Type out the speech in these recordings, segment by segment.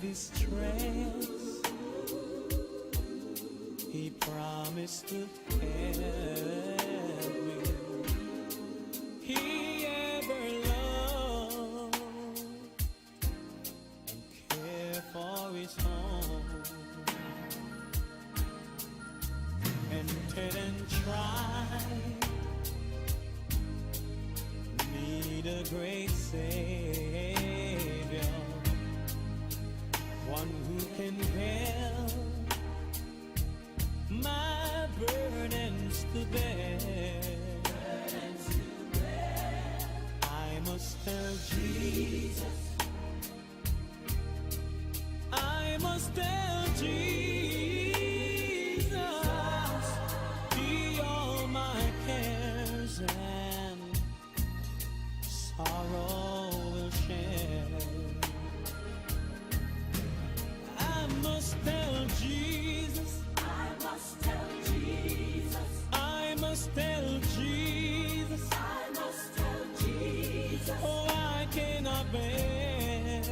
distress, He promised to help me. He ever loved and cared for His home, entered and tried, need a great Savior, one who can help my burdens to bear. I must tell Jesus, I must tell Jesus, He all my cares and sorrow will share. I must tell Jesus, I must tell Jesus, I must tell Jesus, I must tell Jesus, oh, I cannot bear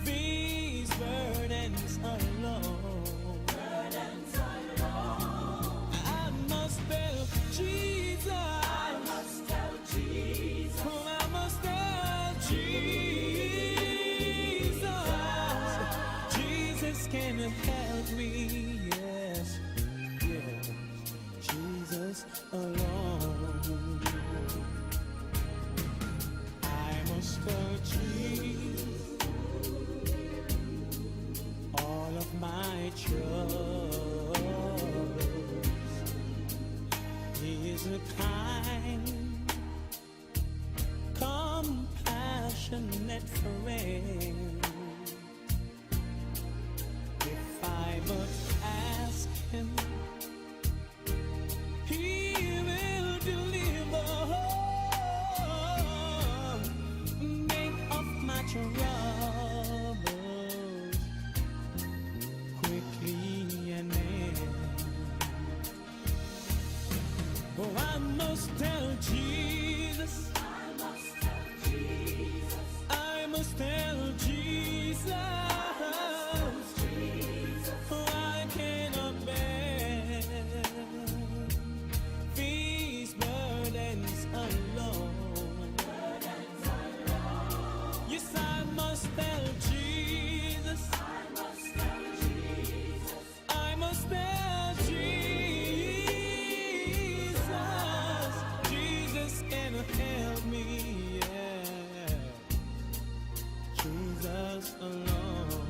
these burdens alone. Burdens alone. I must tell Jesus, I must tell Jesus, oh, I must tell Jesus, Jesus can help me, yes, yes, Jesus alone. I must tell Jesus all of my troubles. He is a kind, compassionate friend. If I but ask Him, He will deliver, make of my troubles quickly and end. Oh, I must tell Jesus, I must tell Jesus, I must tell Jesus, oh, I cannot bear these burdens alone. Yes, I must tell Jesus, I must tell Jesus, I must tell Jesus, Jesus can help me, yeah, Jesus alone.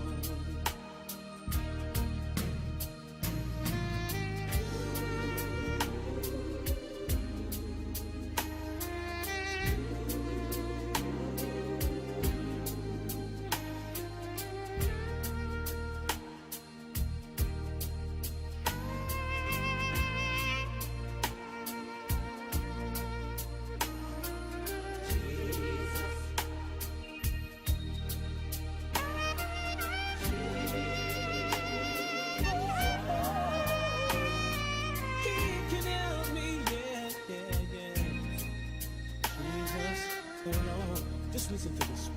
Just listen to this.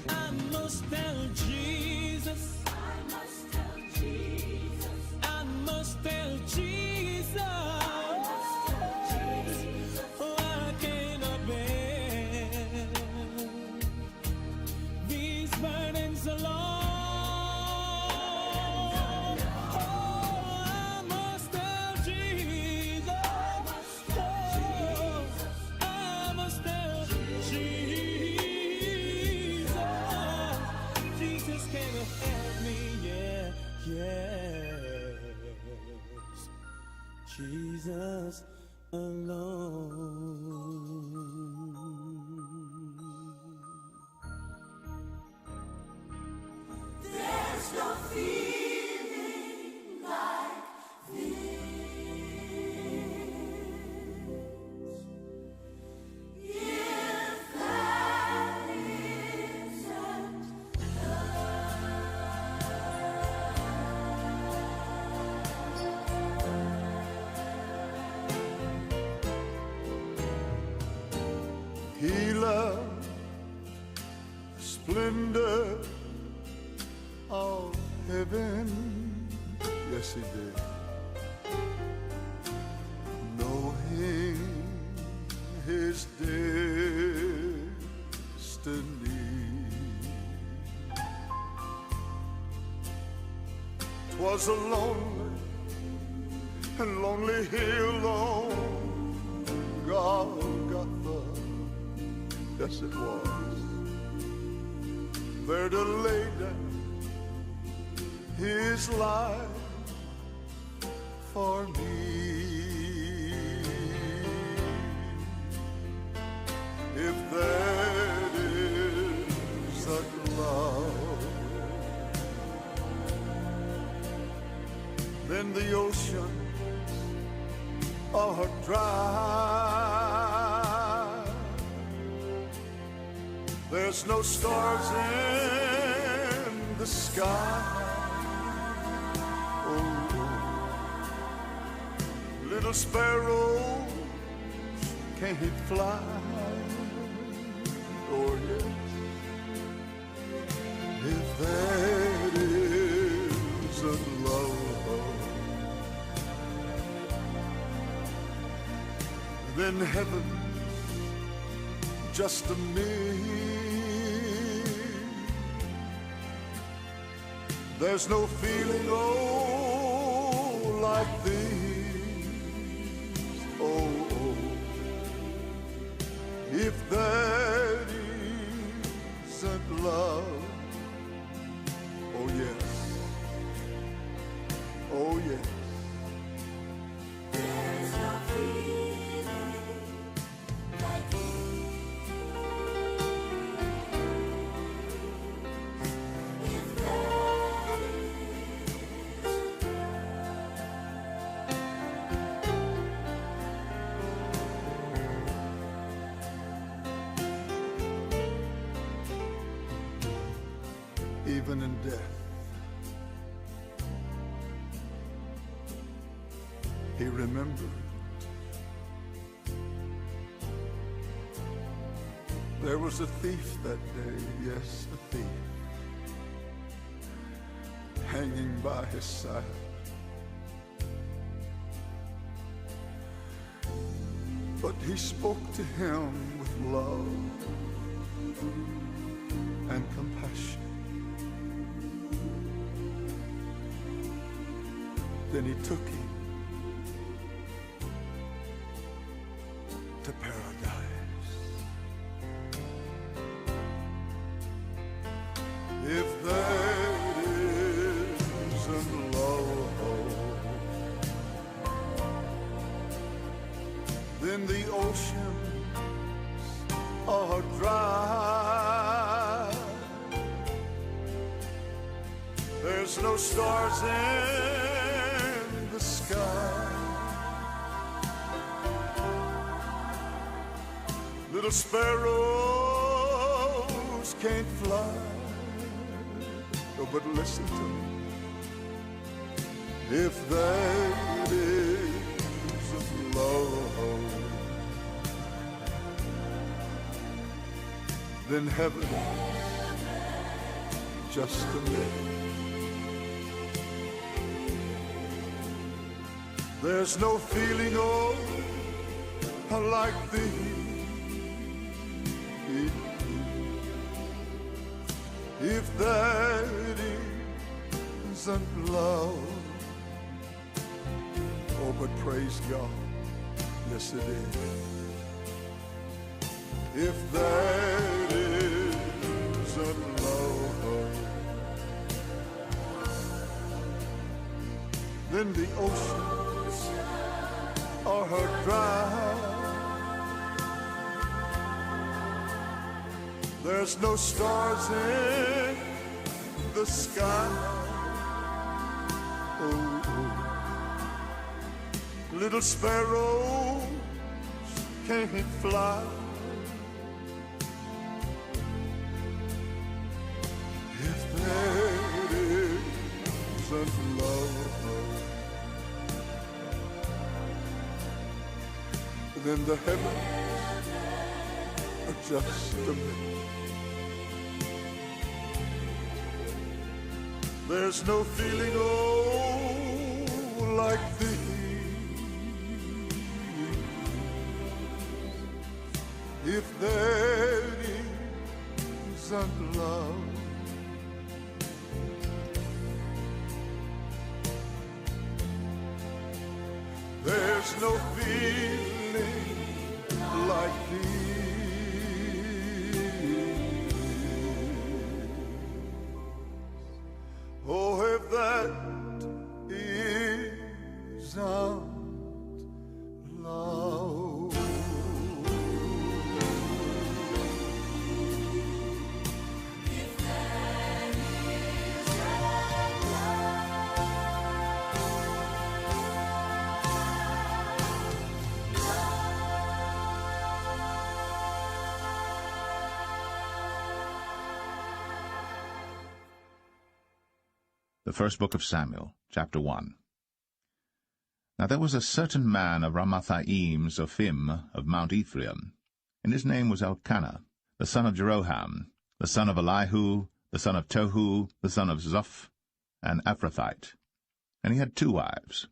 I must tell Jesus, I must tell Jesus, I must tell Jesus, oh, I cannot bear these burdens alone. Yes, Jesus alone. There's no feeling like this. If that isn't Keilah, splendor of heaven. Yes, he did. Knowing his destiny. 'Twas a lonely hill on Golgotha. Yes, it was. There to lay down his life for me. If that is a love, then the oceans are dry. There's no stars in the sky. Oh, little sparrows can't fly. Oh, yes. If that is a love, then heaven just a myth. There's no feeling, oh, like these. Oh, if that isn't love. Oh, yes. Oh, yes. There's no feeling like if that is even in death, he remembered. There was a thief that day, yes, a thief, hanging by his side. But he spoke to him with love and compassion. Then he took him to paradise. If that isn't love, then the oceans are dry. There's no stars in the sky. Little sparrows can't fly. Oh, but listen to me. If that is love, then heaven just a minute. There's no feeling, oh, like these. If that isn't love. Oh, but praise God, yes it is. If that isn't love, then the oceans are dry. There's no stars in the sky. Oh, little sparrows can't fly. If that isn't love, then the heavens are just a minute. There's no feeling, oh, like this. If there is a love, there's no feeling like this. Oh, if that is not love. If that is The first book of Samuel, chapter 1. Now there was a certain man of Ramathaim Zophim of Mount Ephraim, and his name was Elkanah, the son of Jeroham, the son of Elihu, the son of Tohu, the son of Zoph, an Ephrathite. And he had 2 wives.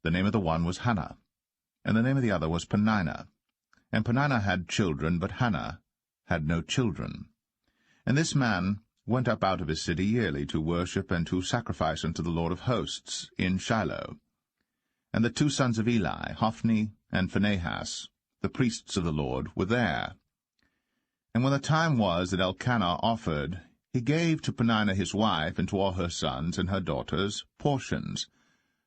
The name of the one was Hannah, and the name of the other was Peninnah. And Peninnah had children, but Hannah had no children. And this man went up out of his city yearly to worship and to sacrifice unto the Lord of hosts in Shiloh. And the 2 sons of Eli, Hophni and Phinehas, the priests of the Lord, were there. And when the time was that Elkanah offered, he gave to Peninnah his wife and to all her sons and her daughters portions.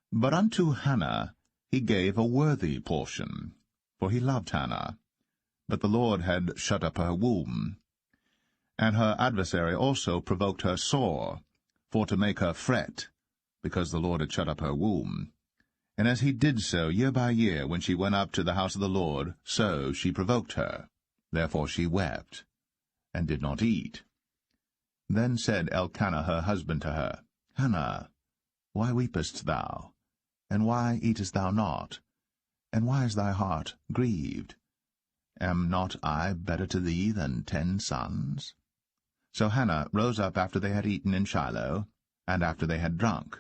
But unto Hannah he gave a worthy portion, for he loved Hannah. But the Lord had shut up her womb. And her adversary also provoked her sore, for to make her fret, because the Lord had shut up her womb. And as he did so year by year, when she went up to the house of the Lord, so she provoked her. Therefore she wept, and did not eat. Then said Elkanah her husband to her, Hannah, why weepest thou? And why eatest thou not? And why is thy heart grieved? Am not I better to thee than 10 sons? So Hannah rose up after they had eaten in Shiloh, and after they had drunk.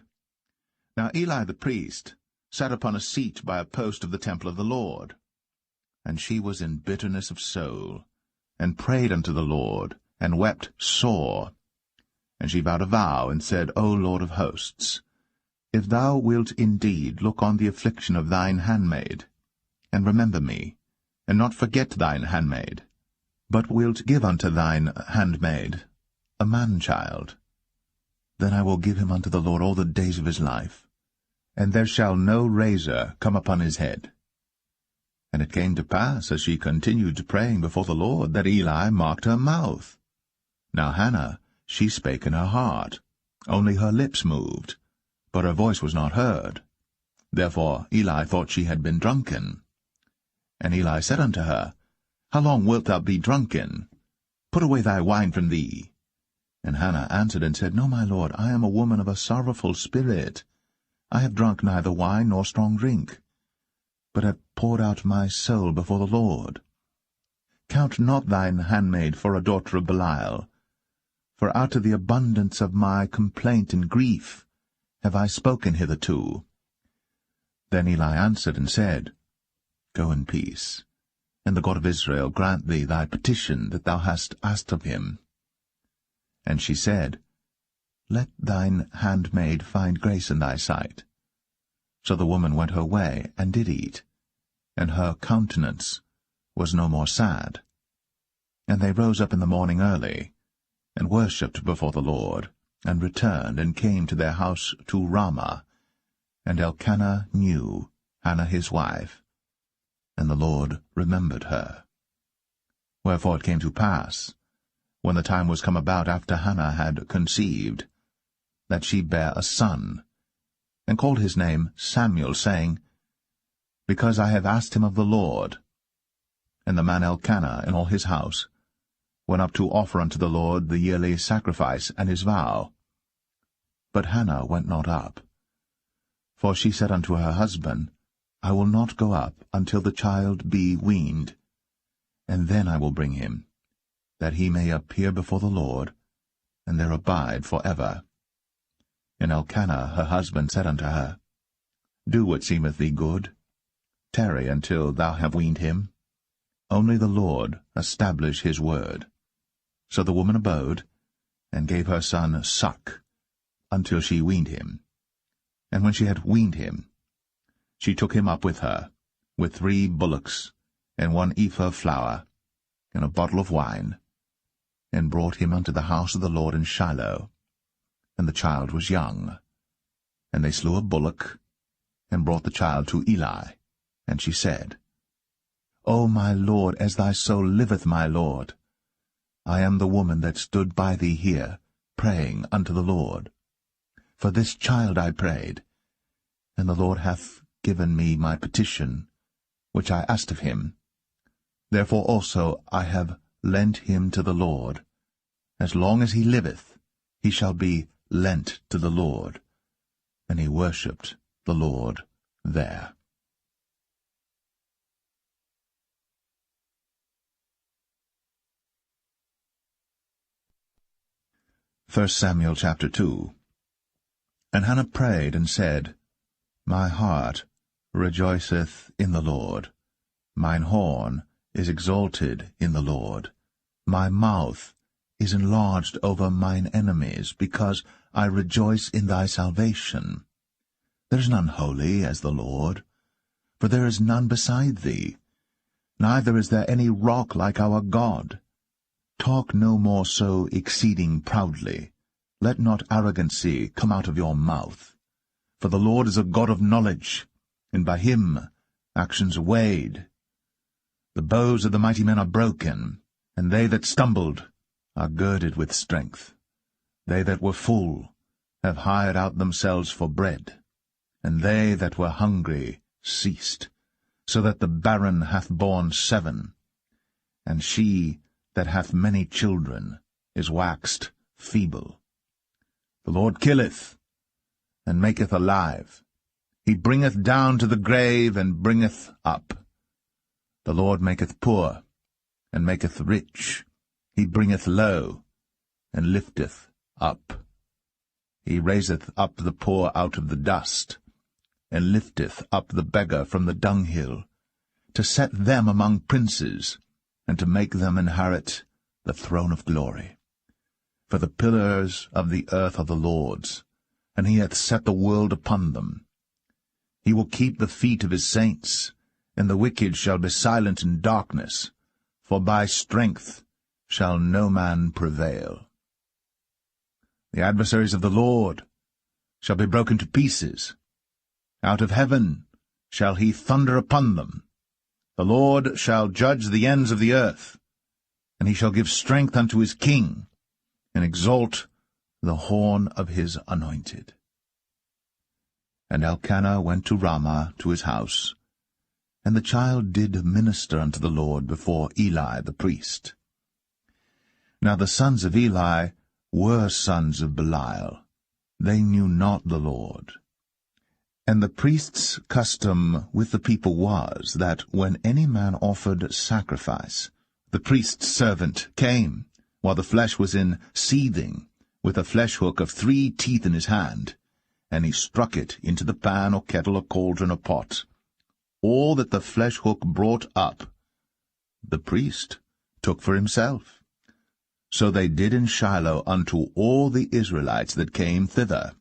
Now Eli the priest sat upon a seat by a post of the temple of the Lord. And she was in bitterness of soul, and prayed unto the Lord, and wept sore. And she vowed a vow, and said, O Lord of hosts, if thou wilt indeed look on the affliction of thine handmaid, and remember me, and not forget thine handmaid, but wilt give unto thine handmaid a man-child, then I will give him unto the Lord all the days of his life, and there shall no razor come upon his head. And it came to pass, as she continued praying before the Lord, that Eli marked her mouth. Now Hannah, she spake in her heart, only her lips moved, but her voice was not heard. Therefore Eli thought she had been drunken. And Eli said unto her, How long wilt thou be drunken? Put away thy wine from thee. And Hannah answered and said, No, my lord, I am a woman of a sorrowful spirit. I have drunk neither wine nor strong drink, but have poured out my soul before the Lord. Count not thine handmaid for a daughter of Belial, for out of the abundance of my complaint and grief have I spoken hitherto. Then Eli answered and said, Go in peace, and the God of Israel grant thee thy petition that thou hast asked of him. And she said, Let thine handmaid find grace in thy sight. So the woman went her way, and did eat, and her countenance was no more sad. And they rose up in the morning early, and worshipped before the Lord, and returned, and came to their house to Ramah. And Elkanah knew Hannah his wife, and the Lord remembered her. Wherefore it came to pass, when the time was come about after Hannah had conceived, that she bare a son, and called his name Samuel, saying, Because I have asked him of the Lord. And the man Elkanah and all his house went up to offer unto the Lord the yearly sacrifice and his vow. But Hannah went not up. For she said unto her husband, I will not go up until the child be weaned, and then I will bring him, that he may appear before the Lord, and there abide for ever. And Elkanah her husband said unto her, Do what seemeth thee good. Tarry until thou have weaned him. Only the Lord establish his word. So the woman abode, and gave her son suck, until she weaned him. And when she had weaned him, she took him up with her, with 3 bullocks, and 1 ephah of flour, and a bottle of wine, and brought him unto the house of the Lord in Shiloh. And the child was young. And they slew a bullock, and brought the child to Eli. And she said, O my Lord, as thy soul liveth, my Lord, I am the woman that stood by thee here, praying unto the Lord. For this child I prayed, and the Lord hath given me my petition, which I asked of him. Therefore also I have lent him to the Lord. As long as he liveth, he shall be lent to the Lord. And he worshipped the Lord there. 1 Samuel chapter 2. And Hannah prayed and said, My heart rejoiceth in the Lord. Mine horn is exalted in the Lord. My mouth is enlarged over mine enemies, because I rejoice in thy salvation. There is none holy as the Lord, for there is none beside thee. Neither is there any rock like our God. Talk no more so exceeding proudly. Let not arrogancy come out of your mouth. For the Lord is a God of knowledge, and by him actions are weighed. The bows of the mighty men are broken, and they that stumbled are girded with strength. They that were full have hired out themselves for bread, and they that were hungry ceased, so that the barren hath borne 7, and she that hath many children is waxed feeble. The Lord killeth, and maketh alive. He bringeth down to the grave, and bringeth up. The Lord maketh poor, and maketh rich. He bringeth low, and lifteth up. He raiseth up the poor out of the dust, and lifteth up the beggar from the dunghill, to set them among princes, and to make them inherit the throne of glory. For the pillars of the earth are the Lord's, and he hath set the world upon them. He will keep the feet of his saints, and the wicked shall be silent in darkness, for by strength shall no man prevail. The adversaries of the Lord shall be broken to pieces. Out of heaven shall he thunder upon them. The Lord shall judge the ends of the earth, and he shall give strength unto his king, and exalt the horn of his anointed. And Elkanah went to Ramah to his house, and the child did minister unto the Lord before Eli the priest. Now the sons of Eli were sons of Belial. They knew not the Lord. And the priest's custom with the people was, that when any man offered sacrifice, the priest's servant came, while the flesh was in seething, with a flesh-hook of 3 teeth in his hand, and he struck it into the pan or kettle or cauldron or pot. All that the flesh-hook brought up, the priest took for himself. So they did in Shiloh unto all the Israelites that came thither.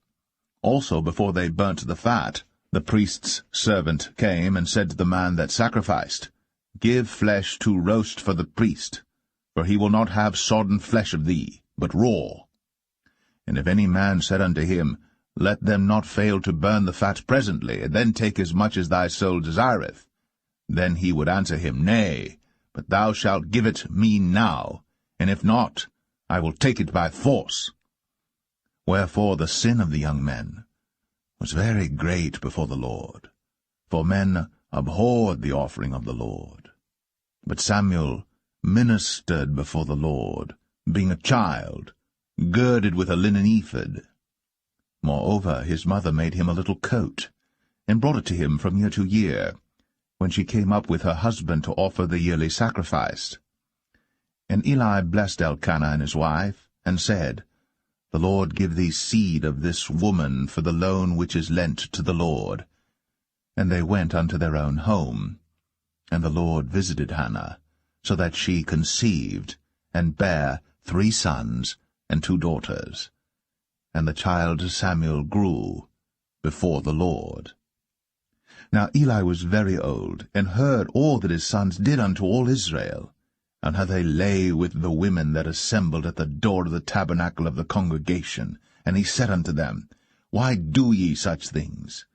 Also before they burnt the fat, the priest's servant came and said to the man that sacrificed, Give flesh to roast for the priest, for he will not have sodden flesh of thee, but raw. And if any man said unto him, Let them not fail to burn the fat presently, and then take as much as thy soul desireth, then he would answer him, Nay, but thou shalt give it me now, and if not, I will take it by force. Wherefore the sin of the young men was very great before the Lord, for men abhorred the offering of the Lord. But Samuel ministered before the Lord, being a child, girded with a linen ephod. Moreover, his mother made him a little coat, and brought it to him from year to year, when she came up with her husband to offer the yearly sacrifice. And Eli blessed Elkanah and his wife, and said, The Lord give thee seed of this woman for the loan which is lent to the Lord. And they went unto their own home. And the Lord visited Hannah, so that she conceived, and bare 3 sons and 2 daughters. And the child Samuel grew before the Lord. Now Eli was very old, and heard all that his sons did unto all Israel, and how they lay with the women that assembled at the door of the tabernacle of the congregation. And he said unto them, Why do ye such things?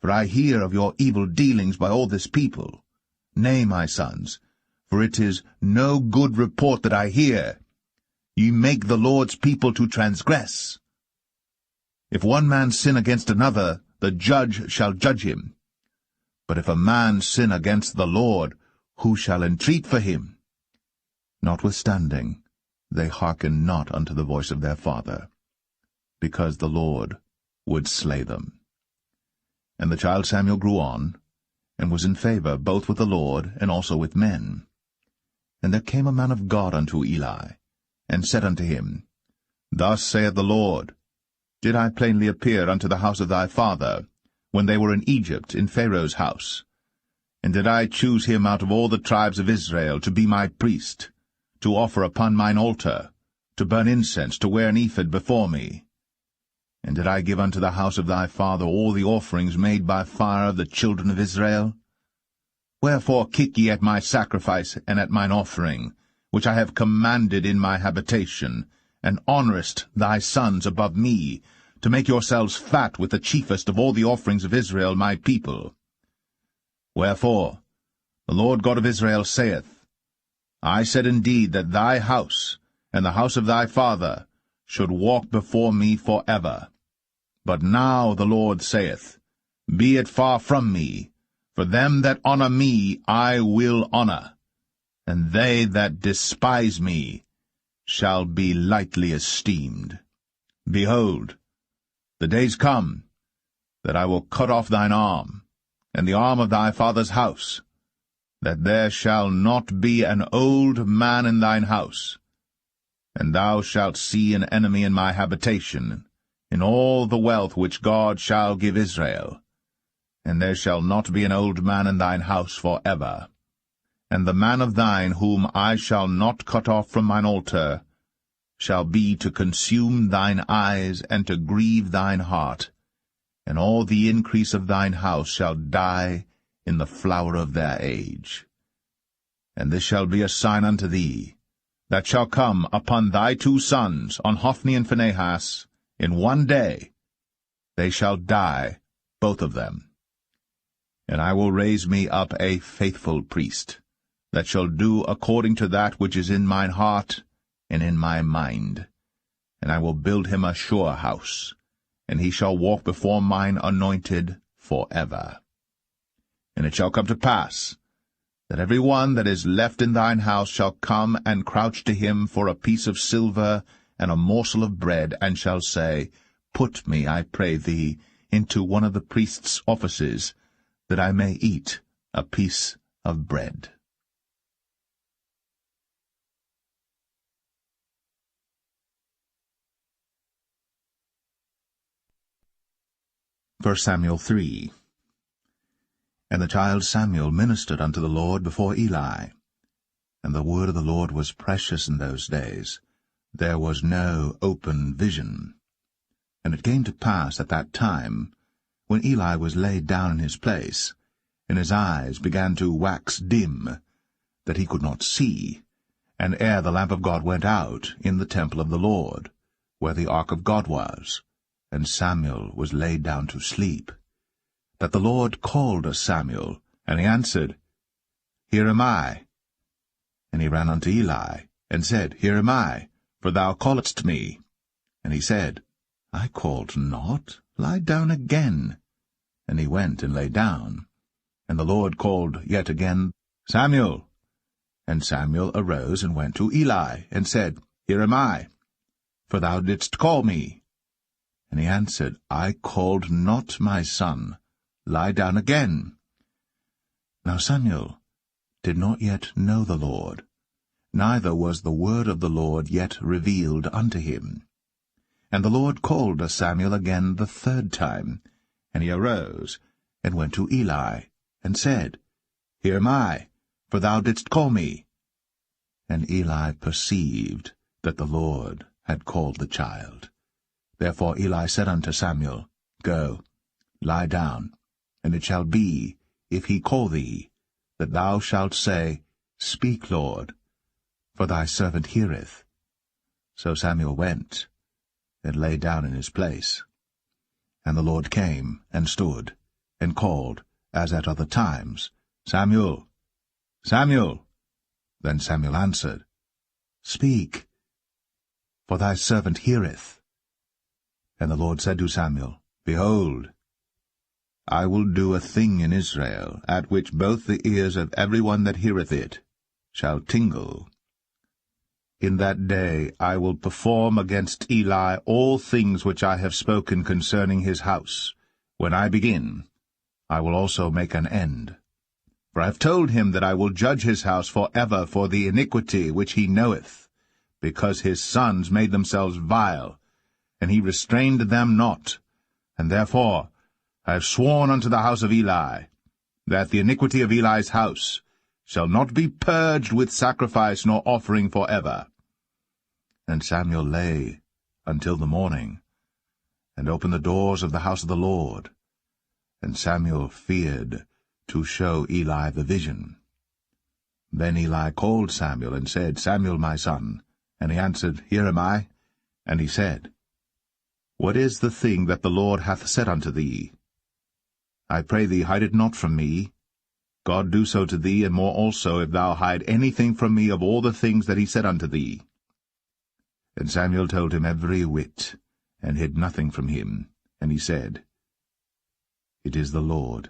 For I hear of your evil dealings by all this people. Nay, my sons, for it is no good report that I hear. Ye make the Lord's people to transgress. If one man sin against another, the judge shall judge him. But if a man sin against the Lord, who shall entreat for him? Notwithstanding, they hearkened not unto the voice of their father, because the Lord would slay them. And the child Samuel grew on, and was in favor both with the Lord and also with men. And there came a man of God unto Eli, and said unto him, Thus saith the Lord, Did I plainly appear unto the house of thy father, when they were in Egypt, in Pharaoh's house? And did I choose him out of all the tribes of Israel to be my priest, to offer upon mine altar, to burn incense, to wear an ephod before me? And did I give unto the house of thy father all the offerings made by fire of the children of Israel? Wherefore kick ye at my sacrifice and at mine offering, which I have commanded in my habitation, and honourest thy sons above me, to make yourselves fat with the chiefest of all the offerings of Israel my people? Wherefore the Lord God of Israel saith, I said indeed that thy house, and the house of thy father, should walk before me for ever. But now the Lord saith, Be it far from me, for them that honour me I will honour, and they that despise me shall be lightly esteemed. Behold, the days come, that I will cut off thine arm, and the arm of thy father's house, that there shall not be an old man in thine house. And thou shalt see an enemy in my habitation, in all the wealth which God shall give Israel. And there shall not be an old man in thine house for ever. And the man of thine whom I shall not cut off from mine altar shall be to consume thine eyes and to grieve thine heart, and all the increase of thine house shall die in the flower of their age. And this shall be a sign unto thee, that shall come upon thy 2 sons, on Hophni and Phinehas, in one day. They shall die, both of them. And I will raise me up a faithful priest, that shall do according to that which is in mine heart and in my mind. And I will build him a sure house, and he shall walk before mine anointed for ever. And it shall come to pass, that every one that is left in thine house shall come and crouch to him for a piece of silver and a morsel of bread, and shall say, Put me, I pray thee, into one of the priest's offices, that I may eat a piece of bread. 1 Samuel 3. And the child Samuel ministered unto the Lord before Eli. And the word of the Lord was precious in those days. There was no open vision. And it came to pass at that time, when Eli was laid down in his place, and his eyes began to wax dim, that he could not see, and ere the lamp of God went out in the temple of the Lord, where the ark of God was, and Samuel was laid down to sleep, that the Lord called Samuel, and he answered, Here am I. And he ran unto Eli, and said, Here am I, for thou calledst me. And he said, I called not, lie down again. And he went and lay down. And the Lord called yet again, Samuel. And Samuel arose and went to Eli, and said, Here am I, for thou didst call me. And he answered, I called not, my son, lie down again. Now Samuel did not yet know the Lord, neither was the word of the Lord yet revealed unto him. And the Lord called to Samuel again the third time. And he arose, and went to Eli, and said, Here am I, for thou didst call me. And Eli perceived that the Lord had called the child. Therefore Eli said unto Samuel, Go, lie down, and it shall be, if he call thee, that thou shalt say, Speak, Lord, for thy servant heareth. So Samuel went, and lay down in his place. And the Lord came, and stood, and called, as at other times, Samuel, Samuel. Then Samuel answered, Speak, for thy servant heareth. And the Lord said to Samuel, Behold, I will do a thing in Israel, at which both the ears of every one that heareth it shall tingle. In that day I will perform against Eli all things which I have spoken concerning his house. When I begin, I will also make an end. For I have told him that I will judge his house for ever for the iniquity which he knoweth, because his sons made themselves vile, and he restrained them not. And therefore I have sworn unto the house of Eli, that the iniquity of Eli's house shall not be purged with sacrifice nor offering for ever. And Samuel lay until the morning, and opened the doors of the house of the Lord. And Samuel feared to show Eli the vision. Then Eli called Samuel, and said, Samuel, my son. And he answered, Here am I. And he said, What is the thing that the Lord hath said unto thee? I pray thee, hide it not from me. God do so to thee, and more also, if thou hide anything from me of all the things that he said unto thee. And Samuel told him every whit, and hid nothing from him. And he said, It is the Lord.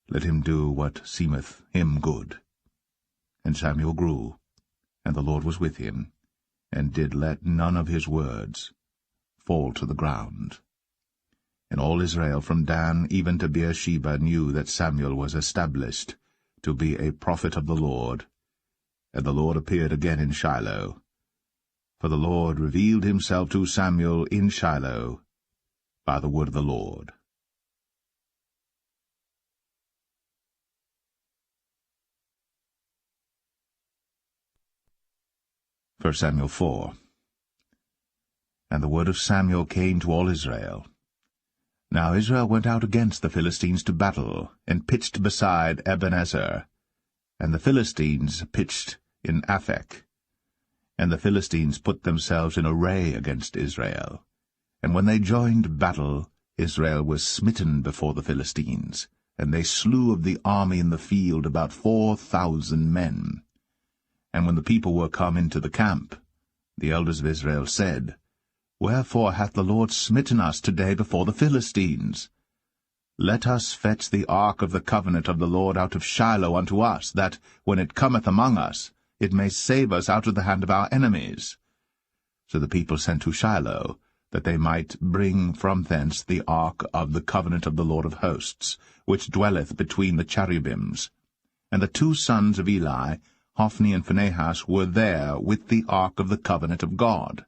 Let him do what seemeth him good. And Samuel grew, and the Lord was with him, and did let none of his words fall to the ground. And all Israel from Dan even to Beersheba knew that Samuel was established to be a prophet of the Lord. And the Lord appeared again in Shiloh. For the Lord revealed himself to Samuel in Shiloh by the word of the Lord. 1 Samuel 4. And the word of Samuel came to all Israel. Now Israel went out against the Philistines to battle, and pitched beside Ebenezer. And the Philistines pitched in Aphek. And the Philistines put themselves in array against Israel. And when they joined battle, Israel was smitten before the Philistines, and they slew of the army in the field about 4,000 men. And when the people were come into the camp, the elders of Israel said, Wherefore hath the Lord smitten us today before the Philistines? Let us fetch the ark of the covenant of the Lord out of Shiloh unto us, that, when it cometh among us, it may save us out of the hand of our enemies. So the people sent to Shiloh, that they might bring from thence the ark of the covenant of the Lord of hosts, which dwelleth between the cherubims. And the two sons of Eli, Hophni and Phinehas, were there with the ark of the covenant of God.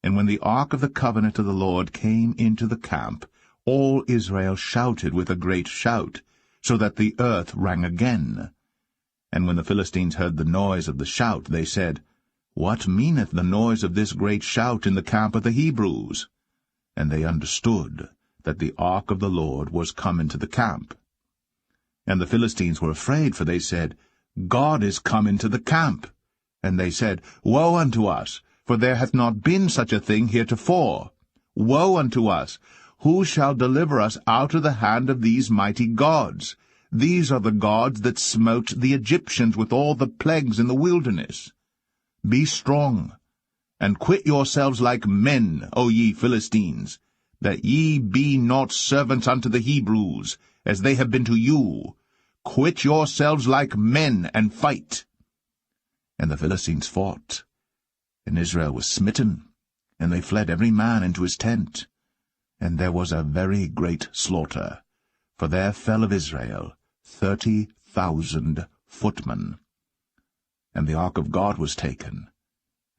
And when the ark of the covenant of the Lord came into the camp, all Israel shouted with a great shout, so that the earth rang again. And when the Philistines heard the noise of the shout, they said, What meaneth the noise of this great shout in the camp of the Hebrews? And they understood that the ark of the Lord was come into the camp. And the Philistines were afraid, for they said, God is come into the camp. And they said, Woe unto us! For there hath not been such a thing heretofore. Woe unto us! Who shall deliver us out of the hand of these mighty gods? These are the gods that smote the Egyptians with all the plagues in the wilderness. Be strong, and quit yourselves like men, O ye Philistines, that ye be not servants unto the Hebrews, as they have been to you. Quit yourselves like men, and fight. And the Philistines fought. And Israel was smitten, and they fled every man into his tent. And there was a very great slaughter, for there fell of Israel 30,000 footmen. And the ark of God was taken,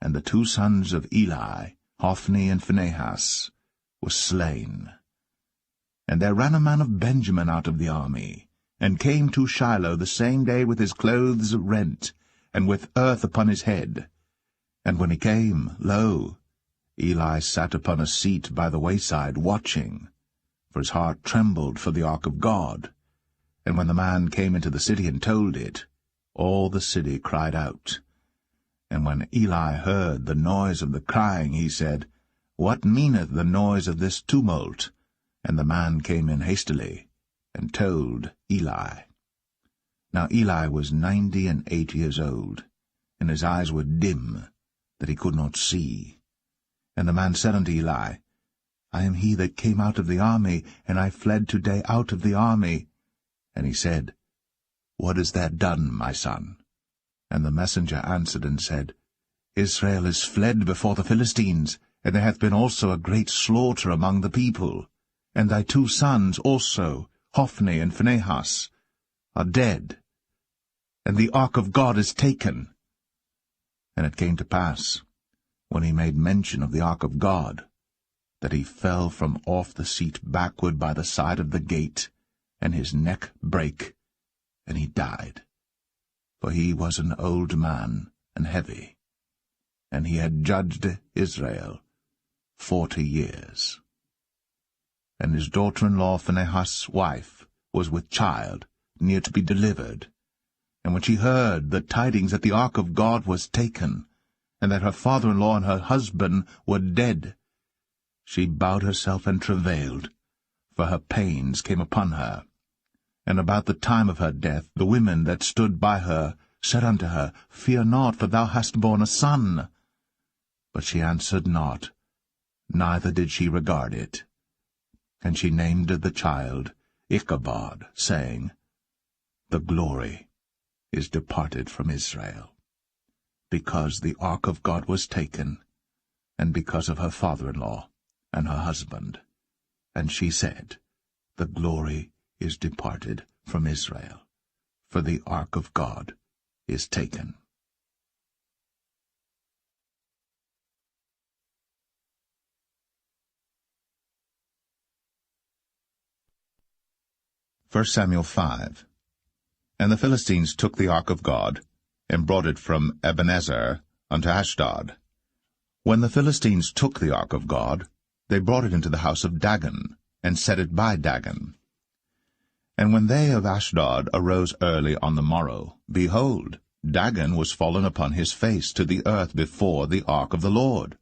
and the two sons of Eli, Hophni and Phinehas, were slain. And there ran a man of Benjamin out of the army, and came to Shiloh the same day with his clothes rent, and with earth upon his head. And when he came, lo, Eli sat upon a seat by the wayside, watching, for his heart trembled for the ark of God. And when the man came into the city and told it, all the city cried out. And when Eli heard the noise of the crying, he said, What meaneth the noise of this tumult? And the man came in hastily, and told Eli. Now Eli was 98 years old, and his eyes were dim, that he could not see. And the man said unto Eli, I am he that came out of the army, and I fled today out of the army. And he said, What is that done, my son? And the messenger answered and said, Israel is fled before the Philistines, and there hath been also a great slaughter among the people. And thy 2 sons also, Hophni and Phinehas, are dead, and the ark of God is taken. And it came to pass, when he made mention of the ark of God, that he fell from off the seat backward by the side of the gate, and his neck brake, and he died. For he was an old man, and heavy, and he had judged Israel 40 years. And his daughter-in-law Phinehas' wife was with child, near to be delivered. And when she heard the tidings that the ark of God was taken, and that her father-in-law and her husband were dead, she bowed herself and travailed, for her pains came upon her. And about the time of her death the women that stood by her said unto her, Fear not, for thou hast borne a son. But she answered not, neither did she regard it. And she named the child Ichabod, saying, The glory is departed from Israel, because the ark of God was taken, and because of her father-in-law and her husband. And she said, The glory is departed from Israel, for the ark of God is taken. First Samuel 5. And the Philistines took the ark of God, and brought it from Ebenezer unto Ashdod. When the Philistines took the ark of God, they brought it into the house of Dagon, and set it by Dagon. And when they of Ashdod arose early on the morrow, behold, Dagon was fallen upon his face to the earth before the ark of the Lord.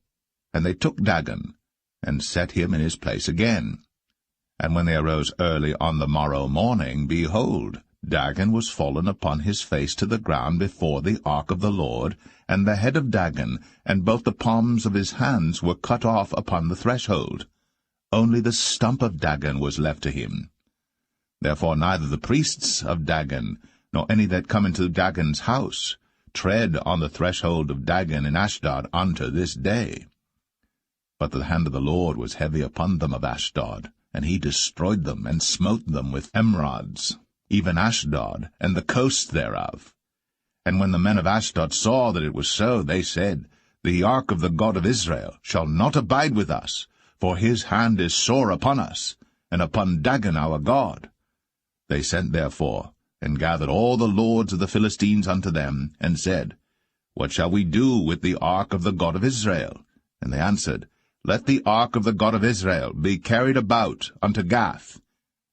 And they took Dagon, and set him in his place again. And when they arose early on the morrow morning, behold, Dagon was fallen upon his face to the ground before the ark of the Lord, and the head of Dagon, and both the palms of his hands were cut off upon the threshold. Only the stump of Dagon was left to him. Therefore neither the priests of Dagon, nor any that come into Dagon's house, tread on the threshold of Dagon in Ashdod unto this day. But the hand of the Lord was heavy upon them of Ashdod, and he destroyed them, and smote them with emerods, even Ashdod, and the coast thereof. And when the men of Ashdod saw that it was so, they said, The ark of the God of Israel shall not abide with us, for his hand is sore upon us, and upon Dagon our God. They sent therefore, and gathered all the lords of the Philistines unto them, and said, What shall we do with the ark of the God of Israel? And they answered, Let the ark of the God of Israel be carried about unto Gath.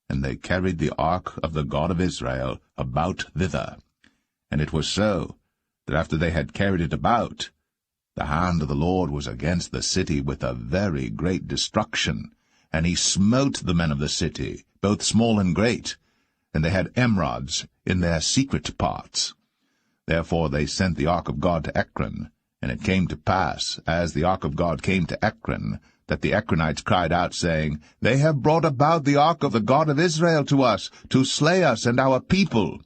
And they carried the ark of the God of Israel about thither. And it was so, that after they had carried it about, the hand of the Lord was against the city with a very great destruction, and he smote the men of the city, both small and great, and they had emerods in their secret parts. Therefore they sent the ark of God to Ekron. And it came to pass, as the ark of God came to Ekron, that the Ekronites cried out, saying, They have brought about the ark of the God of Israel to us, to slay us and our people.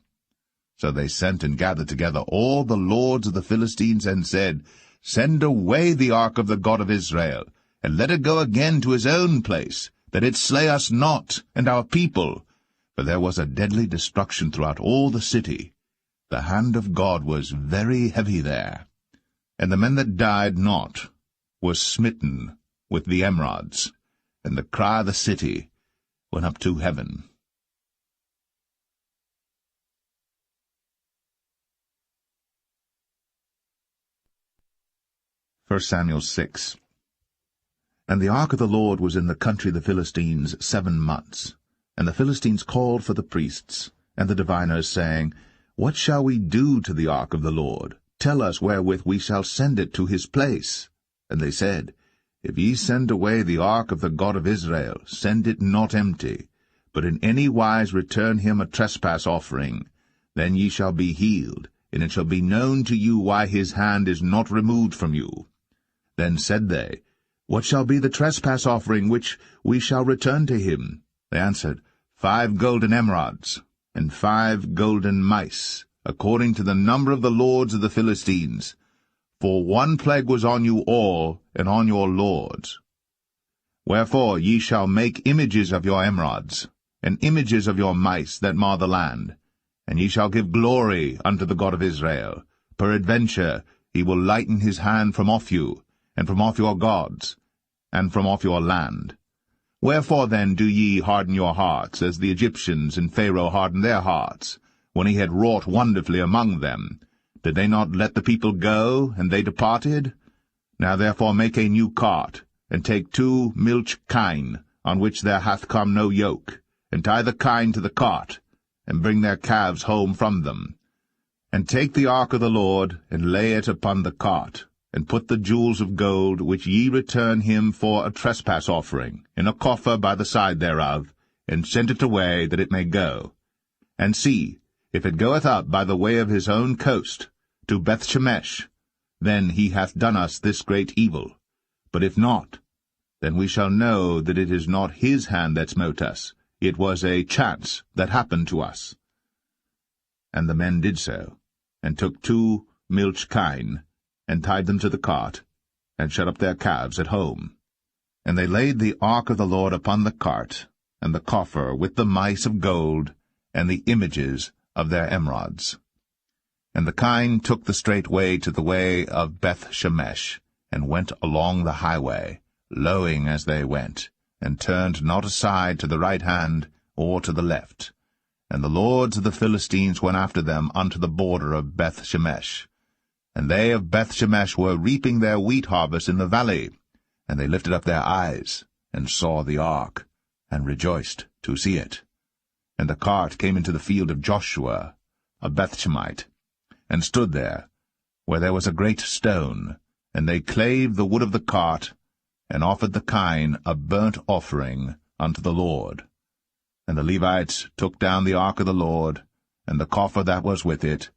So they sent and gathered together all the lords of the Philistines, and said, Send away the ark of the God of Israel, and let it go again to his own place, that it slay us not and our people. For there was a deadly destruction throughout all the city. The hand of God was very heavy there. And the men that died not was smitten with the emerods, and the cry of the city went up to heaven. First Samuel 6. And the ark of the Lord was in the country of the Philistines 7 months. And the Philistines called for the priests and the diviners, saying, What shall we do to the ark of the Lord? Tell us wherewith we shall send it to his place. And they said, If ye send away the ark of the God of Israel, send it not empty, but in any wise return him a trespass offering. Then ye shall be healed, and it shall be known to you why his hand is not removed from you. Then said they, What shall be the trespass offering which we shall return to him? They answered, 5 golden emerods, and 5 golden mice, according to the number of the lords of the Philistines. For 1 plague was on you all, and on your lords. Wherefore ye shall make images of your emerods, and images of your mice that mar the land, and ye shall give glory unto the God of Israel. Peradventure he will lighten his hand from off you, and from off your gods, and from off your land. Wherefore then do ye harden your hearts, as the Egyptians and Pharaoh hardened their hearts, when he had wrought wonderfully among them? Did they not let the people go, and they departed? Now therefore make a new cart, and take 2 milch kine, on which there hath come no yoke, and tie the kine to the cart, and bring their calves home from them. And take the ark of the Lord, and lay it upon the cart, and put the jewels of gold, which ye return him for a trespass offering, in a coffer by the side thereof, and send it away, that it may go. And see, if it goeth up by the way of his own coast, to Bethshemesh, then he hath done us this great evil. But if not, then we shall know that it is not his hand that smote us, it was a chance that happened to us. And the men did so, and took 2 milch kine, and tied them to the cart, and shut up their calves at home. And they laid the ark of the Lord upon the cart, and the coffer with the mice of gold, and the images of their emerods. And the kine took the straight way to the way of Bethshemesh, and went along the highway, lowing as they went, and turned not aside to the right hand or to the left. And the lords of the Philistines went after them unto the border of Bethshemesh. And they of Bethshemesh were reaping their wheat harvest in the valley. And they lifted up their eyes, and saw the ark, and rejoiced to see it. And the cart came into the field of Joshua, a Bethshemite, and stood there, where there was a great stone. And they clave the wood of the cart, and offered the kine a burnt offering unto the Lord. And the Levites took down the ark of the Lord, and the coffer that was with it,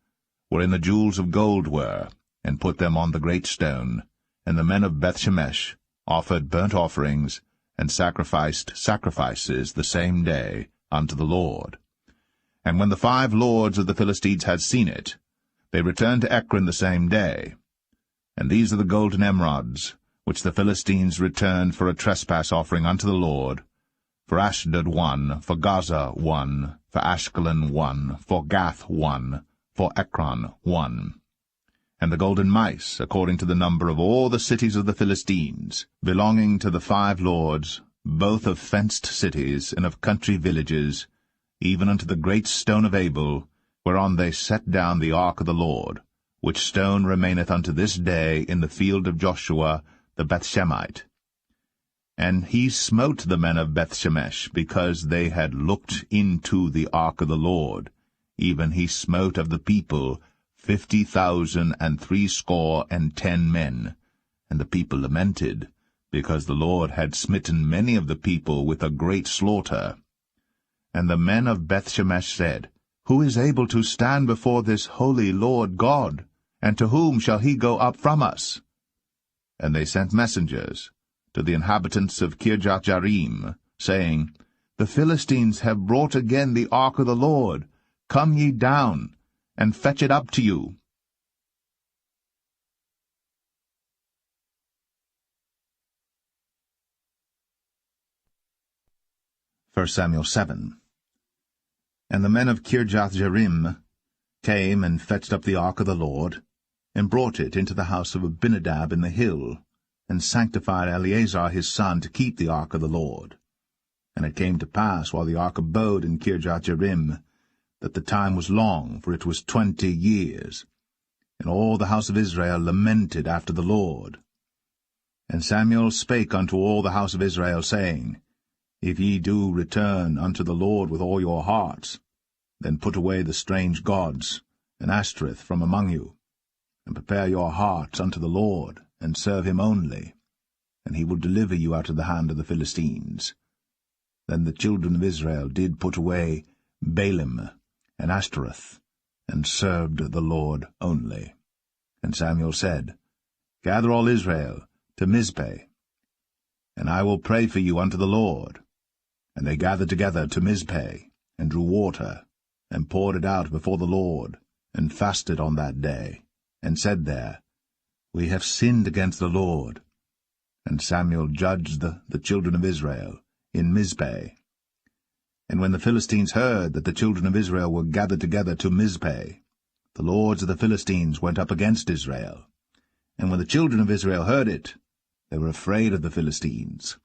wherein the jewels of gold were, and put them on the great stone. And the men of Bethshemesh offered burnt offerings, and sacrificed sacrifices the same day unto the Lord. And when the 5 lords of the Philistines had seen it, they returned to Ekron the same day. And these are the golden emerods, which the Philistines returned for a trespass offering unto the Lord: for Ashdod 1, for Gaza 1, for Ashkelon 1, for Gath 1, for Ekron 1. And the golden mice, according to the number of all the cities of the Philistines, belonging to the 5 lords, both of fenced cities and of country villages, even unto the great stone of Abel, whereon they set down the ark of the Lord, which stone remaineth unto this day in the field of Joshua the Bethshemite. And he smote the men of Bethshemesh, because they had looked into the ark of the Lord. Even he smote of the people 50,060 men. And the people lamented, because the Lord had smitten many of the people with a great slaughter. And the men of Bethshemesh said, Who is able to stand before this holy Lord God? And to whom shall he go up from us? And they sent messengers to the inhabitants of Kirjath-jearim, saying, The Philistines have brought again the ark of the Lord. Come ye down, and fetch it up to you. First Samuel 7. And the men of Kirjath-jearim came and fetched up the ark of the Lord, and brought it into the house of Abinadab in the hill, and sanctified Eleazar his son to keep the ark of the Lord. And it came to pass, while the ark abode in Kirjath-jearim, that the time was long, for it was 20 years. And all the house of Israel lamented after the Lord. And Samuel spake unto all the house of Israel, saying, If ye do return unto the Lord with all your hearts, then put away the strange gods and Ashtoreth from among you, and prepare your hearts unto the Lord, and serve him only, and he will deliver you out of the hand of the Philistines. Then the children of Israel did put away Baalim and Ashtoreth, and served the Lord only. And Samuel said, Gather all Israel to Mizpeh, and I will pray for you unto the Lord. And they gathered together to Mizpeh, and drew water, and poured it out before the Lord, and fasted on that day, and said there, We have sinned against the Lord. And Samuel judged the children of Israel in Mizpeh. And when the Philistines heard that the children of Israel were gathered together to Mizpeh, the lords of the Philistines went up against Israel. And when the children of Israel heard it, they were afraid of the Philistines.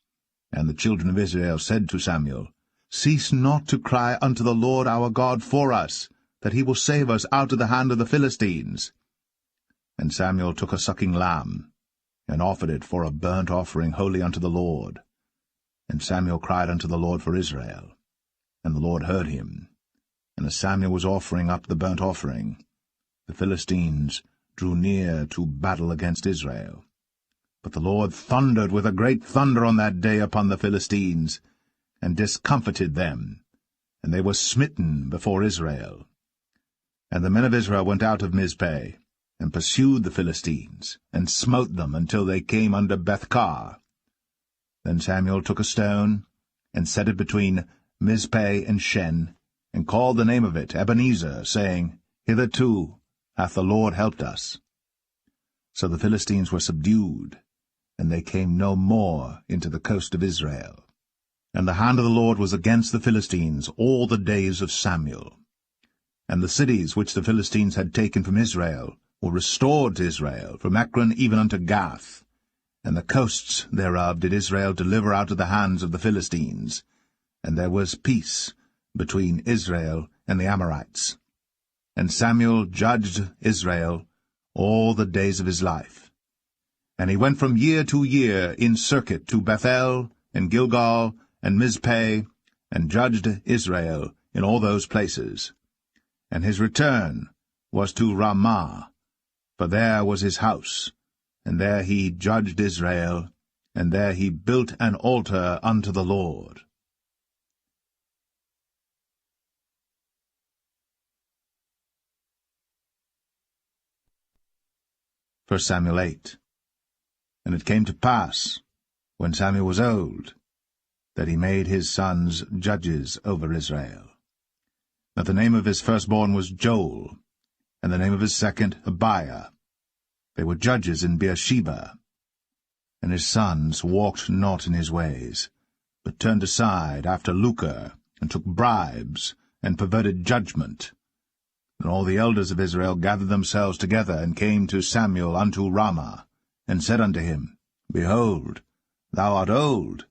And the children of Israel said to Samuel, Cease not to cry unto the Lord our God for us, that he will save us out of the hand of the Philistines. And Samuel took a sucking lamb, and offered it for a burnt offering holy unto the Lord. And Samuel cried unto the Lord for Israel. And the Lord heard him. And as Samuel was offering up the burnt offering, the Philistines drew near to battle against Israel. But the Lord thundered with a great thunder on that day upon the Philistines, and discomfited them, and they were smitten before Israel. And the men of Israel went out of Mizpeh, and pursued the Philistines, and smote them until they came under Bethkar. Then Samuel took a stone, and set it between Mizpeh and Shen, and called the name of it Ebenezer, saying, Hitherto hath the Lord helped us. So the Philistines were subdued, and they came no more into the coast of Israel. And the hand of the Lord was against the Philistines all the days of Samuel. And the cities which the Philistines had taken from Israel were restored to Israel, from Ekron even unto Gath. And the coasts thereof did Israel deliver out of the hands of the Philistines. And there was peace between Israel and the Amorites. And Samuel judged Israel all the days of his life. And he went from year to year in circuit to Bethel, and Gilgal, and Mizpeh, and judged Israel in all those places. And his return was to Ramah, for there was his house, and there he judged Israel, and there he built an altar unto the Lord. 1 Samuel 8. And it came to pass, when Samuel was old, that he made his sons judges over Israel. Now the name of his firstborn was Joel, and the name of his second Abiah. They were judges in Beersheba. And his sons walked not in his ways, but turned aside after lucre, and took bribes, and perverted judgment. And all the elders of Israel gathered themselves together, and came to Samuel unto Ramah, and said unto him, Behold, thou art old,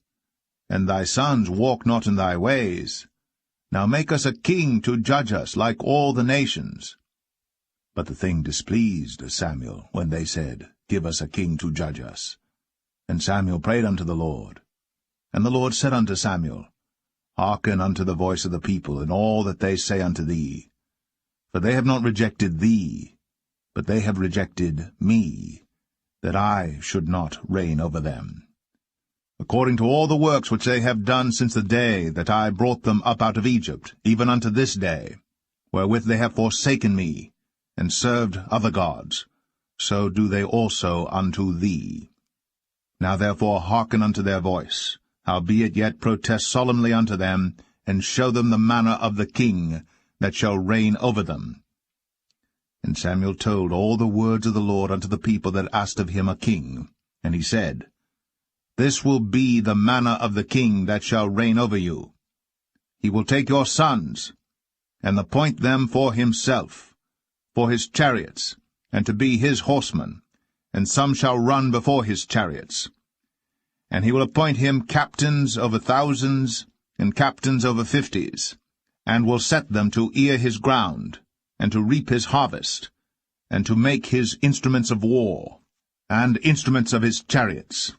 and thy sons walk not in thy ways. Now make us a king to judge us like all the nations. But the thing displeased Samuel, when they said, Give us a king to judge us. And Samuel prayed unto the Lord. And the Lord said unto Samuel, Hearken unto the voice of the people, in all that they say unto thee. For they have not rejected thee, but they have rejected me, that I should not reign over them. According to all the works which they have done since the day that I brought them up out of Egypt, even unto this day, wherewith they have forsaken me, and served other gods, so do they also unto thee. Now therefore hearken unto their voice, howbeit yet protest solemnly unto them, and show them the manner of the king that shall reign over them. And Samuel told all the words of the Lord unto the people that asked of him a king. And he said, This will be the manner of the king that shall reign over you. He will take your sons, and appoint them for himself, for his chariots, and to be his horsemen, and some shall run before his chariots. And he will appoint him captains over thousands, and captains over 50s, and will set them to ear his ground, and to reap his harvest, and to make his instruments of war, and instruments of his chariots.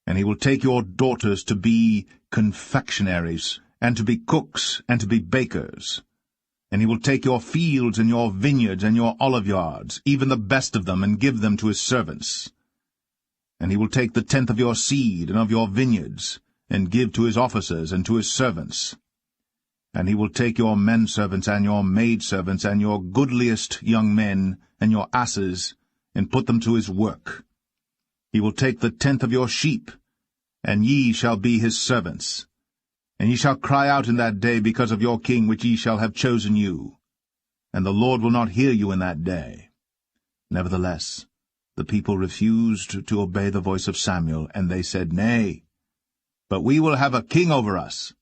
And he will take your daughters to be confectionaries, and to be cooks, and to be bakers. And he will take your fields, and your vineyards, and your oliveyards, even the best of them, and give them to his servants. And he will take the 10th of your seed, and of your vineyards, and give to his officers, and to his servants. And he will take your men-servants, and your maid-servants, and your goodliest young men, and your asses, and put them to his work. He will take the 10th of your sheep, and ye shall be his servants. And ye shall cry out in that day because of your king which ye shall have chosen you. And the Lord will not hear you in that day. Nevertheless, the people refused to obey the voice of Samuel, and they said, Nay, but we will have a king over us,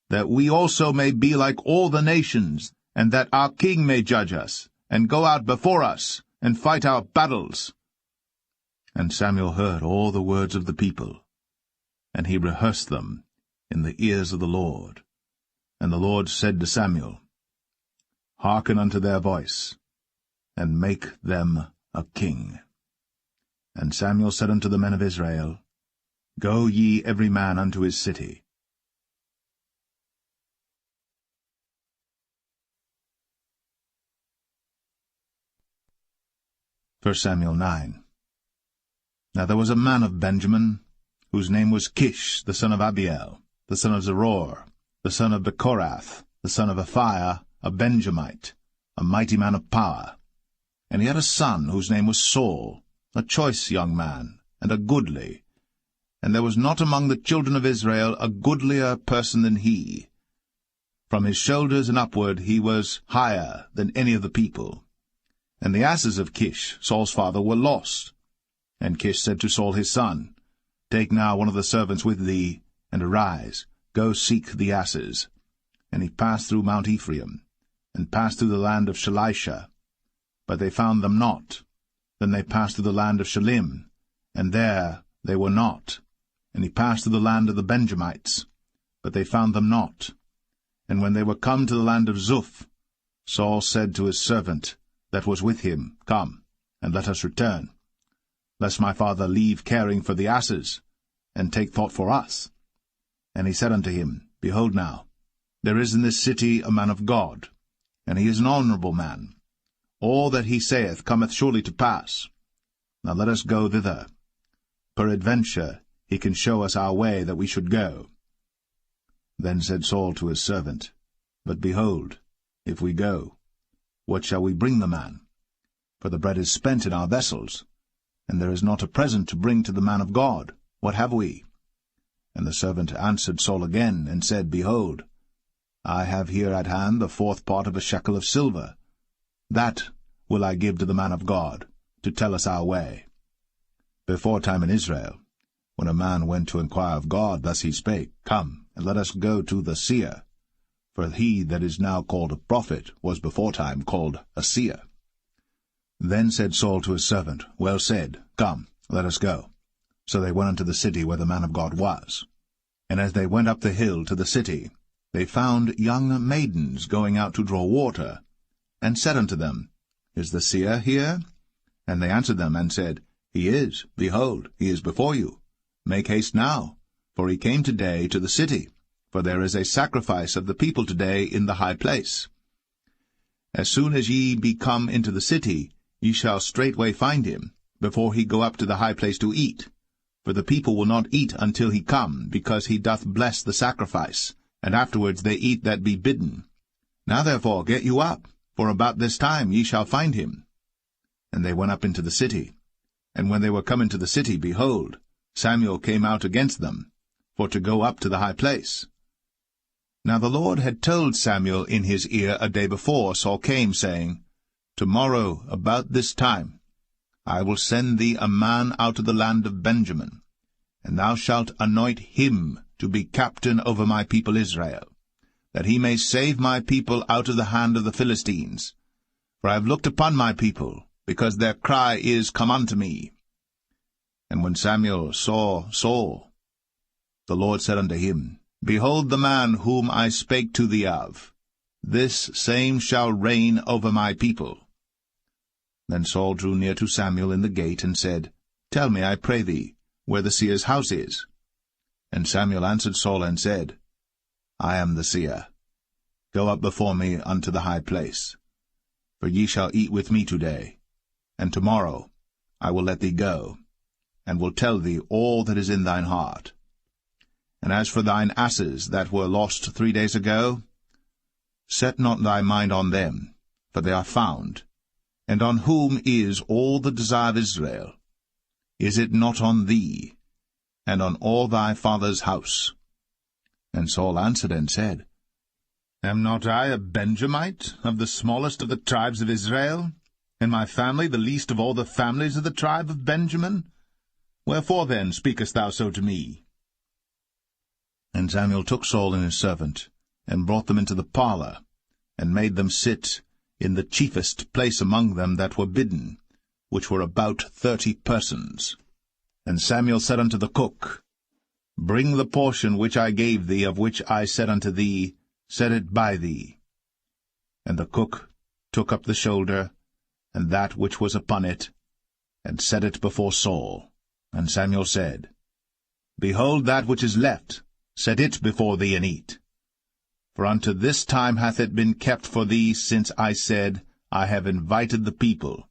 that we also may be like all the nations, and that our king may judge us, and go out before us, and fight our battles. And Samuel heard all the words of the people, and he rehearsed them in the ears of the Lord. And the Lord said to Samuel, Hearken unto their voice, and make them a king. And Samuel said unto the men of Israel, Go ye every man unto his city. 1 Samuel 9. Now there was a man of Benjamin, whose name was Kish, the son of Abigail, the son of Zeror, the son of Bechorath, the son of Aphiah, a Benjamite, a mighty man of power. And he had a son whose name was Saul, a choice young man, and a goodly. And there was not among the children of Israel a goodlier person than he. From his shoulders and upward he was higher than any of the people. And the asses of Kish, Saul's father, were lost. And Kish said to Saul his son, Take now one of the servants with thee, and arise, go seek the asses. And he passed through Mount Ephraim, and passed through the land of Shalisha. But they found them not. Then they passed through the land of Shalim, and there they were not. And he passed through the land of the Benjamites, but they found them not. And when they were come to the land of Zuph, Saul said to his servant that was with him, Come, and let us return, lest my father leave caring for the asses, and take thought for us. And he said unto him, Behold now, there is in this city a man of God, and he is an honorable man. All that he saith cometh surely to pass. Now let us go thither. Peradventure he can show us our way that we should go. Then said Saul to his servant, But behold, if we go, what shall we bring the man? For the bread is spent in our vessels, and there is not a present to bring to the man of God. What have we? And the servant answered Saul again, and said, Behold, I have here at hand the 4th part of a shekel of silver. That will I give to the man of God, to tell us our way. Before time in Israel, when a man went to inquire of God, thus he spake, Come, and let us go to the seer. For he that is now called a prophet was before time called a seer. Then said Saul to his servant, Well said, Come, let us go. So they went unto the city where the man of God was. And as they went up the hill to the city, they found young maidens going out to draw water, and said unto them, Is the seer here? And they answered them, and said, He is, behold, he is before you. Make haste now, for he came today to the city, for there is a sacrifice of the people today in the high place. As soon as ye be come into the city, ye shall straightway find him, before he go up to the high place to eat. For the people will not eat until he come, because he doth bless the sacrifice, and afterwards they eat that be bidden. Now therefore get you up, for about this time ye shall find him. And they went up into the city. And when they were come into the city, behold, Samuel came out against them, for to go up to the high place. Now the Lord had told Samuel in his ear a day before Saul came, saying, Tomorrow, about this time, I will send thee a man out of the land of Benjamin, and thou shalt anoint him to be captain over my people Israel, that he may save my people out of the hand of the Philistines. For I have looked upon my people, because their cry is, Come unto me. And when Samuel saw Saul, the Lord said unto him, Behold the man whom I spake to thee of. This same shall reign over my people. Then Saul drew near to Samuel in the gate, and said, Tell me, I pray thee, where the seer's house is. And Samuel answered Saul, and said, I am the seer. Go up before me unto the high place. For ye shall eat with me today, and tomorrow I will let thee go, and will tell thee all that is in thine heart. And as for thine asses that were lost 3 days ago, set not thy mind on them, for they are found. And on whom is all the desire of Israel? Is it not on thee, and on all thy father's house? And Saul answered and said, Am not I a Benjamite, of the smallest of the tribes of Israel, and my family the least of all the families of the tribe of Benjamin? Wherefore then speakest thou so to me? And Samuel took Saul and his servant, and brought them into the parlour, and made them sit in the chiefest place among them that were bidden, which were about 30 persons. And Samuel said unto the cook, Bring the portion which I gave thee, of which I said unto thee, Set it by thee. And the cook took up the shoulder, and that which was upon it, and set it before Saul. And Samuel said, Behold that which is left, set it before thee, and eat. For unto this time hath it been kept for thee, since I said, I have invited the people.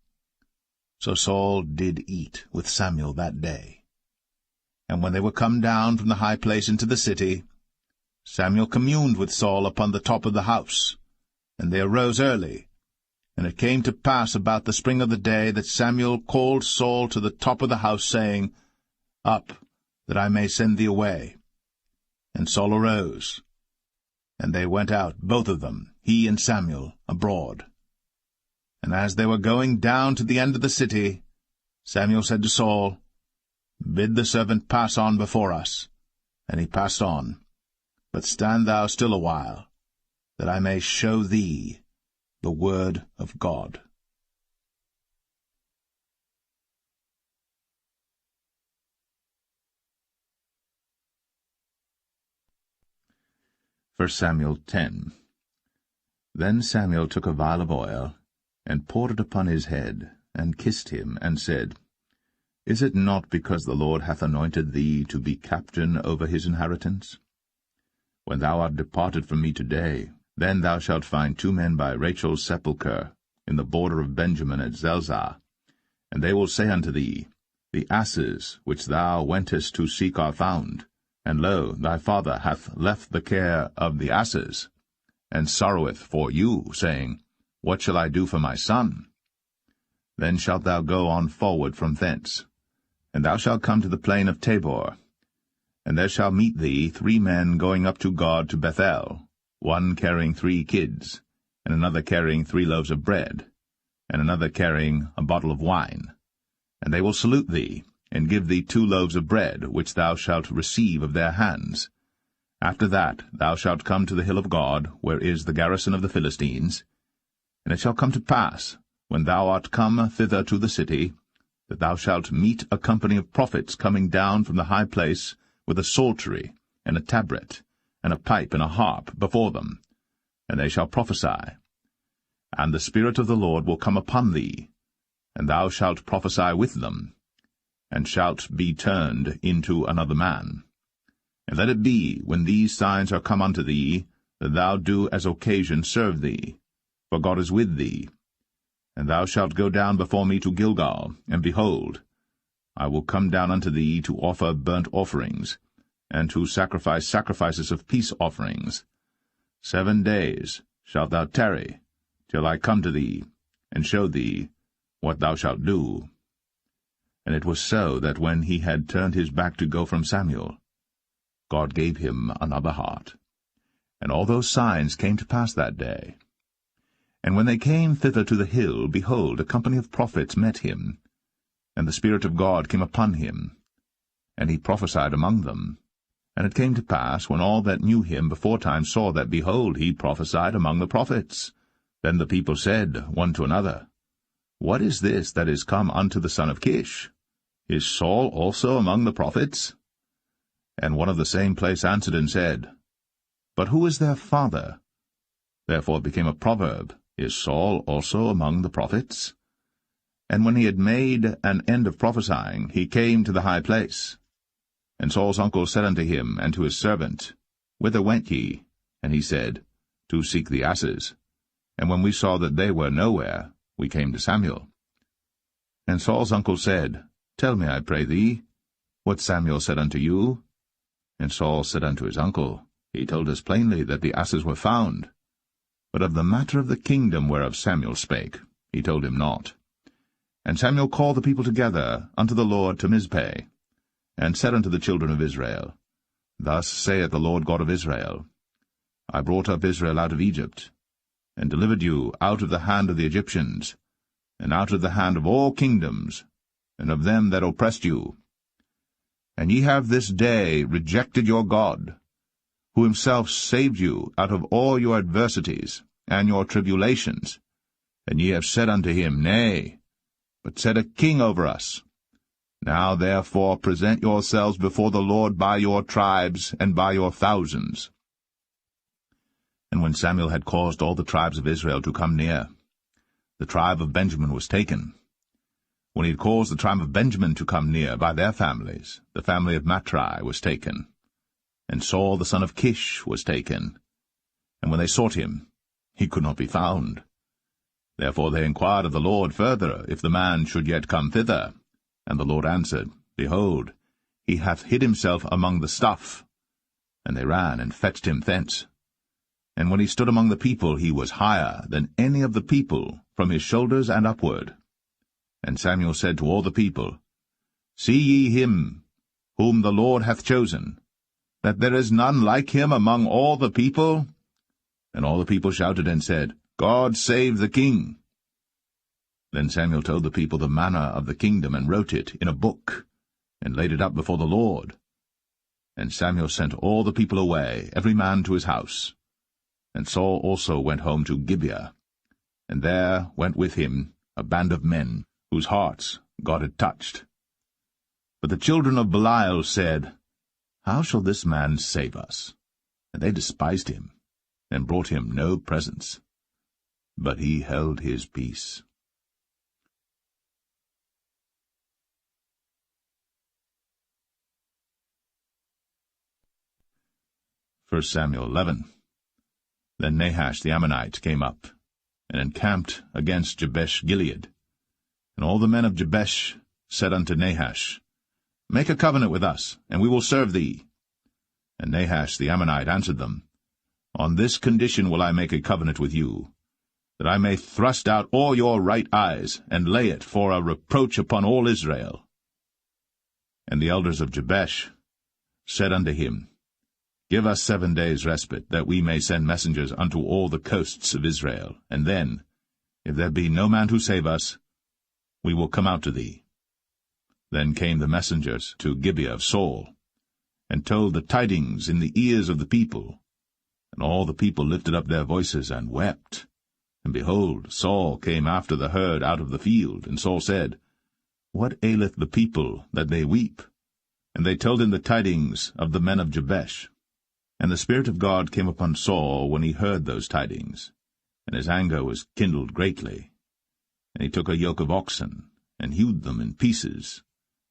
So Saul did eat with Samuel that day. And when they were come down from the high place into the city, Samuel communed with Saul upon the top of the house. And they arose early. And it came to pass about the spring of the day that Samuel called Saul to the top of the house, saying, Up, that I may send thee away. And Saul arose. And they went out, both of them, he and Samuel, abroad. And as they were going down to the end of the city, Samuel said to Saul, Bid the servant pass on before us. And he passed on. But stand thou still a while, that I may show thee the word of God. 1 Samuel 10. Then Samuel took a vial of oil, and poured it upon his head, and kissed him, and said, Is it not because the Lord hath anointed thee to be captain over his inheritance? When thou art departed from me today, then thou shalt find 2 men by Rachel's sepulchre, in the border of Benjamin at Zelzah. And they will say unto thee, The asses which thou wentest to seek are found. And lo, thy father hath left the care of the asses, and sorroweth for you, saying, What shall I do for my son? Then shalt thou go on forward from thence, and thou shalt come to the plain of Tabor. And there shall meet thee 3 men going up to God to Bethel, one carrying 3 kids, and another carrying 3 loaves of bread, and another carrying a bottle of wine. And they will salute thee, and give thee 2 loaves of bread, which thou shalt receive of their hands. After that thou shalt come to the hill of God, where is the garrison of the Philistines. And it shall come to pass, when thou art come thither to the city, that thou shalt meet a company of prophets coming down from the high place, with a psaltery, and a tabret, and a pipe, and a harp before them. And they shall prophesy. And the Spirit of the Lord will come upon thee, and thou shalt prophesy with them, and shalt be turned into another man. And let it be, when these signs are come unto thee, that thou do as occasion serve thee, for God is with thee. And thou shalt go down before me to Gilgal, and behold, I will come down unto thee to offer burnt offerings, and to sacrifice sacrifices of peace offerings. 7 days shalt thou tarry, till I come to thee, and show thee what thou shalt do. And it was so that when he had turned his back to go from Samuel, God gave him another heart. And all those signs came to pass that day. And when they came thither to the hill, behold, a company of prophets met him, and the Spirit of God came upon him, and he prophesied among them. And it came to pass, when all that knew him beforetime saw that, behold, he prophesied among the prophets, then the people said one to another, What is this that is come unto the son of Kish? Is Saul also among the prophets? And one of the same place answered and said, But who is their father? Therefore it became a proverb, Is Saul also among the prophets? And when he had made an end of prophesying, he came to the high place. And Saul's uncle said unto him and to his servant, Whither went ye? And he said, To seek the asses. And when we saw that they were nowhere, we came to Samuel. And Saul's uncle said, Tell me, I pray thee, what Samuel said unto you. And Saul said unto his uncle, He told us plainly that the asses were found. But of the matter of the kingdom whereof Samuel spake, he told him not. And Samuel called the people together unto the Lord to Mizpeh, and said unto the children of Israel, Thus saith the Lord God of Israel, I brought up Israel out of Egypt, and delivered you out of the hand of the Egyptians, and out of the hand of all kingdoms, and of them that oppressed you. And ye have this day rejected your God, who himself saved you out of all your adversities and your tribulations. And ye have said unto him, Nay, but set a king over us. Now therefore present yourselves before the Lord by your tribes and by your thousands. And when Samuel had caused all the tribes of Israel to come near, the tribe of Benjamin was taken. When he had caused the tribe of Benjamin to come near by their families, the family of Matri was taken. And Saul the son of Kish was taken. And when they sought him, he could not be found. Therefore they inquired of the Lord further, if the man should yet come thither. And the Lord answered, Behold, he hath hid himself among the stuff. And they ran and fetched him thence. And when he stood among the people, he was higher than any of the people, from his shoulders and upward. And Samuel said to all the people, See ye him, whom the Lord hath chosen, that there is none like him among all the people? And all the people shouted and said, God save the king. Then Samuel told the people the manner of the kingdom, and wrote it in a book, and laid it up before the Lord. And Samuel sent all the people away, every man to his house. And Saul also went home to Gibeah, and there went with him a band of men, whose hearts God had touched. But the children of Belial said, How shall this man save us? And they despised him, and brought him no presents. But he held his peace. 1 Samuel 11. Then Nahash the Ammonite came up, and encamped against Jabesh-Gilead. And all the men of Jabesh said unto Nahash, Make a covenant with us, and we will serve thee. And Nahash the Ammonite answered them, On this condition will I make a covenant with you, that I may thrust out all your right eyes, and lay it for a reproach upon all Israel. And the elders of Jabesh said unto him, Give us 7 days' respite, that we may send messengers unto all the coasts of Israel, and then, if there be no man to save us, we will come out to thee. Then came the messengers to Gibeah of Saul, and told the tidings in the ears of the people. And all the people lifted up their voices and wept. And behold, Saul came after the herd out of the field, and Saul said, What aileth the people, that they weep? And they told him the tidings of the men of Jabesh. And the Spirit of God came upon Saul when he heard those tidings, and his anger was kindled greatly. And he took a yoke of oxen, and hewed them in pieces,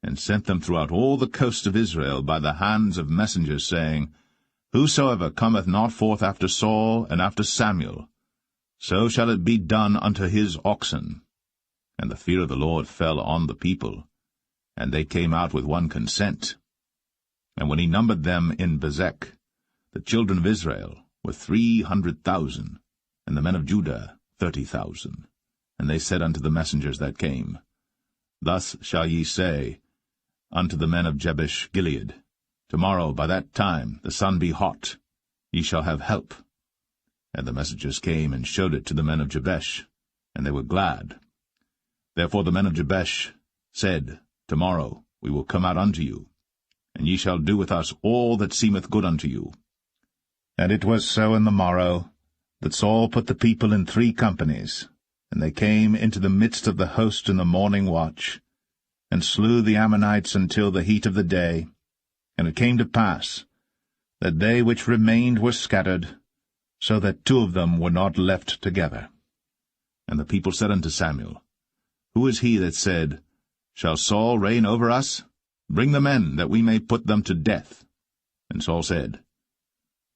and sent them throughout all the coast of Israel by the hands of messengers, saying, Whosoever cometh not forth after Saul and after Samuel, so shall it be done unto his oxen. And the fear of the Lord fell on the people, and they came out with one consent. And when he numbered them in Bezek, the children of Israel were 300,000, and the men of Judah 30,000. And they said unto the messengers that came, Thus shall ye say unto the men of Jabesh-Gilead, Tomorrow by that time the sun be hot, ye shall have help. And the messengers came and showed it to the men of Jabesh, and they were glad. Therefore the men of Jabesh said, Tomorrow we will come out unto you, and ye shall do with us all that seemeth good unto you. And it was so in the morrow, that Saul put the people in 3 companies, And they came into the midst of the host in the morning watch, and slew the Ammonites until the heat of the day. And it came to pass, that they which remained were scattered, so that 2 of them were not left together. And the people said unto Samuel, Who is he that said, Shall Saul reign over us? Bring the men, that we may put them to death. And Saul said,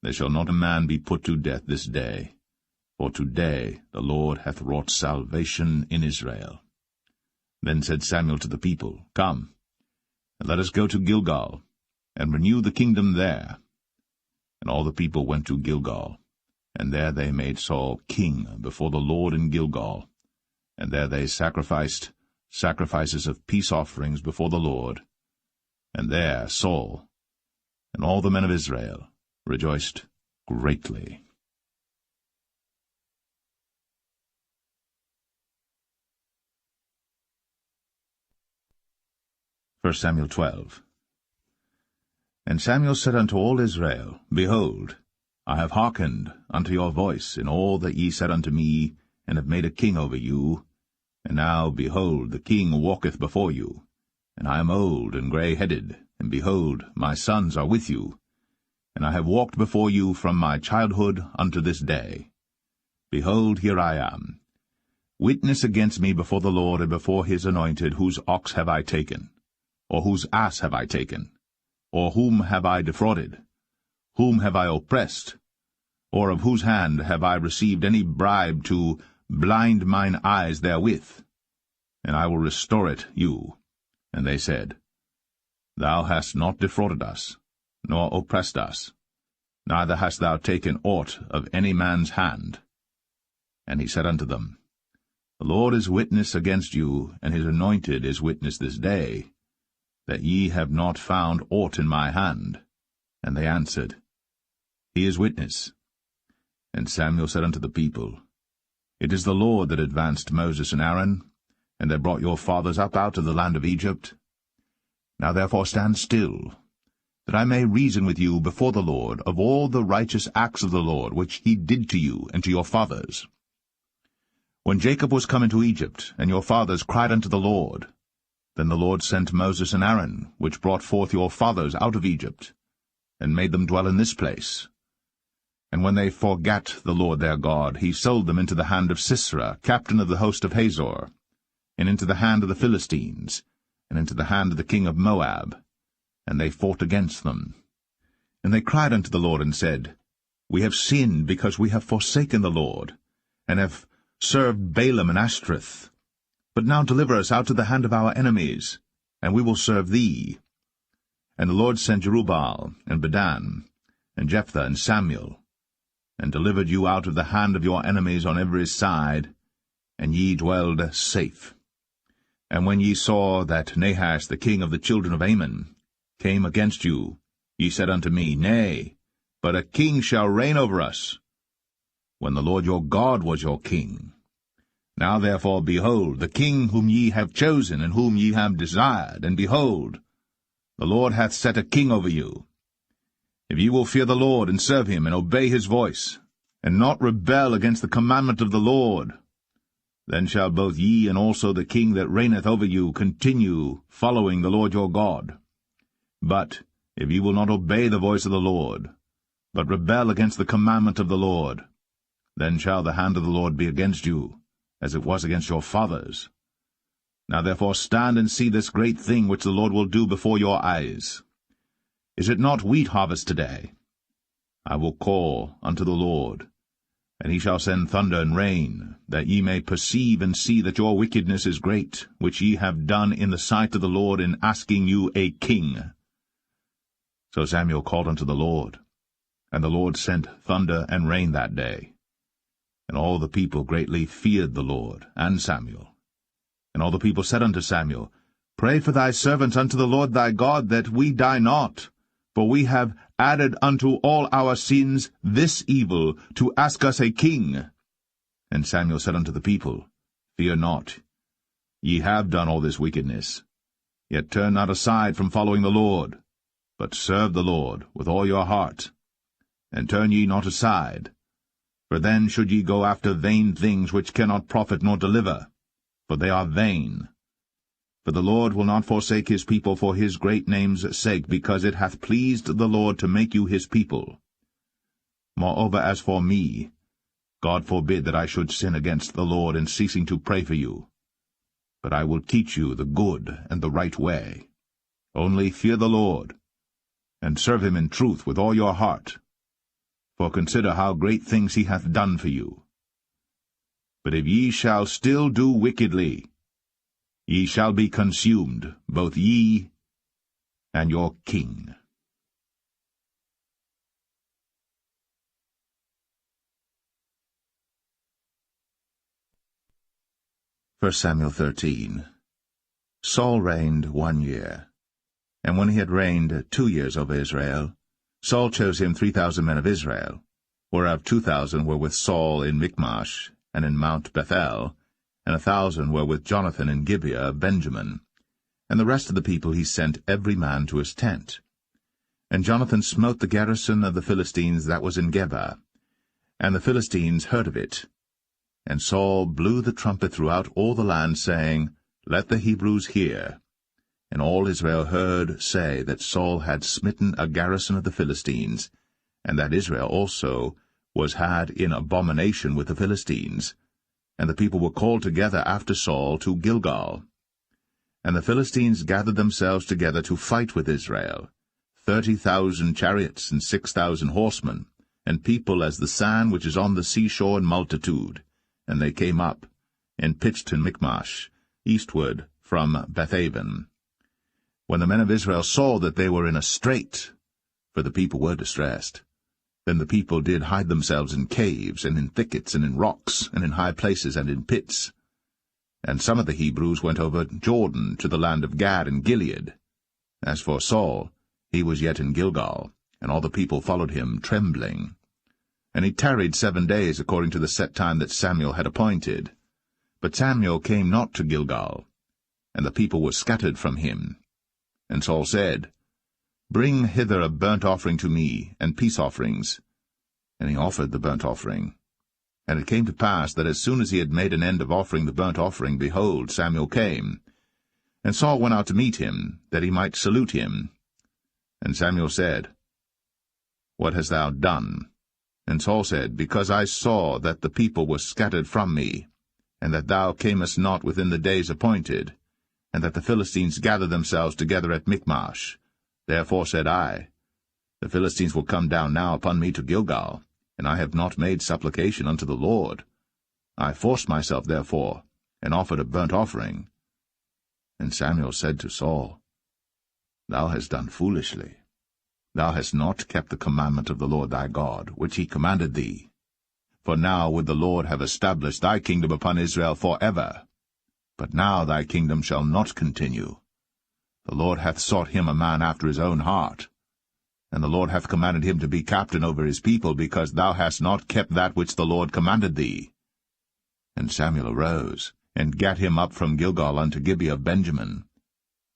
There shall not a man be put to death this day, for today the Lord hath wrought salvation in Israel. Then said Samuel to the people, Come, and let us go to Gilgal, and renew the kingdom there. And all the people went to Gilgal, and there they made Saul king before the Lord in Gilgal, and there they sacrificed sacrifices of peace offerings before the Lord. And there Saul and all the men of Israel rejoiced greatly. 1 Samuel 12. And Samuel said unto all Israel, Behold, I have hearkened unto your voice in all that ye said unto me, and have made a king over you. And now, behold, the king walketh before you. And I am old and grey-headed, and behold, my sons are with you. And I have walked before you from my childhood unto this day. Behold, here I am. Witness against me before the Lord and before his anointed, whose ox have I taken? Or whose ass have I taken? Or whom have I defrauded? Whom have I oppressed? Or of whose hand have I received any bribe to blind mine eyes therewith? And I will restore it you. And they said, Thou hast not defrauded us, nor oppressed us, neither hast thou taken aught of any man's hand. And he said unto them, The Lord is witness against you, and his anointed is witness this day, that ye have not found aught in my hand. And they answered, He is witness. And Samuel said unto the people, It is the Lord that advanced Moses and Aaron, and that brought your fathers up out of the land of Egypt. Now therefore stand still, that I may reason with you before the Lord of all the righteous acts of the Lord, which he did to you and to your fathers. When Jacob was come into Egypt, and your fathers cried unto the Lord, then the Lord sent Moses and Aaron, which brought forth your fathers out of Egypt, and made them dwell in this place. And when they forgat the Lord their God, he sold them into the hand of Sisera, captain of the host of Hazor, and into the hand of the Philistines, and into the hand of the king of Moab. And they fought against them. And they cried unto the Lord, and said, We have sinned, because we have forsaken the Lord, and have served Balaam and Ashtoreth. But now deliver us out of the hand of our enemies, and we will serve thee. And the Lord sent Jerubbaal, and Bedan, and Jephthah, and Samuel, and delivered you out of the hand of your enemies on every side, and ye dwelled safe. And when ye saw that Nahash the king of the children of Ammon came against you, ye said unto me, Nay, but a king shall reign over us, when the Lord your God was your king. Now therefore, behold, the king whom ye have chosen, and whom ye have desired, and behold, the Lord hath set a king over you. If ye will fear the Lord, and serve him, and obey his voice, and not rebel against the commandment of the Lord, then shall both ye and also the king that reigneth over you continue following the Lord your God. But if ye will not obey the voice of the Lord, but rebel against the commandment of the Lord, then shall the hand of the Lord be against you, as it was against your fathers. Now therefore stand and see this great thing which the Lord will do before your eyes. Is it not wheat harvest today? I will call unto the Lord, and he shall send thunder and rain, that ye may perceive and see that your wickedness is great, which ye have done in the sight of the Lord in asking you a king. So Samuel called unto the Lord, and the Lord sent thunder and rain that day. And all the people greatly feared the Lord and Samuel. And all the people said unto Samuel, Pray for thy servants unto the Lord thy God, that we die not. For we have added unto all our sins this evil, to ask us a king. And Samuel said unto the people, Fear not. Ye have done all this wickedness. Yet turn not aside from following the Lord, but serve the Lord with all your heart. And turn ye not aside, For then should ye go after vain things which cannot profit nor deliver, for they are vain. For the Lord will not forsake his people for his great name's sake, because it hath pleased the Lord to make you his people. Moreover, as for me, God forbid that I should sin against the Lord in ceasing to pray for you. But I will teach you the good and the right way. Only fear the Lord, and serve him in truth with all your heart. For consider how great things he hath done for you. But if ye shall still do wickedly, ye shall be consumed, both ye and your king. 1 Samuel 13. Saul reigned 1 year. And when he had reigned 2 years over Israel, Saul chose him 3,000 men of Israel, whereof 2,000 were with Saul in Michmash and in Mount Bethel, and 1,000 were with Jonathan in Gibeah of Benjamin. And the rest of the people he sent every man to his tent. And Jonathan smote the garrison of the Philistines that was in Geba, and the Philistines heard of it. And Saul blew the trumpet throughout all the land, saying, Let the Hebrews hear. And all Israel heard say that Saul had smitten a garrison of the Philistines, and that Israel also was had in abomination with the Philistines. And the people were called together after Saul to Gilgal. And the Philistines gathered themselves together to fight with Israel, 30,000 chariots and 6,000 horsemen, and people as the sand which is on the seashore in multitude. And they came up, and pitched in Michmash, eastward from Bethaven. When the men of Israel saw that they were in a strait, for the people were distressed, then the people did hide themselves in caves, and in thickets, and in rocks, and in high places, and in pits. And some of the Hebrews went over Jordan to the land of Gad and Gilead. As for Saul, he was yet in Gilgal, and all the people followed him trembling. And he tarried 7 days according to the set time that Samuel had appointed. But Samuel came not to Gilgal, and the people were scattered from him. And Saul said, Bring hither a burnt offering to me, and peace offerings. And he offered the burnt offering. And it came to pass that as soon as he had made an end of offering the burnt offering, behold, Samuel came. And Saul went out to meet him, that he might salute him. And Samuel said, What hast thou done? And Saul said, Because I saw that the people were scattered from me, and that thou camest not within the days appointed, and that the Philistines gathered themselves together at Michmash. Therefore said I, The Philistines will come down now upon me to Gilgal, and I have not made supplication unto the Lord. I forced myself therefore, and offered a burnt offering. And Samuel said to Saul, Thou hast done foolishly. Thou hast not kept the commandment of the Lord thy God, which he commanded thee. For now would the Lord have established thy kingdom upon Israel for ever. But now thy kingdom shall not continue. The Lord hath sought him a man after his own heart. And the Lord hath commanded him to be captain over his people, because thou hast not kept that which the Lord commanded thee. And Samuel arose, and gat him up from Gilgal unto Gibeah of Benjamin.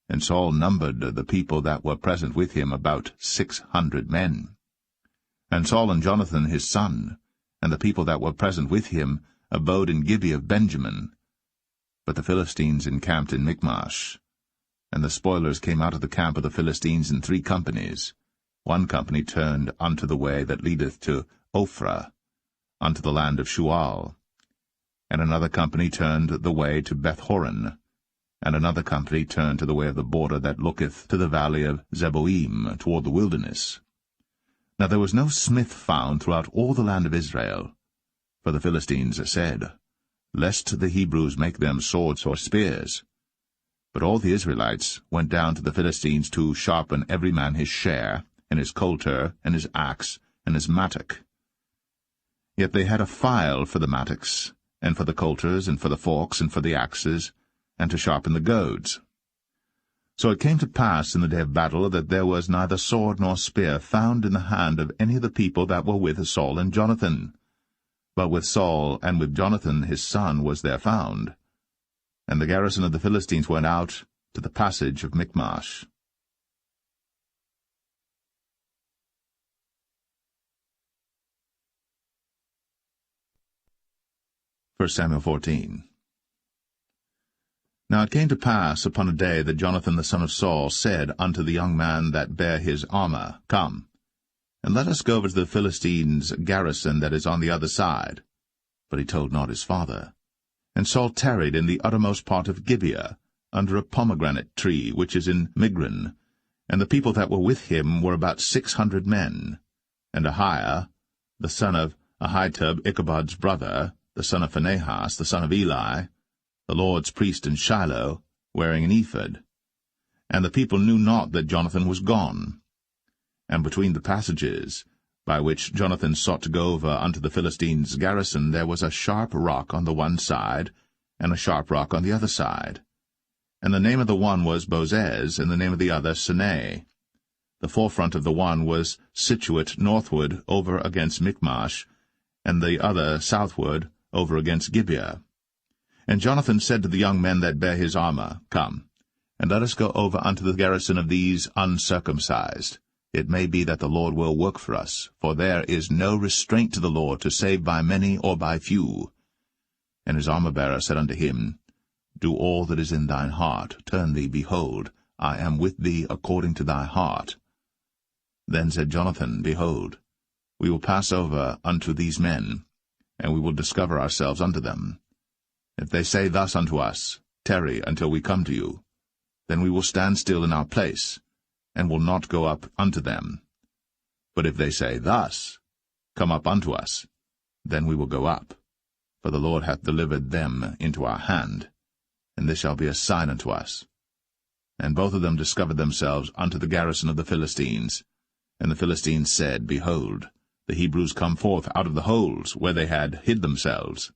And Saul numbered the people that were present with him about 600 men. And Saul and Jonathan his son, and the people that were present with him, abode in Gibeah of Benjamin. But the Philistines encamped in Michmash. And the spoilers came out of the camp of the Philistines in 3 companies. 1 company turned unto the way that leadeth to Ophrah, unto the land of Shual. And another company turned the way to Beth-horon, and another company turned to the way of the border that looketh to the valley of Zeboim, toward the wilderness. Now there was no smith found throughout all the land of Israel. For the Philistines said, Lest the Hebrews make them swords or spears. But all the Israelites went down to the Philistines to sharpen every man his share, and his coulter, and his axe, and his mattock. Yet they had a file for the mattocks, and for the coulters, and for the forks, and for the axes, and to sharpen the goads. So it came to pass in the day of battle that there was neither sword nor spear found in the hand of any of the people that were with Saul and Jonathan. But with Saul and with Jonathan his son was there found. And the garrison of the Philistines went out to the passage of Michmash. 1 Samuel 14. Now it came to pass upon a day that Jonathan the son of Saul said unto the young man that bare his armor, Come, and let us go over to the Philistines' garrison that is on the other side. But he told not his father. And Saul tarried in the uttermost part of Gibeah, under a pomegranate tree which is in Migron, and the people that were with him were about 600 men. And Ahiah, the son of Ahitub, Ichabod's brother, the son of Phinehas, the son of Eli, the Lord's priest in Shiloh, wearing an ephod. And the people knew not that Jonathan was gone. And between the passages, by which Jonathan sought to go over unto the Philistines' garrison, there was a sharp rock on the one side, and a sharp rock on the other side. And the name of the one was Bozez, and the name of the other Sinai. The forefront of the one was situate northward over against Michmash, and the other southward over against Gibeah. And Jonathan said to the young men that bare his armor, Come, and let us go over unto the garrison of these uncircumcised. It may be that the Lord will work for us, for there is no restraint to the Lord to save by many or by few. And his armor-bearer said unto him, Do all that is in thine heart, turn thee, behold, I am with thee according to thy heart. Then said Jonathan, Behold, we will pass over unto these men, and we will discover ourselves unto them. If they say thus unto us, Tarry until we come to you, then we will stand still in our place, and will not go up unto them. But if they say thus, Come up unto us, then we will go up, for the Lord hath delivered them into our hand, and this shall be a sign unto us. And both of them discovered themselves unto the garrison of the Philistines. And the Philistines said, Behold, the Hebrews come forth out of the holes where they had hid themselves.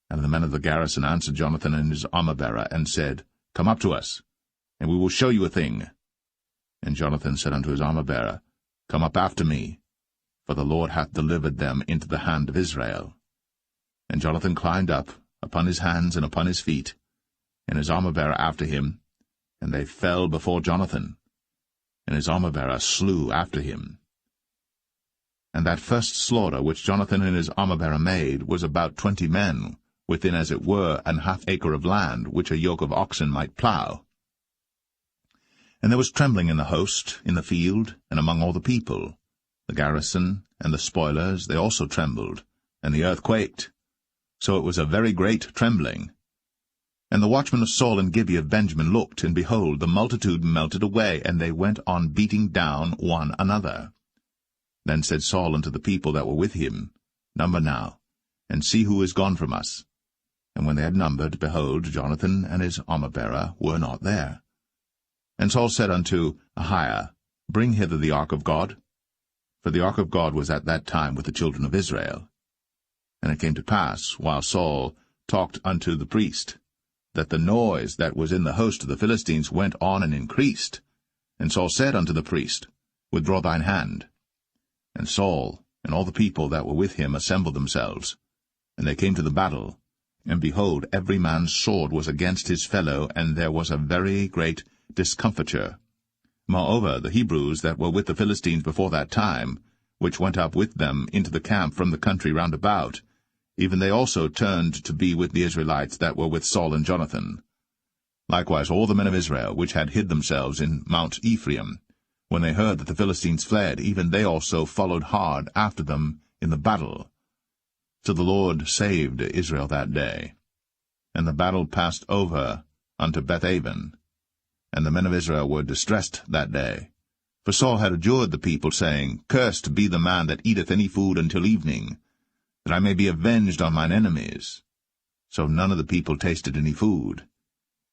And the men of the garrison answered Jonathan and his armor-bearer, and said, Come up to us, and we will show you a thing. And Jonathan said unto his armor-bearer, Come up after me, for the Lord hath delivered them into the hand of Israel. And Jonathan climbed up upon his hands and upon his feet, and his armor-bearer after him, and they fell before Jonathan, and his armor-bearer slew after him. And that first slaughter which Jonathan and his armor-bearer made was about 20 men, within as it were an half acre of land, which a yoke of oxen might plough. And there was trembling in the host, in the field, and among all the people. The garrison and the spoilers, they also trembled, and the earth quaked. So it was a very great trembling. And the watchmen of Saul and Gibeah of Benjamin looked, and behold, the multitude melted away, and they went on beating down one another. Then said Saul unto the people that were with him, Number now, and see who is gone from us. And when they had numbered, behold, Jonathan and his armor-bearer were not there. And Saul said unto Ahiah, Bring hither the ark of God. For the ark of God was at that time with the children of Israel. And it came to pass, while Saul talked unto the priest, that the noise that was in the host of the Philistines went on and increased. And Saul said unto the priest, Withdraw thine hand. And Saul and all the people that were with him assembled themselves. And they came to the battle. And behold, every man's sword was against his fellow, and there was a very great discomfiture. Moreover, the Hebrews that were with the Philistines before that time, which went up with them into the camp from the country round about, even they also turned to be with the Israelites that were with Saul and Jonathan. Likewise all the men of Israel, which had hid themselves in Mount Ephraim, when they heard that the Philistines fled, even they also followed hard after them in the battle. So the Lord saved Israel that day. And the battle passed over unto Bethaven. And the men of Israel were distressed that day. For Saul had adjured the people, saying, Cursed be the man that eateth any food until evening, that I may be avenged on mine enemies. So none of the people tasted any food.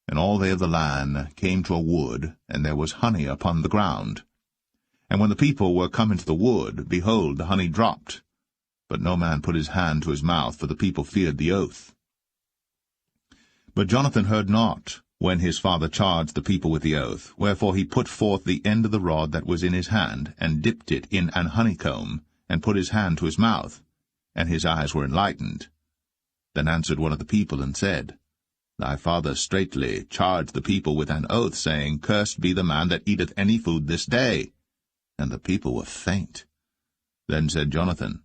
And all they of the land came to a wood, and there was honey upon the ground. And when the people were come into the wood, behold, the honey dropped. But no man put his hand to his mouth, for the people feared the oath. But Jonathan heard not, when his father charged the people with the oath, wherefore he put forth the end of the rod that was in his hand, and dipped it in an honeycomb, and put his hand to his mouth, and his eyes were enlightened. Then answered one of the people, and said, Thy father straitly charged the people with an oath, saying, Cursed be the man that eateth any food this day. And the people were faint. Then said Jonathan,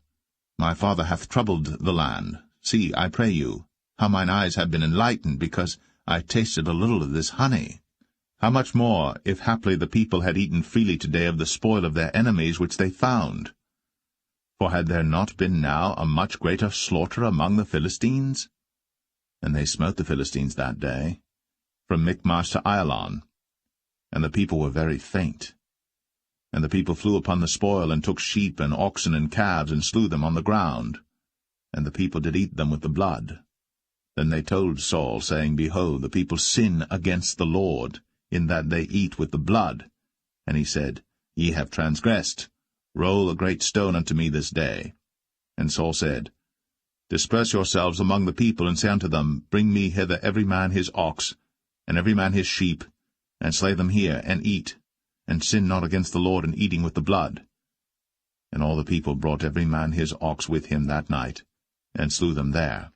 My father hath troubled the land, See, I pray you, how mine eyes have been enlightened, because I tasted a little of this honey. How much more, if haply the people had eaten freely today of the spoil of their enemies which they found? For had there not been now a much greater slaughter among the Philistines? And they smote the Philistines that day, from Michmash to Ailon, and the people were very faint. And the people flew upon the spoil, and took sheep and oxen and calves, and slew them on the ground. And the people did eat them with the blood. Then they told Saul, saying, Behold, the people sin against the Lord, in that they eat with the blood. And he said, Ye have transgressed. Roll a great stone unto me this day. And Saul said, Disperse yourselves among the people, and say unto them, Bring me hither every man his ox, and every man his sheep, and slay them here, and eat, and sin not against the Lord in eating with the blood. And all the people brought every man his ox with him that night, and slew them there.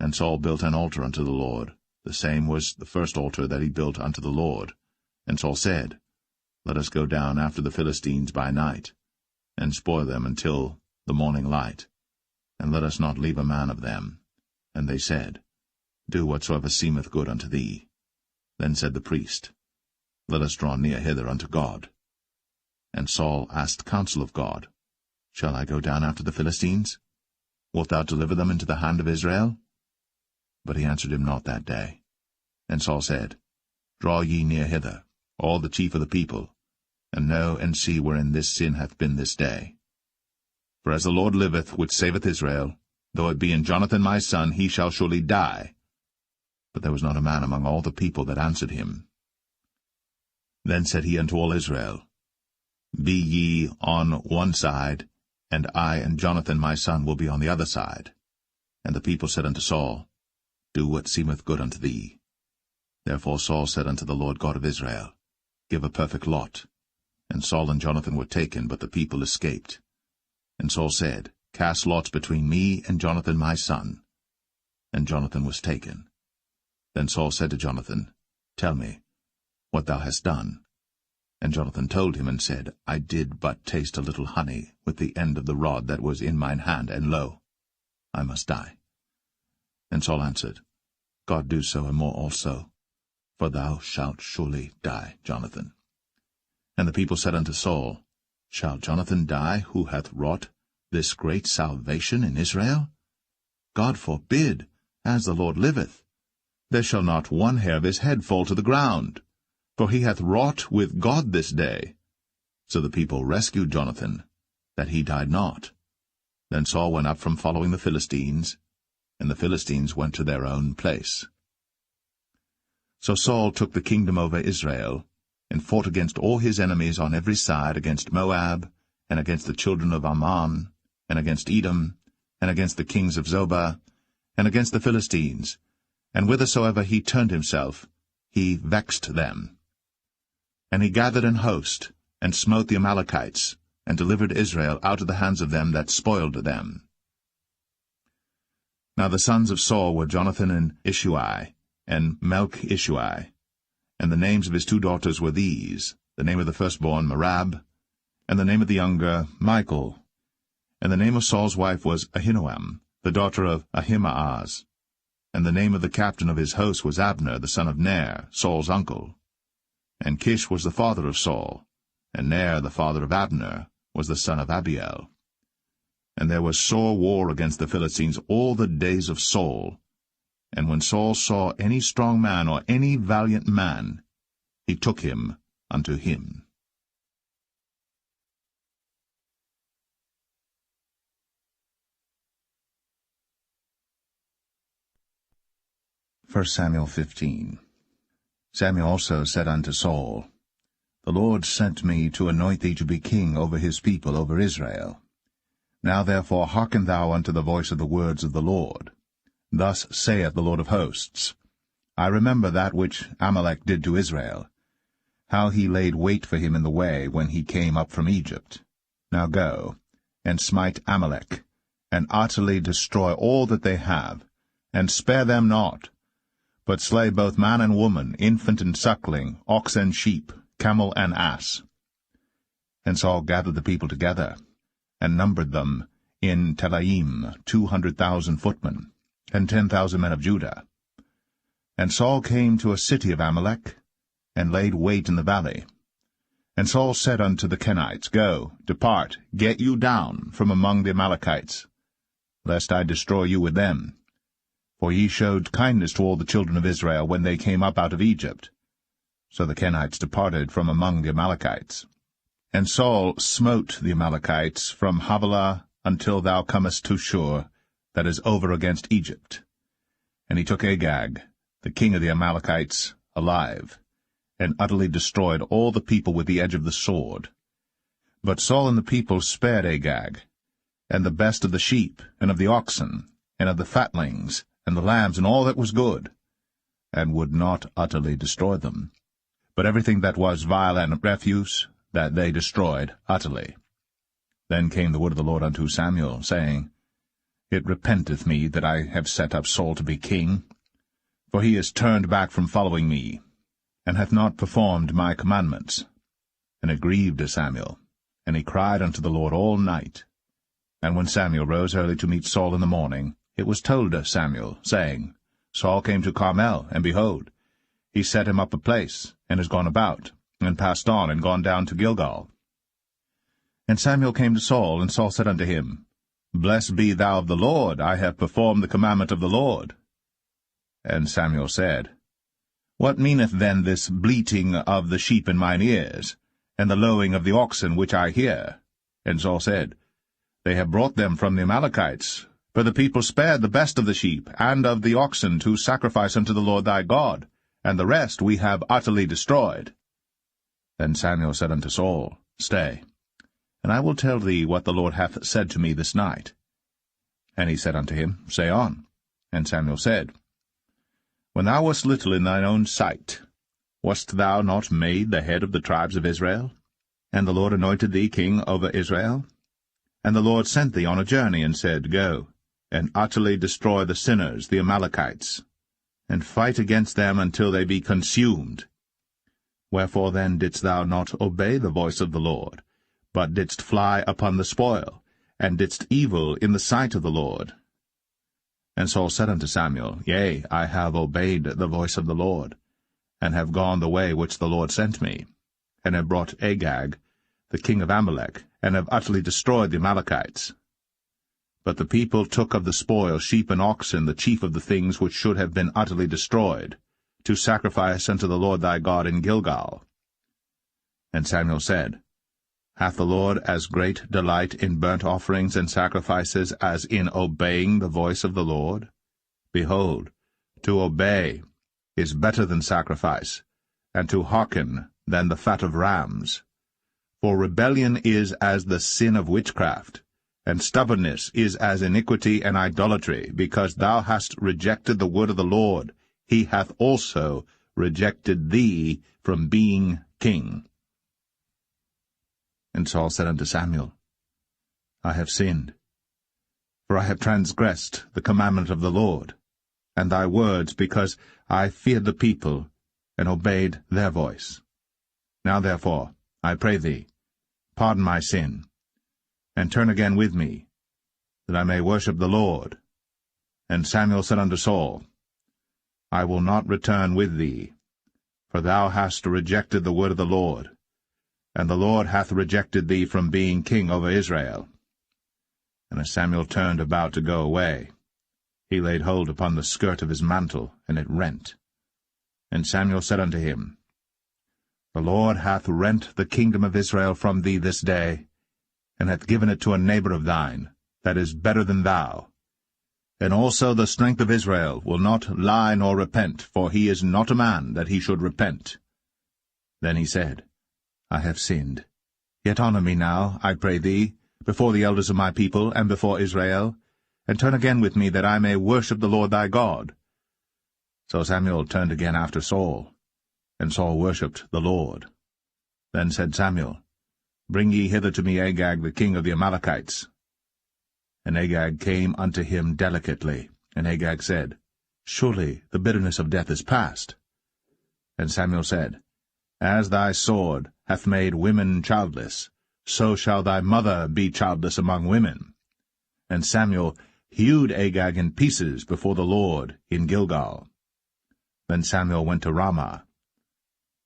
And Saul built an altar unto the Lord. The same was the first altar that he built unto the Lord. And Saul said, Let us go down after the Philistines by night, and spoil them until the morning light, and let us not leave a man of them. And they said, Do whatsoever seemeth good unto thee. Then said the priest, Let us draw near hither unto God. And Saul asked counsel of God, Shall I go down after the Philistines? Wilt thou deliver them into the hand of Israel? But he answered him not that day. And Saul said, Draw ye near hither, all the chief of the people, and know and see wherein this sin hath been this day. For as the Lord liveth, which saveth Israel, though it be in Jonathan my son, he shall surely die. But there was not a man among all the people that answered him. Then said he unto all Israel, Be ye on one side, and I and Jonathan my son will be on the other side. And the people said unto Saul, Do what seemeth good unto thee. Therefore Saul said unto the Lord God of Israel, Give a perfect lot. And Saul and Jonathan were taken, but the people escaped. And Saul said, Cast lots between me and Jonathan my son. And Jonathan was taken. Then Saul said to Jonathan, Tell me what thou hast done. And Jonathan told him, and said, I did but taste a little honey with the end of the rod that was in mine hand, and lo, I must die. And Saul answered, God do so and more also, for thou shalt surely die, Jonathan. And the people said unto Saul, Shall Jonathan die, who hath wrought this great salvation in Israel? God forbid, as the Lord liveth. There shall not one hair of his head fall to the ground, for he hath wrought with God this day. So the people rescued Jonathan, that he died not. Then Saul went up from following the Philistines, and the Philistines went to their own place. So Saul took the kingdom over Israel, and fought against all his enemies on every side, against Moab, and against the children of Ammon, and against Edom, and against the kings of Zobah, and against the Philistines, and whithersoever he turned himself, he vexed them. And he gathered an host, and smote the Amalekites, and delivered Israel out of the hands of them that spoiled them. Now the sons of Saul were Jonathan and Ishui, and Melch-Ishui. And the names of his two daughters were these, the name of the firstborn Merab, and the name of the younger Michal. And the name of Saul's wife was Ahinoam, the daughter of Ahimaaz. And the name of the captain of his host was Abner, the son of Ner, Saul's uncle. And Kish was the father of Saul, and Ner, the father of Abner, was the son of Abigail. And there was sore war against the Philistines all the days of Saul. And when Saul saw any strong man or any valiant man, he took him unto him. First Samuel 15. Samuel also said unto Saul, The Lord sent me to anoint thee to be king over his people, over Israel. Now therefore hearken thou unto the voice of the words of the Lord. Thus saith the Lord of hosts, I remember that which Amalek did to Israel, how he laid wait for him in the way when he came up from Egypt. Now go, and smite Amalek, and utterly destroy all that they have, and spare them not, but slay both man and woman, infant and suckling, ox and sheep, camel and ass. And Saul gathered the people together, and numbered them in Telaim 200,000 footmen, and 10,000 men of Judah. And Saul came to a city of Amalek, and laid wait in the valley. And Saul said unto the Kenites, Go, depart, get you down from among the Amalekites, lest I destroy you with them. For ye showed kindness to all the children of Israel when they came up out of Egypt. So the Kenites departed from among the Amalekites. And Saul smote the Amalekites from Havilah until thou comest to Shur, that is over against Egypt. And he took Agag, the king of the Amalekites, alive, and utterly destroyed all the people with the edge of the sword. But Saul and the people spared Agag, and the best of the sheep, and of the oxen, and of the fatlings, and the lambs, and all that was good, and would not utterly destroy them. But everything that was vile and refuse, that they destroyed utterly. Then came the word of the Lord unto Samuel, saying, It repenteth me that I have set up Saul to be king, for he is turned back from following me, and hath not performed my commandments. And it grieved Samuel, and he cried unto the Lord all night. And when Samuel rose early to meet Saul in the morning, it was told Samuel, saying, Saul came to Carmel, and behold, he set him up a place, and is gone about, and passed on, and gone down to Gilgal. And Samuel came to Saul, and Saul said unto him, Blessed be thou of the Lord, I have performed the commandment of the Lord. And Samuel said, What meaneth then this bleating of the sheep in mine ears, and the lowing of the oxen which I hear? And Saul said, They have brought them from the Amalekites, for the people spared the best of the sheep and of the oxen to sacrifice unto the Lord thy God, and the rest we have utterly destroyed. Then Samuel said unto Saul, Stay, and I will tell thee what the Lord hath said to me this night. And he said unto him, Say on. And Samuel said, When thou wast little in thine own sight, wast thou not made the head of the tribes of Israel? And the Lord anointed thee king over Israel? And the Lord sent thee on a journey, and said, Go, and utterly destroy the sinners, the Amalekites, and fight against them until they be consumed. Wherefore then didst thou not obey the voice of the Lord, but didst fly upon the spoil, and didst evil in the sight of the Lord? And Saul said unto Samuel, Yea, I have obeyed the voice of the Lord, and have gone the way which the Lord sent me, and have brought Agag, the king of Amalek, and have utterly destroyed the Amalekites. But the people took of the spoil sheep and oxen, the chief of the things which should have been utterly destroyed, to sacrifice unto the Lord thy God in Gilgal. And Samuel said, Hath the Lord as great delight in burnt offerings and sacrifices as in obeying the voice of the Lord? Behold, to obey is better than sacrifice, and to hearken than the fat of rams. For rebellion is as the sin of witchcraft, and stubbornness is as iniquity and idolatry. Because thou hast rejected the word of the Lord, he hath also rejected thee from being king. And Saul said unto Samuel, I have sinned, for I have transgressed the commandment of the Lord, and thy words, because I feared the people, and obeyed their voice. Now therefore, I pray thee, pardon my sin, and turn again with me, that I may worship the Lord. And Samuel said unto Saul, I will not return with thee, for thou hast rejected the word of the Lord, and the Lord hath rejected thee from being king over Israel. And as Samuel turned about to go away, he laid hold upon the skirt of his mantle, and it rent. And Samuel said unto him, The Lord hath rent the kingdom of Israel from thee this day, and hath given it to a neighbor of thine, that is better than thou. And also the strength of Israel will not lie nor repent, for he is not a man that he should repent. Then he said, I have sinned. Yet honor me now, I pray thee, before the elders of my people, and before Israel, and turn again with me, that I may worship the Lord thy God. So Samuel turned again after Saul, and Saul worshipped the Lord. Then said Samuel, Bring ye hither to me Agag the king of the Amalekites. And Agag came unto him delicately, and Agag said, Surely the bitterness of death is past. And Samuel said, As thy sword hath made women childless, so shall thy mother be childless among women. And Samuel hewed Agag in pieces before the Lord in Gilgal. Then Samuel went to Ramah,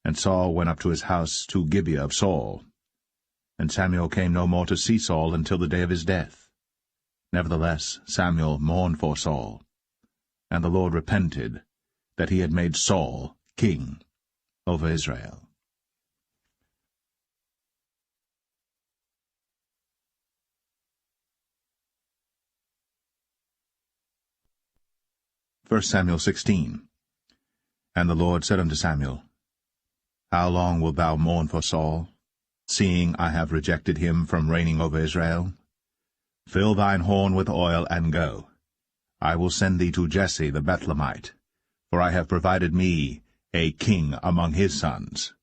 and Saul went up to his house to Gibeah of Saul. And Samuel came no more to see Saul until the day of his death. Nevertheless Samuel mourned for Saul, and the Lord repented that he had made Saul king over Israel. First Samuel 16. And the Lord said unto Samuel, How long wilt thou mourn for Saul, seeing I have rejected him from reigning over Israel? Fill thine horn with oil, and go. I will send thee to Jesse the Bethlehemite, for I have provided me a king among his sons.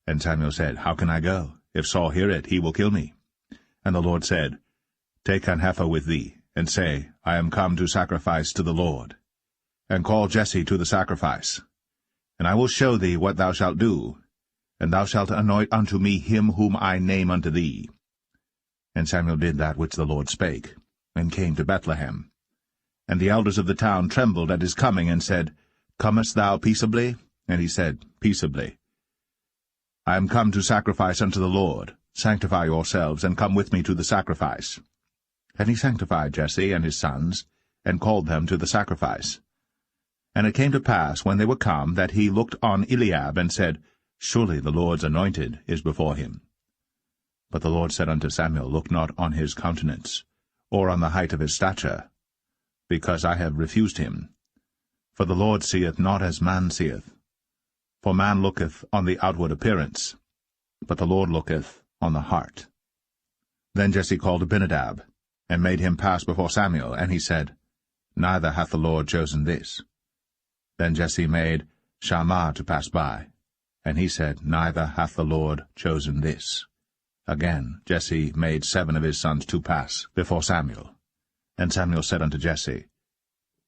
And Samuel said, How can I go? If Saul hear it, he will kill me. And the Lord said, Take an heifer with thee, and say, I am come to sacrifice to the Lord. And call Jesse to the sacrifice. And I will show thee what thou shalt do, and thou shalt anoint unto me him whom I name unto thee. And Samuel did that which the Lord spake, and came to Bethlehem. And the elders of the town trembled at his coming, and said, Comest thou peaceably? And he said, Peaceably. I am come to sacrifice unto the Lord. Sanctify yourselves, and come with me to the sacrifice. And he sanctified Jesse and his sons, and called them to the sacrifice. And it came to pass, when they were come, that he looked on Eliab, and said, Surely the Lord's anointed is before him. But the Lord said unto Samuel, Look not on his countenance, or on the height of his stature, because I have refused him. For the Lord seeth not as man seeth. For man looketh on the outward appearance, but the Lord looketh on the heart. Then Jesse called Abinadab, and made him pass before Samuel, and he said, Neither hath the Lord chosen this. Then Jesse made Shammah to pass by, and he said, Neither hath the Lord chosen this. Again Jesse made 7 of his sons to pass before Samuel. And Samuel said unto Jesse,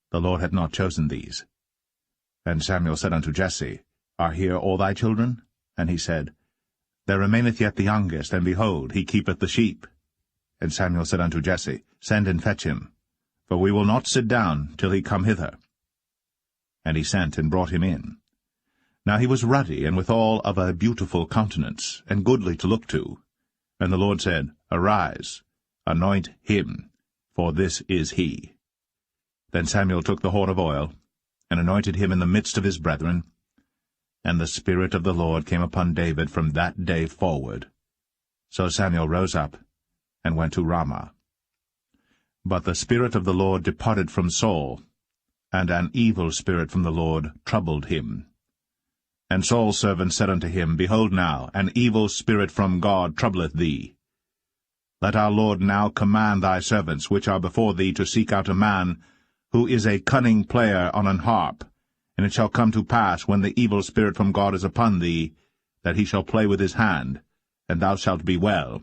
The Lord hath not chosen these. And Samuel said unto Jesse, Are here all thy children? And he said, There remaineth yet the youngest, and behold, he keepeth the sheep. And Samuel said unto Jesse, Send and fetch him, for we will not sit down till he come hither. And he sent and brought him in. Now he was ruddy, and withal of a beautiful countenance, and goodly to look to. And the Lord said, Arise, anoint him, for this is he. Then Samuel took the horn of oil, and anointed him in the midst of his brethren. And the Spirit of the Lord came upon David from that day forward. So Samuel rose up, and went to Ramah. But the Spirit of the Lord departed from Saul, and an evil spirit from the Lord troubled him. And Saul's servant said unto him, Behold now, an evil spirit from God troubleth thee. Let our Lord now command thy servants, which are before thee, to seek out a man, who is a cunning player on an harp. And it shall come to pass, when the evil spirit from God is upon thee, that he shall play with his hand, and thou shalt be well.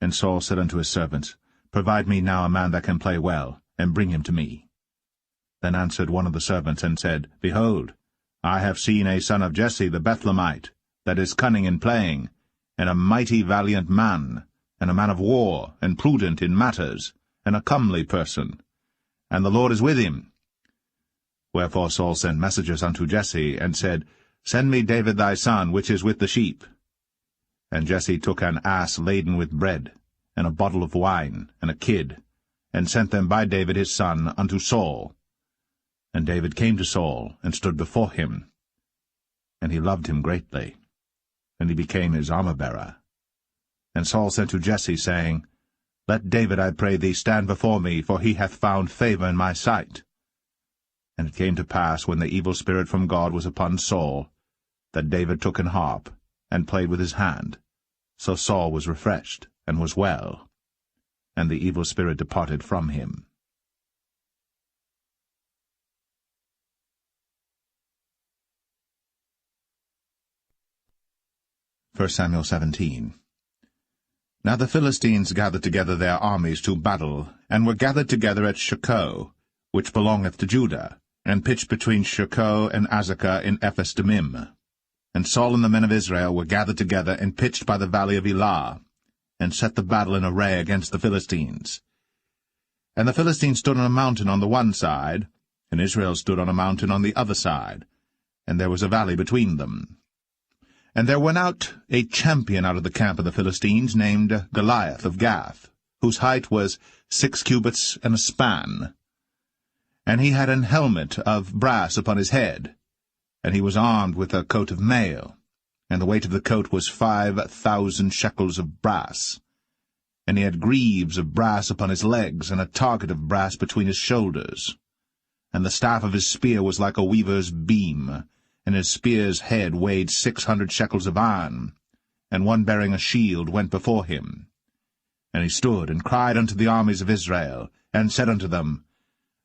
And Saul said unto his servants, Provide me now a man that can play well, and bring him to me. Then answered one of the servants, and said, Behold, I have seen a son of Jesse the Bethlehemite, that is cunning in playing, and a mighty valiant man, and a man of war, and prudent in matters, and a comely person. And the Lord is with him. Wherefore Saul sent messengers unto Jesse, and said, Send me David thy son, which is with the sheep. And Jesse took an ass laden with bread, and a bottle of wine, and a kid, and sent them by David his son unto Saul. And David came to Saul, and stood before him. And he loved him greatly, and he became his armor-bearer. And Saul sent to Jesse, saying, Let David, I pray thee, stand before me, for he hath found favor in my sight. And it came to pass, when the evil spirit from God was upon Saul, that David took an harp, and played with his hand. So Saul was refreshed, and was well, and the evil spirit departed from him. 1 Samuel 17. Now the Philistines gathered together their armies to battle, and were gathered together at Shochoh, which belongeth to Judah, and pitched between Shochoh and Azekah in Ephes-dammim. And Saul and the men of Israel were gathered together, and pitched by the valley of Elah. and set the battle in array against the Philistines. And the Philistines stood on a mountain on the one side, and Israel stood on a mountain on the other side, and there was a valley between them. And there went out a champion out of the camp of the Philistines, named Goliath of Gath, whose height was 6 cubits and a span. And he had an helmet of brass upon his head, and he was armed with a coat of mail, and the weight of the coat was 5,000 shekels of brass. And he had greaves of brass upon his legs, and a target of brass between his shoulders. And the staff of his spear was like a weaver's beam, and his spear's head weighed 600 shekels of iron, and one bearing a shield went before him. And he stood and cried unto the armies of Israel, and said unto them,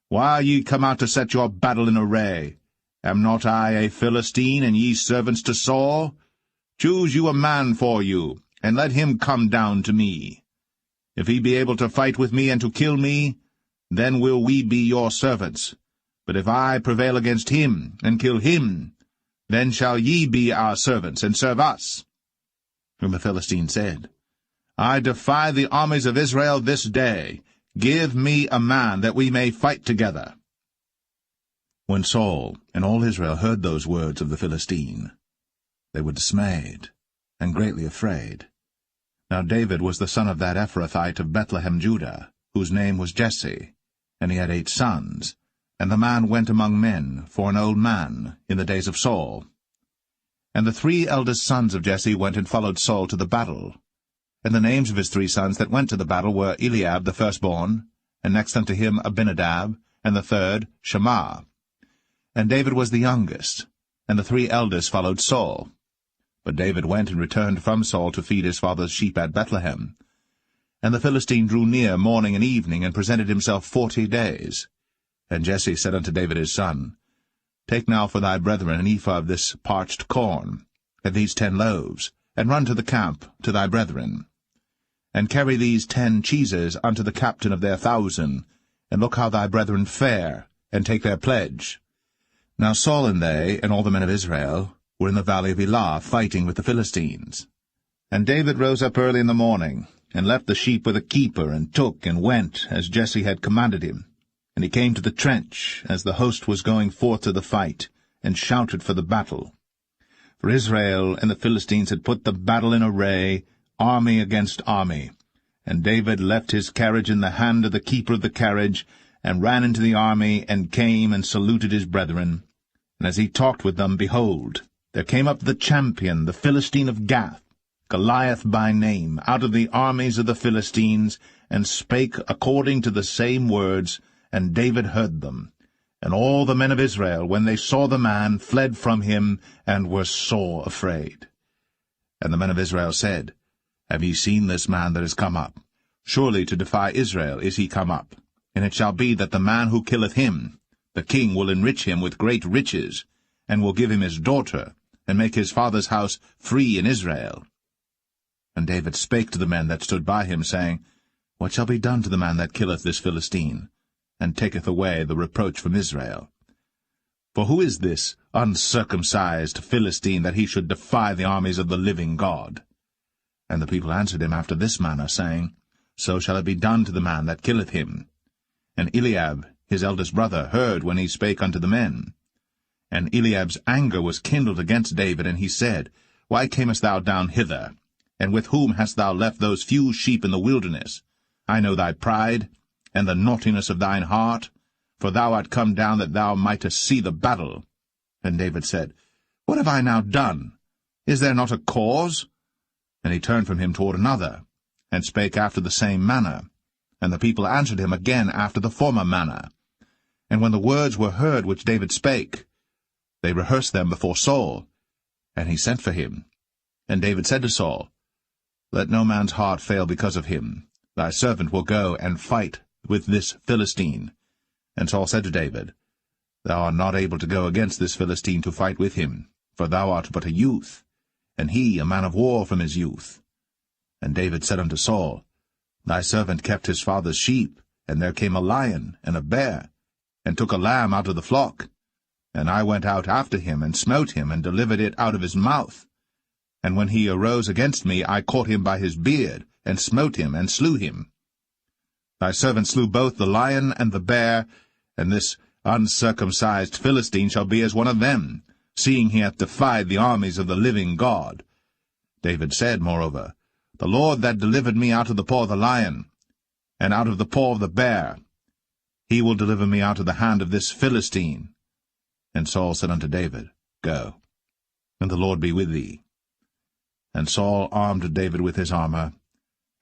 Why are ye come out to set your battle in array? Am not I a Philistine, and ye servants to Saul? Choose you a man for you, and let him come down to me. If he be able to fight with me and to kill me, then will we be your servants. But if I prevail against him, and kill him, then shall ye be our servants, and serve us. And the Philistine said, I defy the armies of Israel this day. Give me a man, that we may fight together. When Saul and all Israel heard those words of the Philistine, they were dismayed, and greatly afraid. Now David was the son of that Ephrathite of Bethlehem, Judah, whose name was Jesse, and he had 8 sons. And the man went among men for an old man in the days of Saul. And the 3 eldest sons of Jesse went and followed Saul to the battle. And the names of his 3 sons that went to the battle were Eliab the firstborn, and next unto him Abinadab, and the third Shammah. And David was the youngest, and the 3 eldest followed Saul. But David went and returned from Saul to feed his father's sheep at Bethlehem. And the Philistine drew near morning and evening, and presented himself 40 days. And Jesse said unto David his son, Take now for thy brethren an ephah of this parched corn, and these 10 loaves, and run to the camp to thy brethren. And carry these 10 cheeses unto the captain of their 1,000, and look how thy brethren fare, and take their pledge. Now Saul and they, and all the men of Israel, were in the valley of Elah, fighting with the Philistines. And David rose up early in the morning, and left the sheep with a keeper, and took and went, as Jesse had commanded him. And he came to the trench, as the host was going forth to the fight, and shouted for the battle. For Israel and the Philistines had put the battle in array, army against army. And David left his carriage in the hand of the keeper of the carriage, and ran into the army, and came and saluted his brethren. And as he talked with them, behold, there came up the champion, the Philistine of Gath, Goliath by name, out of the armies of the Philistines, and spake according to the same words, and David heard them. And all the men of Israel, when they saw the man, fled from him, and were sore afraid. And the men of Israel said, Have ye seen this man that is come up? Surely to defy Israel is he come up. And it shall be that the man who killeth him, the king will enrich him with great riches, and will give him his daughter, and make his father's house free in Israel. And David spake to the men that stood by him, saying, What shall be done to the man that killeth this Philistine, and taketh away the reproach from Israel? For who is this uncircumcised Philistine, that he should defy the armies of the living God? And the people answered him after this manner, saying, So shall it be done to the man that killeth him. And Eliab, his eldest brother, heard when he spake unto the men. And Eliab's anger was kindled against David, and he said, Why camest thou down hither? And with whom hast thou left those few sheep in the wilderness? I know thy pride, and the naughtiness of thine heart, for thou art come down that thou mightest see the battle. And David said, What have I now done? Is there not a cause? And he turned from him toward another, and spake after the same manner. And the people answered him again after the former manner. And when the words were heard which David spake, they rehearsed them before Saul, and he sent for him. And David said to Saul, Let no man's heart fail because of him. Thy servant will go and fight with this Philistine. And Saul said to David, Thou art not able to go against this Philistine to fight with him, for thou art but a youth, and he a man of war from his youth. And David said unto Saul, Thy servant kept his father's sheep, and there came a lion and a bear, and took a lamb out of the flock. And I went out after him, and smote him, and delivered it out of his mouth. And when he arose against me, I caught him by his beard, and smote him, and slew him. Thy servant slew both the lion and the bear, and this uncircumcised Philistine shall be as one of them, seeing he hath defied the armies of the living God. David said, moreover, The Lord that delivered me out of the paw of the lion, and out of the paw of the bear, he will deliver me out of the hand of this Philistine. And Saul said unto David, Go, and the Lord be with thee. And Saul armed David with his armor,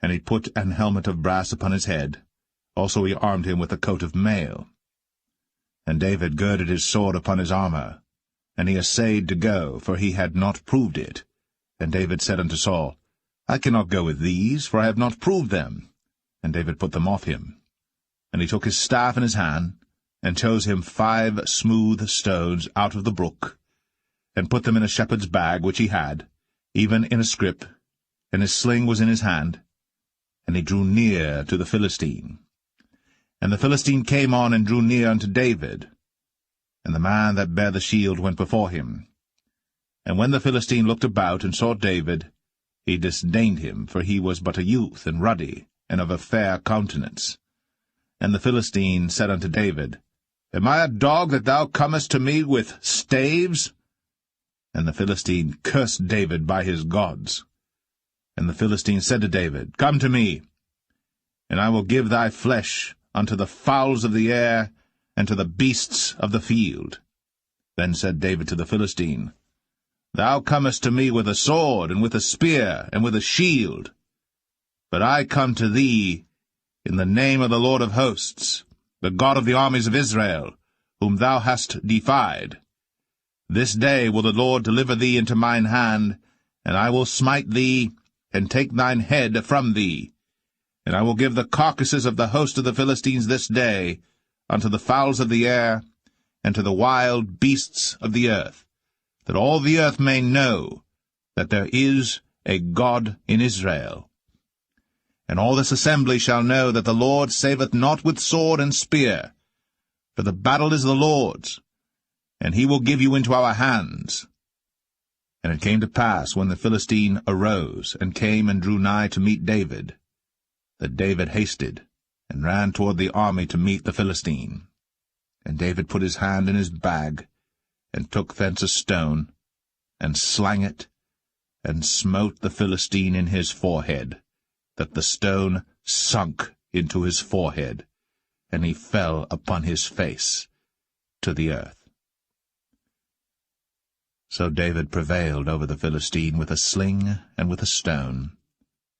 and he put an helmet of brass upon his head. Also he armed him with a coat of mail. And David girded his sword upon his armor, and he essayed to go, for he had not proved it. And David said unto Saul, I cannot go with these, for I have not proved them. And David put them off him. And he took his staff in his hand, and chose him 5 smooth stones out of the brook, and put them in a shepherd's bag which he had, even in a scrip, and his sling was in his hand. And he drew near to the Philistine. And the Philistine came on and drew near unto David. And the man that bare the shield went before him. And when the Philistine looked about and saw David, he disdained him, for he was but a youth, and ruddy, and of a fair countenance. And the Philistine said unto David, Am I a dog that thou comest to me with staves? And the Philistine cursed David by his gods. And the Philistine said to David, Come to me, and I will give thy flesh unto the fowls of the air, and to the beasts of the field. Then said David to the Philistine, Thou comest to me with a sword, and with a spear, and with a shield. But I come to thee in the name of the Lord of hosts, the God of the armies of Israel, whom thou hast defied. This day will the Lord deliver thee into mine hand, and I will smite thee, and take thine head from thee. And I will give the carcasses of the host of the Philistines this day unto the fowls of the air, and to the wild beasts of the earth, that all the earth may know that there is a God in Israel. And all this assembly shall know that the Lord saveth not with sword and spear, for the battle is the Lord's, and he will give you into our hands. And it came to pass, when the Philistine arose, and came and drew nigh to meet David, that David hasted, and ran toward the army to meet the Philistine. And David put his hand in his bag, and took thence a stone, and slang it, and smote the Philistine in his forehead, that the stone sunk into his forehead, and he fell upon his face to the earth. So David prevailed over the Philistine with a sling and with a stone,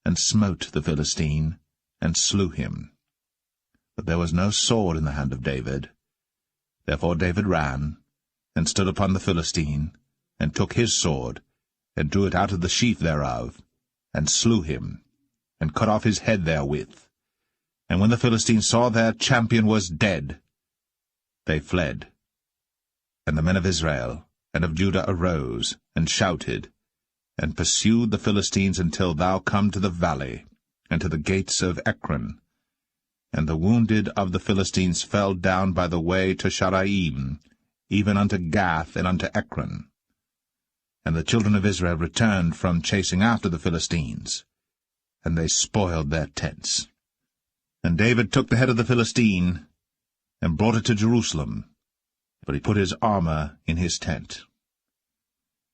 and smote the Philistine, and slew him. But there was no sword in the hand of David. Therefore David ran, and stood upon the Philistine, and took his sword, and drew it out of the sheath thereof, and slew him, and cut off his head therewith. And when the Philistines saw their champion was dead, they fled. And the men of Israel and of Judah arose, and shouted, and pursued the Philistines until thou come to the valley, and to the gates of Ekron. And the wounded of the Philistines fell down by the way to Sharaim, even unto Gath and unto Ekron. And the children of Israel returned from chasing after the Philistines, and they spoiled their tents. And David took the head of the Philistine, and brought it to Jerusalem, but he put his armor in his tent.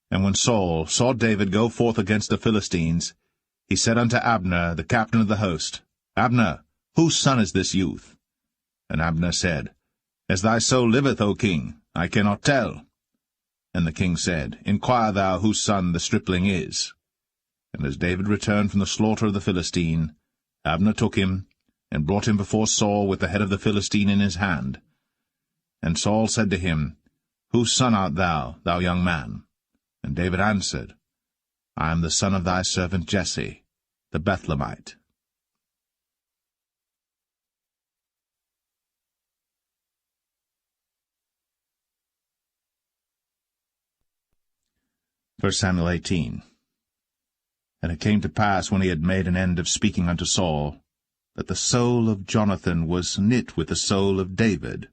And when Saul saw David go forth against the Philistines, he said unto Abner, the captain of the host, Abner, whose son is this youth? And Abner said, As thy soul liveth, O king, I cannot tell. And the king said, Inquire thou whose son the stripling is. And as David returned from the slaughter of the Philistine, Abner took him, and brought him before Saul with the head of the Philistine in his hand. And Saul said to him, Whose son art thou, thou young man? And David answered, I am the son of thy servant Jesse, the Bethlehemite. First Samuel 18. And it came to pass, when he had made an end of speaking unto Saul, that the soul of Jonathan was knit with the soul of David,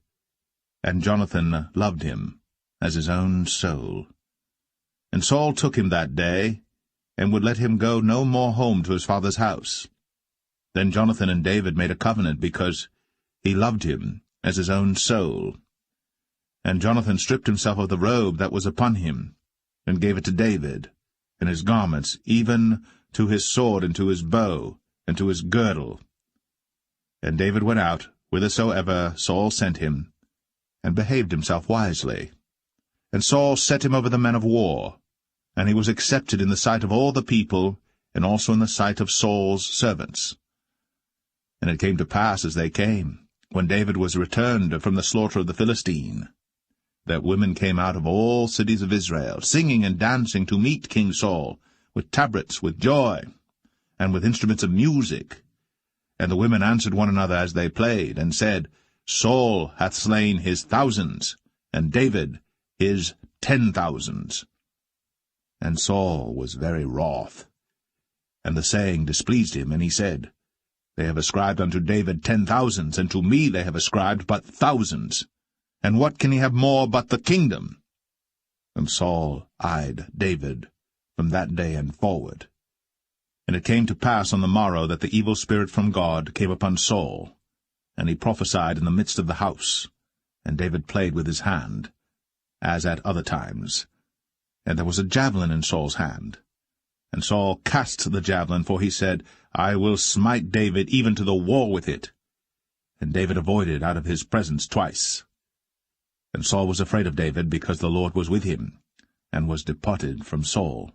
and Jonathan loved him as his own soul. And Saul took him that day, and would let him go no more home to his father's house. Then Jonathan and David made a covenant, because he loved him as his own soul. And Jonathan stripped himself of the robe that was upon him, and gave it to David, and his garments, even to his sword, and to his bow, and to his girdle. And David went out whithersoever Saul sent him, and behaved himself wisely. And Saul set him over the men of war, and he was accepted in the sight of all the people, and also in the sight of Saul's servants. And it came to pass, as they came, when David was returned from the slaughter of the Philistine, that women came out of all cities of Israel, singing and dancing to meet King Saul, with tabrets, with joy, and with instruments of music. And the women answered one another as they played, and said, Saul hath slain his thousands, and David his 10,000s. And Saul was very wroth, and the saying displeased him, and he said, They have ascribed unto David 10,000s, and to me they have ascribed but thousands. And what can he have more but the kingdom? And Saul eyed David from that day and forward. And it came to pass on the morrow that the evil spirit from God came upon Saul, and he prophesied in the midst of the house. And David played with his hand, as at other times. And there was a javelin in Saul's hand. And Saul cast the javelin, for he said, I will smite David even to the wall with it. And David avoided out of his presence twice. And Saul was afraid of David, because the Lord was with him, and was departed from Saul.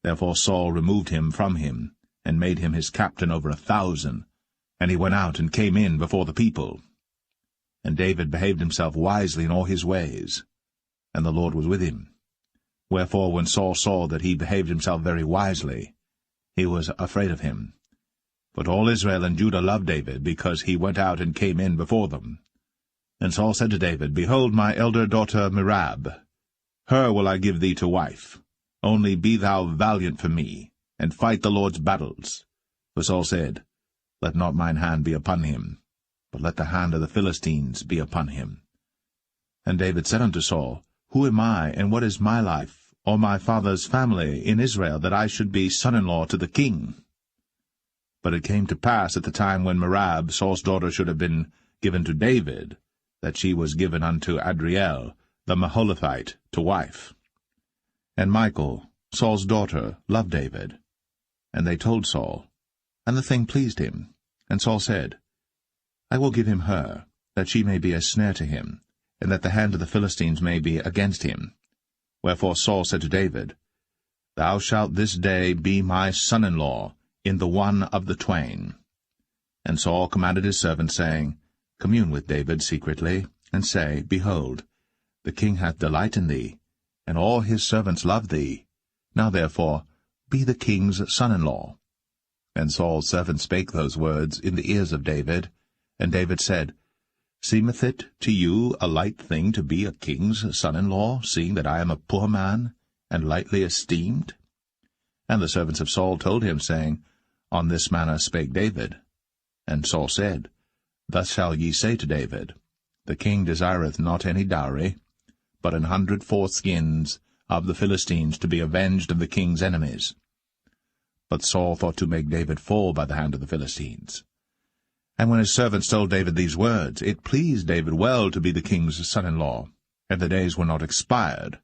Therefore Saul removed him from him, and made him his captain over 1,000, and he went out and came in before the people. And David behaved himself wisely in all his ways, and the Lord was with him. Wherefore when Saul saw that he behaved himself very wisely, he was afraid of him. But all Israel and Judah loved David, because he went out and came in before them. And Saul said to David, Behold my elder daughter Merab, her will I give thee to wife. Only be thou valiant for me, and fight the Lord's battles. For Saul said, Let not mine hand be upon him, but let the hand of the Philistines be upon him. And David said unto Saul, Who am I, and what is my life, or my father's family in Israel, that I should be son-in-law to the king? But it came to pass at the time when Merab, Saul's daughter, should have been given to David, that she was given unto Adriel, the Maholathite, to wife. And Michal, Saul's daughter, loved David. And they told Saul, and the thing pleased him. And Saul said, I will give him her, that she may be a snare to him, and that the hand of the Philistines may be against him. Wherefore Saul said to David, Thou shalt this day be my son-in-law in the one of the twain. And Saul commanded his servants, saying, Commune with David secretly, and say, Behold, the king hath delight in thee, and all his servants love thee. Now therefore be the king's son-in-law. And Saul's servant spake those words in the ears of David. And David said, Seemeth it to you a light thing to be a king's son-in-law, seeing that I am a poor man, and lightly esteemed? And the servants of Saul told him, saying, On this manner spake David. And Saul said, Thus shall ye say to David, The king desireth not any dowry, but 100 foreskins of the Philistines to be avenged of the king's enemies. But Saul thought to make David fall by the hand of the Philistines. And when his servants told David these words, it pleased David well to be the king's son-in-law, and the days were not expired.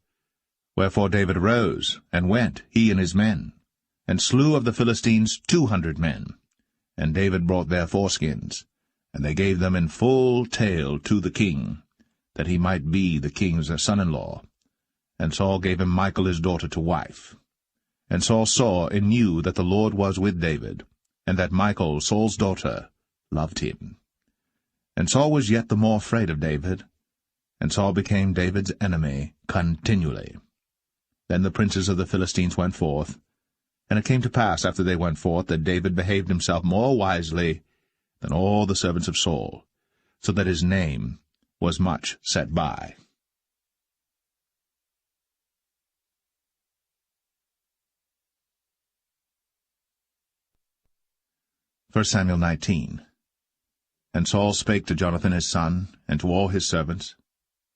Wherefore David arose, and went, he and his men, and slew of the Philistines 200 men. And David brought their foreskins, and they gave them in full tale to the king, that he might be the king's son-in-law. And Saul gave him Michal his daughter to wife. And Saul saw and knew that the Lord was with David, and that Michal, Saul's daughter, loved him. And Saul was yet the more afraid of David, and Saul became David's enemy continually. Then the princes of the Philistines went forth, and it came to pass after they went forth that David behaved himself more wisely than all the servants of Saul, so that his name was much set by. 1 Samuel 19. And Saul spake to Jonathan his son, and to all his servants,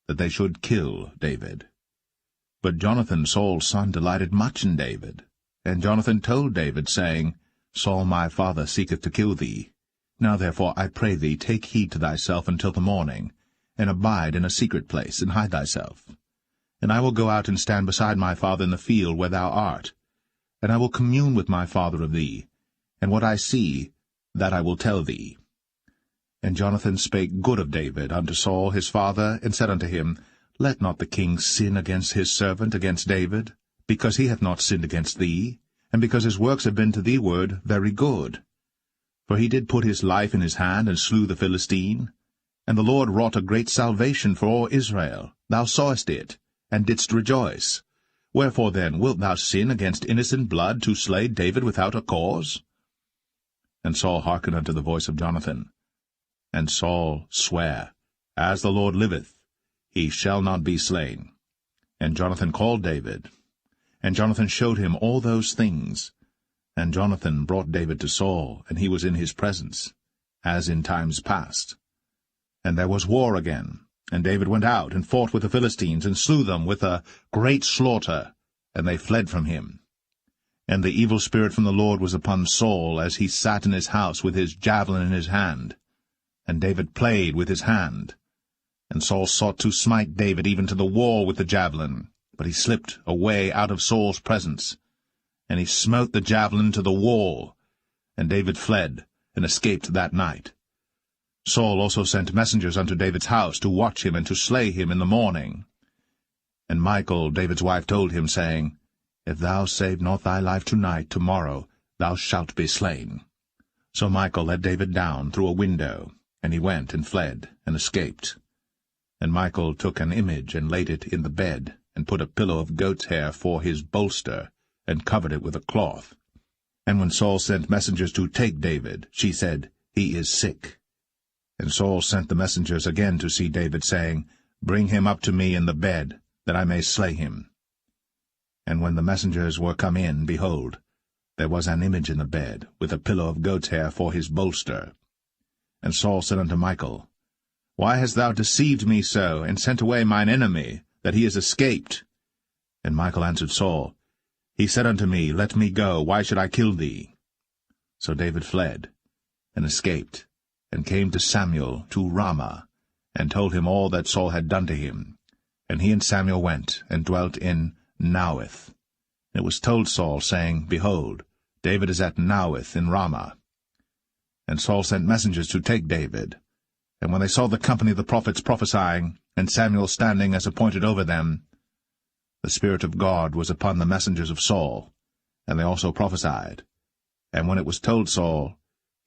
that they should kill David. But Jonathan Saul's son delighted much in David. And Jonathan told David, saying, Saul my father seeketh to kill thee. Now therefore, I pray thee, take heed to thyself until the morning, and abide in a secret place, and hide thyself. And I will go out and stand beside my father in the field where thou art, and I will commune with my father of thee, and what I see, that I will tell thee. And Jonathan spake good of David unto Saul his father, and said unto him, Let not the king sin against his servant, against David, because he hath not sinned against thee, and because his works have been to thee ward very good. For he did put his life in his hand, and slew the Philistine. And the Lord wrought a great salvation for all Israel. Thou sawest it, and didst rejoice. Wherefore then wilt thou sin against innocent blood, to slay David without a cause? And Saul hearkened unto the voice of Jonathan. And Saul sware, As the Lord liveth, he shall not be slain. And Jonathan called David. And Jonathan showed him all those things. And Jonathan brought David to Saul, and he was in his presence, as in times past. And there was war again, and David went out and fought with the Philistines, and slew them with a great slaughter, and they fled from him. And the evil spirit from the Lord was upon Saul, as he sat in his house with his javelin in his hand. And David played with his hand. And Saul sought to smite David even to the wall with the javelin, but he slipped away out of Saul's presence. And he smote the javelin to the wall, and David fled, and escaped that night. Saul also sent messengers unto David's house, to watch him, and to slay him in the morning. And Michal, David's wife, told him, saying, If thou save not thy life tonight, tomorrow thou shalt be slain. So Michal let David down through a window, and he went and fled, and escaped. And Michal took an image, and laid it in the bed, and put a pillow of goat's hair for his bolster, and covered it with a cloth. And when Saul sent messengers to take David, she said, He is sick. And Saul sent the messengers again to see David, saying, Bring him up to me in the bed, that I may slay him. And when the messengers were come in, behold, there was an image in the bed, with a pillow of goat's hair for his bolster. And Saul said unto Michal, Why hast thou deceived me so, and sent away mine enemy, that he is escaped? And Michal answered Saul, He said unto me, Let me go, why should I kill thee? So David fled, and escaped, and came to Samuel to Ramah, and told him all that Saul had done to him. And he and Samuel went, and dwelt in Naueth. And it was told Saul, saying, Behold, David is at Naueth in Ramah. And Saul sent messengers to take David. And when they saw the company of the prophets prophesying, and Samuel standing as appointed over them, the Spirit of God was upon the messengers of Saul, and they also prophesied. And when it was told Saul,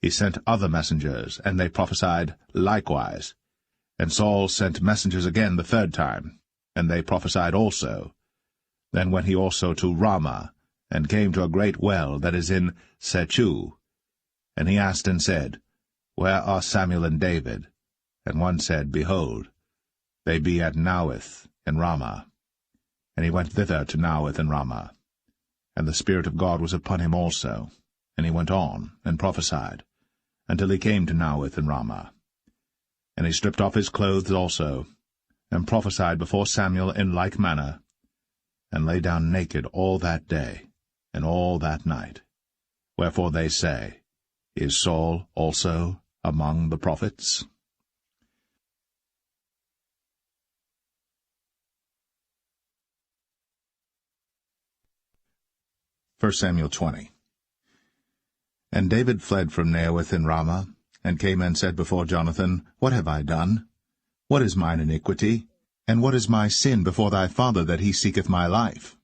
he sent other messengers, and they prophesied likewise. And Saul sent messengers again the third time, and they prophesied also. Then went he also to Ramah, and came to a great well that is in Sechu. And he asked and said, Where are Samuel and David? And one said, Behold, they be at Naueth in Ramah. And he went thither to Naueth in Ramah. And the Spirit of God was upon him also. And he went on, and prophesied, until he came to Naueth in Ramah. And he stripped off his clothes also, and prophesied before Samuel in like manner, and lay down naked all that day, and all that night. Wherefore they say, Is Saul also among the prophets? 1 Samuel 20. And David fled from Naueth in Ramah, and came and said before Jonathan, What have I done? What is mine iniquity? And what is my sin before thy father, that he seeketh my life?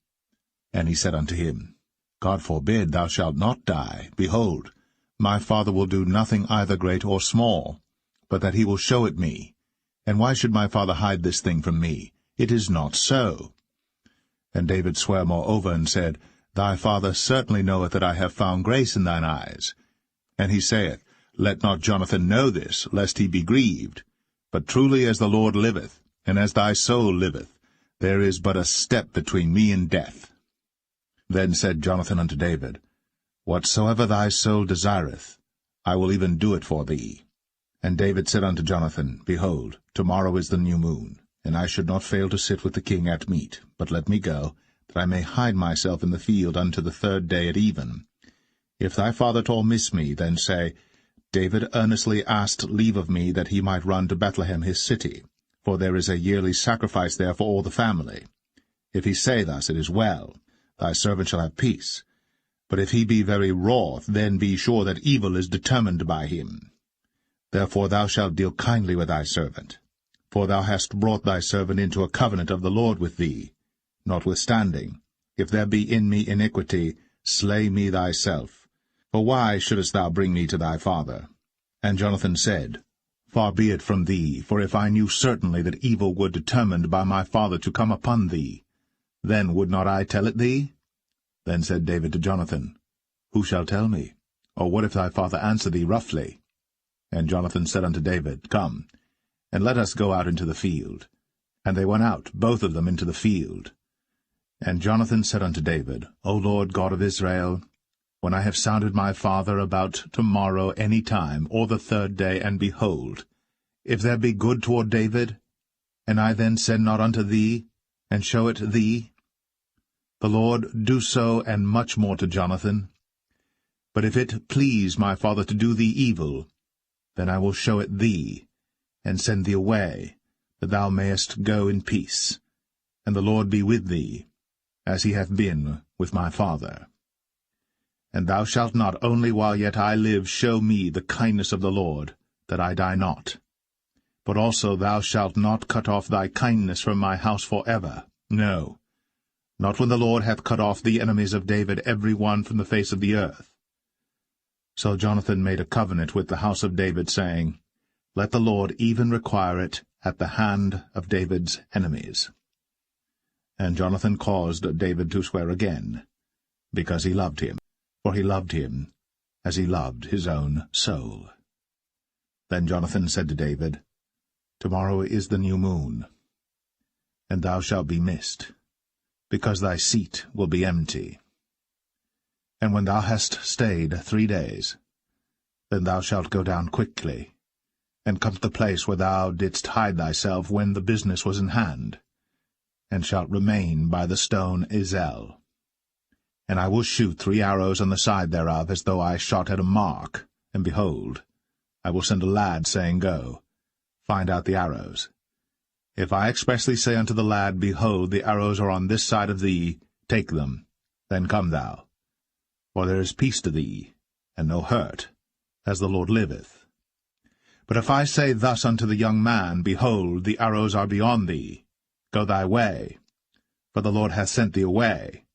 And he said unto him, God forbid, thou shalt not die. Behold, my father will do nothing either great or small, but that he will show it me. And why should my father hide this thing from me? It is not so. And David sware moreover, and said, Thy father certainly knoweth that I have found grace in thine eyes. And he saith, Let not Jonathan know this, lest he be grieved. But truly as the Lord liveth, and as thy soul liveth, there is but a step between me and death. Then said Jonathan unto David, Whatsoever thy soul desireth, I will even do it for thee. And David said unto Jonathan, Behold, tomorrow is the new moon, and I should not fail to sit with the king at meat, but let me go, that I may hide myself in the field unto the third day at even. If thy father at all miss me, then say, David earnestly asked leave of me that he might run to Bethlehem his city, for there is a yearly sacrifice there for all the family. If he say thus, it is well, thy servant shall have peace. But if he be very wroth, then be sure that evil is determined by him. Therefore thou shalt deal kindly with thy servant, for thou hast brought thy servant into a covenant of the Lord with thee. Notwithstanding, if there be in me iniquity, slay me thyself. For why shouldest thou bring me to thy father? And Jonathan said, Far be it from thee, for if I knew certainly that evil were determined by my father to come upon thee, then would not I tell it thee? Then said David to Jonathan, Who shall tell me? Or what if thy father answer thee roughly? And Jonathan said unto David, Come, and let us go out into the field. And they went out, both of them, into the field. And Jonathan said unto David, O Lord God of Israel, when I have sounded my father about tomorrow any time, or the third day, and behold, if there be good toward David, and I then send not unto thee, and show it thee, the Lord do so, and much more to Jonathan. But if it please my father to do thee evil, then I will show it thee, and send thee away, that thou mayest go in peace, and the Lord be with thee, as he hath been with my father. And thou shalt not only while yet I live show me the kindness of the Lord, that I die not, but also thou shalt not cut off thy kindness from my house for ever, no, not when the Lord hath cut off the enemies of David every one from the face of the earth. So Jonathan made a covenant with the house of David, saying, Let the Lord even require it at the hand of David's enemies. And Jonathan caused David to swear again, because he loved him. For he loved him as he loved his own soul. Then Jonathan said to David, Tomorrow is the new moon, and thou shalt be missed, because thy seat will be empty. And when thou hast stayed 3 days, then thou shalt go down quickly, and come to the place where thou didst hide thyself when the business was in hand, and shalt remain by the stone Zelle. And I will shoot 3 arrows on the side thereof, as though I shot at a mark. And behold, I will send a lad, saying, Go, find out the arrows. If I expressly say unto the lad, Behold, the arrows are on this side of thee, take them, then come thou. For there is peace to thee, and no hurt, as the Lord liveth. But if I say thus unto the young man, Behold, the arrows are beyond thee, go thy way, for the Lord hath sent thee away,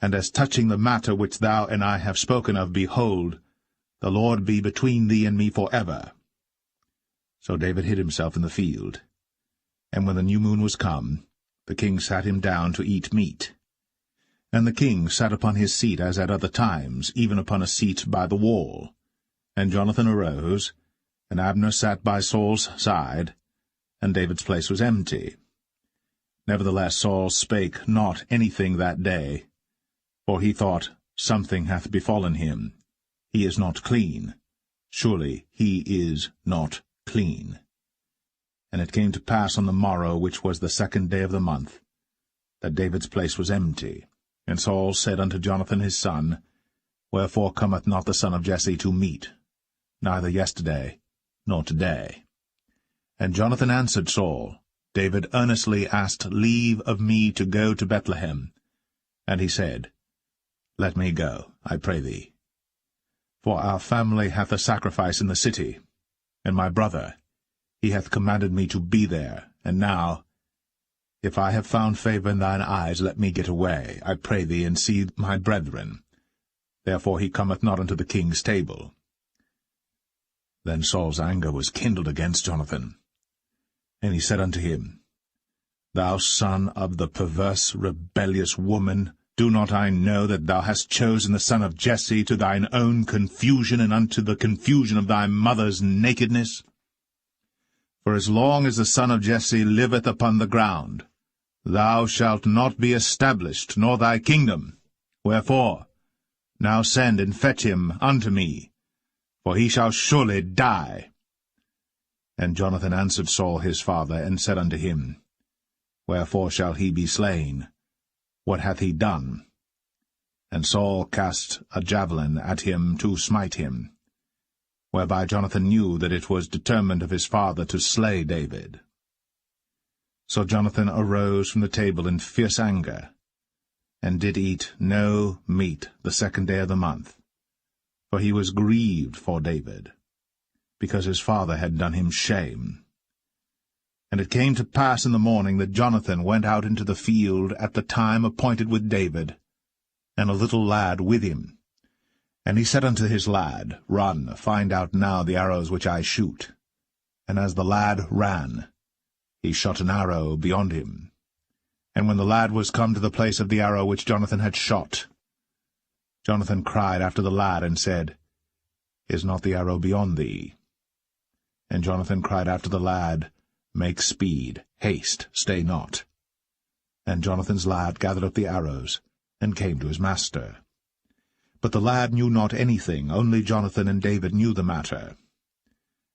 and as touching the matter which thou and I have spoken of, behold, the Lord be between thee and me for ever. So David hid himself in the field. And when the new moon was come, the king sat him down to eat meat. And the king sat upon his seat as at other times, even upon a seat by the wall. And Jonathan arose, and Abner sat by Saul's side, and David's place was empty. Nevertheless Saul spake not anything that day, for he thought, Something hath befallen him. He is not clean. Surely he is not clean. And it came to pass on the morrow, which was the 2nd day of the month, that David's place was empty. And Saul said unto Jonathan his son, Wherefore cometh not the son of Jesse to meat, neither yesterday nor today? And Jonathan answered Saul, David earnestly asked leave of me to go to Bethlehem. And he said, Let me go, I pray thee. For our family hath a sacrifice in the city, and my brother, he hath commanded me to be there. And now, if I have found favour in thine eyes, let me get away, I pray thee, and see my brethren. Therefore he cometh not unto the king's table. Then Saul's anger was kindled against Jonathan. And he said unto him, Thou son of the perverse, rebellious woman, do not I know that thou hast chosen the son of Jesse to thine own confusion, and unto the confusion of thy mother's nakedness? For as long as the son of Jesse liveth upon the ground, thou shalt not be established, nor thy kingdom. Wherefore, now send and fetch him unto me, for he shall surely die. And Jonathan answered Saul his father, and said unto him, Wherefore shall he be slain? What hath he done? And Saul cast a javelin at him to smite him, whereby Jonathan knew that it was determined of his father to slay David. So Jonathan arose from the table in fierce anger, and did eat no meat the 2nd day of the month, for he was grieved for David, because his father had done him shame. And it came to pass in the morning that Jonathan went out into the field at the time appointed with David, and a little lad with him. And he said unto his lad, Run, find out now the arrows which I shoot. And as the lad ran, he shot an arrow beyond him. And when the lad was come to the place of the arrow which Jonathan had shot, Jonathan cried after the lad, and said, Is not the arrow beyond thee? And Jonathan cried after the lad, Make speed, haste, stay not. And Jonathan's lad gathered up the arrows, and came to his master. But the lad knew not anything, only Jonathan and David knew the matter.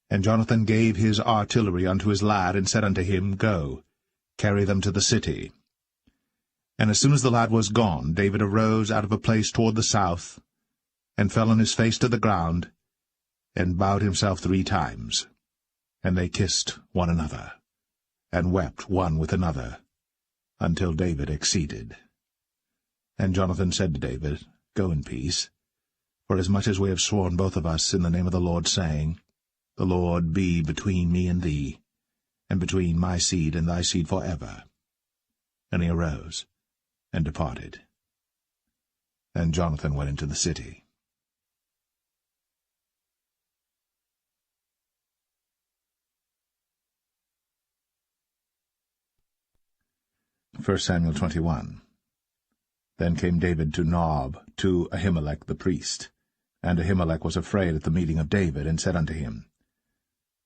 And Jonathan gave his artillery unto his lad, and said unto him, Go, carry them to the city. And as soon as the lad was gone, David arose out of a place toward the south, and fell on his face to the ground, and bowed himself 3 times. And they kissed one another, and wept one with another, until David exceeded. And Jonathan said to David, Go in peace, forasmuch as we have sworn both of us in the name of the Lord, saying, The Lord be between me and thee, and between my seed and thy seed forever. And he arose, and departed. And Jonathan went into the city. 1 Samuel 21. Then came David to Nob, to Ahimelech the priest. And Ahimelech was afraid at the meeting of David, and said unto him,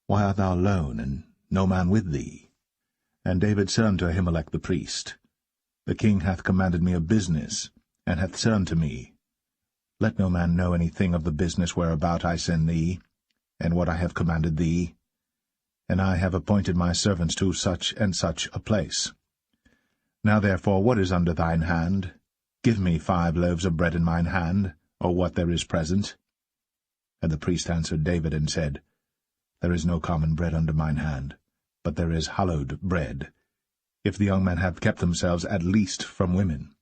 Why art thou alone, and no man with thee? And David said unto Ahimelech the priest, The king hath commanded me a business, and hath said unto me, Let no man know anything of the business whereabout I send thee, and what I have commanded thee. And I have appointed my servants to such and such a place. Now therefore, what is under thine hand? Give me 5 loaves of bread in mine hand, or what there is present. And the priest answered David, and said, There is no common bread under mine hand, but there is hallowed bread, if the young men have kept themselves at least from women.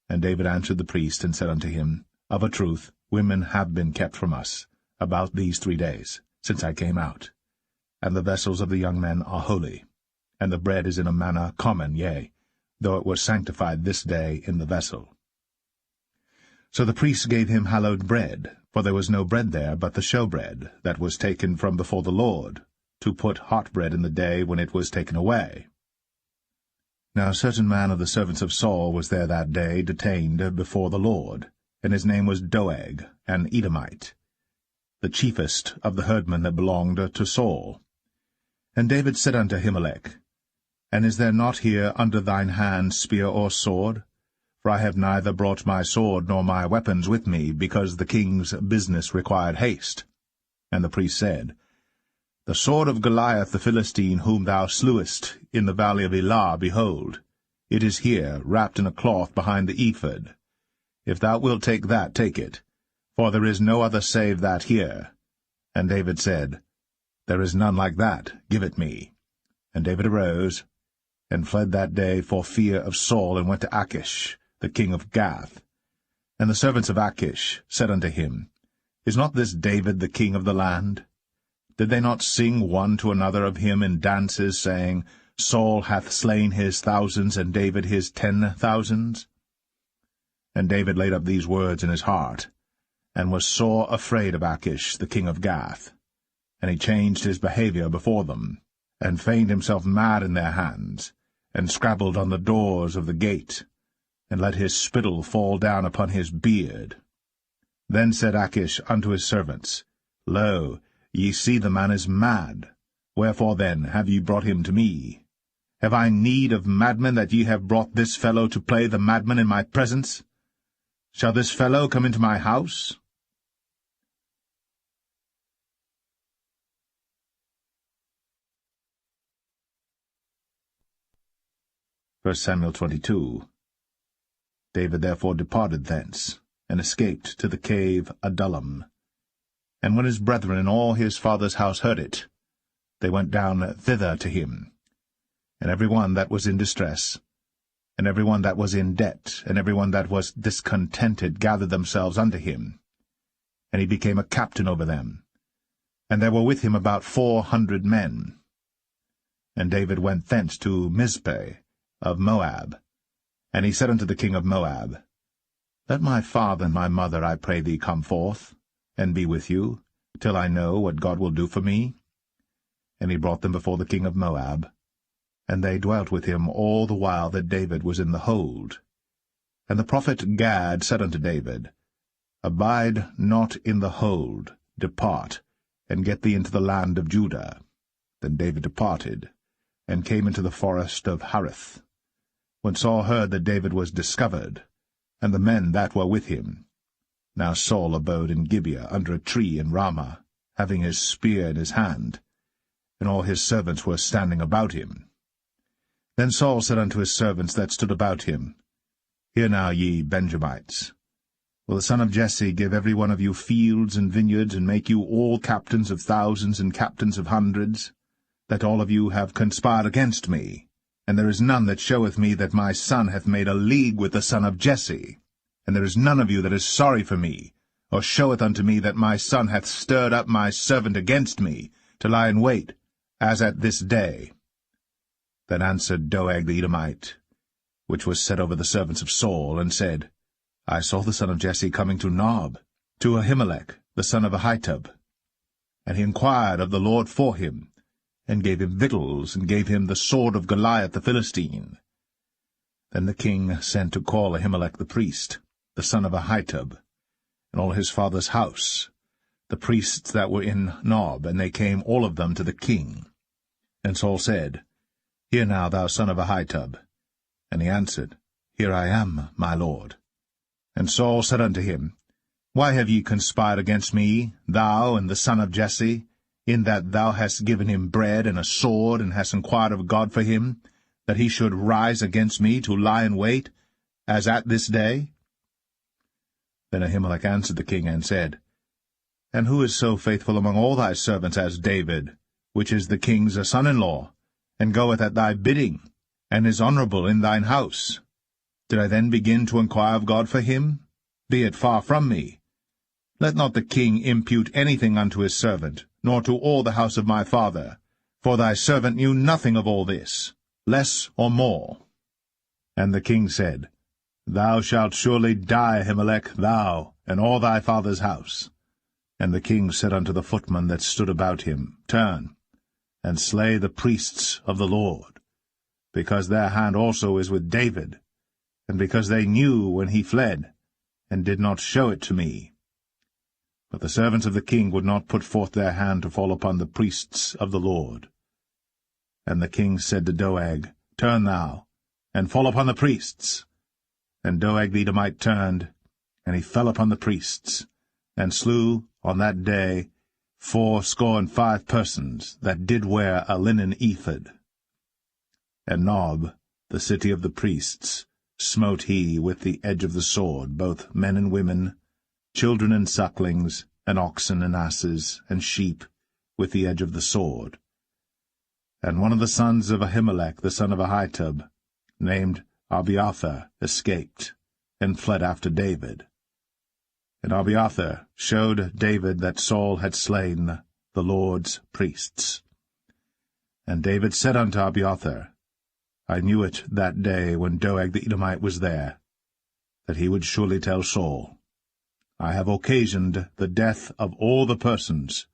And David answered the priest, and said unto him, Of a truth, women have been kept from us, about these 3 days, since I came out. And the vessels of the young men are holy, and the bread is in a manner common, yea, though it was sanctified this day in the vessel. So the priests gave him hallowed bread, for there was no bread there but the showbread, that was taken from before the Lord, to put hot bread in the day when it was taken away. Now a certain man of the servants of Saul was there that day, detained before the Lord, and his name was Doeg, an Edomite, the chiefest of the herdmen that belonged to Saul. And David said unto Ahimelech, And is there not here under thine hand spear or sword? For I have neither brought my sword nor my weapons with me, because the king's business required haste. And the priest said, The sword of Goliath the Philistine, whom thou slewest in the valley of Elah, behold, it is here, wrapped in a cloth behind the ephod. If thou wilt take that, take it, for there is no other save that here. And David said, There is none like that, give it me. And David arose, and fled that day for fear of Saul, and went to Achish, the king of Gath. And the servants of Achish said unto him, Is not this David the king of the land? Did they not sing one to another of him in dances, saying, Saul hath slain his thousands, and David his 10,000s? And David laid up these words in his heart, and was sore afraid of Achish, the king of Gath. And he changed his behavior before them, and feigned himself mad in their hands, and scrabbled on the doors of the gate, and let his spittle fall down upon his beard. Then said Achish unto his servants, Lo, ye see the man is mad. Wherefore then have ye brought him to me? Have I need of madmen, that ye have brought this fellow to play the madman in my presence? Shall this fellow come into my house? 1 Samuel 22. David therefore departed thence, and escaped to the cave Adullam. And when his brethren and all his father's house heard it, they went down thither to him. And every one that was in distress, and every one that was in debt, and every one that was discontented gathered themselves unto him. And he became a captain over them. And there were with him about 400 men. And David went thence to Mizpeh of Moab. And he said unto the king of Moab, Let my father and my mother, I pray thee, come forth, and be with you, till I know what God will do for me. And he brought them before the king of Moab, and they dwelt with him all the while that David was in the hold. And the prophet Gad said unto David, Abide not in the hold, depart, and get thee into the land of Judah. Then David departed, and came into the forest of Hareth. When Saul heard that David was discovered, and the men that were with him. Now Saul abode in Gibeah under a tree in Ramah, having his spear in his hand, and all his servants were standing about him. Then Saul said unto his servants that stood about him, Hear now, ye Benjamites. Will the son of Jesse give every one of you fields and vineyards, and make you all captains of thousands and captains of hundreds, that all of you have conspired against me? And there is none that showeth me that my son hath made a league with the son of Jesse. And there is none of you that is sorry for me, or showeth unto me that my son hath stirred up my servant against me, to lie in wait, as at this day. Then answered Doeg the Edomite, which was set over the servants of Saul, and said, I saw the son of Jesse coming to Nob, to Ahimelech, the son of Ahitub. And he inquired of the Lord for him, and gave him victuals, and gave him the sword of Goliath the Philistine. Then the king sent to call Ahimelech the priest, the son of Ahitub, and all his father's house, the priests that were in Nob, and they came all of them to the king. And Saul said, Hear now, thou son of Ahitub. And he answered, Here I am, my lord. And Saul said unto him, Why have ye conspired against me, thou and the son of Jesse, in that thou hast given him bread and a sword, and hast inquired of God for him, that he should rise against me to lie in wait, as at this day? Then Ahimelech answered the king, and said, And who is so faithful among all thy servants as David, which is the king's son-in-law, and goeth at thy bidding, and is honorable in thine house? Did I then begin to inquire of God for him? Be it far from me. Let not the king impute anything unto his servant, nor to all the house of my father, for thy servant knew nothing of all this, less or more. And the king said, Thou shalt surely die, Ahimelech, thou, and all thy father's house. And the king said unto the footmen that stood about him, Turn, and slay the priests of the Lord, because their hand also is with David, and because they knew when he fled, and did not show it to me. But the servants of the king would not put forth their hand to fall upon the priests of the Lord. And the king said to Doeg, Turn thou, and fall upon the priests. And Doeg the Edomite turned, and he fell upon the priests, and slew on that day 75 persons that did wear a linen ephod. And Nob, the city of the priests, smote he with the edge of the sword both men and women, children and sucklings, and oxen and asses, and sheep, with the edge of the sword. And one of the sons of Ahimelech the son of Ahitub, named Abiathar, escaped, and fled after David. And Abiathar showed David that Saul had slain the Lord's priests. And David said unto Abiathar, I knew it that day when Doeg the Edomite was there, that he would surely tell Saul, I have occasioned the death of all the persons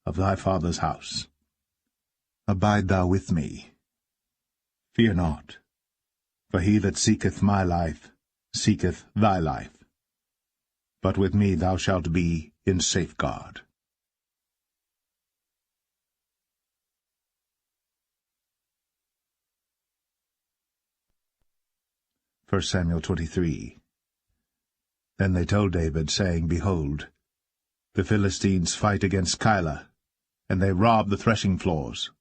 of thy father's house. Abide thou with me. Fear not, for he that seeketh my life seeketh thy life. But with me thou shalt be in safeguard. 1 Samuel 23. Then they told David, saying, Behold, the Philistines fight against Keilah, and they rob the threshing floors.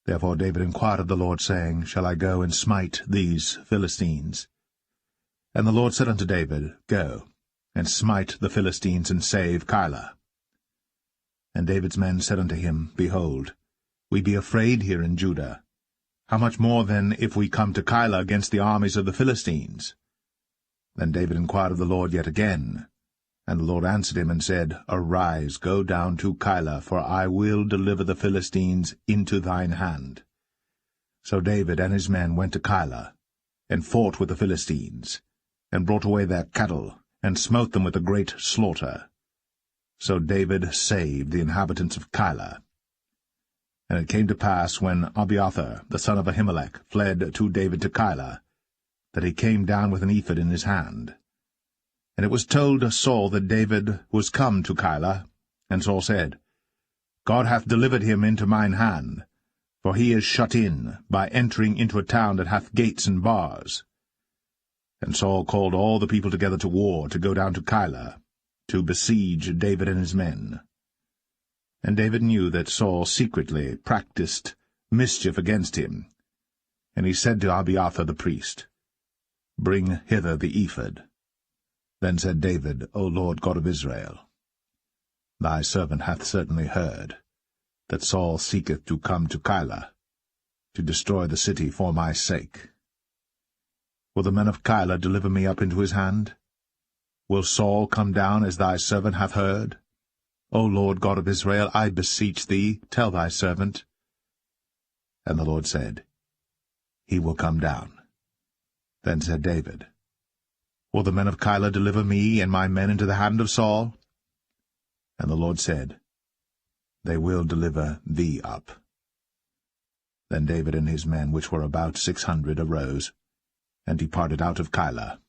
Therefore David inquired of the Lord, saying, Shall I go and smite these Philistines? And the Lord said unto David, Go, and smite the Philistines, and save Keilah. And David's men said unto him, Behold, we be afraid here in Judah. How much more then if we come to Keilah against the armies of the Philistines? Then David inquired of the Lord yet again. And the Lord answered him and said, Arise, go down to Keilah, for I will deliver the Philistines into thine hand. So David and his men went to Keilah, and fought with the Philistines, and brought away their cattle, and smote them with a great slaughter. So David saved the inhabitants of Keilah. And it came to pass, when Abiathar, the son of Ahimelech, fled to David to Keilah, that he came down with an ephod in his hand. And it was told Saul that David was come to Keilah, and Saul said, God hath delivered him into mine hand, for he is shut in, by entering into a town that hath gates and bars. And Saul called all the people together to war, to go down to Keilah, to besiege David and his men. And David knew that Saul secretly practised mischief against him. And he said to Abiathar the priest, Bring hither the ephod. Then said David, O Lord God of Israel, Thy servant hath certainly heard that Saul seeketh to come to Keilah, to destroy the city for my sake. Will the men of Keilah deliver me up into his hand? Will Saul come down as thy servant hath heard? O Lord God of Israel, I beseech thee, tell thy servant. And the Lord said, He will come down. Then said David, Will the men of Keilah deliver me and my men into the hand of Saul? And the Lord said, They will deliver thee up. Then David and his men, which were about 600, arose, and departed out of Keilah,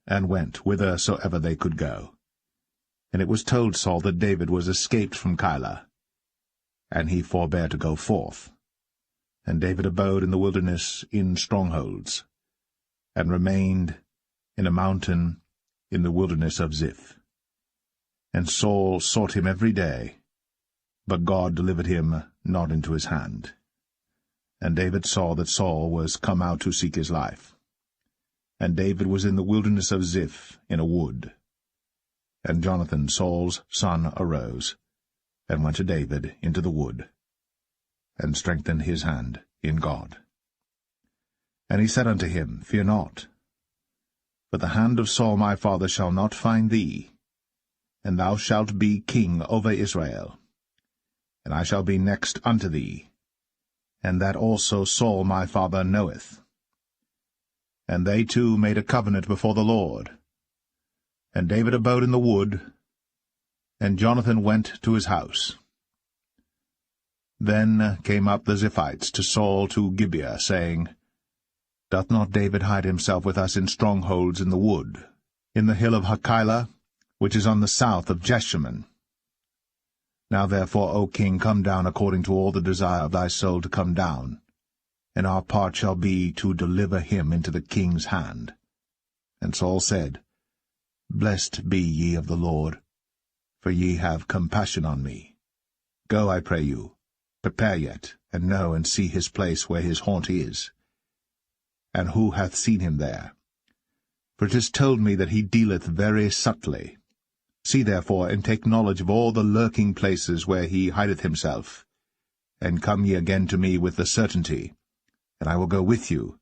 and went whithersoever they could go. And it was told Saul that David was escaped from Keilah, and he forbare to go forth. And David abode in the wilderness in strongholds, and remained in a mountain in the wilderness of Ziph. And Saul sought him every day, but God delivered him not into his hand. And David saw that Saul was come out to seek his life. And David was in the wilderness of Ziph in a wood. And Jonathan, Saul's son, arose, and went to David into the wood, and strengthened his hand in God. And he said unto him, Fear not, but the hand of Saul my father shall not find thee, and thou shalt be king over Israel, and I shall be next unto thee, and that also Saul my father knoweth. And they two made a covenant before the Lord. And David abode in the wood, and Jonathan went to his house. Then came up the Ziphites to Saul to Gibeah, saying, Doth not David hide himself with us in strongholds in the wood, in the hill of Keilah, which is on the south of Jeshimon? Now therefore, O king, come down according to all the desire of thy soul to come down, and our part shall be to deliver him into the king's hand. And Saul said, Blessed be ye of the Lord, for ye have compassion on me. Go, I pray you, prepare yet, and know and see his place where his haunt is, and who hath seen him there? For it is told me that he dealeth very subtly. See therefore, and take knowledge of all the lurking places where he hideth himself, and come ye again to me with the certainty, and I will go with you.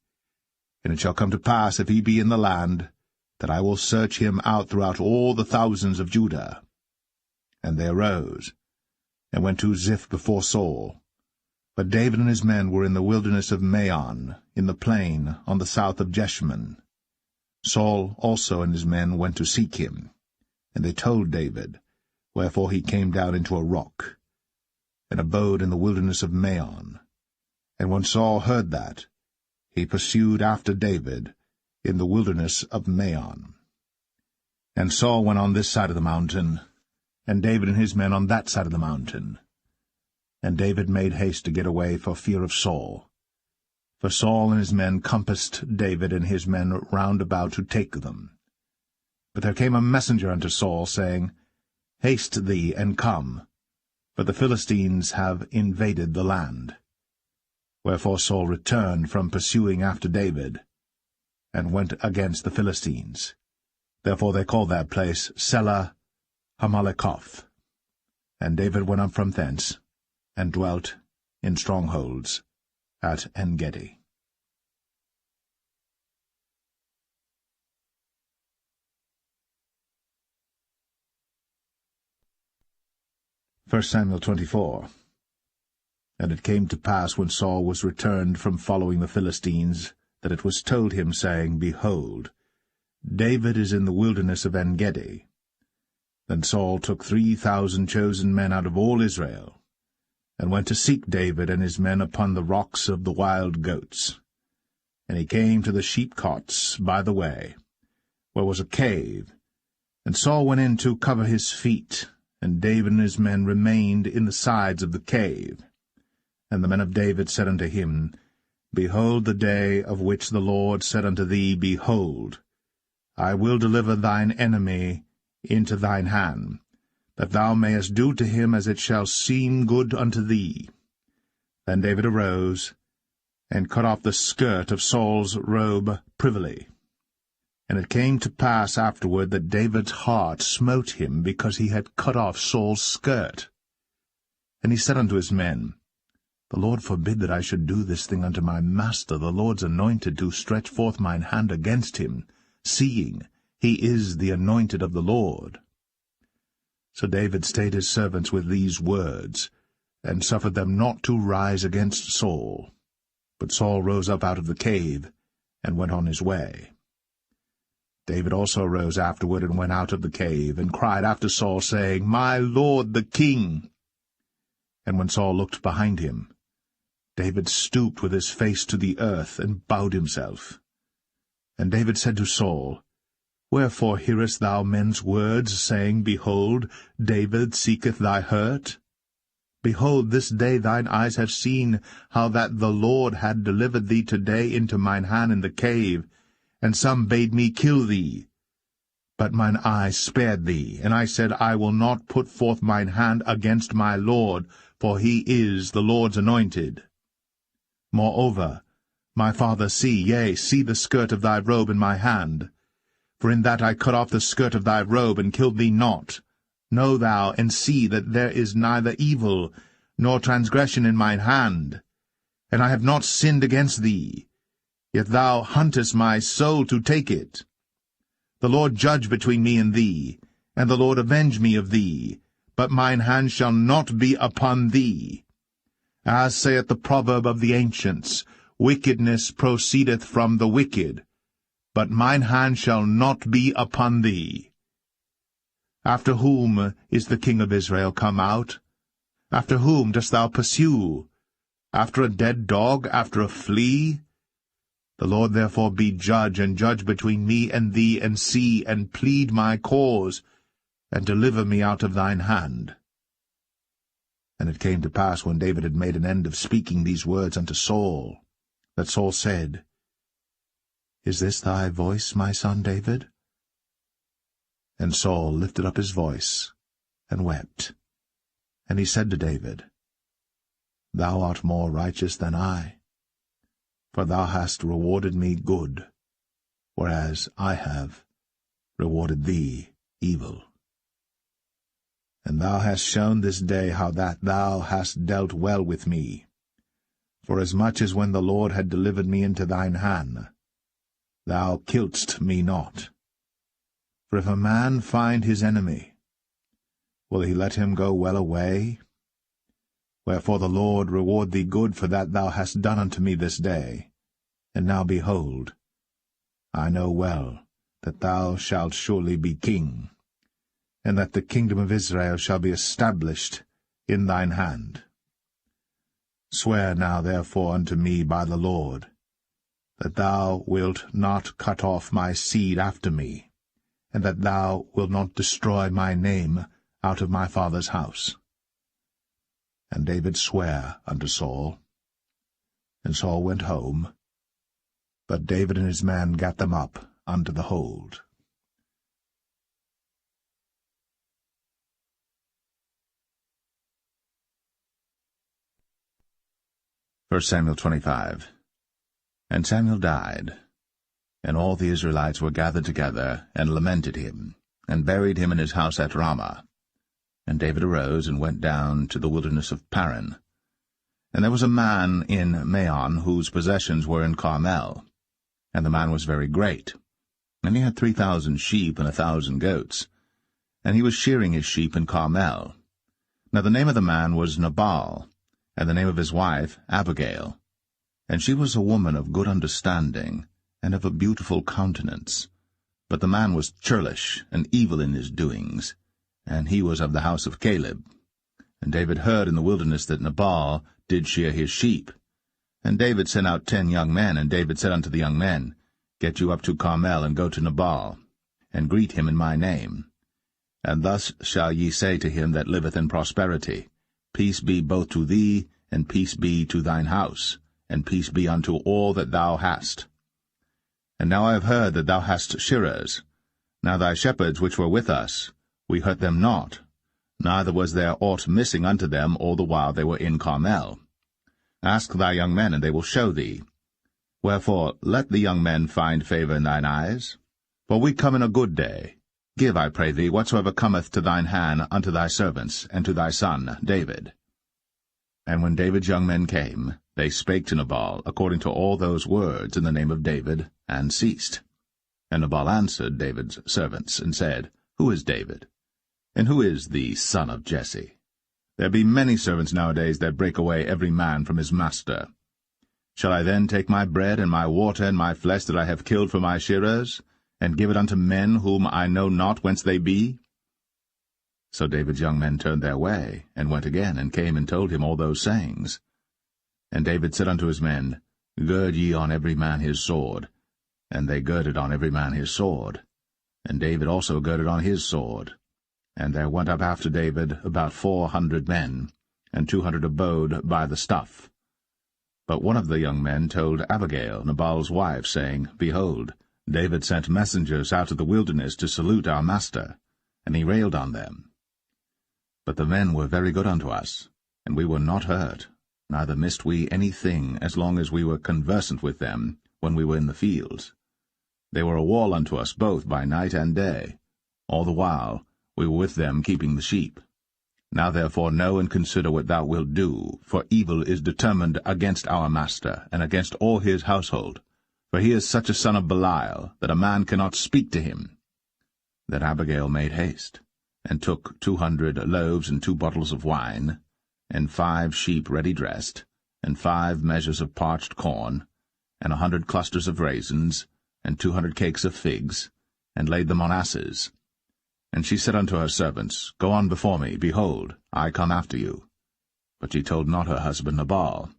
And it shall come to pass, if he be in the land, that I will search him out throughout all the thousands of Judah. And they arose, and went to Ziph before Saul. But David and his men were in the wilderness of Maon, in the plain, on the south of Jeshimon. Saul also and his men went to seek him, and they told David, wherefore he came down into a rock, and abode in the wilderness of Maon. And when Saul heard that, he pursued after David in the wilderness of Maon. And Saul went on this side of the mountain, and David and his men on that side of the mountain. And David made haste to get away for fear of Saul. For Saul and his men compassed David and his men round about to take them. But there came a messenger unto Saul, saying, Haste thee, and come, for the Philistines have invaded the land. Wherefore Saul returned from pursuing after David, and went against the Philistines. Therefore they called that place Selah Hamalekoth. And David went up from thence, and dwelt in strongholds at En-gedi. 1 Samuel 24. And it came to pass, when Saul was returned from following the Philistines, that it was told him, saying, Behold, David is in the wilderness of En-gedi. Then Saul took 3,000 chosen men out of all Israel, and went to seek David and his men upon the rocks of the wild goats. And he came to the sheepcotes by the way, where was a cave, and Saul went in to cover his feet, and David and his men remained in the sides of the cave. And the men of David said unto him, Behold the day of which the Lord said unto thee, Behold, I will deliver thine enemy into thine hand, that thou mayest do to him as it shall seem good unto thee. Then David arose, and cut off the skirt of Saul's robe privily. And it came to pass afterward that David's heart smote him, because he had cut off Saul's skirt. And he said unto his men, The Lord forbid that I should do this thing unto my master, the Lord's anointed, to stretch forth mine hand against him, seeing he is the anointed of the Lord. So David stayed his servants with these words, and suffered them not to rise against Saul. But Saul rose up out of the cave, and went on his way. David also rose afterward, and went out of the cave, and cried after Saul, saying, My lord the king. And when Saul looked behind him, David stooped with his face to the earth, and bowed himself. And David said to Saul, Wherefore hearest thou men's words, saying, Behold, David seeketh thy hurt? Behold, this day thine eyes have seen how that the Lord had delivered thee today into mine hand in the cave, and some bade me kill thee. But mine eye spared thee, and I said, I will not put forth mine hand against my Lord, for he is the Lord's anointed. Moreover, my father, see the skirt of thy robe in my hand. For in that I cut off the skirt of thy robe, and killed thee not. Know thou, and see that there is neither evil nor transgression in mine hand, and I have not sinned against thee. Yet thou huntest my soul to take it. The Lord judge between me and thee, and the Lord avenge me of thee, but mine hand shall not be upon thee. As saith the proverb of the ancients, Wickedness proceedeth from the wicked, but mine hand shall not be upon thee. After whom is the king of Israel come out? After whom dost thou pursue? After a dead dog, after a flea? The Lord therefore be judge, and judge between me and thee, and see, and plead my cause, and deliver me out of thine hand. And it came to pass, when David had made an end of speaking these words unto Saul, that Saul said, Is this thy voice, my son David? And Saul lifted up his voice, and wept. And he said to David, Thou art more righteous than I, for thou hast rewarded me good, whereas I have rewarded thee evil. And thou hast shown this day how that thou hast dealt well with me, forasmuch as when the Lord had delivered me into thine hand, thou killedst me not. For if a man find his enemy, will he let him go well away? Wherefore the Lord reward thee good for that thou hast done unto me this day. And now behold, I know well that thou shalt surely be king, and that the kingdom of Israel shall be established in thine hand. Swear now therefore unto me by the Lord, that thou wilt not cut off my seed after me, and that thou wilt not destroy my name out of my father's house. And David sware unto Saul. And Saul went home, but David and his men gat them up unto the hold. First Samuel 25. And Samuel died, And all the Israelites were gathered together, and lamented him, and buried him in his house at Ramah. And David arose and went down to the wilderness of Paran. And there was a man in Maon whose possessions were in Carmel. And the man was very great. And he had 3,000 sheep and 1,000 goats. And he was shearing his sheep in Carmel. Now the name of the man was Nabal, and the name of his wife Abigail. And she was a woman of good understanding, and of a beautiful countenance. But the man was churlish and evil in his doings, and he was of the house of Caleb. And David heard in the wilderness that Nabal did shear his sheep. And David sent out 10 young men, and David said unto the young men, Get you up to Carmel, and go to Nabal, and greet him in my name. And thus shall ye say to him that liveth in prosperity, Peace be both to thee, and peace be to thine house, and peace be unto all that thou hast. And now I have heard that thou hast shearers. Now thy shepherds which were with us, we hurt them not, neither was there aught missing unto them all the while they were in Carmel. Ask thy young men, and they will show thee. Wherefore let the young men find favour in thine eyes. For we come in a good day. Give, I pray thee, whatsoever cometh to thine hand unto thy servants, and to thy son David. And when David's young men came, they spake to Nabal according to all those words in the name of David, and ceased. And Nabal answered David's servants, and said, Who is David? And who is the son of Jesse? There be many servants nowadays that break away every man from his master. Shall I then take my bread and my water and my flesh that I have killed for my shearers, and give it unto men whom I know not whence they be? So David's young men turned their way, and went again, and came and told him all those sayings. And David said unto his men, Gird ye on every man his sword. And they girded on every man his sword. And David also girded on his sword. And there went up after David about 400 men, and 200 abode by the stuff. But one of the young men told Abigail, Nabal's wife, saying, Behold, David sent messengers out of the wilderness to salute our master, and he railed on them. But the men were very good unto us, and we were not hurt, neither missed we any thing as long as we were conversant with them when we were in the fields. They were a wall unto us both by night and day. All the while we were with them keeping the sheep. Now therefore know and consider what thou wilt do, for evil is determined against our master, and against all his household. For he is such a son of Belial, that a man cannot speak to him. Then Abigail made haste, and took 200 loaves and 2 bottles of wine, and 5 sheep ready dressed, and 5 measures of parched corn, and 100 clusters of raisins, and 200 cakes of figs, and laid them on asses. And she said unto her servants, Go on before me, behold, I come after you. But she told not her husband Nabal.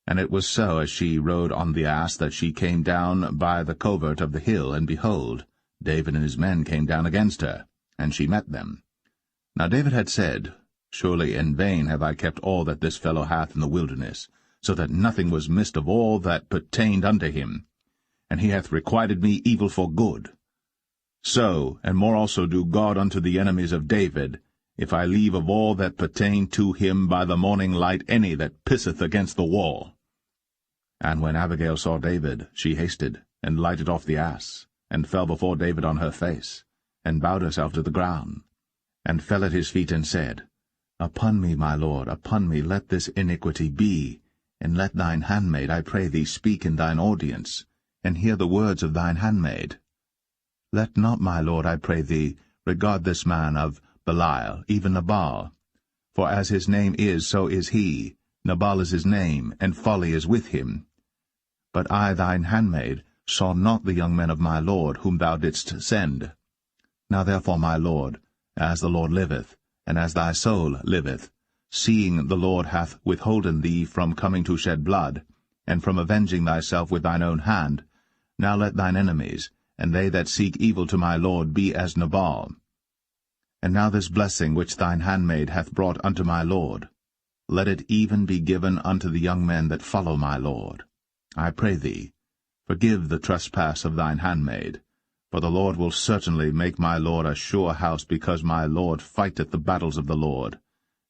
And it was so, as she rode on the ass, that she came down by the covert of the hill, and behold, David and his men came down against her, and she met them. Now David had said, Surely in vain have I kept all that this fellow hath in the wilderness, so that nothing was missed of all that pertained unto him. And he hath requited me evil for good. So, and more also do God unto the enemies of David, if I leave of all that pertain to him by the morning light any that pisseth against the wall. And when Abigail saw David, she hasted, and lighted off the ass, and fell before David on her face, and bowed herself to the ground, and fell at his feet, and said, Upon me, my lord, upon me let this iniquity be, and let thine handmaid, I pray thee, speak in thine audience, and hear the words of thine handmaid. Let not, my lord, I pray thee, regard this man of Belial, even Nabal. For as his name is, so is he. Nabal is his name, and folly is with him. But I, thine handmaid, saw not the young men of my lord, whom thou didst send. Now therefore, my lord, as the Lord liveth, and as thy soul liveth, seeing the Lord hath withholden thee from coming to shed blood, and from avenging thyself with thine own hand, now let thine enemies, and they that seek evil to my lord, be as Nabal. And now this blessing which thine handmaid hath brought unto my lord, let it even be given unto the young men that follow my lord. I pray thee, forgive the trespass of thine handmaid, for the Lord will certainly make my lord a sure house, because my lord fighteth the battles of the Lord,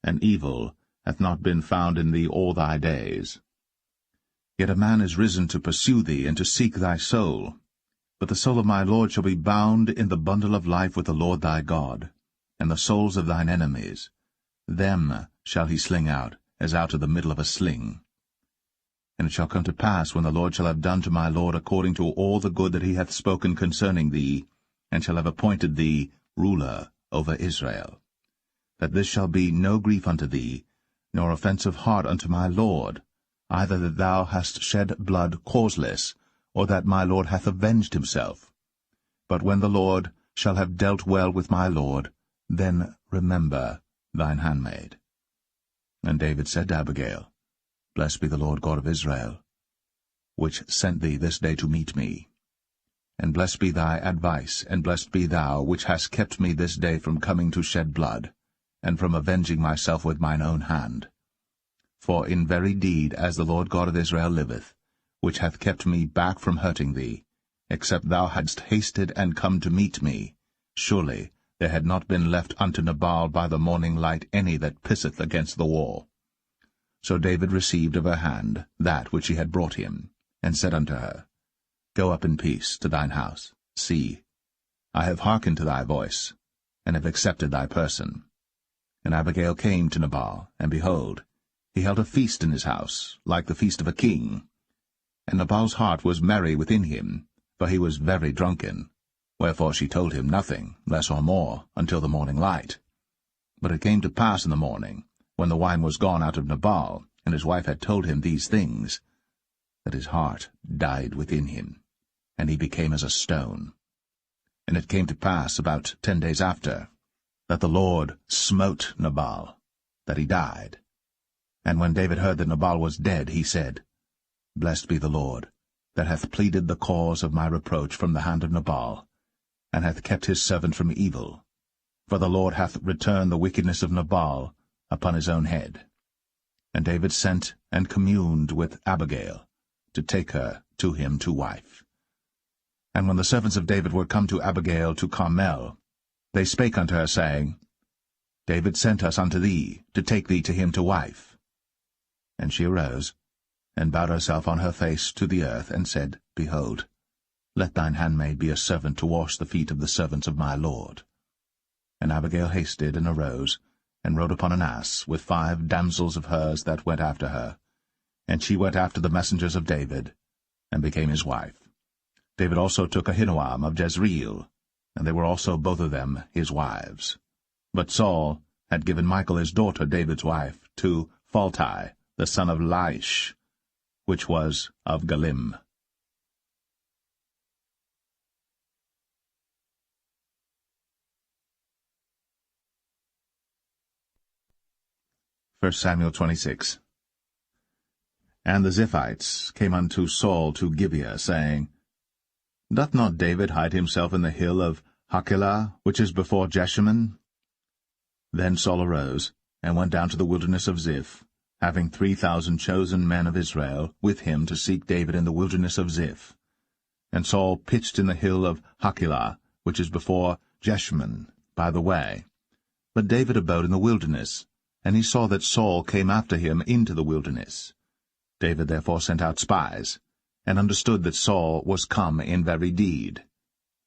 and evil hath not been found in thee all thy days. Yet a man is risen to pursue thee, and to seek thy soul. But the soul of my Lord shall be bound in the bundle of life with the Lord thy God, and the souls of thine enemies, them shall he sling out, as out of the middle of a sling. And it shall come to pass, when the Lord shall have done to my Lord according to all the good that he hath spoken concerning thee, and shall have appointed thee ruler over Israel, that this shall be no grief unto thee, nor offense of heart unto my Lord, either that thou hast shed blood causeless, or that my Lord hath avenged himself. But when the Lord shall have dealt well with my Lord, then remember thine handmaid. And David said to Abigail, Blessed be the Lord God of Israel, which sent thee this day to meet me. And blessed be thy advice, and blessed be thou, which hast kept me this day from coming to shed blood, and from avenging myself with mine own hand. For in very deed, as the Lord God of Israel liveth, which hath kept me back from hurting thee, except thou hadst hasted and come to meet me, surely there had not been left unto Nabal by the morning light any that pisseth against the wall. So David received of her hand that which she had brought him, and said unto her, Go up in peace to thine house. See, I have hearkened to thy voice, and have accepted thy person. And Abigail came to Nabal, and behold, he held a feast in his house, like the feast of a king. And Nabal's heart was merry within him, for he was very drunken. Wherefore she told him nothing, less or more, until the morning light. But it came to pass in the morning, when the wine was gone out of Nabal, and his wife had told him these things, that his heart died within him, and he became as a stone. And it came to pass about 10 days after, that the Lord smote Nabal, that he died. And when David heard that Nabal was dead, he said, Blessed be the Lord, that hath pleaded the cause of my reproach from the hand of Nabal, and hath kept his servant from evil. For the Lord hath returned the wickedness of Nabal upon his own head. And David sent and communed with Abigail, to take her to him to wife. And when the servants of David were come to Abigail to Carmel, they spake unto her, saying, David sent us unto thee, to take thee to him to wife. And she arose, and bowed herself on her face to the earth, and said, Behold, let thine handmaid be a servant to wash the feet of the servants of my Lord. And Abigail hasted, and arose, and rode upon an ass, with 5 damsels of hers that went after her. And she went after the messengers of David, and became his wife. David also took Ahinoam of Jezreel, and they were also both of them his wives. But Saul had given Michal his daughter, David's wife, to Phalti, the son of Laish, which was of Galim. 1 Samuel 26. And the Ziphites came unto Saul to Gibeah, saying, Doth not David hide himself in the hill of Keilah, which is before Jeshimon? Then Saul arose, and went down to the wilderness of Ziph, having 3,000 chosen men of Israel with him to seek David in the wilderness of Ziph. And Saul pitched in the hill of Keilah, which is before Jeshimon, by the way. But David abode in the wilderness, and he saw that Saul came after him into the wilderness. David therefore sent out spies, and understood that Saul was come in very deed.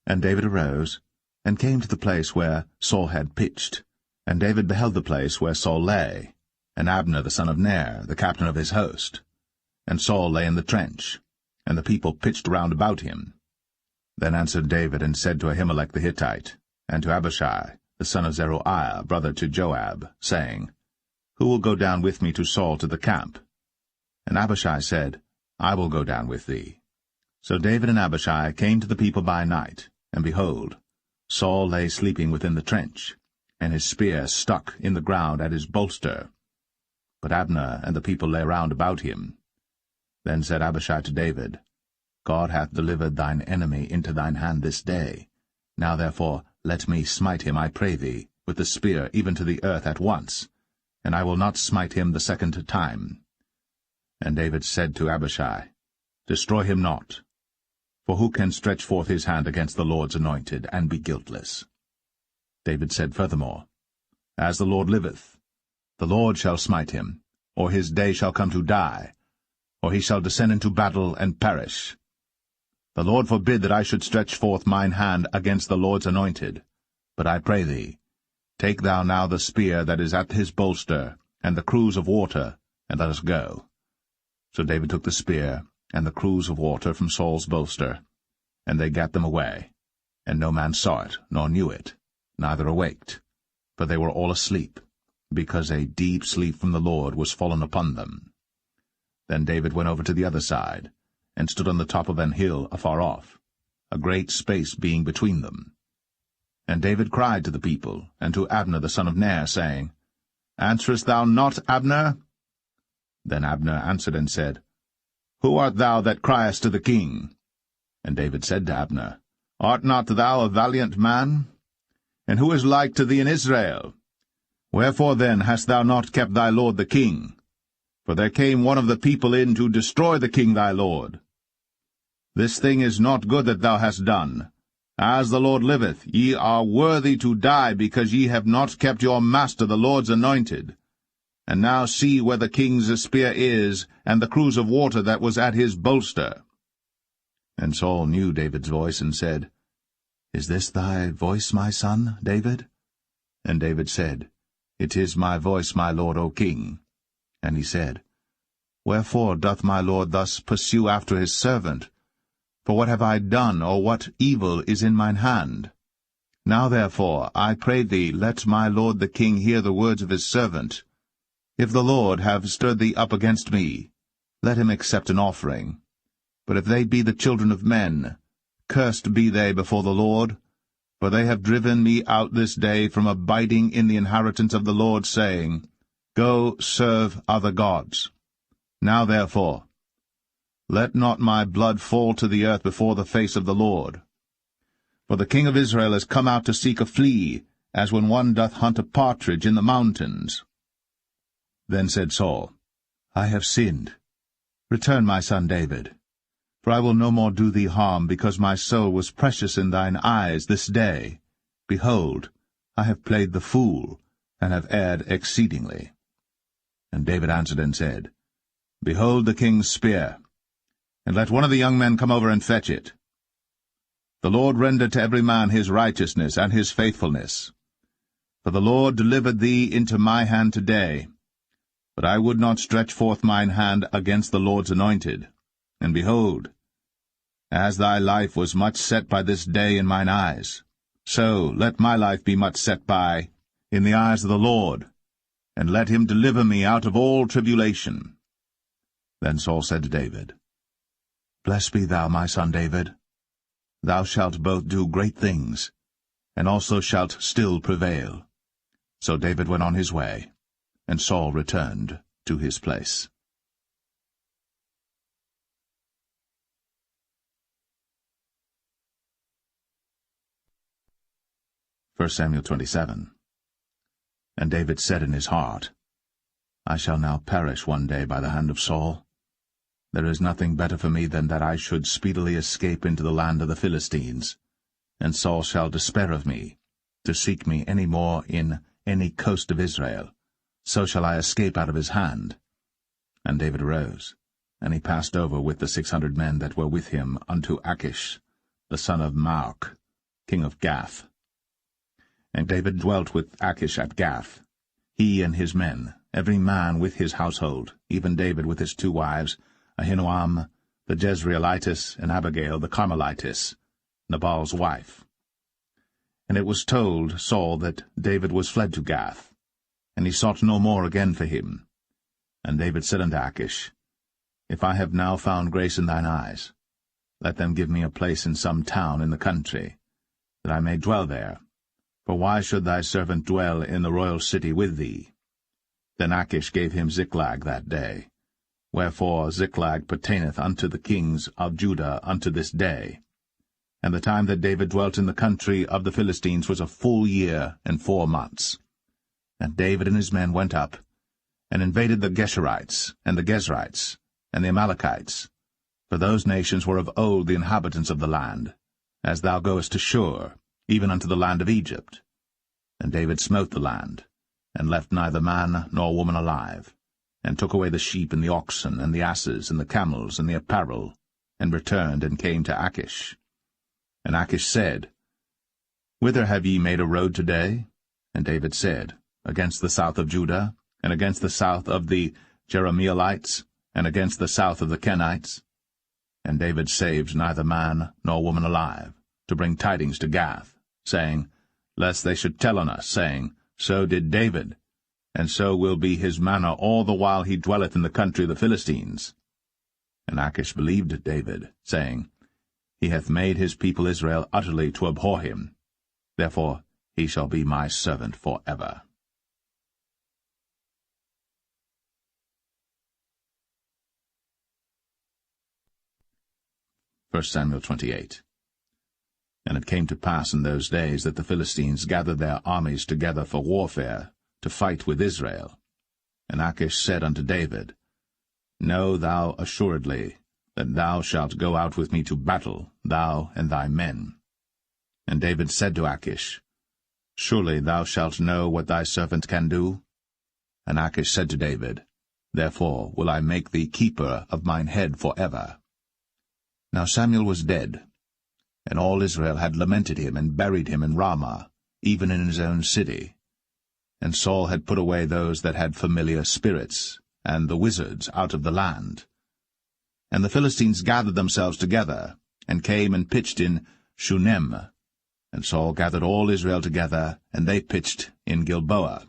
And David arose, and came to the place where Saul had pitched. And David beheld the place where Saul lay, and Abner the son of Ner, the captain of his host. And Saul lay in the trench, and the people pitched round about him. Then answered David, and said to Ahimelech the Hittite, and to Abishai, the son of Zeruiah, brother to Joab, saying, Who will go down with me to Saul to the camp? And Abishai said, I will go down with thee. So David and Abishai came to the people by night, and behold, Saul lay sleeping within the trench, and his spear stuck in the ground at his bolster. But Abner and the people lay round about him. Then said Abishai to David, God hath delivered thine enemy into thine hand this day. Now therefore let me smite him, I pray thee, with the spear even to the earth at once, and I will not smite him the second time. And David said to Abishai, Destroy him not, for who can stretch forth his hand against the Lord's anointed, and be guiltless? David said furthermore, As the Lord liveth, the Lord shall smite him, or his day shall come to die, or he shall descend into battle and perish. The Lord forbid that I should stretch forth mine hand against the Lord's anointed. But I pray thee, take thou now the spear that is at his bolster, and the cruse of water, and let us go. So David took the spear and the cruse of water from Saul's bolster, and they gat them away. And no man saw it, nor knew it, neither awaked, for they were all asleep, because a deep sleep from the Lord was fallen upon them. Then David went over to the other side, and stood on the top of an hill afar off, a great space being between them. And David cried to the people, and to Abner the son of Ner, saying, Answerest thou not, Abner? Then Abner answered and said, Who art thou that criest to the king? And David said to Abner, Art not thou a valiant man? And who is like to thee in Israel? Wherefore then hast thou not kept thy lord the king? For there came one of the people in to destroy the king thy lord. This thing is not good that thou hast done. As the Lord liveth, ye are worthy to die, because ye have not kept your master the Lord's anointed. And now see where the king's spear is, and the cruse of water that was at his bolster. And Saul knew David's voice, and said, Is this thy voice, my son, David? And David said, It is my voice, my lord, O king. And he said, Wherefore doth my lord thus pursue after his servant? For what have I done, or what evil is in mine hand? Now therefore, I pray thee, let my lord the king hear the words of his servant. If the Lord have stirred thee up against me, let him accept an offering. But if they be the children of men, cursed be they before the Lord, for they have driven me out this day from abiding in the inheritance of the Lord, saying, Go serve other gods. Now therefore, let not my blood fall to the earth before the face of the Lord. For the king of Israel is come out to seek a flea, as when one doth hunt a partridge in the mountains. Then said Saul, I have sinned. Return, my son David. For I will no more do thee harm, because my soul was precious in thine eyes this day. Behold, I have played the fool, and have erred exceedingly. And David answered and said, Behold the king's spear, and let one of the young men come over and fetch it. The Lord render to every man his righteousness and his faithfulness. For the Lord delivered thee into my hand today. But I would not stretch forth mine hand against the Lord's anointed. And behold, as thy life was much set by this day in mine eyes, so let my life be much set by in the eyes of the Lord, and let him deliver me out of all tribulation. Then Saul said to David, Blessed be thou, my son David. Thou shalt both do great things, and also shalt still prevail. So David went on his way, and Saul returned to his place. 1 Samuel 27. And David said in his heart, I shall now perish one day by the hand of Saul. There is nothing better for me than that I should speedily escape into the land of the Philistines, and Saul shall despair of me, to seek me any more in any coast of Israel. So shall I escape out of his hand. And David arose, and he passed over with the 600 men that were with him unto Achish, the son of Maoch, king of Gath. And David dwelt with Achish at Gath, he and his men, every man with his household, even David with his 2 wives, Ahinoam the Jezreelitess, and Abigail the Carmelitess, Nabal's wife. And it was told Saul that David was fled to Gath, and he sought no more again for him. And David said unto Achish, If I have now found grace in thine eyes, let them give me a place in some town in the country, that I may dwell there. For why should thy servant dwell in the royal city with thee? Then Achish gave him Ziklag that day. Wherefore Ziklag pertaineth unto the kings of Judah unto this day. And the time that David dwelt in the country of the Philistines was a full year and 4 months. And David and his men went up, and invaded the Geshurites, and the Gezrites, and the Amalekites. For those nations were of old the inhabitants of the land, as thou goest to Shur, even unto the land of Egypt. And David smote the land, and left neither man nor woman alive, and took away the sheep and the oxen, and the asses, and the camels, and the apparel, and returned and came to Achish. And Achish said, Whither have ye made a road today? And David said, Against the south of Judah, and against the south of the Jerahmeelites, and against the south of the Kenites. And David saved neither man nor woman alive, to bring tidings to Gath, saying, Lest they should tell on us, saying, So did David, and so will be his manner all the while he dwelleth in the country of the Philistines. And Achish believed David, saying, He hath made his people Israel utterly to abhor him. Therefore he shall be my servant for ever. 1 Samuel 28. And it came to pass in those days that the Philistines gathered their armies together for warfare, to fight with Israel. And Achish said unto David, Know thou assuredly that thou shalt go out with me to battle, thou and thy men. And David said to Achish, Surely thou shalt know what thy servant can do? And Achish said to David, Therefore will I make thee keeper of mine head for ever. Now Samuel was dead, and all Israel had lamented him and buried him in Ramah, even in his own city. And Saul had put away those that had familiar spirits, and the wizards out of the land. And the Philistines gathered themselves together, and came and pitched in Shunem. And Saul gathered all Israel together, and they pitched in Gilboa.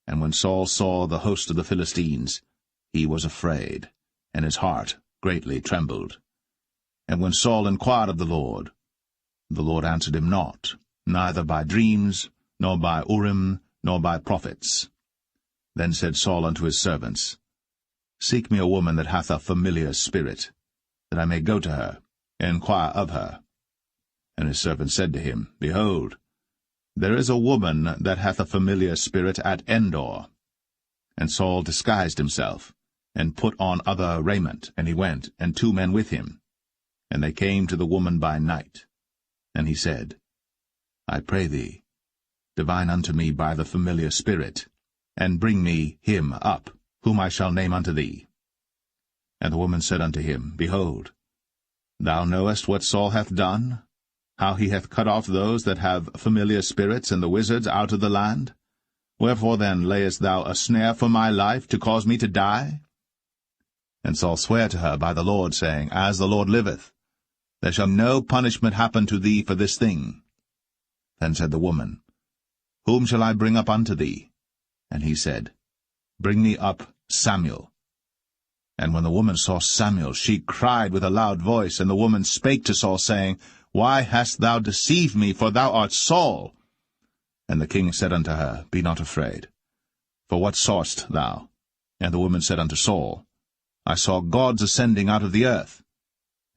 And when Saul saw the host of the Philistines, he was afraid, and his heart greatly trembled. And when Saul inquired of the Lord answered him not, neither by dreams, nor by Urim, nor by prophets. Then said Saul unto his servants, Seek me a woman that hath a familiar spirit, that I may go to her, and inquire of her. And his servants said to him, Behold, there is a woman that hath a familiar spirit at Endor. And Saul disguised himself, and put on other raiment, and he went, and 2 men with him. And they came to the woman by night. And he said, I pray thee, divine unto me by the familiar spirit, and bring me him up, whom I shall name unto thee. And the woman said unto him, Behold, thou knowest what Saul hath done, how he hath cut off those that have familiar spirits and the wizards out of the land? Wherefore then layest thou a snare for my life, to cause me to die? And Saul sware to her by the Lord, saying, As the Lord liveth, there shall no punishment happen to thee for this thing. Then said the woman, Whom shall I bring up unto thee? And he said, Bring me up Samuel. And when the woman saw Samuel, she cried with a loud voice, and the woman spake to Saul, saying, Why hast thou deceived me, for thou art Saul? And the king said unto her, Be not afraid. For what sawest thou? And the woman said unto Saul, I saw gods ascending out of the earth.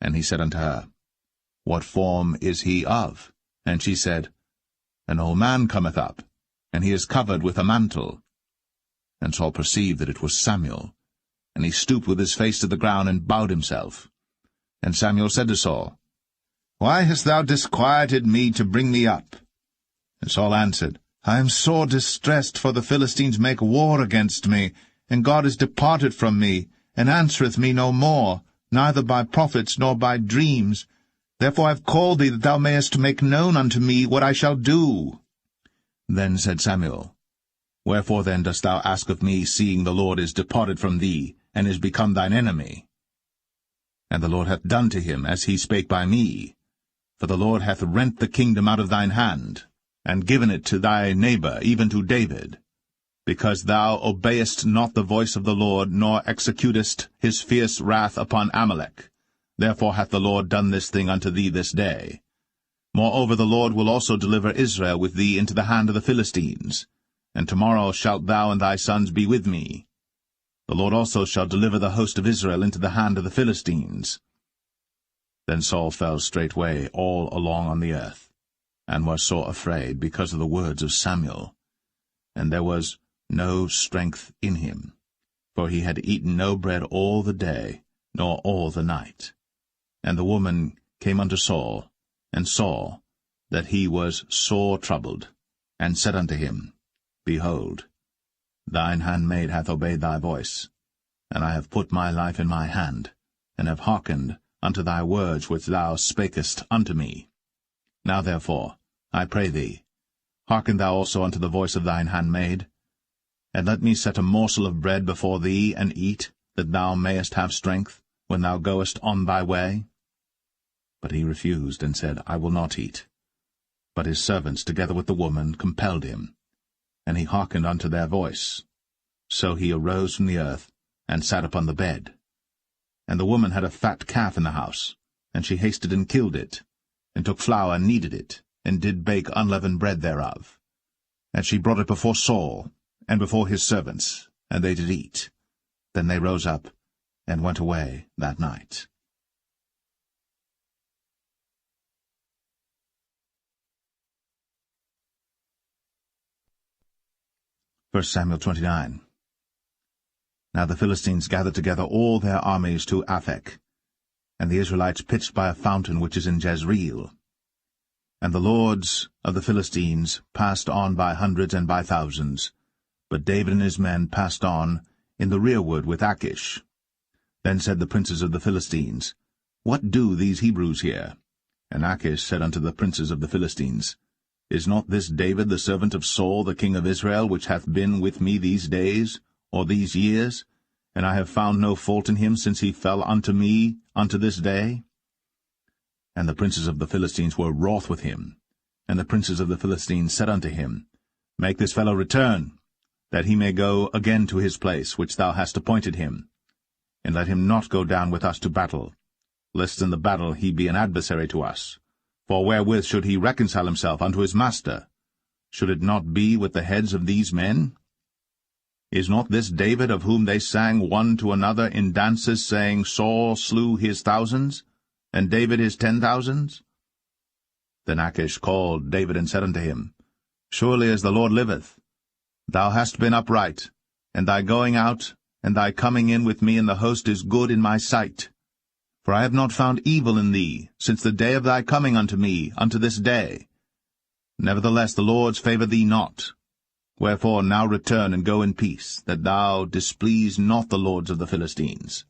And he said unto her, What form is he of? And she said, An old man cometh up, and he is covered with a mantle. And Saul perceived that it was Samuel, and he stooped with his face to the ground, and bowed himself. And Samuel said to Saul, Why hast thou disquieted me to bring me up? And Saul answered, I am sore distressed, for the Philistines make war against me, and God is departed from me, and answereth me no more, neither by prophets nor by dreams. Therefore I have called thee, that thou mayest make known unto me what I shall do. Then said Samuel, Wherefore then dost thou ask of me, seeing the Lord is departed from thee, and is become thine enemy? And the Lord hath done to him as he spake by me. For the Lord hath rent the kingdom out of thine hand, and given it to thy neighbor, even to David, because thou obeyest not the voice of the Lord, nor executest his fierce wrath upon Amalek. Therefore hath the Lord done this thing unto thee this day. Moreover the Lord will also deliver Israel with thee into the hand of the Philistines, and tomorrow shalt thou and thy sons be with me. The Lord also shall deliver the host of Israel into the hand of the Philistines. Then Saul fell straightway all along on the earth, and was sore afraid because of the words of Samuel. And there was no strength in him, for he had eaten no bread all the day, nor all the night. And the woman came unto Saul, and saw that he was sore troubled, and said unto him, Behold, thine handmaid hath obeyed thy voice, and I have put my life in my hand, and have hearkened unto thy words which thou spakest unto me. Now therefore, I pray thee, hearken thou also unto the voice of thine handmaid, and let me set a morsel of bread before thee, and eat, that thou mayest have strength, when thou goest on thy way. But he refused, and said, I will not eat. But his servants, together with the woman, compelled him, and he hearkened unto their voice. So he arose from the earth, and sat upon the bed. And the woman had a fat calf in the house, and she hasted and killed it, and took flour and kneaded it, and did bake unleavened bread thereof. And she brought it before Saul, and before his servants, and they did eat. Then they rose up, and went away that night. 1 Samuel 29. Now the Philistines gathered together all their armies to Aphek, and the Israelites pitched by a fountain which is in Jezreel. And the lords of the Philistines passed on by hundreds and by thousands, but David and his men passed on in the rearward with Achish. Then said the princes of the Philistines, What do these Hebrews here? And Achish said unto the princes of the Philistines, Is not this David the servant of Saul the king of Israel, which hath been with me these days, or these years? And I have found no fault in him since he fell unto me unto this day. And the princes of the Philistines were wroth with him. And the princes of the Philistines said unto him, Make this fellow return, that he may go again to his place, which thou hast appointed him. And let him not go down with us to battle, lest in the battle he be an adversary to us. For wherewith should he reconcile himself unto his master? Should it not be with the heads of these men? Is not this David, of whom they sang one to another in dances, saying, Saul slew his thousands, and David his 10,000s? Then Achish called David and said unto him, Surely as the Lord liveth, thou hast been upright, and thy going out and thy coming in with me in the host is good in my sight. For I have not found evil in thee, since the day of thy coming unto me, unto this day. Nevertheless the Lord's favour thee not. Wherefore now return and go in peace, that thou displease not the lords of the Philistines.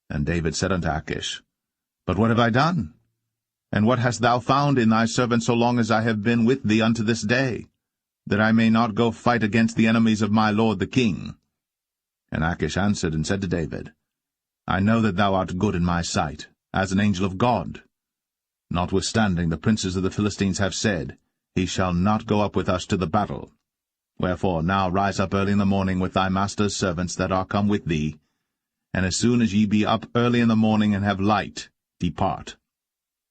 And David said unto Achish, But what have I done? And what hast thou found in thy servant so long as I have been with thee unto this day, that I may not go fight against the enemies of my lord the king? And Achish answered and said to David, I know that thou art good in my sight, as an angel of God. Notwithstanding the princes of the Philistines have said, He shall not go up with us to the battle. Wherefore now rise up early in the morning with thy master's servants that are come with thee, and as soon as ye be up early in the morning and have light, depart.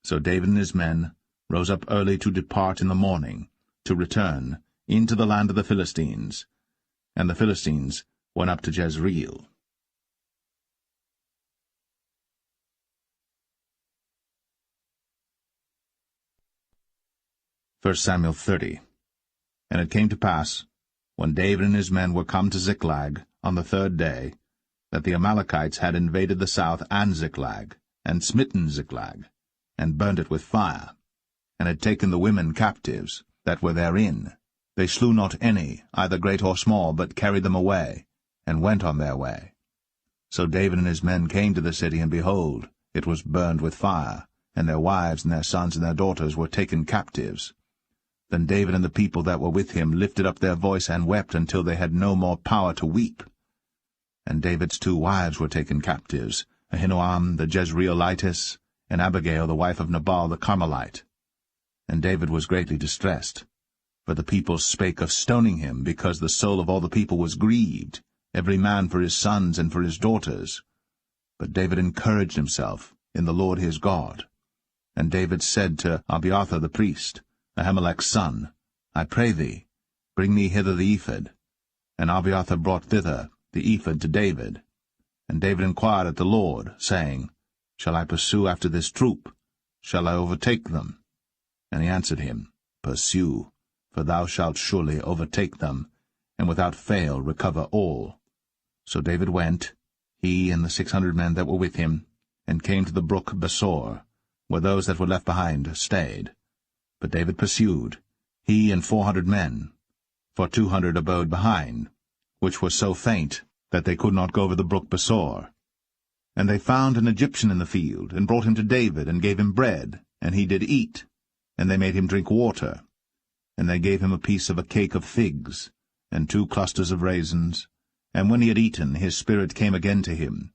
So David and his men rose up early to depart in the morning, to return into the land of the Philistines. And the Philistines went up to Jezreel. 1 Samuel 30. And it came to pass, when David and his men were come to Ziklag on the 3rd day, that the Amalekites had invaded the south and Ziklag, and smitten Ziklag, and burnt it with fire, and had taken the women captives that were therein. They slew not any, either great or small, but carried them away, and went on their way. So David and his men came to the city, and behold, it was burned with fire, and their wives and their sons and their daughters were taken captives. Then David and the people that were with him lifted up their voice and wept until they had no more power to weep. And David's 2 wives were taken captives, Ahinoam the Jezreelitess, and Abigail the wife of Nabal the Carmelite. And David was greatly distressed, for the people spake of stoning him, because the soul of all the people was grieved, every man for his sons and for his daughters. But David encouraged himself in the Lord his God. And David said to Abiathar the priest, Ahimelech's son, I pray thee, bring me hither the ephod. And Abiathar brought thither the ephod to David. And David inquired at the Lord, saying, Shall I pursue after this troop? Shall I overtake them? And he answered him, Pursue, for thou shalt surely overtake them, and without fail recover all. So David went, he and the 600 men that were with him, and came to the brook Besor, where those that were left behind stayed. But David pursued, he and 400 men, for 200 abode behind, which were so faint that they could not go over the brook Besor. And they found an Egyptian in the field, and brought him to David, and gave him bread, and he did eat. And they made him drink water. And they gave him a piece of a cake of figs, and 2 clusters of raisins. And when he had eaten, his spirit came again to him.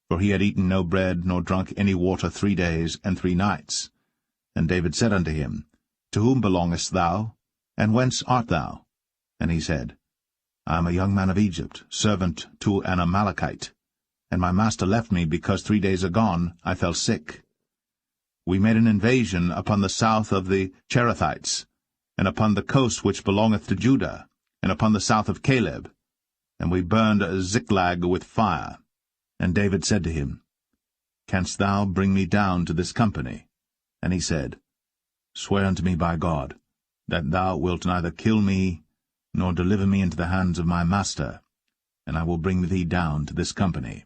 For he had eaten no bread, nor drunk any water 3 days and 3 nights. And David said unto him, To whom belongest thou? And whence art thou? And he said, I am a young man of Egypt, servant to an Amalekite. And my master left me, because 3 days agone I fell sick. We made an invasion upon the south of the Cherethites, and upon the coast which belongeth to Judah, and upon the south of Caleb, and we burned Ziklag with fire. And David said to him, Canst thou bring me down to this company? And he said, Swear unto me by God, that thou wilt neither kill me, nor deliver me into the hands of my master, and I will bring thee down to this company.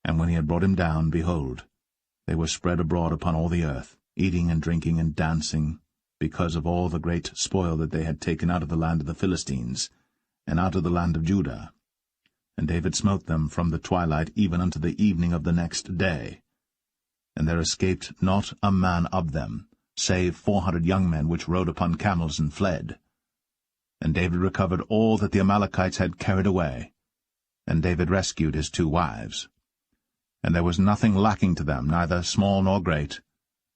And when he had brought him down, behold, they were spread abroad upon all the earth, eating and drinking and dancing, because of all the great spoil that they had taken out of the land of the Philistines, and out of the land of Judah. And David smote them from the twilight even unto the evening of the next day. And there escaped not a man of them, save 400 young men which rode upon camels and fled. And David recovered all that the Amalekites had carried away. And David rescued his 2 wives. And there was nothing lacking to them, neither small nor great,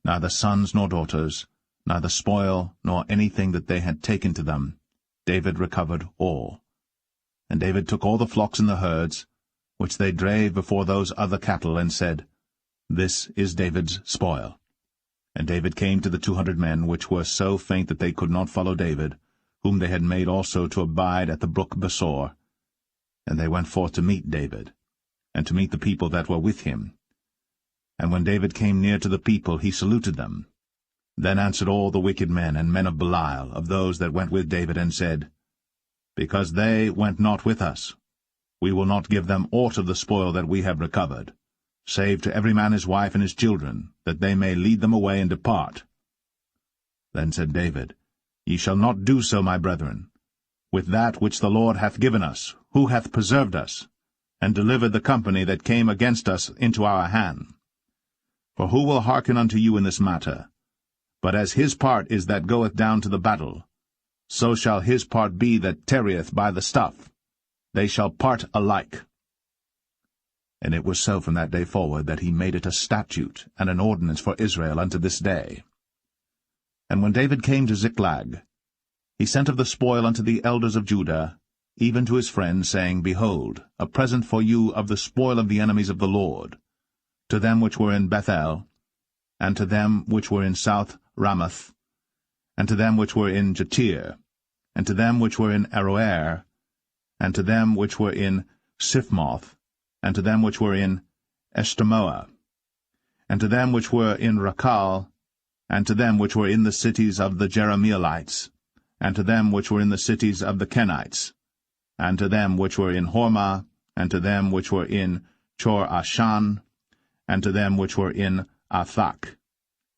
neither sons nor daughters, neither spoil nor anything that they had taken to them. David recovered all. And David took all the flocks and the herds, which they drave before those other cattle, and said, This is David's spoil. And David came to the 200 men, which were so faint that they could not follow David, whom they had made also to abide at the brook Besor. And they went forth to meet David, and to meet the people that were with him. And when David came near to the people, he saluted them. Then answered all the wicked men and men of Belial, of those that went with David, and said, Because they went not with us, we will not give them aught of the spoil that we have recovered, save to every man his wife and his children, that they may lead them away and depart. Then said David, Ye shall not do so, my brethren, with that which the Lord hath given us, who hath preserved us, and delivered the company that came against us into our hand. For who will hearken unto you in this matter? But as his part is that goeth down to the battle, so shall his part be that tarrieth by the stuff. They shall part alike. And it was so from that day forward that he made it a statute and an ordinance for Israel unto this day. And when David came to Ziklag, he sent of the spoil unto the elders of Judah, even to his friends, saying, Behold, a present for you of the spoil of the enemies of the Lord, to them which were in Bethel, and to them which were in South Ramoth, and to them which were in Jatir, and to them which were in Aroer, and to them which were in Siphmoth, and to them which were in Eshtemoa, and to them which were in Rakal, and to them which were in the cities of the Jerahmeelites, and to them which were in the cities of the Kenites, and to them which were in Hormah, and to them which were in Chor-Ashan, and to them which were in Athak,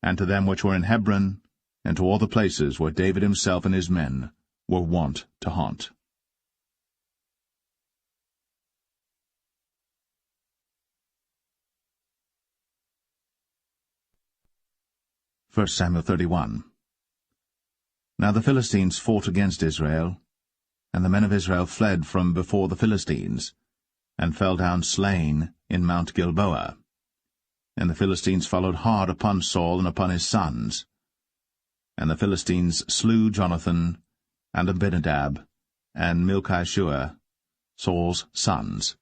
and to them which were in Hebron, and to all the places where David himself and his men were wont to haunt. 1 Samuel 31. Now the Philistines fought against Israel, and the men of Israel fled from before the Philistines, and fell down slain in Mount Gilboa. And the Philistines followed hard upon Saul and upon his sons. And the Philistines slew Jonathan, and Abinadab, and Malchishua, Saul's sons.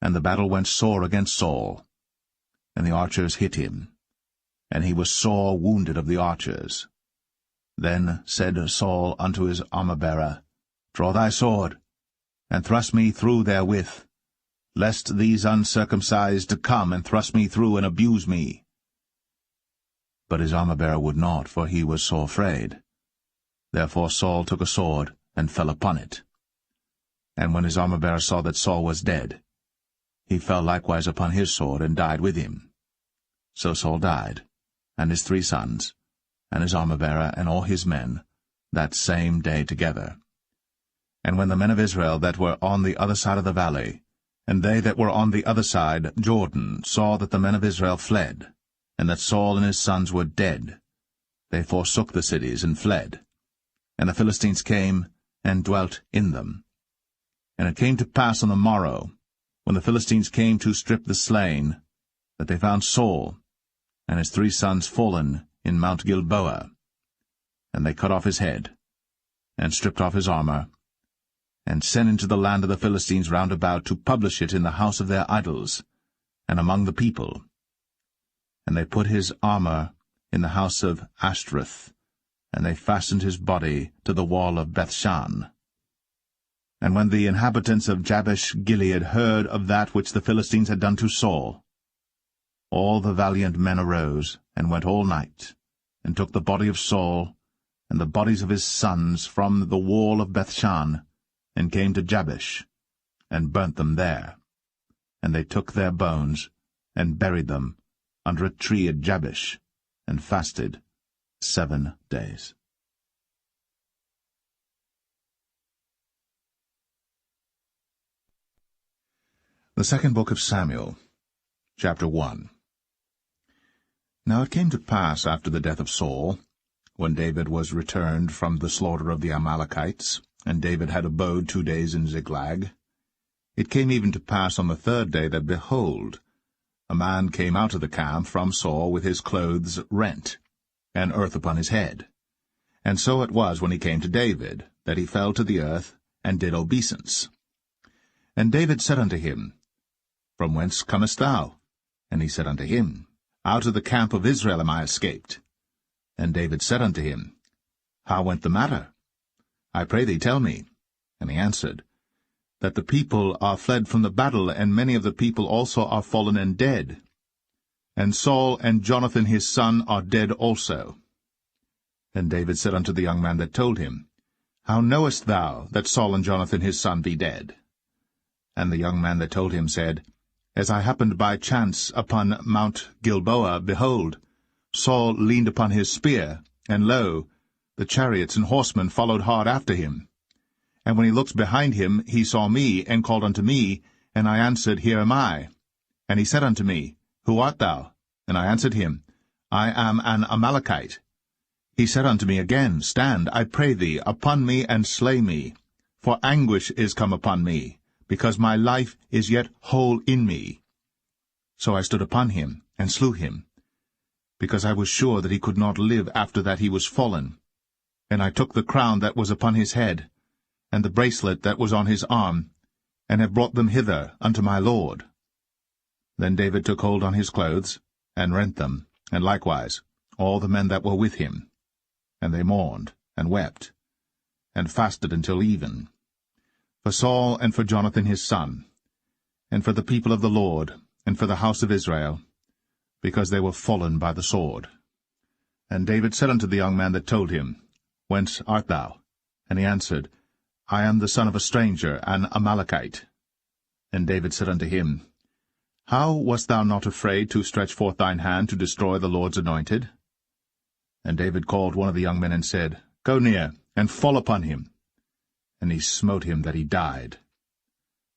And the battle went sore against Saul, and the archers hit him, and he was sore wounded of the archers. Then said Saul unto his armor-bearer, Draw thy sword, and thrust me through therewith, lest these uncircumcised come and thrust me through and abuse me. But his armor-bearer would not, for he was sore afraid. Therefore Saul took a sword, and fell upon it. And when his armor-bearer saw that Saul was dead, he fell likewise upon his sword, and died with him. So Saul died, and his 3 sons, and his armor-bearer, and all his men, that same day together. And when the men of Israel that were on the other side of the valley, And they that were on the other side Jordan saw that the men of Israel fled, and that Saul and his sons were dead. They forsook the cities and fled. And the Philistines came and dwelt in them. And it came to pass on the morrow, when the Philistines came to strip the slain, that they found Saul and his 3 sons fallen in Mount Gilboa. And they cut off his head, and stripped off his armor, and sent into the land of the Philistines round about to publish it in the house of their idols, and among the people. And they put his armor in the house of Ashtoreth, and they fastened his body to the wall of Bethshan. And when the inhabitants of Jabesh-Gilead heard of that which the Philistines had done to Saul, all the valiant men arose, and went all night, and took the body of Saul, and the bodies of his sons from the wall of Bethshan, and came to Jabesh, and burnt them there. And they took their bones, and buried them under a tree at Jabesh, and fasted 7 days. The second book of Samuel, chapter 1. Now it came to pass after the death of Saul, when David was returned from the slaughter of the Amalekites, and David had abode 2 days in Ziklag, it came even to pass on the 3rd day that, behold, a man came out of the camp from Saul with his clothes rent, and earth upon his head. And so it was when he came to David, that he fell to the earth, and did obeisance. And David said unto him, From whence comest thou? And he said unto him, Out of the camp of Israel am I escaped. And David said unto him, How went the matter? I pray thee, tell me. And he answered, That the people are fled from the battle, and many of the people also are fallen and dead. And Saul and Jonathan his son are dead also. And David said unto the young man that told him, How knowest thou that Saul and Jonathan his son be dead? And the young man that told him said, As I happened by chance upon Mount Gilboa, behold, Saul leaned upon his spear, and lo, the chariots and horsemen followed hard after him. And when he looked behind him, he saw me, and called unto me, and I answered, Here am I. And he said unto me, Who art thou? And I answered him, I am an Amalekite. He said unto me again, Stand, I pray thee, upon me, and slay me. For anguish is come upon me, because my life is yet whole in me. So I stood upon him, and slew him, because I was sure that he could not live after that he was fallen. And I took the crown that was upon his head, and the bracelet that was on his arm, and have brought them hither unto my lord. Then David took hold on his clothes, and rent them, and likewise all the men that were with him. And they mourned, and wept, and fasted until even, for Saul and for Jonathan his son, and for the people of the Lord, and for the house of Israel, because they were fallen by the sword. And David said unto the young man that told him, Whence art thou? And he answered, I am the son of a stranger, an Amalekite. And David said unto him, How wast thou not afraid to stretch forth thine hand to destroy the Lord's anointed? And David called one of the young men and said, Go near, and fall upon him. And he smote him that he died.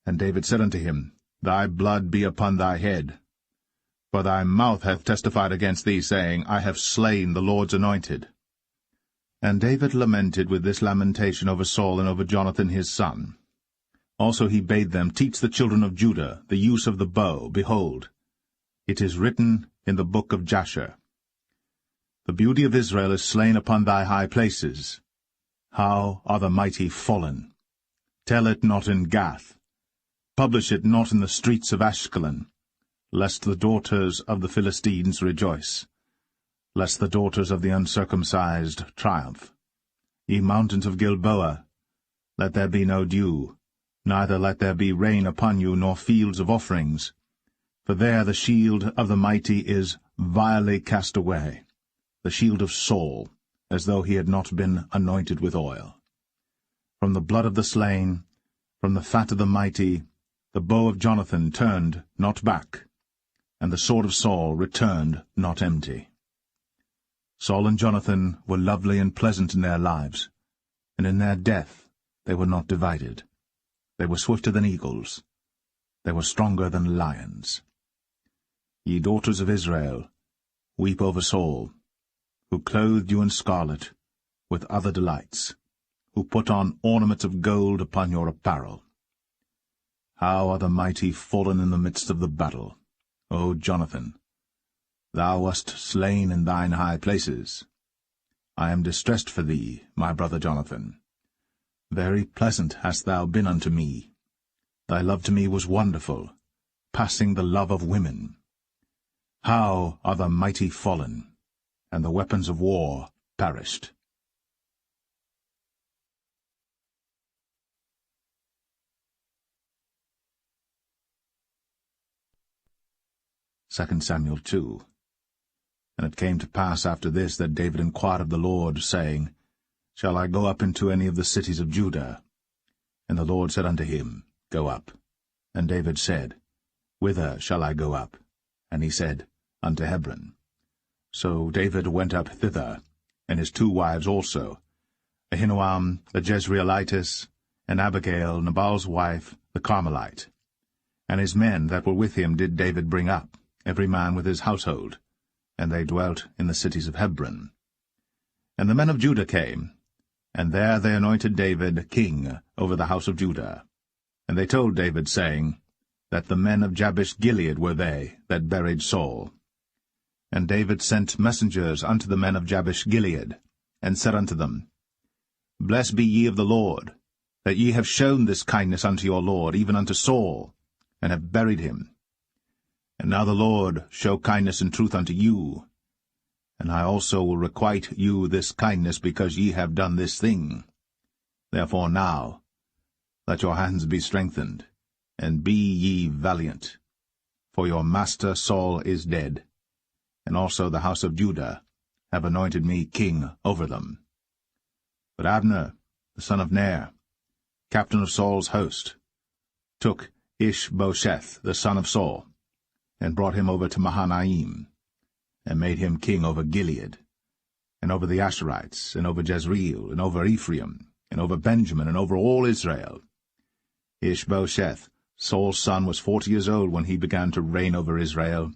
And David said unto him, Thy blood be upon thy head. For thy mouth hath testified against thee, saying, I have slain the Lord's anointed. And David lamented with this lamentation over Saul and over Jonathan his son. Also he bade them teach the children of Judah the use of the bow. Behold, it is written in the book of Jasher, The beauty of Israel is slain upon thy high places. How are the mighty fallen! Tell it not in Gath. Publish it not in the streets of Ashkelon, lest the daughters of the Philistines rejoice, lest the daughters of the uncircumcised triumph. Ye mountains of Gilboa, let there be no dew, neither let there be rain upon you, nor fields of offerings. For there the shield of the mighty is vilely cast away, the shield of Saul, as though he had not been anointed with oil. From the blood of the slain, from the fat of the mighty, the bow of Jonathan turned not back, and the sword of Saul returned not empty. Saul and Jonathan were lovely and pleasant in their lives, and in their death they were not divided. They were swifter than eagles. they were stronger than lions. Ye daughters of Israel, weep over Saul, who clothed you in scarlet, with other delights, who put on ornaments of gold upon your apparel. How are the mighty fallen in the midst of the battle, O Jonathan! Thou wast slain in thine high places. I am distressed for thee, my brother Jonathan. Very pleasant hast thou been unto me. Thy love to me was wonderful, passing the love of women. How are the mighty fallen, and the weapons of war perished. 2 Samuel 2. And it came to pass after this that David inquired of the Lord, saying, Shall I go up into any of the cities of Judah? And the Lord said unto him, Go up. And David said, Whither shall I go up? And he said, Unto Hebron. So David went up thither, and his 2 wives also, Ahinoam the Jezreelitess, and Abigail Nabal's wife, the Carmelite. And his men that were with him did David bring up, every man with his household, and they dwelt in the cities of Hebron. And the men of Judah came, and there they anointed David king over the house of Judah. And they told David, saying, that the men of Jabesh-Gilead were they that buried Saul. And David sent messengers unto the men of Jabesh-Gilead, and said unto them, Blessed be ye of the Lord, that ye have shown this kindness unto your Lord, even unto Saul, and have buried him. And now the Lord show kindness and truth unto you, and I also will requite you this kindness, because ye have done this thing. Therefore now let your hands be strengthened, and be ye valiant. For your master Saul is dead, and also the house of Judah have anointed me king over them. But Abner, the son of Ner, captain of Saul's host, took Ish-bosheth, the son of Saul, and brought him over to Mahanaim, and made him king over Gilead, and over the Asherites, and over Jezreel, and over Ephraim, and over Benjamin, and over all Israel. Ish-bosheth, Saul's son, was 40 years old when he began to reign over Israel,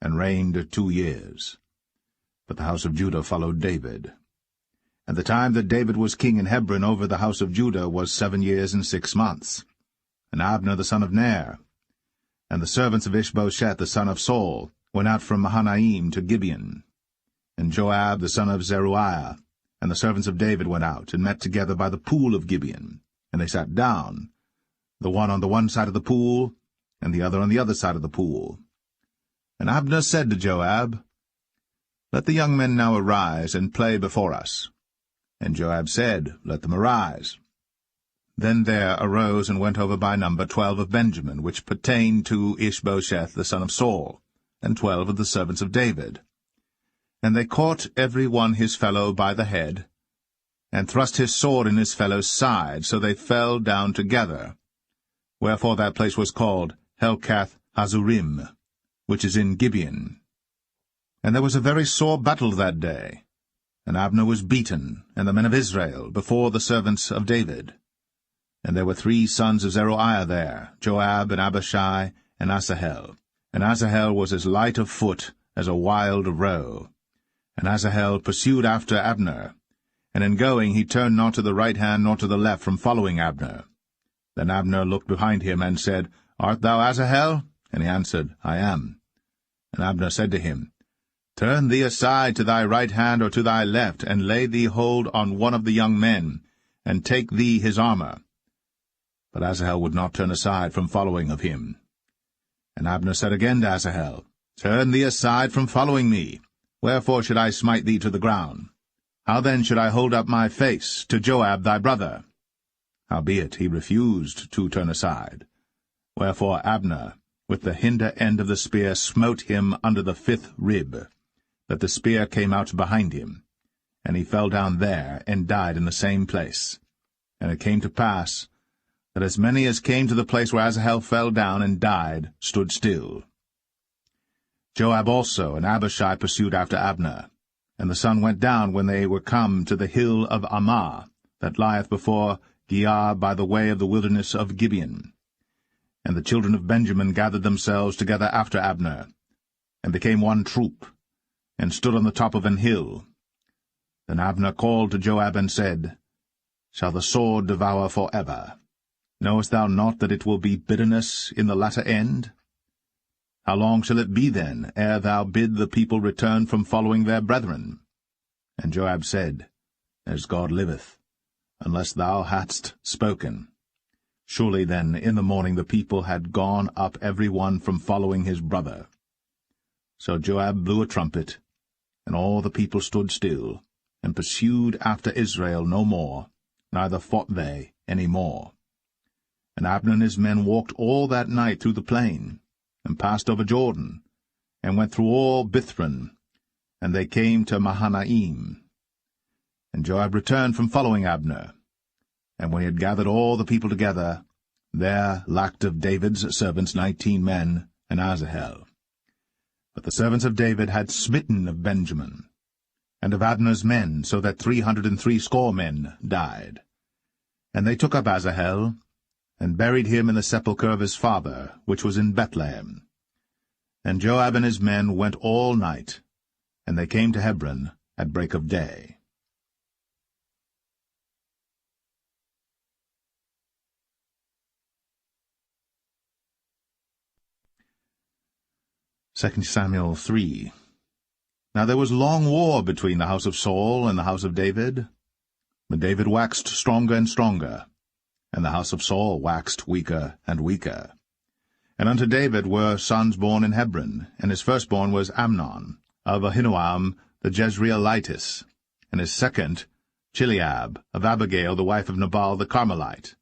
and reigned 2 years. But the house of Judah followed David. And the time that David was king in Hebron over the house of Judah was 7 years and 6 months. And Abner the son of Ner, and the servants of Ish-bosheth the son of Saul, went out from Mahanaim to Gibeon. And Joab the son of Zeruiah, and the servants of David went out, and met together by the pool of Gibeon. And they sat down, the one on the one side of the pool, and the other on the other side of the pool. And Abner said to Joab, Let the young men now arise, and play before us. And Joab said, Let them arise. Then there arose and went over by number 12 of Benjamin, which pertained to Ish-bosheth the son of Saul, and 12 of the servants of David. And they caught every one his fellow by the head, and thrust his sword in his fellow's side, so they fell down together. Wherefore that place was called Helkath-Hazurim, which is in Gibeon. And there was a very sore battle that day, and Abner was beaten, and the men of Israel, before the servants of David. And there were 3 sons of Zeruiah there, Joab, and Abishai, and Asahel. And Asahel was as light of foot as a wild roe. And Asahel pursued after Abner, and in going he turned not to the right hand nor to the left from following Abner. Then Abner looked behind him, and said, Art thou Asahel? And he answered, I am. And Abner said to him, Turn thee aside to thy right hand or to thy left, and lay thee hold on one of the young men, and take thee his armor. But Asahel would not turn aside from following of him. And Abner said again to Asahel, Turn thee aside from following me. Wherefore should I smite thee to the ground? How then should I hold up my face to Joab thy brother? Howbeit he refused to turn aside. Wherefore Abner, with the hinder end of the spear, smote him under the 5th rib, that the spear came out behind him. And he fell down there, and died in the same place. And it came to pass, that as many as came to the place where Asahel fell down and died stood still. Joab also and Abishai pursued after Abner. And the sun went down when they were come to the hill of Ammah, that lieth before Giah by the way of the wilderness of Gibeon. And the children of Benjamin gathered themselves together after Abner, and became one troop, and stood on the top of an hill. Then Abner called to Joab and said, Shall the sword devour for ever? Knowest thou not that it will be bitterness in the latter end? How long shall it be then, ere thou bid the people return from following their brethren? And Joab said, As God liveth, unless thou hadst spoken. Surely then in the morning the people had gone up every one from following his brother. So Joab blew a trumpet, and all the people stood still, and pursued after Israel no more, neither fought they any more. And Abner and his men walked all that night through the plain, and passed over Jordan, and went through all Bithron, and they came to Mahanaim. And Joab returned from following Abner. And when he had gathered all the people together, there lacked of David's servants 19 men, and Asahel. But the servants of David had smitten of Benjamin, and of Abner's men, so that 360 men died. And they took up Asahel, and buried him in the sepulchre of his father, which was in Bethlehem. And Joab and his men went all night, and they came to Hebron at break of day. 2 Samuel 3. Now there was long war between the house of Saul and the house of David. But David waxed stronger and stronger, and the house of Saul waxed weaker and weaker. And unto David were sons born in Hebron, and his firstborn was Amnon, of Ahinoam the Jezreelitess, and his second Chileab, of Abigail the wife of Nabal the Carmelite,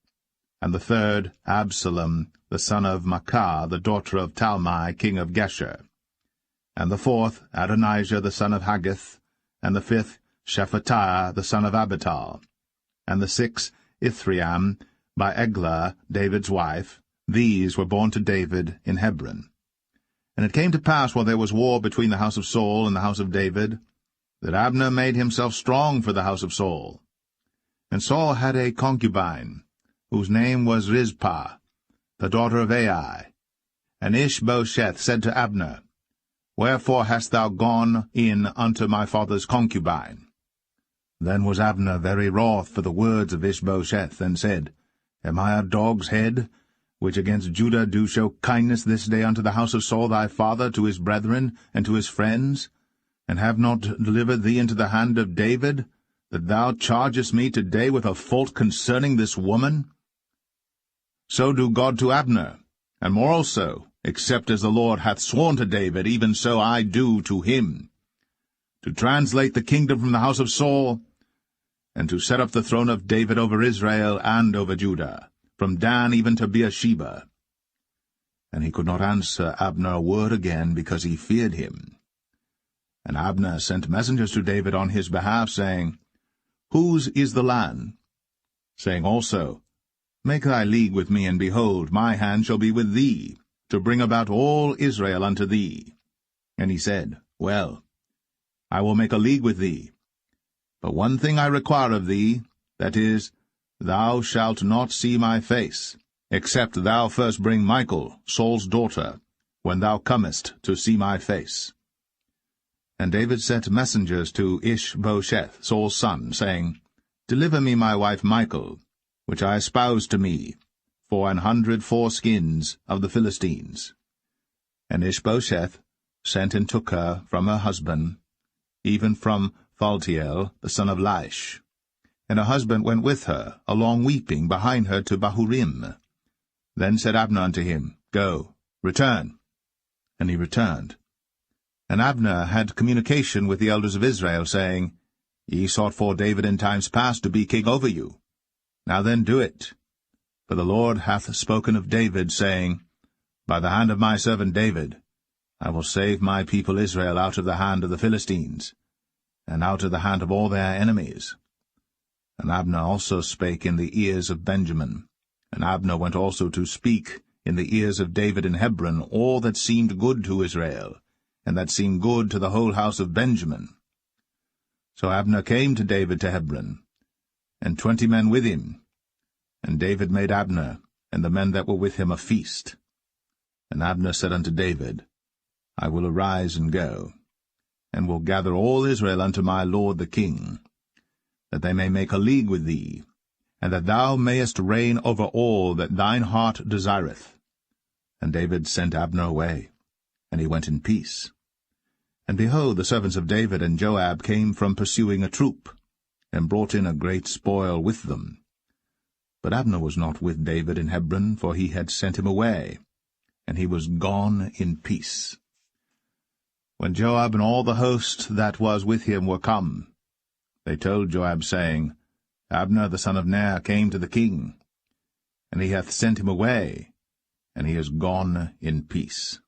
and the third Absalom, the son of Maacah, the daughter of Talmai, king of Geshur, and the fourth Adonijah, the son of Haggith, and the fifth Shephatiah, the son of Abital, and the sixth Ithream, by Eglah, David's wife. These were born to David in Hebron. And it came to pass, while there was war between the house of Saul and the house of David, that Abner made himself strong for the house of Saul. And Saul had a concubine, whose name was Rizpah, the daughter of Ai. And Ish-bosheth said to Abner, Wherefore hast thou gone in unto my father's concubine? Then was Abner very wroth for the words of Ish-bosheth, and said, Am I a dog's head, which against Judah do show kindness this day unto the house of Saul thy father, to his brethren, and to his friends, and have not delivered thee into the hand of David, that thou chargest me today with a fault concerning this woman? So do God to Abner, and more also, except as the Lord hath sworn to David, even so I do to him, to translate the kingdom from the house of Saul, and to set up the throne of David over Israel and over Judah, from Dan even to Beersheba. And he could not answer Abner a word again, because he feared him. And Abner sent messengers to David on his behalf, saying, Whose is the land? Saying also, Make thy league with me, and behold, my hand shall be with thee, to bring about all Israel unto thee. And he said, Well, I will make a league with thee. But one thing I require of thee, that is, thou shalt not see my face, except thou first bring Michal, Saul's daughter, when thou comest to see my face. And David sent messengers to Ish-bosheth, Saul's son, saying, Deliver me my wife Michal, which I espoused to me, for 100 foreskins of the Philistines. And Ish-bosheth sent and took her from her husband, even from Phaltiel, the son of Laish. And her husband went with her, along weeping, behind her to Bahurim. Then said Abner unto him, Go, return. And he returned. And Abner had communication with the elders of Israel, saying, Ye sought for David in times past to be king over you. Now then do it. For the Lord hath spoken of David, saying, By the hand of my servant David I will save my people Israel out of the hand of the Philistines, and out of the hand of all their enemies. And Abner also spake in the ears of Benjamin. And Abner went also to speak in the ears of David in Hebron all that seemed good to Israel, and that seemed good to the whole house of Benjamin. So Abner came to David to Hebron, and 20 men with him. And David made Abner and the men that were with him a feast. And Abner said unto David, I will arise and go, and will gather all Israel unto my lord the king, that they may make a league with thee, and that thou mayest reign over all that thine heart desireth. And David sent Abner away, and he went in peace. And behold, the servants of David and Joab came from pursuing a troop, and brought in a great spoil with them. But Abner was not with David in Hebron, for he had sent him away, and he was gone in peace. When Joab and all the host that was with him were come, they told Joab, saying, Abner the son of Ner came to the king, and he hath sent him away, and he is gone in peace.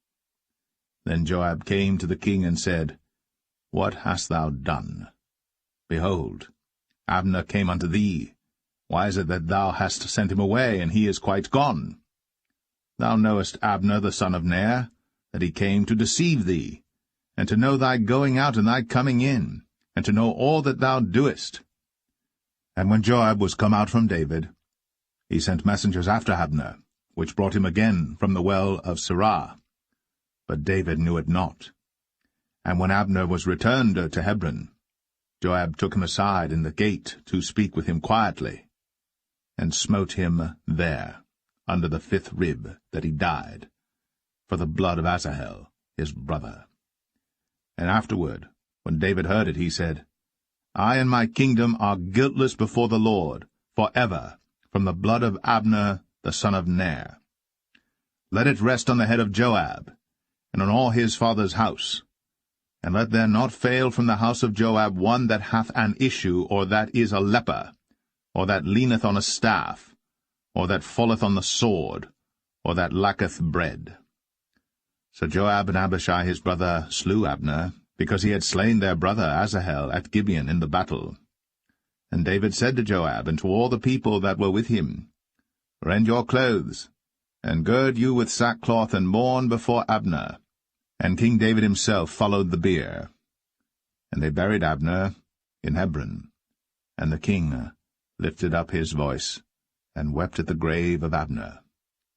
Then Joab came to the king and said, What hast thou done? Behold, Abner came unto thee. Why is it that thou hast sent him away, and he is quite gone? Thou knowest Abner the son of Ner, that he came to deceive thee, and to know thy going out and thy coming in, and to know all that thou doest. And when Joab was come out from David, he sent messengers after Abner, which brought him again from the well of Sirah. But David knew it not. And when Abner was returned to Hebron, Joab took him aside in the gate to speak with him quietly, and smote him there, under the 5th rib, that he died, for the blood of Asahel his brother. And afterward, when David heard it, he said, I and my kingdom are guiltless before the Lord, for ever, from the blood of Abner the son of Ner. Let it rest on the head of Joab, and on all his father's house. And let there not fail from the house of Joab one that hath an issue, or that is a leper, or that leaneth on a staff, or that falleth on the sword, or that lacketh bread. So Joab and Abishai his brother slew Abner, because he had slain their brother Asahel at Gibeon in the battle. And David said to Joab and to all the people that were with him, Rend your clothes, and gird you with sackcloth, and mourn before Abner. And King David himself followed the bier. And they buried Abner in Hebron. And the king lifted up his voice, and wept at the grave of Abner.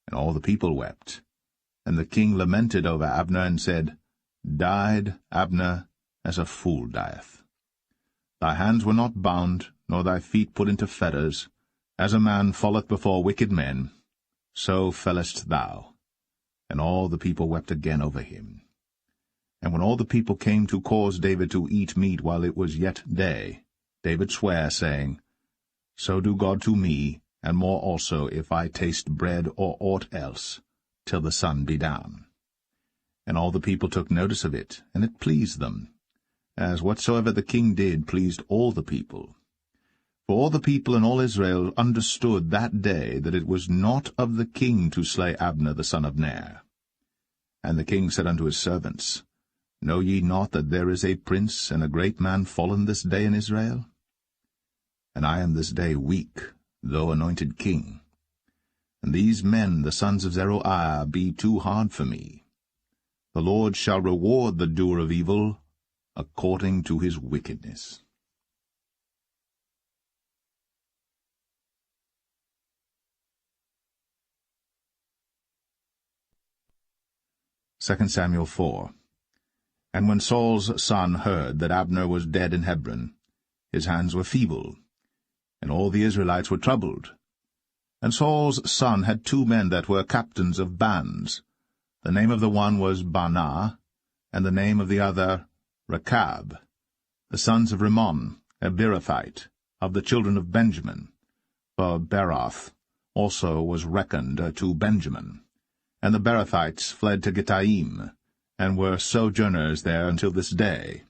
And all the people wept. And the king lamented over Abner, and said, Died Abner as a fool dieth. Thy hands were not bound, nor thy feet put into fetters. As a man falleth before wicked men, so fellest thou. And all the people wept again over him. And when all the people came to cause David to eat meat while it was yet day, David sware, saying, So do God to me, and more also, if I taste bread or aught else, till the sun be down. And all the people took notice of it, and it pleased them, as whatsoever the king did pleased all the people. For all the people and all Israel understood that day that it was not of the king to slay Abner the son of Ner. And the king said unto his servants, Know ye not that there is a prince and a great man fallen this day in Israel? And I am this day weak, though anointed king. And these men, the sons of Zeruiah, be too hard for me. The Lord shall reward the doer of evil according to his wickedness. 2 Samuel 4. And when Saul's son heard that Abner was dead in Hebron, his hands were feeble, and all the Israelites were troubled. And Saul's son had 2 men that were captains of bands. The name of the one was Baanah, and the name of the other Rechab, the sons of Rimmon, a Beerothite, of the children of Benjamin. For Beeroth also was reckoned to Benjamin. And the Beerothites fled to Gittaim, and were sojourners there until this day.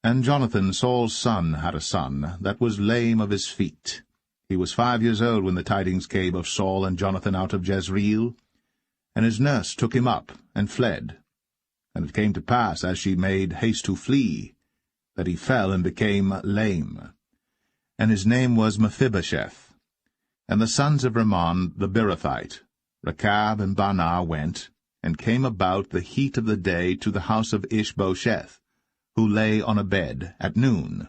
And Jonathan, Saul's son, had a son that was lame of his feet. He was 5 years old when the tidings came of Saul and Jonathan out of Jezreel. And his nurse took him up, and fled. And it came to pass, as she made haste to flee, that he fell and became lame. And his name was Mephibosheth. And the sons of Rimmon the Beerothite, Rechab and Baanah, went, and came about the heat of the day to the house of Ish-bosheth, who lay on a bed at noon.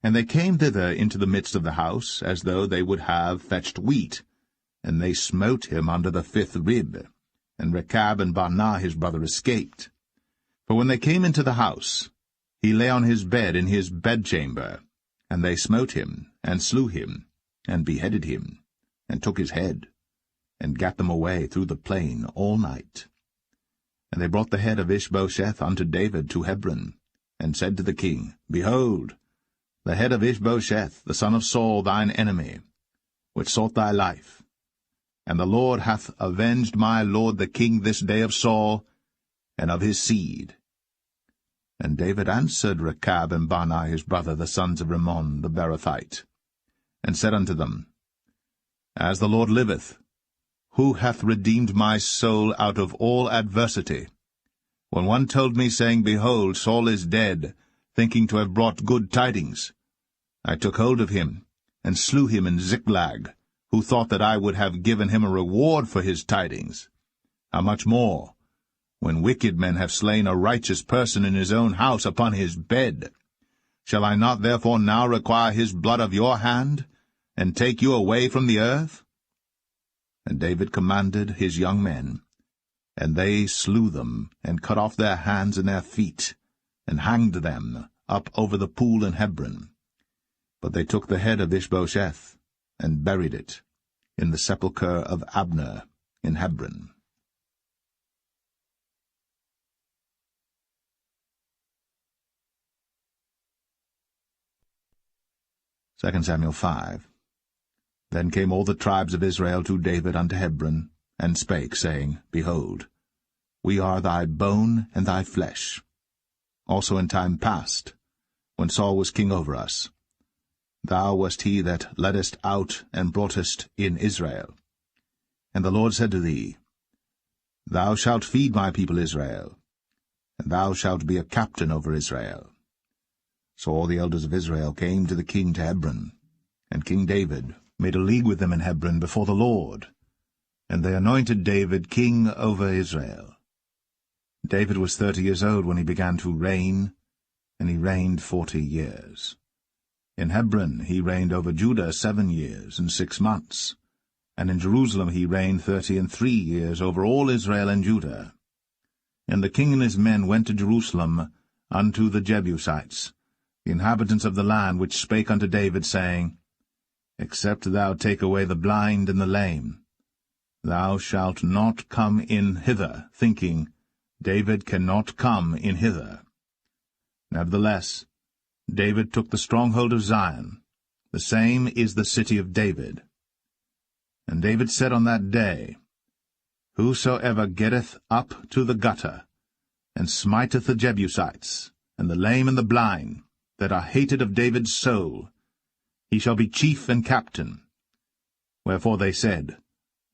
And they came thither into the midst of the house, as though they would have fetched wheat, and they smote him under the 5th rib, and Rechab and Baanah his brother escaped. For when they came into the house, he lay on his bed in his bedchamber, and they smote him, and slew him, and beheaded him, and took his head, and gat them away through the plain all night. And they brought the head of Ish-bosheth unto David to Hebron, and said to the king, Behold, the head of Ish-bosheth, the son of Saul, thine enemy, which sought thy life. And the Lord hath avenged my lord the king this day of Saul, and of his seed. And David answered Rechab and Baanah his brother, the sons of Rimmon the Beerothite, and said unto them, As the Lord liveth, who hath redeemed my soul out of all adversity? When one told me, saying, Behold, Saul is dead, thinking to have brought good tidings, I took hold of him, and slew him in Ziklag, who thought that I would have given him a reward for his tidings. How much more, when wicked men have slain a righteous person in his own house upon his bed? Shall I not therefore now require his blood of your hand, and take you away from the earth? And David commanded his young men, and they slew them, and cut off their hands and their feet, and hanged them up over the pool in Hebron. But they took the head of Ish-bosheth, and buried it in the sepulchre of Abner in Hebron. 2 Samuel 5. Then came all the tribes of Israel to David unto Hebron, and spake, saying, Behold, we are thy bone and thy flesh. Also in time past, when Saul was king over us, thou wast he that leddest out and broughtest in Israel. And the Lord said to thee, Thou shalt feed my people Israel, and thou shalt be a captain over Israel. So all the elders of Israel came to the king to Hebron, and King David made a league with them in Hebron before the Lord, and they anointed David king over Israel. David was 30 years old when he began to reign, and he reigned 40 years. In Hebron he reigned over Judah 7 years and 6 months, and in Jerusalem he reigned 33 years over all Israel and Judah. And the king and his men went to Jerusalem unto the Jebusites, the inhabitants of the land, which spake unto David, saying, Except thou take away the blind and the lame, thou shalt not come in hither, thinking, David cannot come in hither. Nevertheless, David took the stronghold of Zion, the same is the city of David. And David said on that day, Whosoever getteth up to the gutter, and smiteth the Jebusites, and the lame and the blind, that are hated of David's soul, he shall be chief and captain. Wherefore they said,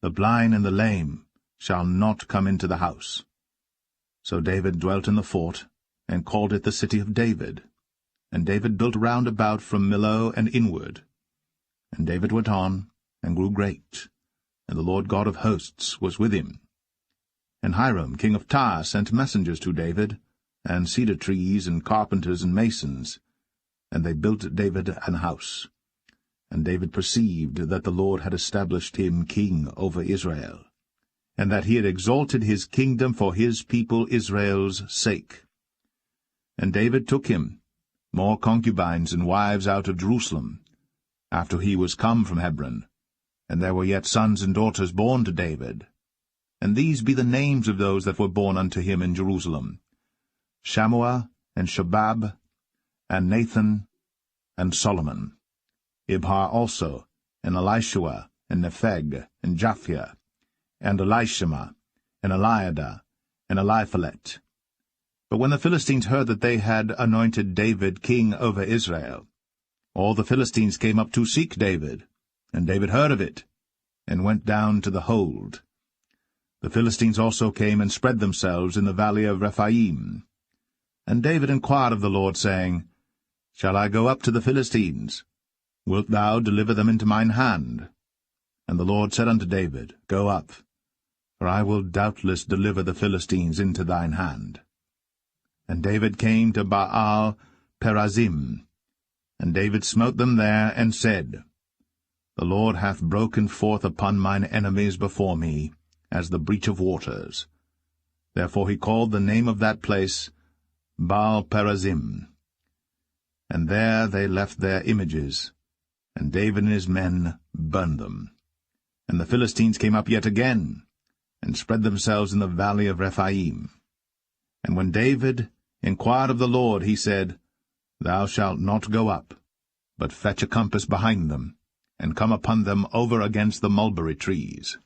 The blind and the lame shall not come into the house. So David dwelt in the fort, and called it the city of David. And David built round about from Millo and inward. And David went on, and grew great, and the Lord God of hosts was with him. And Hiram king of Tyre sent messengers to David, and cedar trees, and carpenters, and masons, and they built David an house. And David perceived that the Lord had established him king over Israel, and that he had exalted his kingdom for his people Israel's sake. And David took him more concubines and wives out of Jerusalem, after he was come from Hebron, and there were yet sons and daughters born to David. And these be the names of those that were born unto him in Jerusalem, Shammua, and Shobab, and Nathan, and Solomon, Ibhar also, and Elishua, and Nepheg, and Japhia, and Elishama, and Eliada, and Eliphalet. But when the Philistines heard that they had anointed David king over Israel, all the Philistines came up to seek David, and David heard of it, and went down to the hold. The Philistines also came and spread themselves in the valley of Rephaim. And David inquired of the Lord, saying, Shall I go up to the Philistines? Wilt thou deliver them into mine hand? And the Lord said unto David, Go up, for I will doubtless deliver the Philistines into thine hand. And David came to Baal Perazim, and David smote them there, and said, The Lord hath broken forth upon mine enemies before me, as the breach of waters. Therefore he called the name of that place Baal-perazim. And there they left their images, and David and his men burned them. And the Philistines came up yet again, and spread themselves in the valley of Rephaim. And when David inquired of the Lord, he said, Thou shalt not go up, but fetch a compass behind them, and come upon them over against the mulberry trees.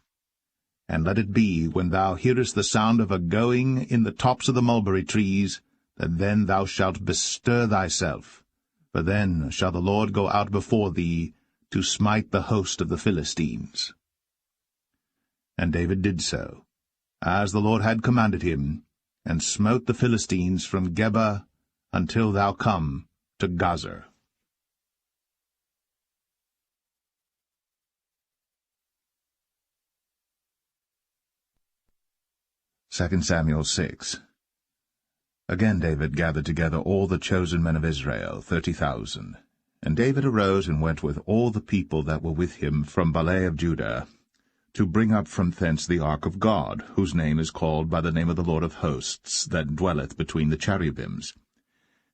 And let it be, when thou hearest the sound of a going in the tops of the mulberry trees, that then thou shalt bestir thyself, for then shall the Lord go out before thee to smite the host of the Philistines. And David did so, as the Lord had commanded him, and smote the Philistines from Geba until thou come to Gazer. 2 Samuel 6. Again David gathered together all the chosen men of Israel, 30,000. And David arose and went with all the people that were with him from Baalah of Judah, to bring up from thence the ark of God, whose name is called by the name of the Lord of hosts, that dwelleth between the cherubims.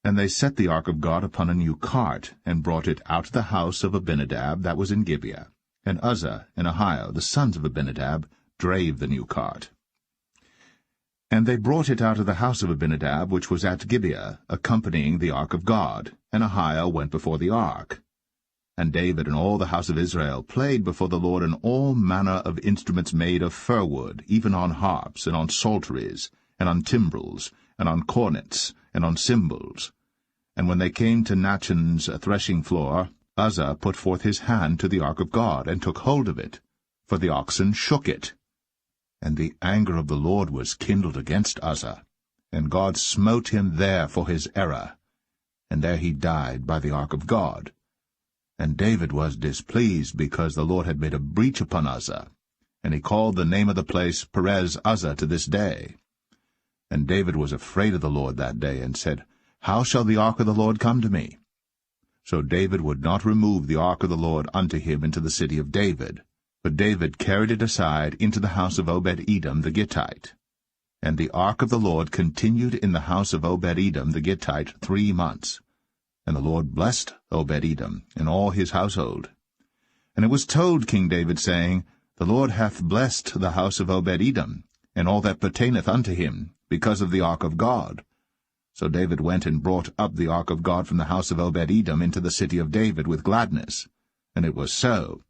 And they set the ark of God upon a new cart, and brought it out of the house of Abinadab that was in Gibeah. And Uzzah and Ahio, the sons of Abinadab, drave the new cart. And they brought it out of the house of Abinadab, which was at Gibeah, accompanying the ark of God, and Ahio went before the ark. And David and all the house of Israel played before the Lord in all manner of instruments made of fir wood, even on harps, and on psalteries, and on timbrels, and on cornets, and on cymbals. And when they came to Nachon's threshing floor, Uzzah put forth his hand to the ark of God, and took hold of it, for the oxen shook it. And the anger of the Lord was kindled against Uzzah, and God smote him there for his error, and there he died by the ark of God. And David was displeased, because the Lord had made a breach upon Uzzah, and he called the name of the place Perez Uzzah to this day. And David was afraid of the Lord that day, and said, How shall the ark of the Lord come to me? So David would not remove the ark of the Lord unto him into the city of David, but David carried it aside into the house of Obed-Edom the Gittite. And the ark of the Lord continued in the house of Obed-Edom the Gittite 3 months. And the Lord blessed Obed-Edom and all his household. And it was told King David, saying, The Lord hath blessed the house of Obed-Edom, and all that pertaineth unto him, because of the ark of God. So David went and brought up the ark of God from the house of Obed-Edom into the city of David with gladness. And it was so,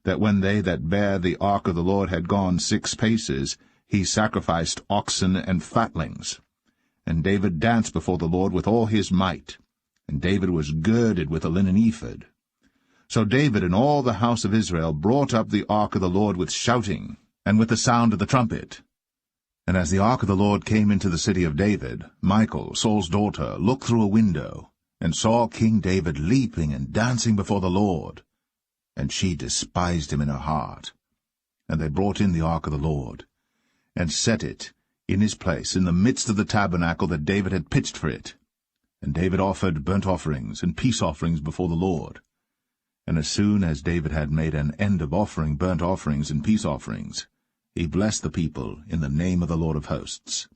that when they that bare the ark of the Lord had gone 6 paces, he sacrificed oxen and fatlings. And David danced before the Lord with all his might, and David was girded with a linen ephod. So David and all the house of Israel brought up the ark of the Lord with shouting, and with the sound of the trumpet. And as the ark of the Lord came into the city of David, Michal, Saul's daughter, looked through a window, and saw King David leaping and dancing before the Lord. And she despised him in her heart. And they brought in the ark of the Lord, and set it in his place in the midst of the tabernacle that David had pitched for it. And David offered burnt offerings and peace offerings before the Lord. And as soon as David had made an end of offering burnt offerings and peace offerings, he blessed the people in the name of the Lord of hosts.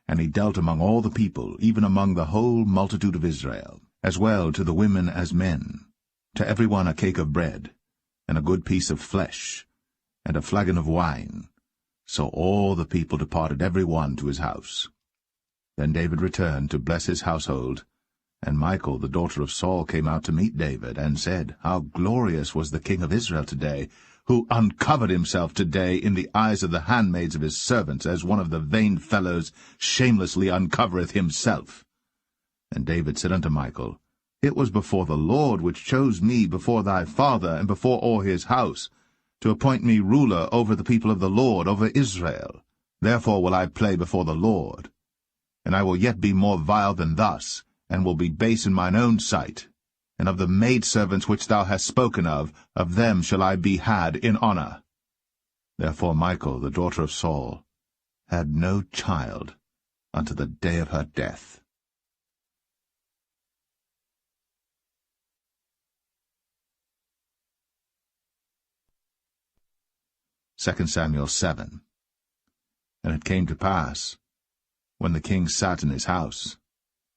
And he dealt among all the people, even among the whole multitude of Israel, as well to the women as men, to every one a cake of bread, and a good piece of flesh, and a flagon of wine. So all the people departed every one to his house. Then David returned to bless his household, and Michal the daughter of Saul came out to meet David, and said, How glorious was the king of Israel today, who uncovered himself today in the eyes of the handmaids of his servants, as one of the vain fellows shamelessly uncovereth himself. And David said unto Michal, It was before the Lord which chose me before thy father and before all his house, to appoint me ruler over the people of the Lord, over Israel. Therefore will I play before the Lord. And I will yet be more vile than thus, and will be base in mine own sight. And of the maidservants which thou hast spoken of them shall I be had in honor. Therefore Michal, the daughter of Saul, had no child unto the day of her death. 2 Samuel 7. And it came to pass, when the king sat in his house,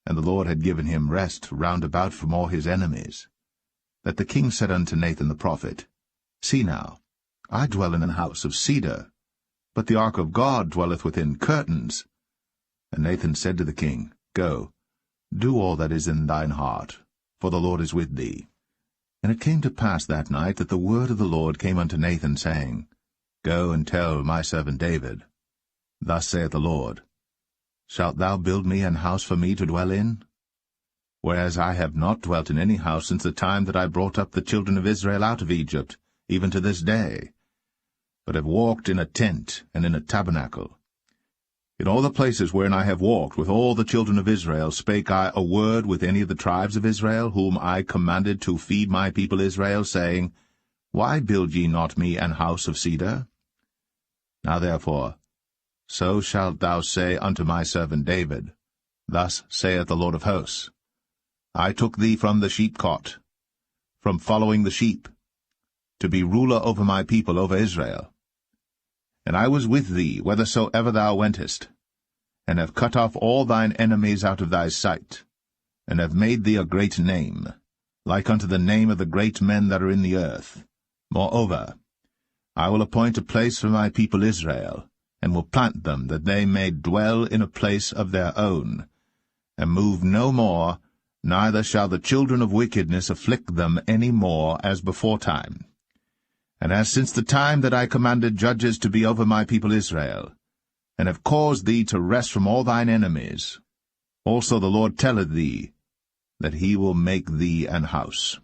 and the Lord had given him rest round about from all his enemies, that the king said unto Nathan the prophet, See now, I dwell in an house of cedar, but the ark of God dwelleth within curtains. And Nathan said to the king, Go, do all that is in thine heart, for the Lord is with thee. And it came to pass that night that the word of the Lord came unto Nathan, saying, Go and tell my servant David, Thus saith the Lord, Shalt thou build me an house for me to dwell in? Whereas I have not dwelt in any house since the time that I brought up the children of Israel out of Egypt, even to this day, but have walked in a tent and in a tabernacle. In all the places wherein I have walked with all the children of Israel spake I a word with any of the tribes of Israel, whom I commanded to feed my people Israel, saying, Why build ye not me an house of cedar? Now therefore, so shalt thou say unto my servant David, Thus saith the Lord of hosts, I took thee from the sheepcot, from following the sheep, to be ruler over my people, over Israel. And I was with thee whithersoever thou wentest, and have cut off all thine enemies out of thy sight, and have made thee a great name, like unto the name of the great men that are in the earth. Moreover, I will appoint a place for my people Israel, and will plant them, that they may dwell in a place of their own, and move no more, neither shall the children of wickedness afflict them any more as beforetime. And as since the time that I commanded judges to be over my people Israel, and have caused thee to rest from all thine enemies, also the Lord telleth thee, that he will make thee an house.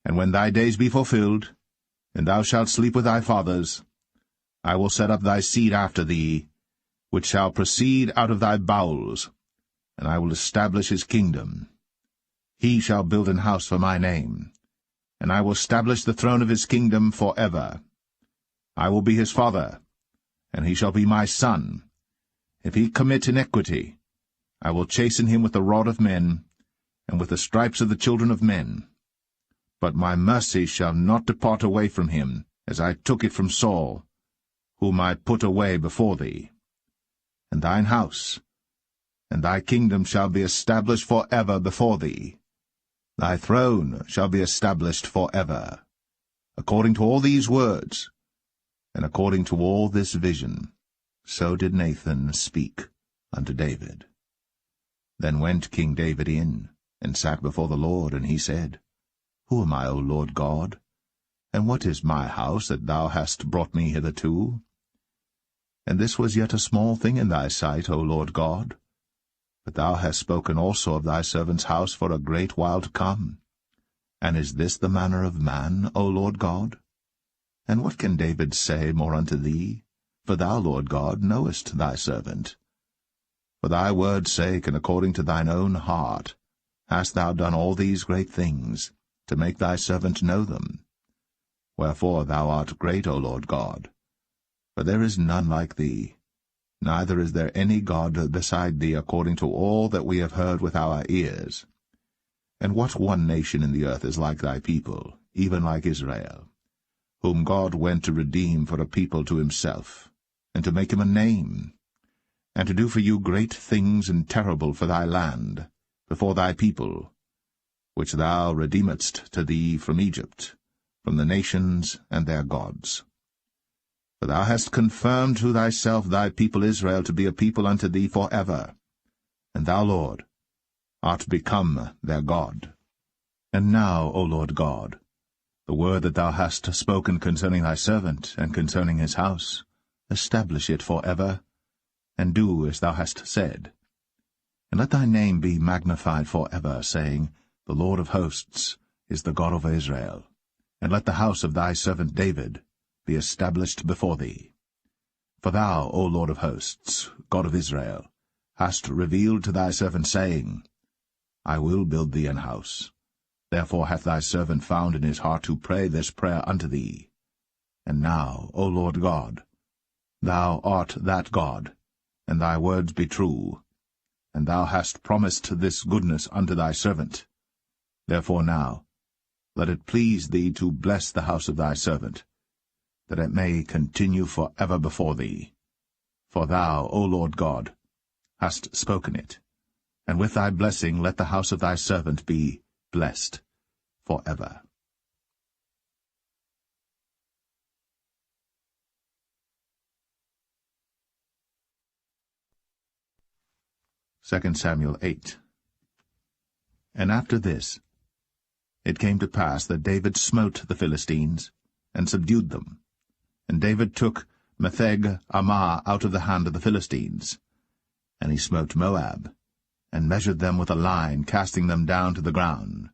And when thy days be fulfilled, and thou shalt sleep with thy fathers, I will set up thy seed after thee, which shall proceed out of thy bowels, and I will establish his kingdom. He shall build an house for my name, and I will establish the throne of his kingdom for ever. I will be his father, and he shall be my son. If he commit iniquity, I will chasten him with the rod of men, and with the stripes of the children of men. But my mercy shall not depart away from him, as I took it from Saul, whom I put away before thee. And thine house, and thy kingdom shall be established for ever before thee. Thy throne shall be established for ever. According to all these words, and according to all this vision, so did Nathan speak unto David. Then went King David in, and sat before the Lord, and he said, Who am I, O Lord God? And what is my house that thou hast brought me hitherto? And this was yet a small thing in thy sight, O Lord God. But thou hast spoken also of thy servant's house for a great while to come. And is this the manner of man, O Lord God? And what can David say more unto thee? For thou, Lord God, knowest thy servant. For thy word's sake, and according to thine own heart, hast thou done all these great things, to make thy servant know them. Wherefore thou art great, O Lord God. For there is none like thee, neither is there any God beside thee, according to all that we have heard with our ears. And what one nation in the earth is like thy people, even like Israel, whom God went to redeem for a people to himself, and to make him a name, and to do for you great things and terrible for thy land, before thy people, which thou redeemedst to thee from Egypt, from the nations and their gods. For thou hast confirmed to thyself thy people Israel to be a people unto thee for ever, and thou, Lord, art become their God. And now, O Lord God, the word that thou hast spoken concerning thy servant, and concerning his house, establish it for ever, and do as thou hast said. And let thy name be magnified for ever, saying, The Lord of hosts is the God of Israel. And let the house of thy servant David be established before thee. For thou, O Lord of hosts, God of Israel, hast revealed to thy servant, saying, I will build thee an house. Therefore hath thy servant found in his heart to pray this prayer unto thee. And now, O Lord God, thou art that God, and thy words be true, and thou hast promised this goodness unto thy servant. Therefore now, let it please thee to bless the house of thy servant, that it may continue for ever before thee. For thou, O Lord God, hast spoken it, and with thy blessing let the house of thy servant be blessed for ever. Second Samuel 8. And after this, it came to pass that David smote the Philistines, and subdued them. And David took Metheg-Ammah out of the hand of the Philistines. And he smote Moab, and measured them with a line, casting them down to the ground.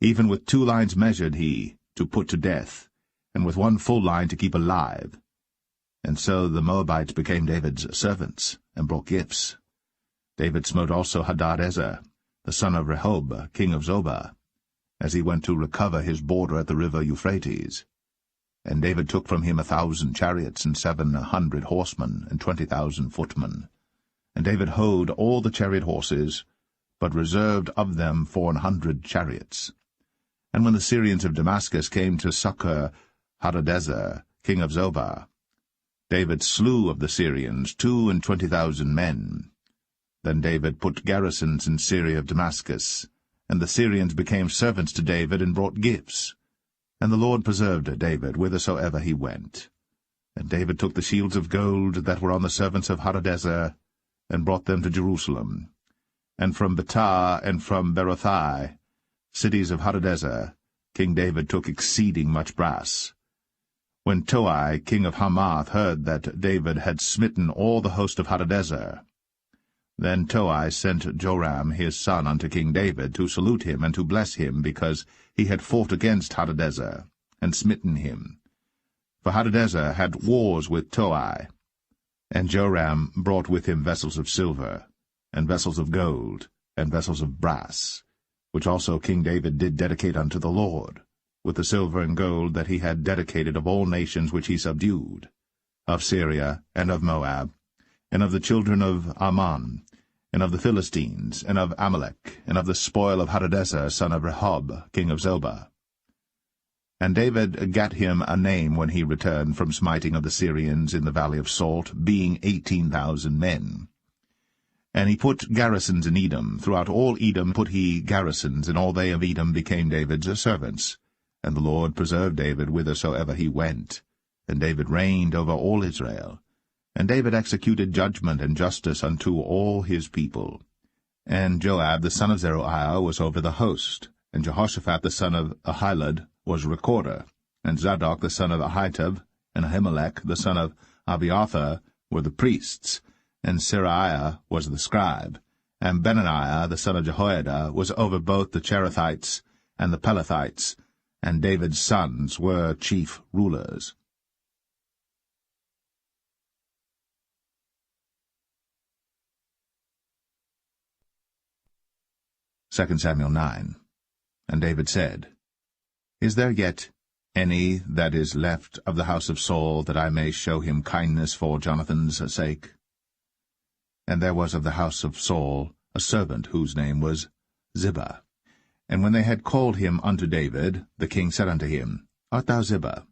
Even with 2 lines measured he, to put to death, and with 1 full line to keep alive. And so the Moabites became David's servants, and brought gifts. David smote also Hadadezer, the son of Rehob, king of Zobah, as he went to recover his border at the river Euphrates. And David took from him 1,000 chariots, and 700 horsemen, and 20,000 footmen. And David houghed all the chariot horses, but reserved of them 400 chariots. And when the Syrians of Damascus came to succor Hadadezer, king of Zobah, David slew of the Syrians 22,000 men. Then David put garrisons in Syria of Damascus, and the Syrians became servants to David and brought gifts. And the Lord preserved David whithersoever he went. And David took the shields of gold that were on the servants of Hadadezer, and brought them to Jerusalem. And from Betah and from Berothai, cities of Hadadezer, King David took exceeding much brass. When Toi, king of Hamath, heard that David had smitten all the host of Hadadezer, then Toi sent Joram his son unto King David to salute him and to bless him, because he had fought against Hadadezer, and smitten him. For Hadadezer had wars with Toi. And Joram brought with him vessels of silver, and vessels of gold, and vessels of brass, which also King David did dedicate unto the Lord, with the silver and gold that he had dedicated of all nations which he subdued, of Syria, and of Moab, and of the children of Ammon, and of the Philistines, and of Amalek, and of the spoil of Hadadezer, son of Rehob, king of Zobah. And David gat him a name when he returned from smiting of the Syrians in the valley of Salt, being 18,000 men. And he put garrisons in Edom. Throughout all Edom put he garrisons, and all they of Edom became David's servants. And the Lord preserved David whithersoever he went. And David reigned over all Israel. And David executed judgment and justice unto all his people. And Joab the son of Zeruiah was over the host, and Jehoshaphat the son of Ahilud was recorder, and Zadok the son of Ahitub, and Ahimelech the son of Abiathar were the priests, and Seraiah was the scribe, and Benaniah the son of Jehoiada was over both the Cherethites and the Pelethites, and David's sons were chief rulers. Second Samuel 9. And David said, Is there yet any that is left of the house of Saul, that I may show him kindness for Jonathan's sake? And there was of the house of Saul a servant whose name was Ziba. And when they had called him unto David, the king said unto him, Art thou Ziba?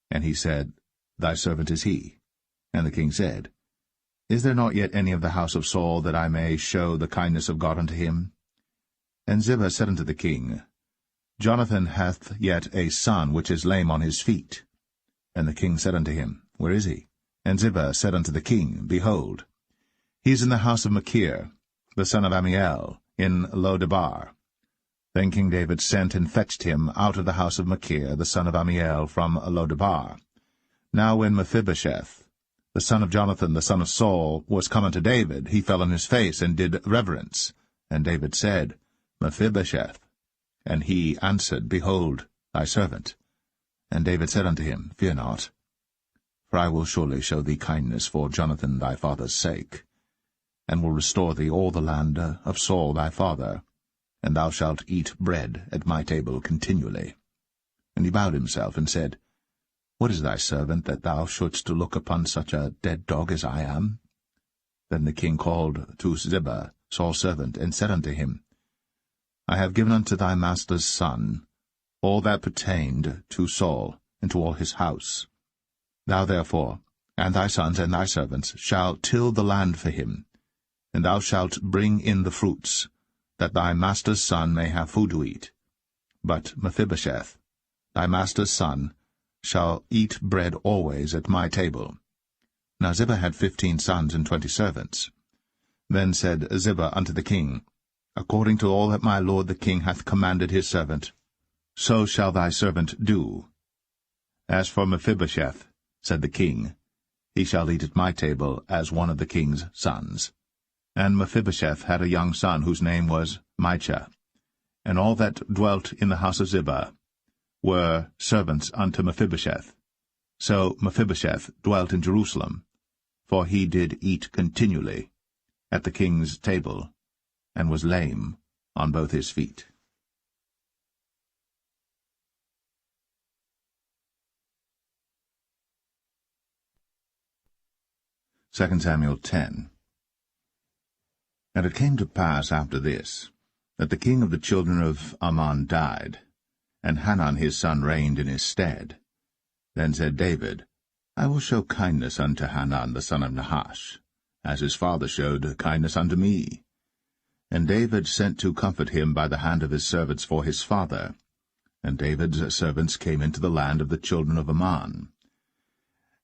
And he said, Thy servant is he. And the king said, Is there not yet any of the house of Saul, that I may show the kindness of God unto him? And Ziba said unto the king, Jonathan hath yet a son which is lame on his feet. And the king said unto him, Where is he? And Ziba said unto the king, Behold, he is in the house of Machir, the son of Ammiel, in Lo-debar. Then King David sent and fetched him out of the house of Machir, the son of Ammiel, from Lo-debar. Now when Mephibosheth, the son of Jonathan, the son of Saul, was come unto David, he fell on his face, and did reverence. And David said, Mephibosheth. And he answered, Behold, thy servant. And David said unto him, Fear not, for I will surely show thee kindness for Jonathan thy father's sake, and will restore thee all the land of Saul thy father, and thou shalt eat bread at my table continually. And he bowed himself, and said, What is thy servant, that thou shouldst look upon such a dead dog as I am? Then the king called to Ziba, Saul's servant, and said unto him, I have given unto thy master's son all that pertained to Saul and to all his house. Thou therefore, and thy sons and thy servants, shall till the land for him, and thou shalt bring in the fruits, that thy master's son may have food to eat. But Mephibosheth, thy master's son, shall eat bread always at my table. Now Ziba had 15 sons and 20 servants. Then said Ziba unto the king, According to all that my lord the king hath commanded his servant, so shall thy servant do. As for Mephibosheth, said the king, he shall eat at my table as one of the king's sons. And Mephibosheth had a young son whose name was Micah. And all that dwelt in the house of Ziba were servants unto Mephibosheth. So Mephibosheth dwelt in Jerusalem, for he did eat continually at the king's table, and was lame on both his feet. Second Samuel 10. And it came to pass after this, that the king of the children of Ammon died, and Hanun his son reigned in his stead. Then said David, I will show kindness unto Hanun the son of Nahash, as his father showed kindness unto me. And David sent to comfort him by the hand of his servants for his father. And David's servants came into the land of the children of Ammon.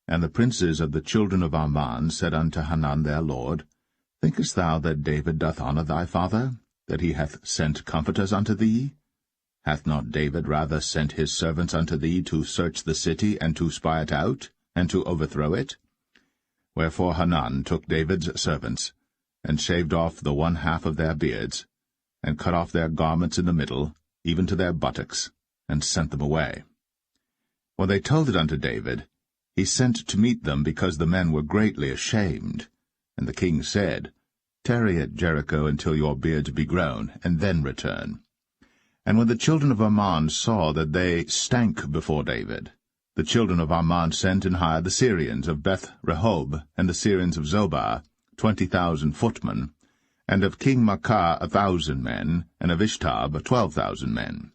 And the princes of the children of Ammon said unto Hanun their lord, Thinkest thou that David doth honour thy father, that he hath sent comforters unto thee? Hath not David rather sent his servants unto thee to search the city, and to spy it out, and to overthrow it? Wherefore Hanun took David's servants, and shaved off the 1/2 of their beards, and cut off their garments in the middle, even to their buttocks, and sent them away. When they told it unto David, he sent to meet them, because the men were greatly ashamed. And the king said, Tarry at Jericho until your beards be grown, and then return. And when the children of Ammon saw that they stank before David, the children of Ammon sent and hired the Syrians of Beth-rehob, and the Syrians of Zobah, 20,000 footmen, and of King Maacah 1,000 men, and of Ishtab 12,000 men.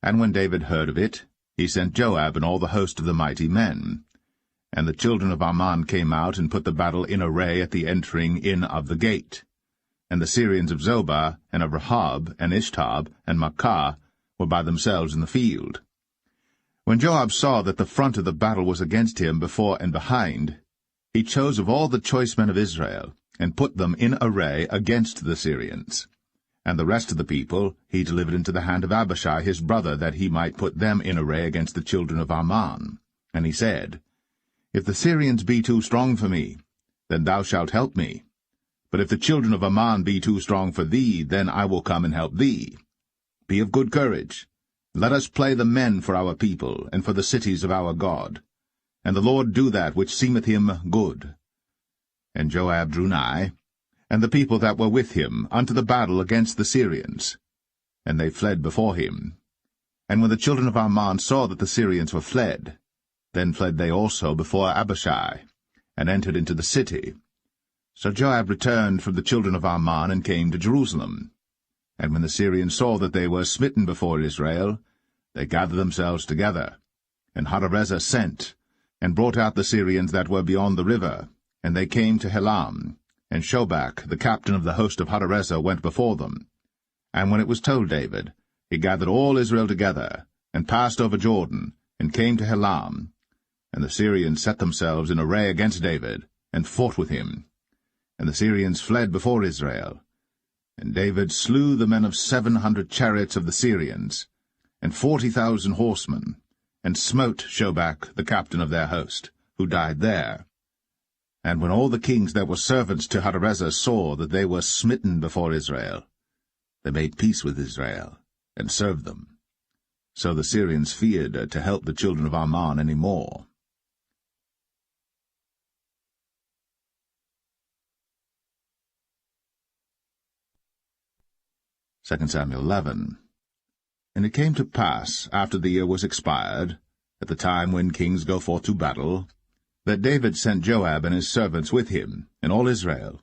And when David heard of it, he sent Joab and all the host of the mighty men. And the children of Ammon came out and put the battle in array at the entering in of the gate. And the Syrians of Zobah, and of Rehob, and Ishtab, and Maacah were by themselves in the field. When Joab saw that the front of the battle was against him before and behind, he chose of all the choice men of Israel, and put them in array against the Syrians. And the rest of the people he delivered into the hand of Abishai his brother, that he might put them in array against the children of Ammon. And he said, If the Syrians be too strong for me, then thou shalt help me. But if the children of Ammon be too strong for thee, then I will come and help thee. Be of good courage. Let us play the men for our people, and for the cities of our God. And the Lord do that which seemeth him good. And Joab drew nigh, and the people that were with him, unto the battle against the Syrians. And they fled before him. And when the children of Ammon saw that the Syrians were fled, then fled they also before Abishai, and entered into the city. So Joab returned from the children of Ammon, and came to Jerusalem. And when the Syrians saw that they were smitten before Israel, they gathered themselves together. And Hadarezer sent, and brought out the Syrians that were beyond the river, and they came to Helam. And Shobach, the captain of the host of Hadarezer, went before them. And when it was told David, he gathered all Israel together, and passed over Jordan, and came to Helam. And the Syrians set themselves in array against David, and fought with him. And the Syrians fled before Israel. And David slew the men of 700 chariots of the Syrians, and 40,000 horsemen, and smote Shobach, the captain of their host, who died there. And when all the kings that were servants to Hadarezer saw that they were smitten before Israel, they made peace with Israel, and served them. So the Syrians feared to help the children of Ammon any more. Second Samuel 11. And it came to pass, after the year was expired, at the time when kings go forth to battle, that David sent Joab and his servants with him, and all Israel.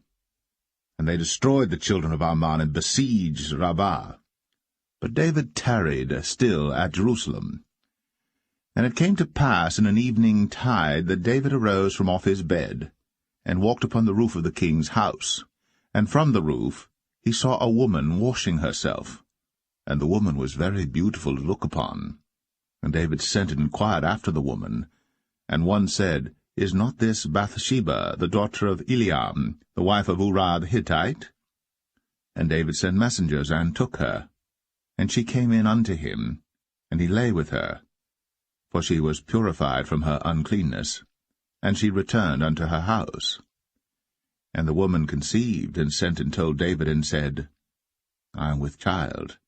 And they destroyed the children of Ammon, and besieged Rabbah. But David tarried still at Jerusalem. And it came to pass in an evening tide that David arose from off his bed, and walked upon the roof of the king's house. And from the roof he saw a woman washing herself, and the woman was very beautiful to look upon. And David sent and inquired after the woman. And one said, Is not this Bathsheba, the daughter of Eliam, the wife of Uriah the Hittite? And David sent messengers, and took her. And she came in unto him, and he lay with her, for she was purified from her uncleanness, and she returned unto her house. And the woman conceived, and sent and told David, and said, I am with child.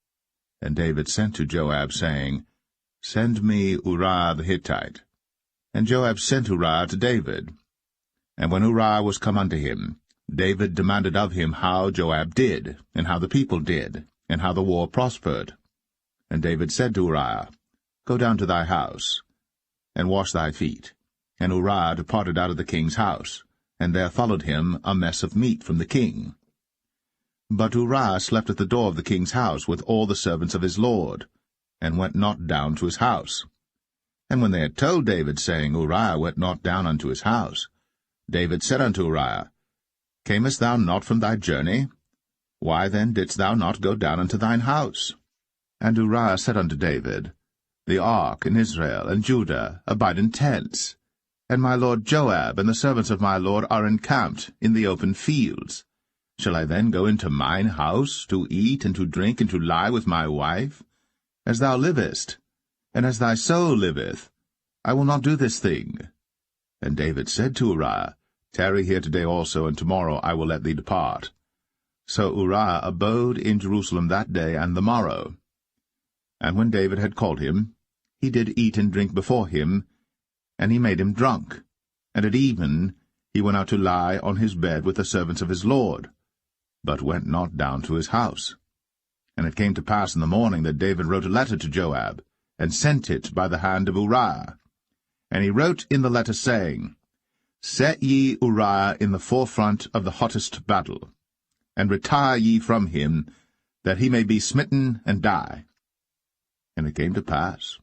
And David sent to Joab, saying, Send me Uriah the Hittite. And Joab sent Uriah to David. And when Uriah was come unto him, David demanded of him how Joab did, and how the people did, and how the war prospered. And David said to Uriah, Go down to thy house, and wash thy feet. And Uriah departed out of the king's house, and there followed him a mess of meat from the king. But Uriah slept at the door of the king's house with all the servants of his lord, and went not down to his house. And when they had told David, saying, Uriah went not down unto his house, David said unto Uriah, Camest thou not from thy journey? Why then didst thou not go down unto thine house? And Uriah said unto David, The ark and Israel and Judah abide in tents, and my lord Joab and the servants of my lord are encamped in the open fields. Shall I then go into mine house, to eat and to drink and to lie with my wife? As thou livest, and as thy soul liveth, I will not do this thing. And David said to Uriah, Tarry here today also, and tomorrow I will let thee depart. So Uriah abode in Jerusalem that day and the morrow. And when David had called him, he did eat and drink before him, and he made him drunk. And at even he went out to lie on his bed with the servants of his lord, but went not down to his house. And it came to pass in the morning that David wrote a letter to Joab, and sent it by the hand of Uriah. And he wrote in the letter, saying, Set ye Uriah in the forefront of the hottest battle, and retire ye from him, that he may be smitten and die. And it came to pass,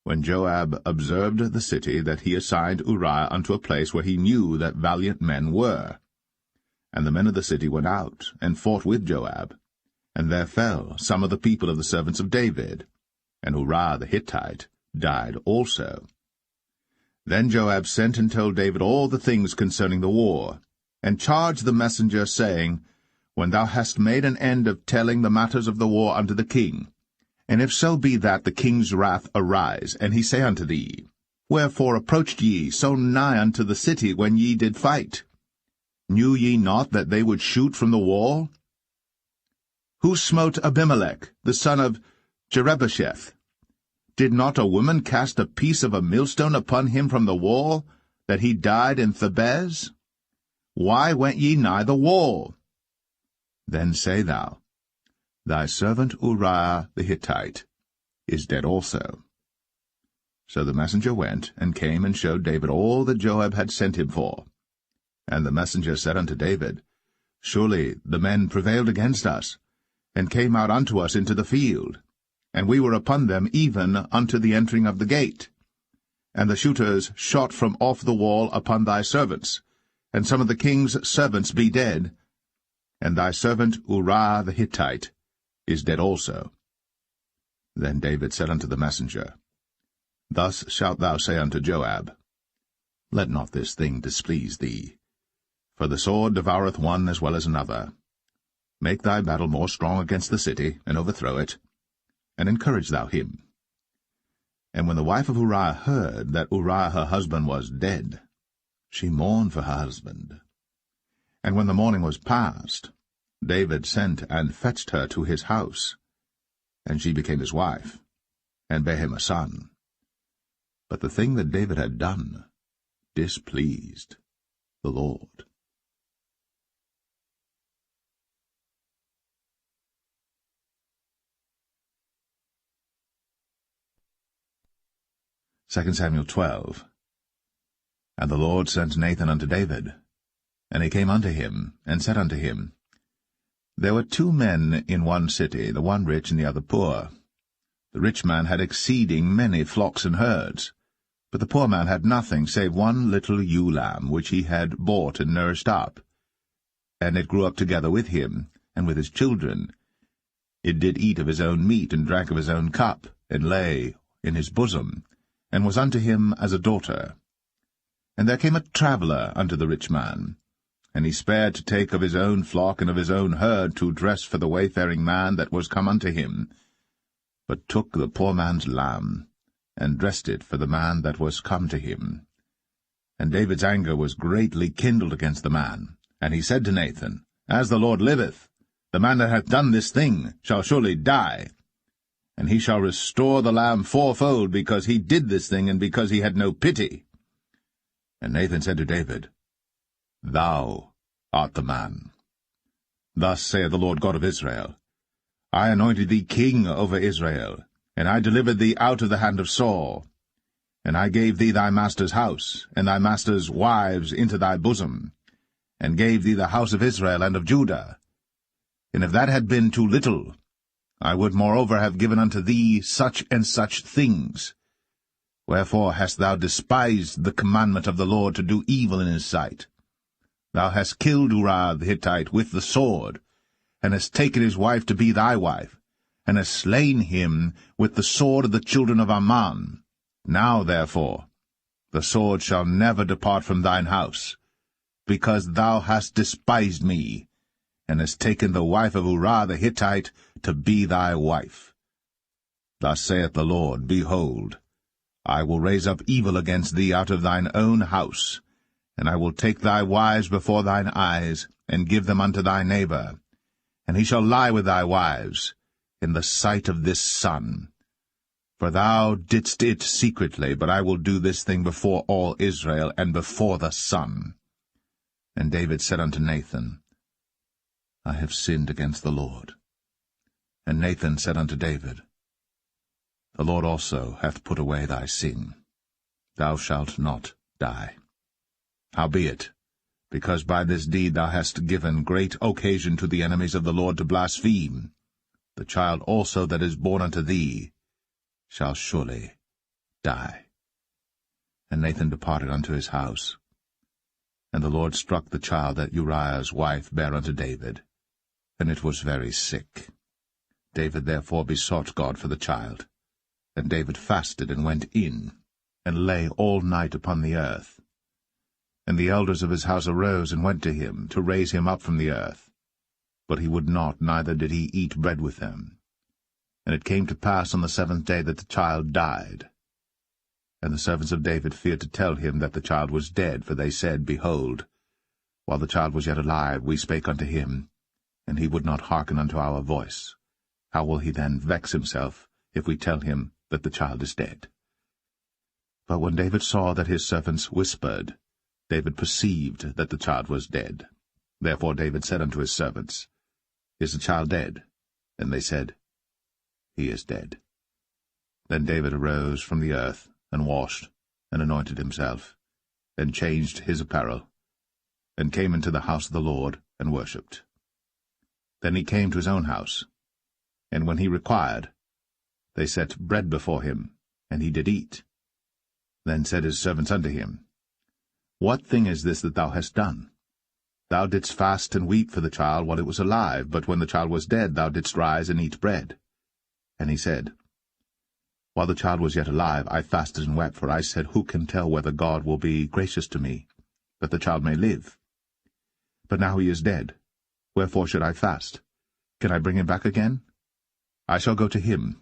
when Joab observed the city, that he assigned Uriah unto a place where he knew that valiant men were. And the men of the city went out, and fought with Joab. And there fell some of the people of the servants of David, and Uriah the Hittite died also. Then Joab sent and told David all the things concerning the war, and charged the messenger, saying, When thou hast made an end of telling the matters of the war unto the king, and if so be that the king's wrath arise, and he say unto thee, Wherefore approached ye so nigh unto the city when ye did fight? Knew ye not that they would shoot from the wall? Who smote Abimelech, the son of Jerubbesheth? Did not a woman cast a piece of a millstone upon him from the wall, that he died in Thebez? Why went ye nigh the wall? Then say thou, Thy servant Uriah the Hittite is dead also. So the messenger went, and came and showed David all that Joab had sent him for. And the messenger said unto David, Surely the men prevailed against us, and came out unto us into the field, and we were upon them even unto the entering of the gate. And the shooters shot from off the wall upon thy servants, and some of the king's servants be dead, and thy servant Uriah the Hittite is dead also. Then David said unto the messenger, Thus shalt thou say unto Joab, Let not this thing displease thee, for the sword devoureth one as well as another. Make thy battle more strong against the city, and overthrow it, and encourage thou him. And when the wife of Uriah heard that Uriah her husband was dead, she mourned for her husband. And when the morning was past, David sent and fetched her to his house, and she became his wife, and bare him a son. But the thing that David had done displeased the Lord. 2 Samuel 12. And the Lord sent Nathan unto David. And he came unto him, and said unto him, There were 2 men in one city, the one rich and the other poor. The rich man had exceeding many flocks and herds, But the poor man had nothing save one little ewe lamb, which he had bought and nourished up. And it grew up together with him, and with his children. It did eat of his own meat, and drank of his own cup, and lay in his bosom, and was unto him as a daughter. And there came a traveller unto the rich man, and he spared to take of his own flock and of his own herd to dress for the wayfaring man that was come unto him, but took the poor man's lamb, and dressed it for the man that was come to him. And David's anger was greatly kindled against the man, and he said to Nathan, As the Lord liveth, the man that hath done this thing shall surely die, and he shall restore the lamb fourfold, because he did this thing, and because he had no pity. And Nathan said to David, Thou art the man. Thus saith the Lord God of Israel, I anointed thee king over Israel, and I delivered thee out of the hand of Saul. And I gave thee thy master's house, and thy master's wives into thy bosom, and gave thee the house of Israel and of Judah. And if that had been too little, I would moreover have given unto thee such and such things. Wherefore hast thou despised the commandment of the Lord to do evil in his sight? Thou hast killed Uriah the Hittite with the sword, and hast taken his wife to be thy wife, and hast slain him with the sword of the children of Ammon. Now, therefore, the sword shall never depart from thine house, because thou hast despised me, and hast taken the wife of Uriah the Hittite to be thy wife. Thus saith the Lord, Behold, I will raise up evil against thee out of thine own house, and I will take thy wives before thine eyes, and give them unto thy neighbor, and he shall lie with thy wives in the sight of this sun. For thou didst it secretly, but I will do this thing before all Israel, and before the sun. And David said unto Nathan, I have sinned against the Lord. And Nathan said unto David, The Lord also hath put away thy sin. Thou shalt not die. Howbeit, because by this deed thou hast given great occasion to the enemies of the Lord to blaspheme, the child also that is born unto thee shall surely die. And Nathan departed unto his house. And the Lord struck the child that Uriah's wife bare unto David, and it was very sick. David therefore besought God for the child. And David fasted, and went in, and lay all night upon the earth. And the elders of his house arose, and went to him, to raise him up from the earth. But he would not, neither did he eat bread with them. And it came to pass on the 7th day that the child died. And the servants of David feared to tell him that the child was dead, for they said, Behold, while the child was yet alive, we spake unto him, and he would not hearken unto our voice. How will he then vex himself, if we tell him that the child is dead? But when David saw that his servants whispered, David perceived that the child was dead. Therefore David said unto his servants, Is the child dead? And they said, He is dead. Then David arose from the earth, and washed, and anointed himself, and changed his apparel, and came into the house of the Lord, and worshipped. Then he came to his own house, and when he required, they set bread before him, and he did eat. Then said his servants unto him, What thing is this that thou hast done? Thou didst fast and weep for the child while it was alive, but when the child was dead thou didst rise and eat bread. And he said, While the child was yet alive, I fasted and wept, for I said, Who can tell whether God will be gracious to me, that the child may live? But now he is dead. Wherefore should I fast? Can I bring him back again? I shall go to him,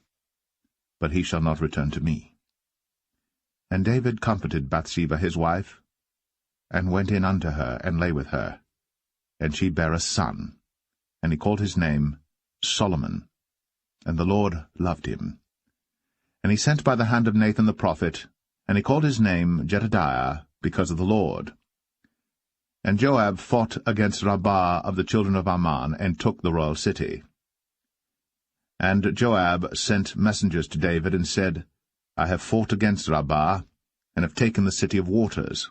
but he shall not return to me. And David comforted Bathsheba his wife, and went in unto her, and lay with her. And she bare a son, and he called his name Solomon. And the Lord loved him. And he sent by the hand of Nathan the prophet, and he called his name Jedediah, because of the Lord. And Joab fought against Rabbah of the children of Ammon, and took the royal city. And Joab sent messengers to David, and said, I have fought against Rabbah, and have taken the city of waters.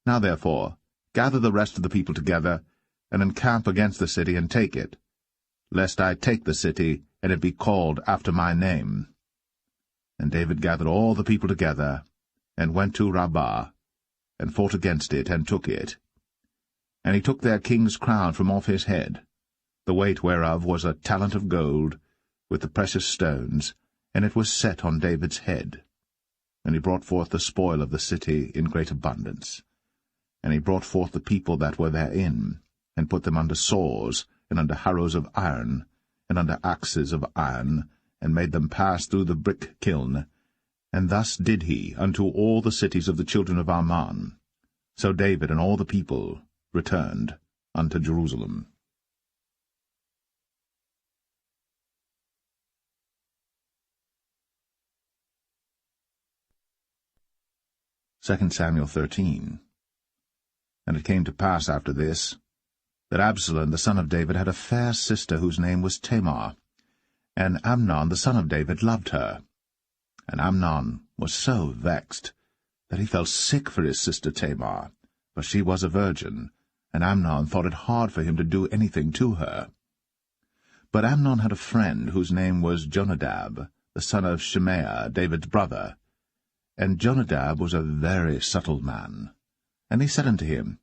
Now therefore, gather the rest of the people together, and encamp against the city, and take it, lest I take the city, and it be called after my name. And David gathered all the people together, and went to Rabbah, and fought against it, and took it. And he took their king's crown from off his head, the weight whereof was a talent of gold, with the precious stones, and it was set on David's head. And he brought forth the spoil of the city in great abundance. And he brought forth the people that were therein, and put them under saws, and under harrows of iron, and under axes of iron, and made them pass through the brick kiln. And thus did he unto all the cities of the children of Ammon. So David and all the people returned unto Jerusalem. 2 Samuel 13. And it came to pass after this, that Absalom the son of David had a fair sister whose name was Tamar, and Amnon the son of David loved her. And Amnon was so vexed that he felt sick for his sister Tamar, for she was a virgin, and Amnon thought it hard for him to do anything to her. But Amnon had a friend whose name was Jonadab, the son of Shimea, David's brother. And Jonadab was a very subtle man. And he said unto him,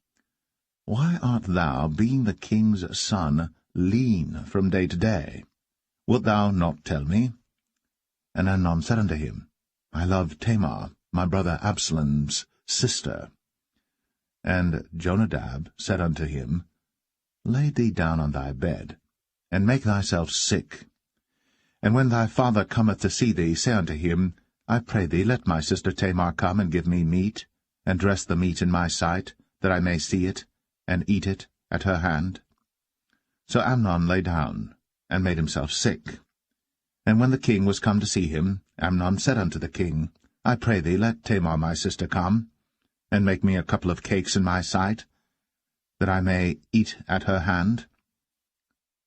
Why art thou, being the king's son, lean from day to day? Wilt thou not tell me? And Amnon said unto him, I love Tamar, my brother Absalom's sister. And Jonadab said unto him, Lay thee down on thy bed, and make thyself sick. And when thy father cometh to see thee, say unto him, I pray thee, let my sister Tamar come and give me meat, and dress the meat in my sight, that I may see it, and eat it at her hand. So Amnon lay down, and made himself sick. And when the king was come to see him, Amnon said unto the king, I pray thee, let Tamar my sister come, and make me a couple of cakes in my sight, that I may eat at her hand.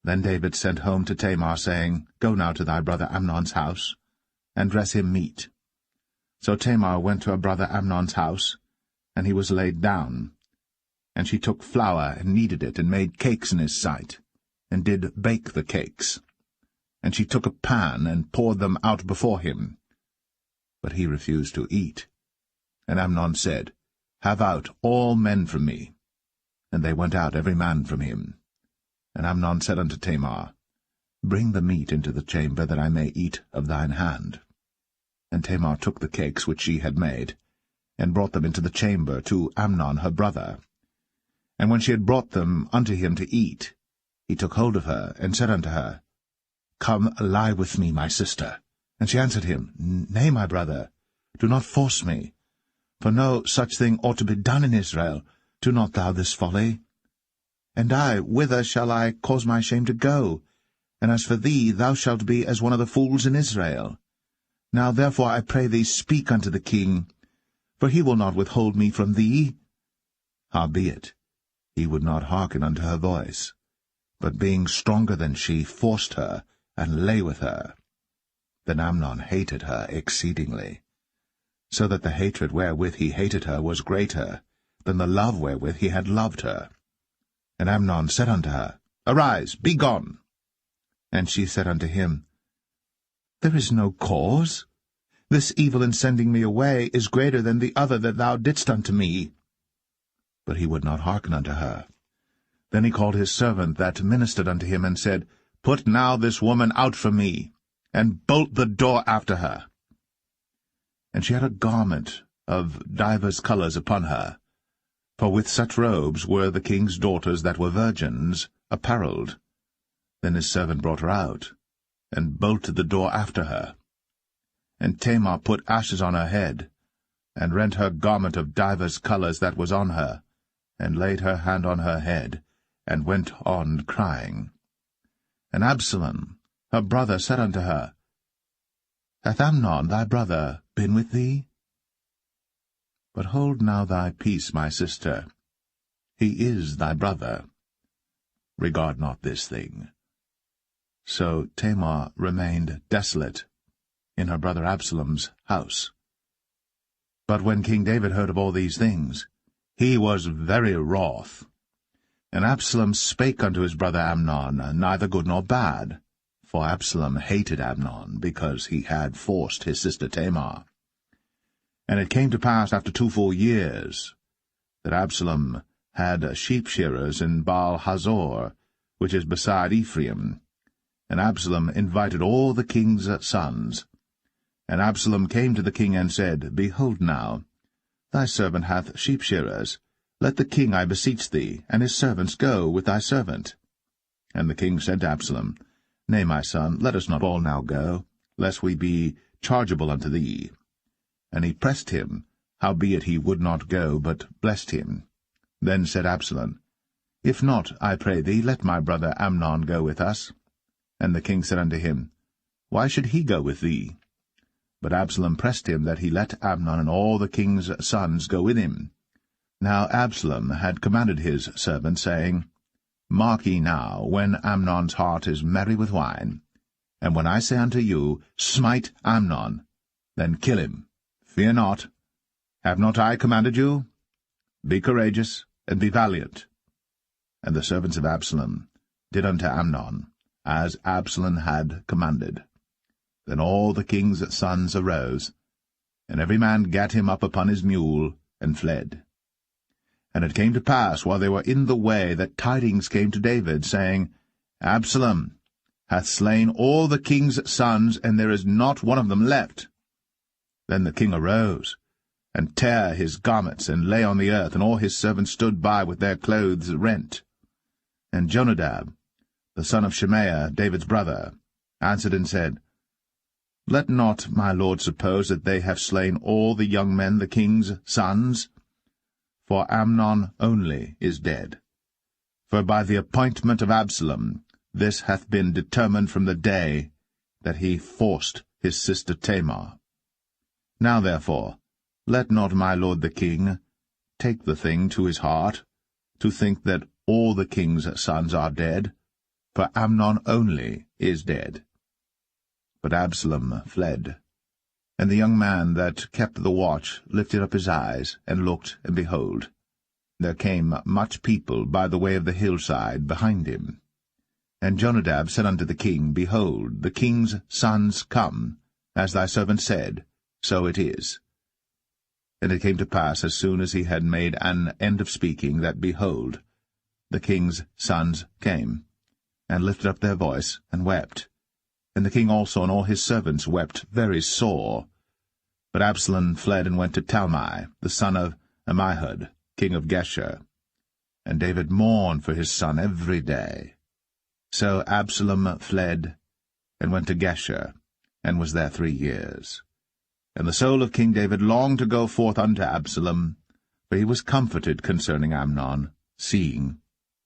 Then David sent home to Tamar, saying, Go now to thy brother Amnon's house, and dress him meat. So Tamar went to her brother Amnon's house, and he was laid down. And she took flour, and kneaded it, and made cakes in his sight, and did bake the cakes. And she took a pan, and poured them out before him. But he refused to eat. And Amnon said, Have out all men from me. And they went out every man from him. And Amnon said unto Tamar, Bring the meat into the chamber, that I may eat of thine hand. And Tamar took the cakes which she had made, and brought them into the chamber to Amnon her brother. And when she had brought them unto him to eat, he took hold of her, and said unto her, Come, lie with me, my sister. And she answered him, Nay, my brother, do not force me. For no such thing ought to be done in Israel. Do not thou this folly. And I, whither shall I cause my shame to go? And as for thee, thou shalt be as one of the fools in Israel. Now therefore I pray thee, speak unto the king, for he will not withhold me from thee. Howbeit, he would not hearken unto her voice, but being stronger than she, forced her, and lay with her. Then Amnon hated her exceedingly, so that the hatred wherewith he hated her was greater than the love wherewith he had loved her. And Amnon said unto her, Arise, be gone. And she said unto him, There is no cause. This evil in sending me away is greater than the other that thou didst unto me. But he would not hearken unto her. Then he called his servant that ministered unto him, and said, Put now this woman out from me, and bolt the door after her. And she had a garment of divers colours upon her, for with such robes were the king's daughters that were virgins apparelled. Then his servant brought her out, and bolted the door after her. And Tamar put ashes on her head, and rent her garment of divers colours that was on her, and laid her hand on her head, and went on crying. And Absalom, her brother, said unto her, Hath Amnon thy brother been with thee? But hold now thy peace, my sister. He is thy brother. Regard not this thing. So Tamar remained desolate in her brother Absalom's house. But when King David heard of all these things, he was very wroth. And Absalom spake unto his brother Amnon, neither good nor bad, for Absalom hated Amnon, because he had forced his sister Tamar. And it came to pass after 2 full years that Absalom had sheep-shearers in Baal-Hazor, which is beside Ephraim. And Absalom invited all the king's sons. And Absalom came to the king and said, Behold now, thy servant hath sheep-shearers. Let the king, I beseech thee, and his servants go with thy servant. And the king said to Absalom, Nay, my son, let us not all now go, lest we be chargeable unto thee. And he pressed him, howbeit he would not go, but blessed him. Then said Absalom, If not, I pray thee, let my brother Amnon go with us. And the king said unto him, Why should he go with thee? But Absalom pressed him that he let Amnon and all the king's sons go with him. Now Absalom had commanded his servant, saying, Mark ye now, when Amnon's heart is merry with wine, and when I say unto you, Smite Amnon, then kill him. Fear not. Have not I commanded you? Be courageous, and be valiant. And the servants of Absalom did unto Amnon, as Absalom had commanded. Then all the king's sons arose, and every man gat him up upon his mule, and fled. And it came to pass, while they were in the way, that tidings came to David, saying, Absalom hath slain all the king's sons, and there is not one of them left. Then the king arose, and tare his garments, and lay on the earth, and all his servants stood by with their clothes rent. And Jonadab, the son of Shemaiah, David's brother, answered and said, Let not my lord suppose that they have slain all the young men, the king's sons, for Amnon only is dead. For by the appointment of Absalom this hath been determined from the day that he forced his sister Tamar. Now therefore, let not my lord the king take the thing to his heart, to think that all the king's sons are dead, for Amnon only is dead. But Absalom fled. And the young man that kept the watch lifted up his eyes, and looked, and behold, there came much people by the way of the hillside behind him. And Jonadab said unto the king, Behold, the king's sons come, as thy servant said, so it is. And it came to pass, as soon as he had made an end of speaking, that, behold, the king's sons came, and lifted up their voice, and wept. And the king also and all his servants wept very sore. But Absalom fled and went to Talmai, the son of Ammihud, king of Geshur. And David mourned for his son every day. So Absalom fled, and went to Geshur, and was there 3 years. And the soul of King David longed to go forth unto Absalom, for he was comforted concerning Amnon, seeing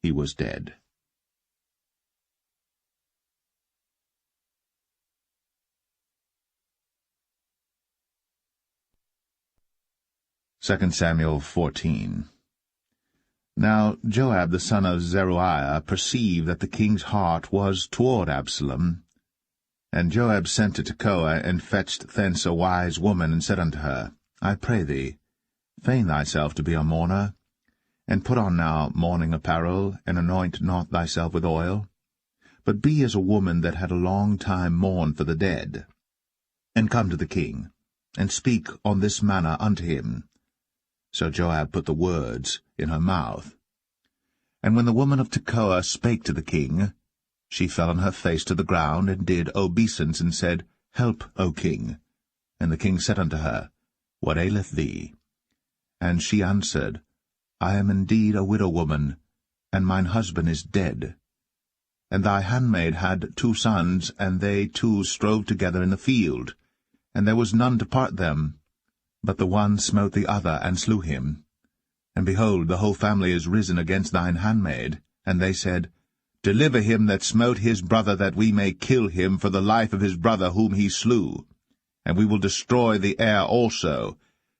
he was dead. 2 Samuel 14. Now Joab the son of Zeruiah perceived that the king's heart was toward Absalom. And Joab sent to Tekoa, and fetched thence a wise woman, and said unto her, I pray thee, feign thyself to be a mourner, and put on now mourning apparel, and anoint not thyself with oil, but be as a woman that had a long time mourned for the dead. And come to the king, and speak on this manner unto him. So Joab put the words in her mouth. And when the woman of Tekoa spake to the king, she fell on her face to the ground, and did obeisance, and said, Help, O king. And the king said unto her, What aileth thee? And she answered, I am indeed a widow woman, and mine husband is dead. And thy handmaid had 2 sons, and they 2 strove together in the field, and there was none to part them. But the one smote the other, and slew him. And behold, the whole family is risen against thine handmaid. And they said, Deliver him that smote his brother, that we may kill him for the life of his brother whom he slew. And we will destroy the heir also.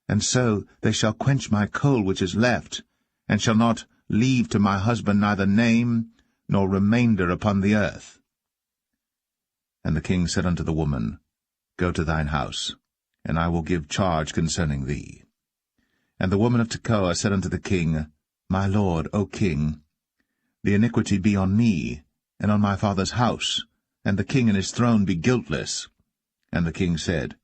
And so they shall quench my coal which is left, and shall not leave to my husband neither name nor remainder upon the earth. And the king said unto the woman, Go to thine house, and I will give charge concerning thee. And the woman of Tekoa said unto the king, My lord, O king, the iniquity be on me, and on my father's house, and the king and his throne be guiltless. And the king said,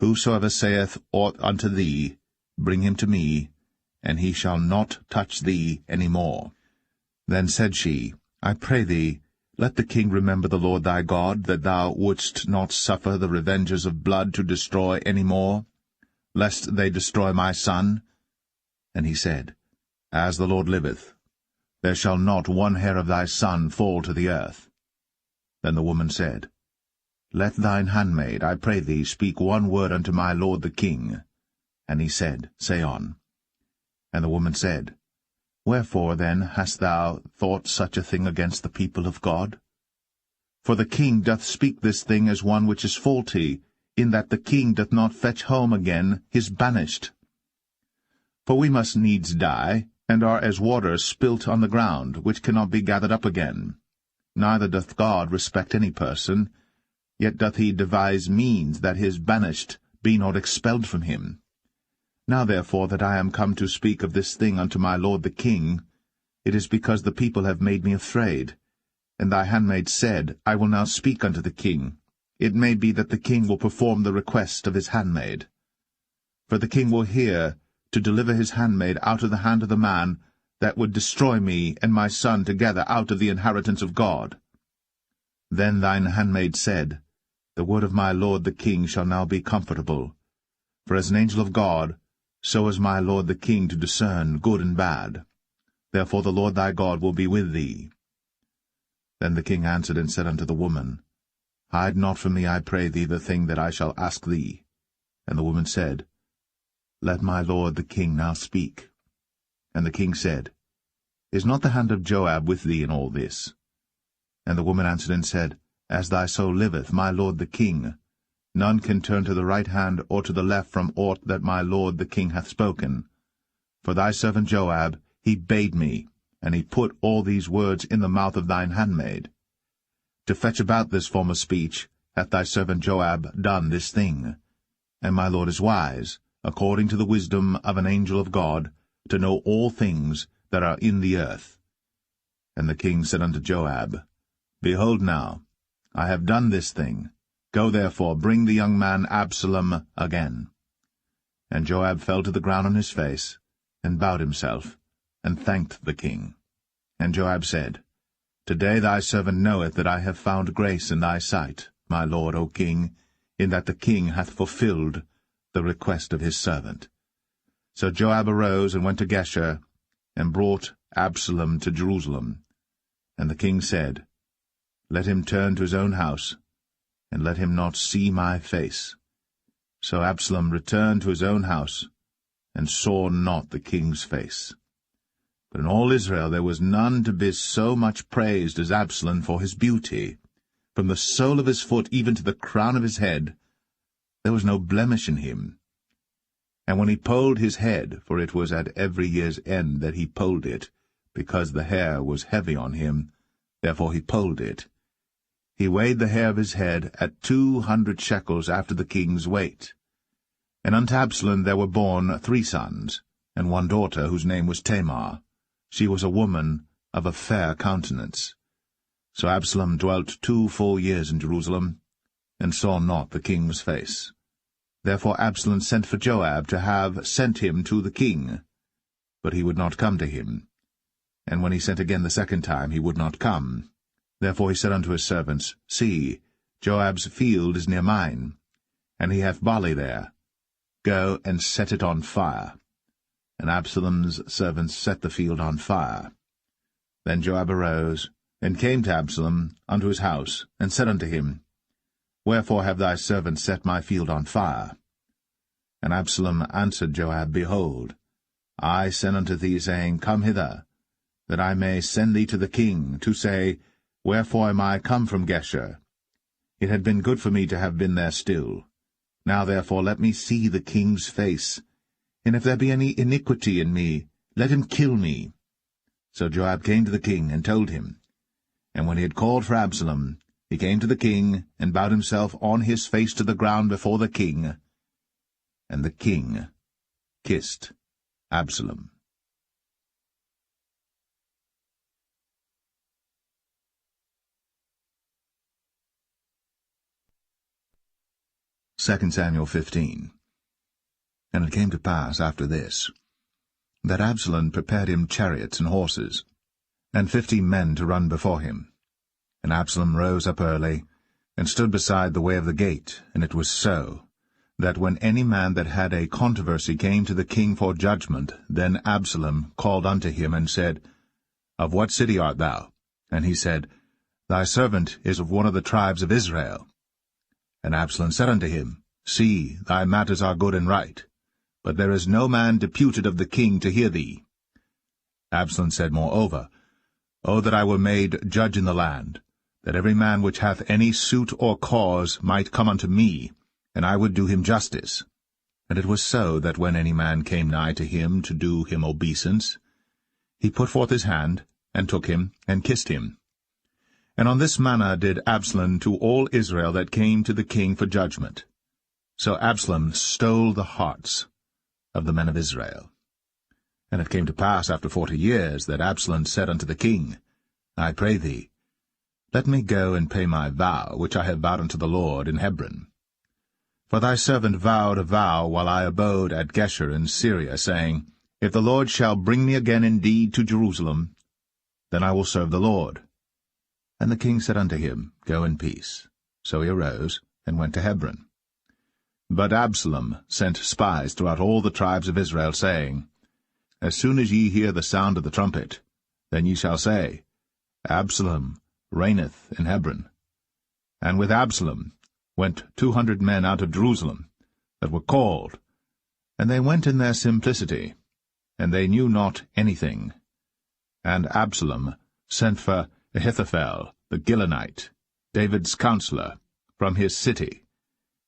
Whosoever saith aught unto thee, bring him to me, and he shall not touch thee any more. Then said she, I pray thee, let the king remember the Lord thy God, that thou wouldst not suffer the revengers of blood to destroy any more, lest they destroy my son. And he said, As the Lord liveth, there shall not one hair of thy son fall to the earth. Then the woman said, Let thine handmaid, I pray thee, speak one word unto my lord the king. And he said, Say on. And the woman said, Wherefore then hast thou thought such a thing against the people of God? For the king doth speak this thing as one which is faulty, in that the king doth not fetch home again his banished. For we must needs die, and are as water spilt on the ground, which cannot be gathered up again. Neither doth God respect any person, yet doth he devise means that his banished be not expelled from him. Now therefore that I am come to speak of this thing unto my lord the king, it is because the people have made me afraid. And thy handmaid said, I will now speak unto the king. It may be that the king will perform the request of his handmaid. For the king will hear to deliver his handmaid out of the hand of the man that would destroy me and my son together out of the inheritance of God. Then thine handmaid said, The word of my lord the king shall now be comfortable. For as an angel of God, so is my lord the king to discern good and bad. Therefore the Lord thy God will be with thee. Then the king answered and said unto the woman, Hide not from me, I pray thee, the thing that I shall ask thee. And the woman said, Let my lord the king now speak. And the king said, Is not the hand of Joab with thee in all this? And the woman answered and said, As thy soul liveth, my lord the king, none can turn to the right hand or to the left from aught that my lord the king hath spoken. For thy servant Joab, he bade me, and he put all these words in the mouth of thine handmaid. To fetch about this form of speech hath thy servant Joab done this thing. And my lord is wise, according to the wisdom of an angel of God, to know all things that are in the earth. And the king said unto Joab, Behold now, I have done this thing. Go therefore, bring the young man Absalom again. And Joab fell to the ground on his face, and bowed himself, and thanked the king. And Joab said, Today thy servant knoweth that I have found grace in thy sight, my lord, O king, in that the king hath fulfilled the request of his servant. So Joab arose and went to Geshur, and brought Absalom to Jerusalem. And the king said, Let him turn to his own house, and let him not see my face. So Absalom returned to his own house, and saw not the king's face. But in all Israel there was none to be so much praised as Absalom for his beauty. From the sole of his foot even to the crown of his head, there was no blemish in him. And when he polled his head, for it was at every year's end that he polled it, because the hair was heavy on him, therefore he polled it, he weighed the hair of his head at 200 shekels after the king's weight. And unto Absalom there were born 3 sons, and 1 daughter, whose name was Tamar. She was a woman of a fair countenance. So Absalom dwelt 2 full years in Jerusalem, and saw not the king's face. Therefore Absalom sent for Joab to have sent him to the king. But he would not come to him. And when he sent again the 2nd time, he would not come. Therefore he said unto his servants, See, Joab's field is near mine, and he hath barley there. Go and set it on fire. And Absalom's servants set the field on fire. Then Joab arose, and came to Absalom unto his house, and said unto him, Wherefore have thy servants set my field on fire? And Absalom answered Joab, Behold, I sent unto thee, saying, Come hither, that I may send thee to the king, to say, Wherefore am I come from Geshur? It had been good for me to have been there still. Now therefore let me see the king's face, and if there be any iniquity in me, let him kill me. So Joab came to the king, and told him. And when he had called for Absalom, he came to the king, and bowed himself on his face to the ground before the king. And the king kissed Absalom. 2 Samuel 15. And it came to pass after this, that Absalom prepared him chariots and horses, and 50 men to run before him. And Absalom rose up early, and stood beside the way of the gate. And it was so, that when any man that had a controversy came to the king for judgment, then Absalom called unto him, and said, Of what city art thou? And he said, Thy servant is of one of the tribes of Israel. And Absalom said unto him, See, thy matters are good and right, but there is no man deputed of the king to hear thee. Absalom said moreover, O that I were made judge in the land, that every man which hath any suit or cause might come unto me, and I would do him justice. And it was so, that when any man came nigh to him to do him obeisance, he put forth his hand, and took him, and kissed him. And on this manner did Absalom to all Israel that came to the king for judgment. So Absalom stole the hearts of the men of Israel. And it came to pass after 40 years, that Absalom said unto the king, I pray thee, let me go and pay my vow, which I have vowed unto the Lord in Hebron. For thy servant vowed a vow while I abode at Geshur in Syria, saying, If the Lord shall bring me again indeed to Jerusalem, then I will serve the Lord. And the king said unto him, Go in peace. So he arose, and went to Hebron. But Absalom sent spies throughout all the tribes of Israel, saying, As soon as ye hear the sound of the trumpet, then ye shall say, Absalom reigneth in Hebron. And with Absalom went 200 men out of Jerusalem, that were called, and they went in their simplicity, and they knew not anything. And Absalom sent for Ahithophel the Gilonite, David's counselor, from his city,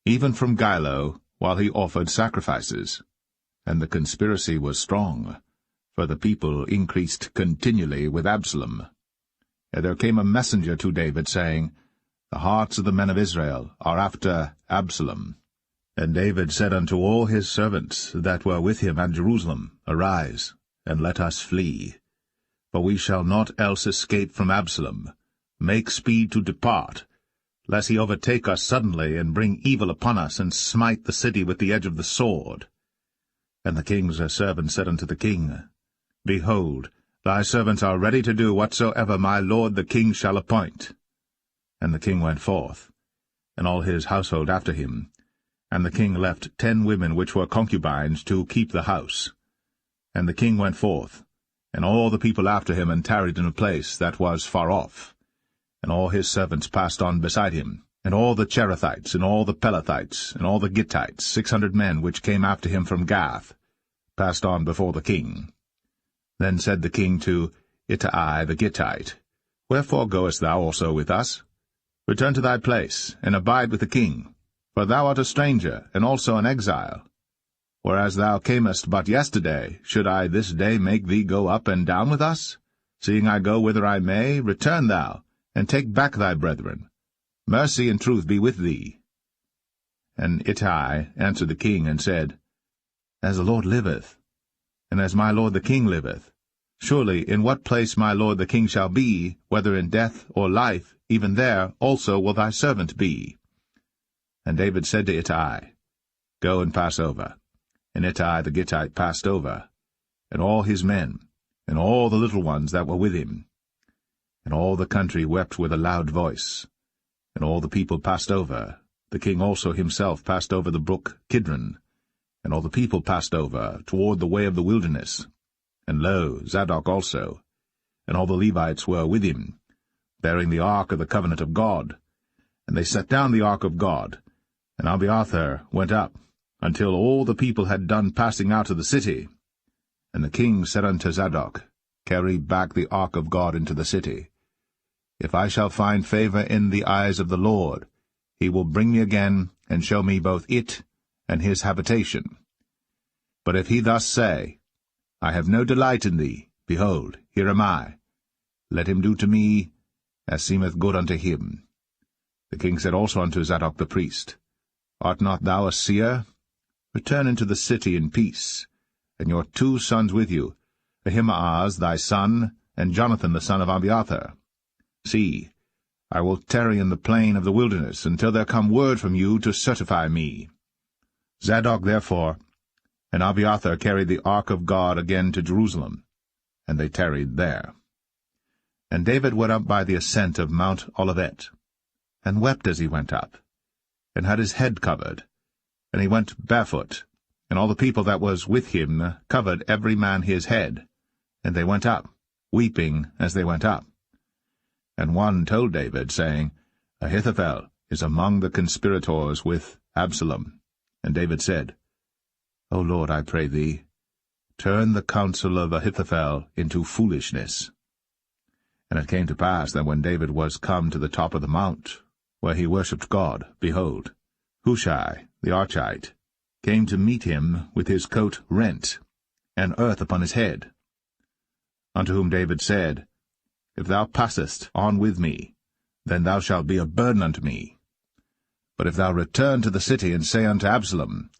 even from Keilah, while he offered sacrifices. And the conspiracy was strong, for the people increased continually with Absalom. And there came a messenger to David, saying, The hearts of the men of Israel are after Absalom. And David said unto all his servants that were with him at Jerusalem, Arise, and let us flee. For we shall not else escape from Absalom. Make speed to depart, lest he overtake us suddenly, and bring evil upon us, and smite the city with the edge of the sword. And the king's servant said unto the king, Behold, thy servants are ready to do whatsoever my lord the king shall appoint. And the king went forth, and all his household after him. And the king left 10 women which were concubines to keep the house. And the king went forth, and all the people after him, and tarried in a place that was far off. And all his servants passed on beside him, and all the Cherethites, and all the Pelethites, and all the Gittites, 600 men which came after him from Gath, passed on before the king. Then said the king to Ittai the Gittite, Wherefore goest thou also with us? Return to thy place, and abide with the king, for thou art a stranger, and also an exile. Whereas thou camest but yesterday, should I this day make thee go up and down with us? Seeing I go whither I may, return thou, and take back thy brethren. Mercy and truth be with thee. And Ittai answered the king, and said, As the Lord liveth, and as my lord the king liveth, surely in what place my lord the king shall be, whether in death or life, even there also will thy servant be. And David said to Ittai, Go and pass over. And Ittai the Gittite passed over, and all his men, and all the little ones that were with him. And all the country wept with a loud voice. And all the people passed over. The king also himself passed over the brook Kidron. And all the people passed over toward the way of the wilderness. And lo, Zadok also, and all the Levites were with him, bearing the ark of the covenant of God. And they set down the ark of God, and Abiathar went up, until all the people had done passing out of the city. And the king said unto Zadok, Carry back the ark of God into the city. If I shall find favor in the eyes of the Lord, he will bring me again, and show me both it and his habitation. But if he thus say, I have no delight in thee, behold, here am I. Let him do to me as seemeth good unto him. The king said also unto Zadok the priest, Art not thou a seer? Return into the city in peace, and your 2 sons with you, Ahimaaz thy son, and Jonathan the son of Abiathar. See, I will tarry in the plain of the wilderness until there come word from you to certify me. Zadok therefore and Abiathar carried the ark of God again to Jerusalem, and they tarried there. And David went up by the ascent of Mount Olivet, and wept as he went up, and had his head covered, and he went barefoot, and all the people that was with him covered every man his head, and they went up, weeping as they went up. And one told David, saying, Ahithophel is among the conspirators with Absalom. And David said, O Lord, I pray thee, turn the counsel of Ahithophel into foolishness. And it came to pass that when David was come to the top of the mount, where he worshipped God, behold, Hushai the Archite came to meet him with his coat rent, and earth upon his head. Unto whom David said, If thou passest on with me, then thou shalt be a burden unto me. But if thou return to the city, and say unto Absalom,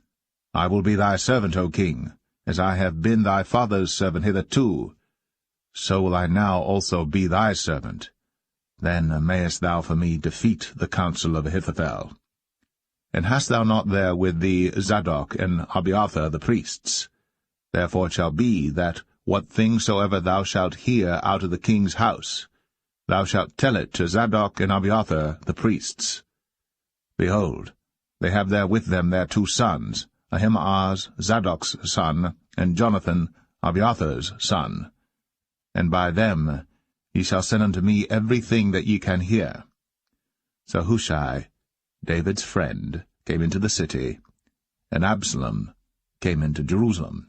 I will be thy servant, O king, as I have been thy father's servant hitherto, so will I now also be thy servant. Then mayest thou for me defeat the counsel of Ahithophel. And hast thou not there with thee Zadok and Abiathar the priests? Therefore it shall be that what thing soever thou shalt hear out of the king's house, thou shalt tell it to Zadok and Abiathar the priests. Behold, they have there with them their 2 sons, Ahimaaz Zadok's son, and Jonathan Abiathar's son. And by them ye shall send unto me everything that ye can hear. So Hushai, David's friend, came into the city, and Absalom came into Jerusalem.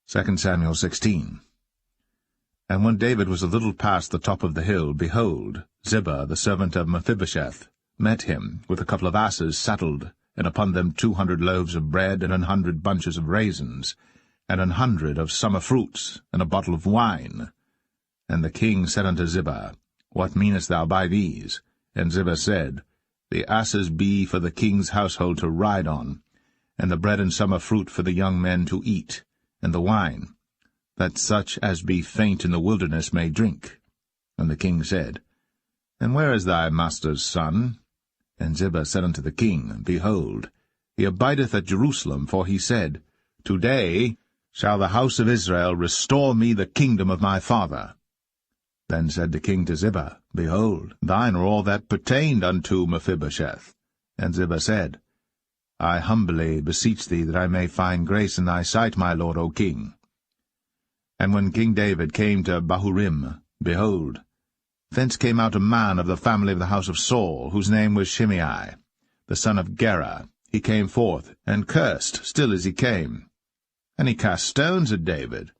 2 Samuel 16. And when David was a little past the top of the hill, behold, Ziba, the servant of Mephibosheth, met him with a couple of asses saddled, and upon them 200 loaves of bread, and 100 bunches of raisins, and 100 of summer fruits, and a bottle of wine. And the king said unto Ziba, What meanest thou by these? And Ziba said, The asses be for the king's household to ride on, and the bread and summer fruit for the young men to eat, and the wine, that such as be faint in the wilderness may drink. And the king said, And where is thy master's son? And Ziba said unto the king, Behold, he abideth at Jerusalem, for he said, Today shall the house of Israel restore me the kingdom of my father. Then said the king to Ziba, Behold, thine are all that pertained unto Mephibosheth. And Ziba said, I humbly beseech thee that I may find grace in thy sight, my lord, O king. And when King David came to Bahurim, behold, thence came out a man of the family of the house of Saul, whose name was Shimei, the son of Gera. He came forth, and cursed still as he came. And he cast stones at David,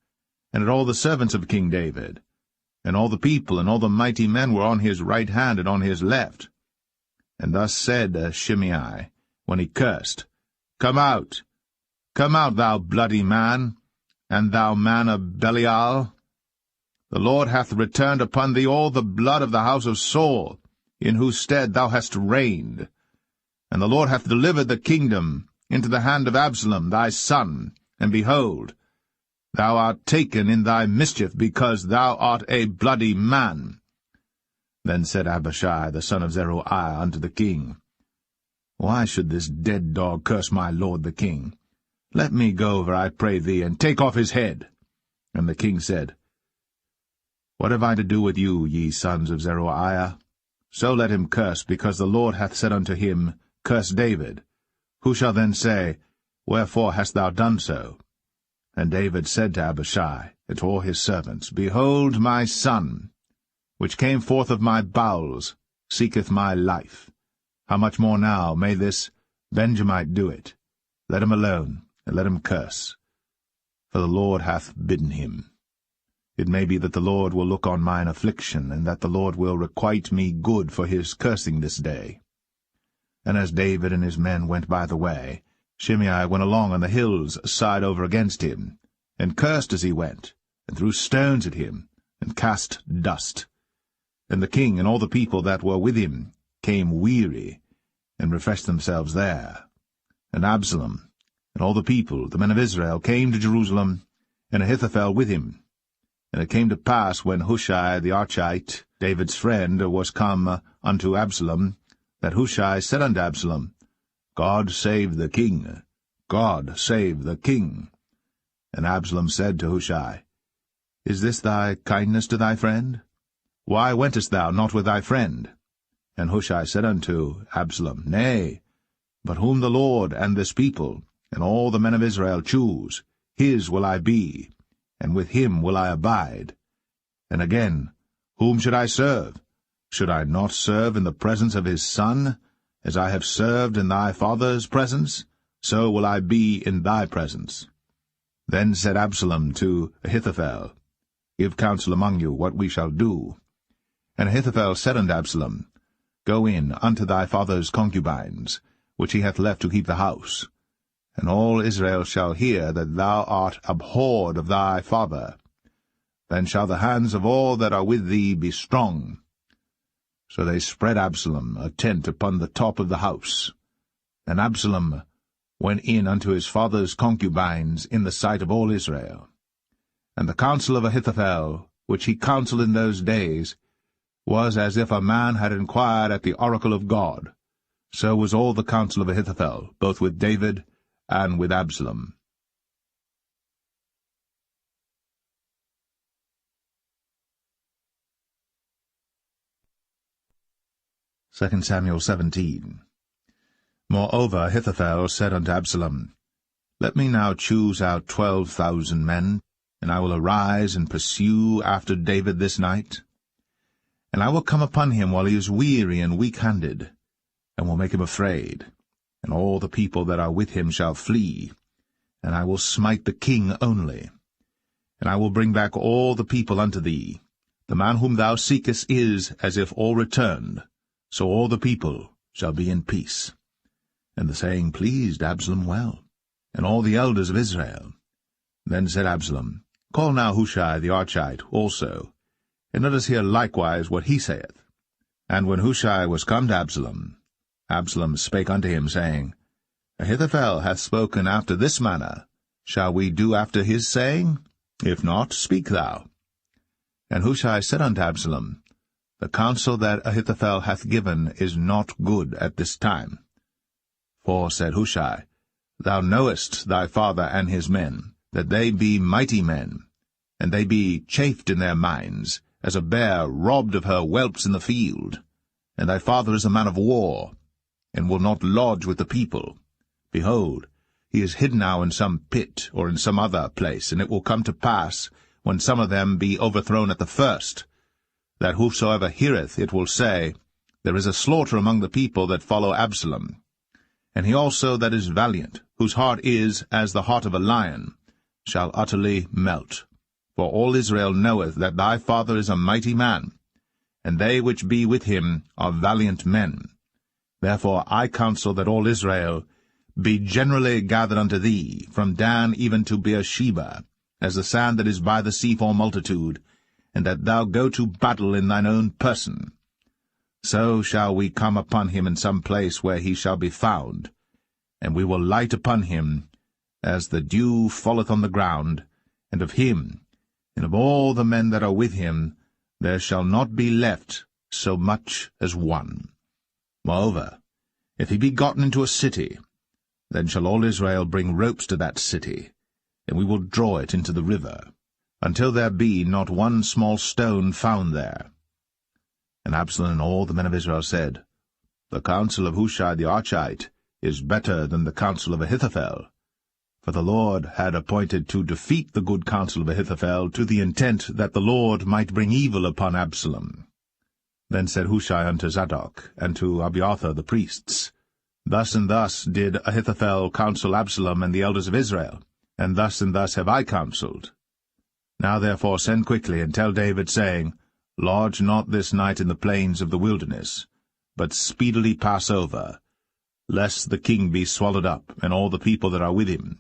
and at all the servants of King David. And all the people and all the mighty men were on his right hand and on his left. And thus said Shimei, when he cursed, Come out, thou bloody man, and thou man of Belial. The Lord hath returned upon thee all the blood of the house of Saul, in whose stead thou hast reigned. And the Lord hath delivered the kingdom into the hand of Absalom thy son, and behold, thou art taken in thy mischief, because thou art a bloody man. Then said Abishai the son of Zeruiah unto the king, Why should this dead dog curse my lord the king? Let me go over, I pray thee, and take off his head. And the king said, What have I to do with you, ye sons of Zeruiah? So let him curse, because the Lord hath said unto him, Curse David. Who shall then say, Wherefore hast thou done so? And David said to Abishai and to all his servants, Behold, my son, which came forth of my bowels, seeketh my life. How much more now may this Benjamite do it? Let him alone, and let him curse, for the Lord hath bidden him. It may be that the Lord will look on mine affliction, and that the Lord will requite me good for his cursing this day. And as David and his men went by the way, Shimei went along on the hills side over against him, and cursed as he went, and threw stones at him, and cast dust. And the king and all the people that were with him came weary, and refreshed themselves there. And Absalom And all the people, the men of Israel, came to Jerusalem, and Ahithophel with him. And it came to pass, when Hushai the Archite, David's friend, was come unto Absalom, that Hushai said unto Absalom, God save the king! God save the king! And Absalom said to Hushai, Is this thy kindness to thy friend? Why wentest thou not with thy friend? And Hushai said unto Absalom, Nay, but whom the Lord and this people, and all the men of Israel choose, his will I be, and with him will I abide. And again, whom should I serve? Should I not serve in the presence of his son? As I have served in thy father's presence, so will I be in thy presence. Then said Absalom to Ahithophel, Give counsel among you what we shall do. And Ahithophel said unto Absalom, Go in unto thy father's concubines, which he hath left to keep the house. And all Israel shall hear that thou art abhorred of thy father. Then shall the hands of all that are with thee be strong. So they spread Absalom a tent upon the top of the house. And Absalom went in unto his father's concubines in the sight of all Israel. And the counsel of Ahithophel, which he counselled in those days, was as if a man had inquired at the oracle of God. So was all the counsel of Ahithophel, both with David and with Absalom. 2 Samuel 17. Moreover Ahithophel said unto Absalom, Let me now choose out 12,000 men, and I will arise and pursue after David this night. And I will come upon him while he is weary and weak-handed, and will make him afraid, and all the people that are with him shall flee, and I will smite the king only. And I will bring back all the people unto thee. The man whom thou seekest is as if all returned, so all the people shall be in peace. And the saying pleased Absalom well, and all the elders of Israel. Then said Absalom, Call now Hushai the Archite also, and let us hear likewise what he saith. And when Hushai was come to Absalom, Absalom spake unto him, saying, Ahithophel hath spoken after this manner. Shall we do after his saying? If not, speak thou. And Hushai said unto Absalom, The counsel that Ahithophel hath given is not good at this time. For, said Hushai, Thou knowest thy father and his men, that they be mighty men, and they be chafed in their minds, as a bear robbed of her whelps in the field. And thy father is a man of war, and will not lodge with the people. Behold, he is hid now in some pit, or in some other place, and it will come to pass, when some of them be overthrown at the first, that whosoever heareth it will say, There is a slaughter among the people that follow Absalom. And he also that is valiant, whose heart is as the heart of a lion, shall utterly melt. For all Israel knoweth that thy father is a mighty man, and they which be with him are valiant men. Therefore I counsel that all Israel be generally gathered unto thee, from Dan even to Beersheba, as the sand that is by the sea for multitude, and that thou go to battle in thine own person. So shall we come upon him in some place where he shall be found, and we will light upon him, as the dew falleth on the ground, and of him, and of all the men that are with him, there shall not be left so much as one. Moreover, if he be gotten into a city, then shall all Israel bring ropes to that city, and we will draw it into the river, until there be not one small stone found there. And Absalom and all the men of Israel said, The counsel of Hushai the Archite is better than the counsel of Ahithophel. For the Lord had appointed to defeat the good counsel of Ahithophel, to the intent that the Lord might bring evil upon Absalom. Then said Hushai unto Zadok, and to Abiathar the priests, Thus and thus did Ahithophel counsel Absalom and the elders of Israel, and thus have I counselled. Now therefore send quickly, and tell David, saying, Lodge not this night in the plains of the wilderness, but speedily pass over, lest the king be swallowed up, and all the people that are with him.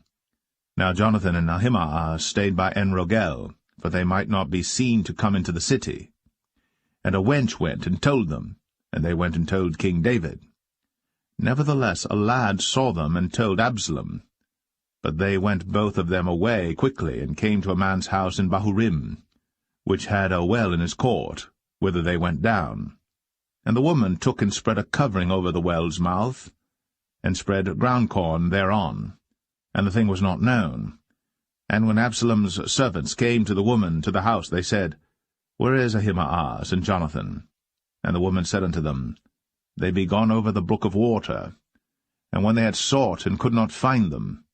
Now Jonathan and Ahimaaz stayed by En-rogel, for they might not be seen to come into the city. And a wench went and told them, and they went and told King David. Nevertheless a lad saw them and told Absalom. But they went both of them away quickly, and came to a man's house in Bahurim, which had a well in his court, whither they went down. And the woman took and spread a covering over the well's mouth, and spread ground corn thereon, and the thing was not known. And when Absalom's servants came to the woman to the house, they said, Where is Ahimaaz and Jonathan? And the woman said unto them, They be gone over the brook of water. And when they had sought and could not find them,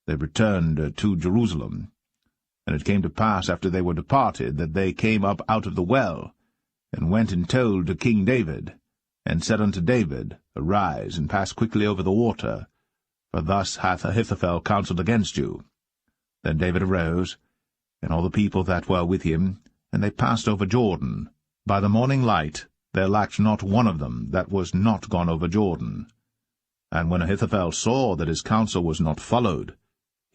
they returned to Jerusalem. And it came to pass, after they were departed, that they came up out of the well, and went and told to King David, and said unto David, Arise, and pass quickly over the water, for thus hath Ahithophel counselled against you. Then David arose, and all the people that were with him, and they passed over Jordan. By the morning light there lacked not one of them that was not gone over Jordan. And when Ahithophel saw that his counsel was not followed,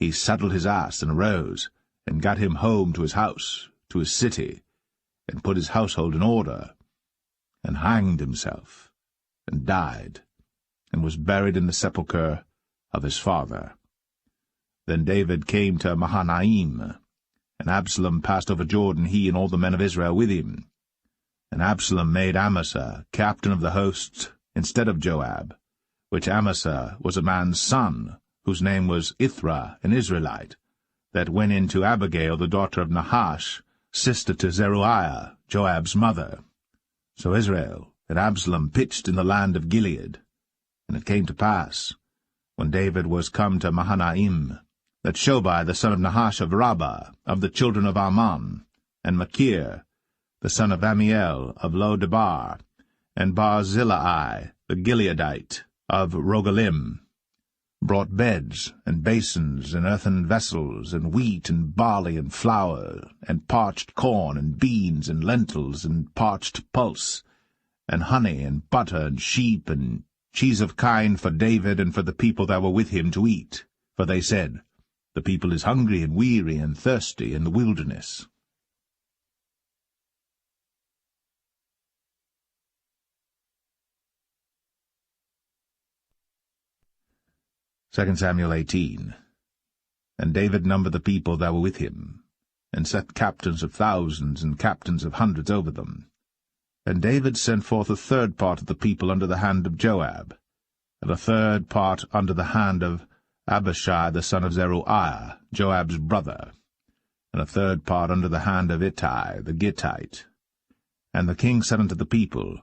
he saddled his ass and arose, and gat him home to his house, to his city, and put his household in order, and hanged himself, and died, and was buried in the sepulchre of his father. Then David came to Mahanaim, and Absalom passed over Jordan, he and all the men of Israel with him. And Absalom made Amasa captain of the host instead of Joab, which Amasa was a man's son, whose name was Ithra, an Israelite, that went in to Abigail, the daughter of Nahash, sister to Zeruiah, Joab's mother. So Israel and Absalom pitched in the land of Gilead. And it came to pass, when David was come to Mahanaim, that Shobai the son of Nahash of Rabbah, of the children of Ammon, and Machir, the son of Amiel of Lo-debar, and Barzillai the Gileadite of Rogelim, brought beds, and basins, and earthen vessels, and wheat, and barley, and flour, and parched corn, and beans, and lentils, and parched pulse, and honey, and butter, and sheep, and cheese of kine for David and for the people that were with him to eat. For they said, The people is hungry and weary and thirsty in the wilderness. 2 Samuel 18. And David numbered the people that were with him, and set captains of thousands and captains of hundreds over them. And David sent forth a third part of the people under the hand of Joab, and a third part under the hand of Abishai the son of Zeruiah, Joab's brother, and a third part under the hand of Ittai the Gittite. And the king said unto the people,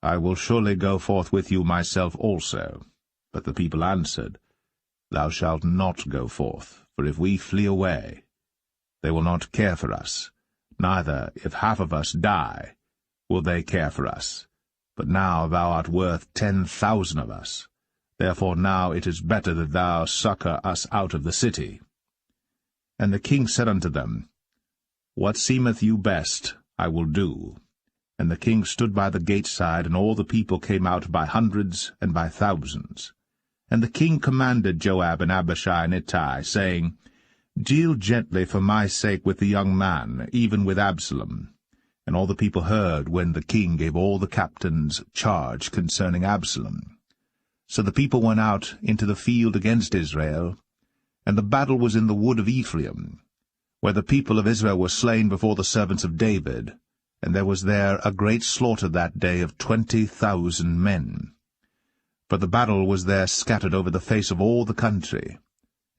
I will surely go forth with you myself also. But the people answered, Thou shalt not go forth, for if we flee away, they will not care for us, neither, if half of us die, will they care for us. But now thou art worth 10,000 of us. Therefore now it is better that thou succour us out of the city. And the king said unto them, What seemeth you best, I will do. And the king stood by the gate side, and all the people came out by hundreds and by thousands. And the king commanded Joab and Abishai and Ittai, saying, Deal gently for my sake with the young man, even with Absalom. And all the people heard when the king gave all the captains charge concerning Absalom. So the people went out into the field against Israel, and the battle was in the wood of Ephraim, where the people of Israel were slain before the servants of David, and there was there a great slaughter that day of 20,000 men. For the battle was there scattered over the face of all the country,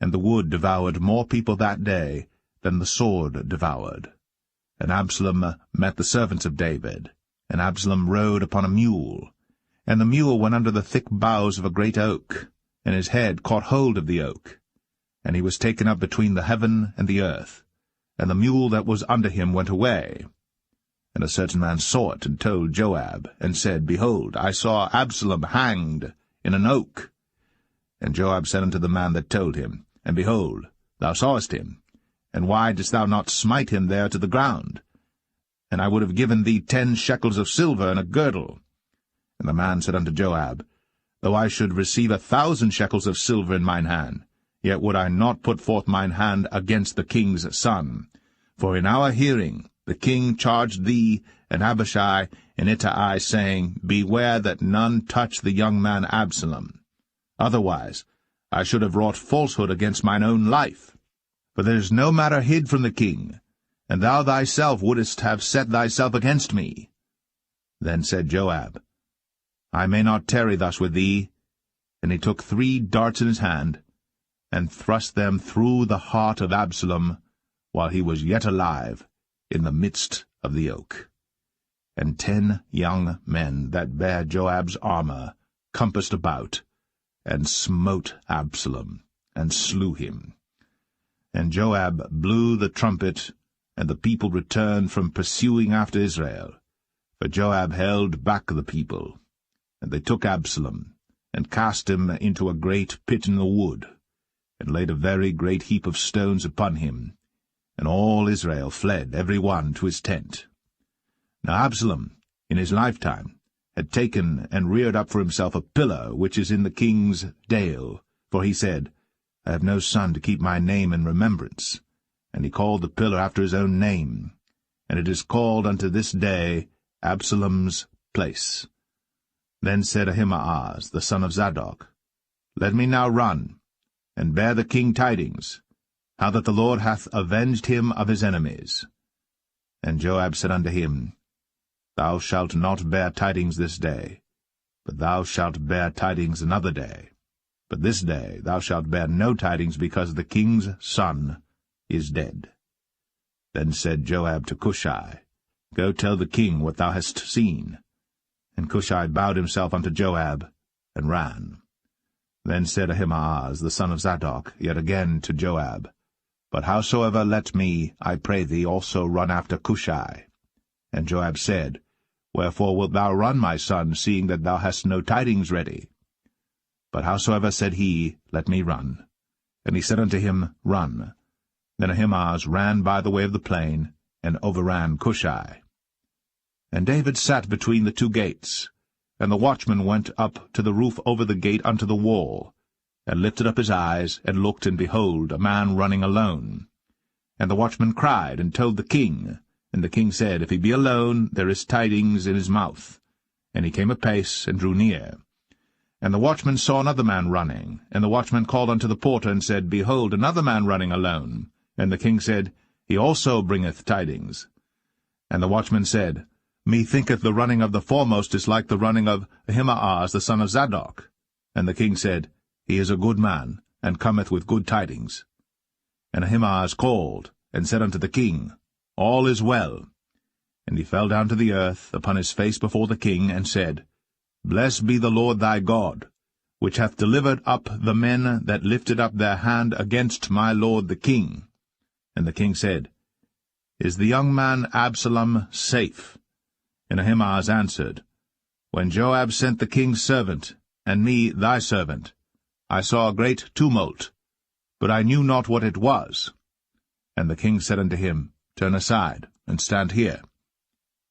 and the wood devoured more people that day than the sword devoured. And Absalom met the servants of David, and Absalom rode upon a mule, and the mule went under the thick boughs of a great oak, and his head caught hold of the oak, and he was taken up between the heaven and the earth, and the mule that was under him went away. And a certain man saw it, and told Joab, and said, Behold, I saw Absalom hanged in an oak. And Joab said unto the man that told him, And behold, thou sawest him, and why didst thou not smite him there to the ground? And I would have given thee 10 shekels of silver and a girdle. And the man said unto Joab, Though I should receive 1,000 shekels of silver in mine hand, yet would I not put forth mine hand against the king's son. For in our hearing the king charged thee and Abishai and Ittai, saying, Beware that none touch the young man Absalom. Otherwise I should have wrought falsehood against mine own life. For there is no matter hid from the king, and thou thyself wouldest have set thyself against me. Then said Joab, I may not tarry thus with thee. And he took 3 darts in his hand, and thrust them through the heart of Absalom, while he was yet alive, in the midst of the oak. And 10 young men that bare Joab's armor compassed about, and smote Absalom, and slew him. And Joab blew the trumpet, and the people returned from pursuing after Israel. For Joab held back the people. And they took Absalom, and cast him into a great pit in the wood, and laid a very great heap of stones upon him. And all Israel fled, every one to his tent. Now Absalom, in his lifetime, had taken and reared up for himself a pillar which is in the king's dale, for he said, I have no son to keep my name in remembrance. And he called the pillar after his own name, and it is called unto this day Absalom's place. Then said Ahimaaz, the son of Zadok, Let me now run, and bear the king tidings, how that the Lord hath avenged him of his enemies. And Joab said unto him, Thou shalt not bear tidings this day, but thou shalt bear tidings another day. But this day thou shalt bear no tidings, because the king's son is dead. Then said Joab to Cushai, Go tell the king what thou hast seen. And Cushai bowed himself unto Joab, and ran. Then said Ahimaaz, the son of Zadok, yet again to Joab, But howsoever let me, I pray thee, also run after Cushai. And Joab said, Wherefore wilt thou run, my son, seeing that thou hast no tidings ready? But howsoever said he, Let me run. And he said unto him, Run. Then Ahimaaz ran by the way of the plain, and overran Cushai. And David sat between the 2 gates, and the watchman went up to the roof over the gate unto the wall, and lifted up his eyes, and looked, and behold, a man running alone. And the watchman cried, and told the king. And the king said, If he be alone, there is tidings in his mouth. And he came apace, and drew near. And the watchman saw another man running. And the watchman called unto the porter, and said, Behold, another man running alone. And the king said, He also bringeth tidings. And the watchman said, Methinketh the running of the foremost is like the running of Ahimaaz the son of Zadok. And the king said, He is a good man, and cometh with good tidings. And Ahimaaz called, and said unto the king, All is well. And he fell down to the earth upon his face before the king, and said, Blessed be the Lord thy God, which hath delivered up the men that lifted up their hand against my lord the king. And the king said, Is the young man Absalom safe? And Ahimaaz answered, When Joab sent the king's servant, and me thy servant, I saw a great tumult, but I knew not what it was. And the king said unto him, Turn aside, and stand here.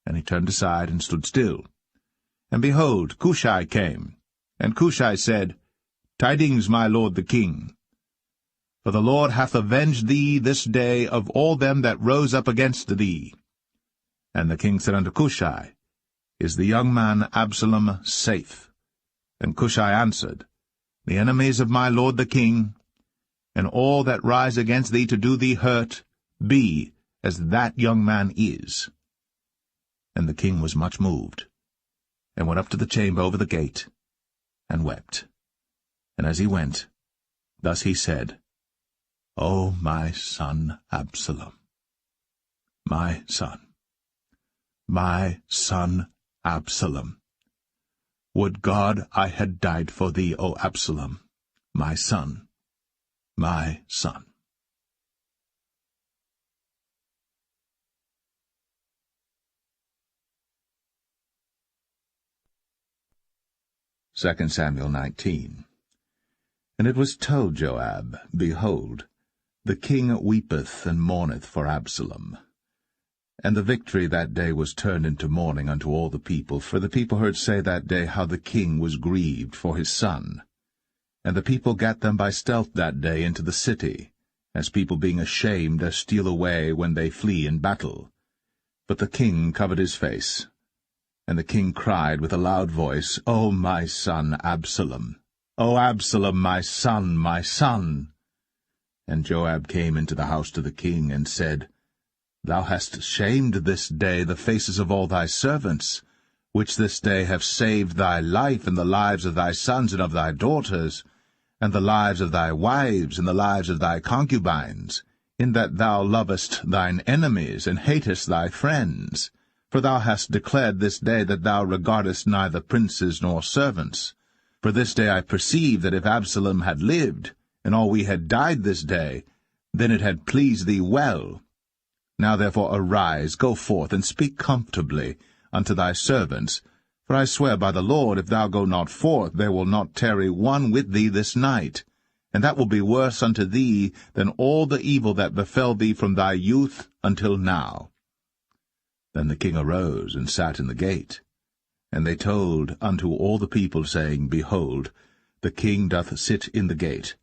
And he turned aside, and stood still. And behold, Cushai came. And Cushai said, Tidings, my lord the king. For the Lord hath avenged thee this day of all them that rose up against thee. And the king said unto Cushai, Is the young man Absalom safe? And Cushai answered, The enemies of my lord the king, and all that rise against thee to do thee hurt, be as that young man is. And the king was much moved, and went up to the chamber over the gate, and wept. And as he went, thus he said, O my son Absalom, my son Absalom, would God I had died for thee, O Absalom, my son, my son. 2 Samuel 19. And it was told Joab, Behold, the king weepeth and mourneth for Absalom. And the victory that day was turned into mourning unto all the people, for the people heard say that day how the king was grieved for his son. And the people gat them by stealth that day into the city, as people being ashamed steal away when they flee in battle. But the king covered his face. And the king cried with a loud voice, O my son Absalom, O Absalom, my son, my son! And Joab came into the house to the king, and said, Thou hast shamed this day the faces of all thy servants, which this day have saved thy life and the lives of thy sons and of thy daughters, and the lives of thy wives and the lives of thy concubines, in that thou lovest thine enemies and hatest thy friends. For thou hast declared this day that thou regardest neither princes nor servants. For this day I perceive that if Absalom had lived, and all we had died this day, then it had pleased thee well. Now therefore arise, go forth, and speak comfortably unto thy servants. For I swear by the Lord, if thou go not forth, there will not tarry one with thee this night, and that will be worse unto thee than all the evil that befell thee from thy youth until now. Then the king arose and sat in the gate. And they told unto all the people, saying, Behold, the king doth sit in the gate.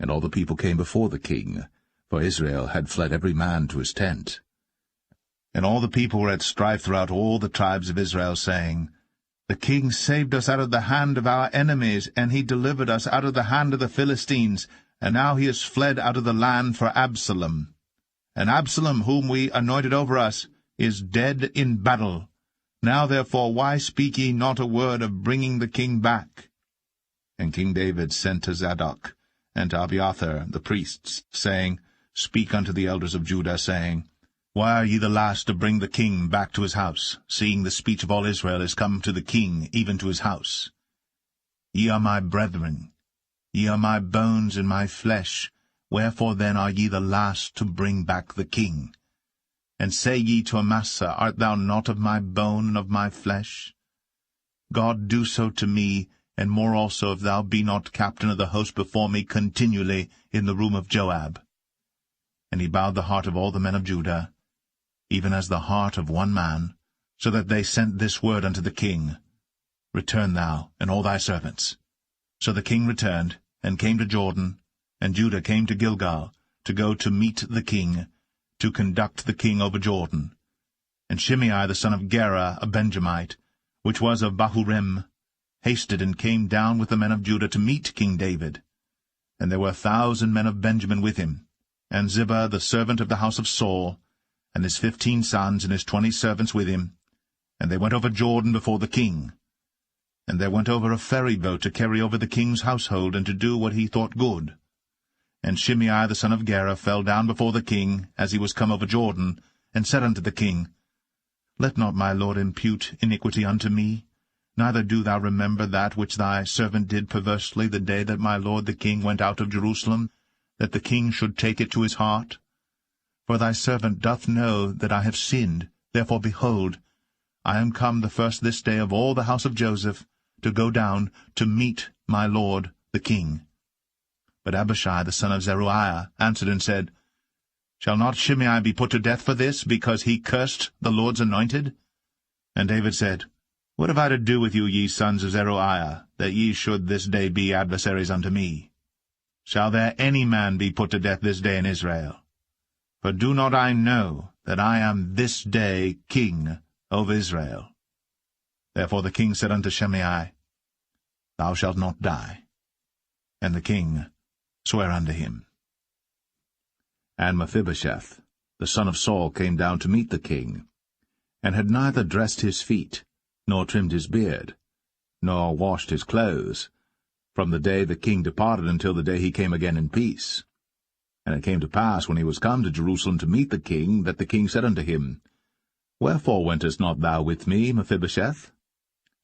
And all the people came before the king, for Israel had fled every man to his tent. And all the people were at strife throughout all the tribes of Israel, saying, The king saved us out of the hand of our enemies, and he delivered us out of the hand of the Philistines, and now he is fled out of the land for Absalom. And Absalom, whom we anointed over us, is dead in battle. Now therefore why speak ye not a word of bringing the king back? And King David sent to Zadok and to Abiathar the priests, saying, Speak unto the elders of Judah, saying, Why are ye the last to bring the king back to his house, seeing the speech of all Israel is come to the king, even to his house? Ye are my brethren, ye are my bones and my flesh, wherefore then are ye the last to bring back the king? And say ye to Amasa, Art thou not of my bone and of my flesh? God do so to me, and more also, if thou be not captain of the host before me continually in the room of Joab. And he bowed the heart of all the men of Judah, even as the heart of one man, so that they sent this word unto the king, Return thou, and all thy servants. So the king returned, and came to Jordan, and Judah came to Gilgal, to go to meet the king, to conduct the king over Jordan. And Shimei the son of Gera, a Benjamite, which was of Bahurim, hasted and came down with the men of Judah to meet King David. And there were 1,000 men of Benjamin with him, and Ziba the servant of the house of Saul, and his 15 sons and his 20 servants with him. And they went over Jordan before the king. And there went over a ferry boat to carry over the king's household, and to do what he thought good. And Shimei the son of Gera fell down before the king, as he was come over Jordan, and said unto the king, Let not my lord impute iniquity unto me, neither do thou remember that which thy servant did perversely the day that my lord the king went out of Jerusalem, that the king should take it to his heart. For thy servant doth know that I have sinned, therefore, behold, I am come the first this day of all the house of Joseph, to go down to meet my lord the king. But Abishai the son of Zeruiah answered and said, Shall not Shimei be put to death for this, because he cursed the Lord's anointed? And David said, What have I to do with you, ye sons of Zeruiah, that ye should this day be adversaries unto me? Shall there any man be put to death this day in Israel? For do not I know that I am this day king over Israel? Therefore the king said unto Shimei, Thou shalt not die. And the king sware unto him. And Mephibosheth, the son of Saul, came down to meet the king, and had neither dressed his feet, nor trimmed his beard, nor washed his clothes, from the day the king departed until the day he came again in peace. And it came to pass, when he was come to Jerusalem to meet the king, that the king said unto him, Wherefore wentest not thou with me, Mephibosheth?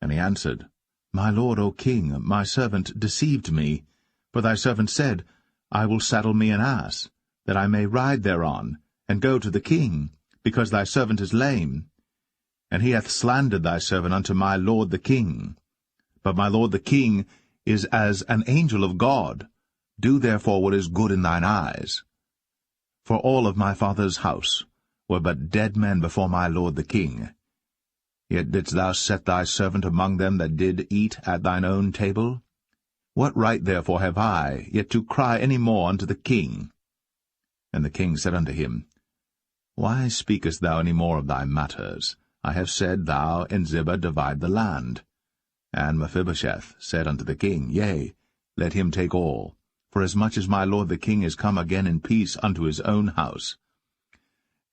And he answered, My lord, O king, my servant deceived me. For thy servant said, I will saddle me an ass, that I may ride thereon, and go to the king, because thy servant is lame. And he hath slandered thy servant unto my lord the king. But my lord the king is as an angel of God. Do therefore what is good in thine eyes. For all of my father's house were but dead men before my lord the king. Yet didst thou set thy servant among them that did eat at thine own table? What right therefore have I yet to cry any more unto the king? And the king said unto him, Why speakest thou any more of thy matters? I have said, Thou and Ziba divide the land. And Mephibosheth said unto the king, Yea, let him take all, forasmuch as my lord the king is come again in peace unto his own house.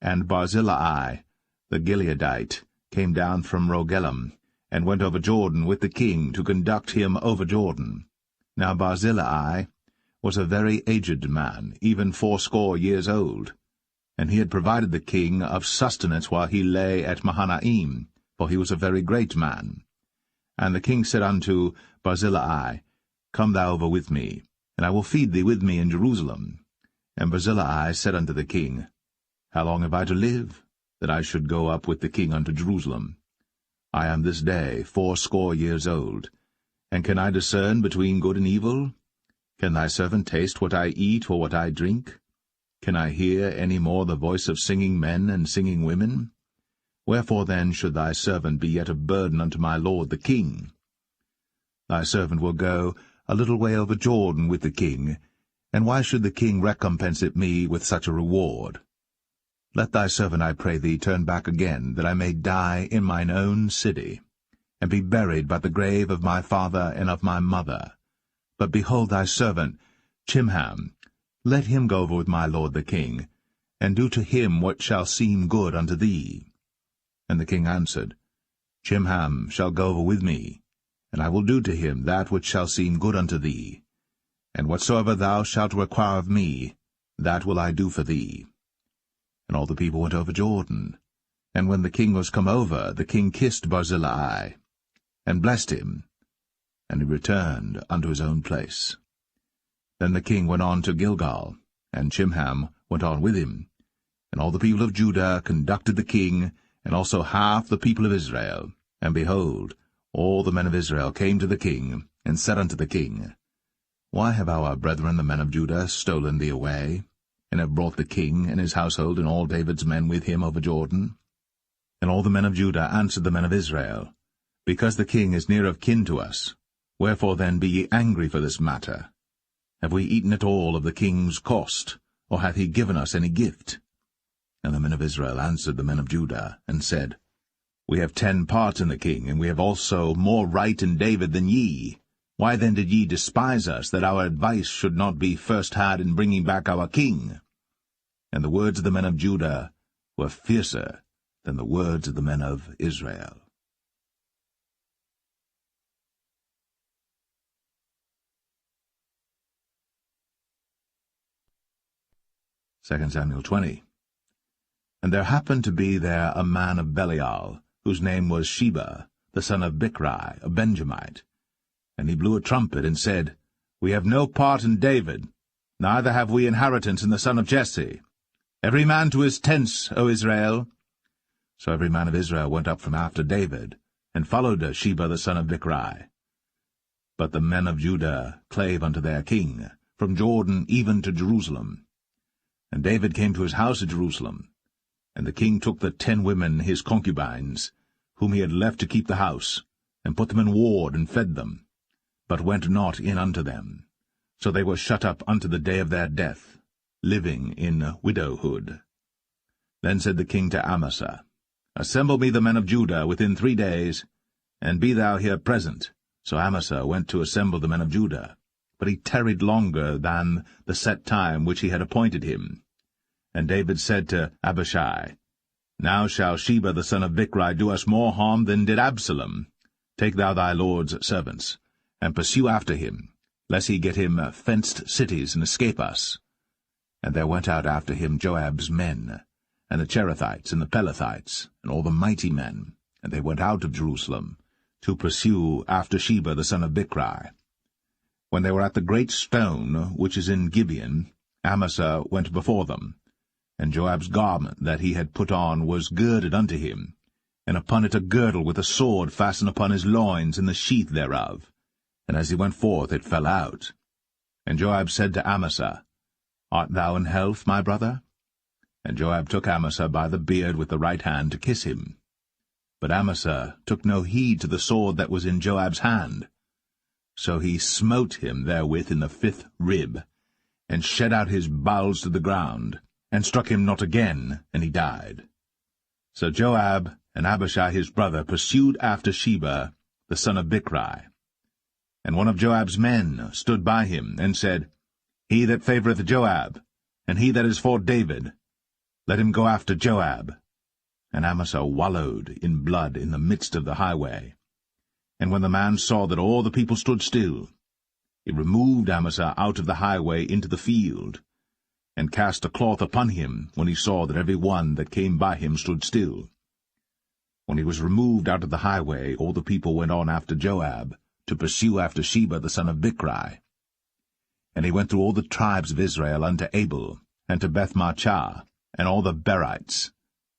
And Barzillai the Gileadite came down from Rogelim, and went over Jordan with the king to conduct him over Jordan. Now Barzillai was a very aged man, even 80 years old, and he had provided the king of sustenance while he lay at Mahanaim, for he was a very great man. And the king said unto Barzillai, Come thou over with me, and I will feed thee with me in Jerusalem. And Barzillai said unto the king, How long have I to live, that I should go up with the king unto Jerusalem? I am this day 80 years old, and can I discern between good and evil? Can thy servant taste what I eat or what I drink? Can I hear any more the voice of singing men and singing women? Wherefore then should thy servant be yet a burden unto my lord the king? Thy servant will go a little way over Jordan with the king, and why should the king recompense it me with such a reward? Let thy servant, I pray thee, turn back again, that I may die in mine own city, and be buried by the grave of my father and of my mother. But behold thy servant Chimham, let him go over with my lord the king, and do to him what shall seem good unto thee. And the king answered, Chimham shall go over with me, and I will do to him that which shall seem good unto thee. And whatsoever thou shalt require of me, that will I do for thee. And all the people went over Jordan. And when the king was come over, the king kissed Barzillai, and blessed him, and he returned unto his own place. Then the king went on to Gilgal, and Chimham went on with him. And all the people of Judah conducted the king, and also half the people of Israel. And behold, all the men of Israel came to the king, and said unto the king, Why have our brethren the men of Judah stolen thee away, and have brought the king and his household and all David's men with him over Jordan? And all the men of Judah answered the men of Israel, Because the king is near of kin to us, wherefore then be ye angry for this matter? Have we eaten at all of the king's cost, or hath he given us any gift? And the men of Israel answered the men of Judah, and said, We have 10 parts in the king, and we have also more right in David than ye. Why then did ye despise us, that our advice should not be first had in bringing back our king? And the words of the men of Judah were fiercer than the words of the men of Israel. Second Samuel 20. And there happened to be there a man of Belial, whose name was Sheba, the son of Bichri, a Benjamite. And he blew a trumpet, and said, We have no part in David, neither have we inheritance in the son of Jesse. Every man to his tents, O Israel. So every man of Israel went up from after David, and followed Sheba the son of Bichri. But the men of Judah clave unto their king, from Jordan even to Jerusalem. And David came to his house at Jerusalem. And the king took the 10 women his concubines, whom he had left to keep the house, and put them in ward, and fed them, but went not in unto them. So they were shut up unto the day of their death, living in widowhood. Then said the king to Amasa, Assemble me the men of Judah within 3 days, and be thou here present. So Amasa went to assemble the men of Judah, but he tarried longer than the set time which he had appointed him. And David said to Abishai, Now shall Sheba the son of Bichri do us more harm than did Absalom. Take thou thy lord's servants, and pursue after him, lest he get him fenced cities and escape us. And there went out after him Joab's men, and the Cherethites and the Pelethites, and all the mighty men, and they went out of Jerusalem, to pursue after Sheba the son of Bichri. When they were at the great stone which is in Gibeon, Amasa went before them, and Joab's garment that he had put on was girded unto him, and upon it a girdle with a sword fastened upon his loins in the sheath thereof. And as he went forth it fell out. And Joab said to Amasa, Art thou in health, my brother? And Joab took Amasa by the beard with the right hand to kiss him. But Amasa took no heed to the sword that was in Joab's hand. So he smote him therewith in the 5th rib, and shed out his bowels to the ground, and struck him not again, and he died. So Joab and Abishai his brother pursued after Sheba the son of Bichri. And one of Joab's men stood by him, and said, He that favoureth Joab, and he that is for David, let him go after Joab. And Amasa wallowed in blood in the midst of the highway. And when the man saw that all the people stood still, he removed Amasa out of the highway into the field, and cast a cloth upon him when he saw that every one that came by him stood still. When he was removed out of the highway, all the people went on after Joab, to pursue after Sheba the son of Bichri. And he went through all the tribes of Israel unto Abel, and to Bethmachah, and all the Berites,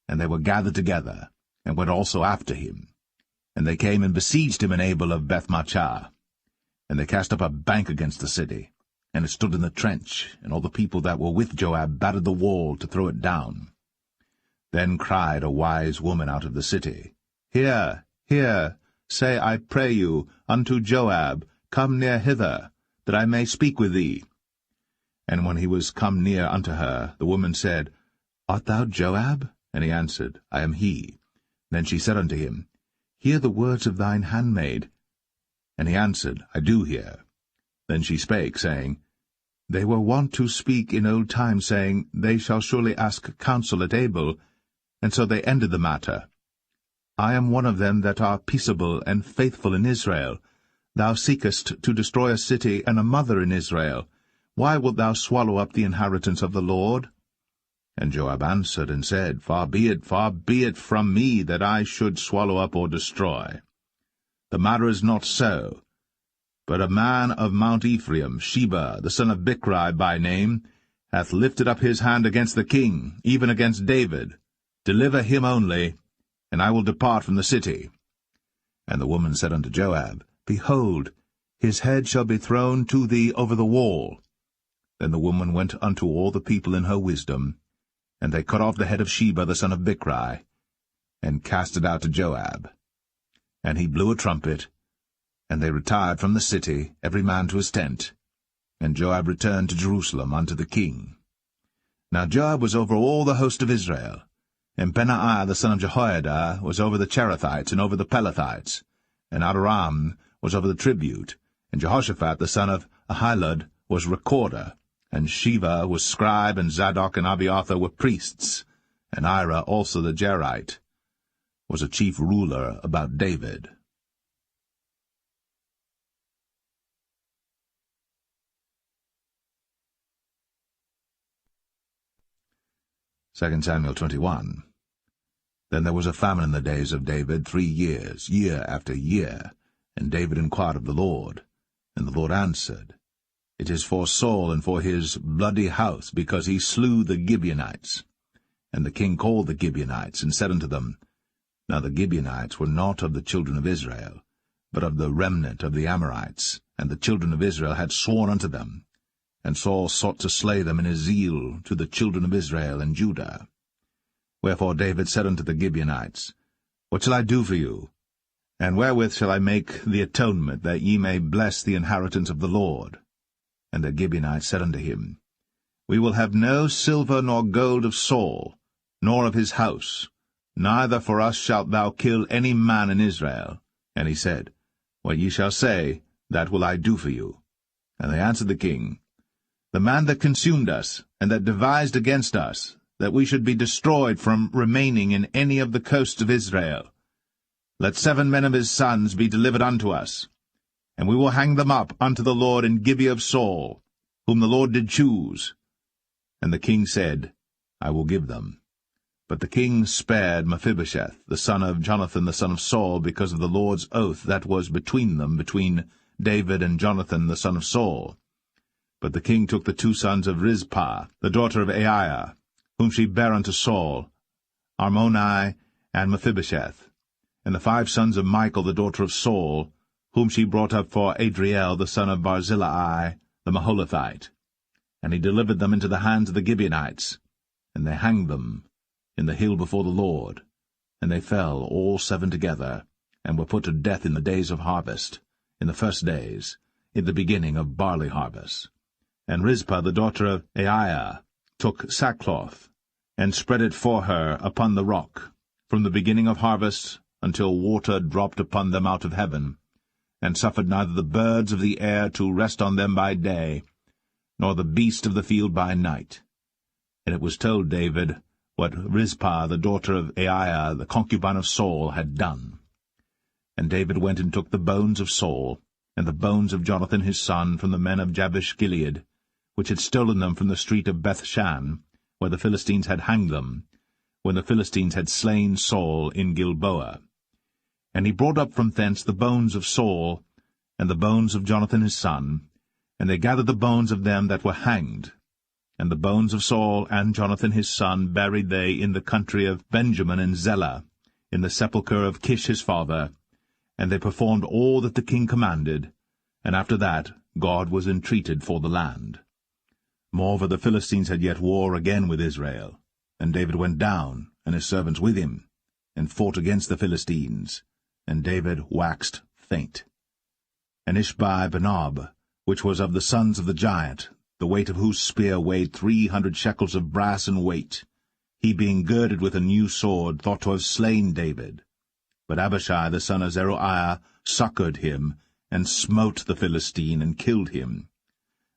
and they were gathered together, and went also after him. And they came and besieged him in Abel of Bethmachah. And they cast up a bank against the city, and it stood in the trench, and all the people that were with Joab battered the wall to throw it down. Then cried a wise woman out of the city, Hear, hear, say, I pray you, unto Joab, Come near hither, that I may speak with thee. And when he was come near unto her, the woman said, Art thou Joab? And he answered, I am he. Then she said unto him, Hear the words of thine handmaid. And he answered, I do hear. Then she spake, saying, They were wont to speak in old time, saying, They shall surely ask counsel at Abel. And so they ended the matter. I am one of them that are peaceable and faithful in Israel. Thou seekest to destroy a city and a mother in Israel. Why wilt thou swallow up the inheritance of the Lord? And Joab answered and said, far be it from me that I should swallow up or destroy. The matter is not so. But a man of Mount Ephraim, Sheba, the son of Bichri by name, hath lifted up his hand against the king, even against David. Deliver him only, and I will depart from the city. And the woman said unto Joab, Behold, his head shall be thrown to thee over the wall. Then the woman went unto all the people in her wisdom, and they cut off the head of Sheba the son of Bichri, and cast it out to Joab. And he blew a trumpet, and they retired from the city, every man to his tent. And Joab returned to Jerusalem unto the king. Now Joab was over all the host of Israel, and Benaiah the son of Jehoiada was over the Cherethites and over the Pelethites, and Adoram was over the tribute, and Jehoshaphat the son of Ahilud was recorder, and Sheva was scribe, and Zadok and Abiathar were priests, and Ira also the Jerite was a chief ruler about David. 2 Samuel 21. Then there was a famine in the days of David 3 years, year after year. And David inquired of the Lord. And the Lord answered, It is for Saul and for his bloody house, because he slew the Gibeonites. And the king called the Gibeonites, and said unto them, Now the Gibeonites were not of the children of Israel, but of the remnant of the Amorites, and the children of Israel had sworn unto them. And Saul sought to slay them in his zeal to the children of Israel and Judah. Wherefore David said unto the Gibeonites, What shall I do for you? And wherewith shall I make the atonement, that ye may bless the inheritance of the Lord? And the Gibeonites said unto him, We will have no silver nor gold of Saul, nor of his house, neither for us shalt thou kill any man in Israel. And he said, What ye shall say, that will I do for you. And they answered the king, The man that consumed us, and that devised against us, that we should be destroyed from remaining in any of the coasts of Israel, let 7 men of his sons be delivered unto us, and we will hang them up unto the Lord in Gibeah of Saul, whom the Lord did choose. And the king said, I will give them. But the king spared Mephibosheth, the son of Jonathan the son of Saul, because of the Lord's oath that was between them, between David and Jonathan the son of Saul. But the king took the 2 sons of Rizpah, the daughter of Aiah, whom she bare unto Saul, Armoni and Mephibosheth, and the 5 sons of Michal the daughter of Saul, whom she brought up for Adriel the son of Barzillai the Maholathite. And he delivered them into the hands of the Gibeonites, and they hanged them in the hill before the Lord. And they fell all 7 together, and were put to death in the days of harvest, in the first days, in the beginning of barley harvest. And Rizpah the daughter of Aiah took sackcloth, and spread it for her upon the rock, from the beginning of harvest until water dropped upon them out of heaven, and suffered neither the birds of the air to rest on them by day, nor the beast of the field by night. And it was told David what Rizpah the daughter of Aiah, the concubine of Saul, had done. And David went and took the bones of Saul, and the bones of Jonathan his son, from the men of Jabesh-Gilead, which had stolen them from the street of Bethshan, where the Philistines had hanged them, when the Philistines had slain Saul in Gilboa. And he brought up from thence the bones of Saul, and the bones of Jonathan his son, and they gathered the bones of them that were hanged. And the bones of Saul and Jonathan his son buried they in the country of Benjamin in Zelle, in the sepulchre of Kish his father, and they performed all that the king commanded, and after that God was entreated for the land. Moreover, the Philistines had yet war again with Israel, and David went down, and his servants with him, and fought against the Philistines, and David waxed faint. And Ishbi-benob, which was of the sons of the giant, the weight of whose spear weighed 300 shekels of brass in weight, he being girded with a new sword, thought to have slain David. But Abishai the son of Zeruiah succoured him, and smote the Philistine, and killed him.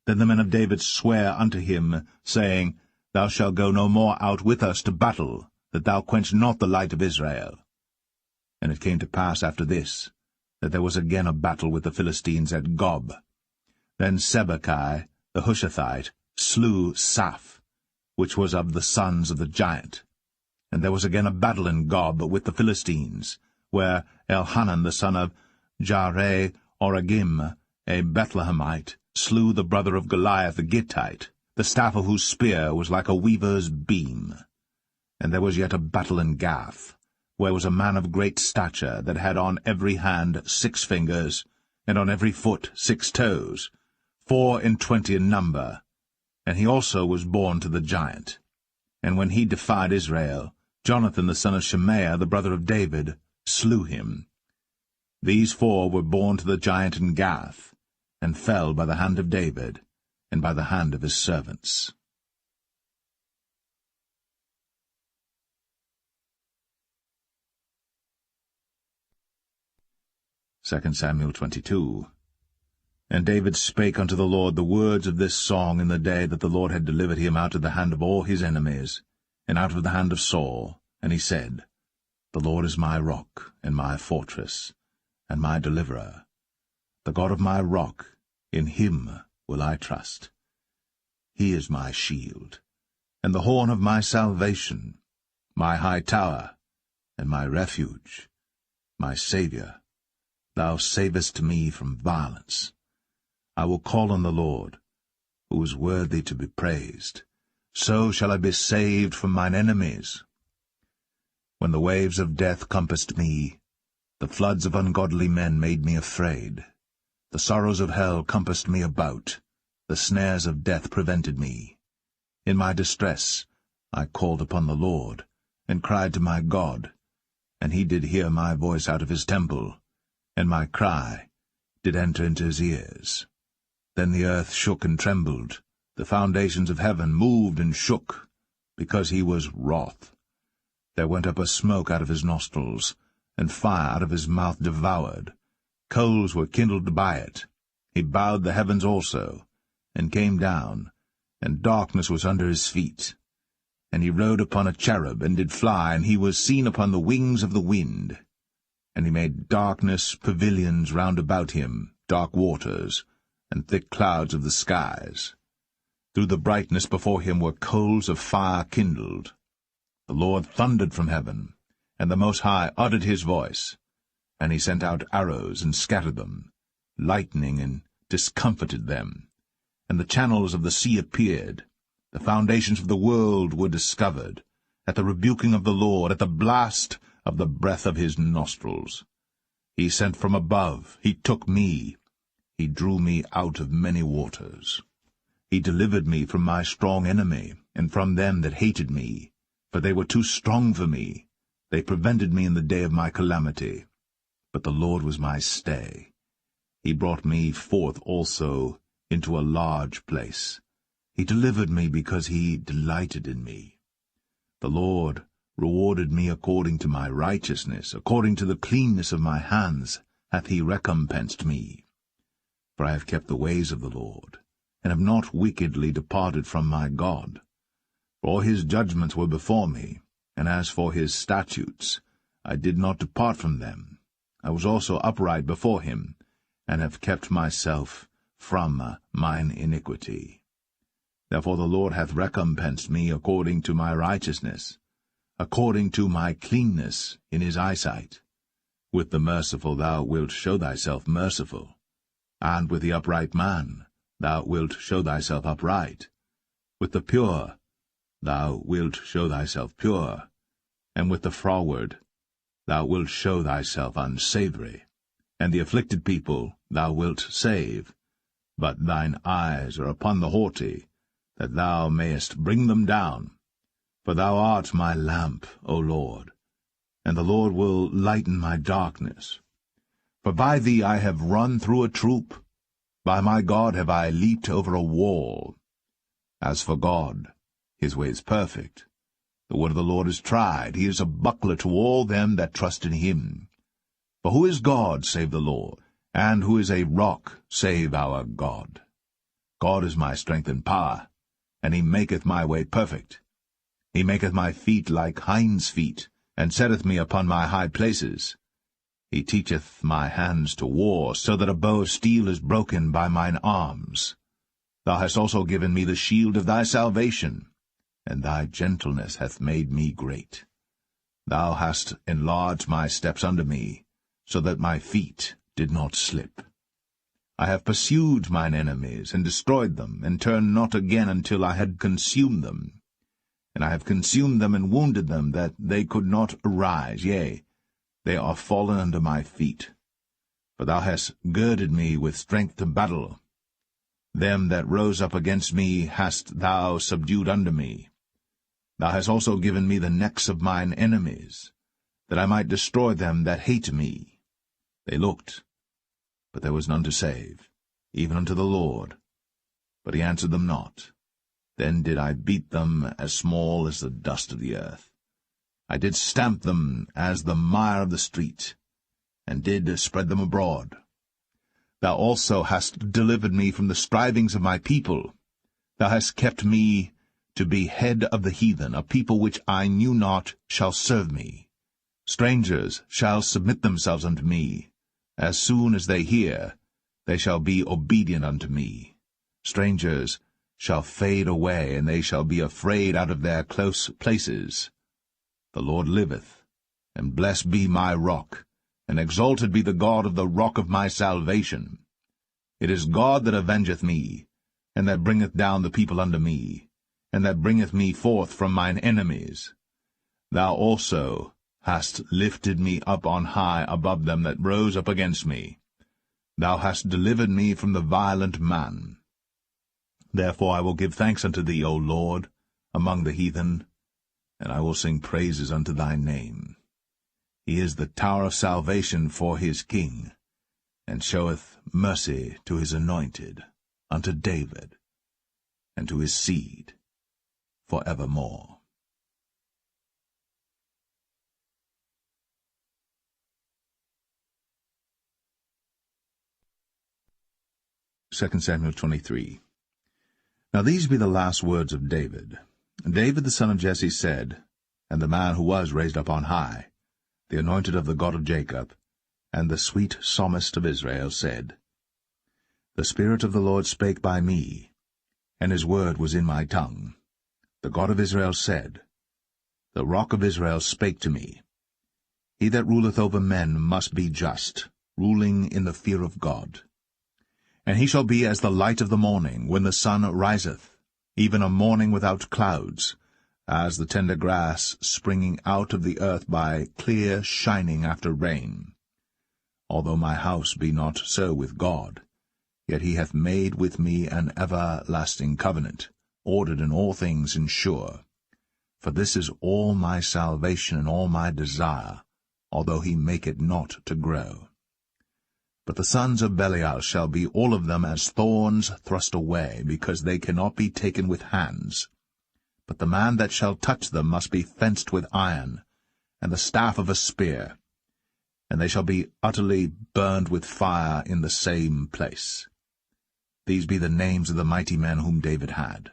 Then the men of David sware unto him, saying, Thou shalt go no more out with us to battle, that thou quench not the light of Israel. And it came to pass after this, that there was again a battle with the Philistines at Gob. Then Sibbechai the Hushathite slew Saph, which was of the sons of the giant. And there was again a battle in Gob with the Philistines, where Elhanan the son of Jaare-Oregim, a Bethlehemite, slew the brother of Goliath the Gittite, the staff of whose spear was like a weaver's beam. And there was yet a battle in Gath, where was a man of great stature, that had on every hand 6 fingers, and on every foot 6 toes, 24 in number, and he also was born to the giant. And when he defied Israel, Jonathan the son of Shemaiah, the brother of David, slew him. These 4 were born to the giant in Gath, and fell by the hand of David, and by the hand of his servants. 2 Samuel 22. And David spake unto the Lord the words of this song in the day that the Lord had delivered him out of the hand of all his enemies, and out of the hand of Saul. And he said, The Lord is my rock, and my fortress, and my deliverer. The God of my rock, in him will I trust. He is my shield, and the horn of my salvation, my high tower, and my refuge, my Saviour. Thou savest me from violence. I will call on the Lord, who is worthy to be praised. So shall I be saved from mine enemies. When the waves of death compassed me, the floods of ungodly men made me afraid. The sorrows of hell compassed me about, the snares of death prevented me. In my distress I called upon the Lord, and cried to my God, and he did hear my voice out of his temple, and my cry did enter into his ears. Then the earth shook and trembled, the foundations of heaven moved and shook, because he was wroth. There went up a smoke out of his nostrils, and fire out of his mouth devoured. Coals were kindled by it. He bowed the heavens also, and came down, and darkness was under his feet. And he rode upon a cherub, and did fly, and he was seen upon the wings of the wind. And he made darkness pavilions round about him, dark waters, and thick clouds of the skies. Through the brightness before him were coals of fire kindled. The Lord thundered from heaven, and the Most High uttered his voice. And he sent out arrows, and scattered them, lightning, and discomfited them. And the channels of the sea appeared. The foundations of the world were discovered, at the rebuking of the Lord, at the blast of the breath of his nostrils. He sent from above, he took me, he drew me out of many waters. He delivered me from my strong enemy, and from them that hated me, for they were too strong for me. They prevented me in the day of my calamity. But the Lord was my stay. He brought me forth also into a large place. He delivered me because he delighted in me. The Lord rewarded me according to my righteousness, according to the cleanness of my hands hath he recompensed me. For I have kept the ways of the Lord, and have not wickedly departed from my God. For all his judgments were before me, and as for his statutes, I did not depart from them. I was also upright before him, and have kept myself from mine iniquity. Therefore the Lord hath recompensed me according to my righteousness, according to my cleanness in his eyesight. With the merciful thou wilt show thyself merciful, and with the upright man thou wilt show thyself upright. With the pure thou wilt show thyself pure, and with the froward thou wilt show thyself unsavoury. And the afflicted people thou wilt save, but thine eyes are upon the haughty, that thou mayest bring them down. For thou art my lamp, O Lord, and the Lord will lighten my darkness. For by thee I have run through a troop, by my God have I leaped over a wall. As for God, his way is perfect. The word of the Lord is tried. He is a buckler to all them that trust in him. For who is God save the Lord? And who is a rock save our God? God is my strength and power, and he maketh my way perfect. He maketh my feet like hinds' feet, and setteth me upon my high places. He teacheth my hands to war, so that a bow of steel is broken by mine arms. Thou hast also given me the shield of thy salvation, and thy gentleness hath made me great. Thou hast enlarged my steps under me, so that my feet did not slip. I have pursued mine enemies, and destroyed them, and turned not again until I had consumed them. And I have consumed them and wounded them, that they could not arise, yea, they are fallen under my feet. For thou hast girded me with strength to battle. Them that rose up against me hast thou subdued under me. Thou hast also given me the necks of mine enemies, that I might destroy them that hate me. They looked, but there was none to save, even unto the Lord. But he answered them not. Then did I beat them as small as the dust of the earth. I did stamp them as the mire of the street, and did spread them abroad. Thou also hast delivered me from the strivings of my people. Thou hast kept me to be head of the heathen. A people which I knew not shall serve me. Strangers shall submit themselves unto me. As soon as they hear, they shall be obedient unto me. Strangers shall fade away, and they shall be afraid out of their close places. The Lord liveth, and blessed be my rock, and exalted be the God of the rock of my salvation. It is God that avengeth me, and that bringeth down the people unto me, and that bringeth me forth from mine enemies. Thou also hast lifted me up on high above them that rose up against me. Thou hast delivered me from the violent man. Therefore I will give thanks unto thee, O Lord, among the heathen, and I will sing praises unto thy name. He is the tower of salvation for his king, and showeth mercy to his anointed, unto David, and to his seed for evermore. 2 Samuel 23. Now these be the last words of David. David the son of Jesse said, and the man who was raised up on high, the anointed of the God of Jacob, and the sweet psalmist of Israel, said, The Spirit of the Lord spake by me, and his word was in my tongue. The God of Israel said, The rock of Israel spake to me. He that ruleth over men must be just, ruling in the fear of God. And he shall be as the light of the morning, when the sun riseth, even a morning without clouds, as the tender grass springing out of the earth by clear shining after rain. Although my house be not so with God, yet he hath made with me an everlasting covenant, ordered in all things and sure. For this is all my salvation and all my desire, although he make it not to grow. But the sons of Belial shall be all of them as thorns thrust away, because they cannot be taken with hands. But the man that shall touch them must be fenced with iron, and the staff of a spear. and they shall be utterly burned with fire in the same place. These be the names of the mighty men whom David had.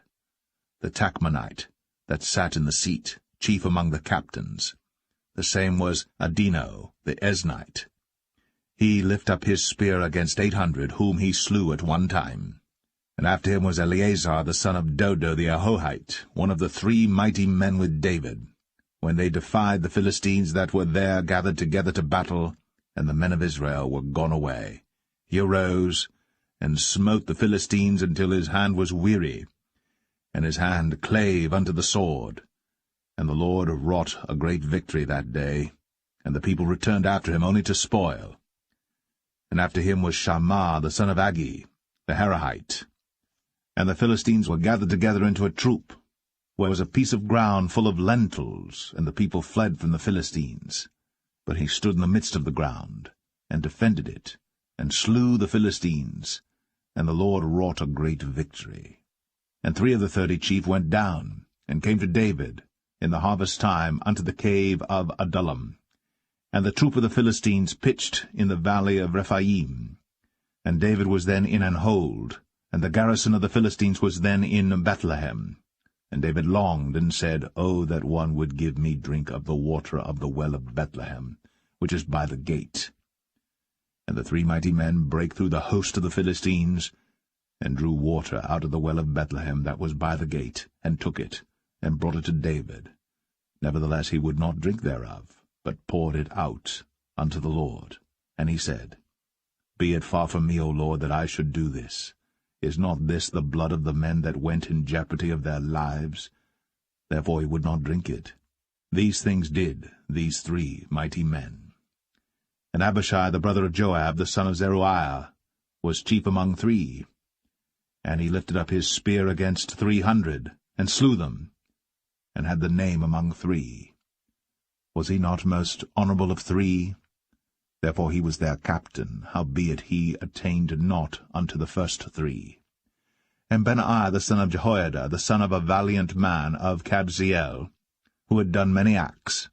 The Tachmonite, that sat in the seat, chief among the captains. The same was Adino, the Esnite. He lift up his spear against 800, whom he slew at one time. And after him was Eleazar, the son of Dodo the Ahohite, one of the 3 mighty men with David, when they defied the Philistines that were there gathered together to battle, and the men of Israel were gone away. He arose, and smote the Philistines until his hand was weary, and his hand clave unto the sword. And the Lord wrought a great victory that day, and the people returned after him only to spoil. And after him was Shammah the son of Agi, the Harahite. And the Philistines were gathered together into a troop, where was a piece of ground full of lentils, and the people fled from the Philistines. But he stood in the midst of the ground, and defended it, and slew the Philistines, and the Lord wrought a great victory. And 3 of the 30 chief went down, and came to David, in the harvest time, unto the cave of Adullam. And the troop of the Philistines pitched in the valley of Rephaim. And David was then in an hold, and the garrison of the Philistines was then in Bethlehem. And David longed, and said, O that one would give me drink of the water of the well of Bethlehem, which is by the gate. And the 3 mighty men brake through the host of the Philistines, and drew water out of the well of Bethlehem that was by the gate, and took it, and brought it to David. Nevertheless he would not drink thereof, but poured it out unto the Lord. And he said, Be it far from me, O Lord, that I should do this. Is not this the blood of the men that went in jeopardy of their lives? Therefore he would not drink it. These things did these 3 mighty men. And Abishai the brother of Joab, the son of Zeruiah, was chief among 3. And he lifted up his spear against 300, and slew them, and had the name among 3. Was he not most honorable of 3? Therefore he was their captain, howbeit he attained not unto the first 3. And Benaiah the son of Jehoiada, the son of a valiant man of Kabzeel, who had done many acts,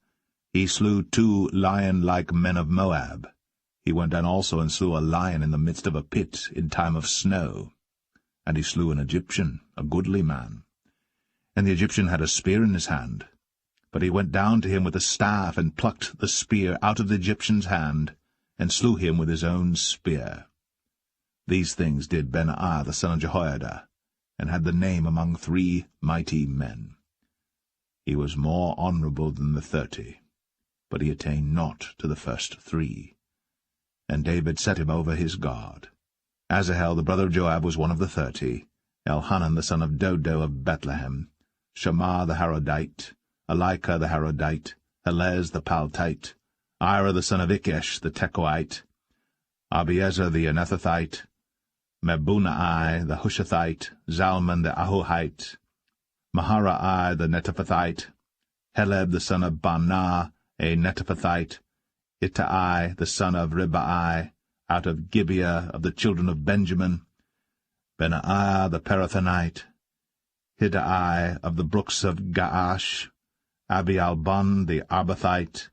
he slew 2 lion-like men of Moab. He went down also and slew a lion in the midst of a pit in time of snow. And he slew an Egyptian, a goodly man. And the Egyptian had a spear in his hand. But he went down to him with a staff, and plucked the spear out of the Egyptian's hand, and slew him with his own spear. These things did Benaiah the son of Jehoiada, and had the name among 3 mighty men. He was more honorable than the 30, but he attained not to the first 3. And David set him over his guard. Asahel the brother of Joab was one of the 30, Elhanan the son of Dodo of Bethlehem, Shammah the Harodite, Elika the Harodite, Helez the Paltite, Ira the son of Ikesh the Tekoite, Abiezer the Anethathite, Mebunai the Hushathite, Zalman the Ahohite, Maharai the Netophathite, Heleb the son of Baanah a Netophathite, Ittai the son of Ribai, out of Gibeah of the children of Benjamin, Benaiah the Parathonite, Hiddai of the brooks of Gaash, Abialbon the Arbathite,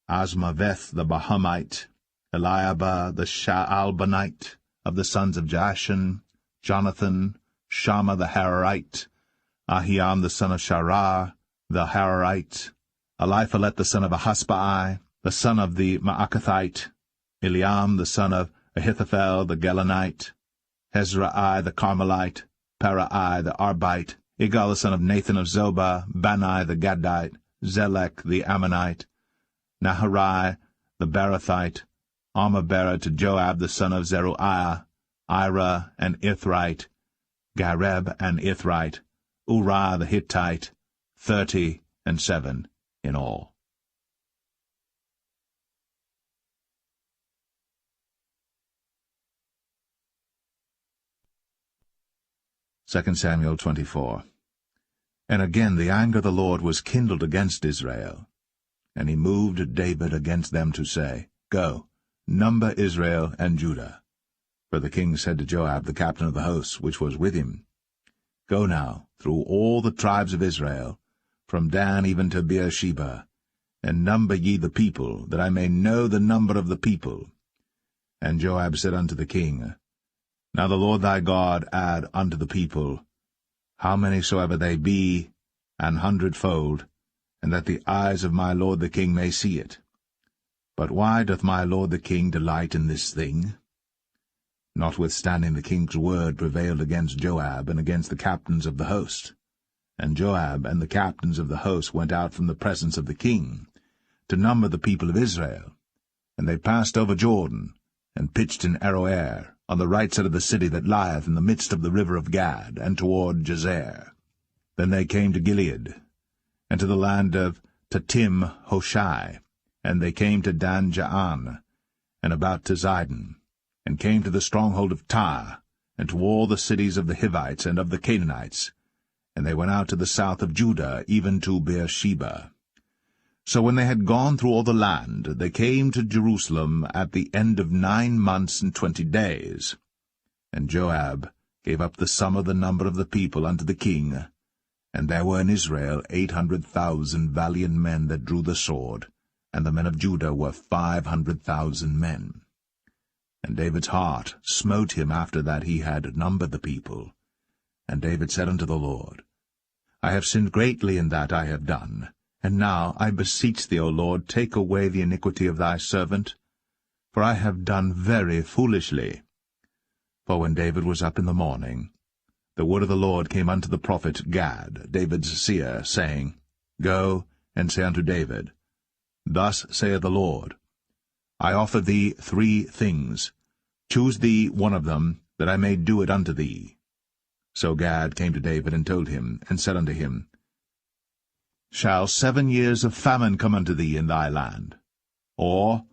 Asmaveth the Bahamite, Eliabah the Shaalbanite, of the sons of Jashan, Jonathan, Shammah the Hararite, Ahiam the son of Sharar, the Hararite, Eliphalet the son of Ahasbai, the son of the Maacathite, Eliam the son of Ahithophel the Gelonite, Hezrai the Carmelite, Parai the Arbite, Igal the son of Nathan of Zobah, Bani the Gadite, Zelek the Ammonite, Naharai the Barathite, Armah-bearer to Joab the son of Zeruiah, Ira and Ithrite, Gareb and Ithrite, Uriah the Hittite, 37 in all. Second Samuel 24. And again the anger of the Lord was kindled against Israel. And he moved David against them to say, Go, number Israel and Judah. For the king said to Joab, the captain of the host, which was with him, Go now through all the tribes of Israel, from Dan even to Beersheba, and number ye the people, that I may know the number of the people. And Joab said unto the king, Now the Lord thy God add unto the people, how many soever they be, 100-fold, and that the eyes of my lord the king may see it. But why doth my lord the king delight in this thing? Notwithstanding the king's word prevailed against Joab and against the captains of the host. And Joab and the captains of the host went out from the presence of the king, to number the people of Israel. And they passed over Jordan, and pitched in Aroer, on the right side of the city that lieth in the midst of the river of Gad, and toward Jazer. Then they came to Gilead, and to the land of Tatim-Hoshai, and they came to Dan-Jaan, and about to Zidon, and came to the stronghold of Tyre, and to all the cities of the Hivites and of the Canaanites, and they went out to the south of Judah, even to Beersheba. So when they had gone through all the land, they came to Jerusalem at the end of 9 months and 20 days. And Joab gave up the sum of the number of the people unto the king, and there were in Israel 800,000 valiant men that drew the sword, and the men of Judah were 500,000 men. And David's heart smote him after that he had numbered the people. And David said unto the Lord, I have sinned greatly in that I have done. And now, I beseech thee, O Lord, take away the iniquity of thy servant, for I have done very foolishly. For when David was up in the morning, the word of the Lord came unto the prophet Gad, David's seer, saying, Go, and say unto David, Thus saith the Lord, I offer thee 3 things. Choose thee one of them, that I may do it unto thee. So Gad came to David, and told him, and said unto him, Shall 7 years of famine come unto thee in thy land? Or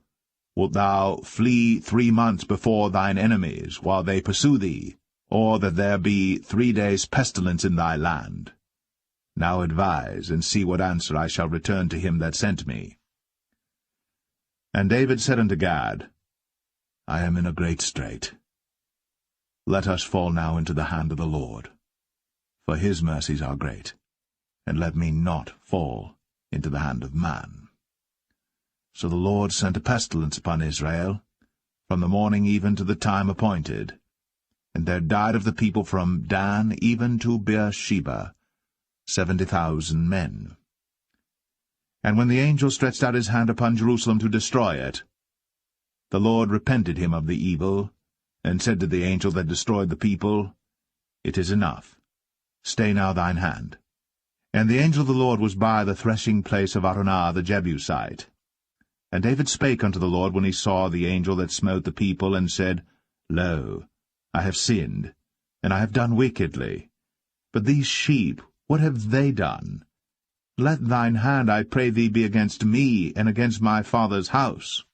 wilt thou flee 3 months before thine enemies, while they pursue thee? Or that there be 3 days' pestilence in thy land? Now advise, and see what answer I shall return to him that sent me. And David said unto Gad, I am in a great strait. Let us fall now into the hand of the Lord, for his mercies are great, and let me not fall into the hand of man. So the Lord sent a pestilence upon Israel, from the morning even to the time appointed. And there died of the people from Dan even to Beersheba 70,000 men. And when the angel stretched out his hand upon Jerusalem to destroy it, the Lord repented him of the evil, and said to the angel that destroyed the people, It is enough. Stay now thine hand. And the angel of the Lord was by the threshing place of Araunah the Jebusite. And David spake unto the Lord when he saw the angel that smote the people, and said, Lo, I have sinned, and I have done wickedly. But these sheep, what have they done? Let thine hand, I pray thee, be against me, and against my father's house.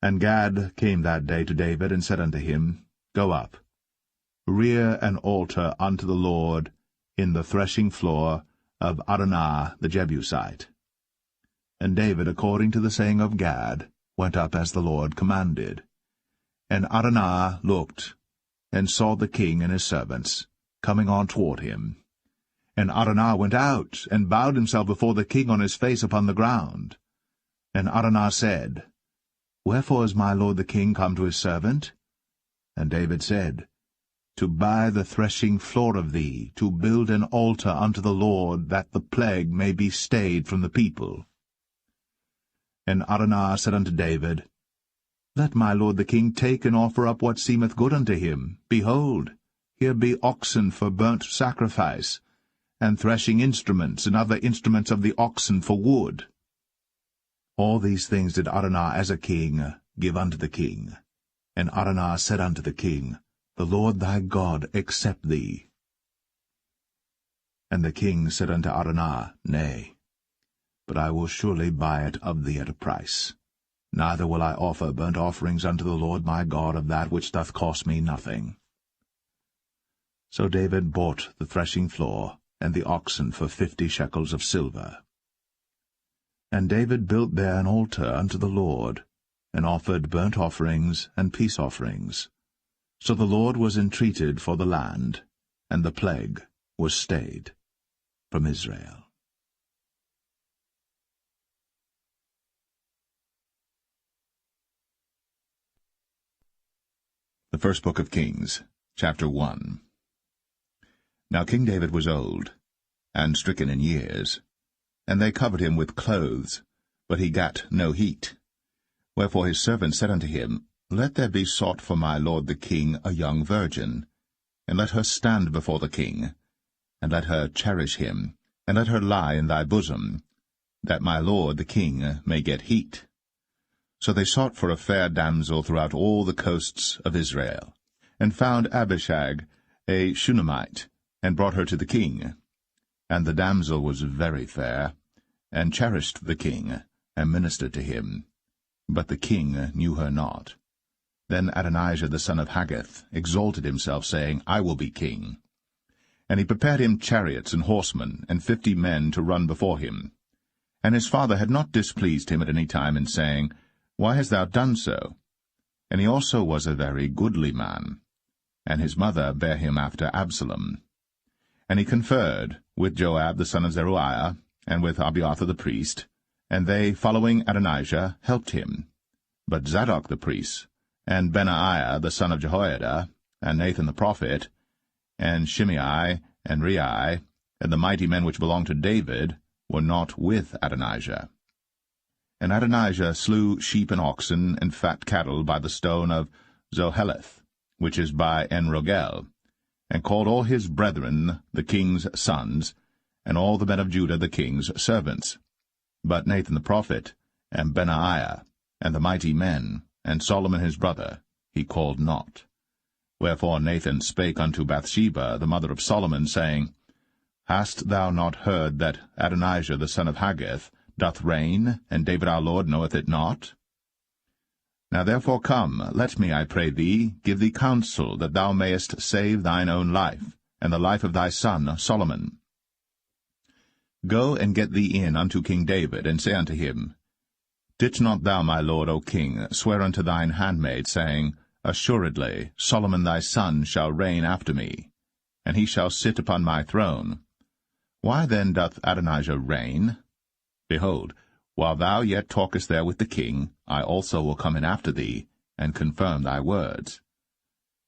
And Gad came that day to David, and said unto him, Go up, rear an altar unto the Lord in the threshing floor of Araunah the Jebusite. And David, according to the saying of Gad, went up as the Lord commanded. And Araunah looked, and saw the king and his servants coming on toward him. And Araunah went out, and bowed himself before the king on his face upon the ground. And Araunah said, Wherefore is my lord the king come to his servant? And David said, To buy the threshing floor of thee, to build an altar unto the Lord, that the plague may be stayed from the people. And Araunah said unto David, Let my lord the king take and offer up what seemeth good unto him. Behold, here be oxen for burnt sacrifice, and threshing instruments, and other instruments of the oxen for wood. All these things did Araunah as a king give unto the king. And Araunah said unto the king, The Lord thy God accept thee. And the king said unto Araunah, Nay, but I will surely buy it of thee at a price. Neither will I offer burnt offerings unto the Lord my God of that which doth cost me nothing. So David bought the threshing floor and the oxen for 50 shekels of silver. And David built there an altar unto the Lord, and offered burnt offerings and peace offerings. So the Lord was entreated for the land, and the plague was stayed from Israel. The first book of Kings, chapter 1. Now King David was old, and stricken in years, and they covered him with clothes, but he gat no heat. Wherefore his servants said unto him, Let there be sought for my lord the king a young virgin, and let her stand before the king, and let her cherish him, and let her lie in thy bosom, that my lord the king may get heat. So they sought for a fair damsel throughout all the coasts of Israel, and found Abishag, a Shunammite, and brought her to the king. And the damsel was very fair, and cherished the king, and ministered to him. But the king knew her not. Then Adonijah the son of Haggith exalted himself, saying, I will be king. And he prepared him chariots and horsemen, and 50 men to run before him. And his father had not displeased him at any time in saying, Why hast thou done so? And he also was a very goodly man. And his mother bare him after Absalom. And he conferred with Joab the son of Zeruiah, and with Abiathar the priest, and they, following Adonijah, helped him. But Zadok the priest, and Benaiah the son of Jehoiada, and Nathan the prophet, and Shimei, and Rei, and the mighty men which belonged to David, were not with Adonijah. And Adonijah slew sheep and oxen and fat cattle by the stone of Zoheleth, which is by En-rogel, and called all his brethren the king's sons, and all the men of Judah the king's servants. But Nathan the prophet, and Benaiah, and the mighty men, and Solomon his brother, he called not. Wherefore Nathan spake unto Bathsheba, the mother of Solomon, saying, Hast thou not heard that Adonijah the son of Haggith doth reign, and David our Lord knoweth it not? Now therefore come, let me, I pray thee, give thee counsel, that thou mayest save thine own life, and the life of thy son Solomon. Go and get thee in unto King David, and say unto him, Didst not thou, my lord, O king, swear unto thine handmaid, saying, Assuredly Solomon thy son shall reign after me, and he shall sit upon my throne. Why then doth Adonijah reign? Behold, while thou yet talkest there with the king, I also will come in after thee, and confirm thy words.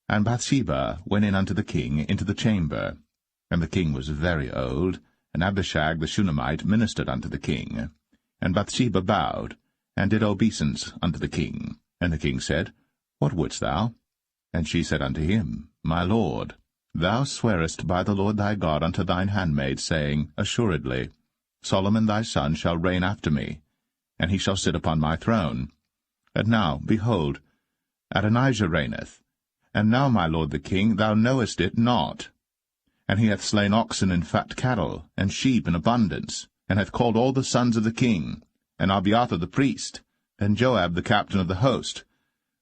And Bathsheba went in unto the king into the chamber. And the king was very old, and Abishag the Shunammite ministered unto the king. And Bathsheba bowed, and did obeisance unto the king. And the king said, What wouldst thou? And she said unto him, My lord, thou swearest by the Lord thy God unto thine handmaid, saying, Assuredly Solomon thy son shall reign after me, and he shall sit upon my throne. And now, behold, Adonijah reigneth, and now, my lord the king, thou knowest it not. And he hath slain oxen and fat cattle, and sheep in abundance, and hath called all the sons of the king, and Abiathar the priest, and Joab the captain of the host.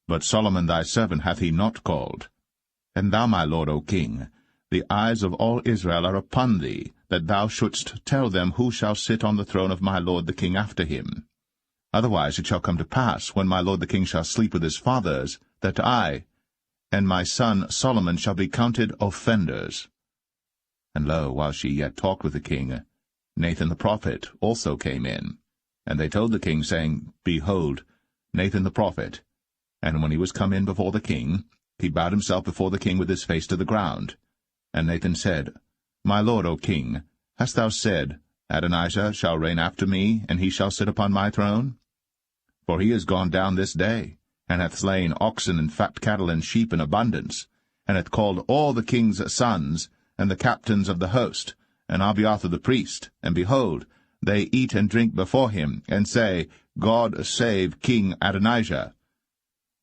But Solomon thy servant hath he not called. And thou, my lord, O king, the eyes of all Israel are upon thee, that thou shouldst tell them who shall sit on the throne of my lord the king after him. Otherwise it shall come to pass, when my lord the king shall sleep with his fathers, that I and my son Solomon shall be counted offenders. And lo, while she yet talked with the king, Nathan the prophet also came in. And they told the king, saying, Behold, Nathan the prophet. And when he was come in before the king, he bowed himself before the king with his face to the ground. And Nathan said, My lord, O king, hast thou said, Adonijah shall reign after me, and he shall sit upon my throne? For he is gone down this day, and hath slain oxen and fat cattle and sheep in abundance, and hath called all the king's sons, and the captains of the host, and Abiathar the priest, and behold, they eat and drink before him, and say, God save King Adonijah.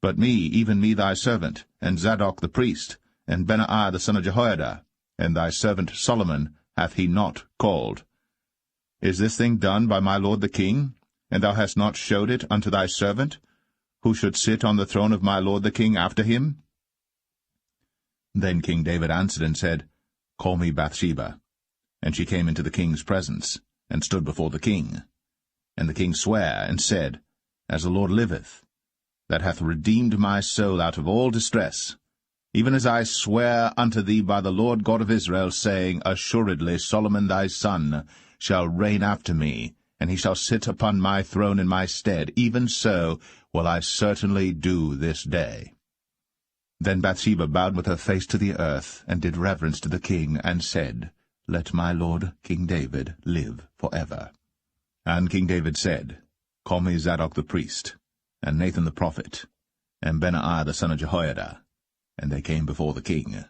But me, even me thy servant, and Zadok the priest, and Benaiah the son of Jehoiada, and thy servant Solomon hath he not called. Is this thing done by my lord the king? And thou hast not showed it unto thy servant, who should sit on the throne of my lord the king after him? Then King David answered and said, Call me Bathsheba. And she came into the king's presence, and stood before the king. And the king sware, and said, As the Lord liveth, that hath redeemed my soul out of all distress, even as I swear unto thee by the Lord God of Israel, saying, Assuredly Solomon thy son shall reign after me, and he shall sit upon my throne in my stead, even so will I certainly do this day. Then Bathsheba bowed with her face to the earth, and did reverence to the king, and said, Let my lord King David live forever. And King David said, Call me Zadok the priest, and Nathan the prophet, and Benaiah the son of Jehoiada. And they came before the king.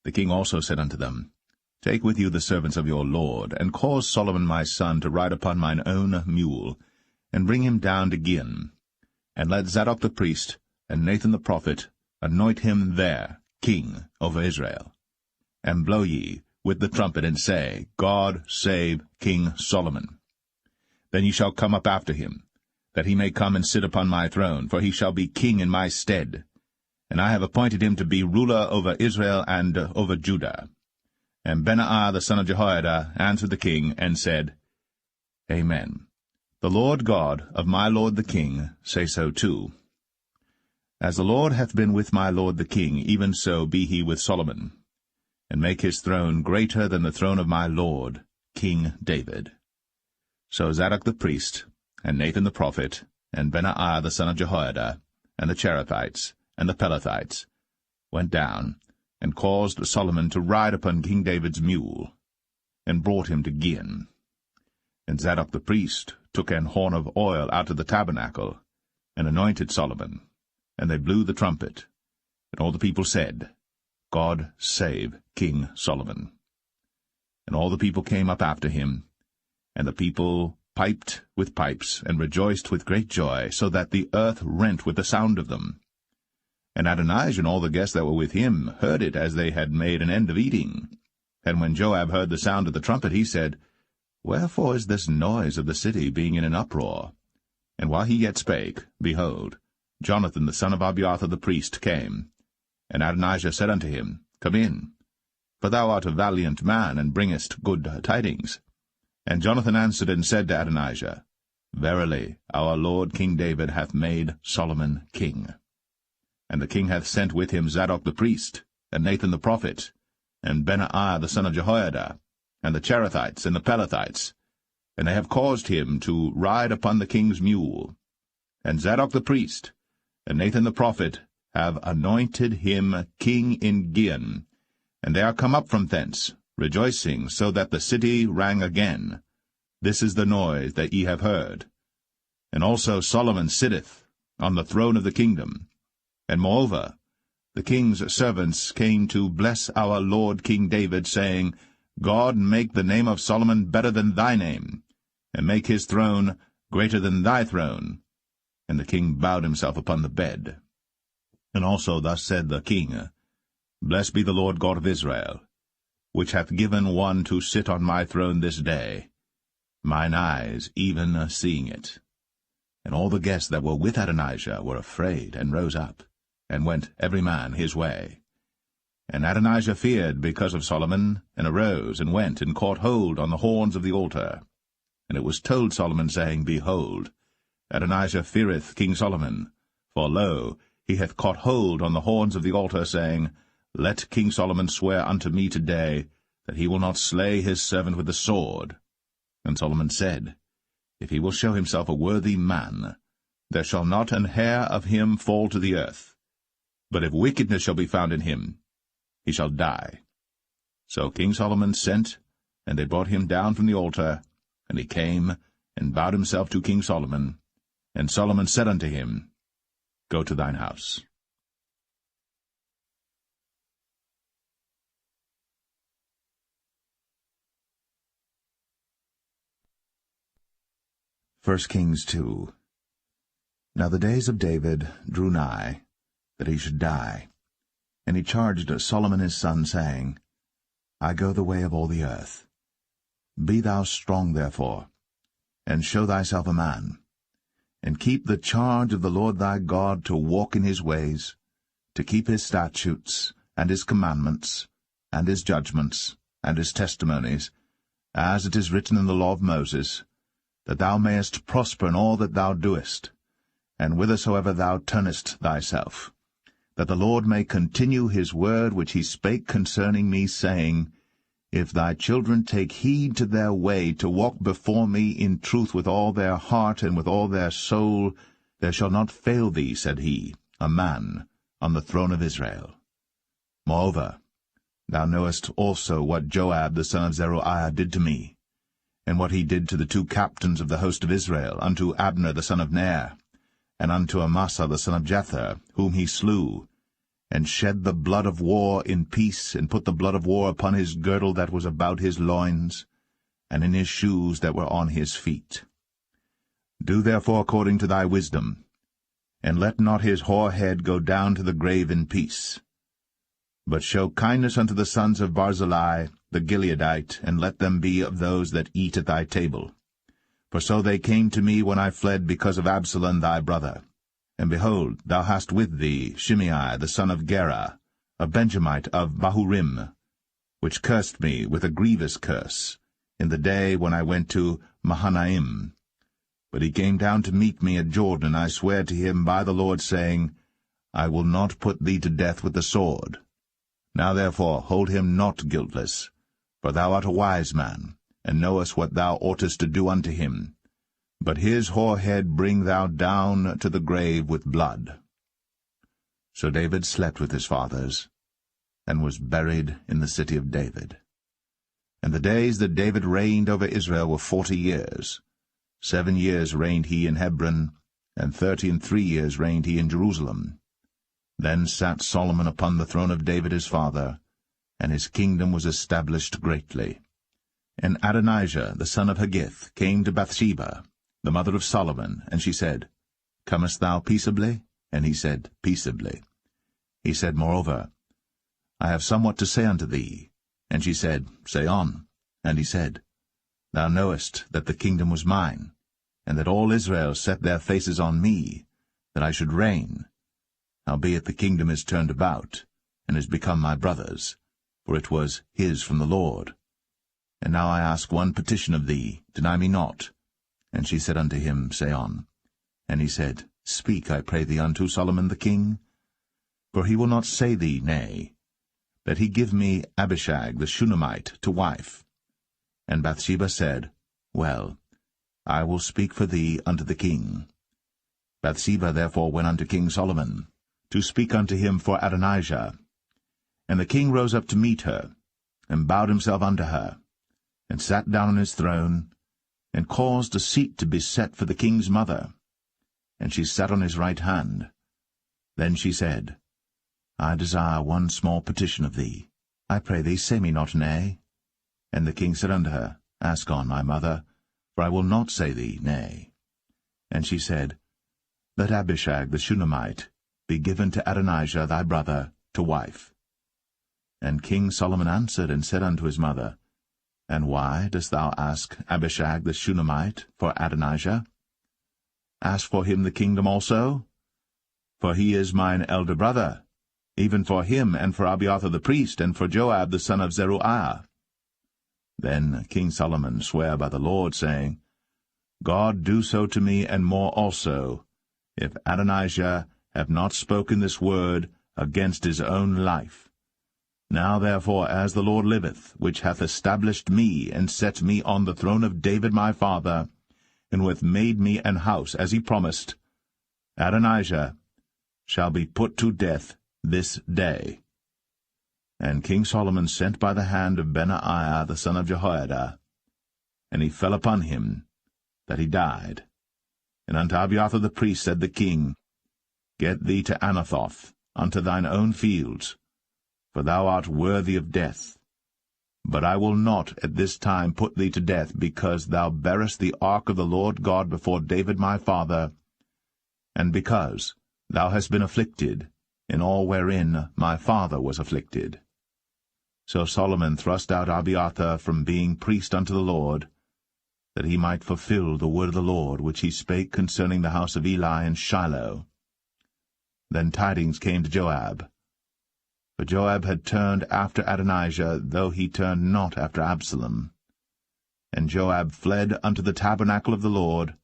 The king also said unto them, Take with you the servants of your lord, and cause Solomon my son to ride upon mine own mule, and bring him down to Gihon. And let Zadok the priest, and Nathan the prophet, anoint him there king over Israel. And blow ye with the trumpet, and say, God save King Solomon. Then ye shall come up after him, that he may come and sit upon my throne, for he shall be king in my stead. And I have appointed him to be ruler over Israel and over Judah. And Benaiah the son of Jehoiada answered the king, and said, Amen. The Lord God of my lord the king say so too. As the Lord hath been with my lord the king, even so be he with Solomon, and make his throne greater than the throne of my lord, King David. So Zadok the priest, and Nathan the prophet, and Benaiah the son of Jehoiada, and the Cherethites, and the Pelethites, went down, and caused Solomon to ride upon King David's mule, and brought him to Gihon. And Zadok the priest took an horn of oil out of the tabernacle, and anointed Solomon. And they blew the trumpet. And all the people said, God save King Solomon. And all the people came up after him, and the people piped with pipes, and rejoiced with great joy, so that the earth rent with the sound of them. And Adonijah and all the guests that were with him heard it as they had made an end of eating. And when Joab heard the sound of the trumpet, he said, Wherefore is this noise of the city being in an uproar? And while he yet spake, behold, Jonathan the son of Abiathar the priest came. And Adonijah said unto him, Come in, for thou art a valiant man, and bringest good tidings. And Jonathan answered and said to Adonijah, Verily, our lord King David hath made Solomon king. And the king hath sent with him Zadok the priest, and Nathan the prophet, and Benaiah the son of Jehoiada, and the Cherethites and the Pelethites, and they have caused him to ride upon the king's mule. And Zadok the priest, and Nathan the prophet, have anointed him king in Gihon, and they are come up from thence, rejoicing, so that the city rang again. This is the noise that ye have heard. And also Solomon sitteth on the throne of the kingdom. And moreover, the king's servants came to bless our lord King David, saying, God make the name of Solomon better than thy name, and make his throne greater than thy throne. And the king bowed himself upon the bed. And also thus said the king, Blessed be the Lord God of Israel, which hath given one to sit on my throne this day, mine eyes even seeing it. And all the guests that were with Adonijah were afraid, and rose up, and went every man his way. And Adonijah feared because of Solomon, and arose, and went, and caught hold on the horns of the altar. And it was told Solomon, saying, Behold, Adonijah feareth King Solomon, for, lo, he hath caught hold on the horns of the altar, saying, Let King Solomon swear unto me today, that he will not slay his servant with the sword. And Solomon said, If he will show himself a worthy man, there shall not an hair of him fall to the earth. But if wickedness shall be found in him, he shall die. So King Solomon sent, and they brought him down from the altar, and he came, and bowed himself to King Solomon. And Solomon said unto him, Go to thine house. 1 Kings 2. Now the days of David drew nigh, that he should die. And he charged Solomon his son, saying, I go the way of all the earth. Be thou strong therefore, and show thyself a man, and keep the charge of the Lord thy God, to walk in his ways, to keep his statutes, and his commandments, and his judgments, and his testimonies, as it is written in the law of Moses, that thou mayest prosper in all that thou doest, and whithersoever thou turnest thyself, that the Lord may continue his word which he spake concerning me, saying, If thy children take heed to their way, to walk before me in truth with all their heart and with all their soul, there shall not fail thee, said he, a man, on the throne of Israel. Moreover, thou knowest also what Joab the son of Zeruiah did to me, and what he did to the 2 captains of the host of Israel, unto Abner the son of Ner, and unto Amasa the son of Jether, whom he slew, and shed the blood of war in peace, and put the blood of war upon his girdle that was about his loins, and in his shoes that were on his feet. Do therefore according to thy wisdom, and let not his hoar head go down to the grave in peace. But show kindness unto the sons of Barzillai the Gileadite, and let them be of those that eat at thy table. For so they came to me when I fled because of Absalom thy brother. And behold, thou hast with thee Shimei the son of Gera, a Benjamite of Bahurim, which cursed me with a grievous curse, in the day when I went to Mahanaim. But he came down to meet me at Jordan, and I sware to him by the Lord, saying, I will not put thee to death with the sword. Now therefore hold him not guiltless, for thou art a wise man, and knowest what thou oughtest to do unto him. But his hoar head bring thou down to the grave with blood. So David slept with his fathers, and was buried in the city of David. And the days that David reigned over Israel were 40 years. 7 years reigned he in Hebron, and 33 years reigned he in Jerusalem. Then sat Solomon upon the throne of David his father, and his kingdom was established greatly. And Adonijah the son of Haggith came to Bathsheba, the mother of Solomon, and she said, Comest thou peaceably? And he said, Peaceably. He said, Moreover, I have somewhat to say unto thee. And she said, Say on. And he said, Thou knowest that the kingdom was mine, and that all Israel set their faces on me, that I should reign. Howbeit the kingdom is turned about, and is become my brother's, for it was his from the Lord. And now I ask one petition of thee, deny me not. And she said unto him, Say on. And he said, Speak, I pray thee, unto Solomon the king. For he will not say thee nay, that he give me Abishag the Shunammite to wife. And Bathsheba said, Well, I will speak for thee unto the king. Bathsheba therefore went unto King Solomon, to speak unto him for Adonijah. And the king rose up to meet her, and bowed himself unto her, and sat down on his throne, and caused a seat to be set for the king's mother. And she sat on his right hand. Then she said, I desire one small petition of thee. I pray thee, say me not nay. And the king said unto her, Ask on, my mother, for I will not say thee nay. And she said, Let Abishag the Shunammite be given to Adonijah thy brother to wife. And King Solomon answered and said unto his mother, And why dost thou ask Abishag the Shunammite for Adonijah? Ask for him the kingdom also? For he is mine elder brother, even for him, and for Abiathar the priest, and for Joab the son of Zeruiah. Then King Solomon sware by the Lord, saying, God do so to me, and more also, if Adonijah have not spoken this word against his own life. Now therefore, as the Lord liveth, which hath established me, and set me on the throne of David my father, and who hath made me an house, as he promised, Adonijah shall be put to death this day. And King Solomon sent by the hand of Benaiah the son of Jehoiada, and he fell upon him, that he died. And unto Abiathar the priest said the king, Get thee to Anathoth, unto thine own fields, for thou art worthy of death. But I will not at this time put thee to death, because thou bearest the ark of the Lord God before David my father, and because thou hast been afflicted in all wherein my father was afflicted. So Solomon thrust out Abiathar from being priest unto the Lord, that he might fulfill the word of the Lord, which he spake concerning the house of Eli in Shiloh. Then tidings came to Joab. For Joab had turned after Adonijah, though he turned not after Absalom. And Joab fled unto the tabernacle of the Lord,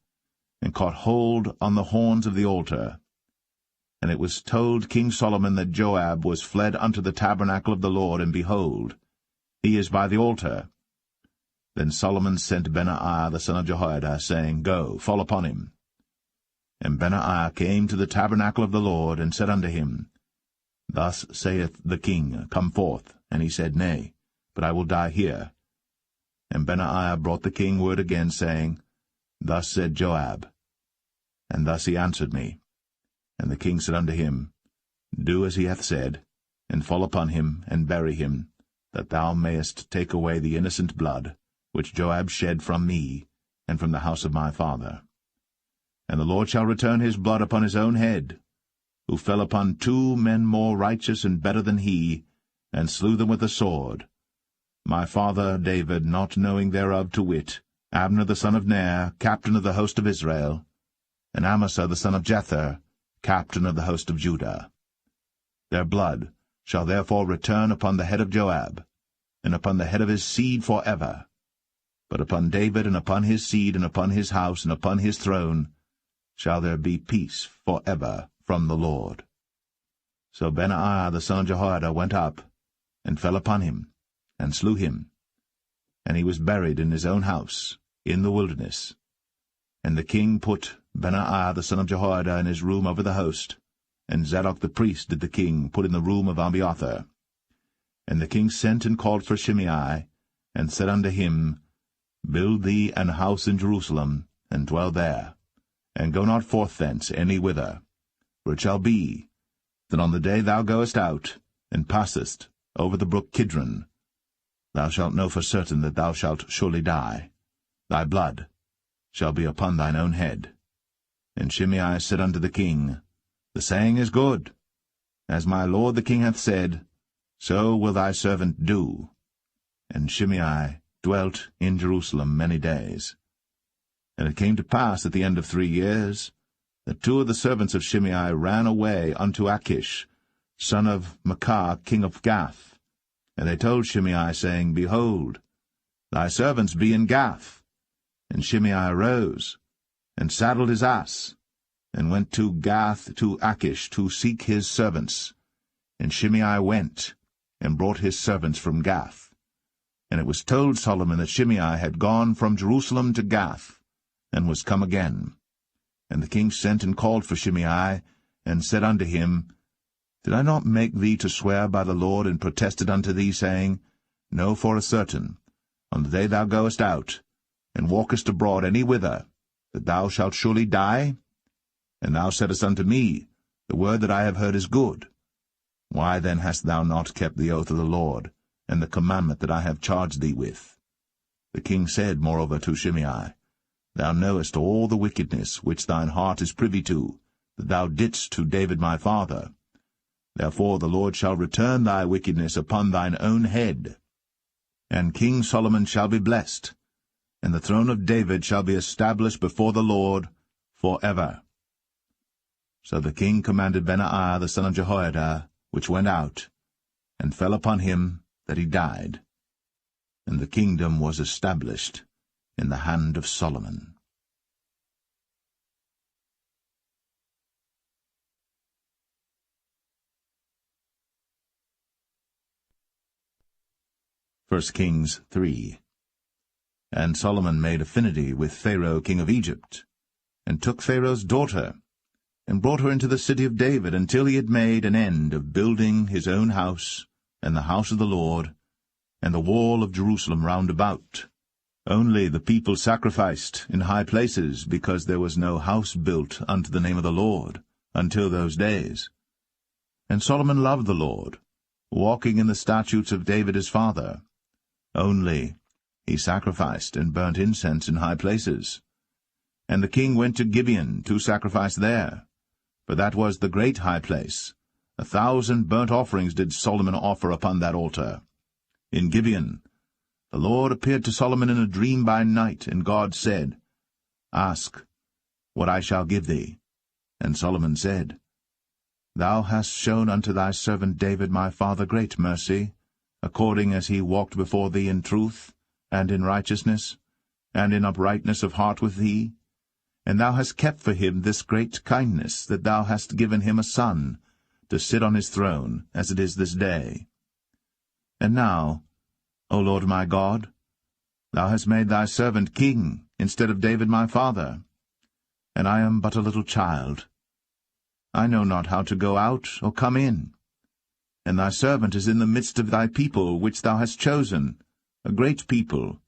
and caught hold on the horns of the altar. And it was told King Solomon that Joab was fled unto the tabernacle of the Lord, and behold, he is by the altar. Then Solomon sent Benaiah the son of Jehoiada, saying, Go, fall upon him. And Benaiah came to the tabernacle of the Lord, and said unto him, Thus saith the king, Come forth. And he said, Nay, but I will die here. And Benaiah brought the king word again, saying, Thus said Joab. And thus he answered me. And the king said unto him, Do as he hath said, and fall upon him, and bury him, that thou mayest take away the innocent blood, which Joab shed from me, and from the house of my father. And the Lord shall return his blood upon his own head, who fell upon 2 men more righteous and better than he, and slew them with the sword. My father David, not knowing thereof, to wit, Abner the son of Ner, captain of the host of Israel, and Amasa the son of Jether, captain of the host of Judah. Their blood shall therefore return upon the head of Joab, and upon the head of his seed for ever. But upon David, and upon his seed, and upon his house, and upon his throne, shall there be peace for ever from the Lord. So Benaiah the son of Jehoiada went up, and fell upon him, and slew him. And he was buried in his own house, in the wilderness. And the king put Benaiah the son of Jehoiada in his room over the host, and Zadok the priest did the king put in the room of Abiathar. And the king sent and called for Shimei, and said unto him, Build thee an house in Jerusalem, and dwell there, and go not forth thence any whither. For it shall be, that on the day thou goest out, and passest over the brook Kidron, thou shalt know for certain that thou shalt surely die. Thy blood shall be upon thine own head. And Shimei said unto the king, The saying is good. As my lord the king hath said, so will thy servant do. And Shimei dwelt in Jerusalem many days. And it came to pass at the end of 3 years, that 2 of the servants of Shimei ran away unto Achish, son of Maachah, king of Gath. And they told Shimei, saying, Behold, thy servants be in Gath. And Shimei arose, and saddled his ass, and went to Gath to Achish to seek his servants. And Shimei went, and brought his servants from Gath. And it was told Solomon that Shimei had gone from Jerusalem to Gath, and was come again. And the king sent and called for Shimei, and said unto him, Did I not make thee to swear by the Lord, and protested unto thee, saying, Know for a certain, on the day thou goest out, and walkest abroad any whither, that thou shalt surely die? And thou saidst unto me, The word that I have heard is good. Why then hast thou not kept the oath of the Lord, and the commandment that I have charged thee with? The king said moreover to Shimei, Thou knowest all the wickedness which thine heart is privy to, that thou didst to David my father. Therefore the Lord shall return thy wickedness upon thine own head. And King Solomon shall be blessed, and the throne of David shall be established before the Lord for ever. So the king commanded Benaiah the son of Jehoiada, which went out, and fell upon him that he died. And the kingdom was established in the hand of Solomon. First Kings 3. And Solomon made affinity with Pharaoh king of Egypt, and took Pharaoh's daughter, and brought her into the city of David, until he had made an end of building his own house, and the house of the Lord, and the wall of Jerusalem round about. Only the people sacrificed in high places, because there was no house built unto the name of the Lord, until those days. And Solomon loved the Lord, walking in the statutes of David his father. Only he sacrificed and burnt incense in high places. And the king went to Gibeon to sacrifice there, for that was the great high place. 1,000 burnt offerings did Solomon offer upon that altar. In Gibeon the Lord appeared to Solomon in a dream by night, and God said, Ask what I shall give thee. And Solomon said, Thou hast shown unto thy servant David my father great mercy, according as he walked before thee in truth, and in righteousness, and in uprightness of heart with thee. And thou hast kept for him this great kindness, that thou hast given him a son, to sit on his throne, as it is this day. And now, O Lord my God, thou hast made thy servant king, instead of David my father, and I am but a little child. I know not how to go out or come in. and thy servant is in the midst of thy people which thou hast chosen, a great people,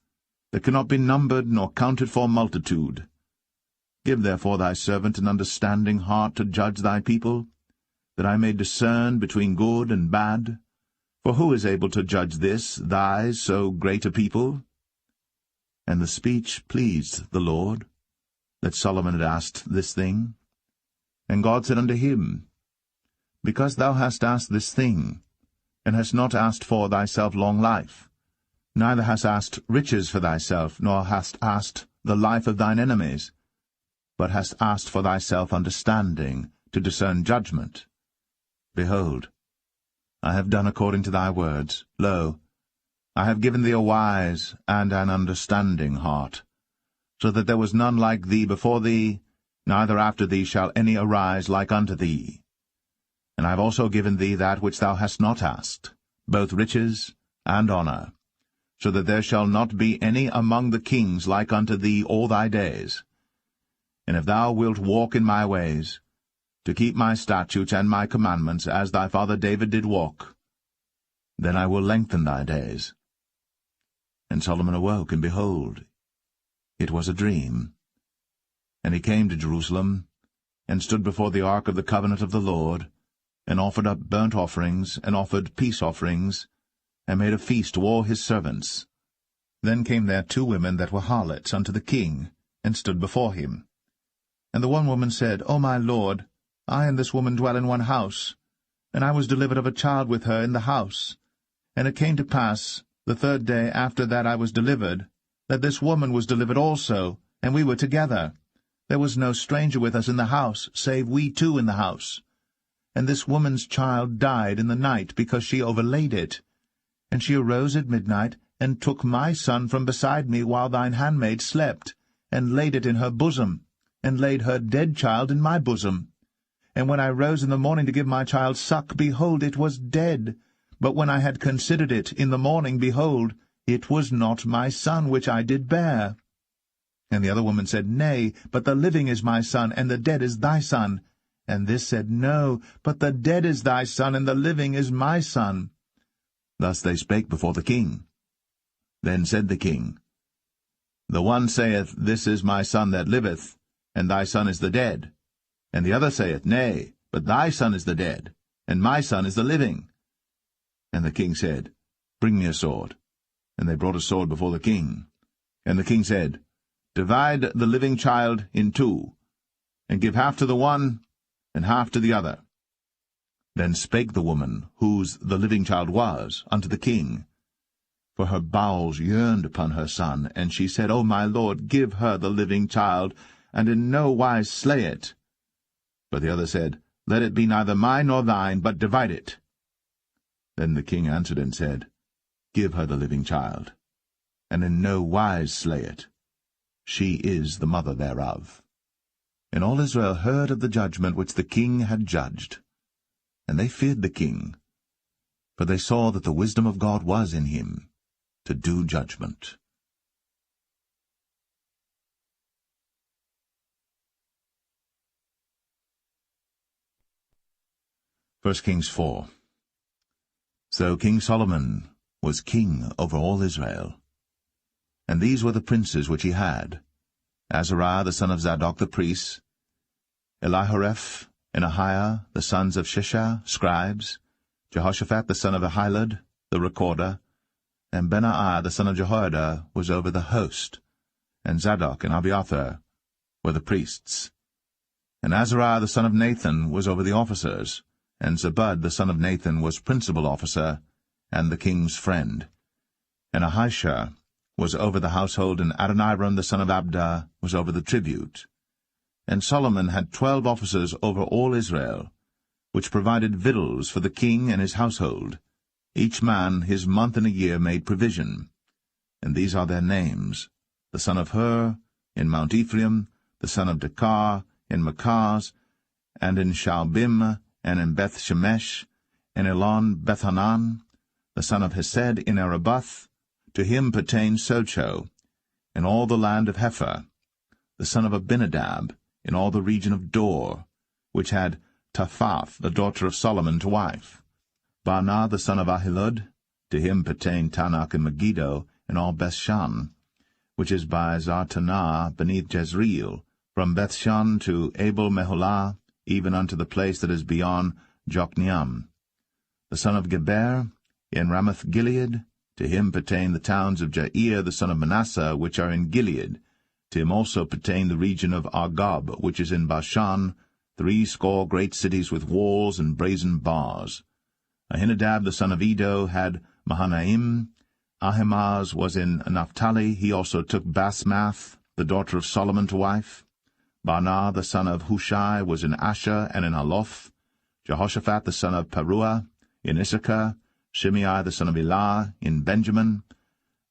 that cannot be numbered nor counted for multitude. Give therefore thy servant an understanding heart to judge thy people, that I may discern between good and bad. For who is able to judge this, thy so great a people? And the speech pleased the Lord, that Solomon had asked this thing. And God said unto him, Because thou hast asked this thing, and hast not asked for thyself long life, neither hast asked riches for thyself, nor hast asked the life of thine enemies, but hast asked for thyself understanding, to discern judgment. Behold, I have done according to thy words. Lo, I have given thee a wise and an understanding heart, so that there was none like thee before thee, neither after thee shall any arise like unto thee. And I have also given thee that which thou hast not asked, both riches and honour, so that there shall not be any among the kings like unto thee all thy days. And if thou wilt walk in my ways, to keep my statutes and my commandments, as thy father David did walk, then I will lengthen thy days. And Solomon awoke, and behold, it was a dream. And he came to Jerusalem, and stood before the ark of the covenant of the Lord, and offered up burnt offerings, and offered peace offerings, and made a feast to all his servants. Then came there 2 women that were harlots unto the king, and stood before him. And the one woman said, O my lord, I and this woman dwell in one house, and I was delivered of a child with her in the house. And it came to pass, the 3rd day after that I was delivered, that this woman was delivered also, and we were together. There was no stranger with us in the house, save we 2 in the house. And this woman's child died in the night, because she overlaid it. And she arose at midnight, and took my son from beside me while thine handmaid slept, and laid it in her bosom, and laid her dead child in my bosom. And when I rose in the morning to give my child suck, behold, it was dead. But when I had considered it in the morning, behold, it was not my son which I did bear. And the other woman said, Nay, but the living is my son, and the dead is thy son. And this said, No, but the dead is thy son, and the living is my son. Thus they spake before the king. Then said the king, The one saith, This is my son that liveth, and thy son is the dead. And the other saith, Nay, but thy son is the dead, and my son is the living. And the king said, Bring me a sword. And they brought a sword before the king. And the king said, Divide the living child in 2, and give half to the one, and half to the other. Then spake the woman, whose the living child was, unto the king. For her bowels yearned upon her son, and she said, O my lord, give her the living child, and in no wise slay it. But the other said, Let it be neither mine nor thine, but divide it. Then the king answered and said, Give her the living child, and in no wise slay it. She is the mother thereof. And all Israel heard of the judgment which the king had judged. And they feared the king, for they saw that the wisdom of God was in him, to do judgment. 1 Kings 4. So King Solomon was king over all Israel. And these were the princes which he had: Azariah the son of Zadok the priest, Elihoreph and Ahiah the sons of Shishah, scribes, Jehoshaphat the son of Ahilud, the recorder, and Benaiah the son of Jehoiada was over the host, and Zadok and Abiathar were the priests. And Azariah the son of Nathan was over the officers, and Zabud the son of Nathan was principal officer, and the king's friend. And Ahishah was over the household, and Adoniram the son of Abda was over the tribute. And Solomon had 12 officers over all Israel, which provided victuals for the king and his household. Each man his month in a year made provision. And these are their names: the son of Hur, in Mount Ephraim, the son of Dekar, in Makaz, and in Shaalbim, and in Beth-Shemesh, and Elon Bethanan, the son of Hesed, in Arabath. To him pertained Socho, in all the land of Hepher, the son of Abinadab, in all the region of Dor, which had Taphath, the daughter of Solomon, to wife. Baanah the son of Ahilud, to him pertained Tanakh and Megiddo, and all Bethshan, which is by Zartanah beneath Jezreel, from Bethshan to Abel-Meholah, even unto the place that is beyond Jokneam. The son of Geber, in Ramoth-Gilead, to him pertain the towns of Jair the son of Manasseh, which are in Gilead. To him also pertain the region of Argob, which is in Bashan, 80 great cities with walls and brazen bars. Ahinadab the son of Edo had Mahanaim. Ahimaaz was in Naphtali. He also took Basmath, the daughter of Solomon, to wife. Baanah the son of Hushai was in Asher and in Aloth. Jehoshaphat the son of Paruah in Issachar. Shimei the son of Elah in Benjamin.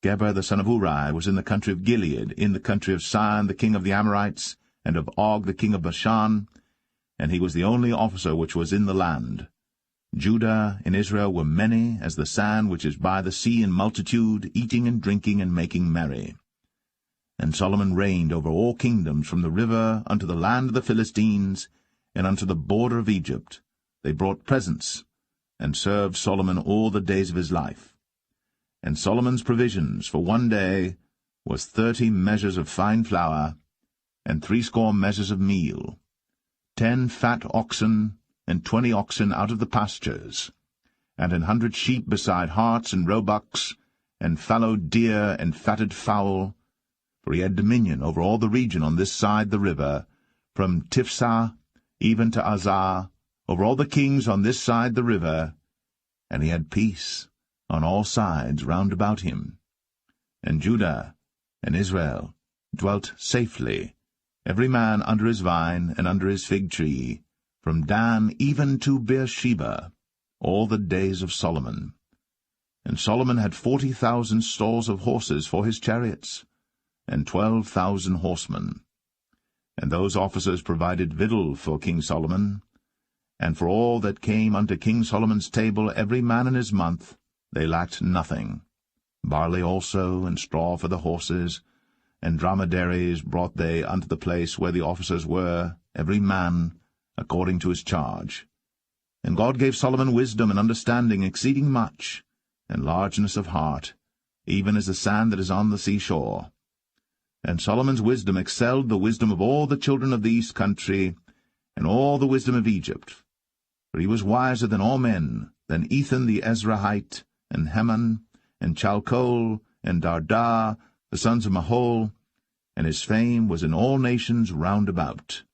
Geber the son of Uri was in the country of Gilead, in the country of Sihon the king of the Amorites, and of Og the king of Bashan, and he was the only officer which was in the land. Judah and Israel were many, as the sand which is by the sea in multitude, eating and drinking and making merry. And Solomon reigned over all kingdoms, from the river unto the land of the Philistines, and unto the border of Egypt. They brought presents, and served Solomon all the days of his life. And Solomon's provisions for one day was 30 measures of fine flour, and 80 measures of meal, 10 fat oxen, and 20 oxen out of the pastures, and 100 sheep beside harts and roebucks, and fallow deer and fatted fowl, for he had dominion over all the region on this side the river, from Tiphsah even to Azar, over all the kings on this side the river, and he had peace on all sides round about him. And Judah and Israel dwelt safely, every man under his vine and under his fig tree, from Dan even to Beersheba, all the days of Solomon. And Solomon had 40,000 stalls of horses for his chariots, and 12,000 horsemen. And those officers provided victual for King Solomon, and for all that came unto King Solomon's table every man in his month, they lacked nothing. Barley also, and straw for the horses, and dromedaries brought they unto the place where the officers were, every man according to his charge. And God gave Solomon wisdom and understanding exceeding much, and largeness of heart, even as the sand that is on the seashore. And Solomon's wisdom excelled the wisdom of all the children of the east country, and all the wisdom of Egypt. For he was wiser than all men, than Ethan the Ezrahite, and Heman, and Chalcol, and Darda, the sons of Mahol, and his fame was in all nations round about.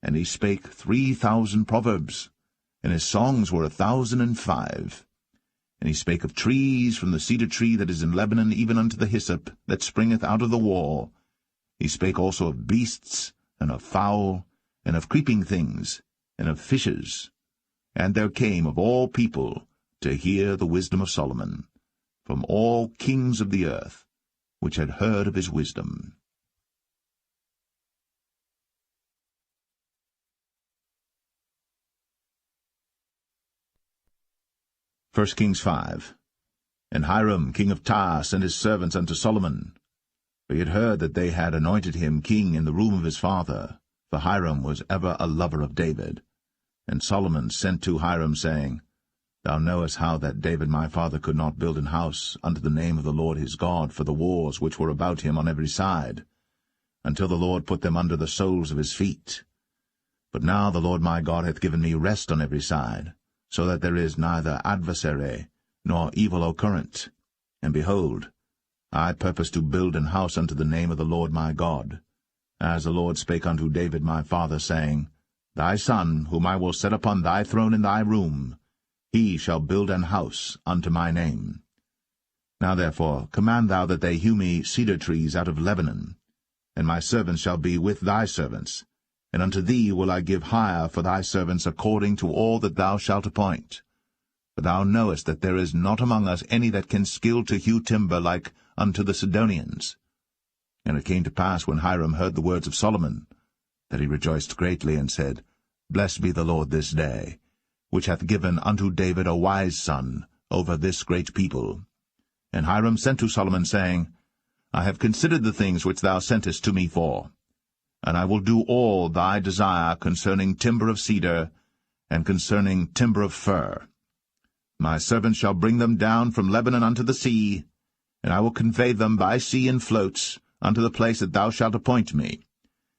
And he spake 3,000 proverbs, and his songs were 1,005. And he spake of trees, from the cedar tree that is in Lebanon even unto the hyssop that springeth out of the wall. He spake also of beasts, and of fowl, and of creeping things, and of fishes. And there came of all people to hear the wisdom of Solomon, from all kings of the earth, which had heard of his wisdom. 1 Kings 5. And Hiram king of Tyre sent his servants unto Solomon, for he had heard that they had anointed him king in the room of his father, for Hiram was ever a lover of David. And Solomon sent to Hiram, saying, Thou knowest how that David my father could not build an house unto the name of the Lord his God for the wars which were about him on every side, until the Lord put them under the soles of his feet. But now the Lord my God hath given me rest on every side, so that there is neither adversary nor evil occurrent. And behold, I purpose to build an house unto the name of the Lord my God, as the Lord spake unto David my father, saying, Thy son, whom I will set upon thy throne in thy room, he shall build an house unto my name. Now therefore command thou that they hew me cedar trees out of Lebanon, and my servants shall be with thy servants, and unto thee will I give hire for thy servants according to all that thou shalt appoint. For thou knowest that there is not among us any that can skill to hew timber like unto the Sidonians. And it came to pass, when Hiram heard the words of Solomon, that he rejoiced greatly, and said, Blessed be the Lord this day, which hath given unto David a wise son over this great people. And Hiram sent to Solomon, saying, I have considered the things which thou sentest to me for, and I will do all thy desire concerning timber of cedar, and concerning timber of fir. My servants shall bring them down from Lebanon unto the sea, and I will convey them by sea in floats unto the place that thou shalt appoint me,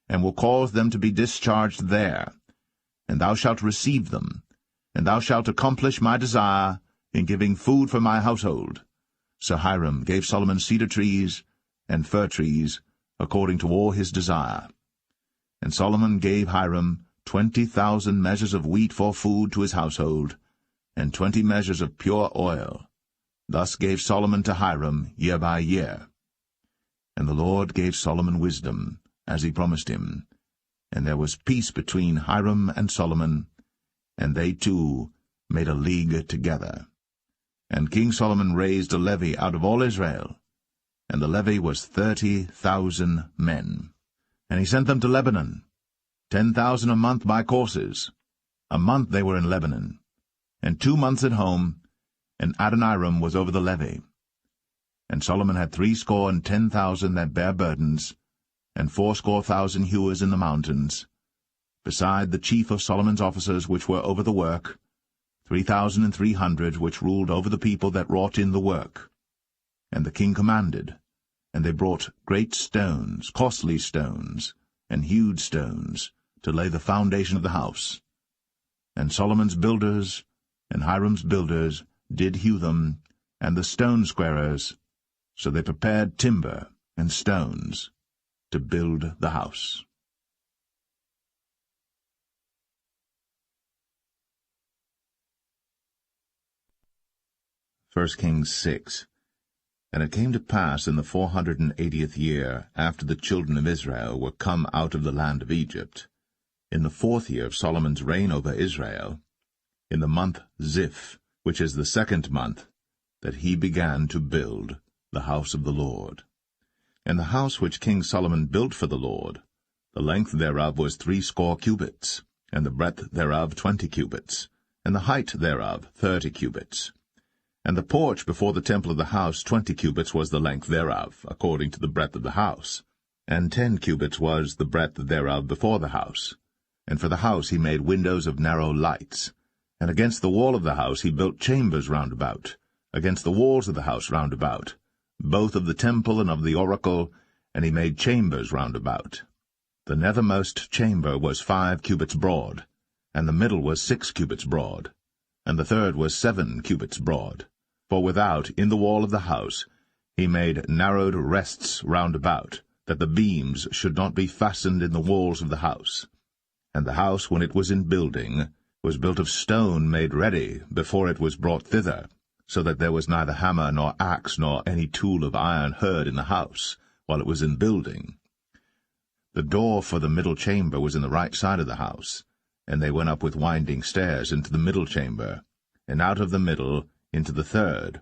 and will cause them to be discharged there. And thou shalt receive them, and thou shalt accomplish my desire in giving food for my household. So Hiram gave Solomon cedar trees and fir trees, according to all his desire. And Solomon gave Hiram 20,000 measures of wheat for food to his household, and 20 measures of pure oil. Thus gave Solomon to Hiram year by year. And the Lord gave Solomon wisdom, as he promised him. And there was peace between Hiram and Solomon, and they two made a league together. And King Solomon raised a levy out of all Israel, and the levy was 30,000 men. And he sent them to Lebanon, 10,000 a month by courses. A month they were in Lebanon, and 2 months at home, and Adoniram was over the levy. And Solomon had 70,000 that bare burdens, and 80,000 hewers in the mountains, beside the chief of Solomon's officers which were over the work, 3,300 which ruled over the people that wrought in the work. And the king commanded, and they brought great stones, costly stones, and hewed stones, to lay the foundation of the house. And Solomon's builders and Hiram's builders did hew them, and the stone squarers, so they prepared timber and stones to build the house. 1 Kings 6. And it came to pass in the 480th year, after the children of Israel were come out of the land of Egypt, in the 4th year of Solomon's reign over Israel, in the month Ziph, which is the 2nd month, that he began to build the house of the Lord. And the house which King Solomon built for the Lord, the length thereof was 80 cubits, and the breadth thereof 20 cubits, and the height thereof 30 cubits. And the porch before the temple of the house 20 cubits was the length thereof, according to the breadth of the house, and 10 cubits was the breadth thereof before the house. And for the house he made windows of narrow lights. And against the wall of the house he built chambers round about, against the walls of the house round about, both of the temple and of the oracle, and he made chambers round about. The nethermost chamber was 5 cubits broad, and the middle was 6 cubits broad, and the third was 7 cubits broad. For without, in the wall of the house, he made narrowed rests round about, that the beams should not be fastened in the walls of the house. And the house, when it was in building, was built of stone made ready before it was brought thither, so that there was neither hammer nor axe nor any tool of iron heard in the house, while it was in building. The door for the middle chamber was in the right side of the house, and they went up with winding stairs into the middle chamber, and out of the middle into the third.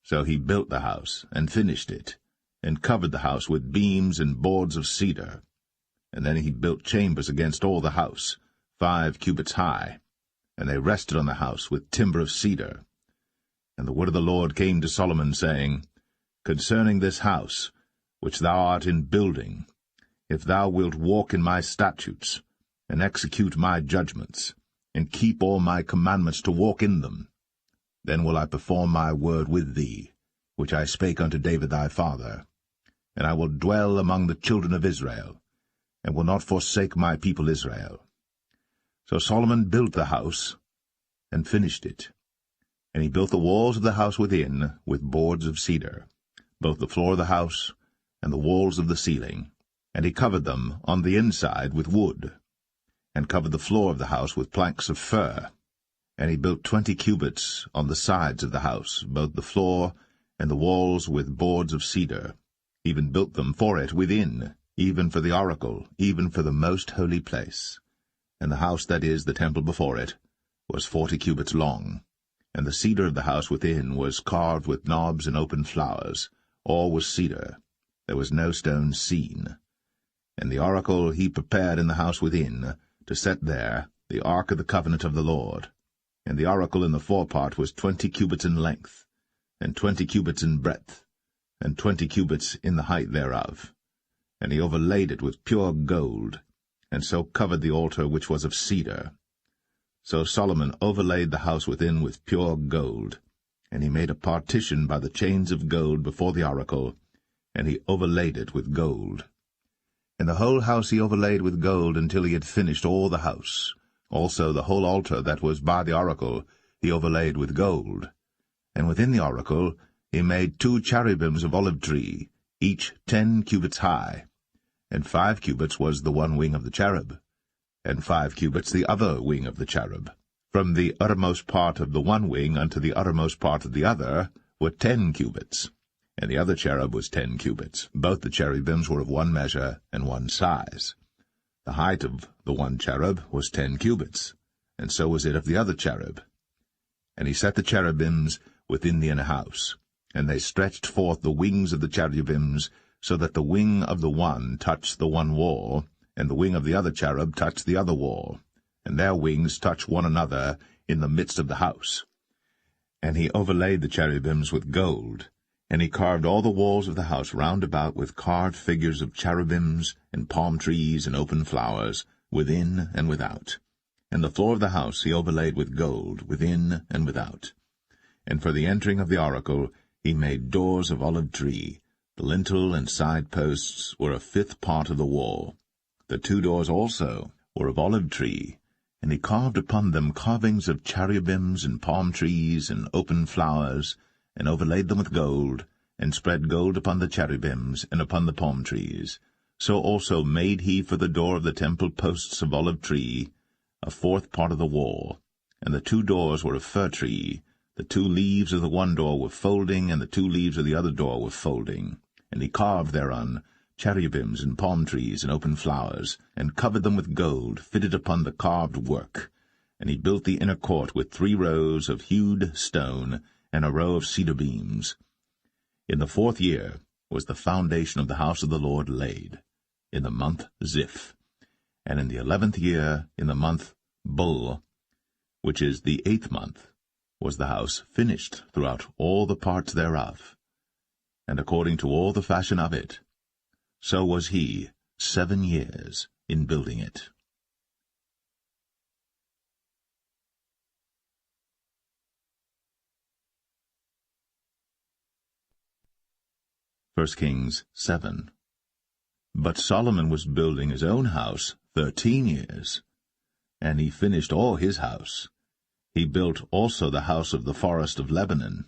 So he built the house, and finished it, and covered the house with beams and boards of cedar. And then he built chambers against all the house, 5 cubits high, and they rested on the house with timber of cedar. And the word of the Lord came to Solomon, saying, Concerning this house, which thou art in building, if thou wilt walk in my statutes, and execute my judgments, and keep all my commandments to walk in them, then will I perform my word with thee, which I spake unto David thy father, and I will dwell among the children of Israel, and will not forsake my people Israel. So Solomon built the house, and finished it. And he built the walls of the house within with boards of cedar, both the floor of the house and the walls of the ceiling, and he covered them on the inside with wood, and covered the floor of the house with planks of fir. And he built 20 cubits on the sides of the house, both the floor and the walls with boards of cedar, even built them for it within, even for the oracle, even for the most holy place. And the house, that is, the temple before it, was 40 cubits long, and the cedar of the house within was carved with knobs and open flowers. All was cedar. There was no stone seen. And the oracle he prepared in the house within, to set there the ark of the covenant of the Lord. And the oracle in the forepart was 20 cubits in length, and 20 cubits in breadth, and 20 cubits in the height thereof. And he overlaid it with pure gold, and so covered the altar which was of cedar. So Solomon overlaid the house within with pure gold. And he made a partition by the chains of gold before the oracle, and he overlaid it with gold. And the whole house he overlaid with gold until he had finished all the house. Also the whole altar that was by the oracle he overlaid with gold. And within the oracle he made 2 cherubims of olive tree, each 10 cubits high. And 5 cubits was the one wing of the cherub, and 5 cubits the other wing of the cherub. From the uttermost part of the one wing unto the uttermost part of the other were 10 cubits, and the other cherub was 10 cubits. Both the cherubims were of one measure and one size. The height of the one cherub was 10 cubits, and so was it of the other cherub. And he set the cherubims within the inner house, and they stretched forth the wings of the cherubims, so that the wing of the one touched the one wall, and the wing of the other cherub touched the other wall, and their wings touched one another in the midst of the house. And he overlaid the cherubims with gold, and he carved all the walls of the house round about with carved figures of cherubims, and palm trees, and open flowers, within and without. And the floor of the house he overlaid with gold, within and without. And for the entering of the oracle he made doors of olive tree. The lintel and side posts were a 5th part of the wall. The 2 doors also were of olive tree, and he carved upon them carvings of cherubims and palm trees and open flowers, and overlaid them with gold, and spread gold upon the cherubims and upon the palm trees. So also made he for the door of the temple posts of olive tree, a 4th part of the wall. And the 2 doors were of fir tree. The 2 leaves of the one door were folding, and the 2 leaves of the other door were folding. And he carved thereon cherubims and palm trees and open flowers, and covered them with gold, fitted upon the carved work. And he built the inner court with 3 rows of hewed stone, and a row of cedar beams. In the 4th year was the foundation of the house of the Lord laid, in the month Ziph. And in the 11th year, in the month Bul, which is the 8th month, was the house finished throughout all the parts thereof. And according to all the fashion of it, so was he 7 years in building it. 1 Kings 7. But Solomon was building his own house 13 years, and he finished all his house. He built also the house of the forest of Lebanon.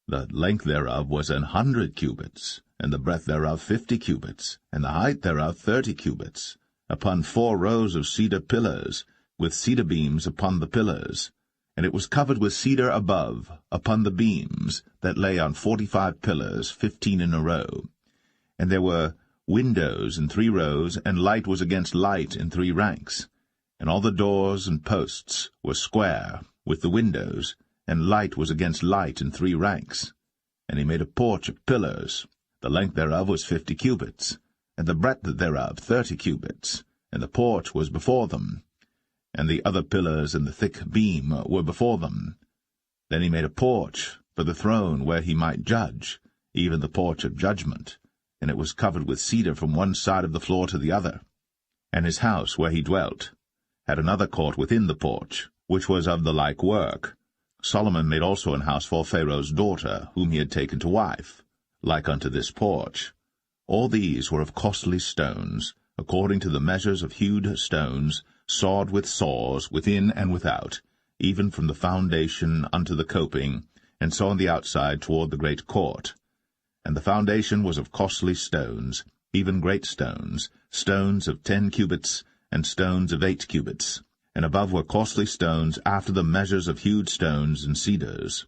The length thereof was 100 cubits, and the breadth thereof 50 cubits, and the height thereof 30 cubits, upon 4 rows of cedar pillars, with cedar beams upon the pillars. And it was covered with cedar above, upon the beams, that lay on 45 pillars, 15 in a row. And there were windows in 3 rows, and light was against light in 3 ranks. And all the doors and posts were square, with the windows, and light was against light in 3 ranks. And he made a porch of pillars. The length thereof was 50 cubits, and the breadth thereof 30 cubits, and the porch was before them. And the other pillars and the thick beam were before them. Then he made a porch for the throne where he might judge, even the porch of judgment, and it was covered with cedar from one side of the floor to the other. And his house where he dwelt had another court within the porch, which was of the like work. Solomon made also an house for Pharaoh's daughter, whom he had taken to wife, like unto this porch. All these were of costly stones, according to the measures of hewed stones, sawed with saws, within and without, even from the foundation unto the coping, and so on the outside toward the great court. And the foundation was of costly stones, even great stones, stones of 10 cubits, and stones of 8 cubits. And above were costly stones after the measures of hewed stones and cedars.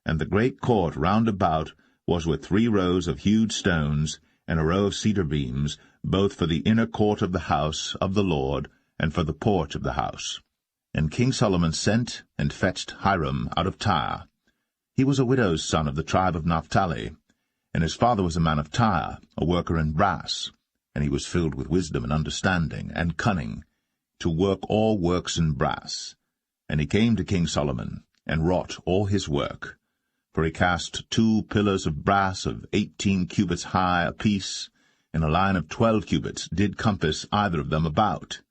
And the great court round about was with 3 rows of hewed stones, and a row of cedar beams, both for the inner court of the house of the Lord, and for the porch of the house. And King Solomon sent and fetched Hiram out of Tyre. He was a widow's son of the tribe of Naphtali, and his father was a man of Tyre, a worker in brass, and he was filled with wisdom and understanding and cunning, to work all works in brass. And he came to King Solomon, and wrought all his work. For he cast 2 pillars of brass of 18 cubits high apiece, and a line of 12 cubits did compass either of them about.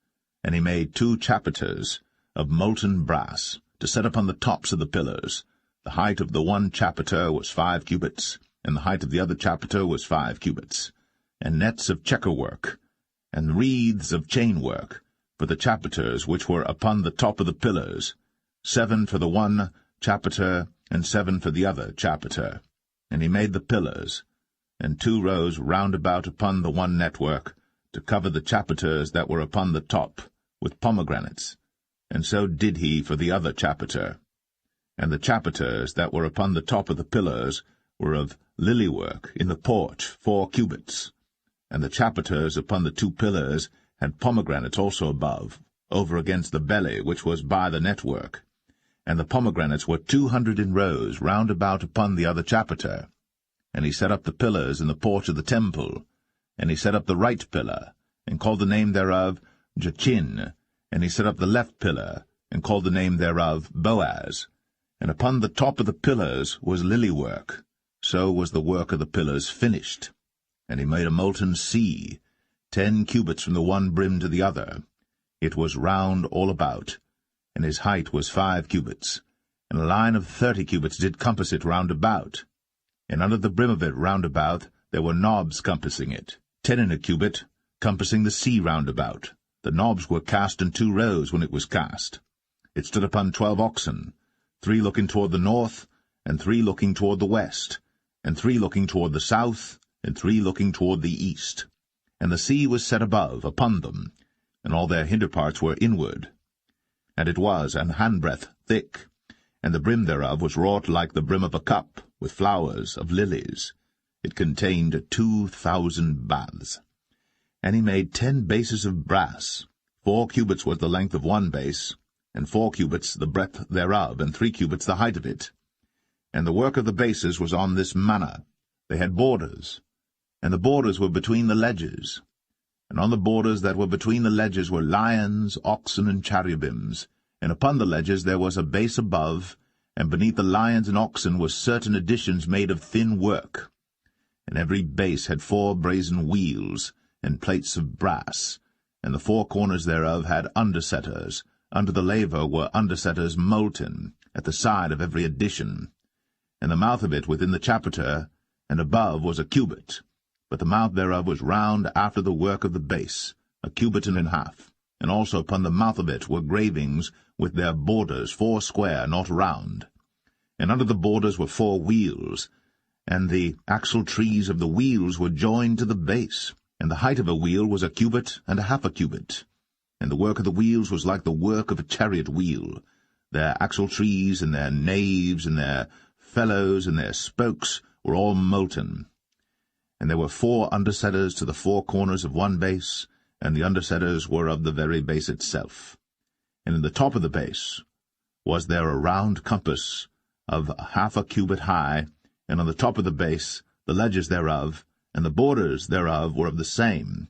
And he made 2 chapiters, of molten brass, to set upon the tops of the pillars. The height of the one chapiter was 5 cubits, and the height of the other chapiter was 5 cubits, and nets of checker-work, and wreaths of chain-work, for the chapiters which were upon the top of the pillars, 7 for the one chapiter, and 7 for the other chapiter. And he made the pillars, and 2 rows round about upon the one network, to cover the chapiters that were upon the top, with pomegranates. And so did he for the other chapiter. And the chapiters that were upon the top of the pillars were of lily-work in the porch, 4 cubits. And the chapiters upon the 2 pillars had pomegranates also above, over against the belly which was by the network. And the pomegranates were 200 in rows round about upon the other chapiter. And he set up the pillars in the porch of the temple. And he set up the right pillar, and called the name thereof Jachin. And he set up the left pillar, and called the name thereof Boaz. And upon the top of the pillars was lily-work. So was the work of the pillars finished. And he made a molten sea, 10 cubits from the one brim to the other. It was round all about, and his height was 5 cubits. And a line of 30 cubits did compass it round about. And under the brim of it round about there were knobs compassing it, 10 in a cubit, compassing the sea round about. The knobs were cast in 2 rows when it was cast. It stood upon 12 oxen, 3 looking toward the north, and 3 looking toward the west, and 3 looking toward the south, and 3 looking toward the east. And the sea was set above upon them, and all their hinder parts were inward. And it was an handbreadth thick, and the brim thereof was wrought like the brim of a cup, with flowers of lilies. It contained 2,000 baths. And he made 10 bases of brass. 4 cubits was the length of one base, and 4 cubits the breadth thereof, and 3 cubits the height of it. And the work of the bases was on this manner. They had borders, and the borders were between the ledges. And on the borders that were between the ledges were lions, oxen, and cherubims. And upon the ledges there was a base above, and beneath the lions and oxen were certain additions made of thin work. And every base had 4 brazen wheels, and plates of brass, and the 4 corners thereof had undersetters. Under the laver were undersetters molten, at the side of every addition. And the mouth of it within the chapiter, and above was a cubit, but the mouth thereof was round after the work of the base, a cubit and an half. And also upon the mouth of it were gravings with their borders, 4 square, not round. And under the borders were 4 wheels, and the axle trees of the wheels were joined to the base. And the height of a wheel was a cubit and a half a cubit. And the work of the wheels was like the work of a chariot wheel. Their axle trees and their naves and their felloes and their spokes were all molten. And there were 4 undersetters to the 4 corners of one base, and the undersetters were of the very base itself. And in the top of the base was there a round compass of half a cubit high, and on the top of the base the ledges thereof, and the borders thereof were of the same.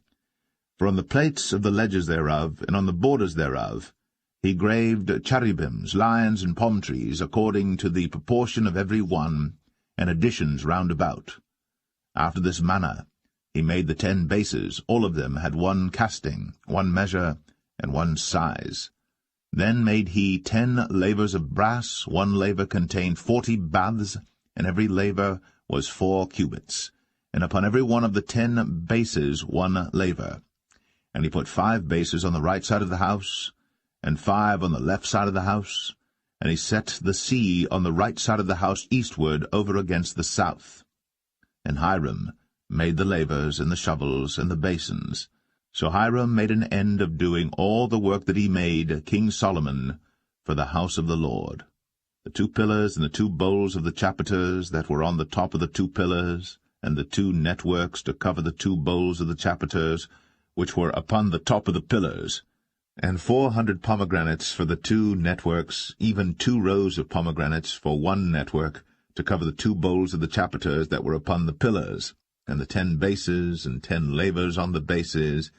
For on the plates of the ledges thereof, and on the borders thereof, he graved cherubims, lions, and palm trees, according to the proportion of every one, and additions round about. After this manner he made the 10 bases. All of them had 1 casting, 1 measure, and 1 size. Then made he 10 lavers of brass. 1 laver contained 40 baths, and every laver was 4 cubits. And upon every one of the 10 bases 1 laver. And he put 5 bases on the right side of the house, and 5 on the left side of the house, and he set the sea on the right side of the house eastward over against the south. And Hiram made the lavers, and the shovels, and the basins. So Hiram made an end of doing all the work that he made King Solomon for the house of the Lord. The 2 pillars and the 2 bowls of the chapiters that were on the top of the 2 pillars, and the 2 networks to cover the 2 bowls of the chapiters, which were upon the top of the pillars, and 400 pomegranates for the 2 networks, even 2 rows of pomegranates for 1 network, to cover the 2 bowls of the chapiters that were upon the pillars, and the 10 bases, and 10 lavers on the bases,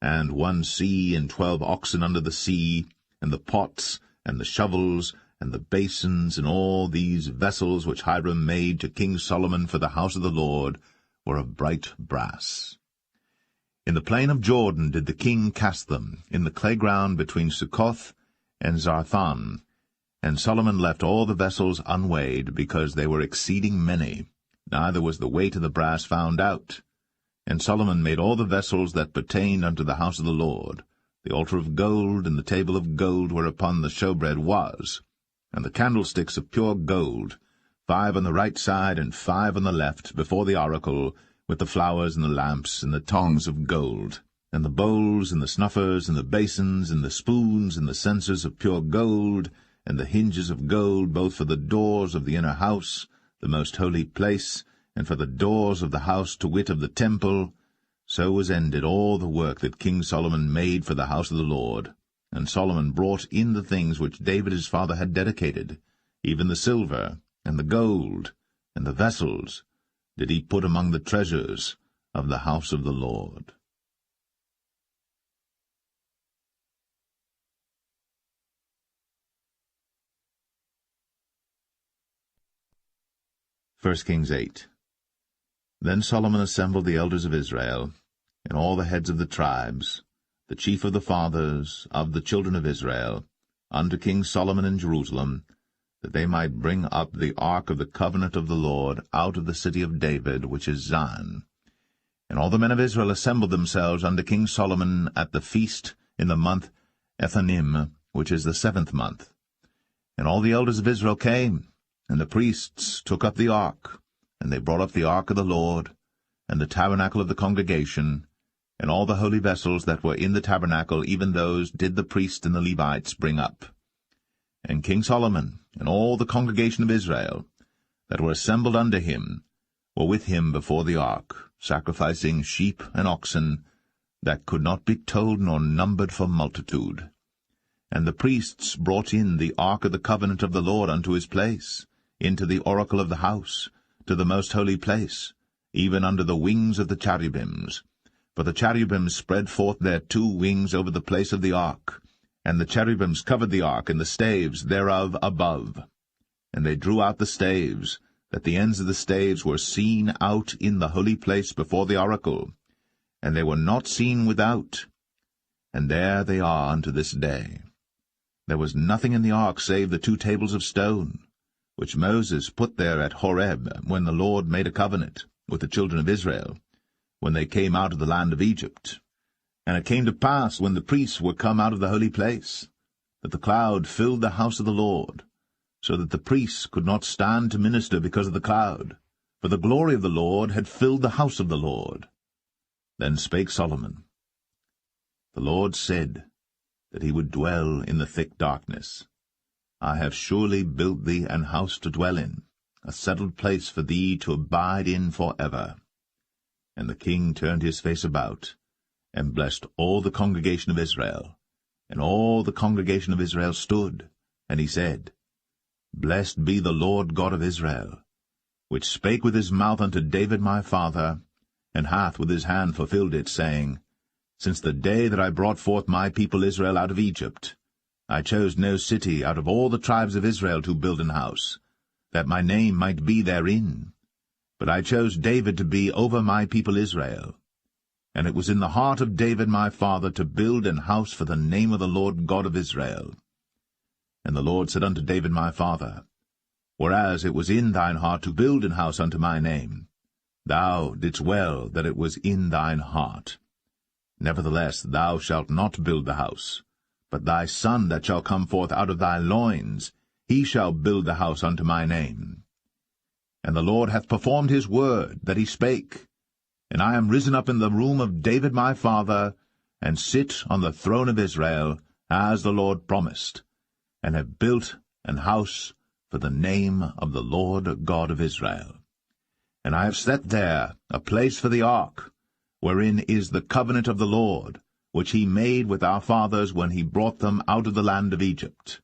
and 1 sea, and 12 oxen under the sea, and the pots, and the shovels, and the basins, and all these vessels which Hiram made to King Solomon for the house of the Lord, were of bright brass. In the plain of Jordan did the king cast them, in the clay ground between Succoth and Zarthan. And Solomon left all the vessels unweighed, because they were exceeding many, neither was the weight of the brass found out. And Solomon made all the vessels that pertained unto the house of the Lord, the altar of gold, and the table of gold whereupon the showbread was, and the candlesticks of pure gold, 5 on the right side and 5 on the left, before the oracle, with the flowers and the lamps and the tongs of gold, and the bowls and the snuffers and the basins and the spoons and the censers of pure gold, and the hinges of gold, both for the doors of the inner house, the most holy place, and for the doors of the house, to wit, of the temple. So was ended all the work that King Solomon made for the house of the Lord. And Solomon brought in the things which David his father had dedicated, even the silver, and the gold, and the vessels, did he put among the treasures of the house of the Lord. 1 Kings 8. Then Solomon assembled the elders of Israel, and all the heads of the tribes, the chief of the fathers of the children of Israel, unto King Solomon in Jerusalem, that they might bring up the ark of the covenant of the Lord out of the city of David, which is Zion. And all the men of Israel assembled themselves unto King Solomon at the feast in the month Ethanim, which is the 7th month. And all the elders of Israel came, and the priests took up the ark, and they brought up the ark of the Lord, and the tabernacle of the congregation, and all the holy vessels that were in the tabernacle, even those did the priests and the Levites bring up. And King Solomon, and all the congregation of Israel, that were assembled unto him, were with him before the ark, sacrificing sheep and oxen, that could not be told nor numbered for multitude. And the priests brought in the ark of the covenant of the Lord unto his place, into the oracle of the house, to the most holy place, even under the wings of the cherubims. For the cherubims spread forth their 2 wings over the place of the ark, and the cherubims covered the ark, and the staves thereof above. And they drew out the staves, that the ends of the staves were seen out in the holy place before the oracle, and they were not seen without. And there they are unto this day. There was nothing in the ark save the 2 tables of stone, which Moses put there at Horeb, when the Lord made a covenant with the children of Israel, when they came out of the land of Egypt. And it came to pass, when the priests were come out of the holy place, that the cloud filled the house of the Lord, so that the priests could not stand to minister because of the cloud, for the glory of the Lord had filled the house of the Lord. Then spake Solomon, The Lord said that he would dwell in the thick darkness. I have surely built thee an house to dwell in, a settled place for thee to abide in for ever. And the king turned his face about, and blessed all the congregation of Israel. And all the congregation of Israel stood, and he said, Blessed be the Lord God of Israel, which spake with his mouth unto David my father, and hath with his hand fulfilled it, saying, Since the day that I brought forth my people Israel out of Egypt, I chose no city out of all the tribes of Israel to build an house, that my name might be therein. But I chose David to be over my people Israel. And it was in the heart of David my father to build an house for the name of the Lord God of Israel. And the Lord said unto David my father, Whereas it was in thine heart to build an house unto my name, thou didst well that it was in thine heart. Nevertheless thou shalt not build the house, but thy son that shall come forth out of thy loins, he shall build the house unto my name. And the Lord hath performed his word that he spake, and I am risen up in the room of David my father, and sit on the throne of Israel, as the Lord promised, and have built an house for the name of the Lord God of Israel. And I have set there a place for the ark, wherein is the covenant of the Lord, which he made with our fathers when he brought them out of the land of Egypt.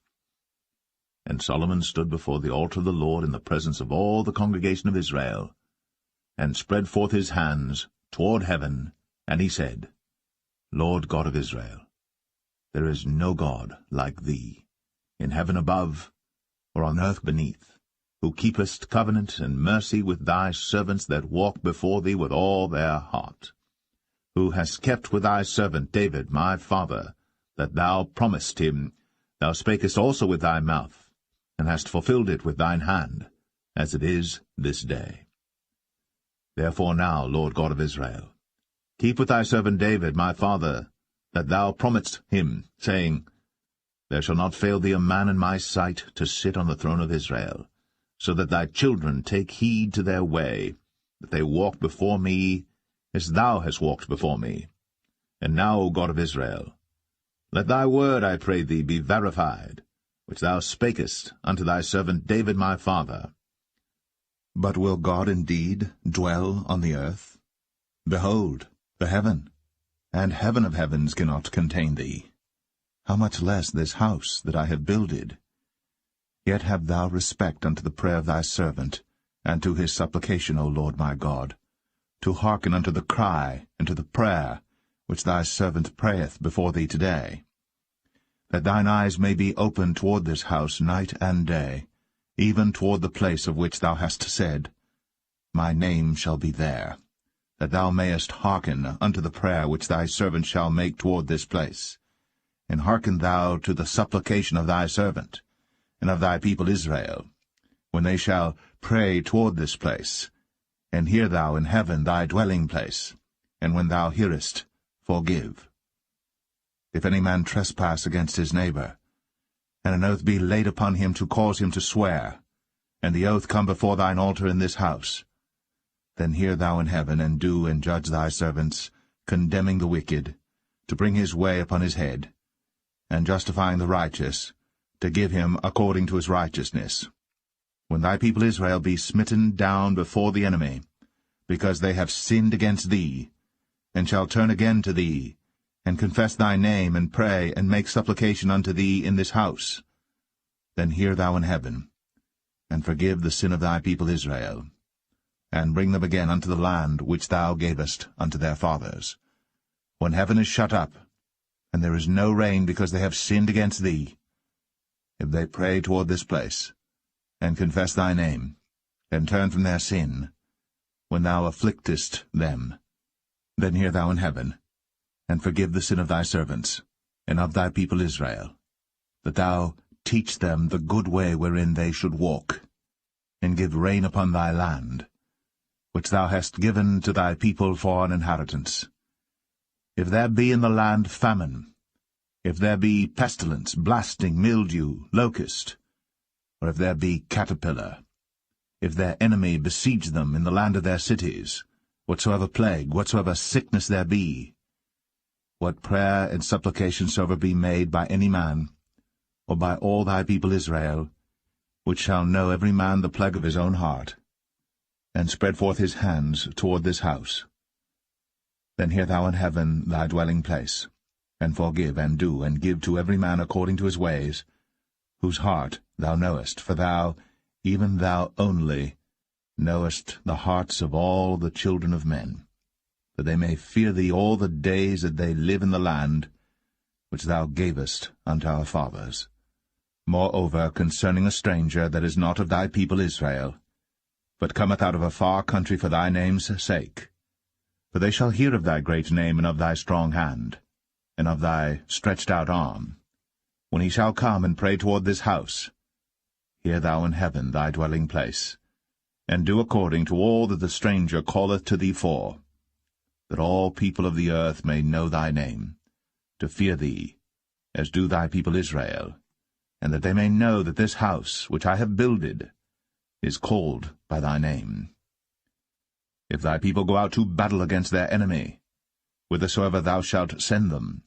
And Solomon stood before the altar of the Lord in the presence of all the congregation of Israel, and spread forth his hands toward heaven, and he said, Lord God of Israel, there is no God like thee, in heaven above, or on earth beneath, who keepest covenant and mercy with thy servants that walk before thee with all their heart, who hast kept with thy servant David my father, that thou promised him, Thou spakest also with thy mouth, and hast fulfilled it with thine hand, as it is this day. Therefore now, Lord God of Israel, keep with thy servant David my father, that thou promisedst him, saying, There shall not fail thee a man in my sight to sit on the throne of Israel, so that thy children take heed to their way, that they walk before me as thou hast walked before me. And now, O God of Israel, let thy word, I pray thee, be verified, which thou spakest unto thy servant David my father. But will God indeed dwell on the earth? Behold, the heaven, and heaven of heavens cannot contain thee. How much less this house that I have builded? Yet have thou respect unto the prayer of thy servant, and to his supplication, O Lord my God, to hearken unto the cry and to the prayer which thy servant prayeth before thee today, that thine eyes may be open toward this house night and day, even toward the place of which thou hast said, My name shall be there, that thou mayest hearken unto the prayer which thy servant shall make toward this place. And hearken thou to the supplication of thy servant, and of thy people Israel, when they shall pray toward this place. And hear thou in heaven thy dwelling place, and when thou hearest, forgive. If any man trespass against his neighbor, and an oath be laid upon him to cause him to swear, and the oath come before thine altar in this house, then hear thou in heaven, and do and judge thy servants, condemning the wicked, to bring his way upon his head, and justifying the righteous, to give him according to his righteousness. When thy people Israel be smitten down before the enemy, because they have sinned against thee, and shall turn again to thee, and confess thy name, and pray, and make supplication unto thee in this house, then hear thou in heaven, and forgive the sin of thy people Israel, and bring them again unto the land which thou gavest unto their fathers. When heaven is shut up, and there is no rain because they have sinned against thee, if they pray toward this place, and confess thy name, and turn from their sin, when thou afflictest them, then hear thou in heaven, and forgive the sin of thy servants, and of thy people Israel, that thou teach them the good way wherein they should walk, and give rain upon thy land, which thou hast given to thy people for an inheritance. If there be in the land famine, if there be pestilence, blasting, mildew, locust, or if there be caterpillar, if their enemy besiege them in the land of their cities, whatsoever plague, whatsoever sickness there be, what prayer and supplication soever be made by any man, or by all thy people Israel, which shall know every man the plague of his own heart, and spread forth his hands toward this house, then hear thou in heaven thy dwelling place, and forgive, and do, and give to every man according to his ways, whose heart thou knowest, for thou, even thou only, knowest the hearts of all the children of men, that they may fear thee all the days that they live in the land which thou gavest unto our fathers. Moreover, concerning a stranger that is not of thy people Israel, but cometh out of a far country for thy name's sake, for they shall hear of thy great name, and of thy strong hand, and of thy stretched out arm, when he shall come and pray toward this house, hear thou in heaven thy dwelling place, and do according to all that the stranger calleth to thee for, that all people of the earth may know thy name, to fear thee, as do thy people Israel, and that they may know that this house which I have builded is called by thy name. If thy people go out to battle against their enemy, whithersoever thou shalt send them,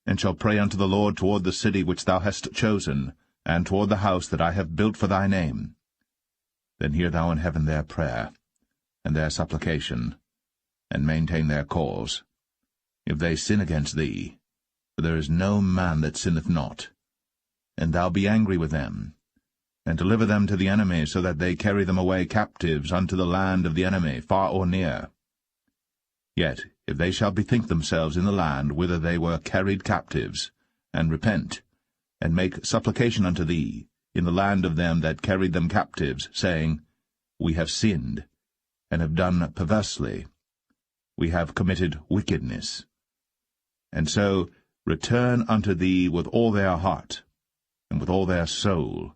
and shall pray unto the Lord toward the city which thou hast chosen, and toward the house that I have built for thy name, then hear thou in heaven their prayer, and their supplication, and maintain their cause. If they sin against thee, for there is no man that sinneth not, and thou be angry with them, and deliver them to the enemy, so that they carry them away captives unto the land of the enemy, far or near. Yet if they shall bethink themselves in the land whither they were carried captives, and repent, and make supplication unto thee in the land of them that carried them captives, saying, We have sinned, and have done perversely, we have committed wickedness, and so return unto thee with all their heart, and with all their soul,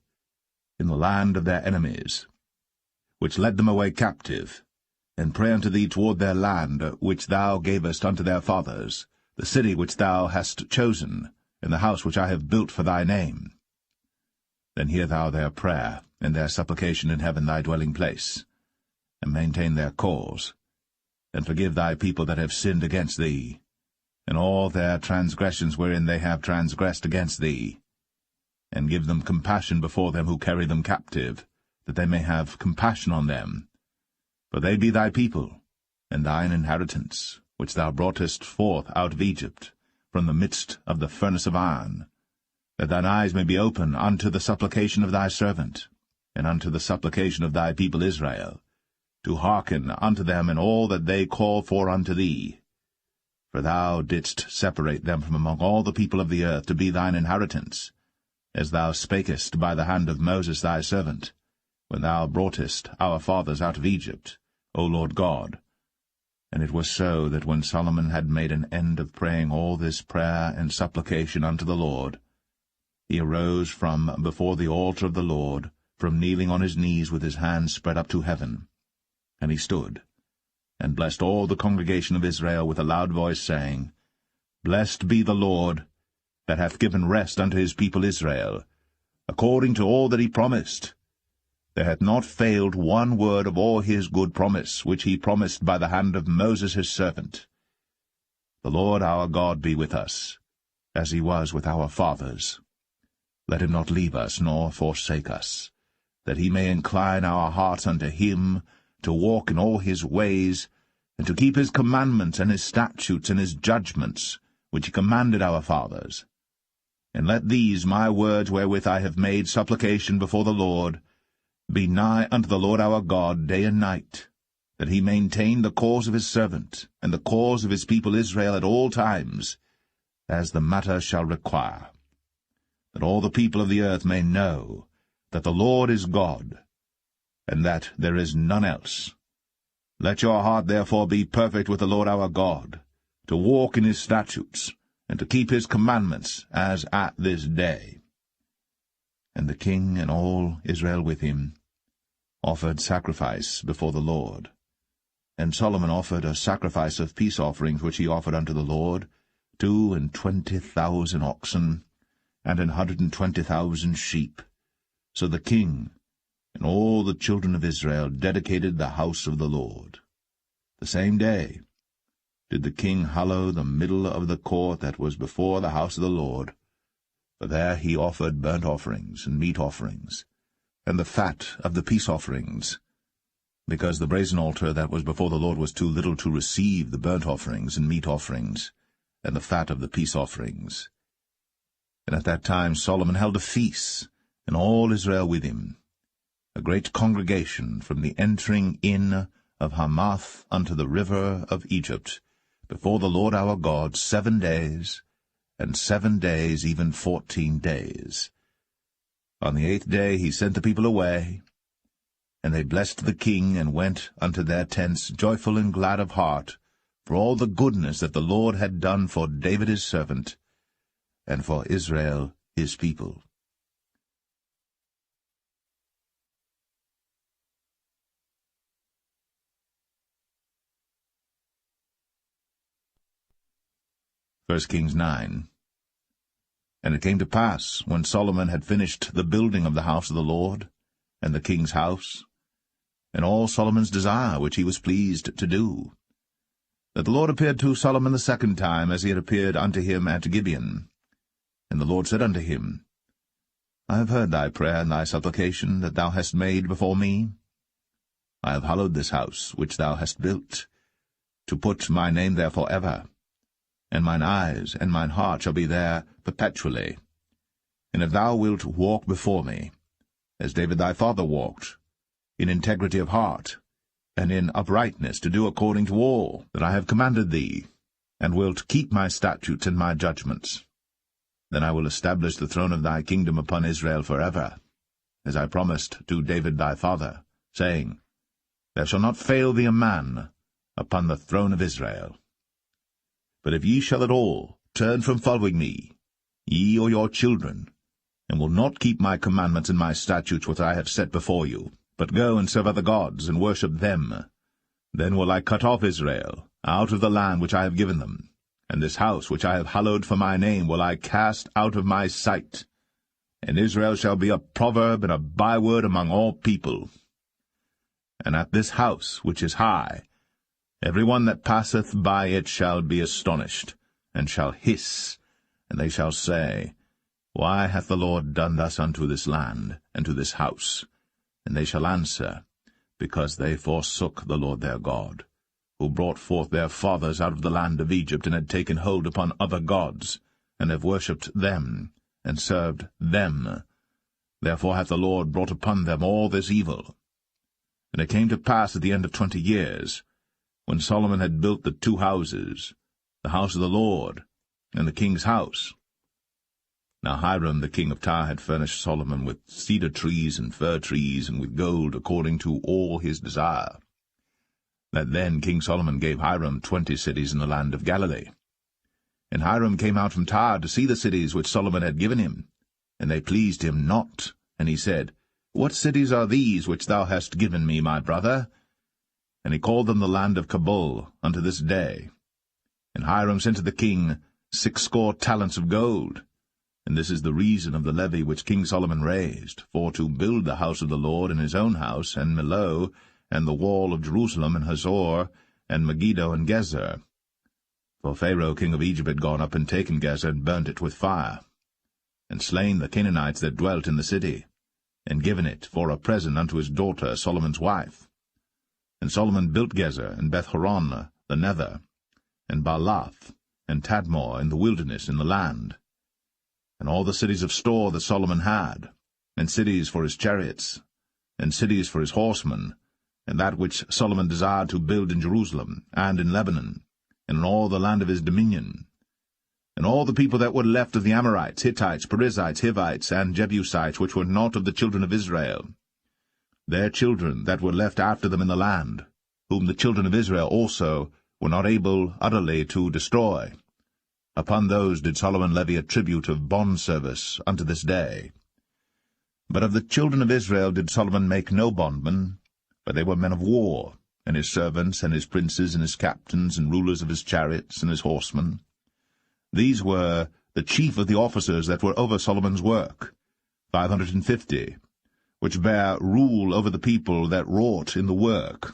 in the land of their enemies, which led them away captive, and pray unto thee toward their land, which thou gavest unto their fathers, the city which thou hast chosen, and the house which I have built for thy name. Then hear thou their prayer, and their supplication in heaven thy dwelling place, and maintain their cause, and forgive thy people that have sinned against thee, and all their transgressions wherein they have transgressed against thee, and give them compassion before them who carry them captive, that they may have compassion on them. For they be thy people, and thine inheritance, which thou broughtest forth out of Egypt, from the midst of the furnace of iron, that thine eyes may be open unto the supplication of thy servant, and unto the supplication of thy people Israel, to hearken unto them in all that they call for unto thee. For thou didst separate them from among all the people of the earth to be thine inheritance, as thou spakest by the hand of Moses thy servant, when thou broughtest our fathers out of Egypt, O Lord God. And it was so that when Solomon had made an end of praying all this prayer and supplication unto the Lord, he arose from before the altar of the Lord, from kneeling on his knees with his hands spread up to heaven. And he stood, and blessed all the congregation of Israel with a loud voice, saying, Blessed be the Lord, that hath given rest unto his people Israel, according to all that he promised. There hath not failed one word of all his good promise, which he promised by the hand of Moses his servant. The Lord our God be with us, as he was with our fathers. Let him not leave us, nor forsake us, that he may incline our hearts unto him, to walk in all his ways, and to keep his commandments and his statutes and his judgments, which he commanded our fathers. And let these my words wherewith I have made supplication before the Lord be nigh unto the Lord our God day and night, that he maintain the cause of his servant, and the cause of his people Israel at all times, as the matter shall require, that all the people of the earth may know that the Lord is God, and that there is none else. Let your heart therefore be perfect with the Lord our God, to walk in his statutes, and to keep his commandments, as at this day. And the king and all Israel with him offered sacrifice before the Lord. And Solomon offered a sacrifice of peace offerings, which he offered unto the Lord, 22,000 oxen, and 120,000 sheep. So the king and all the children of Israel dedicated the house of the Lord. The same day did the king hallow the middle of the court that was before the house of the Lord, for there he offered burnt offerings and meat offerings, and the fat of the peace offerings, because the brazen altar that was before the Lord was too little to receive the burnt offerings and meat offerings, and the fat of the peace offerings. And at that time Solomon held a feast, and all Israel with him, a great congregation from the entering in of Hamath unto the river of Egypt, before the Lord our God 7 days, and 7 days, even 14 days. On the 8th day he sent the people away, and they blessed the king, and went unto their tents joyful and glad of heart, for all the goodness that the Lord had done for David his servant, and for Israel his people. First Kings 9. And it came to pass, when Solomon had finished the building of the house of the Lord, and the king's house, and all Solomon's desire which he was pleased to do, that the Lord appeared to Solomon the second time, as he had appeared unto him at Gibeon. And the Lord said unto him, I have heard thy prayer and thy supplication that thou hast made before me. I have hallowed this house which thou hast built, to put my name there for ever, and mine eyes and mine heart shall be there perpetually. And if thou wilt walk before me, as David thy father walked, in integrity of heart, and in uprightness, to do according to all that I have commanded thee, and wilt keep my statutes and my judgments, then I will establish the throne of thy kingdom upon Israel forever, as I promised to David thy father, saying, There shall not fail thee a man upon the throne of Israel. But if ye shall at all turn from following me, ye or your children, and will not keep my commandments and my statutes which I have set before you, but go and serve other gods, and worship them, then will I cut off Israel out of the land which I have given them, and this house which I have hallowed for my name will I cast out of my sight, and Israel shall be a proverb and a byword among all people. And at this house which is high, every one that passeth by it shall be astonished, and shall hiss, and they shall say, Why hath the Lord done thus unto this land, and to this house? And they shall answer, Because they forsook the Lord their God, who brought forth their fathers out of the land of Egypt, and had taken hold upon other gods, and have worshipped them, and served them. Therefore hath the Lord brought upon them all this evil. And it came to pass at the end of 20 years, when Solomon had built the 2 houses, the house of the Lord, and the king's house. Now Hiram the king of Tyre had furnished Solomon with cedar trees and fir trees, and with gold according to all his desire. That then King Solomon gave Hiram 20 cities in the land of Galilee. And Hiram came out from Tyre to see the cities which Solomon had given him, and they pleased him not. And he said, What cities are these which thou hast given me, my brother? And he called them the land of Cabul unto this day. And Hiram sent to the king 60 talents of gold. And this is the reason of the levy which King Solomon raised, for to build the house of the Lord and his own house, and Millo, and the wall of Jerusalem, and Hazor, and Megiddo, and Gezer. For Pharaoh king of Egypt had gone up and taken Gezer, and burnt it with fire, and slain the Canaanites that dwelt in the city, and given it for a present unto his daughter Solomon's wife. And Solomon built Gezer, and Beth-horon the nether, and Baalath, and Tadmor in the wilderness in the land, and all the cities of store that Solomon had, and cities for his chariots, and cities for his horsemen, and that which Solomon desired to build in Jerusalem, and in Lebanon, and in all the land of his dominion. And all the people that were left of the Amorites, Hittites, Perizzites, Hivites, and Jebusites, which were not of the children of Israel, their children that were left after them in the land, whom the children of Israel also were not able utterly to destroy, upon those did Solomon levy a tribute of bondservice unto this day. But of the children of Israel did Solomon make no bondmen, but they were men of war, and his servants, and his princes, and his captains, and rulers of his chariots, and his horsemen. These were the chief of the officers that were over Solomon's work, 550, which bare rule over the people that wrought in the work.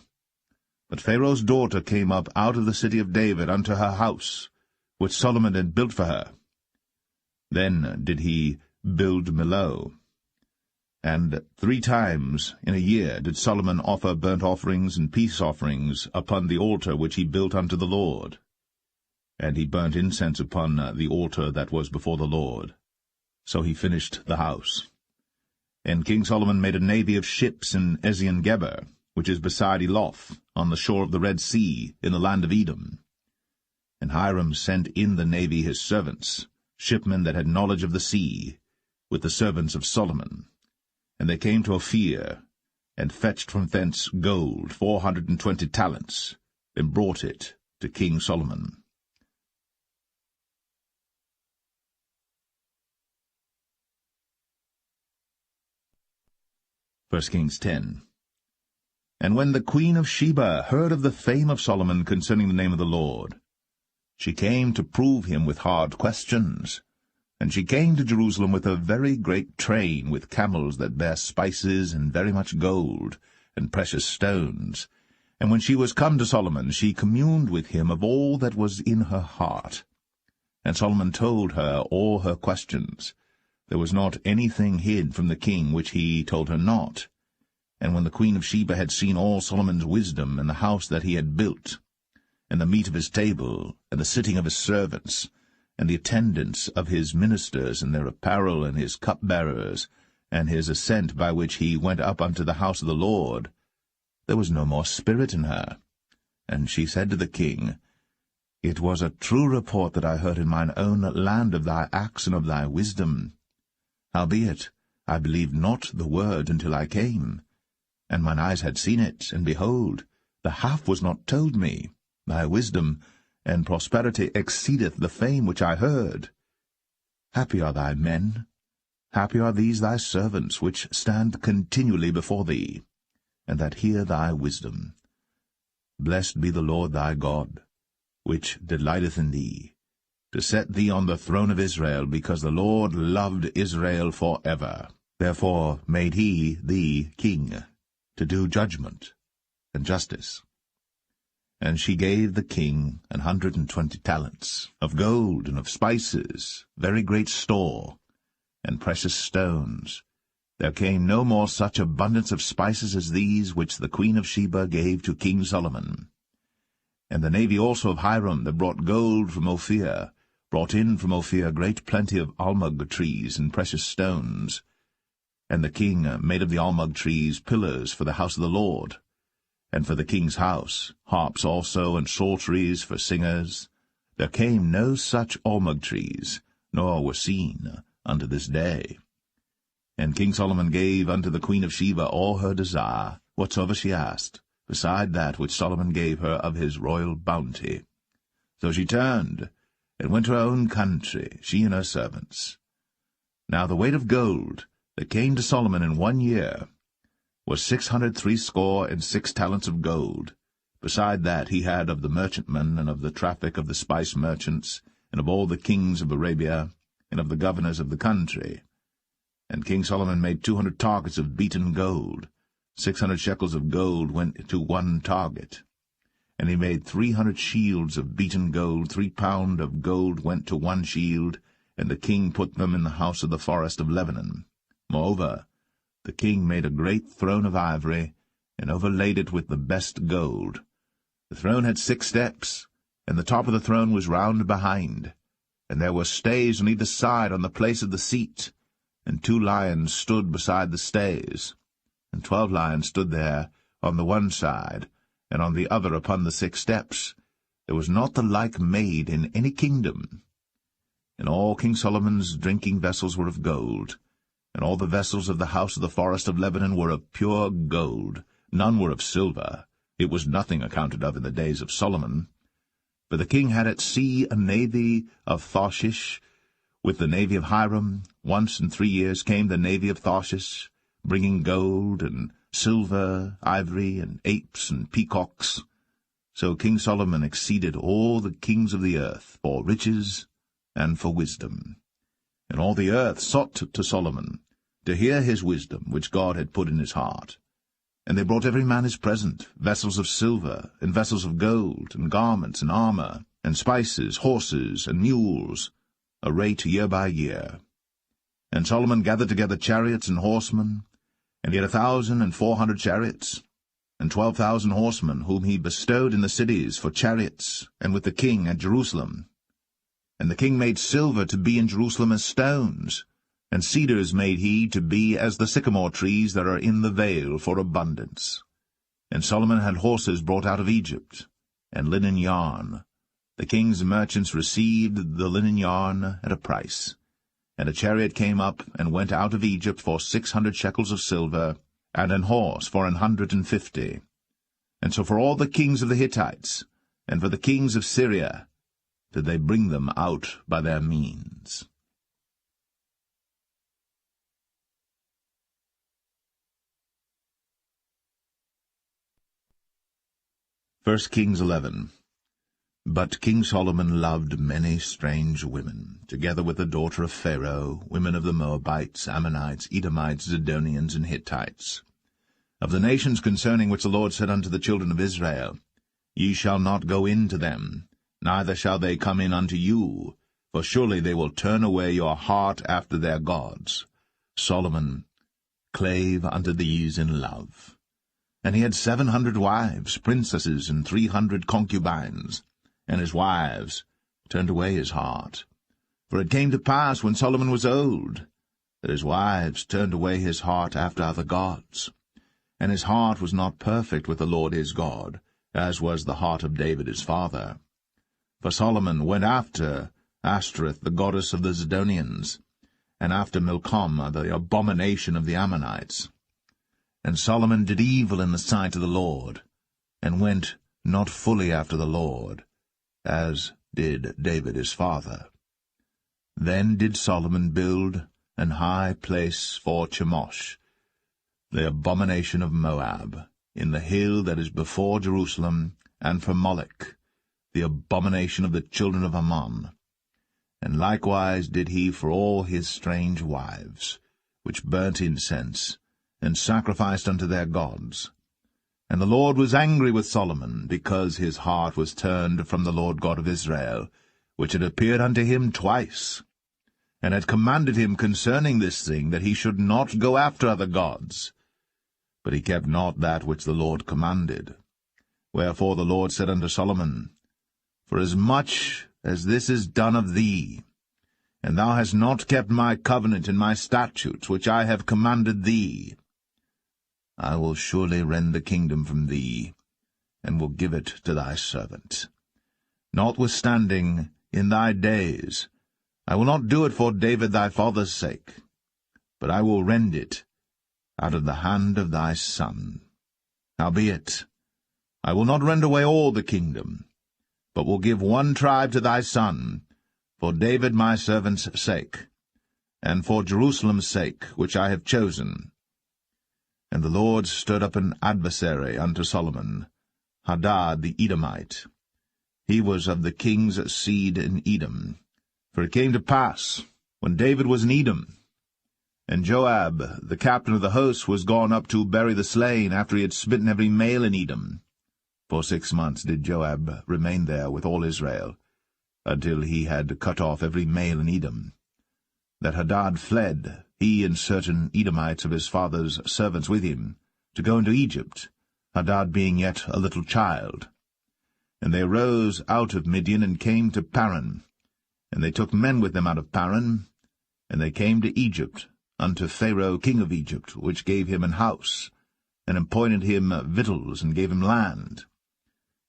But Pharaoh's daughter came up out of the city of David unto her house, which Solomon had built for her. Then did he build Millo. And 3 times in a year did Solomon offer burnt offerings and peace offerings upon the altar which he built unto the Lord. And he burnt incense upon the altar that was before the Lord. So he finished the house. And King Solomon made a navy of ships in Ezion-Geber, which is beside Eloth, on the shore of the Red Sea, in the land of Edom. And Hiram sent in the navy his servants, shipmen that had knowledge of the sea, with the servants of Solomon. And they came to Ophir, and fetched from thence gold 420 talents, and brought it to King Solomon. 1 Kings 10. And when the queen of Sheba heard of the fame of Solomon concerning the name of the Lord, she came to prove him with hard questions. And she came to Jerusalem with a very great train, with camels that bare spices, and very much gold, and precious stones. And when she was come to Solomon, she communed with him of all that was in her heart. And Solomon told her all her questions. There was not anything hid from the king which he told her not. And when the queen of Sheba had seen all Solomon's wisdom, and the house that he had built, and the meat of his table, and the sitting of his servants, and the attendance of his ministers, and their apparel, and his cupbearers, and his ascent by which he went up unto the house of the Lord, there was no more spirit in her. And she said to the king, It was a true report that I heard in mine own land of thy acts and of thy wisdom. Howbeit, I believed not the word until I came. And mine eyes had seen it, and behold, the half was not told me. Thy wisdom and prosperity exceedeth the fame which I heard. Happy are thy men, Happy are these thy servants, which stand continually before thee, and that hear thy wisdom. Blessed be the Lord thy God, which delighteth in thee, to set thee on the throne of Israel, because the Lord loved Israel for ever. Therefore made he thee king, to do judgment and justice. And she gave the king 120 talents of gold and of spices, very great store, and precious stones. There came no more such abundance of spices as these which the queen of Sheba gave to King Solomon. And the navy also of Hiram that brought gold from Ophir, brought in from Ophir great plenty of almug trees and precious stones. And the king made of the almug trees pillars for the house of the Lord, and for the king's house, harps also, and psalteries for singers. There came no such almug trees, nor were seen unto this day. And King Solomon gave unto the queen of Sheba all her desire, whatsoever she asked, beside that which Solomon gave her of his royal bounty. So she turned, and went to her own country, she and her servants. Now the weight of gold that came to Solomon in 1 year was 666 talents of gold. Beside that he had of the merchantmen, and of the traffic of the spice merchants, and of all the kings of Arabia, and of the governors of the country. And King Solomon made 200 targets of beaten gold. 600 shekels of gold went to 1 target. And he made 300 shields of beaten gold. 3 pound of gold went to 1 shield, and the king put them in the house of the forest of Lebanon. Moreover, the king made a great throne of ivory, and overlaid it with the best gold. The throne had 6 steps, and the top of the throne was round behind, and there were stays on either side on the place of the seat, and 2 lions stood beside the stays, and 12 lions stood there on the one side, and on the other upon the 6 steps. There was not the like made in any kingdom. And all King Solomon's drinking vessels were of gold, and all the vessels of the house of the forest of Lebanon were of pure gold. None were of silver. It was nothing accounted of in the days of Solomon. For the king had at sea a navy of Tarshish, with the navy of Hiram. Once in 3 years came the navy of Tarshish, bringing gold and silver, ivory, and apes and peacocks. So King Solomon exceeded all the kings of the earth for riches and for wisdom. And all the earth sought to Solomon, to hear his wisdom, which God had put in his heart. And they brought every man his present, vessels of silver, and vessels of gold, and garments, and armor, and spices, horses, and mules, a rate year by year. And Solomon gathered together chariots and horsemen, and he had 1,400 chariots, and 12,000 horsemen, whom he bestowed in the cities for chariots, and with the king at Jerusalem. And the king made silver to be in Jerusalem as stones, and cedars made he to be as the sycamore trees that are in the vale for abundance. And Solomon had horses brought out of Egypt, and linen yarn. The king's merchants received the linen yarn at a price. And a chariot came up and went out of Egypt for 600 shekels of silver, and an horse for 150. And so for all the kings of the Hittites, and for the kings of Syria, did they bring them out by their means. 1 Kings 11. But King Solomon loved many strange women, together with the daughter of Pharaoh, women of the Moabites, Ammonites, Edomites, Zidonians, and Hittites. Of the nations concerning which the Lord said unto the children of Israel, Ye shall not go in to them, neither shall they come in unto you, for surely they will turn away your heart after their gods. Solomon clave unto these in love. And he had 700 wives, princesses, and 300 concubines, and his wives turned away his heart. For it came to pass, when Solomon was old, that his wives turned away his heart after other gods. And his heart was not perfect with the Lord his God, as was the heart of David his father. For Solomon went after Ashtoreth, the goddess of the Zidonians, and after Milcom, the abomination of the Ammonites. And Solomon did evil in the sight of the Lord, and went not fully after the Lord, as did David his father. Then did Solomon build an high place for Chemosh, the abomination of Moab, in the hill that is before Jerusalem, and for Molech, the abomination of the children of Ammon. And likewise did he for all his strange wives, which burnt incense, and sacrificed unto their gods. And the Lord was angry with Solomon, because his heart was turned from the Lord God of Israel, which had appeared unto him twice, and had commanded him concerning this thing, that he should not go after other gods. But he kept not that which the Lord commanded. Wherefore the Lord said unto Solomon, Forasmuch as this is done of thee, and thou hast not kept my covenant and my statutes which I have commanded thee, I will surely rend the kingdom from thee, and will give it to thy servant. Notwithstanding, in thy days, I will not do it for David thy father's sake, but I will rend it out of the hand of thy son. Howbeit, I will not rend away all the kingdom, but will give one tribe to thy son, for David my servant's sake, and for Jerusalem's sake, which I have chosen. And the Lord stirred up an adversary unto Solomon, Hadad the Edomite. He was of the king's seed in Edom. For it came to pass, when David was in Edom, and Joab, the captain of the host, was gone up to bury the slain, after he had smitten every male in Edom. For 6 months did Joab remain there with all Israel, until he had cut off every male in Edom. That Hadad fled, he and certain Edomites of his father's servants with him, to go into Egypt, Hadad being yet a little child. And they arose out of Midian, and came to Paran. And they took men with them out of Paran, and they came to Egypt, unto Pharaoh king of Egypt, which gave him an house, and appointed him victuals, and gave him land.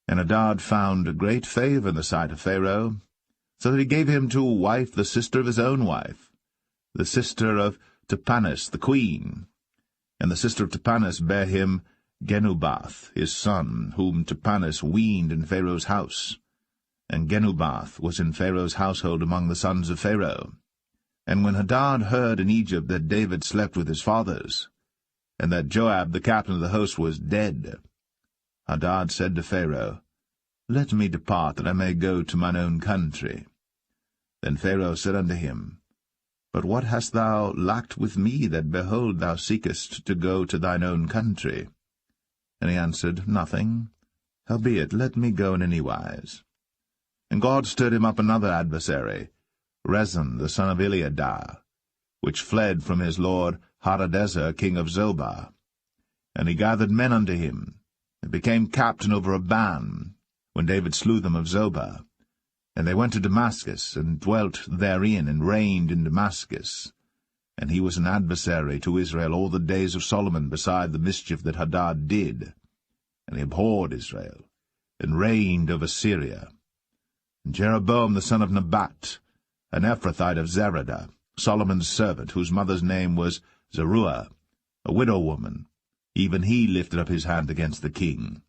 And Hadad found great favour in the sight of Pharaoh, so that he gave him to wife the sister of his own wife, the sister of Tahpenes the queen. And the sister of Tahpenes bare him Genubath his son, whom Tahpenes weaned in Pharaoh's house. And Genubath was in Pharaoh's household among the sons of Pharaoh. And when Hadad heard in Egypt that David slept with his fathers, and that Joab the captain of the host was dead, Hadad said to Pharaoh, Let me depart, that I may go to mine own country. Then Pharaoh said unto him, But what hast thou lacked with me, that, behold, thou seekest to go to thine own country? And he answered, Nothing. Howbeit, let me go in any wise. And God stirred him up another adversary, Rezon the son of Eliadah, which fled from his lord Hadadezer king of Zobah. And he gathered men unto him, and became captain over a band, when David slew them of Zobah. And they went to Damascus, and dwelt therein, and reigned in Damascus. And he was an adversary to Israel all the days of Solomon, beside the mischief that Hadad did. And he abhorred Israel, and reigned over Syria. And Jeroboam the son of Nebat, an Ephrathite of Zeradah, Solomon's servant, whose mother's name was Zeruiah, a widow woman, even he lifted up his hand against the king.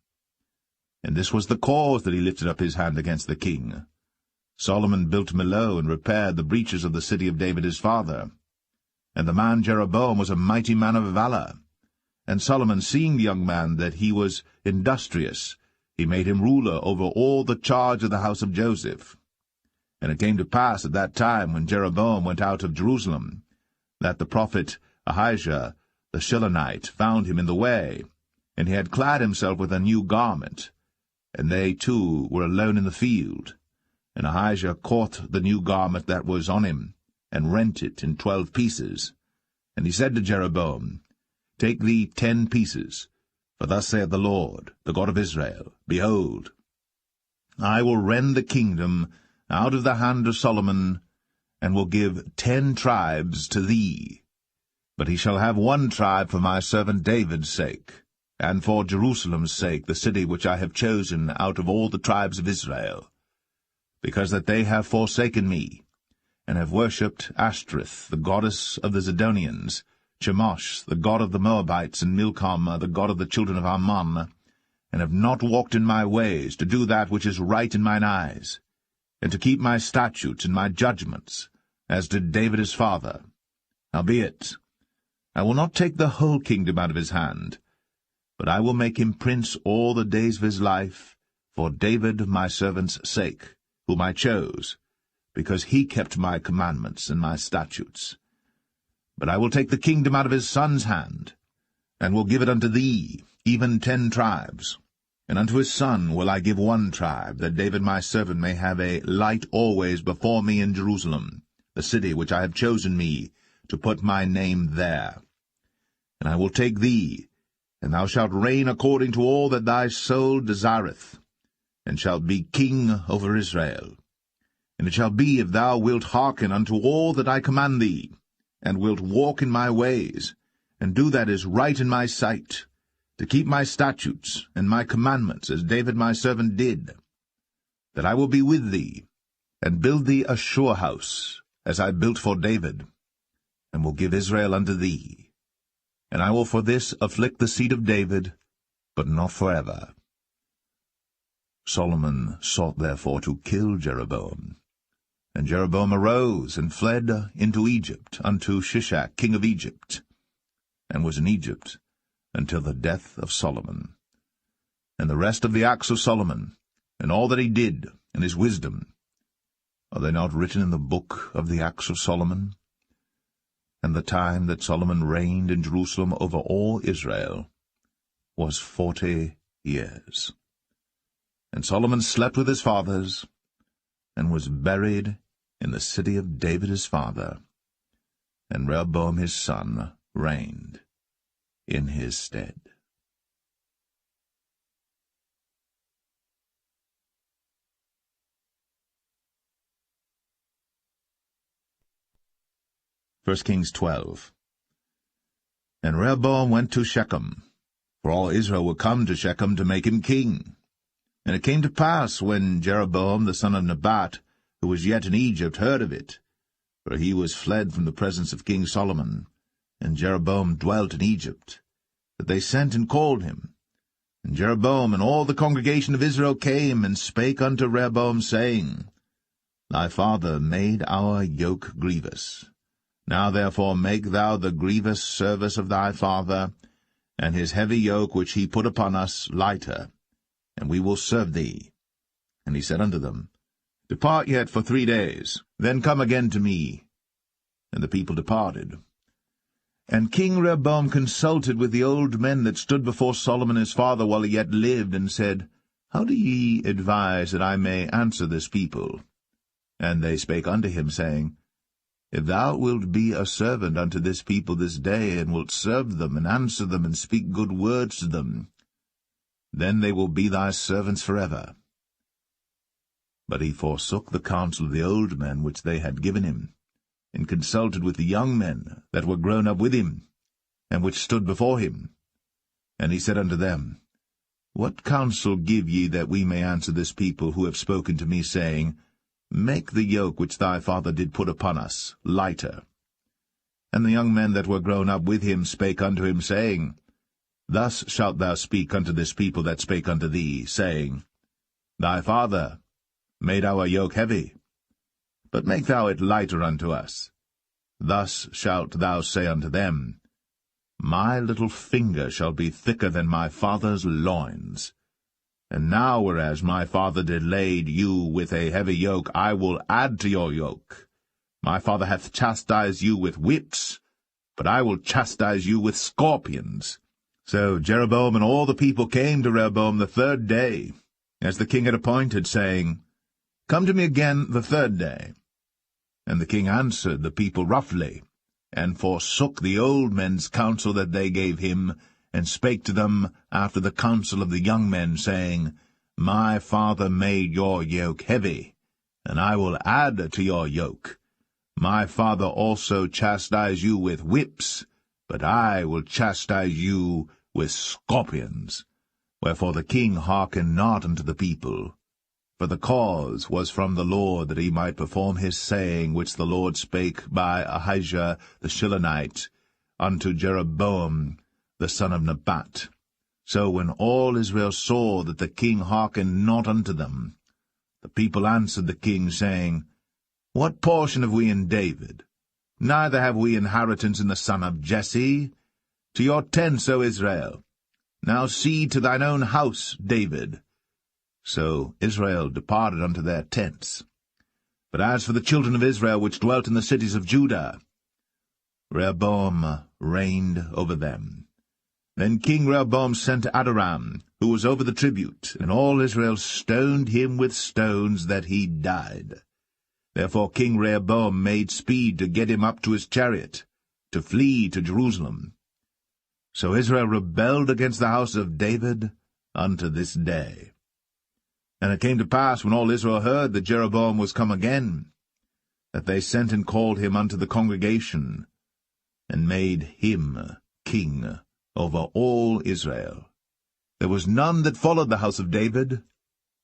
And this was the cause that he lifted up his hand against the king. Solomon built Millo, and repaired the breaches of the city of David his father. And the man Jeroboam was a mighty man of valour. And Solomon, seeing the young man that he was industrious, he made him ruler over all the charge of the house of Joseph. And it came to pass at that time, when Jeroboam went out of Jerusalem, that the prophet Ahijah the Shilonite found him in the way, and he had clad himself with a new garment. And they two were alone in the field. And Ahijah caught the new garment that was on him, and rent it in 12 pieces. And he said to Jeroboam, Take thee 10 pieces, for thus saith the Lord, the God of Israel, Behold, I will rend the kingdom out of the hand of Solomon, and will give 10 tribes to thee. But he shall have 1 tribe for my servant David's sake, and for Jerusalem's sake, the city which I have chosen out of all the tribes of Israel, because that they have forsaken me, and have worshipped Ashtoreth, the goddess of the Zidonians, Chemosh, the god of the Moabites, and Milcom, the god of the children of Ammon, and have not walked in my ways, to do that which is right in mine eyes, and to keep my statutes and my judgments, as did David his father. Howbeit, I will not take the whole kingdom out of his hand, but I will make him prince all the days of his life, for David my servant's sake, whom I chose, because he kept my commandments and my statutes. But I will take the kingdom out of his son's hand, and will give it unto thee, even 10 tribes. And unto his son will I give 1 tribe, that David my servant may have a light always before me in Jerusalem, the city which I have chosen me, to put my name there. And I will take thee, and thou shalt reign according to all that thy soul desireth, and shalt be king over Israel. And it shall be, if thou wilt hearken unto all that I command thee, and wilt walk in my ways, and do that is right in my sight, to keep my statutes and my commandments, as David my servant did, that I will be with thee, and build thee a sure house, as I built for David, and will give Israel unto thee. And I will for this afflict the seed of David, but not forever. Solomon sought therefore to kill Jeroboam. And Jeroboam arose and fled into Egypt, unto Shishak king of Egypt, and was in Egypt until the death of Solomon. And the rest of the acts of Solomon, and all that he did, and his wisdom, are they not written in the book of the acts of Solomon? And the time that Solomon reigned in Jerusalem over all Israel was 40 years. And Solomon slept with his fathers, and was buried in the city of David his father. And Rehoboam his son reigned in his stead. First Kings 12. And Rehoboam went to Shechem, for all Israel were come to Shechem to make him king. And it came to pass, when Jeroboam the son of Nebat, who was yet in Egypt, heard of it, for he was fled from the presence of King Solomon, and Jeroboam dwelt in Egypt, that they sent and called him. And Jeroboam and all the congregation of Israel came, and spake unto Rehoboam, saying, Thy father made our yoke grievous. Now therefore make thou the grievous service of thy father, and his heavy yoke which he put upon us lighter, and we will serve thee. And he said unto them, Depart yet for 3 days, then come again to me. And the people departed. And King Rehoboam consulted with the old men that stood before Solomon his father while he yet lived, and said, How do ye advise that I may answer this people? And they spake unto him, saying, If thou wilt be a servant unto this people this day, and wilt serve them, and answer them, and speak good words to them, then they will be thy servants forever. But he forsook the counsel of the old men which they had given him, and consulted with the young men that were grown up with him, and which stood before him. And he said unto them, What counsel give ye that we may answer this people who have spoken to me, saying, Make the yoke which thy father did put upon us lighter? And the young men that were grown up with him spake unto him, saying, Thus shalt thou speak unto this people that spake unto thee, saying, Thy father made our yoke heavy, but make thou it lighter unto us. Thus shalt thou say unto them, My little finger shall be thicker than my father's loins. And now, whereas my father did lade you with a heavy yoke, I will add to your yoke. My father hath chastised you with whips, but I will chastise you with scorpions. So Jeroboam and all the people came to Rehoboam the 3rd day, as the king had appointed, saying, Come to me again the 3rd day. And the king answered the people roughly, and forsook the old men's counsel that they gave him, and spake to them after the counsel of the young men, saying, My father made your yoke heavy, and I will add to your yoke. My father also chastised you with whips, but I will chastise you with scorpions. Wherefore the king hearkened not unto the people. For the cause was from the Lord, that he might perform his saying, which the Lord spake by Ahijah the Shilonite unto Jeroboam the son of Nebat. So when all Israel saw that the king hearkened not unto them, the people answered the king, saying, What portion have we in David? neither have we inheritance in the son of Jesse. To your tents, O Israel. Now see to thine own house, David. So Israel departed unto their tents. But as for the children of Israel which dwelt in the cities of Judah, Rehoboam reigned over them. Then King Rehoboam sent Adoram, who was over the tribute, and all Israel stoned him with stones that he died. Therefore King Rehoboam made speed to get him up to his chariot, to flee to Jerusalem. So Israel rebelled against the house of David unto this day. And it came to pass, when all Israel heard that Jeroboam was come again, that they sent and called him unto the congregation, and made him king over all Israel. There was none that followed the house of David,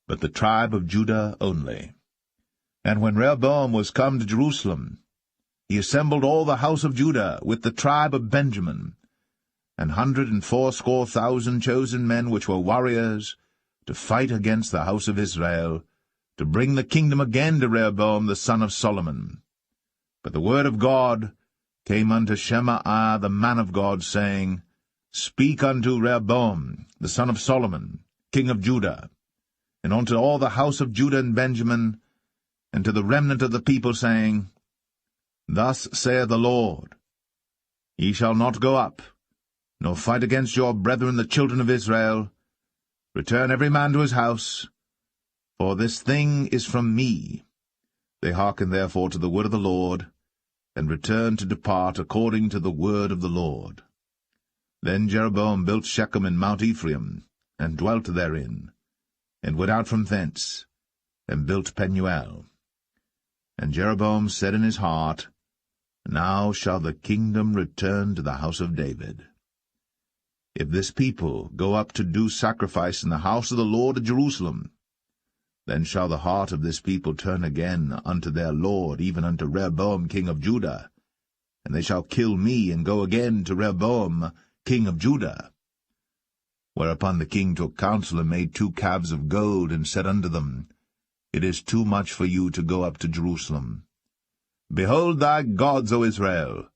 but the tribe of Judah only. And when Rehoboam was come to Jerusalem, he assembled all the house of Judah with the tribe of Benjamin, 180,000 chosen men which were warriors, to fight against the house of Israel, to bring the kingdom again to Rehoboam the son of Solomon. But the word of God came unto Shemaiah the man of God, saying, Speak unto Rehoboam the son of Solomon, king of Judah, and unto all the house of Judah and Benjamin, and to the remnant of the people, saying, Thus saith the Lord, Ye shall not go up, nor fight against your brethren the children of Israel. Return every man to his house, for this thing is from me. They hearkened therefore to the word of the Lord, and returned to depart according to the word of the Lord. Then Jeroboam built Shechem in Mount Ephraim, and dwelt therein, and went out from thence, and built Penuel. And Jeroboam said in his heart, Now shall the kingdom return to the house of David. If this people go up to do sacrifice in the house of the Lord at Jerusalem, then shall the heart of this people turn again unto their Lord, even unto Rehoboam king of Judah, and they shall kill me, and go again to Rehoboam king of Judah. Whereupon the king took counsel, and made 2 calves of gold, and said unto them, It is too much for you to go up to Jerusalem. Behold thy gods, O Israel,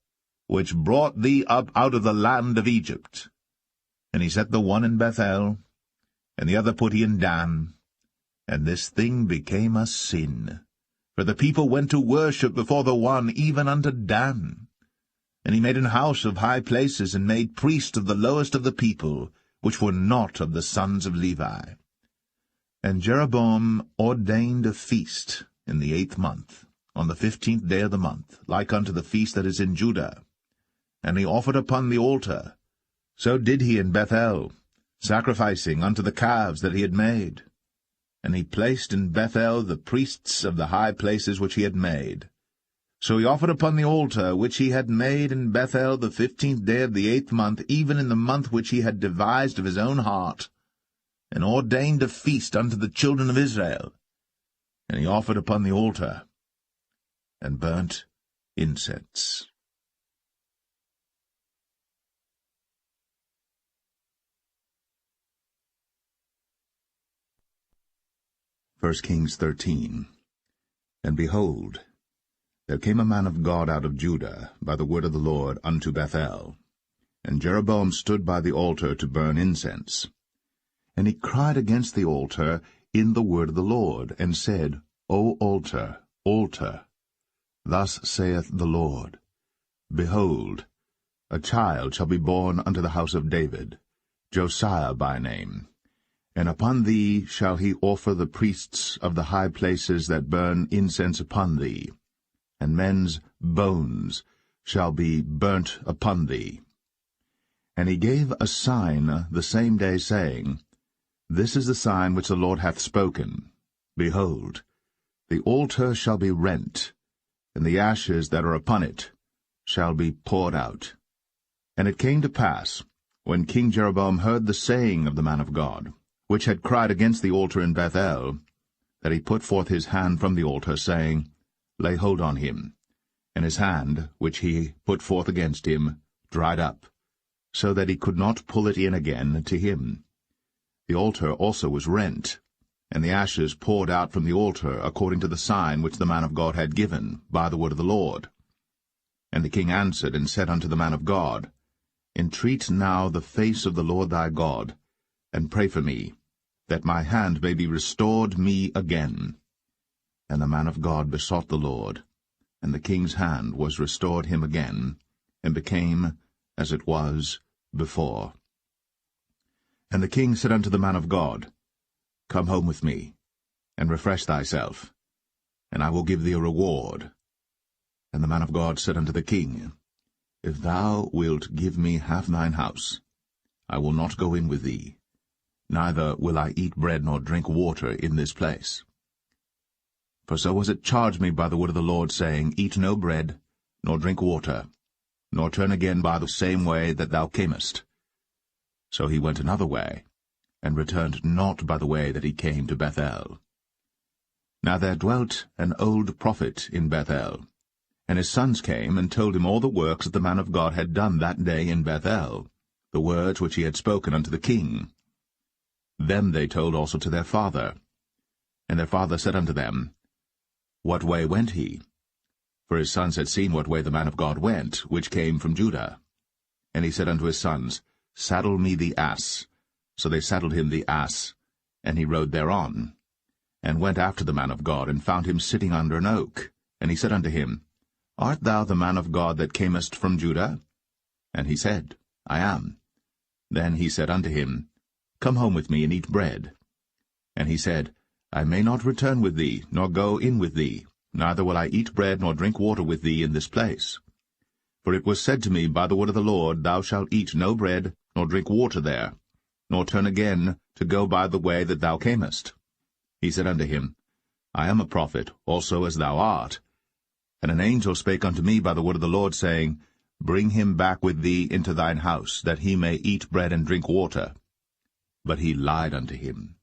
which brought thee up out of the land of Egypt. And he set the one in Bethel, and the other put he in Dan. And this thing became a sin, for the people went to worship before the one, even unto Dan. And he made an house of high places, and made priests of the lowest of the people, which were not of the sons of Levi. And Jeroboam ordained a feast in the 8th month, on the 15th day of the month, like unto the feast that is in Judah. And he offered upon the altar. So did he in Bethel, sacrificing unto the calves that he had made. And he placed in Bethel the priests of the high places which he had made. So he offered upon the altar which he had made in Bethel the 15th day of the 8th month, even in the month which he had devised of his own heart, and ordained a feast unto the children of Israel. And he offered upon the altar, and burnt incense. 1 Kings 13. And behold, there came a man of God out of Judah by the word of the Lord unto Bethel. And Jeroboam stood by the altar to burn incense. And he cried against the altar in the word of the Lord, and said, O altar, altar, thus saith the Lord, Behold, a child shall be born unto the house of David, Josiah by name. And upon thee shall he offer the priests of the high places that burn incense upon thee, and men's bones shall be burnt upon thee. And he gave a sign the same day, saying, This is the sign which the Lord hath spoken. Behold, the altar shall be rent, and the ashes that are upon it shall be poured out. And it came to pass, when King Jeroboam heard the saying of the man of God, which had cried against the altar in Bethel, that he put forth his hand from the altar, saying, Lay hold on him. And his hand, which he put forth against him, dried up, so that he could not pull it in again to him. The altar also was rent, and the ashes poured out from the altar, according to the sign which the man of God had given, by the word of the Lord. And the king answered and said unto the man of God, Entreat now the face of the Lord thy God, and pray for me, that my hand may be restored me again. And the man of God besought the Lord, and the king's hand was restored him again, and became as it was before. And the king said unto the man of God, Come home with me, and refresh thyself, and I will give thee a reward. And the man of God said unto the king, If thou wilt give me half thine house, I will not go in with thee, neither will I eat bread nor drink water in this place. For so was it charged me by the word of the Lord, saying, Eat no bread, nor drink water, nor turn again by the same way that thou camest. So he went another way, and returned not by the way that he came to Bethel. Now there dwelt an old prophet in Bethel, and his sons came and told him all the works that the man of God had done that day in Bethel, the words which he had spoken unto the king. Them they told also to their father. And their father said unto them, What way went he? For his sons had seen what way the man of God went, which came from Judah. And he said unto his sons, Saddle me the ass. So they saddled him the ass, and he rode thereon, and went after the man of God, and found him sitting under an oak. And he said unto him, Art thou the man of God that camest from Judah? And he said, I am. Then he said unto him, Come home with me, and eat bread. And he said, I may not return with thee, nor go in with thee, neither will I eat bread nor drink water with thee in this place. For it was said to me by the word of the Lord, Thou shalt eat no bread, nor drink water there, nor turn again to go by the way that thou camest. He said unto him, I am a prophet, also as thou art. And an angel spake unto me by the word of the Lord, saying, Bring him back with thee into thine house, that he may eat bread and drink water. But he lied unto him.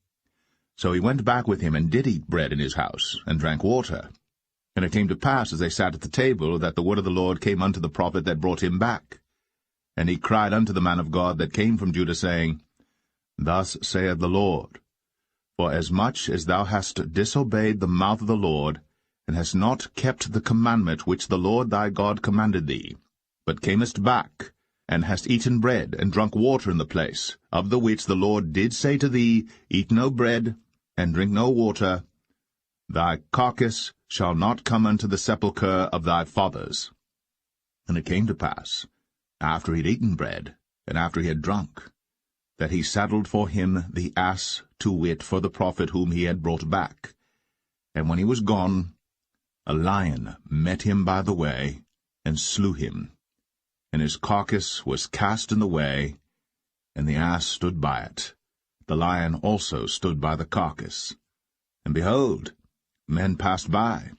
So he went back with him, and did eat bread in his house, and drank water. And it came to pass, as they sat at the table, that the word of the Lord came unto the prophet that brought him back. And he cried unto the man of God that came from Judah, saying, Thus saith the Lord, For as much as thou hast disobeyed the mouth of the Lord, and hast not kept the commandment which the Lord thy God commanded thee, but camest back, and hast eaten bread, and drunk water in the place, of the which the Lord did say to thee, Eat no bread, and drink no water, thy carcass shall not come unto the sepulchre of thy fathers. And it came to pass, after he had eaten bread, and after he had drunk, that he saddled for him the ass, to wit, for the prophet whom he had brought back. And when he was gone, a lion met him by the way, and slew him. And his carcass was cast in the way, and the ass stood by it. The lion also stood by the carcass. And behold, men passed by,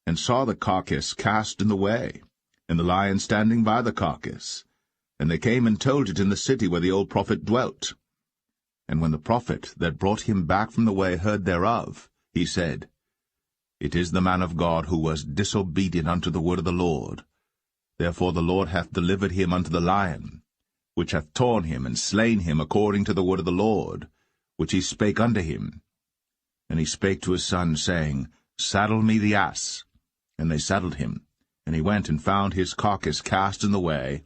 and saw the carcass cast in the way, and the lion standing by the carcass. And they came and told it in the city where the old prophet dwelt. And when the prophet that brought him back from the way heard thereof, he said, It is the man of God who was disobedient unto the word of the Lord. Therefore the Lord hath delivered him unto the lion, which hath torn him and slain him according to the word of the Lord, which he spake unto him. And he spake to his son, saying, Saddle me the ass. And they saddled him. And he went and found his carcass cast in the way,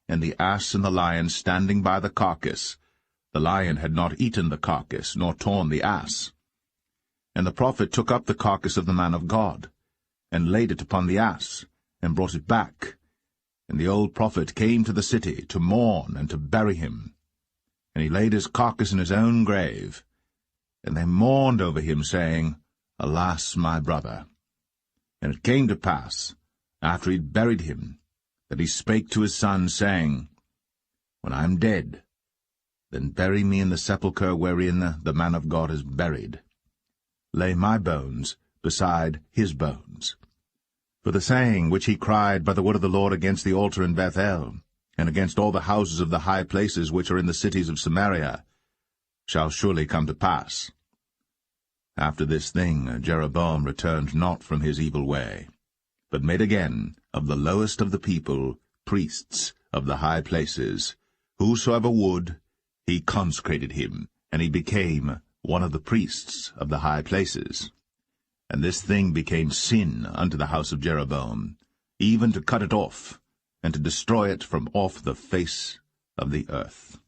and the ass and the lion standing by the carcass. The lion had not eaten the carcass, nor torn the ass. And the prophet took up the carcass of the man of God, and laid it upon the ass, and brought it back. And the old prophet came to the city to mourn and to bury him. And he laid his carcass in his own grave. And they mourned over him, saying, Alas, my brother! And it came to pass, after he had buried him, that he spake to his son, saying, When I am dead, then bury me in the sepulchre wherein the man of God is buried. Lay my bones beside his bones. For the saying which he cried by the word of the Lord against the altar in Bethel, and against all the houses of the high places which are in the cities of Samaria, shall surely come to pass. After this thing Jeroboam returned not from his evil way, but made again of the lowest of the people priests of the high places. Whosoever would, he consecrated him, and he became one of the priests of the high places. And this thing became sin unto the house of Jeroboam, even to cut it off, and to destroy it from off the face of the earth.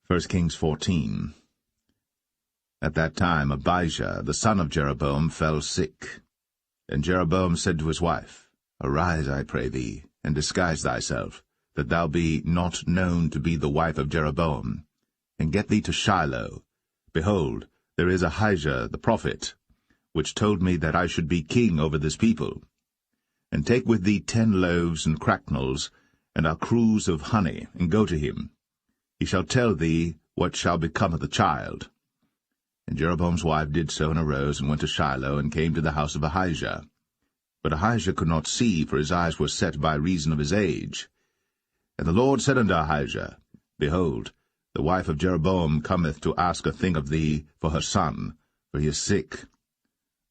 1 Kings 14. At that time Abijah, the son of Jeroboam, fell sick. And Jeroboam said to his wife, Arise, I pray thee, and disguise thyself, that thou be not known to be the wife of Jeroboam, and get thee to Shiloh. Behold, there is Ahijah the prophet, which told me that I should be king over this people. And take with thee 10 loaves and cracknels, and a cruse of honey, and go to him. He shall tell thee what shall become of the child. And Jeroboam's wife did so, and arose, and went to Shiloh, and came to the house of Ahijah. But Ahijah could not see, for his eyes were set by reason of his age. And the Lord said unto Ahijah, Behold, the wife of Jeroboam cometh to ask a thing of thee for her son, for he is sick.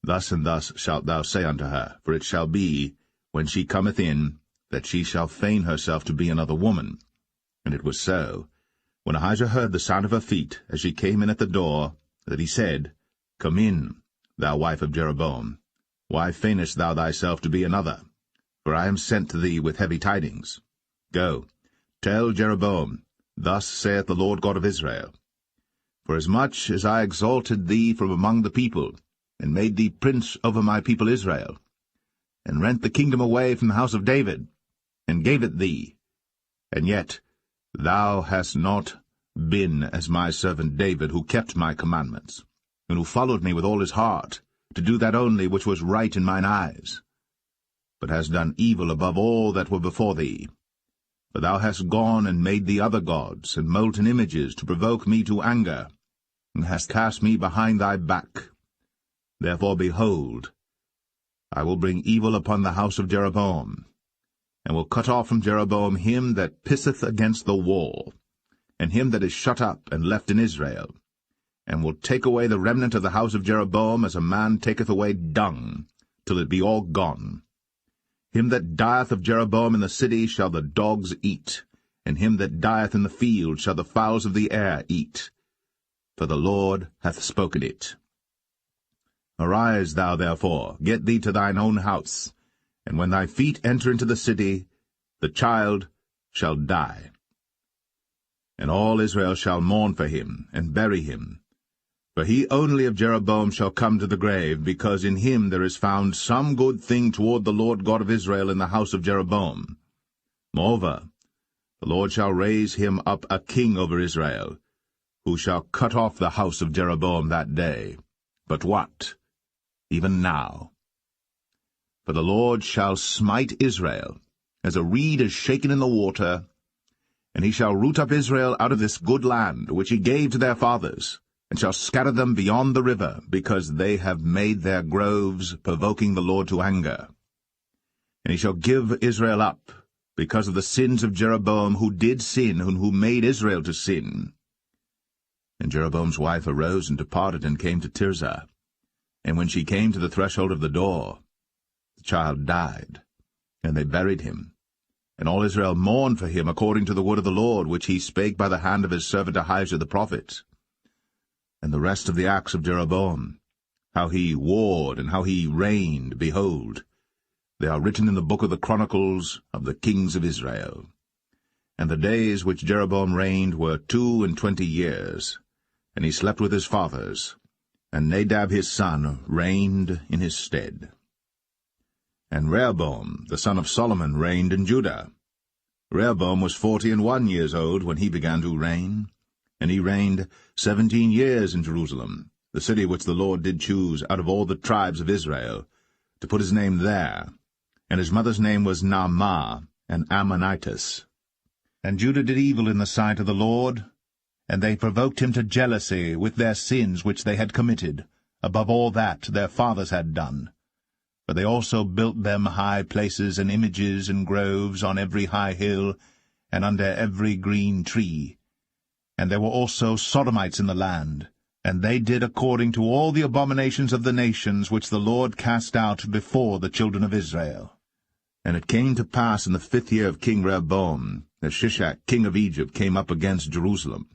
Thus and thus shalt thou say unto her, for it shall be, when she cometh in, that she shall feign herself to be another woman. And it was so, when Ahijah heard the sound of her feet, as she came in at the door, that he said, Come in, thou wife of Jeroboam. Why feignest thou thyself to be another? For I am sent to thee with heavy tidings. Go, tell Jeroboam, Thus saith the Lord God of Israel, Forasmuch as I exalted thee from among the people, and made thee prince over my people Israel, and rent the kingdom away from the house of David, and gave it thee, and yet thou hast not been as my servant David, who kept my commandments, and who followed me with all his heart, to do that only which was right in mine eyes, but hast done evil above all that were before thee. For thou hast gone and made thee other gods, and molten images, to provoke me to anger, and hast cast me behind thy back. Therefore, behold, I will bring evil upon the house of Jeroboam, and will cut off from Jeroboam him that pisseth against the wall, and him that is shut up and left in Israel, and will take away the remnant of the house of Jeroboam as a man taketh away dung, till it be all gone. Him that dieth of Jeroboam in the city shall the dogs eat, and him that dieth in the field shall the fowls of the air eat. For the Lord hath spoken it. Arise thou therefore, get thee to thine own house, and when thy feet enter into the city, the child shall die. And all Israel shall mourn for him, and bury him. For he only of Jeroboam shall come to the grave, because in him there is found some good thing toward the Lord God of Israel in the house of Jeroboam. Moreover, the Lord shall raise him up a king over Israel, who shall cut off the house of Jeroboam that day. But what? Even now. For the Lord shall smite Israel, as a reed is shaken in the water, and he shall root up Israel out of this good land, which he gave to their fathers, and shall scatter them beyond the river, because they have made their groves, provoking the Lord to anger. And he shall give Israel up, because of the sins of Jeroboam, who did sin, and who made Israel to sin. And Jeroboam's wife arose and departed, and came to Tirzah. And when she came to the threshold of the door, the child died, and they buried him. And all Israel mourned for him according to the word of the Lord, which he spake by the hand of his servant Ahijah the prophet. And the rest of the acts of Jeroboam, how he warred and how he reigned, behold, they are written in the book of the Chronicles of the kings of Israel. And the days which Jeroboam reigned were 22 years, and he slept with his fathers, and Nadab his son reigned in his stead. And Rehoboam, the son of Solomon, reigned in Judah. Rehoboam was 41 years old when he began to reign, and he reigned 17 years in Jerusalem, the city which the Lord did choose out of all the tribes of Israel, to put his name there. And his mother's name was Naamah, an Ammonitess. And Judah did evil in the sight of the Lord, and they provoked him to jealousy with their sins which they had committed, above all that their fathers had done. For they also built them high places and images and groves on every high hill, and under every green tree. And there were also Sodomites in the land, and they did according to all the abominations of the nations which the Lord cast out before the children of Israel. And it came to pass in the 5th year of King Rehoboam, that Shishak king of Egypt came up against Jerusalem.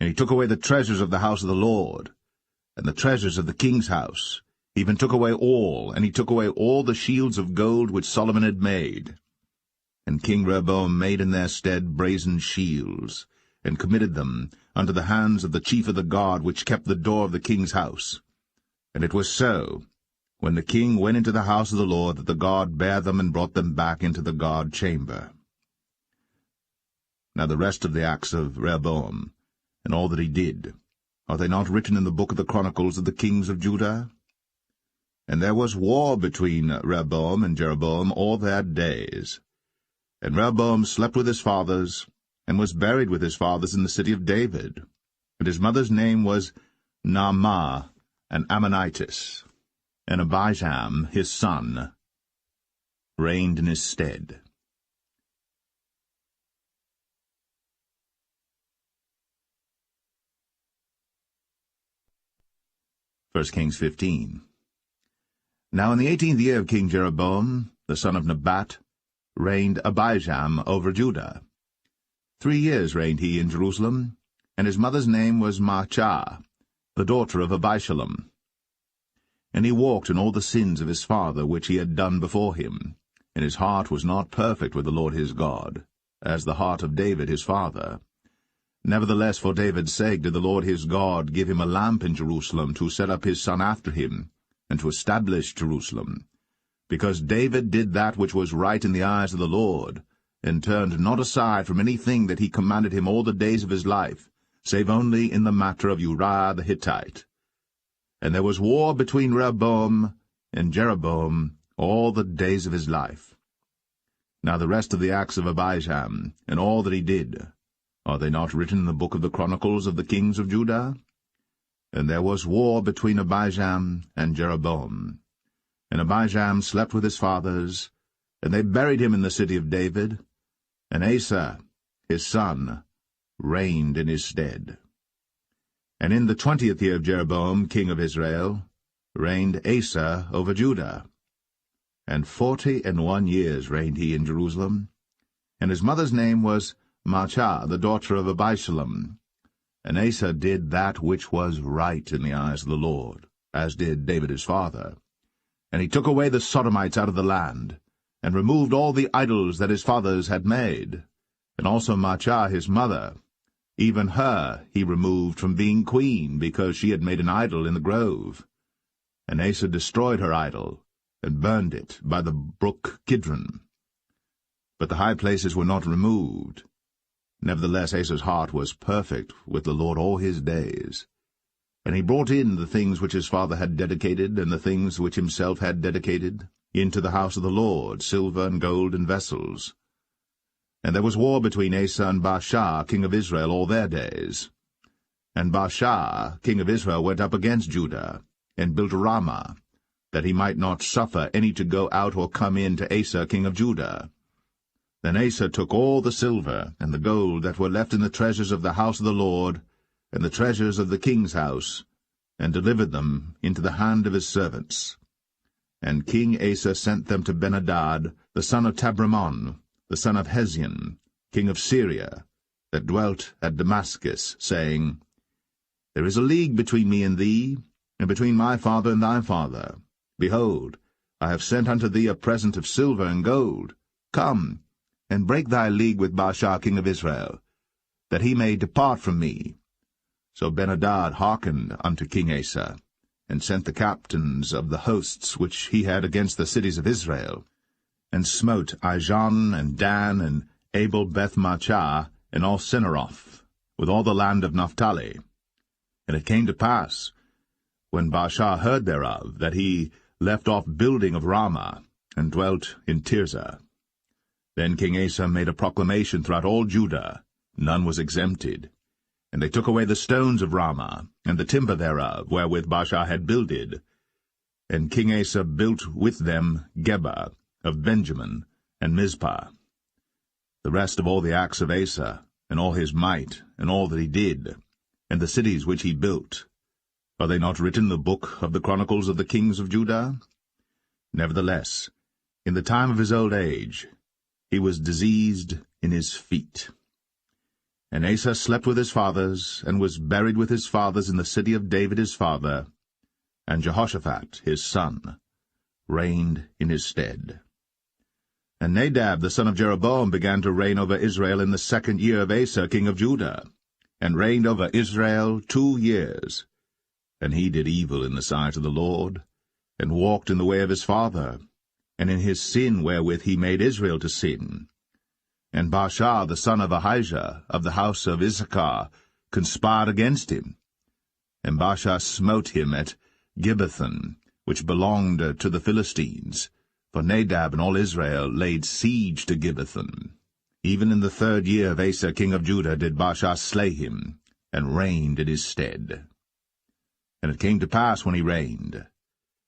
And he took away the treasures of the house of the Lord, and the treasures of the king's house. He even took away all, and he took away all the shields of gold which Solomon had made. And King Rehoboam made in their stead brazen shields, and committed them unto the hands of the chief of the guard which kept the door of the king's house. And it was so, when the king went into the house of the Lord, that the guard bare them and brought them back into the guard chamber. Now the rest of the acts of Rehoboam, and all that he did, are they not written in the book of the Chronicles of the kings of Judah? And there was war between Rehoboam and Jeroboam all their days. And Rehoboam slept with his fathers, and was buried with his fathers in the city of David. And his mother's name was Naamah, an Ammonitess. And Abijam, his son, reigned in his stead. 1 Kings 15. Now in the 18th year of King Jeroboam, the son of Nebat, reigned Abijam over Judah. 3 years reigned he in Jerusalem, and his mother's name was Maachah, the daughter of Abishalom. And he walked in all the sins of his father which he had done before him, and his heart was not perfect with the Lord his God, as the heart of David his father. Nevertheless, for David's sake did the Lord his God give him a lamp in Jerusalem to set up his son after him, and to establish Jerusalem, because David did that which was right in the eyes of the Lord, and turned not aside from anything that he commanded him all the days of his life, save only in the matter of Uriah the Hittite. And there was war between Rehoboam and Jeroboam all the days of his life. Now the rest of the acts of Abijam, and all that he did, are they not written in the book of the Chronicles of the kings of Judah? And there was war between Abijam and Jeroboam. And Abijam slept with his fathers, and they buried him in the city of David, and Asa, his son, reigned in his stead. And in the 20th year of Jeroboam, king of Israel, reigned Asa over Judah. And 41 years reigned he in Jerusalem. And his mother's name was Maachah, the daughter of Abishalom. And Asa did that which was right in the eyes of the Lord, as did David his father. And he took away the Sodomites out of the land, and removed all the idols that his fathers had made. And also Maachah his mother, even her he removed from being queen, because she had made an idol in the grove. And Asa destroyed her idol, and burned it by the brook Kidron. But the high places were not removed. Nevertheless Asa's heart was perfect with the Lord all his days. And he brought in the things which his father had dedicated, and the things which himself had dedicated, into the house of the Lord, silver and gold and vessels. And there was war between Asa and Baasha, king of Israel, all their days. And Baasha, king of Israel, went up against Judah, and built Ramah, that he might not suffer any to go out or come in to Asa, king of Judah. Then Asa took all the silver and the gold that were left in the treasures of the house of the Lord, and the treasures of the king's house, and delivered them into the hand of his servants. And King Asa sent them to Ben-hadad, the son of Tabrimon, the son of Hezion, king of Syria, that dwelt at Damascus, saying, There is a league between me and thee, and between my father and thy father. Behold, I have sent unto thee a present of silver and gold. Come, and break thy league with Baasha king of Israel, that he may depart from me. So Ben-hadad hearkened unto King Asa, and sent the captains of the hosts which he had against the cities of Israel, and smote Ijon, and Dan, and Abel-Beth-maachah, and all Cinneroth, with all the land of Naphtali. And it came to pass, when Baasha heard thereof, that he left off building of Ramah, and dwelt in Tirzah. Then King Asa made a proclamation throughout all Judah, none was exempted. And they took away the stones of Ramah, and the timber thereof, wherewith Baasha had builded. And King Asa built with them Geba of Benjamin, and Mizpah. The rest of all the acts of Asa, and all his might, and all that he did, and the cities which he built, are they not written in the book of the Chronicles of the kings of Judah? Nevertheless, in the time of his old age, he was diseased in his feet. And Asa slept with his fathers, and was buried with his fathers in the city of David his father, and Jehoshaphat his son reigned in his stead. And Nadab the son of Jeroboam began to reign over Israel in the 2nd year of Asa king of Judah, and reigned over Israel 2 years. And he did evil in the sight of the Lord, and walked in the way of his father, and in his sin wherewith he made Israel to sin. And Baasha the son of Ahijah of the house of Issachar conspired against him. And Baasha smote him at Gibbethon, which belonged to the Philistines, for Nadab and all Israel laid siege to Gibbethon. Even in the 3rd year of Asa king of Judah did Baasha slay him, and reigned in his stead. And it came to pass when he reigned,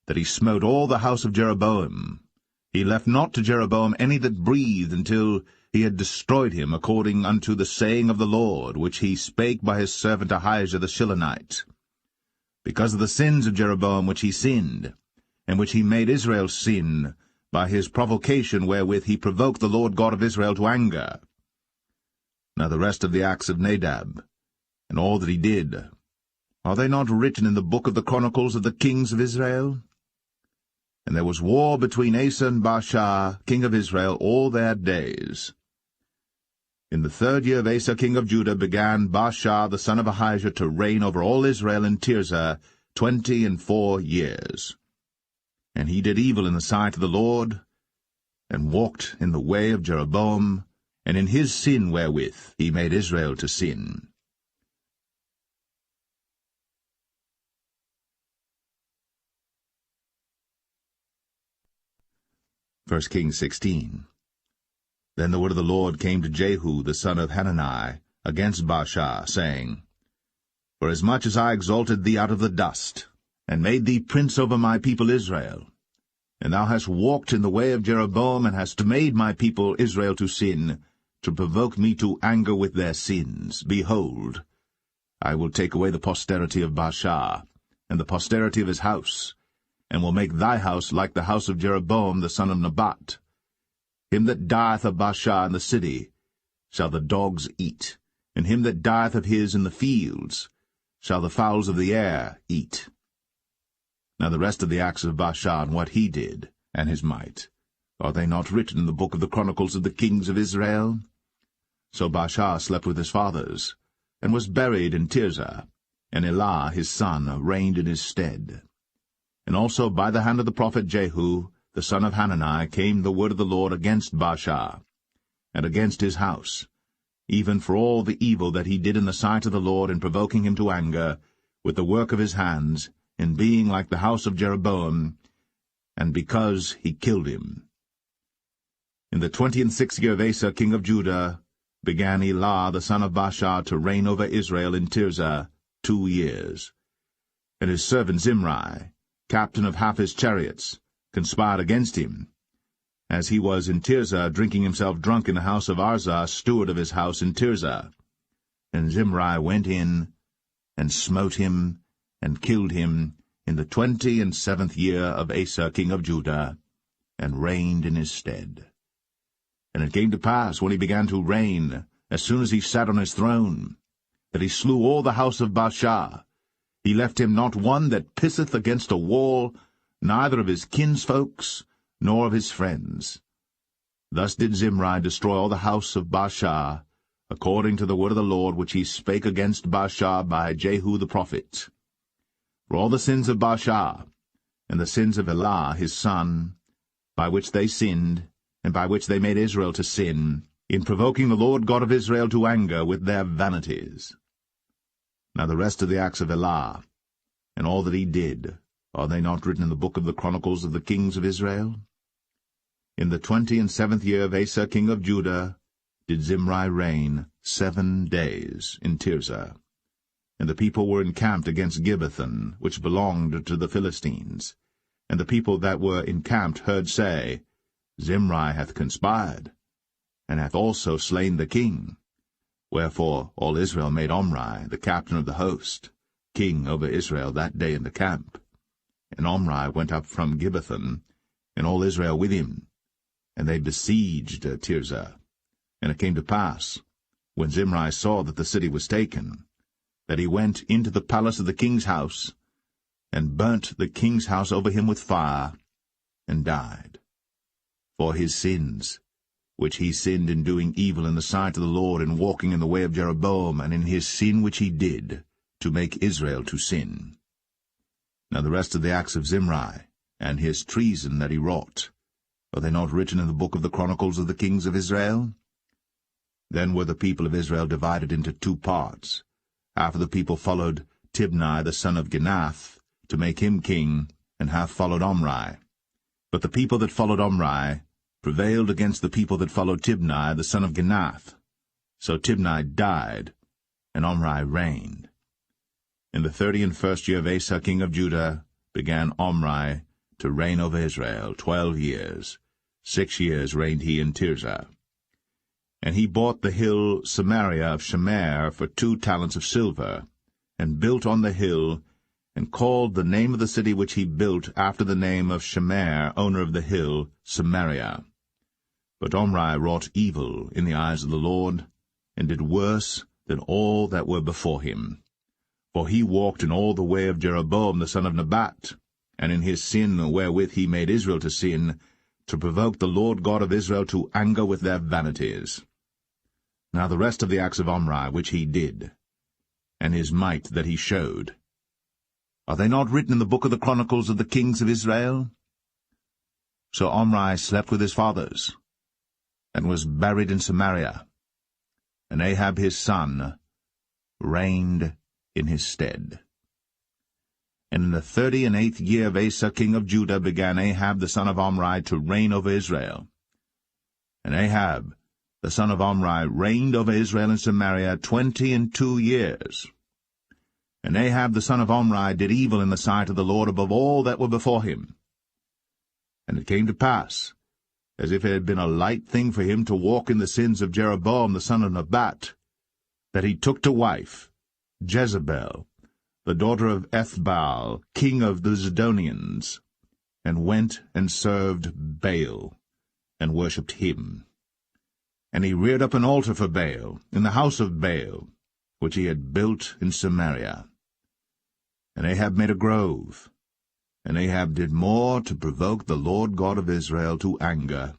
that he smote all the house of Jeroboam. He left not to Jeroboam any that breathed, until he had destroyed him, according unto the saying of the Lord, which he spake by his servant Ahijah the Shilonite. Because of the sins of Jeroboam which he sinned, and which he made Israel sin, by his provocation wherewith he provoked the Lord God of Israel to anger. Now the rest of the acts of Nadab, and all that he did, are they not written in the book of the chronicles of the kings of Israel? And there was war between Asa and Baasha, king of Israel, all their days. In the 3rd year of Asa king of Judah began Baasha the son of Ahijah to reign over all Israel in Tirzah 24 years. And he did evil in the sight of the Lord, and walked in the way of Jeroboam, and in his sin wherewith he made Israel to sin. First Kings 16. Then the word of the Lord came to Jehu the son of Hanani against Baasha, saying, Forasmuch as I exalted thee out of the dust, and made thee prince over my people Israel, and thou hast walked in the way of Jeroboam, and hast made my people Israel to sin, to provoke me to anger with their sins, behold, I will take away the posterity of Baasha, and the posterity of his house, and will make thy house like the house of Jeroboam the son of Nebat. Him that dieth of Baasha in the city shall the dogs eat, and him that dieth of his in the fields shall the fowls of the air eat. Now the rest of the acts of Baasha, and what he did, and his might, are they not written in the book of the chronicles of the kings of Israel? So Baasha slept with his fathers, and was buried in Tirzah, and Elah his son reigned in his stead. And also by the hand of the prophet Jehu, the son of Hanani, came the word of the Lord against Baasha, and against his house, even for all the evil that he did in the sight of the Lord, in provoking him to anger, with the work of his hands, in being like the house of Jeroboam, and because he killed him. In the 26th year of Asa king of Judah began Elah the son of Baasha to reign over Israel in Tirzah 2 years. And his servant Zimri, captain of half his chariots, conspired against him, as he was in Tirzah drinking himself drunk in the house of Arzah, steward of his house in Tirzah. And Zimri went in, and smote him, and killed him, in the 27th year of Asa king of Judah, and reigned in his stead. And it came to pass, when he began to reign, as soon as he sat on his throne, that he slew all the house of Baasha. He left him not one that pisseth against a wall, neither of his kinsfolks, nor of his friends. Thus did Zimri destroy all the house of Baasha, according to the word of the Lord which he spake against Baasha by Jehu the prophet. For all the sins of Baasha, and the sins of Elah his son, by which they sinned, and by which they made Israel to sin, in provoking the Lord God of Israel to anger with their vanities. Now the rest of the acts of Elah, and all that he did, are they not written in the book of the chronicles of the kings of Israel? In the 27th year of Asa king of Judah did Zimri reign 7 days in Tirzah. And the people were encamped against Gibbethon, which belonged to the Philistines. And the people that were encamped heard say, Zimri hath conspired, and hath also slain the king. Wherefore all Israel made Omri, the captain of the host, king over Israel that day in the camp. And Omri went up from Gibbethon, and all Israel with him, and they besieged Tirzah. And it came to pass, when Zimri saw that the city was taken, that he went into the palace of the king's house, and burnt the king's house over him with fire, and died. For his sins, which he sinned in doing evil in the sight of the Lord, in walking in the way of Jeroboam, and in his sin which he did, to make Israel to sin. Now the rest of the acts of Zimri, and his treason that he wrought, are they not written in the book of the Chronicles of the kings of Israel? Then were the people of Israel divided into two parts, after the people followed Tibni the son of Ginath, to make him king, and half followed Omri. But the people that followed Omri prevailed against the people that followed Tibni the son of Ginath. So Tibni died, and Omri reigned. In the 31st year of Asa king of Judah began Omri to reign over Israel 12 years. 6 years reigned he in Tirzah. And he bought the hill Samaria of Shemer for 2 talents of silver, and built on the hill, and called the name of the city which he built after the name of Shemer, owner of the hill, Samaria. But Omri wrought evil in the eyes of the Lord, and did worse than all that were before him. For he walked in all the way of Jeroboam the son of Nebat, and in his sin wherewith he made Israel to sin, to provoke the Lord God of Israel to anger with their vanities. Now the rest of the acts of Omri which he did, and his might that he showed, are they not written in the book of the Chronicles of the kings of Israel? So Omri slept with his fathers, and was buried in Samaria, and Ahab his son reigned in his stead. And in the 38th year of Asa king of Judah began Ahab the son of Omri to reign over Israel. And Ahab the son of Omri reigned over Israel in Samaria 22 years. And Ahab the son of Omri did evil in the sight of the Lord above all that were before him. And it came to pass, as if it had been a light thing for him to walk in the sins of Jeroboam the son of Nebat, that he took to wife Jezebel, the daughter of Ethbaal, king of the Zidonians, and went and served Baal, and worshipped him. And he reared up an altar for Baal in the house of Baal, which he had built in Samaria. And Ahab made a grove, and Ahab did more to provoke the Lord God of Israel to anger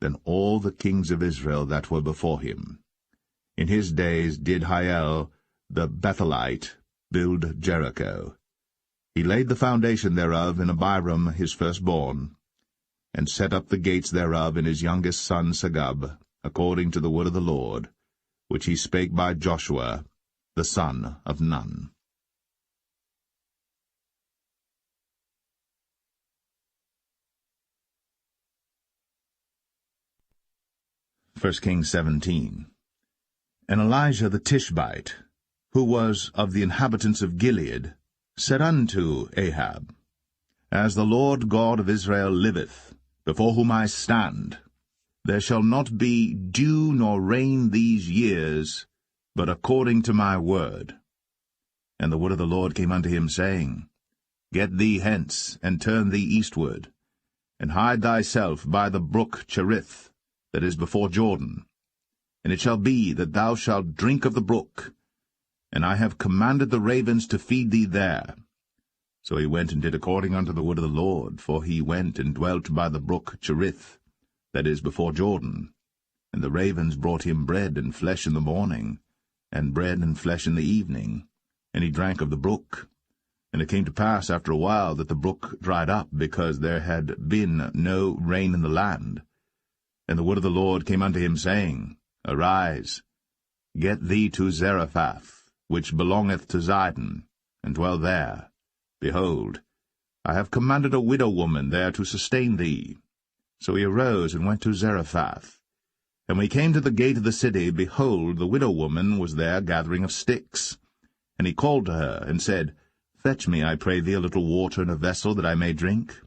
than all the kings of Israel that were before him. In his days did Hiel the Bethelite build Jericho. He laid the foundation thereof in Abiram his firstborn, and set up the gates thereof in his youngest son Segub, according to the word of the Lord, which he spake by Joshua the son of Nun. 1 Kings 17. And Elijah the Tishbite, who was of the inhabitants of Gilead, said unto Ahab, As the Lord God of Israel liveth, before whom I stand, there shall not be dew nor rain these years, but according to my word. And the word of the Lord came unto him, saying, Get thee hence, and turn thee eastward, and hide thyself by the brook Cherith, that is before Jordan. And it shall be that thou shalt drink of the brook, and I have commanded the ravens to feed thee there. So he went and did according unto the word of the Lord, for he went and dwelt by the brook Cherith, that is before Jordan. And the ravens brought him bread and flesh in the morning, and bread and flesh in the evening, and he drank of the brook. And it came to pass after a while that the brook dried up, because there had been no rain in the land. And the word of the Lord came unto him, saying, Arise, get thee to Zarephath, which belongeth to Zidon, and dwell there. Behold, I have commanded a widow woman there to sustain thee. So he arose and went to Zarephath. And when he came to the gate of the city, behold, the widow woman was there gathering of sticks. And he called to her, and said, Fetch me, I pray thee, a little water in a vessel, that I may drink.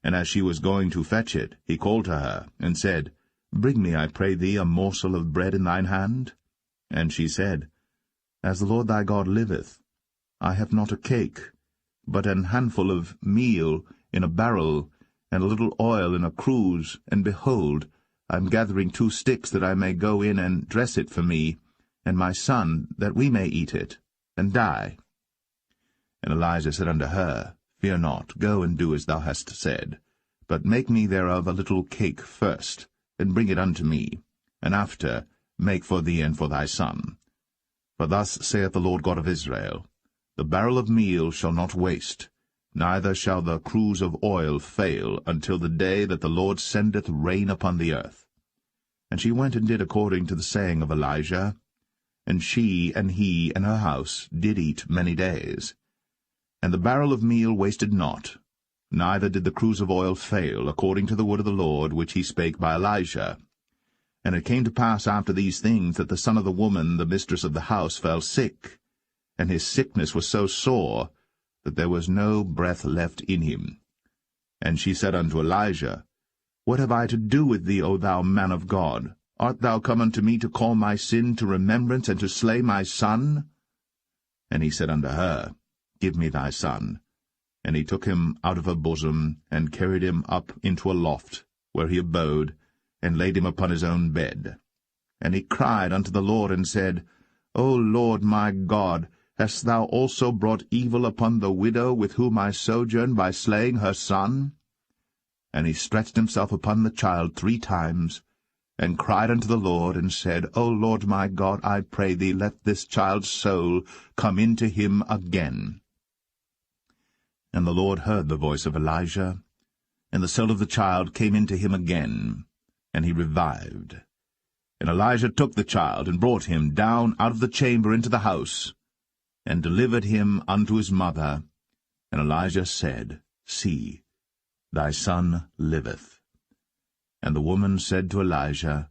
And as she was going to fetch it, he called to her, and said, Bring me, I pray thee, a morsel of bread in thine hand. And she said, As the Lord thy God liveth, I have not a cake, but an handful of meal in a barrel, and a little oil in a cruse, and behold, I am gathering 2 sticks that I may go in and dress it for me and my son, that we may eat it, and die. And Elijah said unto her, Fear not, go and do as thou hast said, but make me thereof a little cake first, and bring it unto me, and after make for thee and for thy son. For thus saith the Lord God of Israel, The barrel of meal shall not waste, neither shall the cruse of oil fail, until the day that the Lord sendeth rain upon the earth. And she went and did according to the saying of Elijah, and she and he and her house did eat many days. And the barrel of meal wasted not, neither did the cruse of oil fail, according to the word of the Lord which he spake by Elijah. And it came to pass after these things that the son of the woman, the mistress of the house, fell sick, and his sickness was so sore that there was no breath left in him. And she said unto Elijah, What have I to do with thee, O thou man of God? Art thou come unto me to call my sin to remembrance, and to slay my son? And he said unto her, Give me thy son. And he took him out of her bosom, and carried him up into a loft, where he abode, and laid him upon his own bed. And he cried unto the Lord, and said, O Lord my God, hast thou also brought evil upon the widow with whom I sojourn by slaying her son? And he stretched himself upon the child 3 times, and cried unto the Lord, and said, O Lord my God, I pray thee, let this child's soul come into him again. And the Lord heard the voice of Elijah, and the soul of the child came into him again, and he revived. And Elijah took the child, and brought him down out of the chamber into the house, and delivered him unto his mother. And Elijah said, See, thy son liveth. And the woman said to Elijah,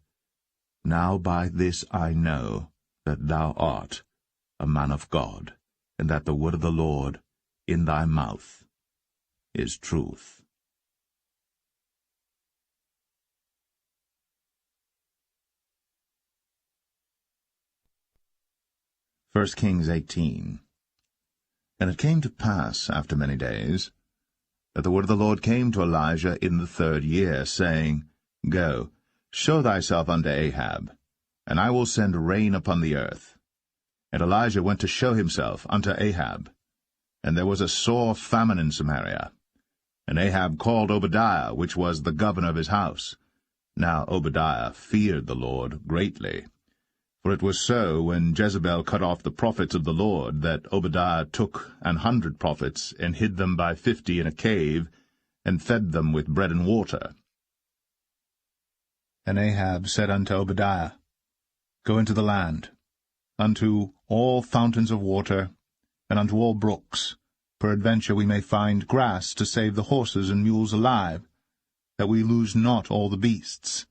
Now by this I know that thou art a man of God, and that the word of the Lord in thy mouth is truth. 1 Kings 18. And it came to pass after many days, that the word of the Lord came to Elijah in the 3rd year, saying, Go, show thyself unto Ahab, and I will send rain upon the earth. And Elijah went to show himself unto Ahab. And there was a sore famine in Samaria. And Ahab called Obadiah, which was the governor of his house. Now Obadiah feared the Lord greatly. For it was so, when Jezebel cut off the prophets of the Lord, that Obadiah took 100 prophets, and hid them by 50 in a cave, and fed them with bread and water. And Ahab said unto Obadiah, Go into the land, unto all fountains of water, and unto all brooks. Peradventure we may find grass to save the horses and mules alive, that we lose not all the beasts.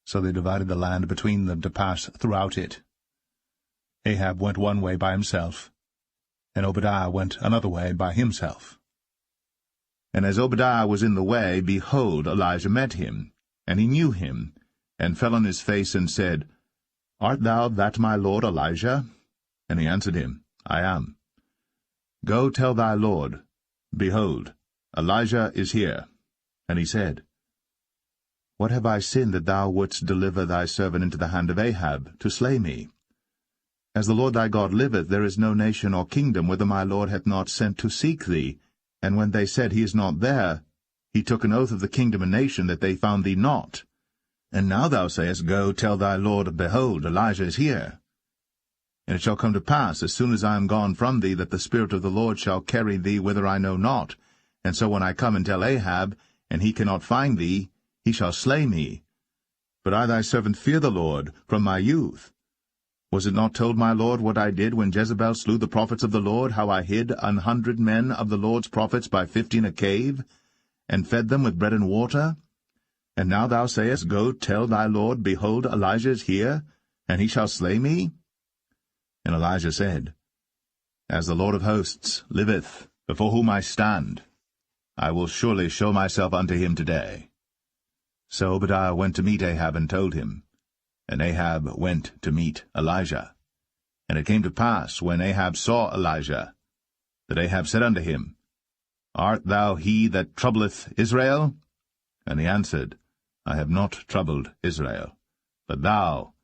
So they divided the land between them to pass throughout it. Ahab went one way by himself, and Obadiah went another way by himself. And as Obadiah was in the way, behold, Elijah met him, and he knew him, and fell on his face, and said, Art thou that my lord Elijah? And he answered him, I am. Go tell thy lord, Behold, Elijah is here. And he said, What have I sinned that thou wouldst deliver thy servant into the hand of Ahab, to slay me? As the Lord thy God liveth, there is no nation or kingdom whither my lord hath not sent to seek thee. And when they said, He is not there, he took an oath of the kingdom and nation that they found thee not. And now thou sayest, Go, tell thy lord, Behold, Elijah is here. And it shall come to pass, as soon as I am gone from thee, that the Spirit of the Lord shall carry thee whither I know not. And so when I come and tell Ahab, and he cannot find thee, he shall slay me. But I thy servant fear the Lord from my youth. Was it not told my lord what I did when Jezebel slew the prophets of the Lord, how I hid 100 men of the Lord's prophets by 50 in a cave, and fed them with bread and water? And now thou sayest, Go tell thy lord, Behold, Elijah is here, and he shall slay me? And Elijah said, As the Lord of hosts liveth, before whom I stand, I will surely show myself unto him today. So Obadiah went to meet Ahab, and told him. And Ahab went to meet Elijah. And it came to pass, when Ahab saw Elijah, that Ahab said unto him, Art thou he that troubleth Israel? And he answered, I have not troubled Israel. But thou,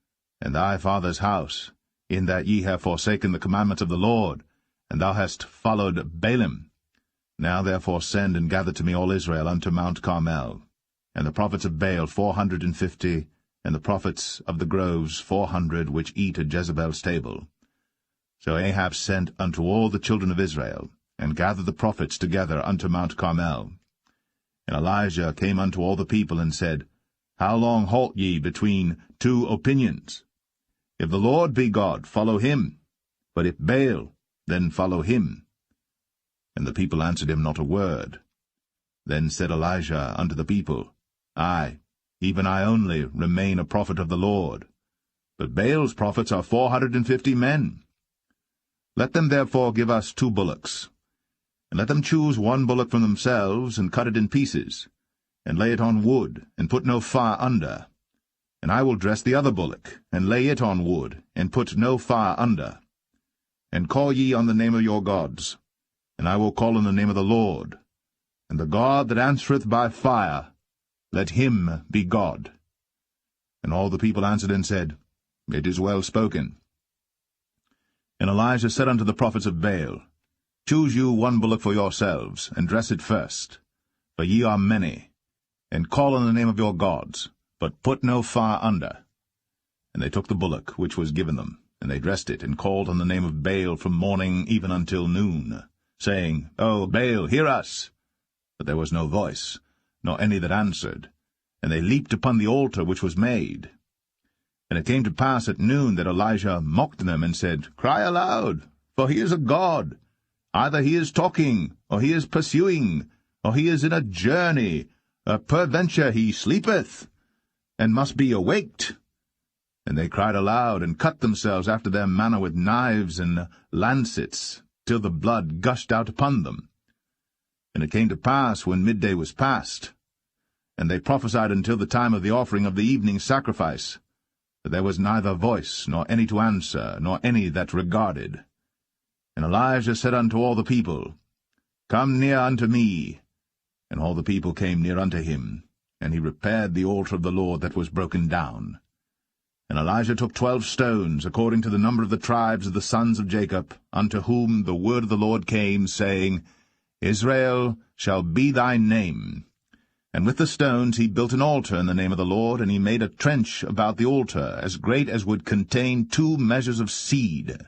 and thy father's house, in that ye have forsaken the commandments of the Lord, and thou hast followed Baalim. Now therefore send and gather to me all Israel unto Mount Carmel, and the prophets of Baal 450, and the prophets of the groves 400, which eat at Jezebel's table. So Ahab sent unto all the children of Israel, and gathered the prophets together unto Mount Carmel. And Elijah came unto all the people, and said, How long halt ye between two opinions? If the Lord be God, follow him. But if Baal, then follow him. And the people answered him not a word. Then said Elijah unto the people, I, even I only, remain a prophet of the Lord. But Baal's prophets are 450 men. Let them therefore give us 2 bullocks. And let them choose 1 bullock from themselves, and cut it in pieces, and lay it on wood, and put no fire under. And I will dress the other bullock, and lay it on wood, and put no fire under. And call ye on the name of your gods, and I will call on the name of the Lord. And the God that answereth by fire, let him be God. And all the people answered and said, It is well spoken. And Elijah said unto the prophets of Baal, Choose you 1 bullock for yourselves, and dress it first, for ye are many, and call on the name of your gods, but put no fire under. And they took the bullock which was given them, and they dressed it, and called on the name of Baal from morning even until noon, saying, O Baal, hear us! But there was no voice, nor any that answered, and they leaped upon the altar which was made. And it came to pass at noon that Elijah mocked them, and said, Cry aloud, for he is a god. Either he is talking, or he is pursuing, or he is in a journey, or peradventure he sleepeth, and must be awaked. And they cried aloud, and cut themselves after their manner with knives and lancets, till the blood gushed out upon them. And it came to pass, when midday was past, and they prophesied until the time of the offering of the evening sacrifice, that there was neither voice, nor any to answer, nor any that regarded. And Elijah said unto all the people, Come near unto me. And all the people came near unto him, and he repaired the altar of the Lord that was broken down. And Elijah took 12 stones, according to the number of the tribes of the sons of Jacob, unto whom the word of the Lord came, saying, Israel shall be thy name. And with the stones he built an altar in the name of the Lord, and he made a trench about the altar, as great as would contain 2 measures of seed.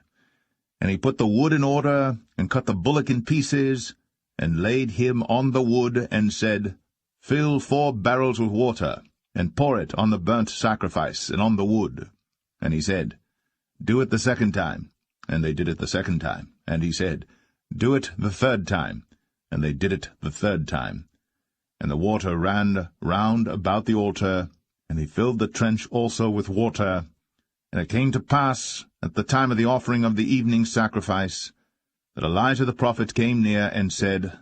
And he put the wood in order, and cut the bullock in pieces, and laid him on the wood, and said, Fill 4 barrels with water, and pour it on the burnt sacrifice, and on the wood. And he said, Do it the 2nd time. And they did it the 2nd time. And he said, Do it the 3rd time. And they did it the 3rd time. And the water ran round about the altar, and he filled the trench also with water. And it came to pass, at the time of the offering of the evening sacrifice, that Elijah the prophet came near and said,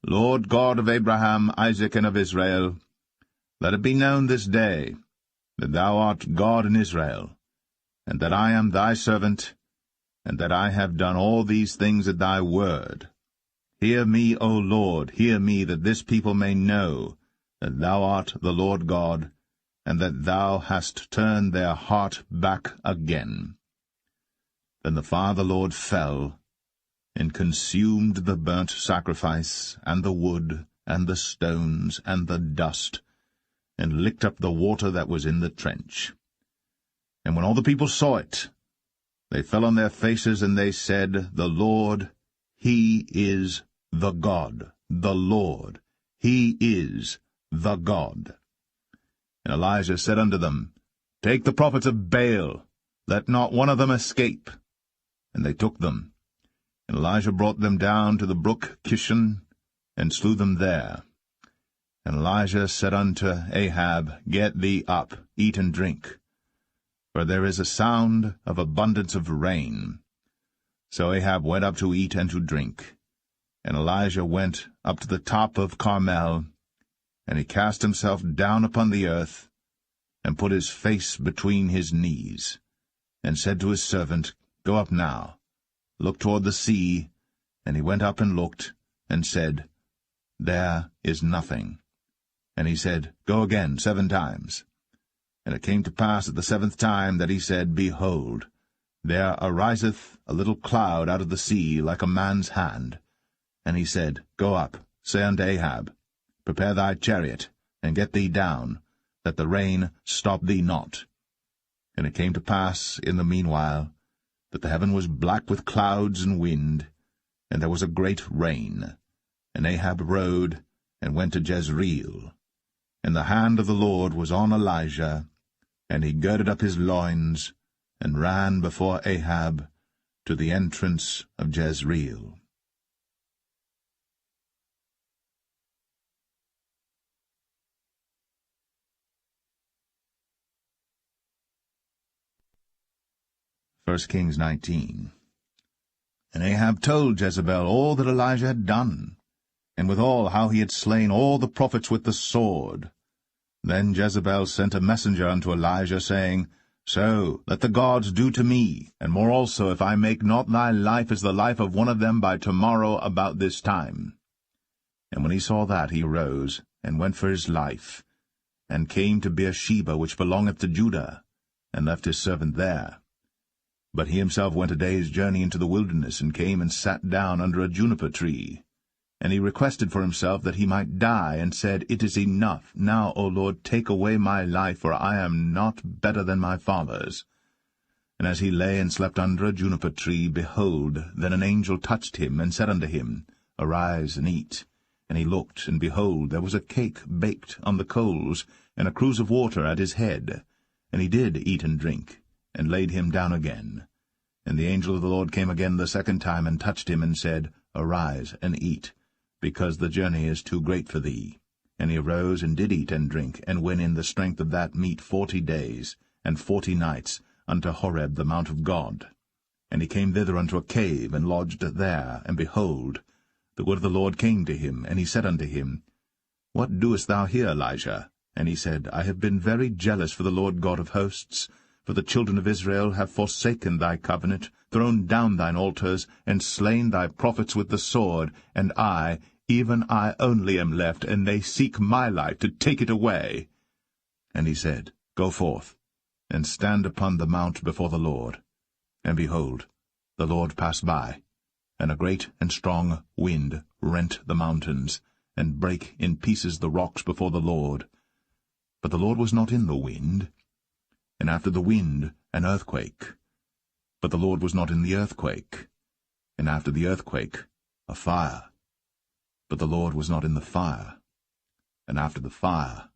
Lord God of Abraham, Isaac, and of Israel, let it be known this day that thou art God in Israel, and that I am thy servant, and that I have done all these things at thy word. Hear me, O Lord, hear me, that this people may know that thou art the Lord God, and that thou hast turned their heart back again. Then the fire of the Lord fell, and consumed the burnt sacrifice, and the wood, and the stones, and the dust, and licked up the water that was in the trench. And when all the people saw it, they fell on their faces, and they said, The Lord, he is the God, the Lord, he is the God. And Elijah said unto them, Take the prophets of Baal, let not one of them escape. And they took them. And Elijah brought them down to the brook Kishon, and slew them there. And Elijah said unto Ahab, Get thee up, eat and drink, for there is a sound of abundance of rain. So Ahab went up to eat and to drink. And Elijah went up to the top of Carmel, and he cast himself down upon the earth, and put his face between his knees, and said to his servant, Go up now, look toward the sea. And he went up and looked, and said, There is nothing. And he said, Go again 7 times. And it came to pass at the 7th time that he said, Behold, there ariseth a little cloud out of the sea like a man's hand. And he said, Go up, say unto Ahab, Prepare thy chariot, and get thee down, that the rain stop thee not. And it came to pass in the meanwhile that the heaven was black with clouds and wind, and there was a great rain. And Ahab rode, and went to Jezreel. And the hand of the Lord was on Elijah, and he girded up his loins, and ran before Ahab to the entrance of Jezreel. First Kings 19. And Ahab told Jezebel all that Elijah had done, and withal how he had slain all the prophets with the sword. Then Jezebel sent a messenger unto Elijah, saying, So let the gods do to me, and more also, if I make not thy life as the life of one of them by tomorrow about this time. And when he saw that, he arose, and went for his life, and came to Beersheba, which belongeth to Judah, and left his servant there. But he himself went a day's journey into the wilderness, and came and sat down under a juniper tree. And he requested for himself that he might die, and said, It is enough. Now, O Lord, take away my life, for I am not better than my fathers. And as he lay and slept under a juniper tree, behold, then an angel touched him, and said unto him, Arise and eat. And he looked, and behold, there was a cake baked on the coals, and a cruse of water at his head. And he did eat and drink, and laid him down again. And the angel of the Lord came again the 2nd time, and touched him, and said, Arise and eat, because the journey is too great for thee. And he arose, and did eat and drink, and went in the strength of that meat 40 days, and 40 nights, unto Horeb the mount of God. And he came thither unto a cave, and lodged there. And behold, the word of the Lord came to him, and he said unto him, What doest thou here, Elijah? And he said, I have been very jealous for the Lord God of hosts, for the children of Israel have forsaken thy covenant, thrown down thine altars, and slain thy prophets with the sword, and I, even I only am left, and they seek my life to take it away. And he said, Go forth, and stand upon the mount before the Lord. And behold, the Lord passed by, and a great and strong wind rent the mountains, and brake in pieces the rocks before the Lord. But the Lord was not in the wind. And after the wind an earthquake. But the Lord was not in the earthquake. And after the earthquake a fire. But the Lord was not in the fire. And after the fire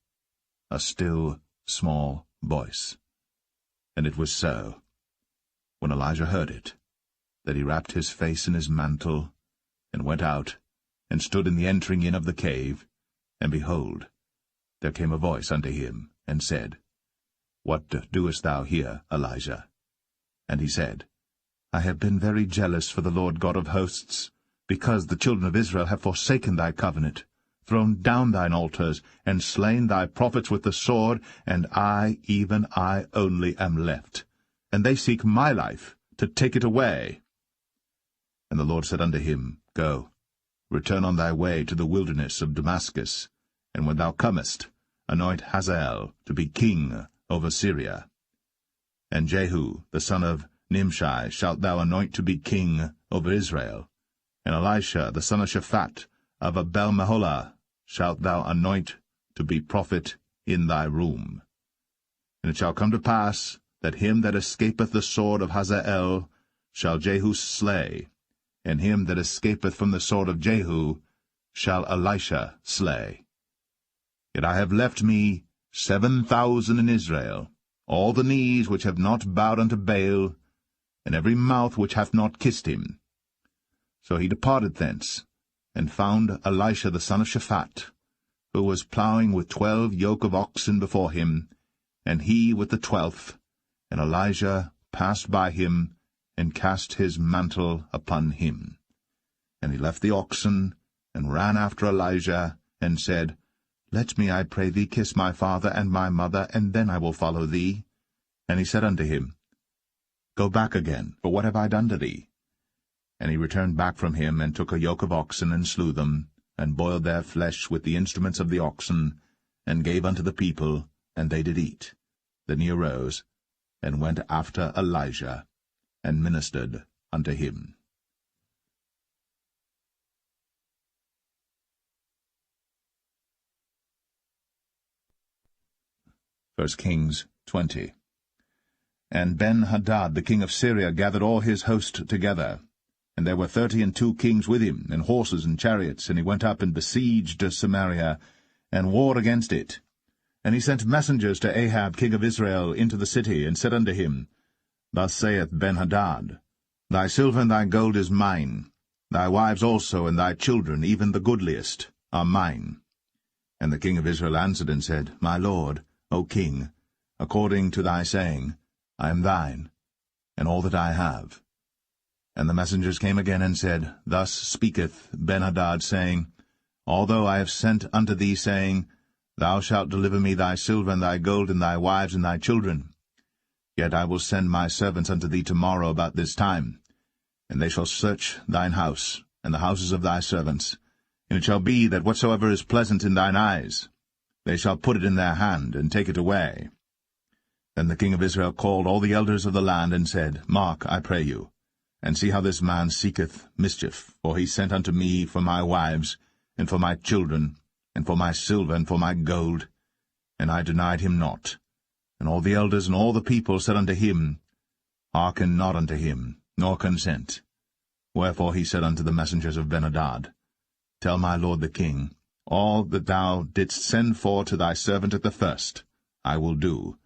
a still small voice. And it was so, when Elijah heard it, that he wrapped his face in his mantle, and went out, and stood in the entering in of the cave. And behold, there came a voice unto him, and said, What doest thou here, Elijah? And he said, I have been very jealous for the Lord God of hosts, because the children of Israel have forsaken thy covenant, thrown down thine altars, and slain thy prophets with the sword, and I, even I only, am left. And they seek my life, to take it away. And the Lord said unto him, Go, return on thy way to the wilderness of Damascus, and when thou comest, anoint Hazael to be king over Syria. And Jehu, the son of Nimshi, shalt thou anoint to be king over Israel. And Elisha, the son of Shaphat, of Abel-Meholah, shalt thou anoint to be prophet in thy room. And it shall come to pass that him that escapeth the sword of Hazael shall Jehu slay, and him that escapeth from the sword of Jehu shall Elisha slay. Yet I have left me 7,000 in Israel, all the knees which have not bowed unto Baal, and every mouth which hath not kissed him. So he departed thence, and found Elisha the son of Shaphat, who was plowing with 12 yoke of oxen before him, and he with the 12th. And Elijah passed by him, and cast his mantle upon him. And he left the oxen, and ran after Elijah, and said, Let me, I pray thee, kiss my father and my mother, and then I will follow thee. And he said unto him, Go back again, for what have I done to thee? And he returned back from him, and took a yoke of oxen, and slew them, and boiled their flesh with the instruments of the oxen, and gave unto the people, and they did eat. Then he arose, and went after Elijah, and ministered unto him. 1 Kings 20. And Ben-Hadad the king of Syria gathered all his host together, and there were 32 kings with him, and horses and chariots, and he went up and besieged Samaria, and warred against it. And he sent messengers to Ahab king of Israel into the city, and said unto him, Thus saith Ben-Hadad, Thy silver and thy gold is mine, thy wives also and thy children, even the goodliest, are mine. And the king of Israel answered and said, My lord, O king, according to thy saying, I am thine, and all that I have. And the messengers came again and said, Thus speaketh Ben-Hadad, saying, Although I have sent unto thee, saying, Thou shalt deliver me thy silver and thy gold and thy wives and thy children, yet I will send my servants unto thee tomorrow about this time, and they shall search thine house and the houses of thy servants, and it shall be that whatsoever is pleasant in thine eyes, they shall put it in their hand, and take it away. Then the king of Israel called all the elders of the land, and said, Mark, I pray you, and see how this man seeketh mischief, for he sent unto me for my wives, and for my children, and for my silver, and for my gold, and I denied him not. And all the elders and all the people said unto him, Hearken not unto him, nor consent. Wherefore he said unto the messengers of Ben-Hadad, Tell my lord the king, all that thou didst send for to thy servant at the first, I will do,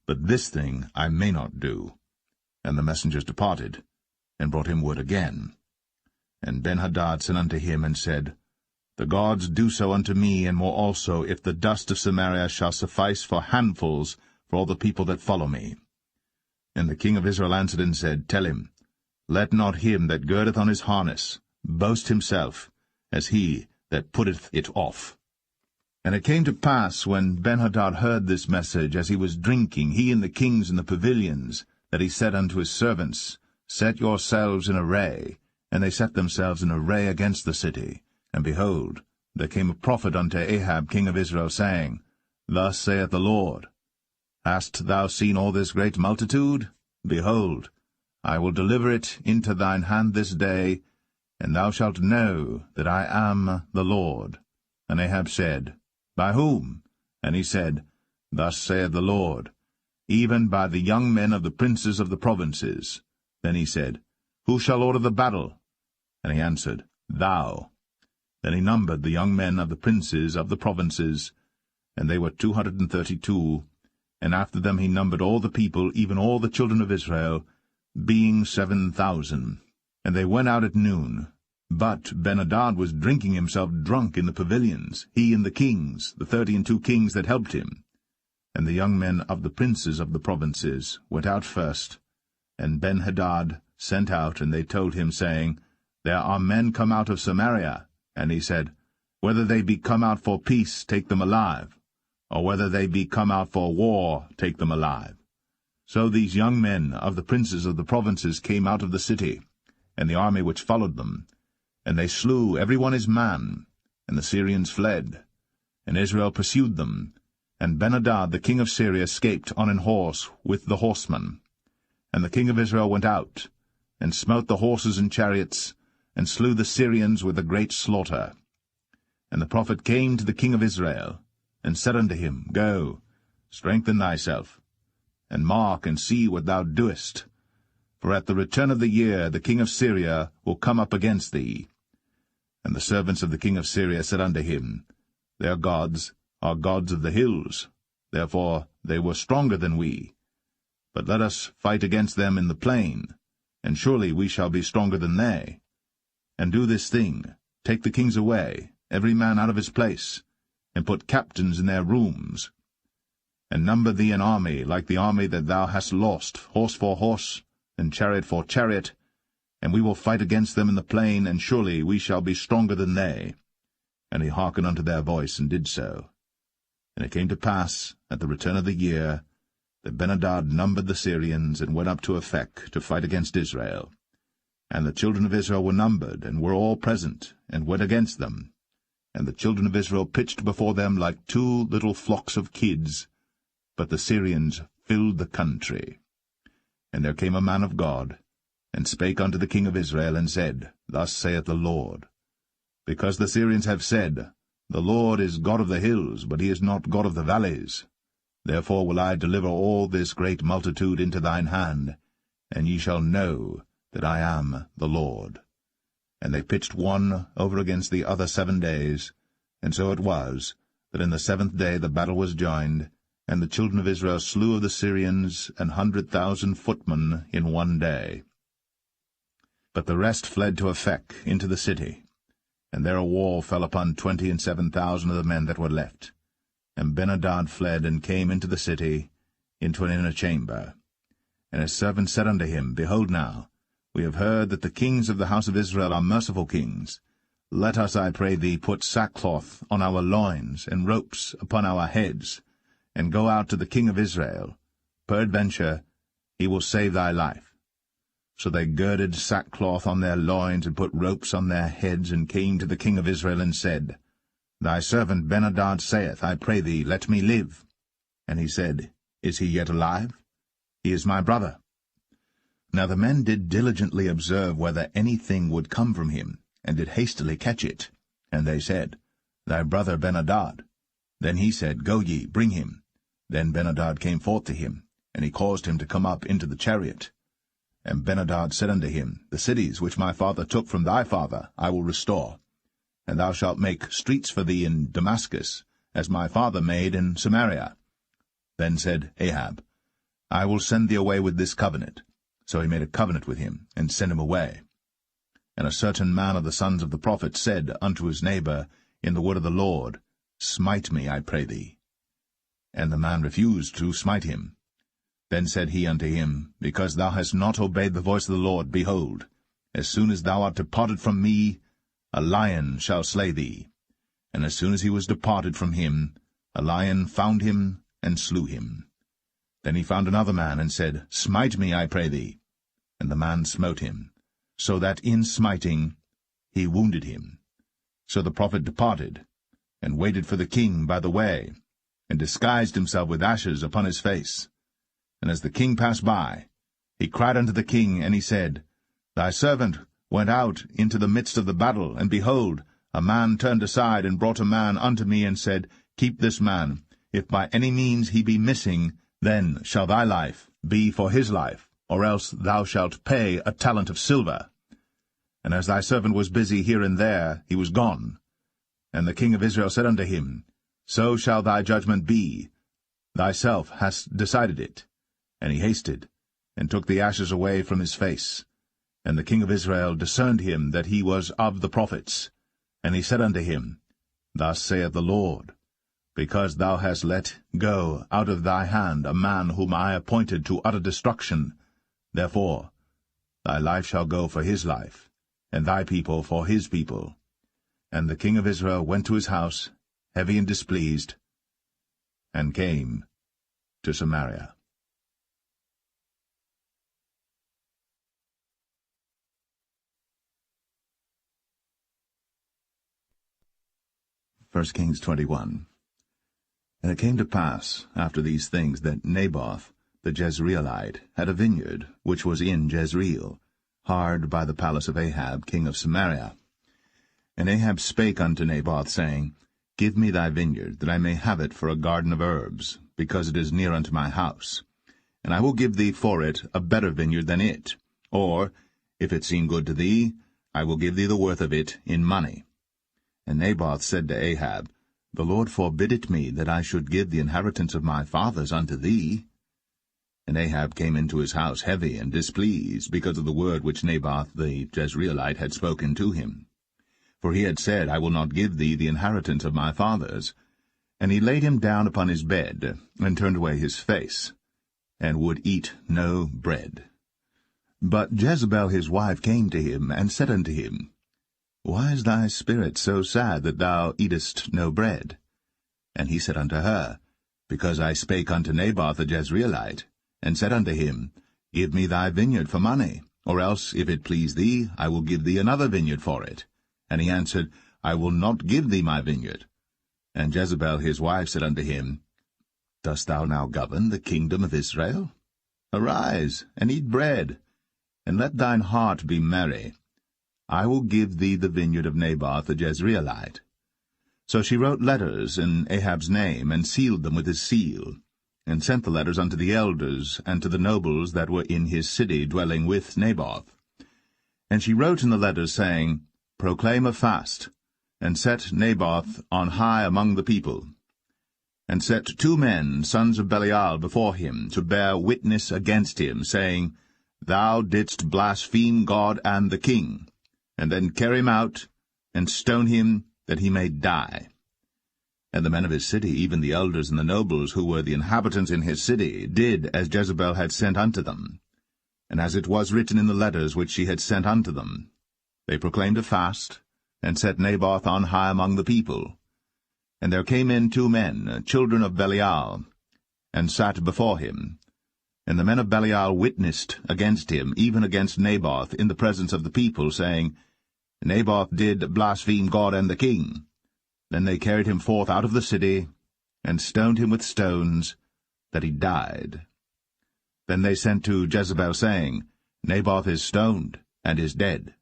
but this thing I may not do. And the messengers departed, and brought him word again. And Ben-Hadad sent unto him, and said, The gods do so unto me, and more also, if the dust of Samaria shall suffice for handfuls for all the people that follow me. And the king of Israel answered and said, Tell him, Let not him that girdeth on his harness boast himself, as he that putteth it off. And it came to pass, when Ben-Hadad heard this message, as he was drinking, he and the kings in the pavilions, that he said unto his servants, Set yourselves in array. And they set themselves in array against the city. And behold, there came a prophet unto Ahab king of Israel, saying, Thus saith the Lord, Hast thou seen all this great multitude? Behold, I will deliver it into thine hand this day, and thou shalt know that I am the Lord. And Ahab said, By whom? And he said, Thus saith the Lord, Even by the young men of the princes of the provinces. Then he said, Who shall order the battle? And he answered, Thou. Then he numbered the young men of the princes of the provinces, and they were 232, and after them he numbered all the people, even all the children of Israel, being 7,000. And they went out at noon. But Ben-Hadad was drinking himself drunk in the pavilions, he and the kings, the 32 kings that helped him. And the young men of the princes of the provinces went out first, and Ben-Hadad sent out, and they told him, saying, There are men come out of Samaria. And he said, Whether they be come out for peace, take them alive, or whether they be come out for war, take them alive. So these young men of the princes of the provinces came out of the city, and the army which followed them, and they slew every one his man, and the Syrians fled. And Israel pursued them, and Ben-Hadad the king of Syria escaped on an horse with the horsemen. And the king of Israel went out, and smote the horses and chariots, and slew the Syrians with a great slaughter. And the prophet came to the king of Israel, and said unto him, Go, strengthen thyself, and mark and see what thou doest. For at the return of the year the king of Syria will come up against thee. And the servants of the king of Syria said unto him, Their gods are gods of the hills, therefore they were stronger than we. But let us fight against them in the plain, and surely we shall be stronger than they. And do this thing, take the kings away, every man out of his place, and put captains in their rooms. And number thee an army like the army that thou hast lost, horse for horse, and chariot for chariot, and we will fight against them in the plain, and surely we shall be stronger than they. And he hearkened unto their voice, and did so. And it came to pass, at the return of the year, that Ben-Hadad numbered the Syrians, and went up to Aphek to fight against Israel. And the children of Israel were numbered, and were all present, and went against them. And the children of Israel pitched before them like 2 little flocks of kids. But the Syrians filled the country. And there came a man of God, and spake unto the king of Israel, and said, Thus saith the Lord, Because the Syrians have said, The Lord is God of the hills, but he is not God of the valleys. Therefore will I deliver all this great multitude into thine hand, and ye shall know that I am the Lord. And they pitched one over against the other 7 days, and so it was, that in the 7th day the battle was joined, and the children of Israel slew of the Syrians 100,000 footmen in 1 day. But the rest fled to Aphek into the city, and there a wall fell upon 27,000 of the men that were left. And Ben-hadad fled, and came into the city, into an inner chamber. And his servants said unto him, Behold now, we have heard that the kings of the house of Israel are merciful kings. Let us, I pray thee, put sackcloth on our loins, and ropes upon our heads, and go out to the king of Israel. Peradventure he will save thy life. So they girded sackcloth on their loins, and put ropes on their heads, and came to the king of Israel, and said, Thy servant Ben-hadad saith, I pray thee, let me live. And he said, Is he yet alive? He is my brother. Now the men did diligently observe whether anything would come from him, and did hastily catch it. And they said, Thy brother Ben-hadad. Then he said, Go ye, bring him. Then Ben-hadad came forth to him, and he caused him to come up into the chariot. And Ben-hadad said unto him, The cities which my father took from thy father I will restore. And thou shalt make streets for thee in Damascus, as my father made in Samaria. Then said Ahab, I will send thee away with this covenant. So he made a covenant with him, and sent him away. And a certain man of the sons of the prophets said unto his neighbor in the word of the Lord, Smite me, I pray thee. And the man refused to smite him. Then said he unto him, Because thou hast not obeyed the voice of the Lord, behold, as soon as thou art departed from me, a lion shall slay thee. And as soon as he was departed from him, a lion found him, and slew him. Then he found another man, and said, Smite me, I pray thee. And the man smote him, so that in smiting he wounded him. So the prophet departed, and waited for the king by the way, and disguised himself with ashes upon his face. And as the king passed by, he cried unto the king, and he said, Thy servant went out into the midst of the battle, and behold, a man turned aside, and brought a man unto me, and said, Keep this man. If by any means he be missing, then shall thy life be for his life, or else thou shalt pay a talent of silver. And as thy servant was busy here and there, he was gone. And the king of Israel said unto him, So shall thy judgment be. Thyself hast decided it. And he hasted, and took the ashes away from his face. And the king of Israel discerned him that he was of the prophets. And he said unto him, Thus saith the Lord, Because thou hast let go out of thy hand a man whom I appointed to utter destruction, therefore thy life shall go for his life, and thy people for his people. And the king of Israel went to his house, heavy and displeased, and came to Samaria. 1 Kings 21. And it came to pass, after these things, that Naboth the Jezreelite had a vineyard, which was in Jezreel, hard by the palace of Ahab king of Samaria. And Ahab spake unto Naboth, saying, Give me thy vineyard, that I may have it for a garden of herbs, because it is near unto my house. And I will give thee for it a better vineyard than it. Or, if it seem good to thee, I will give thee the worth of it in money. And Naboth said to Ahab, The Lord forbid it me, that I should give the inheritance of my fathers unto thee. And Ahab came into his house heavy and displeased, because of the word which Naboth the Jezreelite had spoken to him. For he had said, I will not give thee the inheritance of my fathers. And he laid him down upon his bed, and turned away his face, and would eat no bread. But Jezebel his wife came to him, and said unto him, Why is thy spirit so sad that thou eatest no bread? And he said unto her, Because I spake unto Naboth the Jezreelite, and said unto him, Give me thy vineyard for money, or else, if it please thee, I will give thee another vineyard for it. And he answered, I will not give thee my vineyard. And Jezebel his wife said unto him, Dost thou now govern the kingdom of Israel? Arise, and eat bread, and let thine heart be merry. I will give thee the vineyard of Naboth the Jezreelite. So she wrote letters in Ahab's name, and sealed them with his seal, and sent the letters unto the elders, and to the nobles that were in his city, dwelling with Naboth. And she wrote in the letters, saying, Proclaim a fast, and set Naboth on high among the people. And set 2 men, sons of Belial, before him, to bear witness against him, saying, Thou didst blaspheme God and the king. And then carry him out, and stone him, that he may die. And the men of his city, even the elders and the nobles, who were the inhabitants in his city, did as Jezebel had sent unto them, and as it was written in the letters which she had sent unto them. They proclaimed a fast, and set Naboth on high among the people. And there came in 2 men, children of Belial, and sat before him. And the men of Belial witnessed against him, even against Naboth, in the presence of the people, saying, Naboth did blaspheme God and the king. Then they carried him forth out of the city, and stoned him with stones, that he died. Then they sent to Jezebel, saying, Naboth is stoned, and is dead.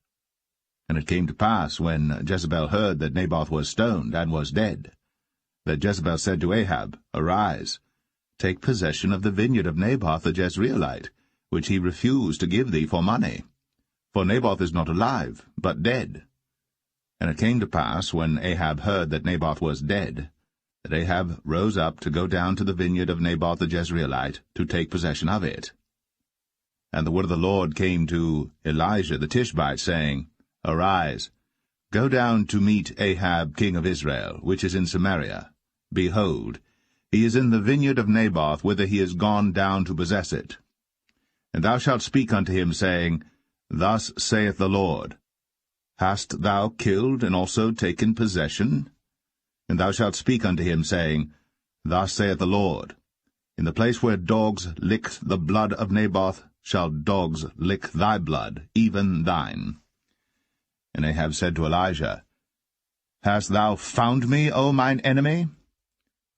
And it came to pass, when Jezebel heard that Naboth was stoned, and was dead, that Jezebel said to Ahab, Arise, take possession of the vineyard of Naboth the Jezreelite, which he refused to give thee for money. For Naboth is not alive, but dead. And it came to pass, when Ahab heard that Naboth was dead, that Ahab rose up to go down to the vineyard of Naboth the Jezreelite, to take possession of it. And the word of the Lord came to Elijah the Tishbite, saying, Arise, go down to meet Ahab king of Israel, which is in Samaria. Behold, he is in the vineyard of Naboth, whither he is gone down to possess it. And thou shalt speak unto him, saying, Thus saith the Lord, Hast thou killed and also taken possession? And thou shalt speak unto him, saying, Thus saith the Lord, In the place where dogs licked the blood of Naboth shall dogs lick thy blood, even thine. And Ahab said to Elijah, Hast thou found me, O mine enemy?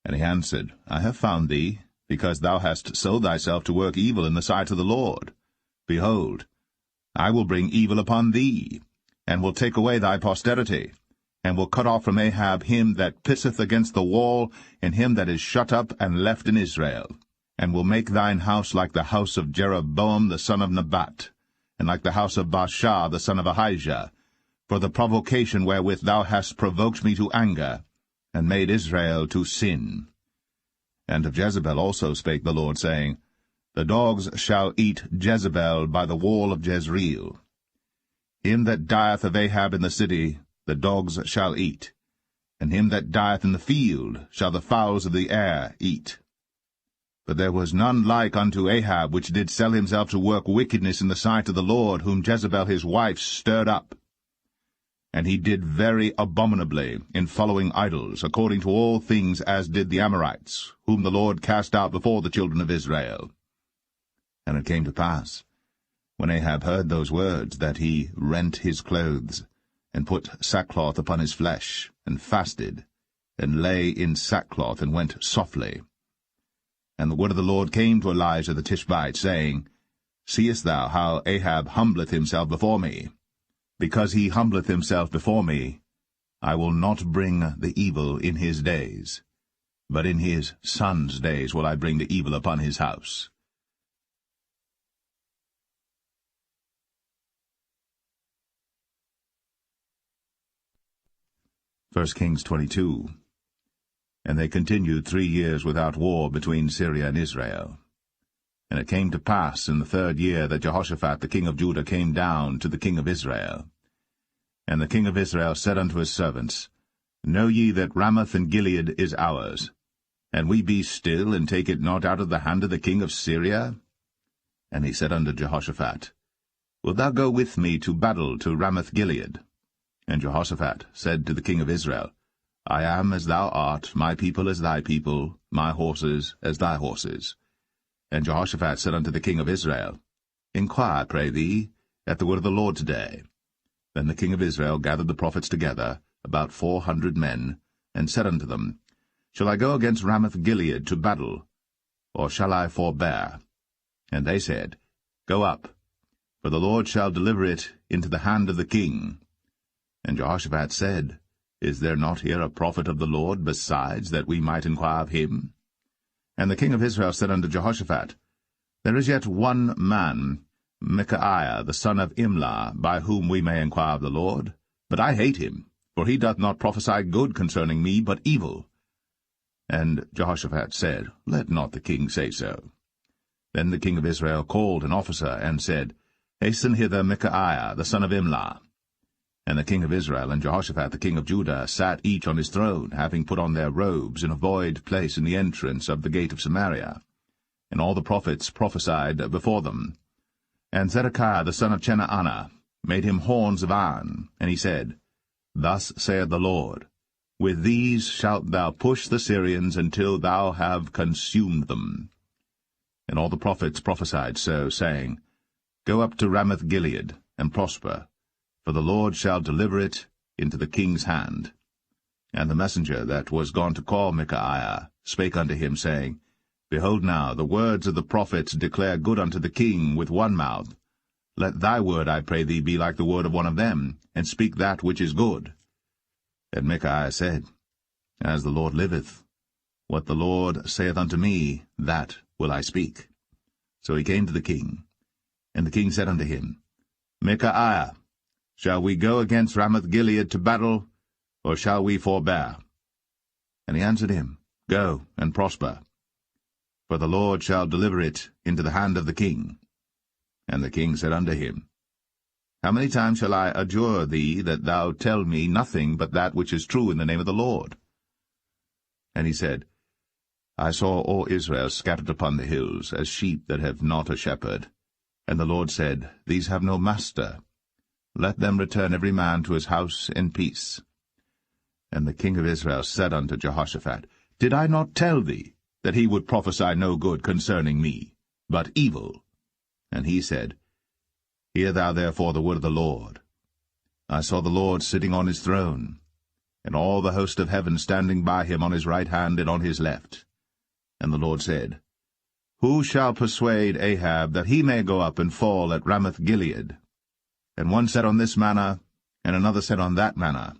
And he answered, I have found thee, because thou hast sold thyself to work evil in the sight of the Lord. Behold, I will bring evil upon thee, and will take away thy posterity, and will cut off from Ahab him that pisseth against the wall, and him that is shut up and left in Israel, and will make thine house like the house of Jeroboam the son of Nebat, and like the house of Baasha the son of Ahijah, for the provocation wherewith thou hast provoked me to anger, and made Israel to sin. And of Jezebel also spake the Lord, saying, The dogs shall eat Jezebel by the wall of Jezreel. Him that dieth of Ahab in the city the dogs shall eat, and him that dieth in the field shall the fowls of the air eat. But there was none like unto Ahab, which did sell himself to work wickedness in the sight of the Lord, whom Jezebel his wife stirred up. And he did very abominably in following idols, according to all things as did the Amorites, whom the Lord cast out before the children of Israel. And it came to pass, when Ahab heard those words, that he rent his clothes, and put sackcloth upon his flesh, and fasted, and lay in sackcloth, and went softly. And the word of the Lord came to Elijah the Tishbite, saying, Seest thou how Ahab humbleth himself before me? Because he humbleth himself before me, I will not bring the evil in his days, but in his son's days will I bring the evil upon his house. 1 Kings 22. And they continued 3 years without war between Syria and Israel. And it came to pass in the 3rd year that Jehoshaphat the king of Judah came down to the king of Israel. And the king of Israel said unto his servants, Know ye that Ramoth and Gilead is ours, and we be still, and take it not out of the hand of the king of Syria? And he said unto Jehoshaphat, Wilt thou go with me to battle to Ramoth-Gilead? And Jehoshaphat said to the king of Israel, I am as thou art, my people as thy people, my horses as thy horses. And Jehoshaphat said unto the king of Israel, Inquire, pray thee, at the word of the Lord today. Then the king of Israel gathered the prophets together, about 400 men, and said unto them, Shall I go against Ramoth-Gilead to battle, or shall I forbear? And they said, Go up, for the Lord shall deliver it into the hand of the king. And Jehoshaphat said, Is there not here a prophet of the Lord besides, that we might inquire of him? And the king of Israel said unto Jehoshaphat, There is yet one man, Micaiah the son of Imlah, by whom we may inquire of the Lord. But I hate him, for he doth not prophesy good concerning me, but evil. And Jehoshaphat said, Let not the king say so. Then the king of Israel called an officer, and said, Hasten hither Micaiah the son of Imlah. And the king of Israel and Jehoshaphat the king of Judah sat each on his throne, having put on their robes in a void place in the entrance of the gate of Samaria. And all the prophets prophesied before them. And Zedekiah the son of Chenaanah made him horns of iron, and he said, Thus saith the Lord, With these shalt thou push the Syrians until thou have consumed them. And all the prophets prophesied so, saying, Go up to Ramoth-Gilead, and prosper, for the Lord shall deliver it into the king's hand. And the messenger that was gone to call Micaiah spake unto him, saying, Behold now, the words of the prophets declare good unto the king with one mouth. Let thy word, I pray thee, be like the word of one of them, and speak that which is good. And Micaiah said, As the Lord liveth, what the Lord saith unto me, that will I speak. So he came to the king. And the king said unto him, Micaiah, shall we go against Ramoth-Gilead to battle, or shall we forbear? And he answered him, Go and prosper, for the Lord shall deliver it into the hand of the king. And the king said unto him, How many times shall I adjure thee that thou tell me nothing but that which is true in the name of the Lord? And he said, I saw all Israel scattered upon the hills, as sheep that have not a shepherd. And the Lord said, These have no master. Let them return every man to his house in peace. And the king of Israel said unto Jehoshaphat, Did I not tell thee that he would prophesy no good concerning me, but evil? And he said, Hear thou therefore the word of the Lord. I saw the Lord sitting on his throne, and all the host of heaven standing by him on his right hand and on his left. And the Lord said, Who shall persuade Ahab that he may go up and fall at Ramoth-Gilead? And one said on this manner, and another said on that manner.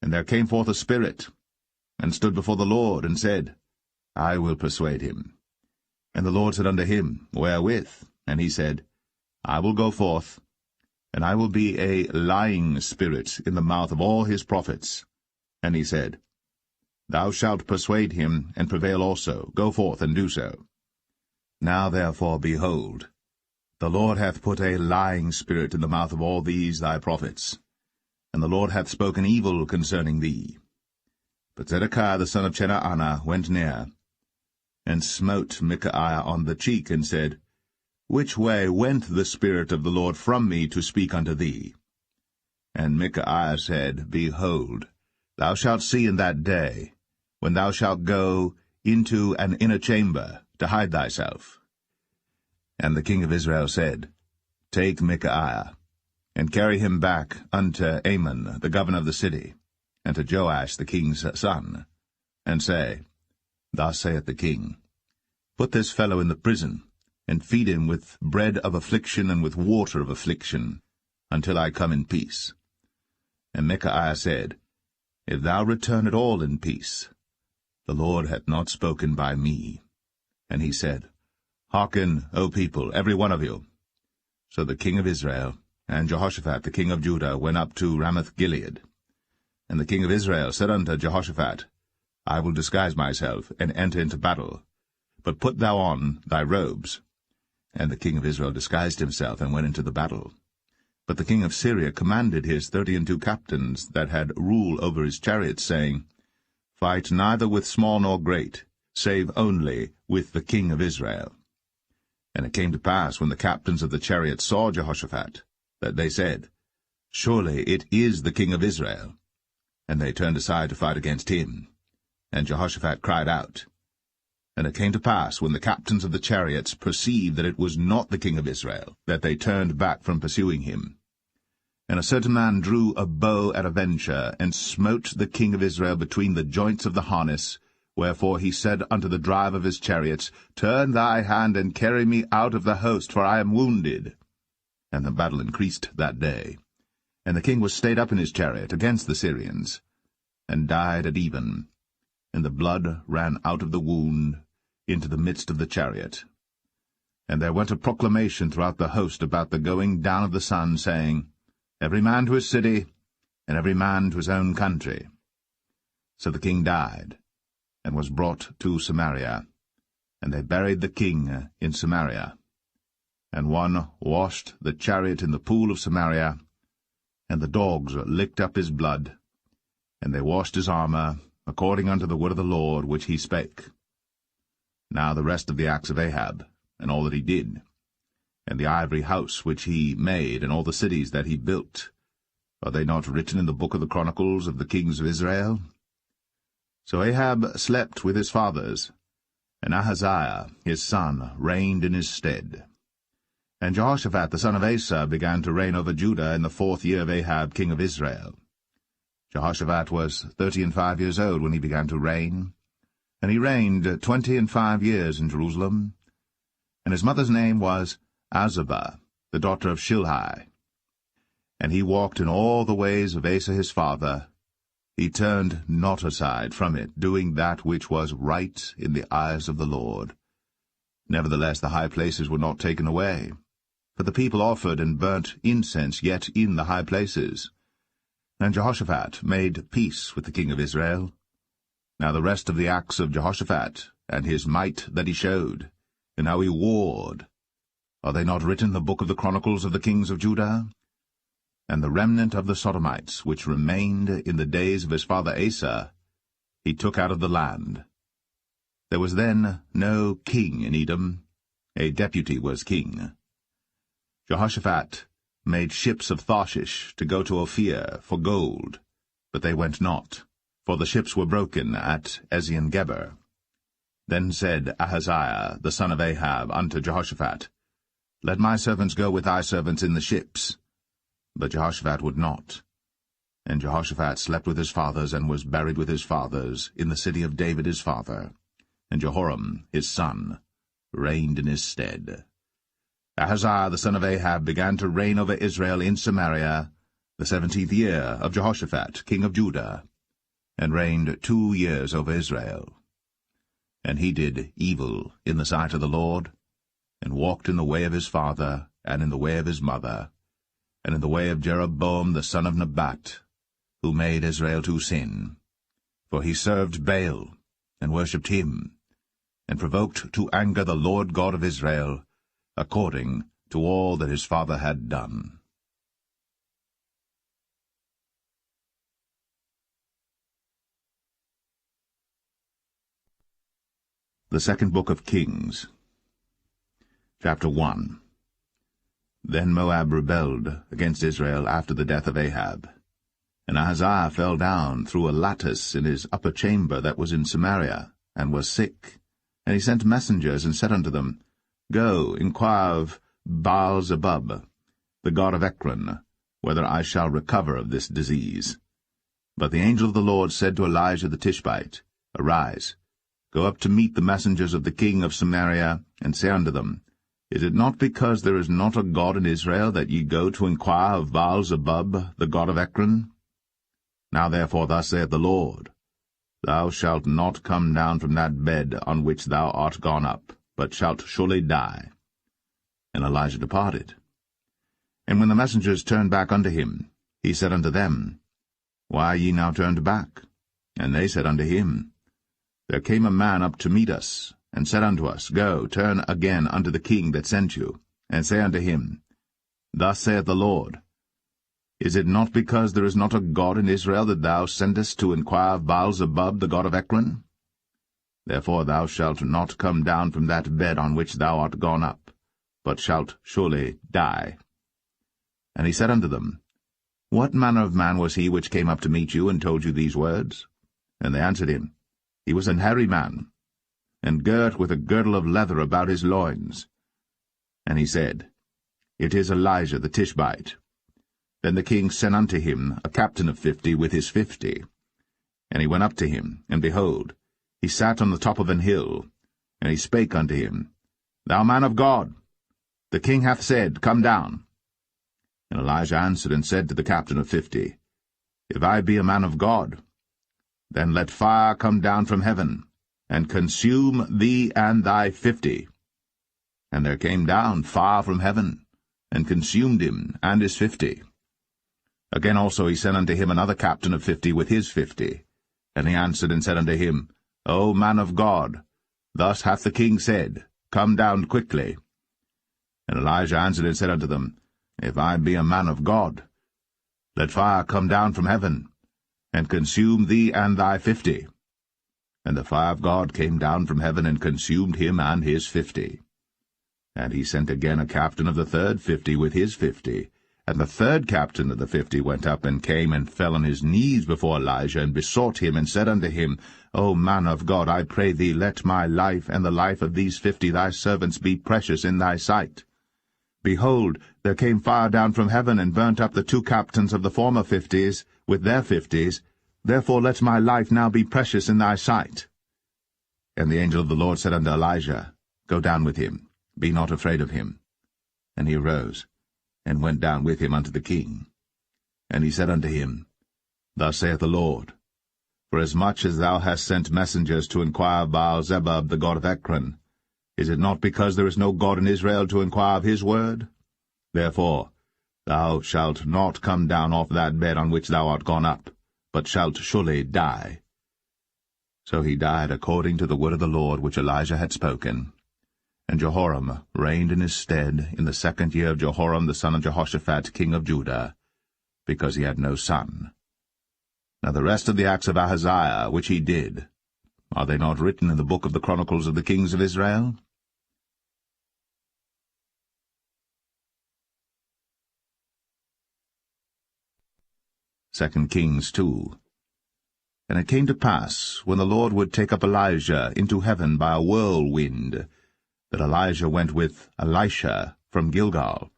And there came forth a spirit, and stood before the Lord, and said, I will persuade him. And the Lord said unto him, Wherewith? And he said, I will go forth, and I will be a lying spirit in the mouth of all his prophets. And he said, Thou shalt persuade him, and prevail also. Go forth, and do so. Now therefore, behold, the Lord hath put a lying spirit in the mouth of all these thy prophets, and the Lord hath spoken evil concerning thee. But Zedekiah the son of Chenaanah went near, and smote Micaiah on the cheek, and said, Which way went the Spirit of the Lord from me to speak unto thee? And Micaiah said, Behold, thou shalt see in that day, when thou shalt go into an inner chamber to hide thyself. And the king of Israel said, Take Micaiah, and carry him back unto Amon the governor of the city, and to Joash the king's son, and say, Thus saith the king, Put this fellow in the prison, and feed him with bread of affliction and with water of affliction, until I come in peace. And Micaiah said, If thou return at all in peace, the Lord hath not spoken by me. And he said, Hearken, O people, every one of you. So the king of Israel and Jehoshaphat the king of Judah went up to Ramoth-Gilead. And the king of Israel said unto Jehoshaphat, I will disguise myself, and enter into battle, but put thou on thy robes. And the king of Israel disguised himself, and went into the battle. But the king of Syria commanded his 32 captains that had rule over his chariots, saying, Fight neither with small nor great, save only with the king of Israel. And it came to pass, when the captains of the chariots saw Jehoshaphat, that they said, Surely it is the king of Israel. And they turned aside to fight against him. And Jehoshaphat cried out. And it came to pass, when the captains of the chariots perceived that it was not the king of Israel, that they turned back from pursuing him. And a certain man drew a bow at a venture, and smote the king of Israel between the joints of the harness. Wherefore he said unto the driver of his chariots, Turn thy hand, and carry me out of the host, for I am wounded. And the battle increased that day. And the king was stayed up in his chariot against the Syrians, and died at even. And the blood ran out of the wound into the midst of the chariot. And there went a proclamation throughout the host about the going down of the sun, saying, Every man to his city, and every man to his own country. So the king died, and was brought to Samaria, and they buried the king in Samaria. And one washed the chariot in the pool of Samaria, and the dogs licked up his blood, and they washed his armor, according unto the word of the Lord which he spake. Now the rest of the acts of Ahab, and all that he did, and the ivory house which he made, and all the cities that he built, are they not written in the book of the Chronicles of the kings of Israel? So Ahab slept with his fathers, and Ahaziah his son reigned in his stead. And Jehoshaphat the son of Asa began to reign over Judah in the 4th year of Ahab king of Israel. Jehoshaphat was 35 years old when he began to reign, and he reigned 25 years in Jerusalem. And his mother's name was Azubah, the daughter of Shilhi. And he walked in all the ways of Asa his father. He turned not aside from it, doing that which was right in the eyes of the Lord. Nevertheless the high places were not taken away, for the people offered and burnt incense yet in the high places. And Jehoshaphat made peace with the king of Israel. Now the rest of the acts of Jehoshaphat, and his might that he showed, and how he warred, are they not written in the book of the Chronicles of the kings of Judah? And the remnant of the Sodomites, which remained in the days of his father Asa, he took out of the land. There was then no king in Edom, a deputy was king. Jehoshaphat made ships of Tarshish to go to Ophir for gold, but they went not, for the ships were broken at Ezion-Geber. Then said Ahaziah the son of Ahab unto Jehoshaphat, Let my servants go with thy servants in the ships. But Jehoshaphat would not. And Jehoshaphat slept with his fathers, and was buried with his fathers in the city of David his father. And Jehoram his son reigned in his stead. Ahaziah the son of Ahab began to reign over Israel in Samaria the 17th year of Jehoshaphat king of Judah, and reigned 2 years over Israel. And he did evil in the sight of the Lord, and walked in the way of his father, and in the way of his mother, and in the way of Jeroboam the son of Nebat, who made Israel to sin. For he served Baal, and worshipped him, and provoked to anger the Lord God of Israel, according to all that his father had done. The second book of Kings, chapter 1. Then Moab rebelled against Israel after the death of Ahab. And Ahaziah fell down through a lattice in his upper chamber that was in Samaria, and was sick. And he sent messengers, and said unto them, Go, inquire of Baal-zebub, the god of Ekron, whether I shall recover of this disease. But the angel of the Lord said to Elijah the Tishbite, Arise, go up to meet the messengers of the king of Samaria, and say unto them, Is it not because there is not a God in Israel that ye go to inquire of Baal-zebub, the god of Ekron? Now therefore thus saith the Lord, Thou shalt not come down from that bed on which thou art gone up, but shalt surely die. And Elijah departed. And when the messengers turned back unto him, he said unto them, Why are ye now turned back? And they said unto him, There came a man up to meet us, and said unto us, Go, turn again unto the king that sent you, and say unto him, Thus saith the Lord, Is it not because there is not a God in Israel that thou sendest to inquire of Baal-zebub, the god of Ekron? Therefore thou shalt not come down from that bed on which thou art gone up, but shalt surely die. And he said unto them, What manner of man was he which came up to meet you, and told you these words? And they answered him, He was an hairy man, and girt with a girdle of leather about his loins. And he said, It is Elijah the Tishbite. Then the king sent unto him a captain of 50 with his 50. And he went up to him, and behold, he sat on the top of an hill. And he spake unto him, Thou man of God, the king hath said, Come down. And Elijah answered and said to the captain of 50, If I be a man of God, then let fire come down from heaven, and consume thee and thy 50. And there came down fire from heaven, and consumed him and his 50. Again also he sent unto him another captain of 50 with his 50. And he answered and said unto him, O man of God, thus hath the king said, Come down quickly. And Elijah answered and said unto them, If I be a man of God, let fire come down from heaven, and consume thee and thy 50. And the fire of God came down from heaven, and consumed him and his 50. And he sent again a captain of the third 50 with his 50. And the third captain of the 50 went up, and came and fell on his knees before Elijah, and besought him, and said unto him, O man of God, I pray thee, let my life and the life of these 50 thy servants be precious in thy sight. Behold, there came fire down from heaven, and burnt up the 2 captains of the former 50s with their 50s. Therefore let my life now be precious in thy sight. And the angel of the Lord said unto Elijah, Go down with him, be not afraid of him. And he arose, and went down with him unto the king. And he said unto him, Thus saith the Lord, Forasmuch as thou hast sent messengers to inquire of Baal-zebub the god of Ekron, is it not because there is no God in Israel to inquire of his word? Therefore thou shalt not come down off that bed on which thou art gone up, but shalt surely die. So he died according to the word of the Lord which Elijah had spoken. And Jehoram reigned in his stead in the 2nd year of Jehoram the son of Jehoshaphat king of Judah, because he had no son. Now the rest of the acts of Ahaziah which he did, are they not written in the book of the Chronicles of the kings of Israel? 2 Kings 2. And it came to pass, when the Lord would take up Elijah into heaven by a whirlwind, that Elijah went with Elisha from Gilgal.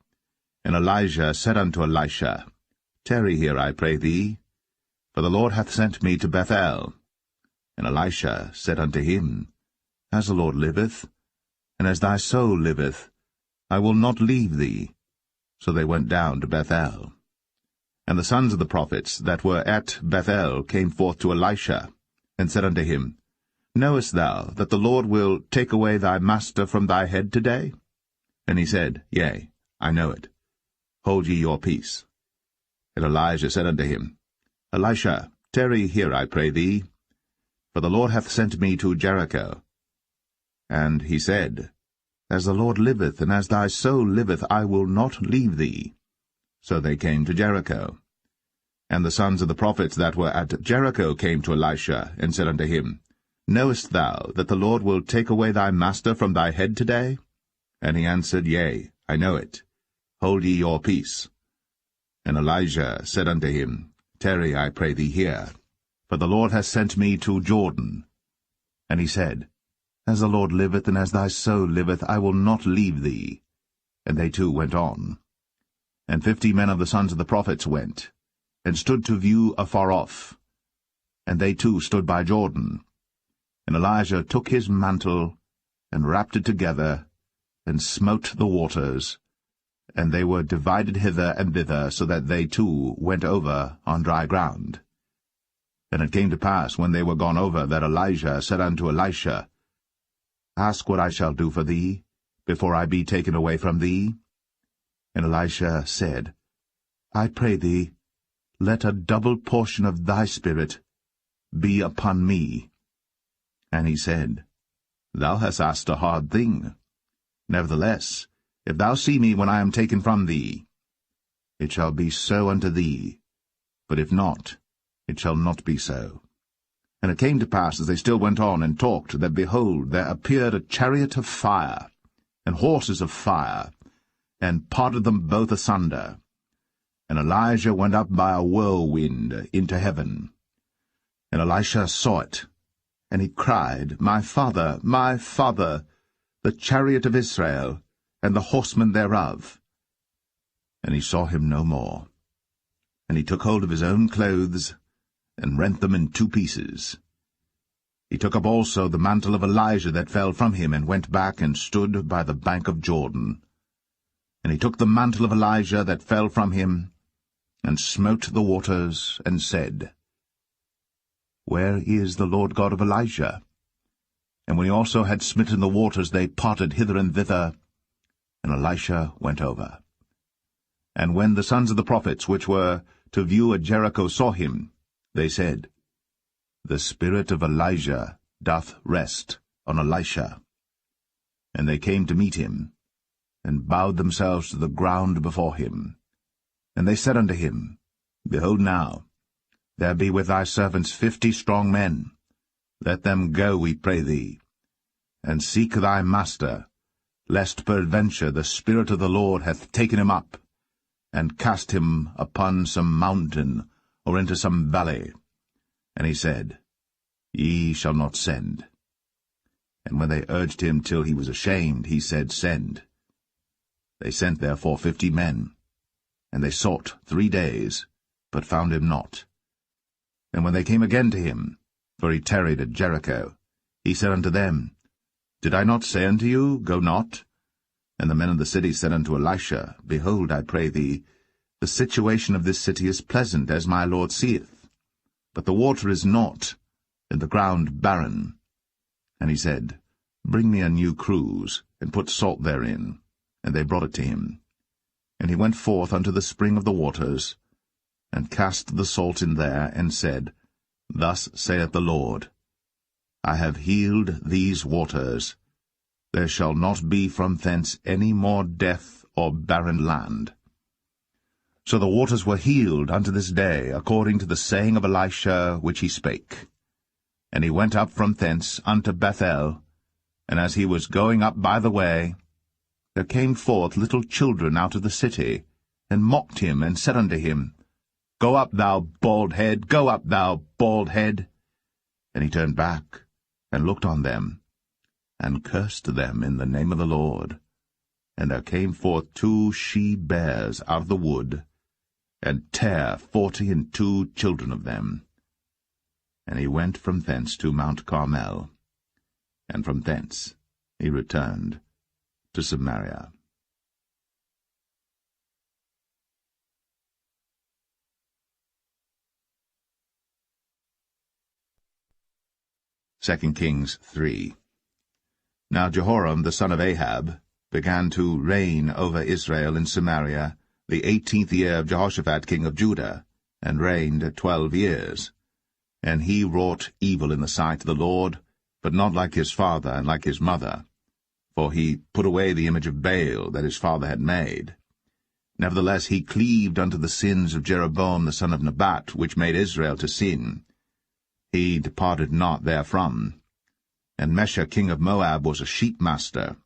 And Elijah said unto Elisha, Tarry here, I pray thee, for the Lord hath sent me to Bethel. And Elisha said unto him, As the Lord liveth, and as thy soul liveth, I will not leave thee. So they went down to Bethel. And the sons of the prophets that were at Bethel came forth to Elisha, and said unto him, Knowest thou that the Lord will take away thy master from thy head today? And he said, Yea, I know it. Hold ye your peace. And Elijah said unto him, Elisha, tarry here, I pray thee, for the Lord hath sent me to Jericho. And he said, As the Lord liveth, and as thy soul liveth, I will not leave thee. So they came to Jericho. And the sons of the prophets that were at Jericho came to Elisha, and said unto him, Knowest thou that the Lord will take away thy master from thy head today? And he answered, Yea, I know it. Hold ye your peace. And Elijah said unto him, Tarry, I pray thee here, for the Lord hath sent me to Jordan. And he said, As the Lord liveth, and as thy soul liveth, I will not leave thee. And they two went on. And 50 men of the sons of the prophets went, and stood to view afar off. And they too stood by Jordan. And Elijah took his mantle, and wrapped it together, and smote the waters, and they were divided hither and thither, so that they too went over on dry ground. And it came to pass, when they were gone over, that Elijah said unto Elisha, Ask what I shall do for thee, before I be taken away from thee. And Elisha said, I pray thee, let a double portion of thy spirit be upon me. And he said, Thou hast asked a hard thing. Nevertheless, if thou see me when I am taken from thee, it shall be so unto thee. But if not, it shall not be so. And it came to pass, as they still went on and talked, that, behold, there appeared a chariot of fire, and horses of fire, and parted them both asunder. And Elijah went up by a whirlwind into heaven. And Elisha saw it, and he cried, my father, the chariot of Israel, and the horsemen thereof. And he saw him no more. And he took hold of his own clothes, and rent them in 2 pieces. He took up also the mantle of Elijah that fell from him, and went back and stood by the bank of Jordan. And he took the mantle of Elijah that fell from him, and smote the waters, and said, Where is the Lord God of Elijah? And when he also had smitten the waters, they parted hither and thither, and Elisha went over. And when the sons of the prophets, which were to view at Jericho, saw him, they said, The spirit of Elijah doth rest on Elisha. And they came to meet him, and bowed themselves to the ground before him. And they said unto him, Behold now, there be with thy servants 50 strong men. Let them go, we pray thee, and seek thy master, lest peradventure the Spirit of the Lord hath taken him up, and cast him upon some mountain, or into some valley. And he said, Ye shall not send. And when they urged him till he was ashamed, he said, Send. They sent therefore 50 men, and they sought 3 days, but found him not. And when they came again to him, for he tarried at Jericho, he said unto them, Did I not say unto you, Go not? And the men of the city said unto Elisha, Behold, I pray thee, the situation of this city is pleasant, as my Lord seeth, but the water is not, and the ground barren. And he said, Bring me a new cruse, and put salt therein. And they brought it to him. And he went forth unto the spring of the waters, and cast the salt in there, and said, Thus saith the Lord, I have healed these waters. There shall not be from thence any more death or barren land. So the waters were healed unto this day, according to the saying of Elisha which he spake. And he went up from thence unto Bethel, and as he was going up by the way, there came forth little children out of the city, and mocked him, and said unto him, Go up, thou bald head, go up, thou bald head. And he turned back, and looked on them, and cursed them in the name of the Lord. And there came forth 2 she-bears out of the wood, and tare 42 children of them. And he went from thence to Mount Carmel, and from thence he returned to Samaria. 2 Kings 3. Now Jehoram the son of Ahab began to reign over Israel in Samaria the 18th year of Jehoshaphat king of Judah, and reigned 12 years. And he wrought evil in the sight of the Lord, but not like his father and like his mother. For he put away the image of Baal that his father had made. Nevertheless he cleaved unto the sins of Jeroboam the son of Nebat, which made Israel to sin. He departed not therefrom. And Mesha king of Moab was a sheepmaster,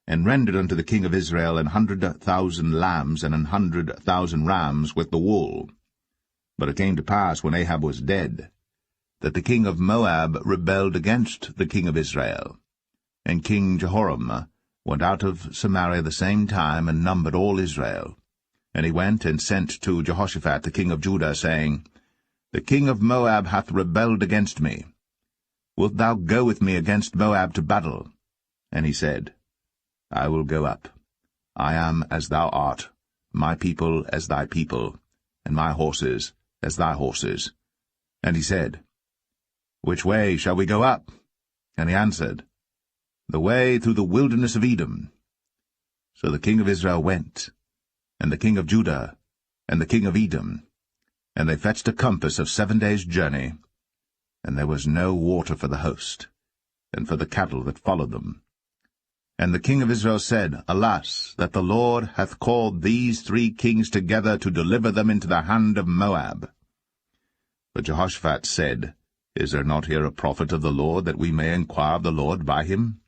and rendered unto the king of Israel 100,000 lambs and 100,000 rams with the wool. But it came to pass, when Ahab was dead, that the king of Moab rebelled against the king of Israel. And King Jehoram went out of Samaria the same time, and numbered all Israel. And he went and sent to Jehoshaphat the king of Judah, saying, The king of Moab hath rebelled against me. Wilt thou go with me against Moab to battle? And he said, I will go up. I am as thou art, my people as thy people, and my horses as thy horses. And he said, Which way shall we go up? And he answered, The way through the wilderness of Edom. So the king of Israel went, and the king of Judah, and the king of Edom, and they fetched a compass of 7 days' journey, and there was no water for the host, and for the cattle that followed them. And the king of Israel said, Alas, that the Lord hath called these 3 kings together to deliver them into the hand of Moab. But Jehoshaphat said, Is there not here a prophet of the Lord, that we may inquire of the Lord by him?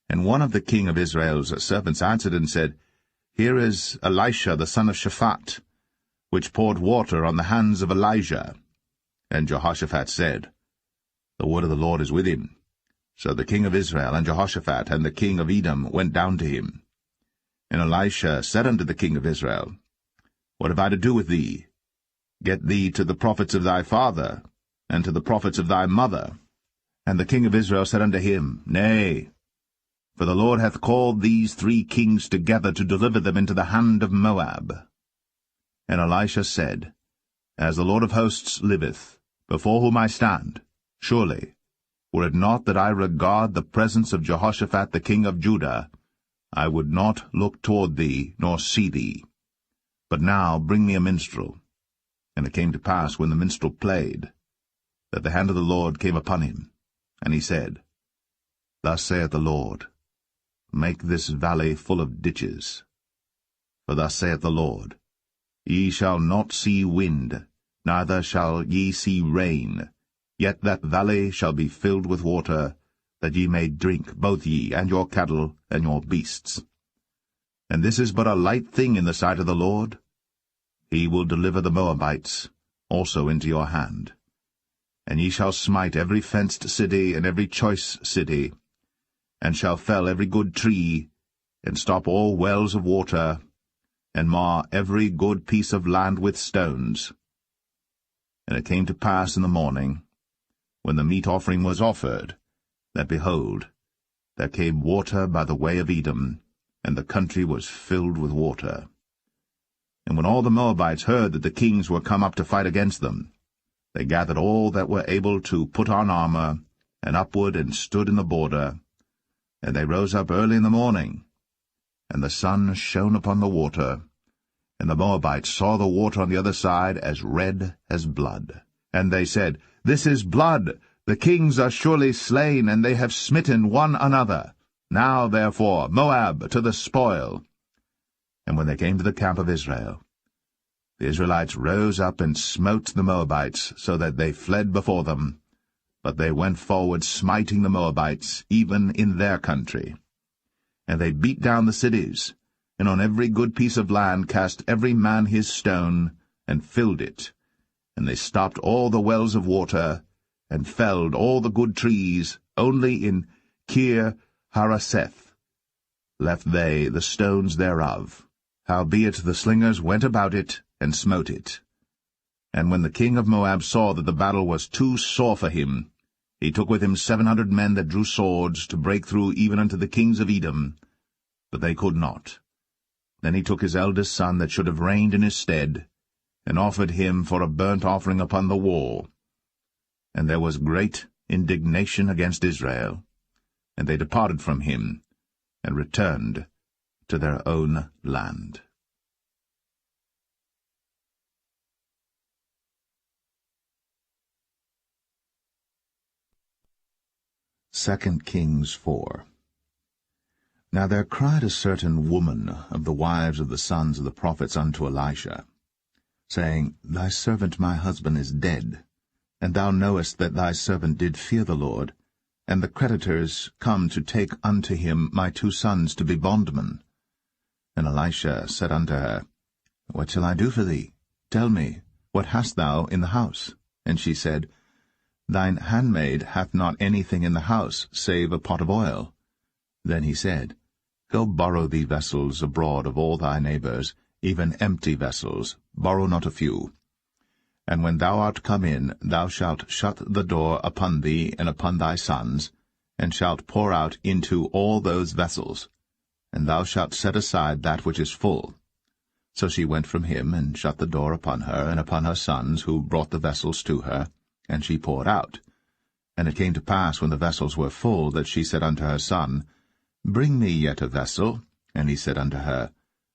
And one of the king of Israel's servants answered and said, Here is Elisha the son of Shaphat, which poured water on the hands of Elijah. And Jehoshaphat said, The word of the Lord is with him. So the king of Israel and Jehoshaphat and the king of Edom went down to him. And Elisha said unto the king of Israel, What have I to do with thee? Get thee to the prophets of thy father, and to the prophets of thy mother. And the king of Israel said unto him, Nay, for the Lord hath called these 3 kings together to deliver them into the hand of Moab. And Elisha said, As the Lord of hosts liveth, before whom I stand, surely, were it not that I regard the presence of Jehoshaphat the king of Judah, I would not look toward thee, nor see thee. But now bring me a minstrel. And it came to pass, when the minstrel played, that the hand of the Lord came upon him. And he said, Thus saith the Lord, Make this valley full of ditches. For thus saith the Lord, Ye shall not see wind, neither shall ye see rain, yet that valley shall be filled with water, that ye may drink, both ye, and your cattle, and your beasts. And this is but a light thing in the sight of the Lord. He will deliver the Moabites also into your hand. And ye shall smite every fenced city and every choice city, and shall fell every good tree, and stop all wells of water, and mar every good piece of land with stones. And it came to pass in the morning, when the meat offering was offered, that, behold, there came water by the way of Edom, and the country was filled with water. And when all the Moabites heard that the kings were come up to fight against them, they gathered all that were able to put on armor, and upward and stood in the border. And they rose up early in the morning, and the sun shone upon the water, and the Moabites saw the water on the other side as red as blood. And they said, This is blood, the kings are surely slain, and they have smitten one another. Now therefore, Moab to the spoil. And when they came to the camp of Israel, the Israelites rose up and smote the Moabites, so that they fled before them. But they went forward, smiting the Moabites, even in their country. And they beat down the cities, and on every good piece of land cast every man his stone, and filled it. And they stopped all the wells of water, and felled all the good trees. Only in Kir-Hareseth left they the stones thereof. Howbeit the slingers went about it, and smote it. And when the king of Moab saw that the battle was too sore for him, he took with him 700 men that drew swords, to break through even unto the kings of Edom. But they could not. Then he took his eldest son that should have reigned in his stead, and offered him for a burnt offering upon the wall. And there was great indignation against Israel, and they departed from him, and returned to their own land. 2 Kings 4. Now there cried a certain woman of the wives of the sons of the prophets unto Elisha, saying, Thy servant my husband is dead, and thou knowest that thy servant did fear the Lord, and the creditors come to take unto him my 2 sons to be bondmen. And Elisha said unto her, What shall I do for thee? Tell me, what hast thou in the house? And she said, Thine handmaid hath not anything in the house, save a pot of oil. Then he said, Go borrow thee vessels abroad of all thy neighbors, even empty vessels, borrow not a few. And when thou art come in, thou shalt shut the door upon thee and upon thy sons, and shalt pour out into all those vessels, and thou shalt set aside that which is full. So she went from him, and shut the door upon her and upon her sons, who brought the vessels to her, and she poured out. And it came to pass, when the vessels were full, that she said unto her son, Bring me yet a vessel. And he said unto her,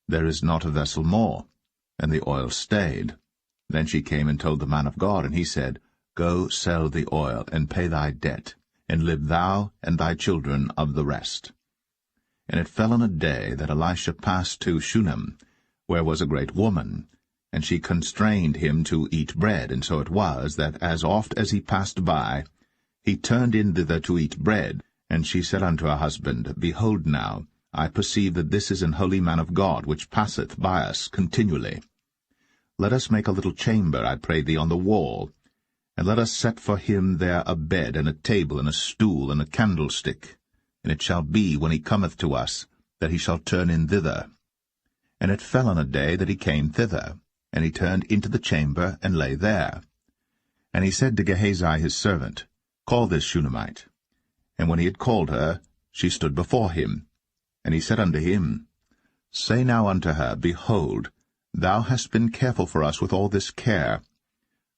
There is not a vessel more. And the oil stayed. Then she came and told the man of God, and he said, Go sell the oil, and pay thy debt, and live thou and thy children of the rest. And it fell on a day that Elisha passed to Shunem, where was a great woman, and she constrained him to eat bread. And so it was, that as oft as he passed by, he turned in thither to eat bread. And she said unto her husband, Behold now, I perceive that this is an holy man of God, which passeth by us continually. Let us make a little chamber, I pray thee, on the wall, and let us set for him there a bed, and a table, and a stool, and a candlestick. And it shall be, when he cometh to us, that he shall turn in thither. And it fell on a day that he came thither. and he turned into the chamber, and lay there. And he said to Gehazi his servant, Call this Shunammite. And when he had called her, she stood before him. And he said unto him, Say now unto her, Behold, thou hast been careful for us with all this care.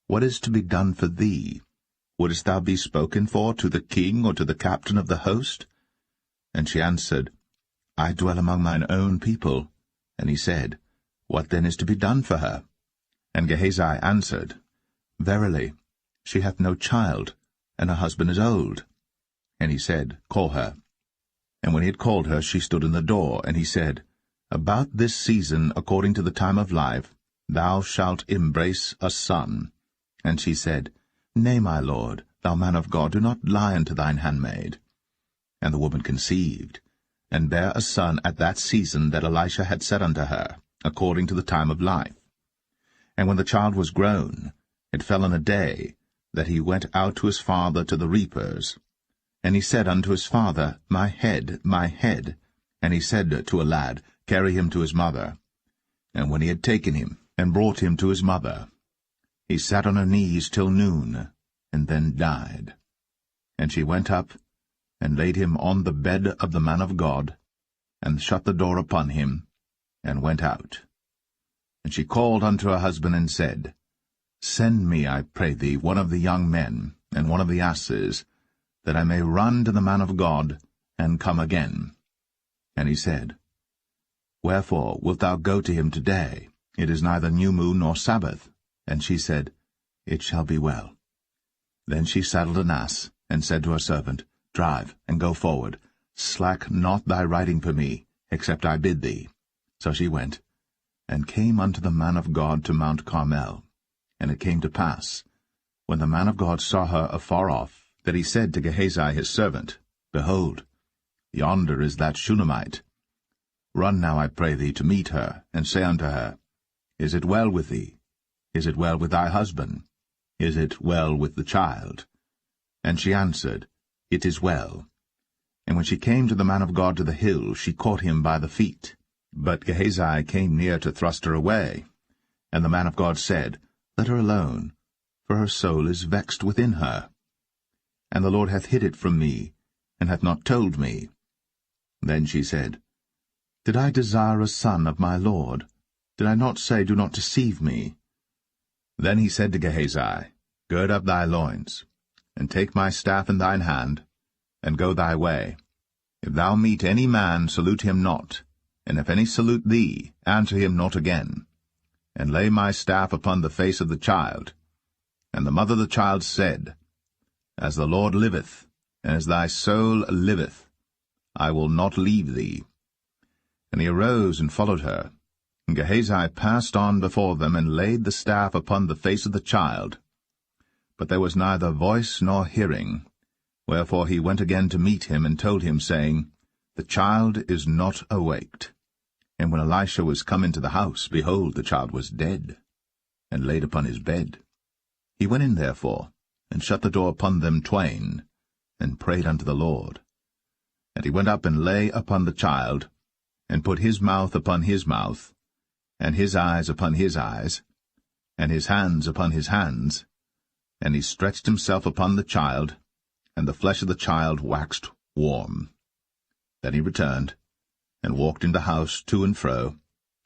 What is to be done for thee? Wouldest thou be spoken for to the king or to the captain of the host? And she answered, I dwell among mine own people. And he said, What then is to be done for her? And Gehazi answered, Verily, she hath no child, and her husband is old. And he said, Call her. And when he had called her, she stood in the door. And he said, About this season, according to the time of life, thou shalt embrace a son. And she said, Nay, my lord, thou man of God, do not lie unto thine handmaid. And the woman conceived, and bare a son at that season that Elisha had said unto her, according to the time of life. And when the child was grown, it fell on a day that he went out to his father to the reapers. And he said unto his father, My head, my head. And he said to a lad, Carry him to his mother. And when he had taken him, and brought him to his mother, he sat on her knees till noon, and then died. And she went up, and laid him on the bed of the man of God, and shut the door upon him, and went out. And she called unto her husband, and said, Send me, I pray thee, one of the young men, and one of the asses, that I may run to the man of God, and come again. And he said, Wherefore wilt thou go to him today? It is neither new moon nor Sabbath. And she said, It shall be well. Then she saddled an ass, and said to her servant, Drive, and go forward. Slack not thy riding for me, except I bid thee. So she went, and came unto the man of God to Mount Carmel. And it came to pass, when the man of God saw her afar off, that he said to Gehazi his servant, Behold, yonder is that Shunammite. Run now, I pray thee, to meet her, and say unto her, Is it well with thee? Is it well with thy husband? Is it well with the child? And she answered, It is well. And when she came to the man of God to the hill, she caught him by the feet. But Gehazi came near to thrust her away. And the man of God said, Let her alone, for her soul is vexed within her. And the Lord hath hid it from me, and hath not told me. Then she said, Did I desire a son of my Lord? Did I not say, Do not deceive me? Then he said to Gehazi, Gird up thy loins, and take my staff in thine hand, and go thy way. If thou meet any man, salute him not, and if any salute thee, answer him not again. And lay my staff upon the face of the child. And the mother of the child said, As the Lord liveth, and as thy soul liveth, I will not leave thee. And he arose and followed her. And Gehazi passed on before them, and laid the staff upon the face of the child. But there was neither voice nor hearing. Wherefore he went again to meet him, and told him, saying, The child is not awaked. And when Elisha was come into the house, behold, the child was dead, and laid upon his bed. He went in therefore, and shut the door upon them twain, and prayed unto the Lord. And he went up and lay upon the child, and put his mouth upon his mouth, and his eyes upon his eyes, and his hands upon his hands. And he stretched himself upon the child, and the flesh of the child waxed warm. Then he returned, and walked in the house to and fro,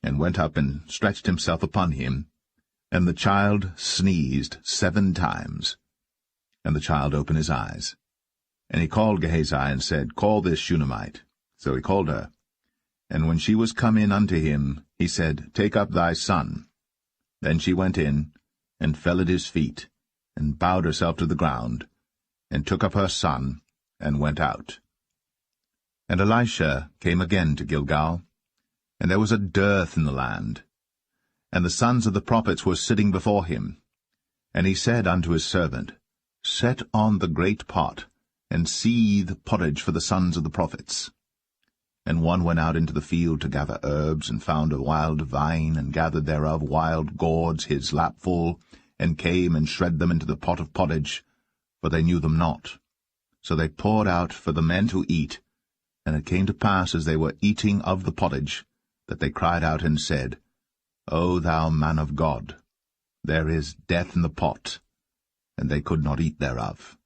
and went up and stretched himself upon him. And the child sneezed 7 times. And the child opened his eyes. And he called Gehazi, and said, Call this Shunammite. So he called her. And when she was come in unto him, he said, Take up thy son. Then she went in, and fell at his feet, and bowed herself to the ground, and took up her son, and went out. And Elisha came again to Gilgal, and there was a dearth in the land. And the sons of the prophets were sitting before him. And he said unto his servant, Set on the great pot, and seethe pottage for the sons of the prophets. And one went out into the field to gather herbs, and found a wild vine, and gathered thereof wild gourds his lapful, and came and shred them into the pot of pottage, for they knew them not. So they poured out for the men to eat. And it came to pass, as they were eating of the pottage, that they cried out and said, O thou man of God, there is death in the pot, and they could not eat thereof.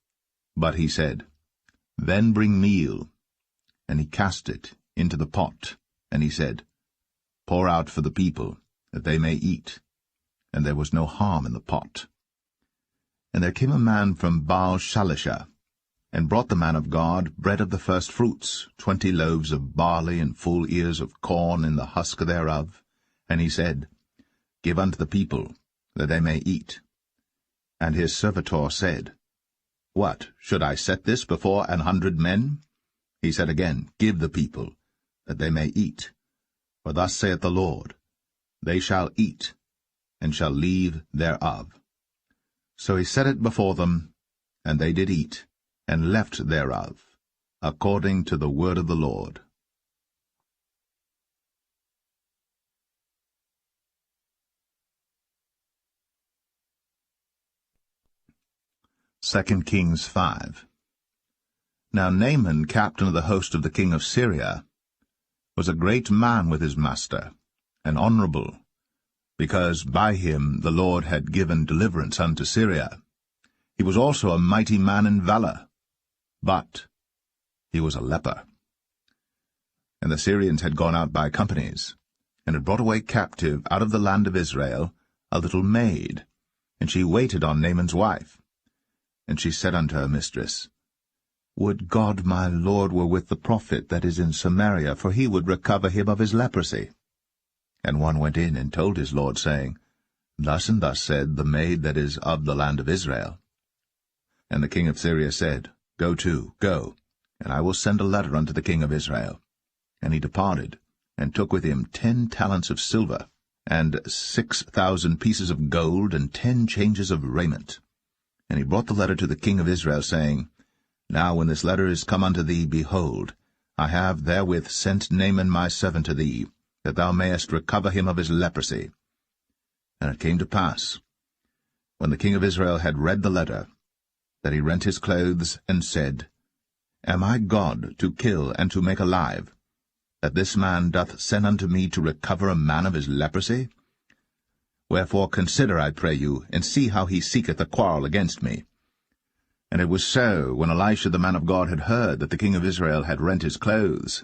But he said, Then bring meal. And he cast it into the pot, and he said, Pour out for the people, that they may eat. And there was no harm in the pot. And there came a man from Baal-Shalisha, and brought the man of God bread of the first fruits, 20 loaves of barley, and full ears of corn in the husk thereof. And he said, Give unto the people, that they may eat. And his servitor said, What, should I set this before 100 men? He said again, Give the people, that they may eat. For thus saith the Lord, They shall eat, and shall leave thereof. So he set it before them, and they did eat, and left thereof, according to the word of the Lord. 2 Kings 5. Now Naaman, captain of the host of the king of Syria, was a great man with his master, and honorable, because by him the Lord had given deliverance unto Syria. He was also a mighty man in valor, but he was a leper. And the Syrians had gone out by companies, and had brought away captive out of the land of Israel a little maid, and she waited on Naaman's wife. And she said unto her mistress, Would God my Lord were with the prophet that is in Samaria, for he would recover him of his leprosy. And one went in and told his lord, saying, Thus and thus said the maid that is of the land of Israel. And the king of Syria said, Go to, go, and I will send a letter unto the king of Israel. And he departed, and took with him 10 talents of silver, and 6,000 pieces of gold, and 10 changes of raiment. And he brought the letter to the king of Israel, saying, Now when this letter is come unto thee, behold, I have therewith sent Naaman my servant to thee, that thou mayest recover him of his leprosy. And it came to pass, when the king of Israel had read the letter, that he rent his clothes, and said, Am I God to kill and to make alive, that this man doth send unto me to recover a man of his leprosy? Wherefore consider, I pray you, and see how he seeketh a quarrel against me. And it was so, when Elisha the man of God had heard that the king of Israel had rent his clothes,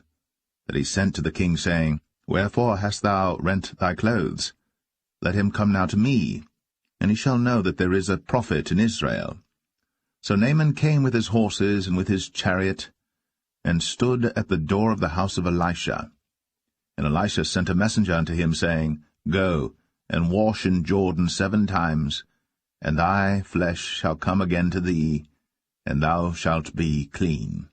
that he sent to the king, saying, Wherefore hast thou rent thy clothes? Let him come now to me, and he shall know that there is a prophet in Israel. So Naaman came with his horses and with his chariot, and stood at the door of the house of Elisha. And Elisha sent a messenger unto him, saying, Go, and wash in Jordan 7 times, and thy flesh shall come again to thee, and thou shalt be clean.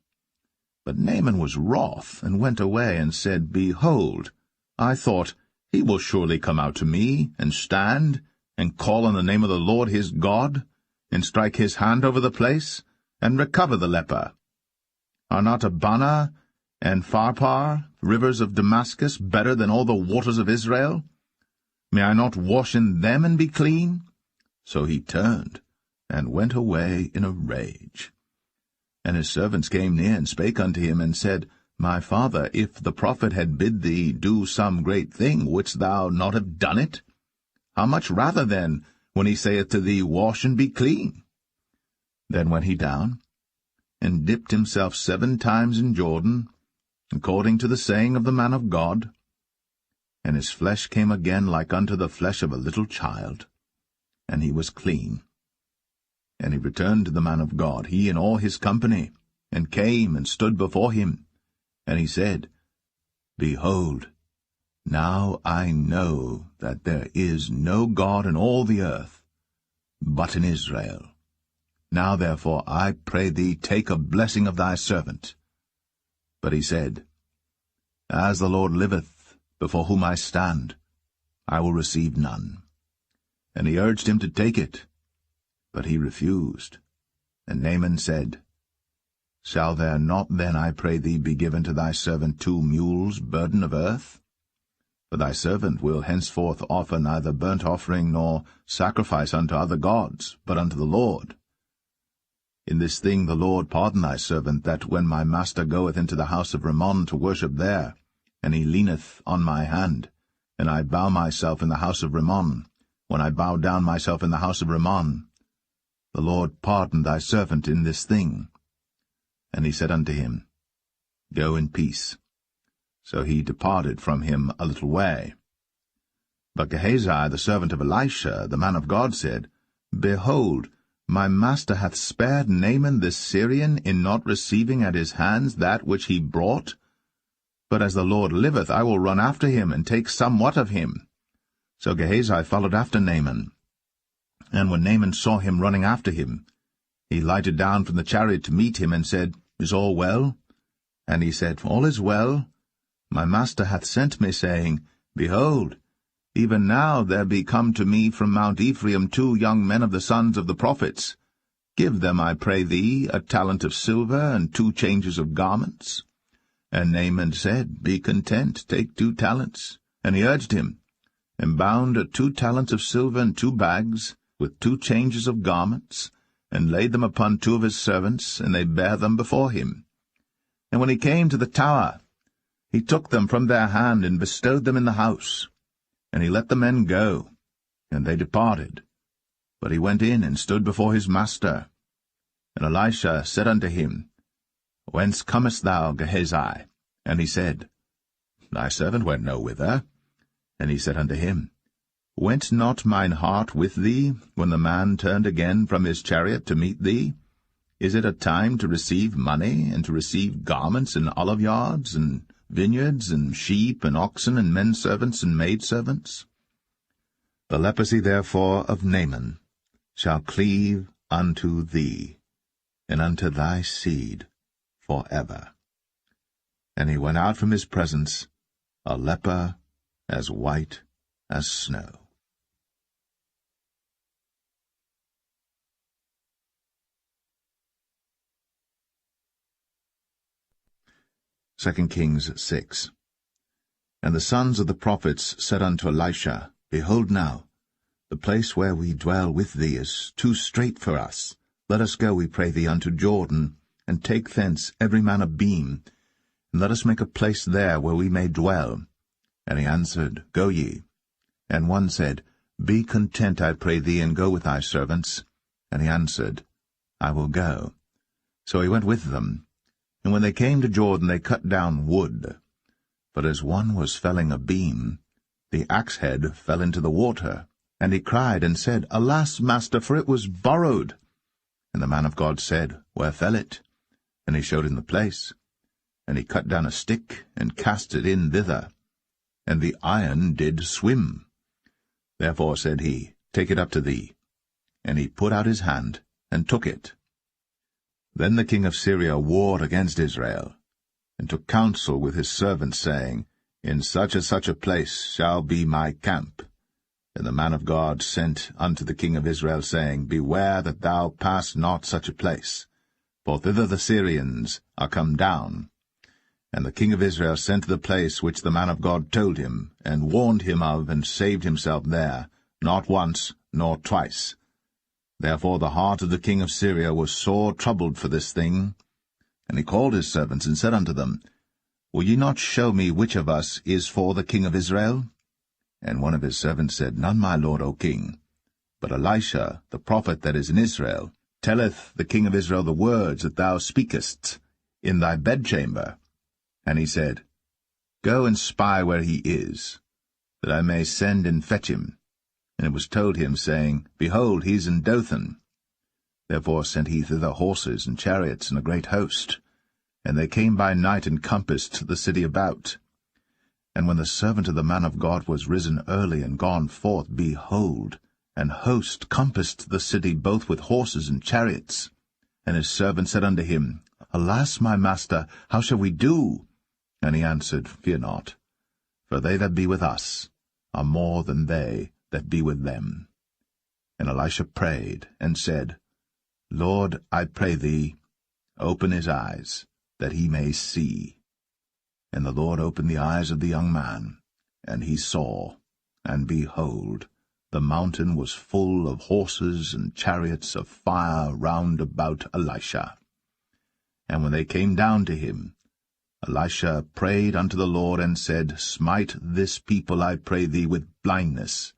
But Naaman was wroth, and went away, and said, Behold, I thought, he will surely come out to me, and stand, and call on the name of the Lord his God, and strike his hand over the place, and recover the leper. Are not Abana and Pharpar, rivers of Damascus, better than all the waters of Israel? May I not wash in them and be clean? So he turned, and went away in a rage. And his servants came near, and spake unto him, and said, My father, if the prophet had bid thee do some great thing, wouldst thou not have done it? How much rather then, when he saith to thee, Wash and be clean? Then went he down, and dipped himself 7 times in Jordan, according to the saying of the man of God. And his flesh came again like unto the flesh of a little child, and he was clean. And he returned to the man of God, he and all his company, and came and stood before him. And he said, Behold, now I know that there is no God in all the earth, but in Israel. Now therefore I pray thee, take a blessing of thy servant. But he said, As the Lord liveth, before whom I stand, I will receive none. And he urged him to take it, but he refused. And Naaman said, Shall there not then, I pray thee, be given to thy servant 2 mules, burden of earth? For thy servant will henceforth offer neither burnt offering nor sacrifice unto other gods, but unto the Lord. In this thing the Lord pardon thy servant, that when my master goeth into the house of Rimmon to worship there, and he leaneth on my hand, and I bow myself in the house of Rimmon, when I bow down myself in the house of Rimmon. The Lord pardon thy servant in this thing. And he said unto him, Go in peace. So he departed from him a little way. But Gehazi, the servant of Elisha, the man of God, said, Behold, my master hath spared Naaman this Syrian in not receiving at his hands that which he brought. But as the Lord liveth, I will run after him, and take somewhat of him. So Gehazi followed after Naaman. And when Naaman saw him running after him, he lighted down from the chariot to meet him, and said, Is all well? And he said, All is well. My master hath sent me, saying, Behold, even now there be come to me from Mount Ephraim 2 young men of the sons of the prophets. Give them, I pray thee, a talent of silver, and 2 changes of garments. And Naaman said, Be content, take 2 talents. And he urged him, and bound 2 talents of silver in 2 bags, with 2 changes of garments, and laid them upon 2 of his servants, and they bare them before him. And when he came to the tower, he took them from their hand, and bestowed them in the house. And he let the men go, and they departed. But he went in, and stood before his master. And Elisha said unto him, Whence comest thou, Gehazi? And he said, Thy servant went no whither. And he said unto him, Went not mine heart with thee, when the man turned again from his chariot to meet thee? Is it a time to receive money, and to receive garments, and oliveyards, and vineyards, and sheep, and oxen, and men-servants, and maidservants? The leprosy therefore of Naaman shall cleave unto thee, and unto thy seed for ever. And he went out from his presence, a leper as white as snow. 2 Kings 6. And the sons of the prophets said unto Elisha, Behold now, the place where we dwell with thee is too strait for us. Let us go, we pray thee, unto Jordan, and take thence every man a beam, and let us make a place there where we may dwell. And he answered, Go ye. And one said, Be content, I pray thee, and go with thy servants. And he answered, I will go. So he went with them. And when they came to Jordan, they cut down wood. But as one was felling a beam, the axe-head fell into the water. And he cried and said, Alas, master, for it was borrowed. And the man of God said, Where fell it? And he showed him the place. And he cut down a stick, and cast it in thither. And the iron did swim. Therefore said he, Take it up to thee. And he put out his hand, and took it. Then the king of Syria warred against Israel, and took counsel with his servants, saying, In such and such a place shall be my camp. And the man of God sent unto the king of Israel, saying, Beware that thou pass not such a place, for thither the Syrians are come down. And the king of Israel sent to the place which the man of God told him, and warned him of, and saved himself there, not once nor twice. Therefore the heart of the king of Syria was sore troubled for this thing. And he called his servants, and said unto them, Will ye not show me which of us is for the king of Israel? And one of his servants said, None, my lord, O king. But Elisha, the prophet that is in Israel, telleth the king of Israel the words that thou speakest in thy bedchamber. And he said, Go and spy where he is, that I may send and fetch him. And it was told him, saying, Behold, he is in Dothan. Therefore sent he thither horses and chariots and a great host. And they came by night and compassed the city about. And when the servant of the man of God was risen early and gone forth, behold, an host compassed the city both with horses and chariots. And his servant said unto him, Alas, my master, how shall we do? And he answered, Fear not, for they that be with us are more than they that be with them. And Elisha prayed, and said, Lord, I pray thee, open his eyes, that he may see. And the Lord opened the eyes of the young man, and he saw, and behold, the mountain was full of horses and chariots of fire round about Elisha. And when they came down to him, Elisha prayed unto the Lord, and said, Smite this people, I pray thee, with blindness.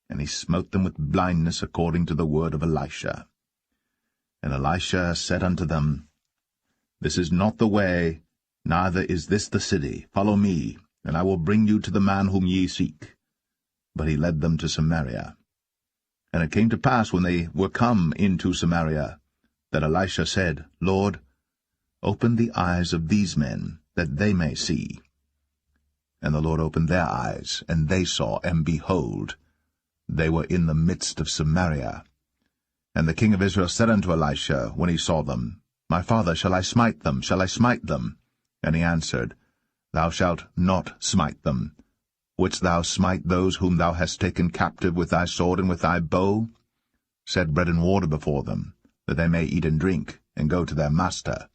And he smote them with blindness according to the word of Elisha. And Elisha said unto them, This is not the way, neither is this the city. Follow me, and I will bring you to the man whom ye seek. But he led them to Samaria. And it came to pass, when they were come into Samaria, that Elisha said, Lord, open the eyes of these men, that they may see. And the Lord opened their eyes, and they saw, and behold, they were in the midst of Samaria. And the king of Israel said unto Elisha, when he saw them, My father, shall I smite them? Shall I smite them? And he answered, Thou shalt not smite them. Wouldst thou smite those whom thou hast taken captive with thy sword and with thy bow? Set bread and water before them, that they may eat and drink, and go to their master.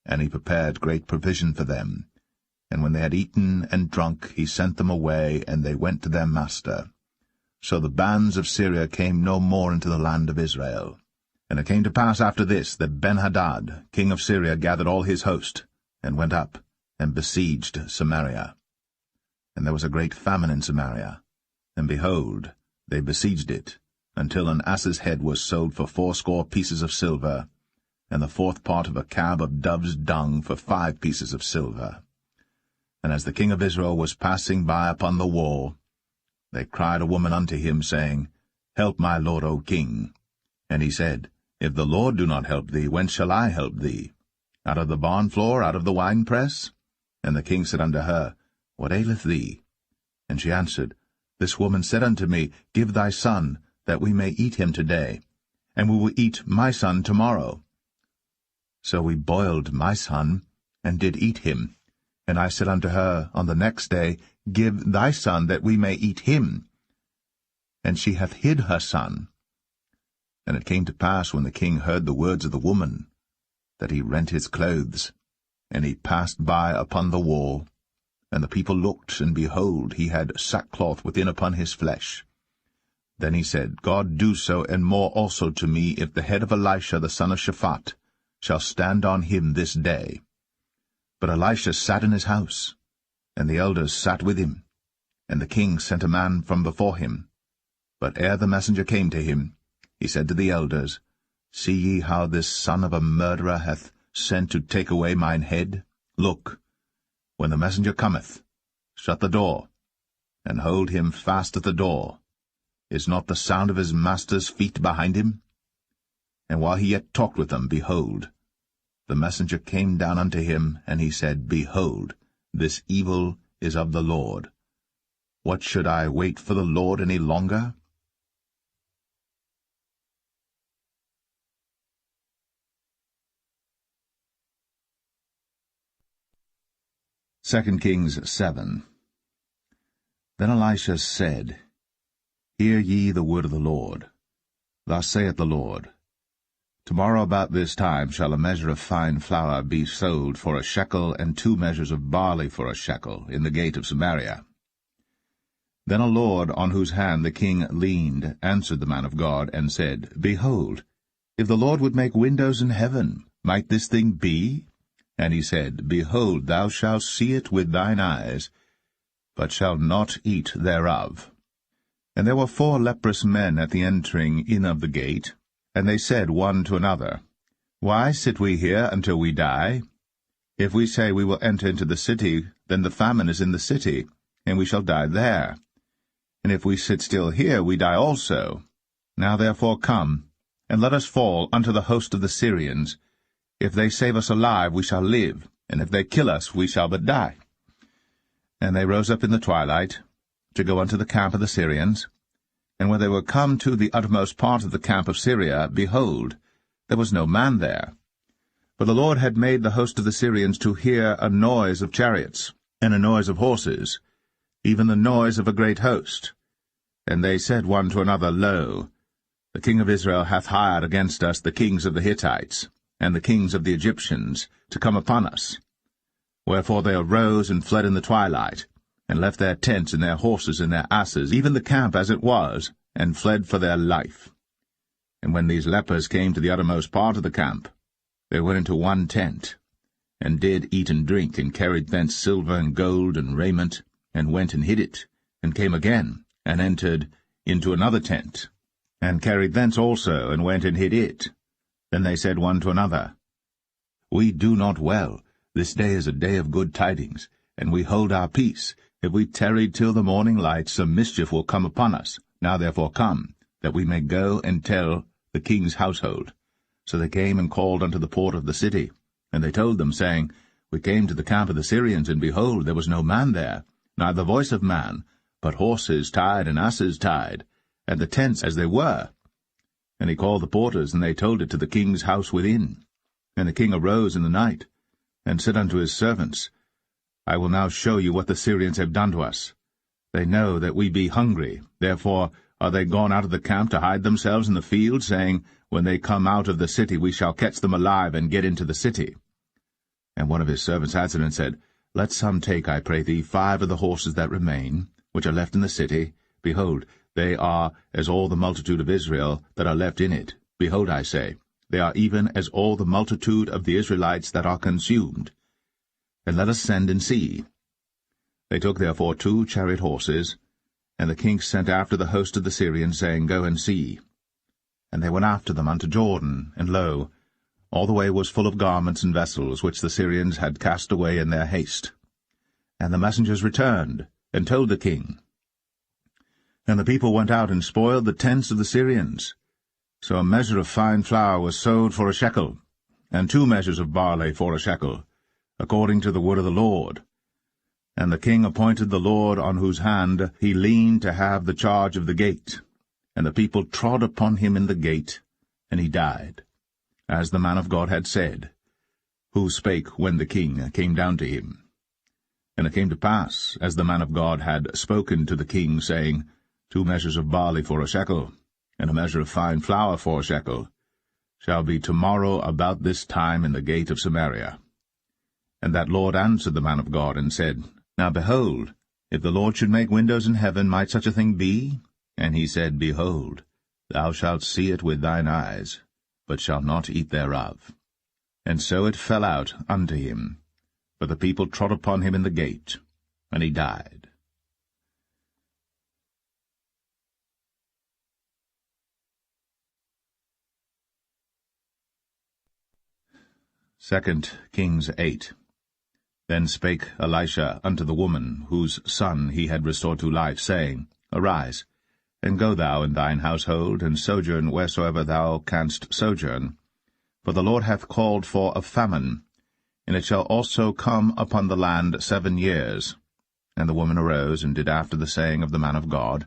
And he prepared great provision for them. And when they had eaten and drunk, he sent them away, and they went to their master. So the bands of Syria came no more into the land of Israel. And it came to pass after this, that Ben-Hadad, king of Syria, gathered all his host, and went up, and besieged Samaria. And there was a great famine in Samaria. And behold, they besieged it, until an ass's head was sold for 80 pieces of silver, and the 4th part of a cab of dove's dung for 5 pieces of silver. And as the king of Israel was passing by upon the wall, they cried a woman unto him, saying, Help my lord, O king. And he said, If the Lord do not help thee, whence shall I help thee? Out of the barn floor, out of the winepress? And the king said unto her, What aileth thee? And she answered, This woman said unto me, Give thy son, that we may eat him today, and we will eat my son tomorrow. So we boiled my son, and did eat him. And I said unto her on the next day, Give thy son, that we may eat him. And she hath hid her son. And it came to pass, when the king heard the words of the woman, that he rent his clothes, and he passed by upon the wall. And the people looked, and behold, he had sackcloth within upon his flesh. Then he said, God do so, and more also to me, if the head of Elisha the son of Shaphat shall stand on him this day. But Elisha sat in his house, and the elders sat with him. And the king sent a man from before him. But ere the messenger came to him, he said to the elders, See ye how this son of a murderer hath sent to take away mine head? Look, when the messenger cometh, shut the door, and hold him fast at the door. Is not the sound of his master's feet behind him? And while he yet talked with them, behold, the messenger came down unto him, and he said, Behold, this evil is of the Lord. What should I wait for the Lord any longer? Second Kings 7. Then Elisha said, Hear ye the word of the Lord. Thus saith the Lord, Tomorrow about this time shall a measure of fine flour be sold for a shekel, and 2 measures of barley for a shekel, in the gate of Samaria. Then a lord, on whose hand the king leaned, answered the man of God, and said, Behold, if the Lord would make windows in heaven, might this thing be? And he said, Behold, thou shalt see it with thine eyes, but shalt not eat thereof. And there were 4 leprous men at the entering in of the gate, and they said one to another, Why sit we here until we die? If we say we will enter into the city, then the famine is in the city, and we shall die there. And if we sit still here, we die also. Now therefore come, and let us fall unto the host of the Syrians. If they save us alive, we shall live, and if they kill us, we shall but die. And they rose up in the twilight, to go unto the camp of the Syrians. And when they were come to the uttermost part of the camp of Syria, behold, there was no man there. For the Lord had made the host of the Syrians to hear a noise of chariots, and a noise of horses, even the noise of a great host. And they said one to another, Lo, the king of Israel hath hired against us the kings of the Hittites, and the kings of the Egyptians, to come upon us. Wherefore they arose and fled in the twilight, and left their tents and their horses and their asses, even the camp as it was, and fled for their life. And when these lepers came to the uttermost part of the camp, they went into one tent. and did eat and drink, and carried thence silver and gold and raiment, and went and hid it, and came again, and entered into another tent, and carried thence also, and went and hid it. Then they said one to another, We do not well. This day is a day of good tidings, and we hold our peace. If we tarry till the morning light, some mischief will come upon us. Now therefore come, that we may go and tell the king's household. So they came and called unto the port of the city. And they told them, saying, We came to the camp of the Syrians, and behold, there was no man there, neither voice of man, but horses tied and asses tied, and the tents as they were. And he called the porters, and they told it to the king's house within. And the king arose in the night, and said unto his servants, I will now show you what the Syrians have done to us. They know that we be hungry, therefore are they gone out of the camp to hide themselves in the field, saying, When they come out of the city we shall catch them alive, and get into the city. And one of his servants answered and said, Let some take, I pray thee, 5 of the horses that remain, which are left in the city. Behold, they are as all the multitude of Israel that are left in it. Behold, I say, they are even as all the multitude of the Israelites that are consumed. And let us send and see. They took therefore 2 chariot horses, and the king sent after the host of the Syrians, saying, Go and see. And they went after them unto Jordan, and lo, all the way was full of garments and vessels, which the Syrians had cast away in their haste. And the messengers returned, and told the king. And the people went out and spoiled the tents of the Syrians. So a measure of fine flour was sold for a shekel, and 2 measures of barley for a shekel, according to the word of the Lord. And the king appointed the Lord on whose hand he leaned to have the charge of the gate. And the people trod upon him in the gate, and he died, as the man of God had said, who spake when the king came down to him. And it came to pass, as the man of God had spoken to the king, saying, 2 measures of barley for a shekel, and a measure of fine flour for a shekel, shall be tomorrow about this time in the gate of Samaria. And that Lord answered the man of God, and said, Now behold, if the Lord should make windows in heaven, might such a thing be? And he said, Behold, thou shalt see it with thine eyes, but shalt not eat thereof. And so it fell out unto him, for the people trod upon him in the gate, and he died. Second Kings 8. Then spake Elisha unto the woman, whose son he had restored to life, saying, Arise, and go thou and thine household, and sojourn wheresoever thou canst sojourn. For the Lord hath called for a famine, and it shall also come upon the land 7 years. And the woman arose, and did after the saying of the man of God.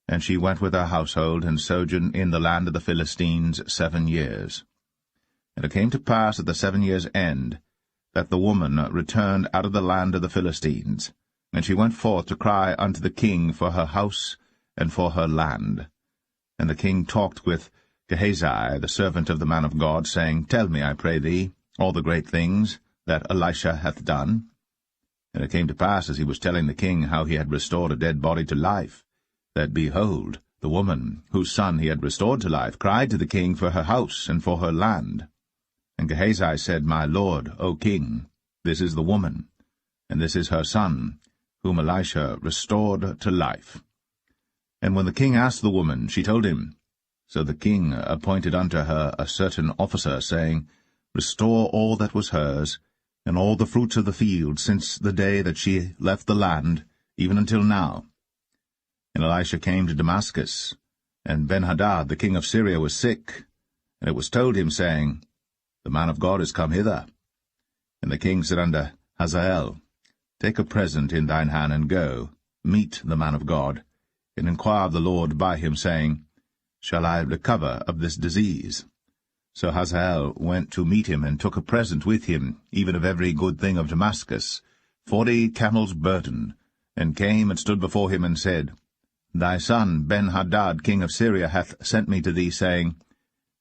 And she went with her household, and sojourned in the land of the Philistines 7 years. And it came to pass at the 7 years' end, that the woman returned out of the land of the Philistines. And she went forth to cry unto the king for her house and for her land. And the king talked with Gehazi, the servant of the man of God, saying, Tell me, I pray thee, all the great things that Elisha hath done. And it came to pass, as he was telling the king how he had restored a dead body to life, that, behold, the woman, whose son he had restored to life, cried to the king for her house and for her land. And Gehazi said, My lord, O king, this is the woman, and this is her son, whom Elisha restored to life. And when the king asked the woman, she told him. So the king appointed unto her a certain officer, saying, Restore all that was hers, and all the fruits of the field, since the day that she left the land, even until now. And Elisha came to Damascus, and Ben-Hadad the king of Syria was sick. And it was told him, saying, The man of God is come hither. And the king said unto Hazael, Take a present in thine hand, and go, meet the man of God, and inquire of the Lord by him, saying, Shall I recover of this disease? So Hazael went to meet him, and took a present with him, even of every good thing of Damascus, 40 camels' burden, and came and stood before him, and said, Thy son Ben-Hadad king of Syria hath sent me to thee, saying,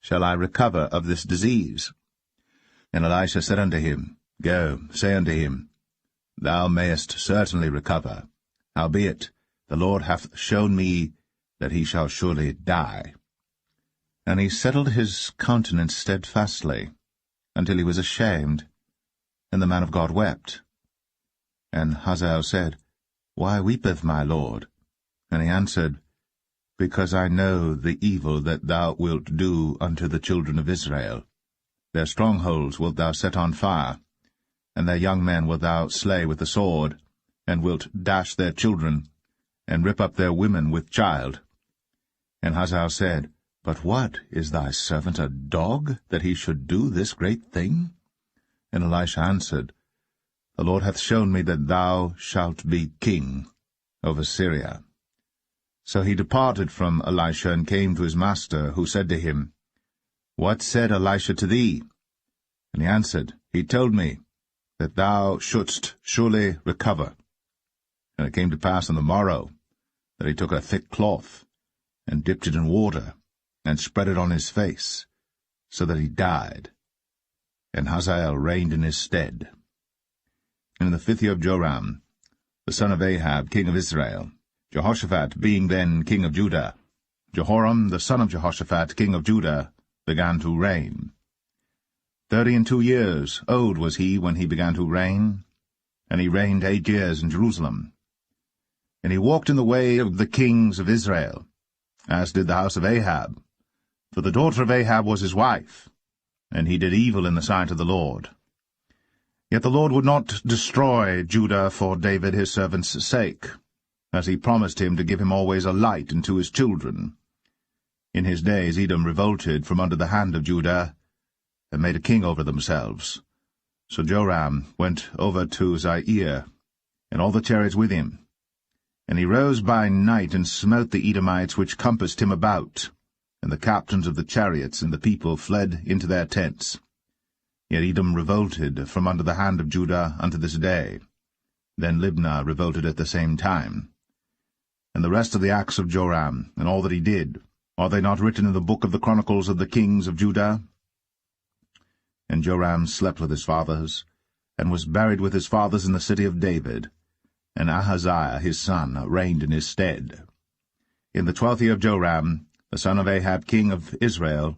Shall I recover of this disease? And Elisha said unto him, Go, say unto him, Thou mayest certainly recover. Howbeit, the Lord hath shown me that he shall surely die. And he settled his countenance steadfastly, until he was ashamed. And the man of God wept. And Hazael said, Why weepeth my lord? And he answered, Because I know the evil that thou wilt do unto the children of Israel. Their strongholds wilt thou set on fire, and their young men wilt thou slay with the sword, and wilt dash their children, and rip up their women with child. And Hazael said, But what, is thy servant a dog, that he should do this great thing? And Elisha answered, The Lord hath shown me that thou shalt be king over Syria. So he departed from Elisha, and came to his master, who said to him, What said Elisha to thee? And he answered, He told me that thou shouldst surely recover. And it came to pass on the morrow that he took a thick cloth, and dipped it in water, and spread it on his face, so that he died. And Hazael reigned in his stead. And in the 5th year of Joram, the son of Ahab, king of Israel, Jehoshaphat being then king of Judah, Jehoram, the son of Jehoshaphat, king of Judah, began to reign. 32 years old was he when he began to reign, and he reigned 8 years in Jerusalem. And he walked in the way of the kings of Israel, as did the house of Ahab, for the daughter of Ahab was his wife, and he did evil in the sight of the Lord. Yet the Lord would not destroy Judah for David his servant's sake, as he promised him to give him always a light unto his children. In his days Edom revolted from under the hand of Judah, and made a king over themselves. So Joram went over to Zair, and all the chariots with him. And he rose by night, and smote the Edomites which compassed him about, and the captains of the chariots and the people fled into their tents. Yet Edom revolted from under the hand of Judah unto this day. Then Libnah revolted at the same time. And the rest of the acts of Joram, and all that he did, are they not written in the book of the chronicles of the kings of Judah? And Joram slept with his fathers, and was buried with his fathers in the city of David, and Ahaziah his son reigned in his stead. In the 12th year of Joram, the son of Ahab king of Israel,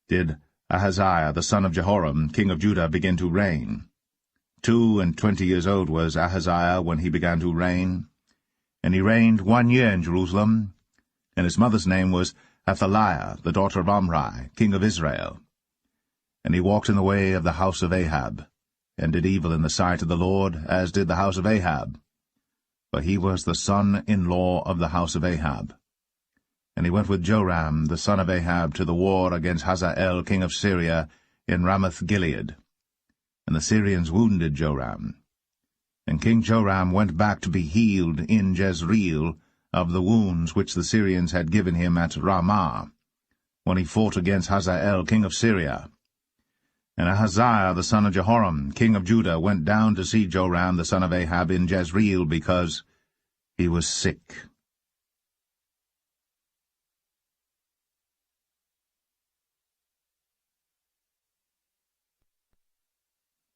did Ahaziah the son of Jehoram king of Judah begin to reign. 22 years old was Ahaziah when he began to reign, and he reigned 1 year in Jerusalem, and his mother's name was Athaliah, the daughter of Omri, king of Israel. And he walked in the way of the house of Ahab, and did evil in the sight of the Lord, as did the house of Ahab. For he was the son-in-law of the house of Ahab. And he went with Joram, the son of Ahab, to the war against Hazael, king of Syria, in Ramoth-Gilead. And the Syrians wounded Joram. And King Joram went back to be healed in Jezreel of the wounds which the Syrians had given him at Ramah, when he fought against Hazael, king of Syria. And Ahaziah the son of Jehoram, king of Judah, went down to see Joram the son of Ahab in Jezreel, because he was sick.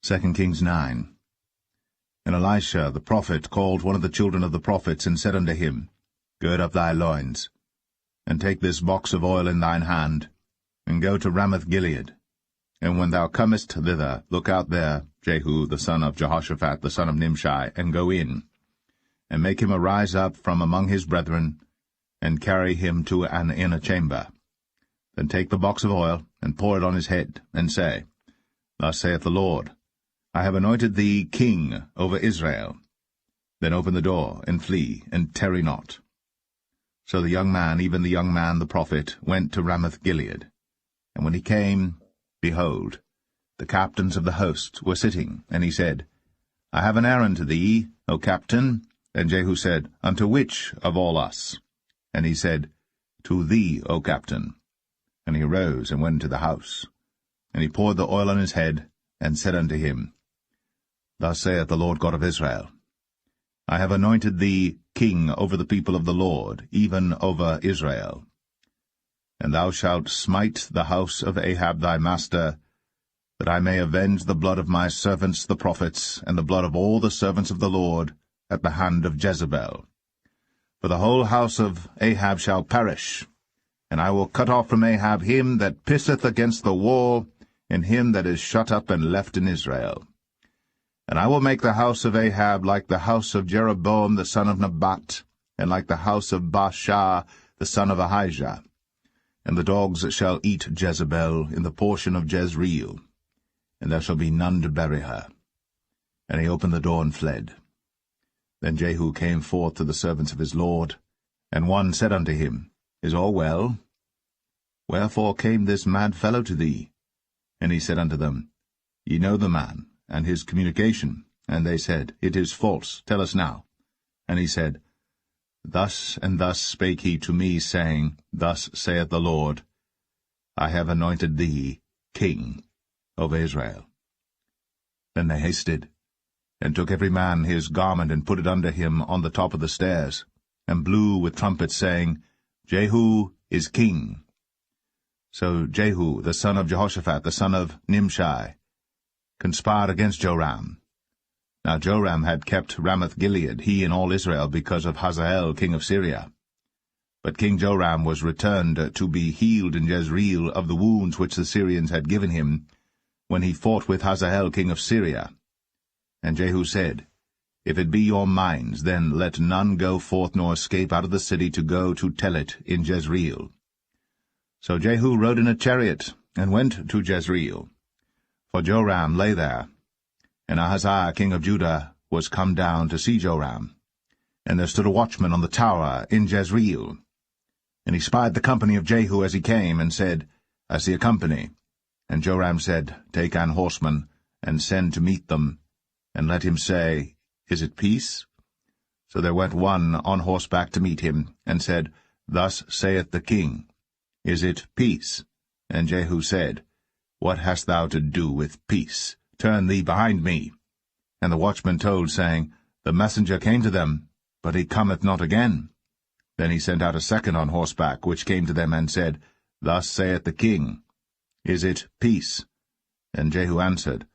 Second Kings 9. And Elisha the prophet called one of the children of the prophets, and said unto him, Gird up thy loins, and take this box of oil in thine hand, and go to Ramoth-Gilead. And when thou comest thither, look out there Jehu the son of Jehoshaphat the son of Nimshi, and go in, and make him arise up from among his brethren, and carry him to an inner chamber. Then take the box of oil, and pour it on his head, and say, Thus saith the Lord, I have anointed thee king over Israel. Then open the door, and flee, and tarry not. So the young man, even the young man the prophet, went to Ramoth-Gilead. And when he came, behold, the captains of the host were sitting, and he said, I have an errand to thee, O captain. And Jehu said, Unto which of all us? And he said, To thee, O captain. And he arose and went into the house. And he poured the oil on his head, and said unto him, Thus saith the Lord God of Israel, I have anointed thee king over the people of the Lord, even over Israel. And thou shalt smite the house of Ahab thy master, that I may avenge the blood of my servants the prophets, and the blood of all the servants of the Lord, at the hand of Jezebel. For the whole house of Ahab shall perish, and I will cut off from Ahab him that pisseth against the wall, and him that is shut up and left in Israel. And I will make the house of Ahab like the house of Jeroboam the son of Nebat, and like the house of Baasha the son of Ahijah. And the dogs shall eat Jezebel in the portion of Jezreel, and there shall be none to bury her. And he opened the door and fled. Then Jehu came forth to the servants of his lord, and one said unto him, Is all well? Wherefore came this mad fellow to thee? And he said unto them, Ye know the man, and his communication. And they said, It is false, tell us now. And he said, Thus and thus spake he to me, saying, Thus saith the Lord, I have anointed thee king over Israel. Then they hasted, and took every man his garment, and put it under him on the top of the stairs, and blew with trumpets, saying, Jehu is king. So Jehu, the son of Jehoshaphat, the son of Nimshi, conspired against Joram. Now Joram had kept Ramoth-Gilead, he and all Israel, because of Hazael king of Syria. But King Joram was returned to be healed in Jezreel of the wounds which the Syrians had given him, when he fought with Hazael king of Syria. And Jehu said, If it be your minds, then let none go forth nor escape out of the city to go to tell it in Jezreel. So Jehu rode in a chariot, and went to Jezreel. For Joram lay there, and Ahaziah king of Judah was come down to see Joram. And there stood a watchman on the tower in Jezreel. And he spied the company of Jehu as he came, and said, I see a company. And Joram said, Take an horseman, and send to meet them, and let him say, Is it peace? So there went one on horseback to meet him, and said, Thus saith the king, Is it peace? And Jehu said, What hast thou to do with peace? Turn thee behind me. And the watchman told, saying, The messenger came to them, but he cometh not again. Then he sent out a second on horseback, which came to them, and said, Thus saith the king, Is it peace? And Jehu answered,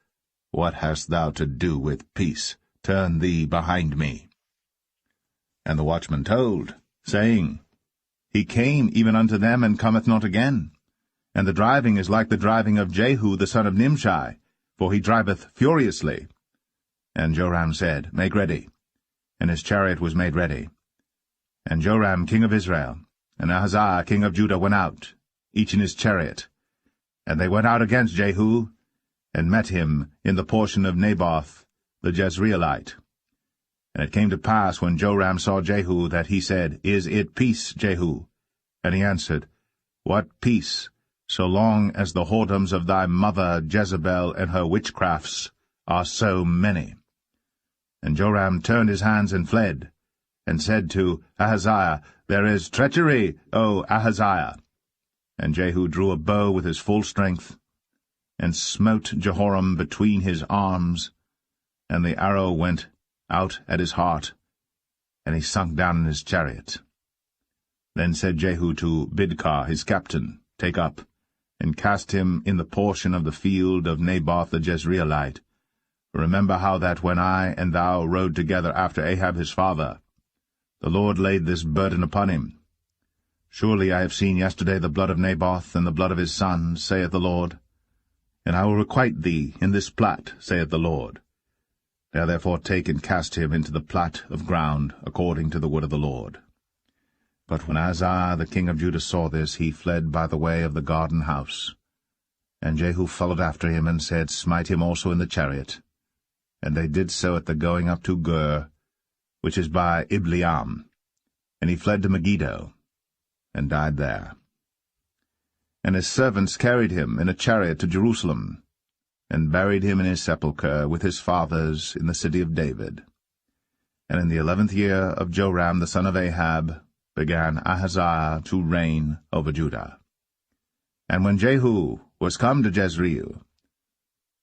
What hast thou to do with peace? Turn thee behind me. And the watchman told, saying, He came even unto them, and cometh not again. And the driving is like the driving of Jehu the son of Nimshi, for he driveth furiously. And Joram said, Make ready. And his chariot was made ready. And Joram king of Israel, and Ahaziah king of Judah went out, each in his chariot. And they went out against Jehu, and met him in the portion of Naboth the Jezreelite. And it came to pass, when Joram saw Jehu, that he said, Is it peace, Jehu? And he answered, What peace, so long as the whoredoms of thy mother Jezebel and her witchcrafts are so many? And Joram turned his hands and fled, and said to Ahaziah, There is treachery, O Ahaziah. And Jehu drew a bow with his full strength, and smote Jehoram between his arms, and the arrow went out at his heart, and he sunk down in his chariot. Then said Jehu to Bidkar his captain, Take up, and cast him in the portion of the field of Naboth the Jezreelite. Remember how that when I and thou rode together after Ahab his father, the Lord laid this burden upon him. Surely I have seen yesterday the blood of Naboth and the blood of his sons, saith the Lord. And I will requite thee in this plat, saith the Lord. Now therefore take and cast him into the plat of ground, according to the word of the Lord. But when Ahaziah the king of Judah saw this, he fled by the way of the garden house. And Jehu followed after him, and said, Smite him also in the chariot. And they did so at the going up to Gur, which is by Ibleam. And he fled to Megiddo, and died there. And his servants carried him in a chariot to Jerusalem, and buried him in his sepulchre with his fathers in the city of David. And in the 11th year of Joram the son of Ahab began Ahaziah to reign over Judah. And when Jehu was come to Jezreel,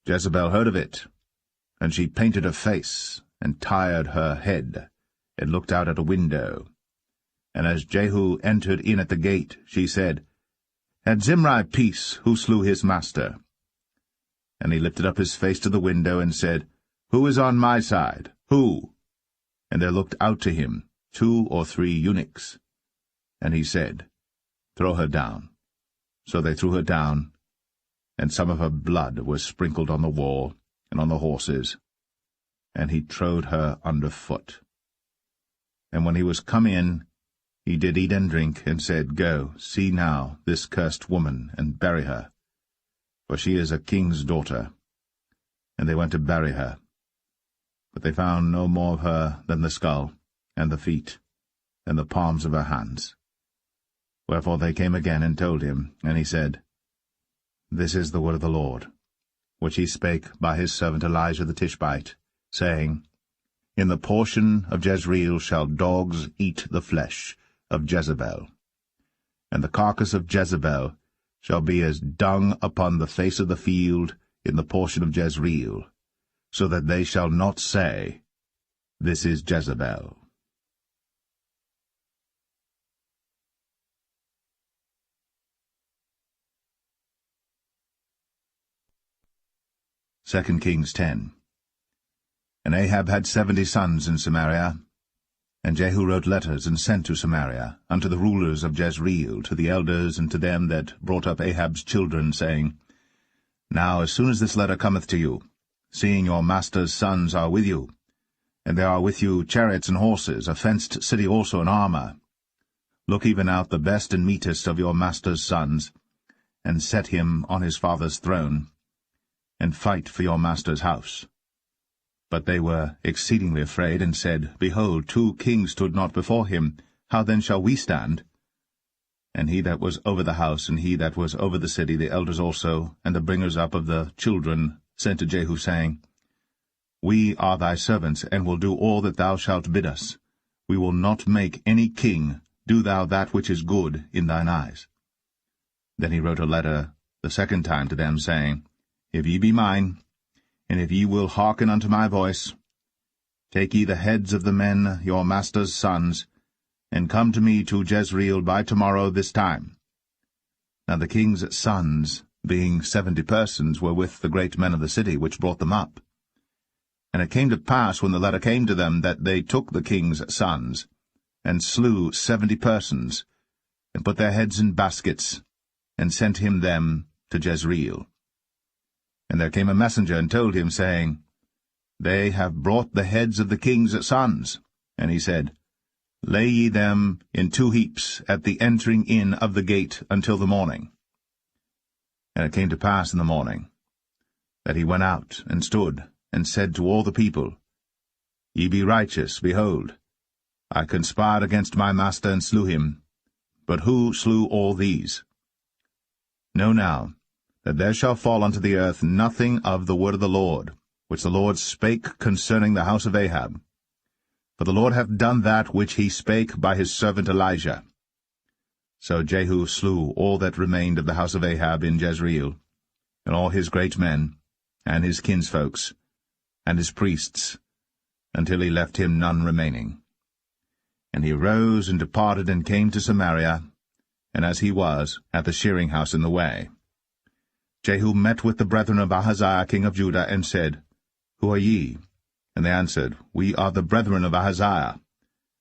Jezebel heard of it, and she painted her face, and tired her head, and looked out at a window. And as Jehu entered in at the gate, she said, Had Zimri peace, who slew his master? And he lifted up his face to the window, and said, Who is on my side? Who? And there looked out to him 2 or 3 eunuchs. And he said, Throw her down. So they threw her down, and some of her blood was sprinkled on the wall and on the horses. and he trode her under foot. And when he was come in, he did eat and drink, and said, Go, see now this cursed woman, and bury her, for she is a king's daughter. And they went to bury her. But they found no more of her than the skull, and the feet, and the palms of her hands. Wherefore they came again and told him, and he said, This is the word of the Lord, which he spake by his servant Elijah the Tishbite, saying, In the portion of Jezreel shall dogs eat the flesh of Jezebel, and the carcass of Jezebel shall be as dung upon the face of the field in the portion of Jezreel, so that they shall not say, This is Jezebel. Second Kings 10. And Ahab had 70 sons in Samaria, and Jehu wrote letters and sent to Samaria unto the rulers of Jezreel, to the elders, and to them that brought up Ahab's children, saying, Now as soon as this letter cometh to you, seeing your master's sons are with you, and there are with you chariots and horses, a fenced city also in armor, look even out the best and meetest of your master's sons, and set him on his father's throne, and fight for your master's house. But they were exceedingly afraid, and said, Behold, 2 kings stood not before him. How then shall we stand? And he that was over the house, and he that was over the city, the elders also, and the bringers up of the children, sent to Jehu, saying, We are thy servants, and will do all that thou shalt bid us. We will not make any king. Do thou that which is good in thine eyes. Then he wrote a letter the second time to them, saying, If ye be mine, and if ye will hearken unto my voice, take ye the heads of the men, your master's sons, and come to me to Jezreel by tomorrow this time. Now the king's sons, being 70 persons, were with the great men of the city, which brought them up. And it came to pass, when the letter came to them, that they took the king's sons, and slew 70 persons, and put their heads in baskets, and sent him them to Jezreel. And there came a messenger, and told him, saying, They have brought the heads of the king's sons. And he said, Lay ye them in 2 heaps at the entering in of the gate until the morning. And it came to pass in the morning, that he went out, and stood, and said to all the people, Ye be righteous, behold, I conspired against my master, and slew him. But who slew all these? Know now, that there shall fall unto the earth nothing of the word of the Lord, which the Lord spake concerning the house of Ahab. For the Lord hath done that which he spake by his servant Elijah. So Jehu slew all that remained of the house of Ahab in Jezreel, and all his great men, and his kinsfolks, and his priests, until he left him none remaining. And he rose and departed, and came to Samaria, and as he was, at the shearing house in the way. Jehu met with the brethren of Ahaziah king of Judah, and said, Who are ye? And they answered, We are the brethren of Ahaziah,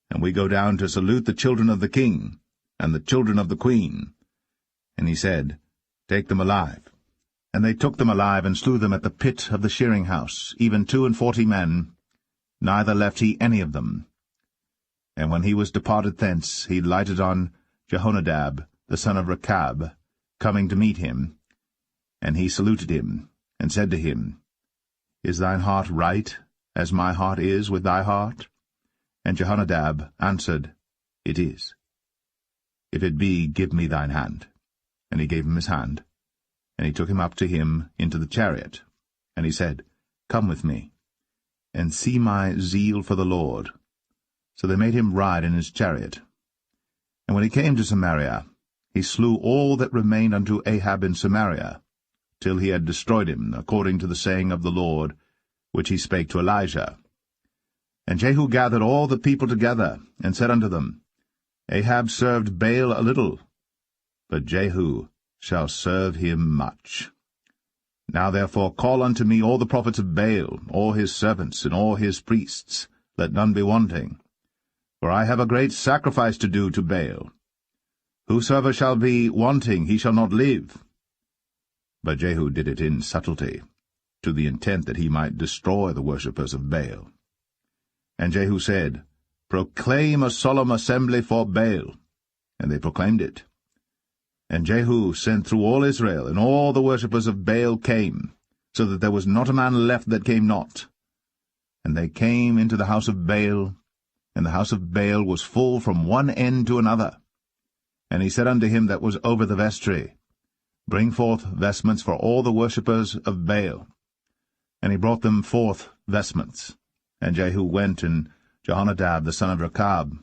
and we go down to salute the children of the king, and the children of the queen. And he said, Take them alive. And they took them alive, and slew them at the pit of the shearing house, even 42 men, neither left he any of them. And when he was departed thence, he lighted on Jehonadab, the son of Rechab, coming to meet him. And he saluted him, and said to him, Is thine heart right, as my heart is with thy heart? And Jehonadab answered, It is. If it be, give me thine hand. And he gave him his hand. And he took him up to him into the chariot. And he said, Come with me, and see my zeal for the Lord. So they made him ride in his chariot. And when he came to Samaria, he slew all that remained unto Ahab in Samaria, till he had destroyed him, according to the saying of the Lord, which he spake to Elijah. And Jehu gathered all the people together, and said unto them, Ahab served Baal a little, but Jehu shall serve him much. Now therefore call unto me all the prophets of Baal, all his servants, and all his priests, let none be wanting. For I have a great sacrifice to do to Baal. Whosoever shall be wanting, he shall not live. But Jehu did it in subtlety, to the intent that he might destroy the worshippers of Baal. And Jehu said, Proclaim a solemn assembly for Baal. And they proclaimed it. And Jehu sent through all Israel, and all the worshippers of Baal came, so that there was not a man left that came not. And they came into the house of Baal, and the house of Baal was full from one end to another. And he said unto him that was over the vestry, Bring forth vestments for all the worshippers of Baal. And he brought them forth vestments. And Jehu went, and Jehonadab the son of Rechab,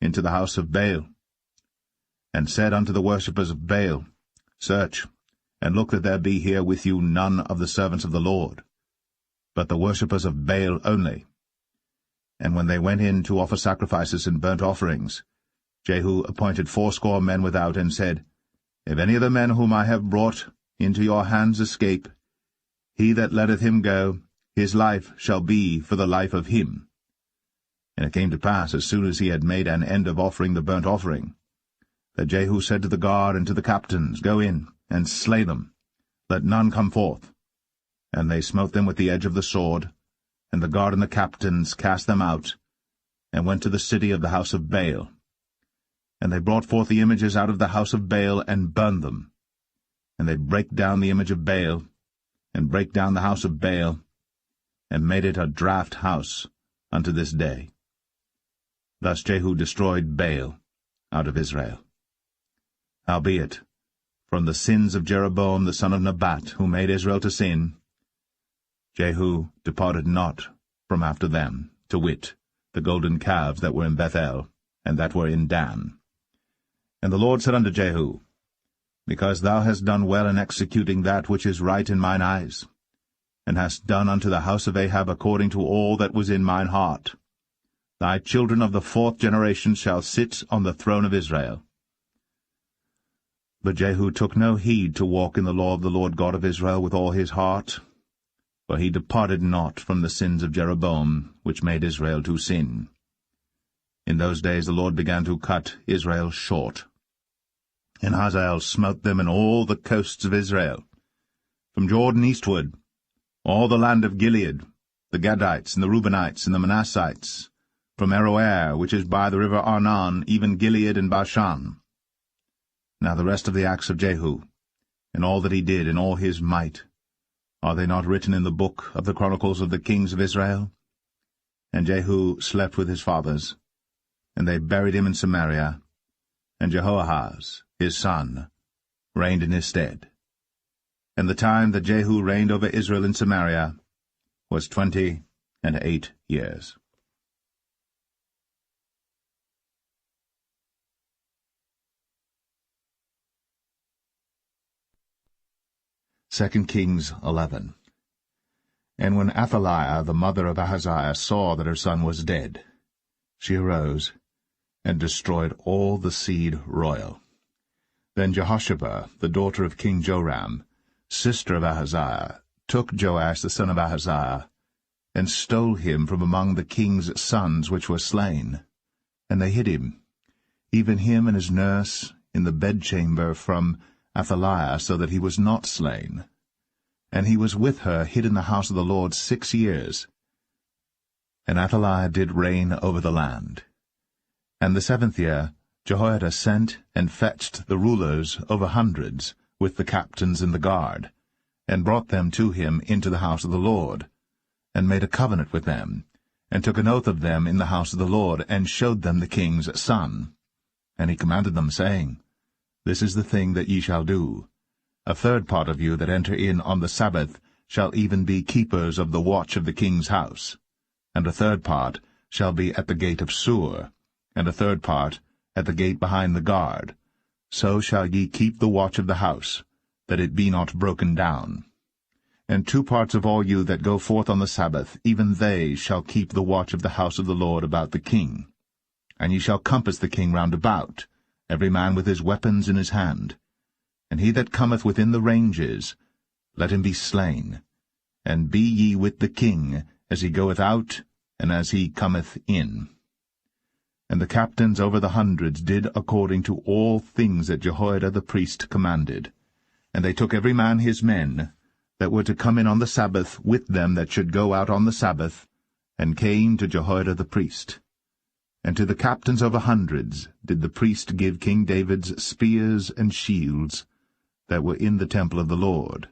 into the house of Baal, and said unto the worshippers of Baal, Search, and look that there be here with you none of the servants of the Lord, but the worshippers of Baal only. And when they went in to offer sacrifices and burnt offerings, Jehu appointed 80 men without, and said, If any of the men whom I have brought into your hands escape, he that letteth him go, his life shall be for the life of him. And it came to pass, as soon as he had made an end of offering the burnt offering, that Jehu said to the guard and to the captains, Go in, and slay them, let none come forth. And they smote them with the edge of the sword, and the guard and the captains cast them out, and went to the city of the house of Baal. And they brought forth the images out of the house of Baal, and burned them. And they brake down the image of Baal, and brake down the house of Baal, and made it a draught house unto this day. Thus Jehu destroyed Baal out of Israel. Howbeit, from the sins of Jeroboam the son of Nebat, who made Israel to sin, Jehu departed not from after them, to wit, the golden calves that were in Bethel, and that were in Dan. And the Lord said unto Jehu, Because thou hast done well in executing that which is right in mine eyes, and hast done unto the house of Ahab according to all that was in mine heart, thy children of the 4th generation shall sit on the throne of Israel. But Jehu took no heed to walk in the law of the Lord God of Israel with all his heart, for he departed not from the sins of Jeroboam, which made Israel to sin. In those days the Lord began to cut Israel short. And Hazael smote them in all the coasts of Israel, from Jordan eastward, all the land of Gilead, the Gadites, and the Reubenites, and the Manassites, from Aroer, which is by the river Arnon, even Gilead and Bashan. Now the rest of the acts of Jehu, and all that he did, and all his might, are they not written in the book of the chronicles of the kings of Israel? And Jehu slept with his fathers, and they buried him in Samaria, and Jehoahaz, his son, reigned in his stead. And the time that Jehu reigned over Israel in Samaria was 28 years. 2 Kings 11. And when Athaliah, the mother of Ahaziah, saw that her son was dead, she arose and destroyed all the seed royal. Then Jehosheba, the daughter of King Joram, sister of Ahaziah, took Joash the son of Ahaziah, and stole him from among the king's sons which were slain. And they hid him, even him and his nurse, in the bedchamber from Athaliah, so that he was not slain. And he was with her hid in the house of the Lord 6 years. And Athaliah did reign over the land. And the 7th year Jehoiada sent and fetched the rulers over hundreds, with the captains and the guard, and brought them to him into the house of the Lord, and made a covenant with them, and took an oath of them in the house of the Lord, and showed them the king's son. And he commanded them, saying, This is the thing that ye shall do. 1/3 part of you that enter in on the Sabbath shall even be keepers of the watch of the king's house, and 1/3 part shall be at the gate of Sur, and 1/3 part at the gate behind the guard. So shall ye keep the watch of the house, that it be not broken down. And 2 parts of all you that go forth on the Sabbath, even they shall keep the watch of the house of the Lord about the king. And ye shall compass the king round about, every man with his weapons in his hand. And he that cometh within the ranges, let him be slain. And be ye with the king, as he goeth out, and as he cometh in. And the captains over the hundreds did according to all things that Jehoiada the priest commanded. And they took every man his men, that were to come in on the Sabbath with them that should go out on the Sabbath, and came to Jehoiada the priest. And to the captains over hundreds did the priest give King David's spears and shields that were in the temple of the Lord.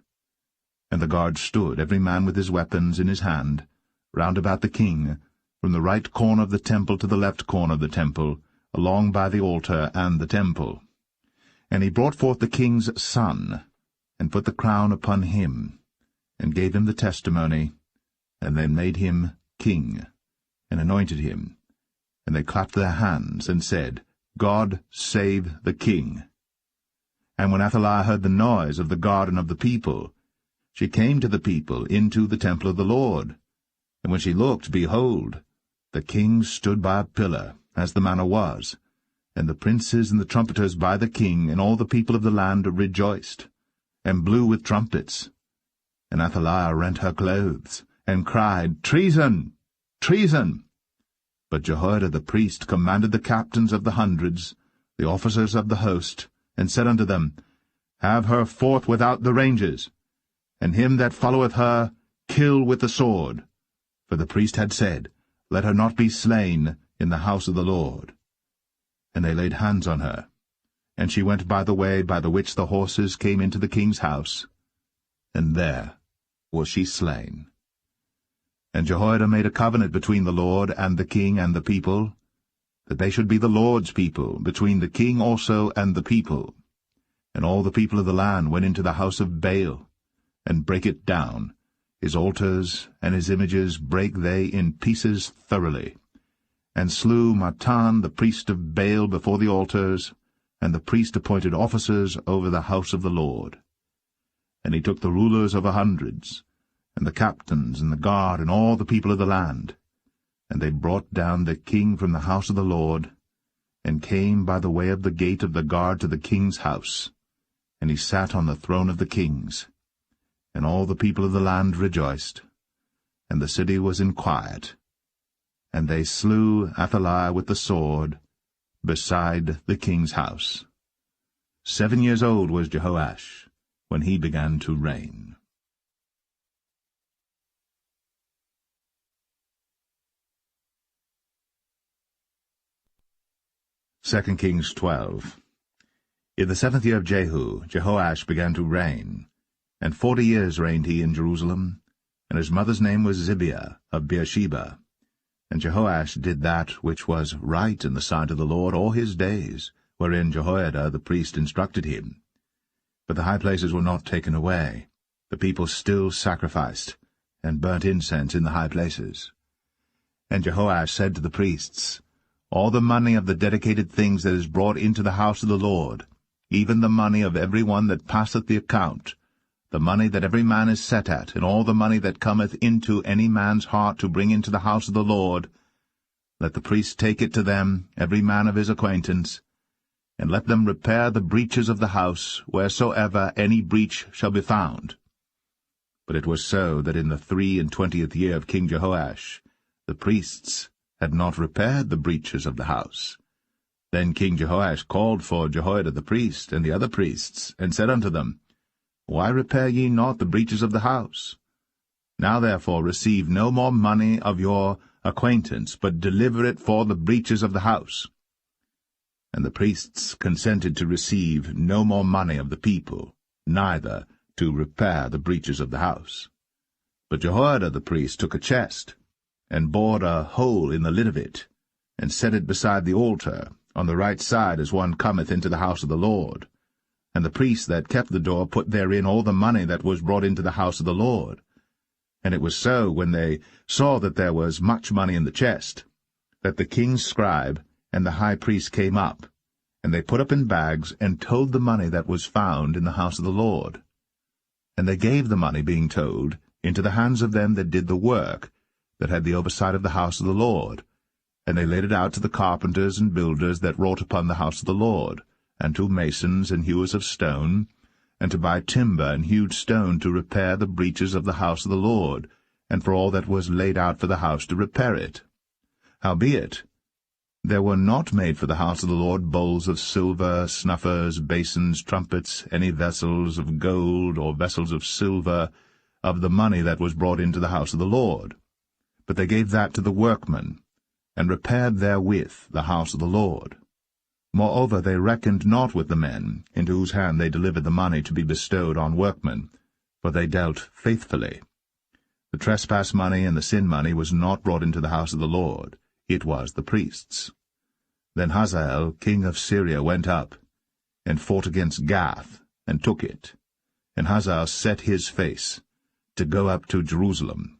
And the guard stood, every man with his weapons in his hand, round about the king, from the right corner of the temple to the left corner of the temple, along by the altar and the temple. And he brought forth the king's son, and put the crown upon him, and gave him the testimony, and then made him king, and anointed him. And they clapped their hands, and said, God save the king. And when Athaliah heard the noise of the guard and of the people, she came to the people into the temple of the Lord. And when she looked, behold, the king stood by a pillar, as the manner was, and the princes and the trumpeters by the king, and all the people of the land rejoiced, and blew with trumpets. And Athaliah rent her clothes, and cried, Treason! Treason! But Jehoiada the priest commanded the captains of the hundreds, the officers of the host, and said unto them, Have her forth without the ranges, and him that followeth her kill with the sword. For the priest had said, Let her not be slain in the house of the Lord. And they laid hands on her, and she went by the way by the which the horses came into the king's house, and there was she slain. And Jehoiada made a covenant between the Lord and the king and the people, that they should be the Lord's people, between the king also and the people. And all the people of the land went into the house of Baal, and brake it down. His altars and his images brake they in pieces thoroughly, and slew Mattan the priest of Baal before the altars, and the priest appointed officers over the house of the Lord. And he took the rulers over hundreds, and the captains, and the guard, and all the people of the land. And they brought down the king from the house of the Lord, and came by the way of the gate of the guard to the king's house. And he sat on the throne of the kings. And all the people of the land rejoiced, and the city was in quiet. And they slew Athaliah with the sword beside the king's house. 7 years old was Jehoash when he began to reign. 2 Kings 12. In the 7th year of Jehu, Jehoash began to reign, and 40 years reigned he in Jerusalem, and his mother's name was Zibiah of Beersheba. And Jehoash did that which was right in the sight of the Lord all his days, wherein Jehoiada the priest instructed him. But the high places were not taken away. The people still sacrificed, and burnt incense in the high places. And Jehoash said to the priests, All the money of the dedicated things that is brought into the house of the Lord, even the money of every one that passeth the account, the money that every man is set at, and all the money that cometh into any man's heart to bring into the house of the Lord, let the priests take it to them, every man of his acquaintance, and let them repair the breaches of the house, wheresoever any breach shall be found. But it was so that in the 23 year of King Jehoash, the priests had not repaired the breaches of the house. Then King Jehoash called for Jehoiada the priest and the other priests, and said unto them, Why repair ye not the breaches of the house? Now therefore receive no more money of your acquaintance, but deliver it for the breaches of the house. And the priests consented to receive no more money of the people, neither to repair the breaches of the house. But Jehoiada the priest took a chest, and bored a hole in the lid of it, and set it beside the altar, on the right side as one cometh into the house of the Lord. And the priests that kept the door put therein all the money that was brought into the house of the Lord. And it was so, when they saw that there was much money in the chest, that the king's scribe and the high priest came up, and they put up in bags, and towed the money that was found in the house of the Lord. And they gave the money, being towed, into the hands of them that did the work, that had the oversight of the house of the Lord. And they laid it out to the carpenters and builders that wrought upon the house of the Lord, and to masons and hewers of stone, and to buy timber and hewed stone to repair the breaches of the house of the Lord, and for all that was laid out for the house to repair it. Howbeit, there were not made for the house of the Lord bowls of silver, snuffers, basins, trumpets, any vessels of gold, or vessels of silver, of the money that was brought into the house of the Lord. But they gave that to the workmen, and repaired therewith the house of the Lord. Moreover, they reckoned not with the men, into whose hand they delivered the money to be bestowed on workmen, for they dealt faithfully. The trespass money and the sin money was not brought into the house of the Lord, it was the priests. Then Hazael king of Syria went up, and fought against Gath, and took it. And Hazael set his face, to go up to Jerusalem.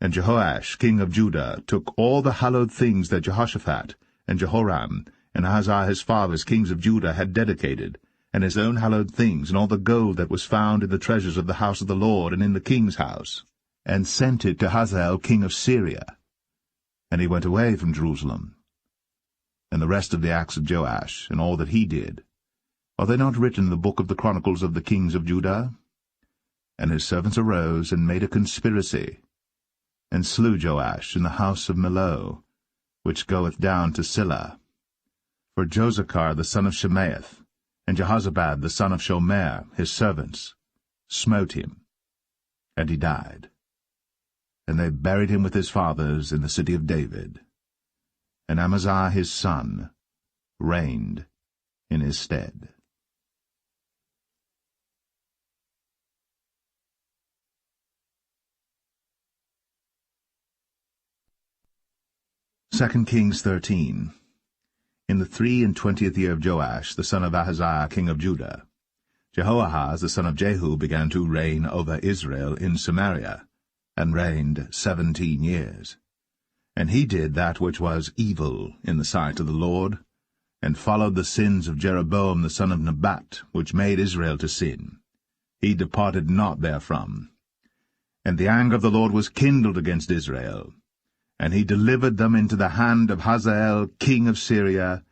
And Jehoash king of Judah took all the hallowed things that Jehoshaphat, and Jehoram, and Ahaziah his fathers, kings of Judah, had dedicated, and his own hallowed things, and all the gold that was found in the treasures of the house of the Lord, and in the king's house, and sent it to Hazael king of Syria. And he went away from Jerusalem. And the rest of the acts of Joash, and all that he did, are they not written in the book of the chronicles of the kings of Judah? And his servants arose, and made a conspiracy, and slew Joash in the house of Millo, which goeth down to Silla. For Josachar the son of Shemaeth, and Jehozabad the son of Shomer, his servants, smote him, and he died. And they buried him with his fathers in the city of David. And Amaziah his son reigned in his stead. 2 Kings 13. In the 23 year of Joash, the son of Ahaziah, king of Judah, Jehoahaz, the son of Jehu, began to reign over Israel in Samaria, and reigned 17 years. And he did that which was evil in the sight of the Lord, and followed the sins of Jeroboam the son of Nebat, which made Israel to sin. He departed not therefrom. And the anger of the Lord was kindled against Israel, and he delivered them into the hand of Hazael king of Syria,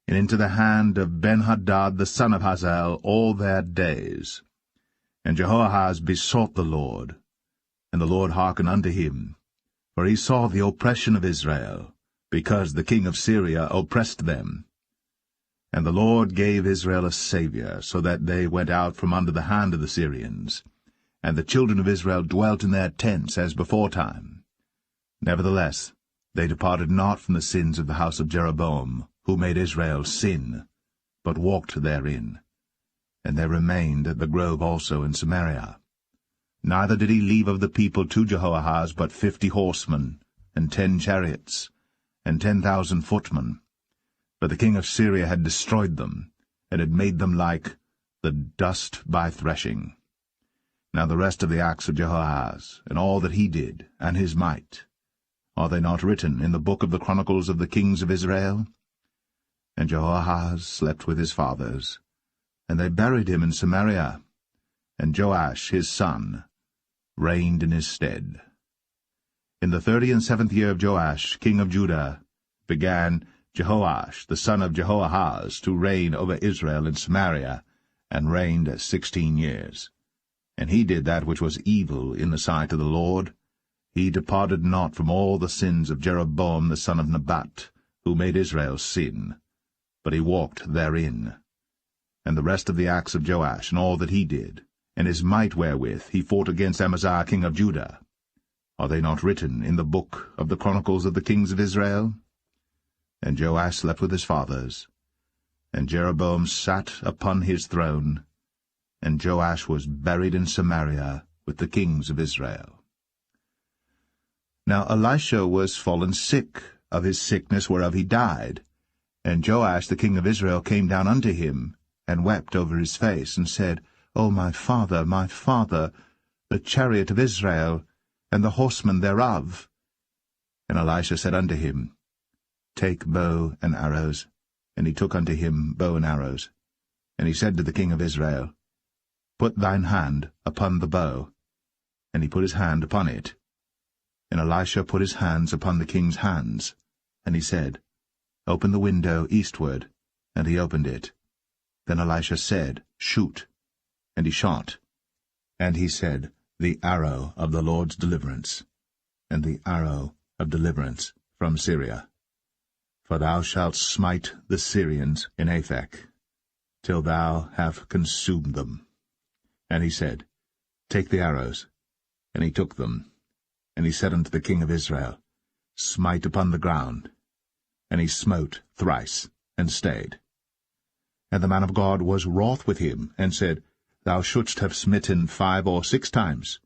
and into the hand of Benhadad the son of Hazael all their days. And Jehoahaz besought the Lord, and the Lord hearkened unto him, for he saw the oppression of Israel, because the king of Syria oppressed them. And the Lord gave Israel a Saviour, so that they went out from under the hand of the Syrians, and the children of Israel dwelt in their tents as beforetime. Nevertheless, they departed not from the sins of the house of Jeroboam, who made Israel sin, but walked therein. And they remained at the grove also in Samaria. Neither did he leave of the people to Jehoahaz but 50 horsemen, and 10 chariots, and 10,000 footmen. For the king of Syria had destroyed them, and had made them like the dust by threshing. Now the rest of the acts of Jehoahaz, and all that he did, and his might, are they not written in the book of the chronicles of the kings of Israel? And Jehoahaz slept with his fathers, and they buried him in Samaria, and Joash his son reigned in his stead. In the 37th year of Joash king of Judah began Jehoash the son of Jehoahaz to reign over Israel in Samaria, and reigned 16 years. And he did that which was evil in the sight of the Lord. He departed not from all the sins of Jeroboam the son of Nebat, who made Israel sin, but he walked therein. And the rest of the acts of Joash, and all that he did, and his might wherewith he fought against Amaziah king of Judah, are they not written in the book of the chronicles of the kings of Israel? And Joash slept with his fathers, and Jeroboam sat upon his throne, and Joash was buried in Samaria with the kings of Israel. Now Elisha was fallen sick of his sickness whereof he died. And Joash the king of Israel came down unto him, and wept over his face, and said, O my father, the chariot of Israel, and the horsemen thereof. And Elisha said unto him, Take bow and arrows. And he took unto him bow and arrows. And he said to the king of Israel, Put thine hand upon the bow. And he put his hand upon it. And Elisha put his hands upon the king's hands. And he said, Open the window eastward. And he opened it. Then Elisha said, Shoot. And he shot. And he said, The arrow of the Lord's deliverance, and the arrow of deliverance from Syria. For thou shalt smite the Syrians in Aphek, till thou have consumed them. And he said, Take the arrows. And he took them. And he said unto the king of Israel, Smite upon the ground. And he smote thrice, and stayed. And the man of God was wroth with him, and said, Thou shouldst have smitten 5 or 6 times.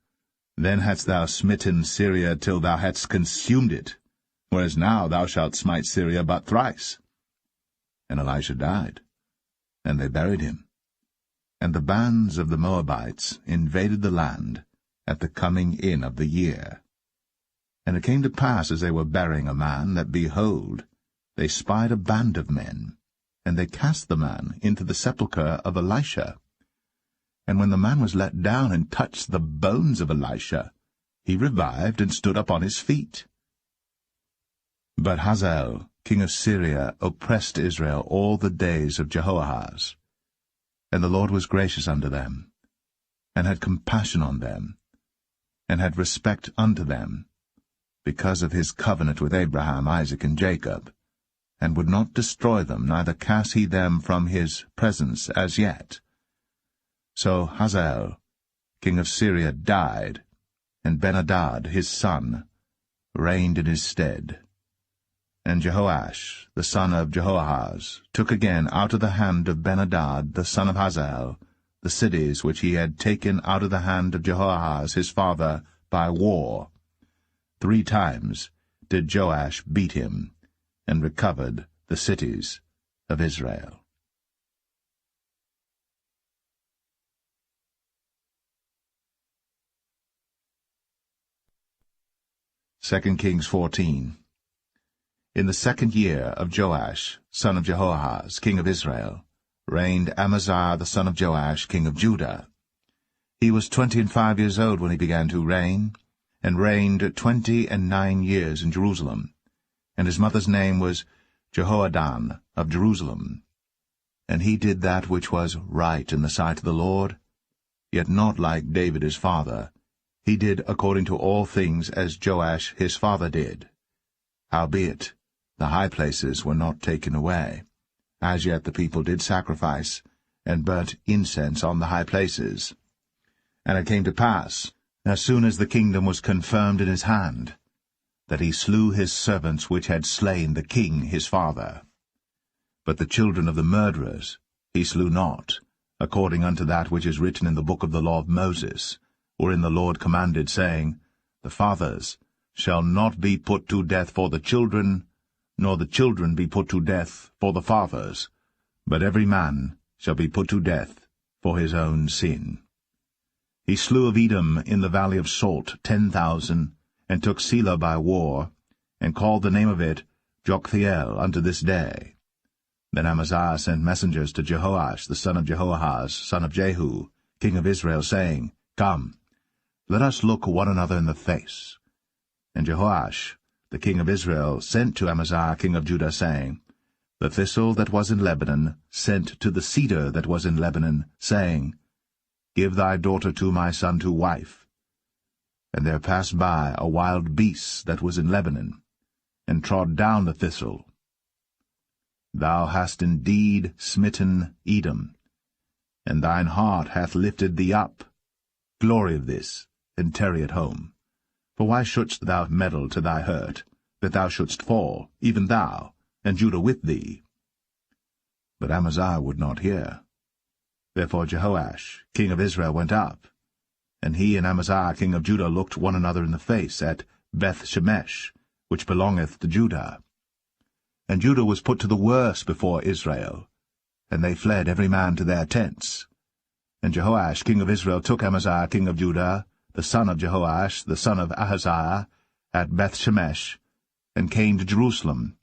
Then hadst thou smitten Syria till thou hadst consumed it, whereas now thou shalt smite Syria but thrice. And Elisha died, and they buried him. And the bands of the Moabites invaded the land at the coming in of the year. And it came to pass, as they were burying a man, that, behold, they spied a band of men, and they cast the man into the sepulchre of Elisha. And when the man was let down and touched the bones of Elisha, he revived and stood up on his feet. But Hazael, king of Syria, oppressed Israel all the days of Jehoahaz. And the Lord was gracious unto them, and had compassion on them, and had respect unto them, because of his covenant with Abraham, Isaac, and Jacob, and would not destroy them, neither cast he them from his presence as yet. So Hazael, king of Syria, died, and Ben-hadad his son reigned in his stead. And Jehoash, the son of Jehoahaz, took again out of the hand of Ben-hadad the son of Hazael the cities which he had taken out of the hand of Jehoahaz his father by war. 3 times did Joash beat him, and recovered the cities of Israel. 2 Kings 14. In the 2nd year of Joash, son of Jehoahaz, king of Israel, reigned Amaziah the son of Joash, king of Judah. He was 25 years old when he began to reign, and reigned 29 years in Jerusalem. And his mother's name was Jehoadan of Jerusalem. And he did that which was right in the sight of the Lord, yet not like David his father. He did according to all things as Joash his father did. Howbeit, the high places were not taken away. As yet the people did sacrifice, and burnt incense on the high places. And it came to pass, as soon as the kingdom was confirmed in his hand, that he slew his servants which had slain the king his father. But the children of the murderers he slew not, according unto that which is written in the book of the law of Moses, wherein the Lord commanded, saying, The fathers shall not be put to death for the children, nor the children be put to death for the fathers, but every man shall be put to death for his own sin. He slew of Edom in the valley of Salt 10,000, and took Keilah by war, and called the name of it Joktheel unto this day. Then Amaziah sent messengers to Jehoash the son of Jehoahaz, son of Jehu, king of Israel, saying, Come, let us look one another in the face. And Jehoash, the king of Israel, sent to Amaziah king of Judah, saying, The thistle that was in Lebanon sent to the cedar that was in Lebanon, saying, Give thy daughter to my son to wife. And there passed by a wild beast that was in Lebanon, and trod down the thistle. Thou hast indeed smitten Edom, and thine heart hath lifted thee up. Glory of this, and tarry at home. For why shouldst thou meddle to thy hurt, that thou shouldst fall, even thou, and Judah with thee? But Amaziah would not hear. Therefore Jehoash, king of Israel, went up, and he and Amaziah king of Judah looked one another in the face at Beth-shemesh, which belongeth to Judah. And Judah was put to the worse before Israel, and they fled every man to their tents. And Jehoash king of Israel took Amaziah king of Judah, the son of Jehoash, the son of Ahaziah, at Beth-shemesh, and came to Jerusalem,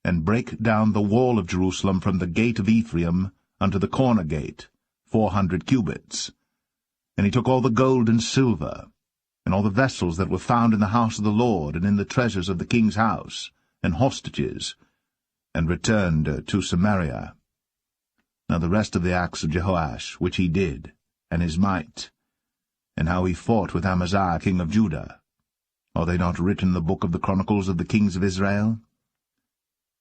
and brake down the wall of Jerusalem from the gate of Ephraim unto the corner gate, 400 cubits. And he took all the gold and silver, and all the vessels that were found in the house of the Lord, and in the treasures of the king's house, and hostages, and returned to Samaria. Now the rest of the acts of Jehoash, which he did, and his might, and how he fought with Amaziah king of Judah, are they not written in the book of the Chronicles of the kings of Israel?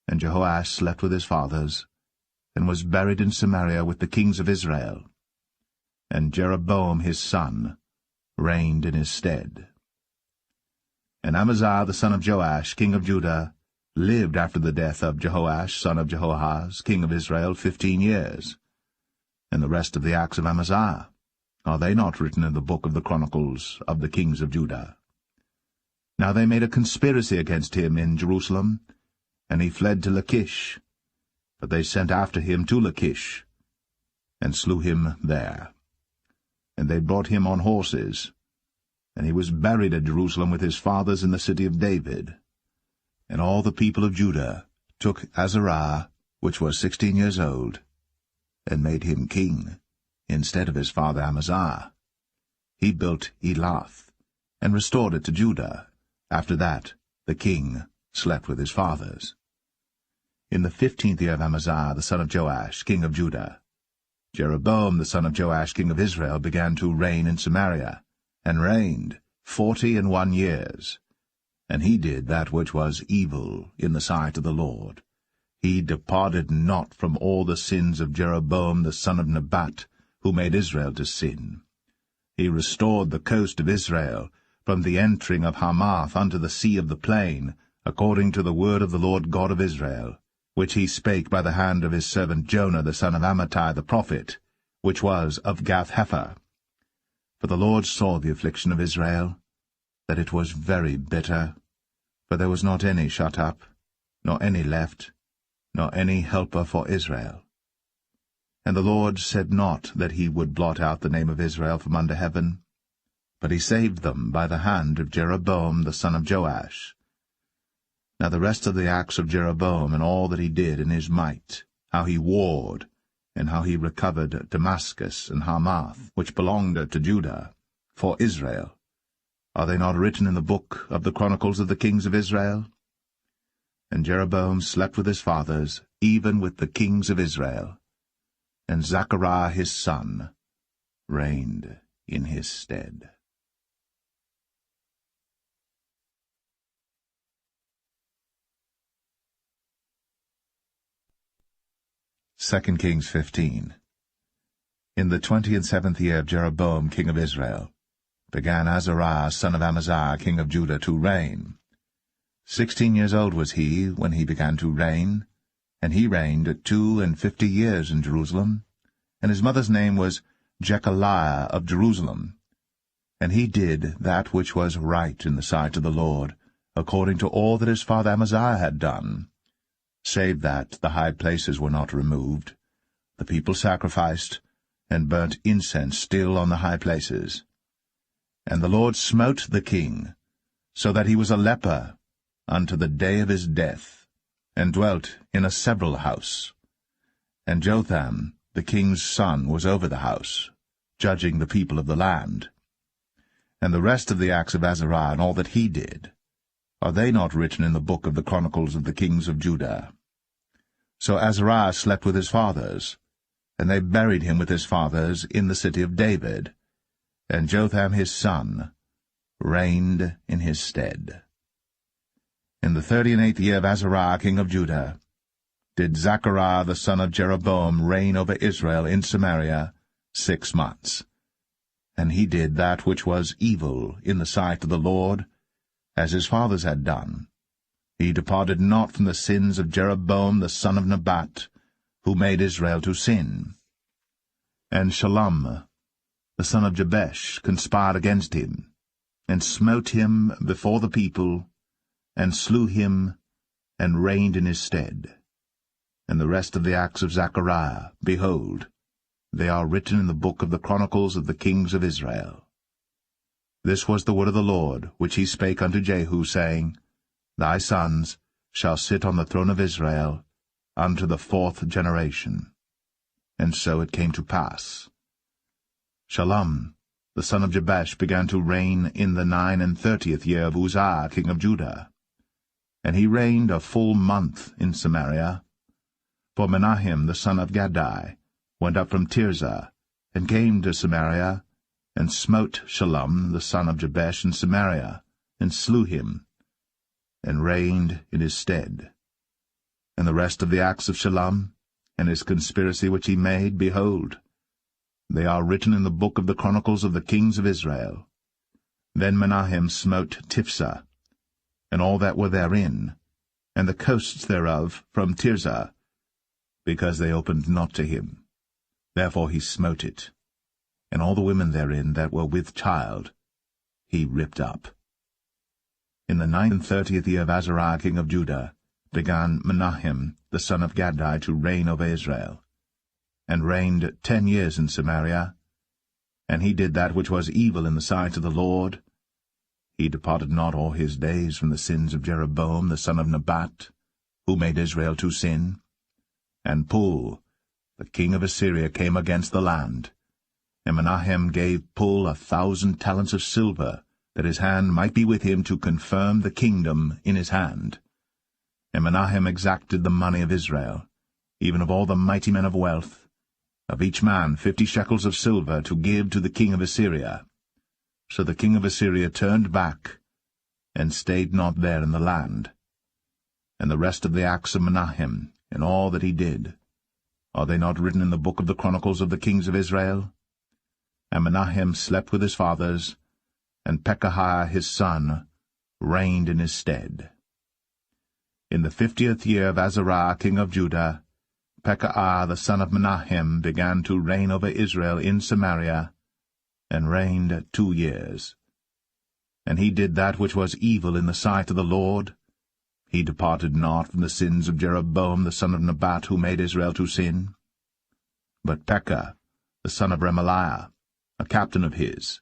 And Jehoash slept with his fathers, and was buried in Samaria with the kings of Israel. And Jeroboam his son reigned in his stead. And Amaziah the son of Joash, king of Judah, lived after the death of Jehoash son of Jehoahaz, king of Israel, 15 years. And the rest of the acts of Amaziah, are they not written in the book of the chronicles of the kings of Judah? Now they made a conspiracy against him in Jerusalem, and he fled to Lachish. But they sent after him to Lachish, and slew him there. And they brought him on horses, and he was buried at Jerusalem with his fathers in the city of David. And all the people of Judah took Azariah, which was 16 years old, and made him king, instead of his father Amaziah. He built Elath, and restored it to Judah. After that the king slept with his fathers. In the 15th year of Amaziah the son of Joash, king of Judah, Jeroboam the son of Joash, king of Israel, began to reign in Samaria, and reigned 41 years. And he did that which was evil in the sight of the Lord. He departed not from all the sins of Jeroboam the son of Nebat, who made Israel to sin. He restored the coast of Israel, from the entering of Hamath unto the sea of the plain, according to the word of the Lord God of Israel, which he spake by the hand of his servant Jonah the son of Amittai the prophet, which was of Gath-hepher. For the Lord saw the affliction of Israel, that it was very bitter, for there was not any shut up, nor any left, nor any helper for Israel. And the Lord said not that he would blot out the name of Israel from under heaven, but he saved them by the hand of Jeroboam the son of Joash. Now the rest of the acts of Jeroboam, and all that he did in his might, how he warred, and how he recovered Damascus and Hamath, which belonged to Judah, for Israel, are they not written in the book of the chronicles of the kings of Israel? And Jeroboam slept with his fathers, even with the kings of Israel, and Zechariah his son reigned in his stead. 2 Kings 15. In the 27th year of Jeroboam king of Israel, began Azariah son of Amaziah king of Judah to reign. 16 years old was he when he began to reign, and he reigned 52 years in Jerusalem, and his mother's name was Jechaliah of Jerusalem. And he did that which was right in the sight of the Lord, according to all that his father Amaziah had done, save that the high places were not removed. The people sacrificed, and burnt incense still on the high places. And the Lord smote the king, so that he was a leper unto the day of his death, and dwelt in a several house. And Jotham, the king's son, was over the house, judging the people of the land. And the rest of the acts of Azariah, and all that he did, are they not written in the book of the chronicles of the kings of Judah? So Azariah slept with his fathers, and they buried him with his fathers in the city of David, and Jotham his son reigned in his stead. In the 38th year of Azariah king of Judah did Zechariah the son of Jeroboam reign over Israel in Samaria 6 months. And he did that which was evil in the sight of the Lord, as his fathers had done. He departed not from the sins of Jeroboam the son of Nebat, who made Israel to sin. And Shallum the son of Jabesh conspired against him, and smote him before the people, and slew him, and reigned in his stead. And the rest of the acts of Zechariah, behold, they are written in the book of the chronicles of the kings of Israel. This was the word of the Lord, which he spake unto Jehu, saying, Thy sons shall sit on the throne of Israel unto the 4th generation. And so it came to pass. Shallum the son of Jabesh began to reign in the 39th year of Uzziah king of Judah. And he reigned a full month in Samaria. For Menahem the son of Gadai went up from Tirzah, and came to Samaria, and smote Shallum the son of Jabesh in Samaria, and slew him, and reigned in his stead. And the rest of the acts of Shallum, and his conspiracy which he made, behold, they are written in the book of the chronicles of the kings of Israel. Then Menahem smote Tiphsah, and all that were therein, and the coasts thereof from Tirzah, because they opened not to him. Therefore he smote it, and all the women therein that were with child he ripped up. In the 39th year of Azariah king of Judah began Menahem the son of Gadai to reign over Israel, and reigned 10 years in Samaria. And he did that which was evil in the sight of the Lord. He departed not all his days from the sins of Jeroboam the son of Nebat, who made Israel to sin. And Pul, the king of Assyria, came against the land. And Menahem gave Pul 1,000 talents of silver, that his hand might be with him to confirm the kingdom in his hand. And Menahem exacted the money of Israel, even of all the mighty men of wealth, of each man 50 shekels of silver, to give to the king of Assyria. So the king of Assyria turned back, and stayed not there in the land. And the rest of the acts of Menahem, and all that he did, are they not written in the book of the chronicles of the kings of Israel? And Menahem slept with his fathers, and Pekahiah his son reigned in his stead. In the 50th year of Azariah king of Judah, Pekahiah the son of Menahem began to reign over Israel in Samaria, and reigned 2 years. And he did that which was evil in the sight of the Lord. He departed not from the sins of Jeroboam the son of Nebat, who made Israel to sin. But Pekah, the son of Remaliah, a captain of his,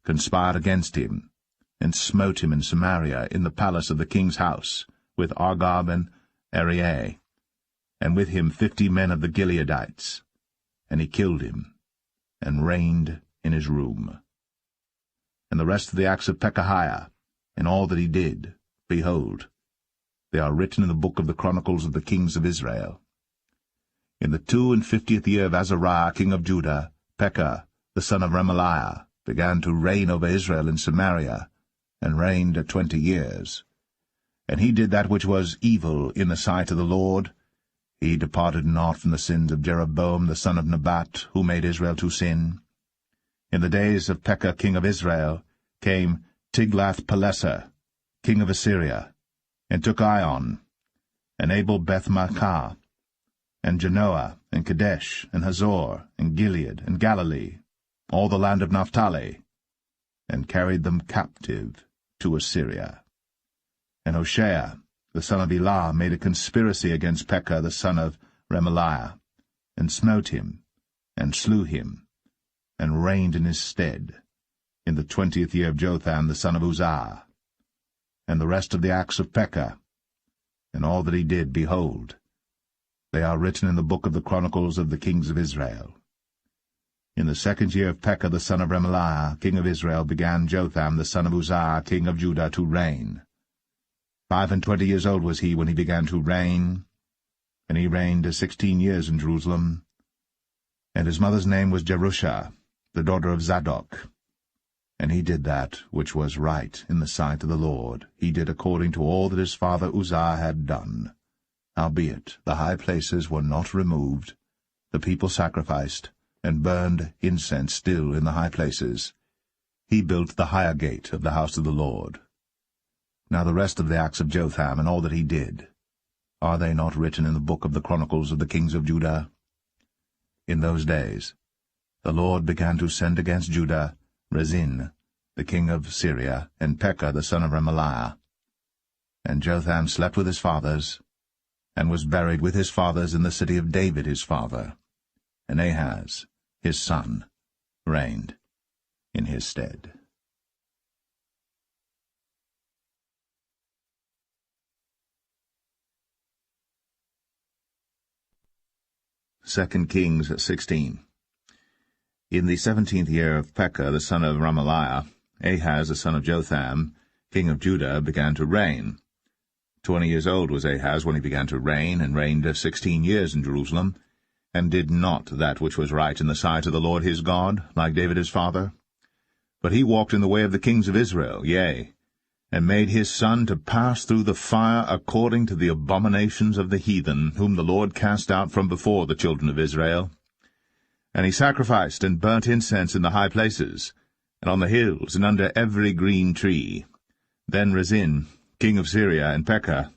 conspired against him, and smote him in Samaria in the palace of the king's house, with Argob and Arieh, and with him 50 men of the Gileadites. And he killed him, and reigned in his room. And the rest of the acts of Pekahiah, and all that he did, behold, they are written in the book of the chronicles of the kings of Israel. In the 52nd year of Azariah king of Judah, Pekah, the son of Remaliah, began to reign over Israel in Samaria, and reigned 20 years. And he did that which was evil in the sight of the Lord. He departed not from the sins of Jeroboam the son of Nebat, who made Israel to sin. In the days of Pekah king of Israel came Tiglath-Pileser, king of Assyria, and took Ion, and Abel-Beth-Maachah, and Genoa, and Kadesh, and Hazor, and Gilead, and Galilee, all the land of Naphtali, and carried them captive to Assyria. And Hoshea, the son of Elah, made a conspiracy against Pekah the son of Remaliah, and smote him, and slew him, and reigned in his stead, in the 20th year of Jotham the son of Uzziah. And the rest of the acts of Pekah, and all that he did, behold, they are written in the book of the chronicles of the kings of Israel. In the 2nd year of Pekah the son of Remaliah, king of Israel, began Jotham the son of Uzziah, king of Judah, to reign. 25 years old was he when he began to reign, and he reigned 16 years in Jerusalem. And his mother's name was Jerusha, the daughter of Zadok. And he did that which was right in the sight of the Lord. He did according to all that his father Uzziah had done. Howbeit the high places were not removed. The people sacrificed, and burned incense still in the high places. He built the higher gate of the house of the Lord. Now the rest of the acts of Jotham, and all that he did, are they not written in the book of the chronicles of the kings of Judah? In those days the Lord began to send against Judah Rezin, the king of Syria, and Pekah the son of Remaliah. And Jotham slept with his fathers, and was buried with his fathers in the city of David his father. And Ahaz, his son, reigned in his stead. Second Kings 16. In the 17th year of Pekah the son of Remaliah, Ahaz the son of Jotham, king of Judah, began to reign. 20 years old was Ahaz when he began to reign, and reigned 16 years in Jerusalem, and did not that which was right in the sight of the Lord his God, like David his father. But he walked in the way of the kings of Israel, yea, and made his son to pass through the fire according to the abominations of the heathen, whom the Lord cast out from before the children of Israel. And he sacrificed and burnt incense in the high places, and on the hills, and under every green tree. Then Rezin, king of Syria, and Pekah,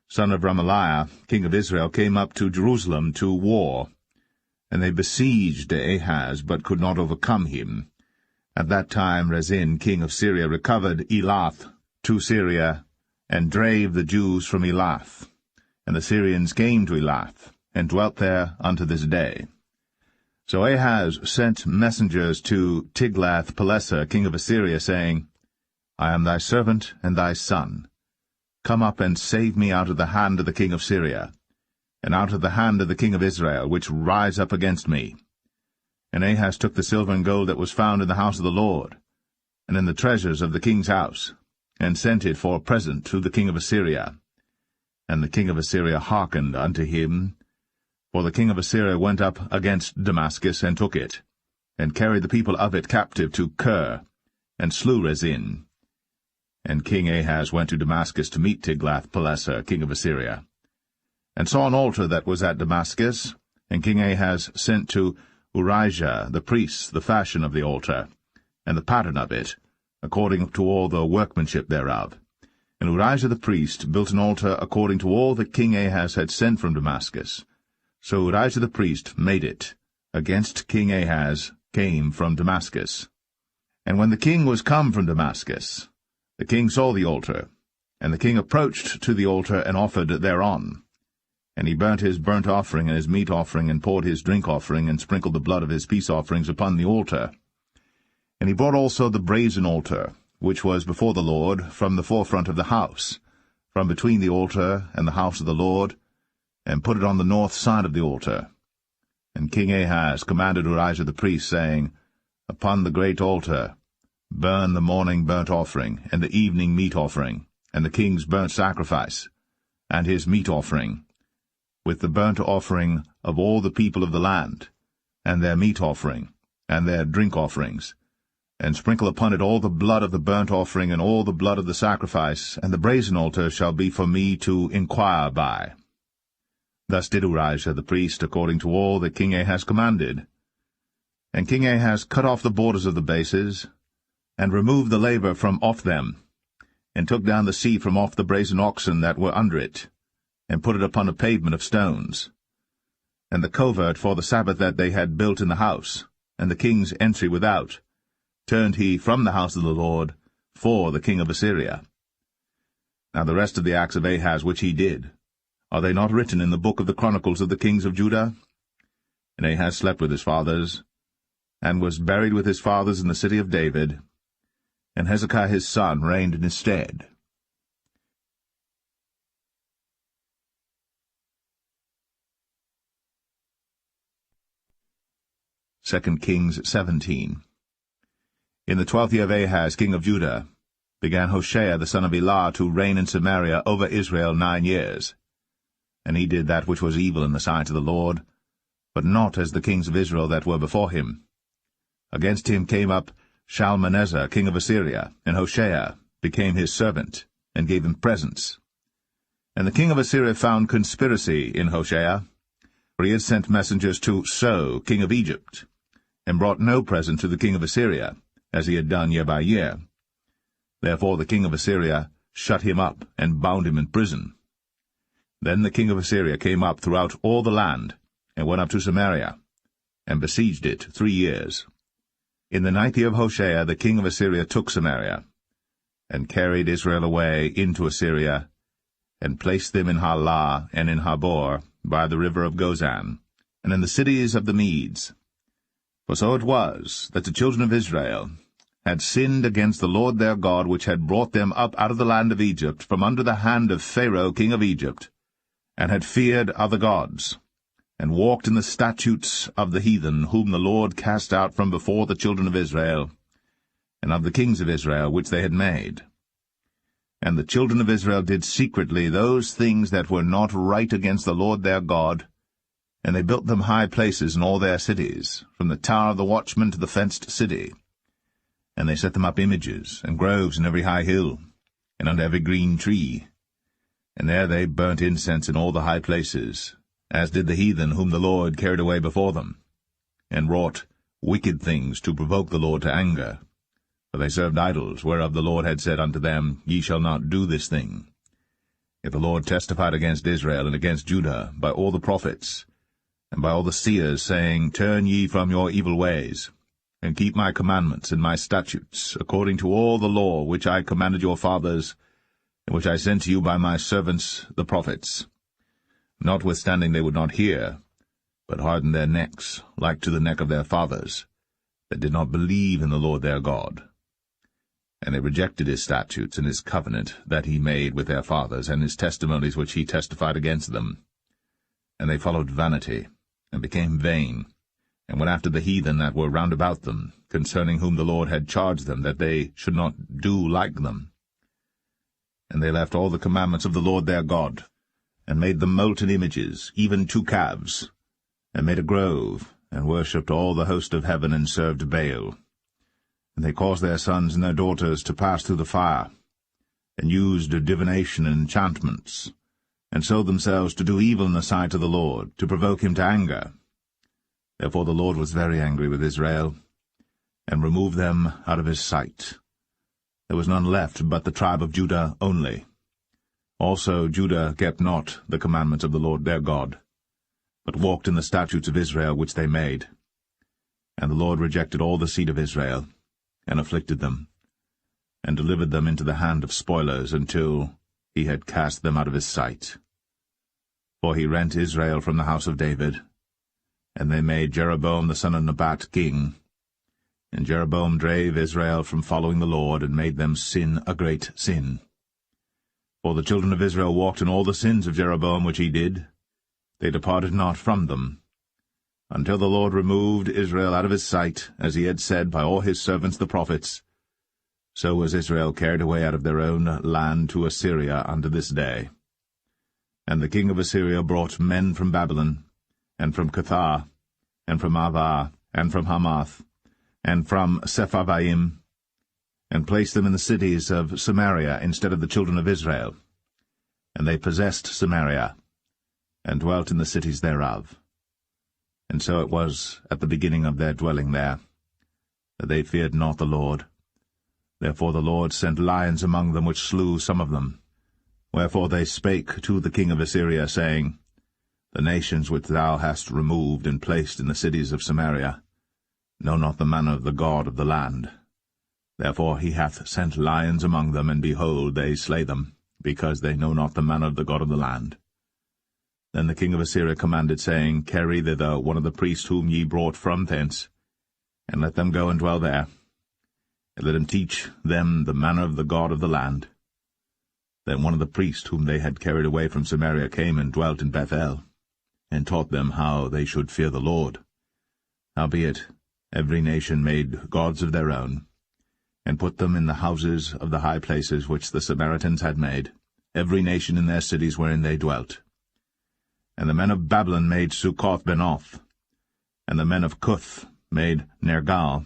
son of Remaliah, king of Israel, came up to Jerusalem to war. And they besieged Ahaz, but could not overcome him. At that time Rezin, king of Syria, recovered Elath to Syria, and drave the Jews from Elath. And the Syrians came to Elath, and dwelt there unto this day. So Ahaz sent messengers to Tiglath-Pileser, king of Assyria, saying, I am thy servant and thy son. Come up and save me out of the hand of the king of Syria, and out of the hand of the king of Israel, which rise up against me. And Ahaz took the silver and gold that was found in the house of the Lord, and in the treasures of the king's house, and sent it for a present to the king of Assyria. And the king of Assyria hearkened unto him, for the king of Assyria went up against Damascus, and took it, and carried the people of it captive to Kir, and slew Rezin. And King Ahaz went to Damascus to meet Tiglath-Pileser, king of Assyria, and saw an altar that was at Damascus, and King Ahaz sent to Urijah the priest the fashion of the altar, and the pattern of it, according to all the workmanship thereof. And Urijah the priest built an altar according to all that King Ahaz had sent from Damascus. So Urijah the priest made it, against King Ahaz came from Damascus. And when the king was come from Damascus, the king saw the altar, and the king approached to the altar and offered thereon. And he burnt his burnt offering and his meat offering, and poured his drink offering, and sprinkled the blood of his peace offerings upon the altar. And he brought also the brazen altar, which was before the Lord, from the forefront of the house, from between the altar and the house of the Lord, and put it on the north side of the altar. And King Ahaz commanded Urijah the priest, saying, Upon the great altar burn the morning burnt offering, and the evening meat offering, and the king's burnt sacrifice, and his meat offering, with the burnt offering of all the people of the land, and their meat offering, and their drink offerings, and sprinkle upon it all the blood of the burnt offering, and all the blood of the sacrifice, and the brazen altar shall be for me to inquire by. Thus did Urijah the priest, according to all that King Ahaz commanded. And King Ahaz cut off the borders of the bases, and removed the laver from off them, and took down the sea from off the brazen oxen that were under it, and put it upon a pavement of stones. And the covert for the Sabbath that they had built in the house, and the king's entry without, turned he from the house of the Lord for the king of Assyria. Now the rest of the acts of Ahaz which he did, are they not written in the book of the chronicles of the kings of Judah? And Ahaz slept with his fathers, and was buried with his fathers in the city of David, and Hezekiah his son reigned in his stead. 2 Kings 17. In the 12th year of Ahaz, king of Judah, began Hoshea the son of Elah to reign in Samaria over Israel 9 years. And he did that which was evil in the sight of the Lord, but not as the kings of Israel that were before him. Against him came up Shalmaneser king of Assyria, and Hoshea became his servant, and gave him presents. And the king of Assyria found conspiracy in Hoshea, for he had sent messengers to So king of Egypt, and brought no present to the king of Assyria, as he had done year by year. Therefore the king of Assyria shut him up, and bound him in prison. Then the king of Assyria came up throughout all the land, and went up to Samaria, and besieged it 3 years. In the 9th year of Hoshea the king of Assyria took Samaria, and carried Israel away into Assyria, and placed them in Halah and in Habor, by the river of Gozan, and in the cities of the Medes. For so it was, that the children of Israel had sinned against the Lord their God, which had brought them up out of the land of Egypt, from under the hand of Pharaoh king of Egypt, and had feared other gods, and walked in the statutes of the heathen, whom the Lord cast out from before the children of Israel, and of the kings of Israel which they had made. And the children of Israel did secretly those things that were not right against the Lord their God, and they built them high places in all their cities, from the tower of the watchman to the fenced city. And they set them up images, and groves in every high hill, and under every green tree. And there they burnt incense in all the high places, as did the heathen whom the Lord carried away before them, and wrought wicked things to provoke the Lord to anger, For they served idols, whereof the Lord had said unto them, Ye shall not do this thing. Yet the Lord testified against Israel and against Judah by all the prophets, and by all the seers, saying, Turn ye from your evil ways, and keep my commandments and my statutes, according to all the law which I commanded your fathers, and which I sent to you by my servants the prophets. Notwithstanding they would not hear, but hardened their necks, like to the neck of their fathers, that did not believe in the Lord their God. And they rejected his statutes and his covenant that he made with their fathers, and his testimonies which he testified against them. And they followed vanity, and became vain, and went after the heathen that were round about them, concerning whom the Lord had charged them that they should not do like them. And they left all the commandments of the Lord their God, and made them molten images, even 2 calves, and made a grove, and worshipped all the host of heaven, and served Baal. And they caused their sons and their daughters to pass through the fire, and used divination and enchantments, and sold themselves to do evil in the sight of the Lord, to provoke him to anger. Therefore the Lord was very angry with Israel, and removed them out of his sight. There was none left but the tribe of Judah only. Also Judah kept not the commandments of the Lord their God, but walked in the statutes of Israel which they made. And the Lord rejected all the seed of Israel, and afflicted them, and delivered them into the hand of spoilers, until he had cast them out of his sight. For he rent Israel from the house of David, and they made Jeroboam the son of Nebat king. And Jeroboam drave Israel from following the Lord, and made them sin a great sin. For the children of Israel walked in all the sins of Jeroboam which he did. They departed not from them, until the Lord removed Israel out of his sight, as he had said by all his servants the prophets. So was Israel carried away out of their own land to Assyria unto this day. And the king of Assyria brought men from Babylon, and from Keilah, and from Avah, and from Hamath, and from Sepharvaim, and placed them in the cities of Samaria instead of the children of Israel. And they possessed Samaria, and dwelt in the cities thereof. And so it was at the beginning of their dwelling there, that they feared not the Lord. Therefore the Lord sent lions among them, which slew some of them. Wherefore they spake to the king of Assyria, saying, The nations which thou hast removed and placed in the cities of Samaria know not the manner of the God of the land. Therefore he hath sent lions among them, and behold, they slay them, because they know not the manner of the God of the land. Then the king of Assyria commanded, saying, Carry thither one of the priests whom ye brought from thence, and let them go and dwell there, and let him teach them the manner of the God of the land. Then one of the priests whom they had carried away from Samaria came and dwelt in Bethel, and taught them how they should fear the Lord. Howbeit every nation made gods of their own, and put them in the houses of the high places which the Samaritans had made, every nation in their cities wherein they dwelt. And the men of Babylon made Succoth-Benoth, and the men of Cuth made Nergal,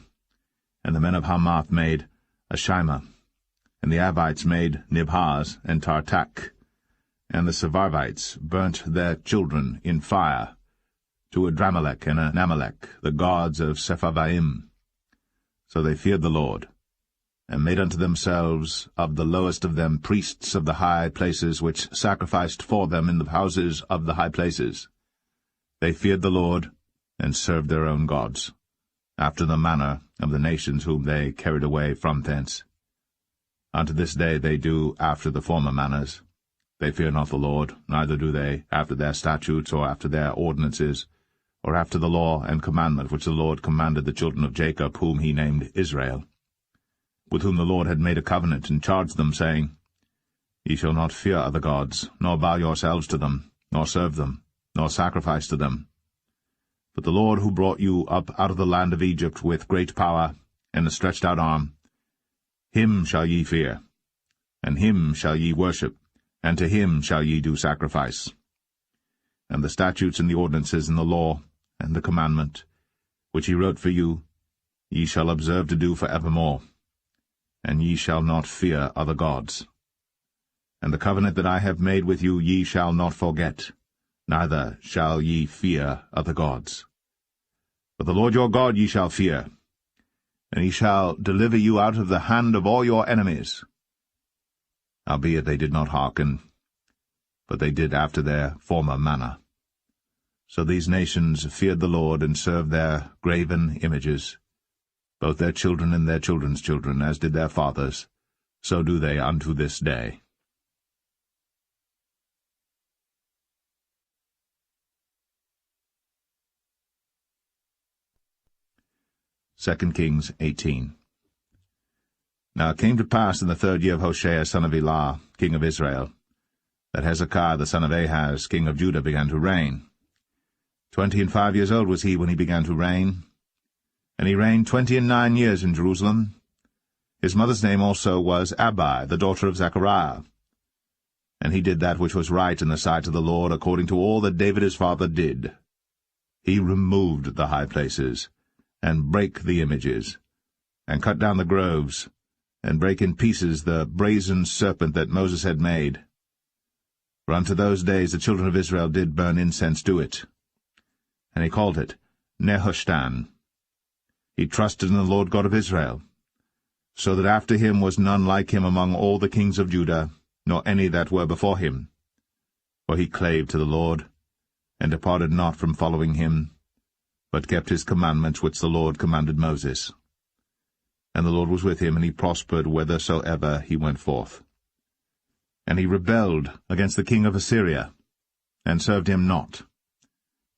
and the men of Hamath made Ashima, and the Avites made Nibhaz and Tartak, and the Sepharvites burnt their children in fire to Adramelech and Anamelech, the gods of Sepharvaim. So they feared the Lord, and made unto themselves of the lowest of them priests of the high places, which sacrificed for them in the houses of the high places. They feared the Lord, and served their own gods, after the manner of the nations whom they carried away from thence. Unto this day they do after the former manners. They fear not the Lord, neither do they after their statutes, or after their ordinances, or after the law and commandment which the Lord commanded the children of Jacob, whom he named Israel, with whom the Lord had made a covenant, and charged them, saying, Ye shall not fear other gods, nor bow yourselves to them, nor serve them, nor sacrifice to them. But the Lord, who brought you up out of the land of Egypt with great power and a stretched out arm, him shall ye fear, and him shall ye worship, and to him shall ye do sacrifice. And the statutes and the ordinances and the law and the commandment, which he wrote for you, ye shall observe to do for evermore, and ye shall not fear other gods. And the covenant that I have made with you ye shall not forget, neither shall ye fear other gods. But the Lord your God ye shall fear, and he shall deliver you out of the hand of all your enemies. Howbeit they did not hearken, but they did after their former manner. So these nations feared the Lord, and served their graven images, both their children and their children's children, as did their fathers, so do they unto this day. 2 Kings 18. Now it came to pass in the 3rd year of Hoshea son of Elah, king of Israel, that Hezekiah the son of Ahaz, king of Judah, began to reign. 25 years old was he when he began to reign, and he reigned 29 years in Jerusalem. His mother's name also was Abi, the daughter of Zechariah. And he did that which was right in the sight of the Lord, according to all that David his father did. He removed the high places, and brake the images, and cut down the groves, and brake in pieces the brazen serpent that Moses had made. For unto those days the children of Israel did burn incense to it. And he called it Nehushtan. He trusted in the Lord God of Israel, so that after him was none like him among all the kings of Judah, nor any that were before him. For he clave to the Lord, and departed not from following him, but kept his commandments which the Lord commanded Moses. And the Lord was with him, and he prospered whithersoever he went forth. And he rebelled against the king of Assyria, and served him not.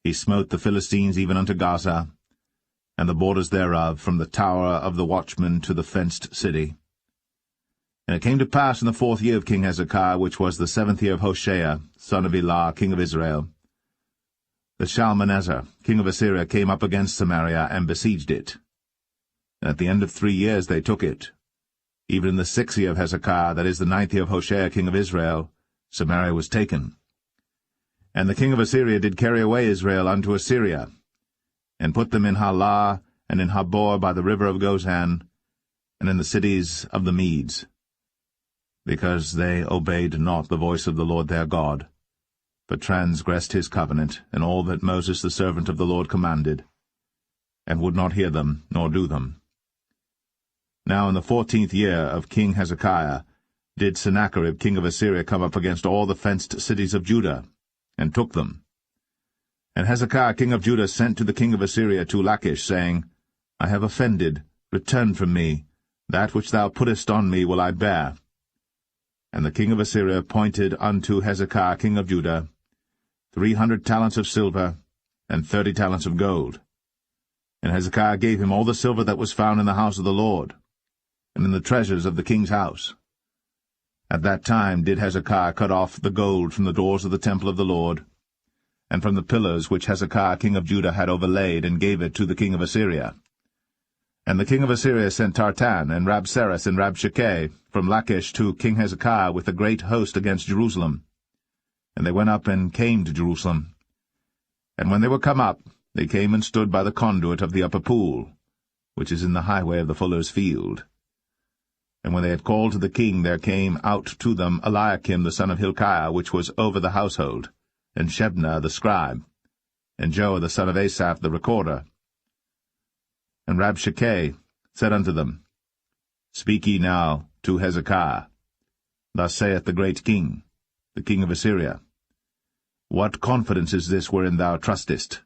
He smote the Philistines even unto Gaza, and the borders thereof, from the tower of the watchman to the fenced city. And it came to pass in the 4th year of King Hezekiah, which was the 7th year of Hoshea, son of Elah, king of Israel, that Shalmaneser, king of Assyria, came up against Samaria, and besieged it. And at the end of 3 years they took it. Even in the 6th year of Hezekiah, that is the 9th year of Hoshea, king of Israel, Samaria was taken. And the king of Assyria did carry away Israel unto Assyria, and put them in Halah, and in Habor by the river of Gozan, and in the cities of the Medes, because they obeyed not the voice of the Lord their God, but transgressed his covenant, and all that Moses the servant of the Lord commanded, and would not hear them, nor do them. Now in the 14th year of King Hezekiah did Sennacherib king of Assyria come up against all the fenced cities of Judah, and took them. And Hezekiah king of Judah sent to the king of Assyria to Lachish, saying, I have offended, return from me, that which thou puttest on me will I bear. And the king of Assyria appointed unto Hezekiah king of Judah 300 talents of silver, and 30 talents of gold. And Hezekiah gave him all the silver that was found in the house of the Lord, and in the treasures of the king's house. At that time did Hezekiah cut off the gold from the doors of the temple of the Lord, and from the pillars which Hezekiah king of Judah had overlaid, and gave it to the king of Assyria. And the king of Assyria sent Tartan, and Rabsaris, and Rabshakeh from Lachish to King Hezekiah with a great host against Jerusalem. And they went up and came to Jerusalem. And when they were come up, they came and stood by the conduit of the upper pool, which is in the highway of the fuller's field. And when they had called to the king, there came out to them Eliakim the son of Hilkiah, which was over the household, and Shebna the scribe, and Joah the son of Asaph the recorder. And Rabshakeh said unto them, Speak ye now to Hezekiah. Thus saith the great king, the king of Assyria, What confidence is this wherein thou trustest?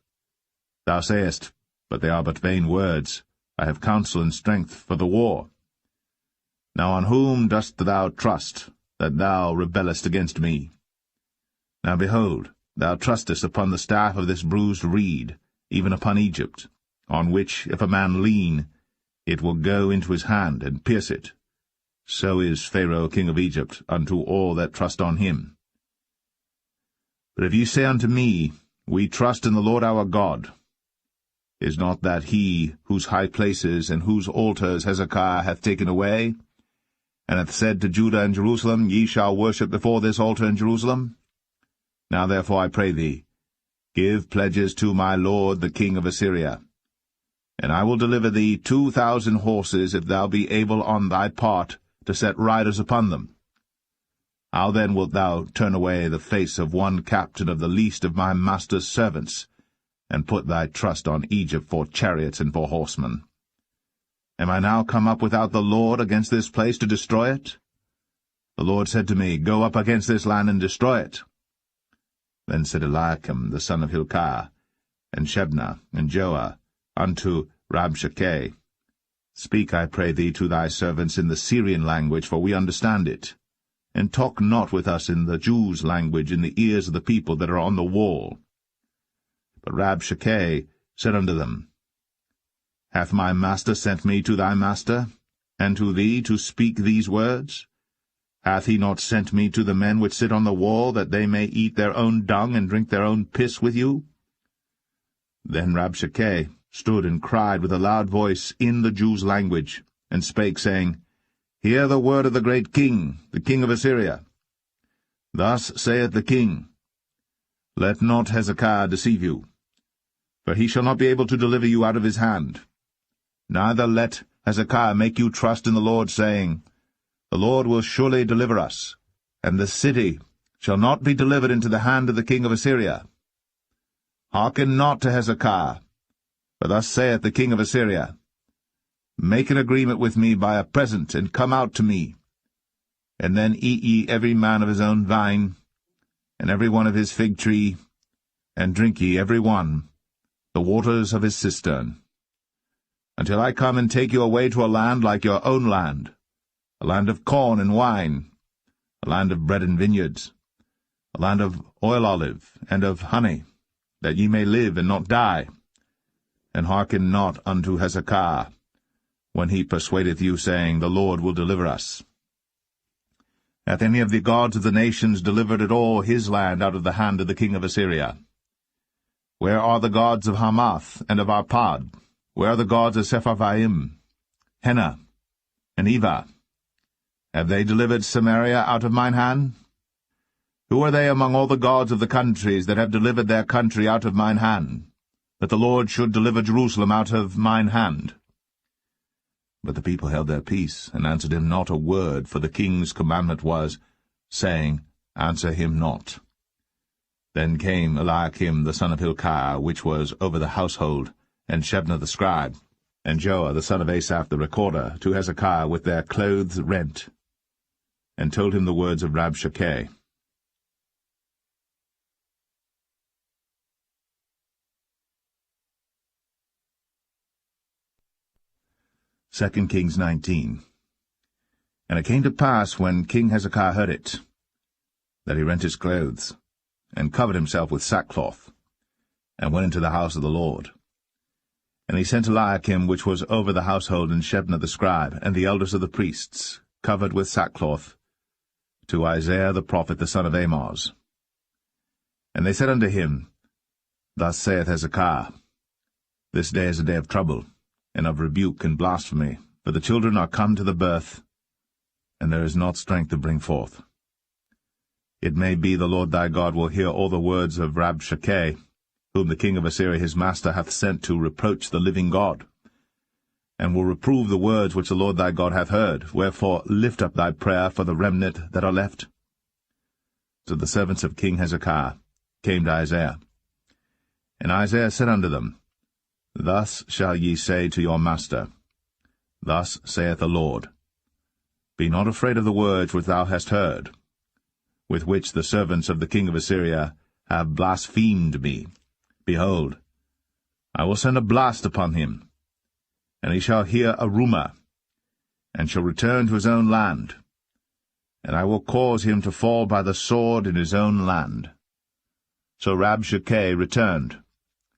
Thou sayest, but they are but vain words, I have counsel and strength for the war. Now on whom dost thou trust, that thou rebellest against me? Now behold, thou trustest upon the staff of this bruised reed, even upon Egypt, on which if a man lean, it will go into his hand, and pierce it. So is Pharaoh king of Egypt unto all that trust on him. But if ye say unto me, We trust in the Lord our God, is not that he whose high places and whose altars Hezekiah hath taken away, and hath said to Judah and Jerusalem, Ye shall worship before this altar in Jerusalem? Now therefore I pray thee, give pledges to my lord the king of Assyria, and I will deliver thee 2,000 horses, if thou be able on thy part to set riders upon them. How then wilt thou turn away the face of one captain of the least of my master's servants, and put thy trust on Egypt for chariots and for horsemen? Am I now come up without the Lord against this place to destroy it? The Lord said to me, Go up against this land and destroy it. Then said Eliakim the son of Hilkiah, and Shebna, and Joah, unto Rabshakeh, Speak, I pray thee, to thy servants in the Syrian language, for we understand it, and talk not with us in the Jews' language in the ears of the people that are on the wall. But Rabshakeh said unto them, Hath my master sent me to thy master, and to thee to speak these words? Hath he not sent me to the men which sit on the wall, that they may eat their own dung and drink their own piss with you? Then Rabshakeh stood and cried with a loud voice in the Jews' language, and spake, saying, Hear the word of the great king, the king of Assyria. Thus saith the king, Let not Hezekiah deceive you, for he shall not be able to deliver you out of his hand. Neither let Hezekiah make you trust in the Lord, saying, The Lord will surely deliver us, and the city shall not be delivered into the hand of the king of Assyria. Hearken not to Hezekiah, for thus saith the king of Assyria, Make an agreement with me by a present, and come out to me. And then eat ye every man of his own vine, and every one of his fig tree, and drink ye every one the waters of his cistern, until I come and take you away to a land like your own land, a land of corn and wine, a land of bread and vineyards, a land of oil olive and of honey, that ye may live and not die. And hearken not unto Hezekiah, when he persuadeth you, saying, The Lord will deliver us. Hath any of the gods of the nations delivered at all his land out of the hand of the king of Assyria? Where are the gods of Hamath and of Arpad? Where are the gods of Sepharvaim, Hena, and Eva? Have they delivered Samaria out of mine hand? Who are they among all the gods of the countries that have delivered their country out of mine hand, that the Lord should deliver Jerusalem out of mine hand? But the people held their peace, and answered him not a word, for the king's commandment was, saying, Answer him not. Then came Eliakim the son of Hilkiah, which was over the household, and Shebna the scribe, and Joah the son of Asaph the recorder, to Hezekiah with their clothes rent, and told him the words of Rabshakeh. 2 Kings 19. And it came to pass, when King Hezekiah heard it, that he rent his clothes, and covered himself with sackcloth, and went into the house of the Lord. And he sent Eliakim, which was over the household, and Shebna the scribe, and the elders of the priests, covered with sackcloth, to Isaiah the prophet, the son of Amoz. And they said unto him, Thus saith Hezekiah, This day is a day of trouble, and of rebuke and blasphemy, for the children are come to the birth, and there is not strength to bring forth. It may be the Lord thy God will hear all the words of Rabshakeh, whom the king of Assyria his master hath sent to reproach the living God, and will reprove the words which the Lord thy God hath heard. Wherefore lift up thy prayer for the remnant that are left. So the servants of King Hezekiah came to Isaiah. And Isaiah said unto them, Thus shall ye say to your master, Thus saith the Lord, Be not afraid of the words which thou hast heard, with which the servants of the king of Assyria have blasphemed me. Behold, I will send a blast upon him, and he shall hear a rumour, and shall return to his own land, and I will cause him to fall by the sword in his own land. So Rabshakeh returned,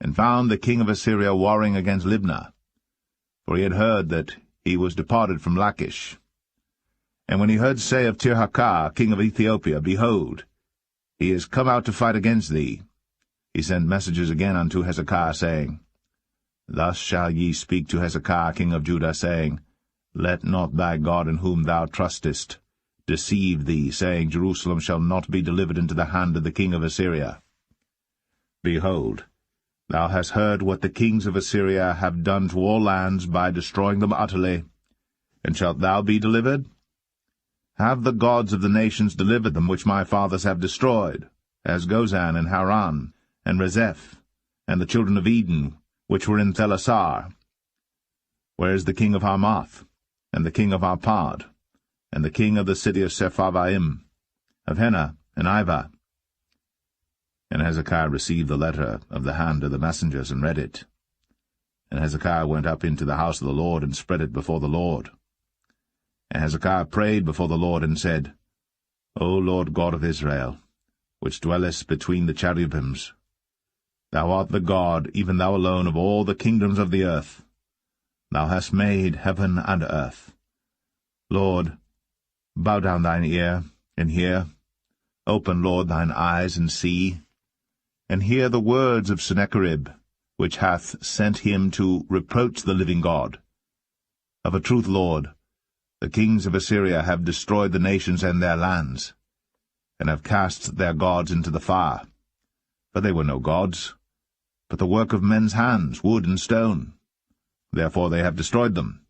and found the king of Assyria warring against Libnah, for he had heard that he was departed from Lachish. And when he heard say of Tirhakah, king of Ethiopia, Behold, he is come out to fight against thee, he sent messages again unto Hezekiah, saying, Thus shall ye speak to Hezekiah king of Judah, saying, Let not thy God in whom thou trustest deceive thee, saying, Jerusalem shall not be delivered into the hand of the king of Assyria. Behold, thou hast heard what the kings of Assyria have done to all lands by destroying them utterly, and shalt thou be delivered? Have the gods of the nations delivered them which my fathers have destroyed, as Gozan and Haran, and Rezeph, and the children of Eden, which were in Thelasar? Where is the king of Hamath, and the king of Arpad, and the king of the city of Sepharvaim, of Hena and Ivah? And Hezekiah received the letter of the hand of the messengers, and read it. And Hezekiah went up into the house of the Lord, and spread it before the Lord. And Hezekiah prayed before the Lord, and said, O Lord God of Israel, which dwellest between the cherubims, thou art the God, even thou alone, of all the kingdoms of the earth. Thou hast made heaven and earth. Lord, bow down thine ear, and hear. Open, Lord, thine eyes, and see. And hear the words of Sennacherib, which hath sent him to reproach the living God. Of a truth, Lord, the kings of Assyria have destroyed the nations and their lands, and have cast their gods into the fire. For they were no gods, but the work of men's hands, wood and stone. Therefore they have destroyed them.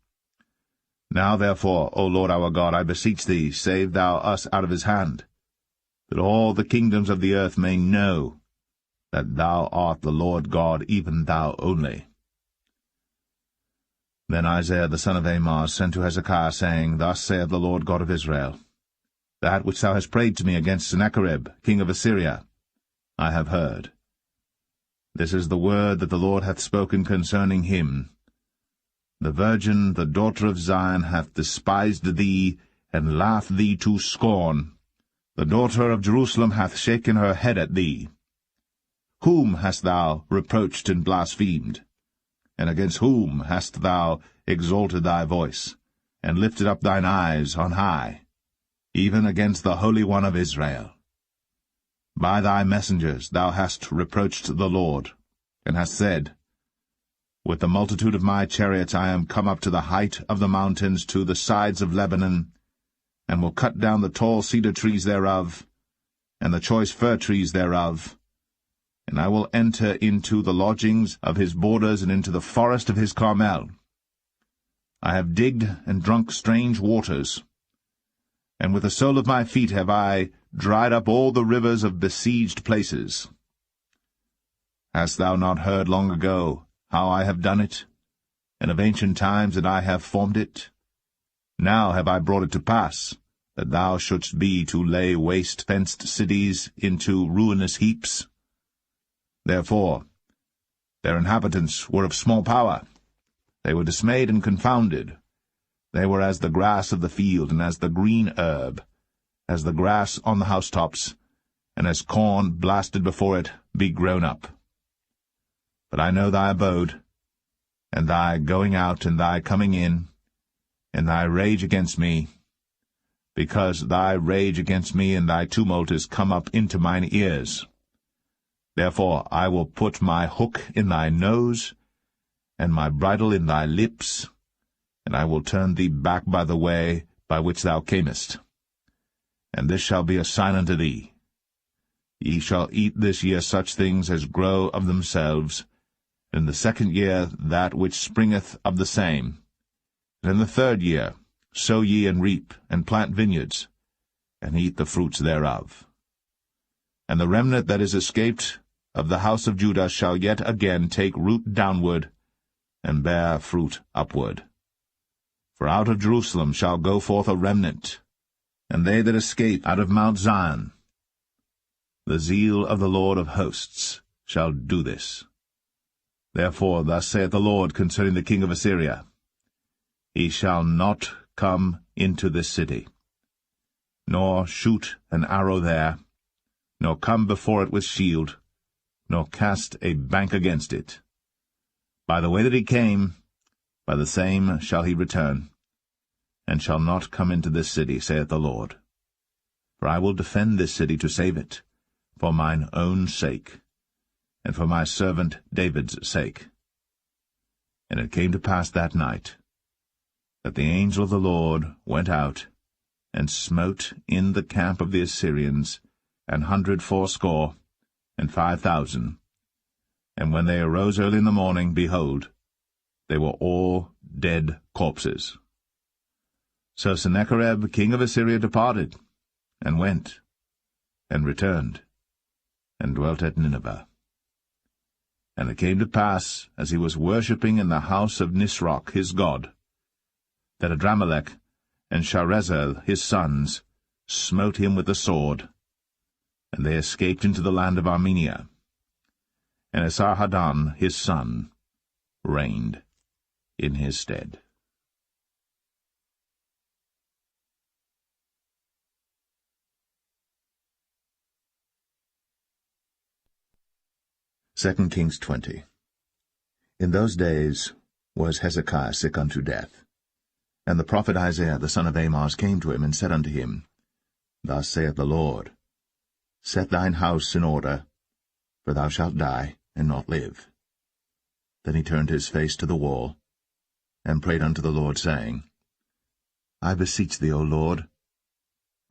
Now therefore, O Lord our God, I beseech thee, save thou us out of his hand, that all the kingdoms of the earth may know that thou art the Lord God, even thou only. Then Isaiah the son of Amoz sent to Hezekiah, saying, Thus saith the Lord God of Israel, That which thou hast prayed to me against Sennacherib, king of Assyria, I have heard. This is the word that the Lord hath spoken concerning him. The virgin, the daughter of Zion, hath despised thee, and laughed thee to scorn. The daughter of Jerusalem hath shaken her head at thee. Whom hast thou reproached and blasphemed? And against whom hast thou exalted thy voice, and lifted up thine eyes on high? Even against the Holy One of Israel. By thy messengers thou hast reproached the Lord, and hast said, With the multitude of my chariots I am come up to the height of the mountains, to the sides of Lebanon, and will cut down the tall cedar trees thereof, and the choice fir trees thereof, and I will enter into the lodgings of his borders, and into the forest of his Carmel. I have digged and drunk strange waters, and with the sole of my feet have I dried up all the rivers of besieged places. Hast thou not heard long ago how I have done it, and of ancient times that I have formed it? Now have I brought it to pass, that thou shouldst be to lay waste fenced cities into ruinous heaps. Therefore their inhabitants were of small power. They were dismayed and confounded. They were as the grass of the field, and as the green herb, as the grass on the housetops, and as corn blasted before it be grown up. But I know thy abode, and thy going out and thy coming in, and thy rage against me, because thy rage against me and thy tumult is come up into mine ears. Therefore I will put my hook in thy nose, and my bridle in thy lips, and I will turn thee back by the way by which thou camest. And this shall be a sign unto thee. Ye shall eat this year such things as grow of themselves, and in the second year that which springeth of the same. And in the third year sow ye and reap, and plant vineyards, and eat the fruits thereof. And the remnant that is escaped of the house of Judah shall yet again take root downward, and bear fruit upward. For out of Jerusalem shall go forth a remnant, and they that escape out of Mount Zion. The zeal of the Lord of hosts shall do this. Therefore thus saith the Lord concerning the king of Assyria, He shall not come into this city, nor shoot an arrow there, nor come before it with shield, nor cast a bank against it. By the way that he came, by the same shall he return, and shall not come into this city, saith the Lord. For I will defend this city to save it, for mine own sake, and for my servant David's sake. And it came to pass that night, that the angel of the Lord went out, and smote in the camp of the Assyrians 180 and 5,000. And when they arose early in the morning, behold, they were all dead corpses. So Sennacherib king of Assyria departed, and went, and returned, and dwelt at Nineveh. And it came to pass, as he was worshipping in the house of Nisroch his god, that Adramelech and Sharezer his sons smote him with the sword, and they escaped into the land of Armenia. And Esarhaddon his son reigned in his stead. Second Kings 20. In those days was Hezekiah sick unto death. And the prophet Isaiah the son of Amoz came to him, and said unto him, Thus saith the Lord, Set thine house in order, for thou shalt die, and not live. Then he turned his face to the wall, and prayed unto the Lord, saying, I beseech thee, O Lord,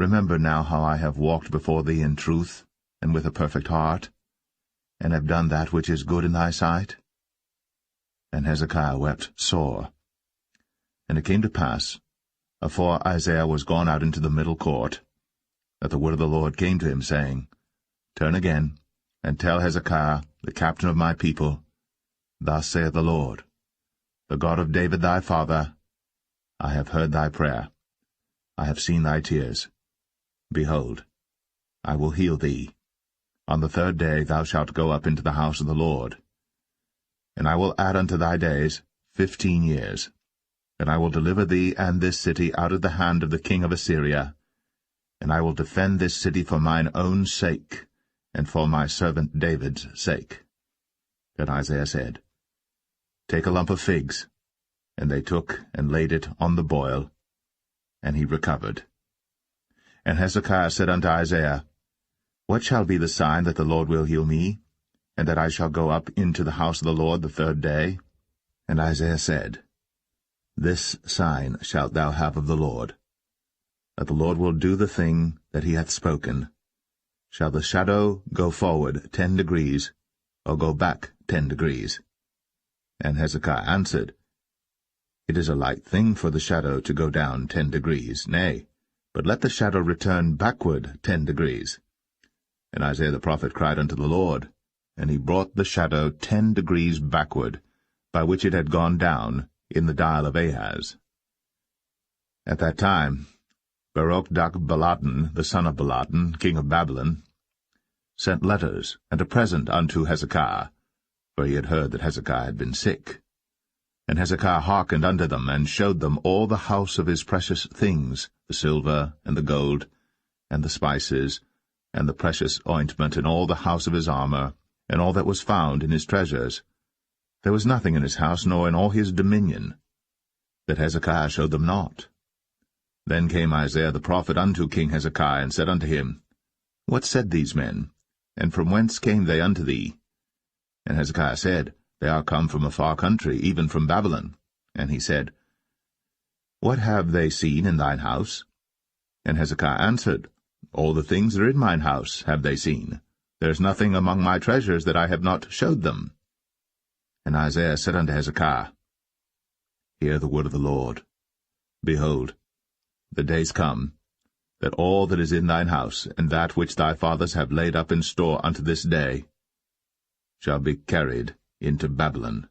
remember now how I have walked before thee in truth, and with a perfect heart, and have done that which is good in thy sight. And Hezekiah wept sore. And it came to pass, afore Isaiah was gone out into the middle court, that the word of the Lord came to him, saying, Turn again, and tell Hezekiah, the captain of my people, Thus saith the Lord, the God of David thy father, I have heard thy prayer, I have seen thy tears. Behold, I will heal thee. On the third day thou shalt go up into the house of the Lord. And I will add unto thy days 15 years. And I will deliver thee and this city out of the hand of the king of Assyria. And I will defend this city for mine own sake, and for my servant David's sake. Then Isaiah said, Take a lump of figs. And they took and laid it on the boil, and he recovered. And Hezekiah said unto Isaiah, What shall be the sign that the Lord will heal me, and that I shall go up into the house of the Lord the third day? And Isaiah said, This sign shalt thou have of the Lord, that the Lord will do the thing that he hath spoken. Shall the shadow go forward 10 degrees, or go back 10 degrees? And Hezekiah answered, It is a light thing for the shadow to go down 10 degrees, nay, but let the shadow return backward 10 degrees. And Isaiah the prophet cried unto the Lord, and he brought the shadow 10 degrees backward, by which it had gone down in the dial of Ahaz. At that time Beroch-dak-Baladan, the son of Baladan, king of Babylon, sent letters and a present unto Hezekiah, for he had heard that Hezekiah had been sick. And Hezekiah hearkened unto them, and showed them all the house of his precious things, the silver, and the gold, and the spices, and the precious ointment, and all the house of his armor, and all that was found in his treasures. There was nothing in his house, nor in all his dominion, that Hezekiah showed them not. Then came Isaiah the prophet unto King Hezekiah, and said unto him, What said these men, and from whence came they unto thee? And Hezekiah said, They are come from a far country, even from Babylon. And he said, What have they seen in thine house? And Hezekiah answered, All the things that are in mine house have they seen. There is nothing among my treasures that I have not showed them. And Isaiah said unto Hezekiah, Hear the word of the Lord. Behold, the days come, that all that is in thine house, and that which thy fathers have laid up in store unto this day, shall be carried into Babylon.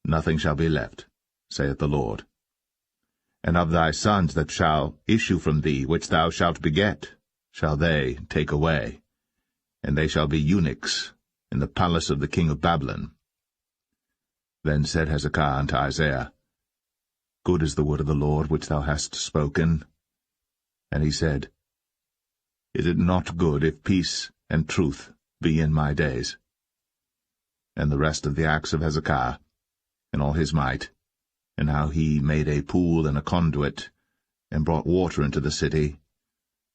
Nothing shall be left, saith the Lord. And of thy sons that shall issue from thee, which thou shalt beget, shall they take away, and they shall be eunuchs in the palace of the king of Babylon. Then said Hezekiah unto Isaiah, Good is the word of the Lord which thou hast spoken. And he said, Is it not good if peace and truth be in my days? And the rest of the acts of Hezekiah, and all his might, and how he made a pool and a conduit, and brought water into the city,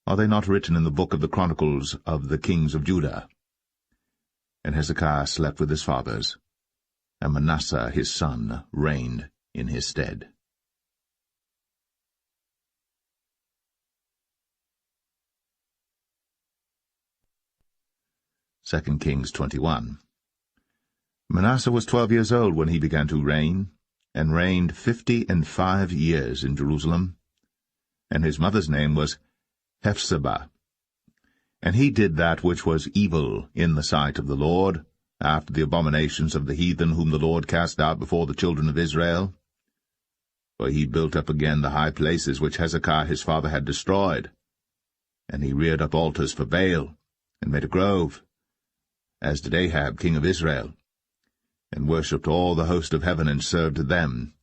are they not written in the book of the chronicles of the kings of Judah? And Hezekiah slept with his fathers, and Manasseh his son reigned in his stead. 2 Kings 21. Manasseh was 12 years old when he began to reign, and reigned 55 years in Jerusalem. And his mother's name was Hephzibah. And he did that which was evil in the sight of the Lord, after the abominations of the heathen whom the Lord cast out before the children of Israel. For he built up again the high places which Hezekiah his father had destroyed. And he reared up altars for Baal, and made a grove, as did Ahab king of Israel, and worshipped all the host of heaven, and served them.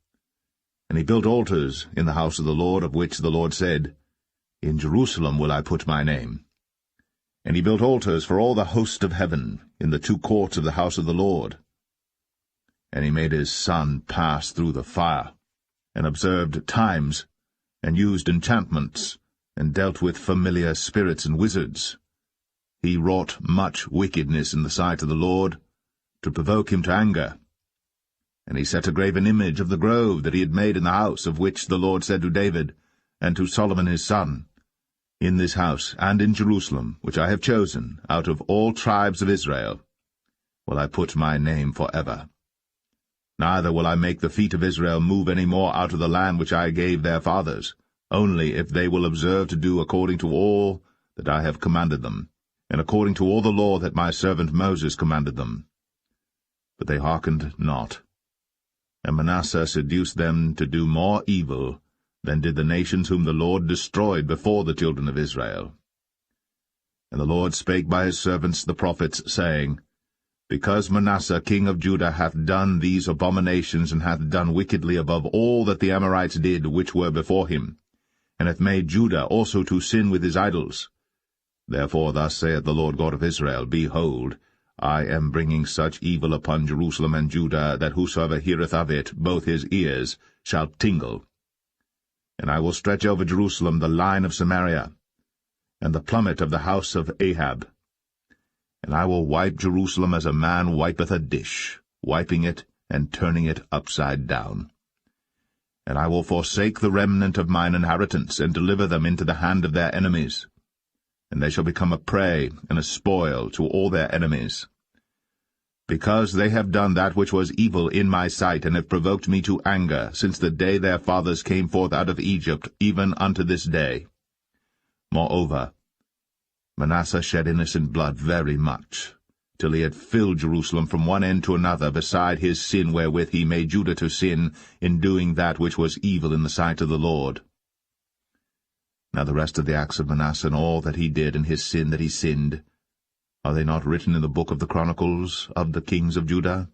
And he built altars in the house of the Lord, of which the Lord said, In Jerusalem will I put my name. And he built altars for all the host of heaven in the 2 courts of the house of the Lord. And he made his son pass through the fire, and observed times, and used enchantments, and dealt with familiar spirits and wizards. He wrought much wickedness in the sight of the Lord, to provoke him to anger. And he set a graven image of the grove that he had made in the house, of which the Lord said to David, and to Solomon his son, In this house, and in Jerusalem, which I have chosen, out of all tribes of Israel, will I put my name forever. Neither will I make the feet of Israel move any more out of the land which I gave their fathers, only if they will observe to do according to all that I have commanded them, and according to all the law that my servant Moses commanded them. But they hearkened not. And Manasseh seduced them to do more evil than did the nations whom the Lord destroyed before the children of Israel. And the Lord spake by his servants the prophets, saying, Because Manasseh king of Judah hath done these abominations, and hath done wickedly above all that the Amorites did which were before him, and hath made Judah also to sin with his idols. Therefore thus saith the Lord God of Israel, Behold, I am bringing such evil upon Jerusalem and Judah, that whosoever heareth of it, both his ears shall tingle. And I will stretch over Jerusalem the line of Samaria, and the plummet of the house of Ahab. And I will wipe Jerusalem as a man wipeth a dish, wiping it and turning it upside down. And I will forsake the remnant of mine inheritance, and deliver them into the hand of their enemies. And they shall become a prey and a spoil to all their enemies. Because they have done that which was evil in my sight, and have provoked me to anger, since the day their fathers came forth out of Egypt, even unto this day. Moreover, Manasseh shed innocent blood very much, till he had filled Jerusalem from one end to another, beside his sin wherewith he made Judah to sin, in doing that which was evil in the sight of the Lord. Now the rest of the acts of Manasseh, and all that he did, and his sin that he sinned, are they not written in the book of the Chronicles of the kings of Judah?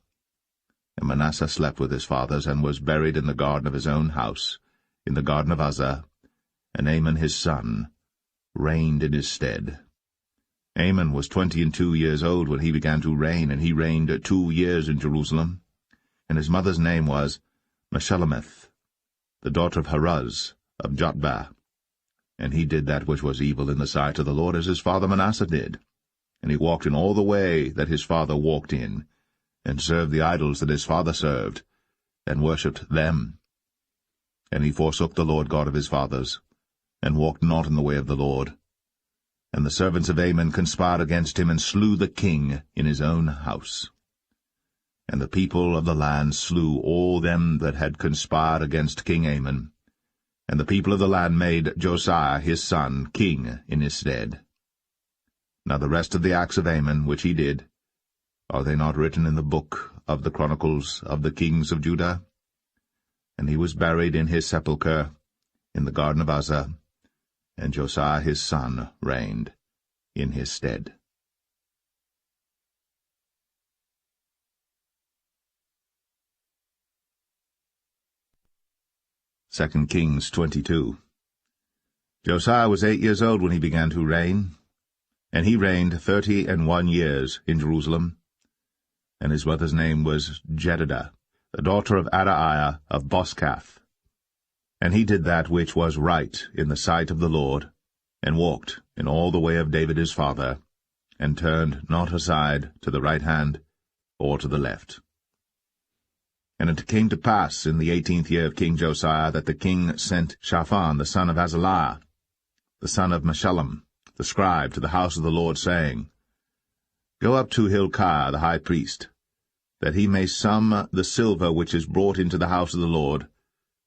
And Manasseh slept with his fathers, and was buried in the garden of his own house, in the garden of Uzzah, and Amon his son reigned in his stead. Amon was 22 years old when he began to reign, and he reigned 2 years in Jerusalem. And his mother's name was Meshullemeth, the daughter of Haruz of Jotbah. And he did that which was evil in the sight of the Lord, as his father Manasseh did. And he walked in all the way that his father walked in, and served the idols that his father served, and worshipped them. And he forsook the Lord God of his fathers, and walked not in the way of the Lord. And the servants of Amon conspired against him, and slew the king in his own house. And the people of the land slew all them that had conspired against King Amon. And the people of the land made Josiah his son king in his stead. Now the rest of the acts of Amon which he did, are they not written in the book of the Chronicles of the kings of Judah? And he was buried in his sepulchre in the garden of Uzzah, and Josiah his son reigned in his stead. Second Kings 22. Josiah was 8 years old when he began to reign, and he reigned 31 years in Jerusalem. And his mother's name was Jedidah, the daughter of Adaiah of Boscath. And he did that which was right in the sight of the Lord, and walked in all the way of David his father, and turned not aside to the right hand or to the left. And it came to pass in the 18th year of King Josiah that the king sent Shaphan the son of Azaliah, the son of Meshullam, the scribe, to the house of the Lord, saying, Go up to Hilkiah the high priest, that he may sum the silver which is brought into the house of the Lord,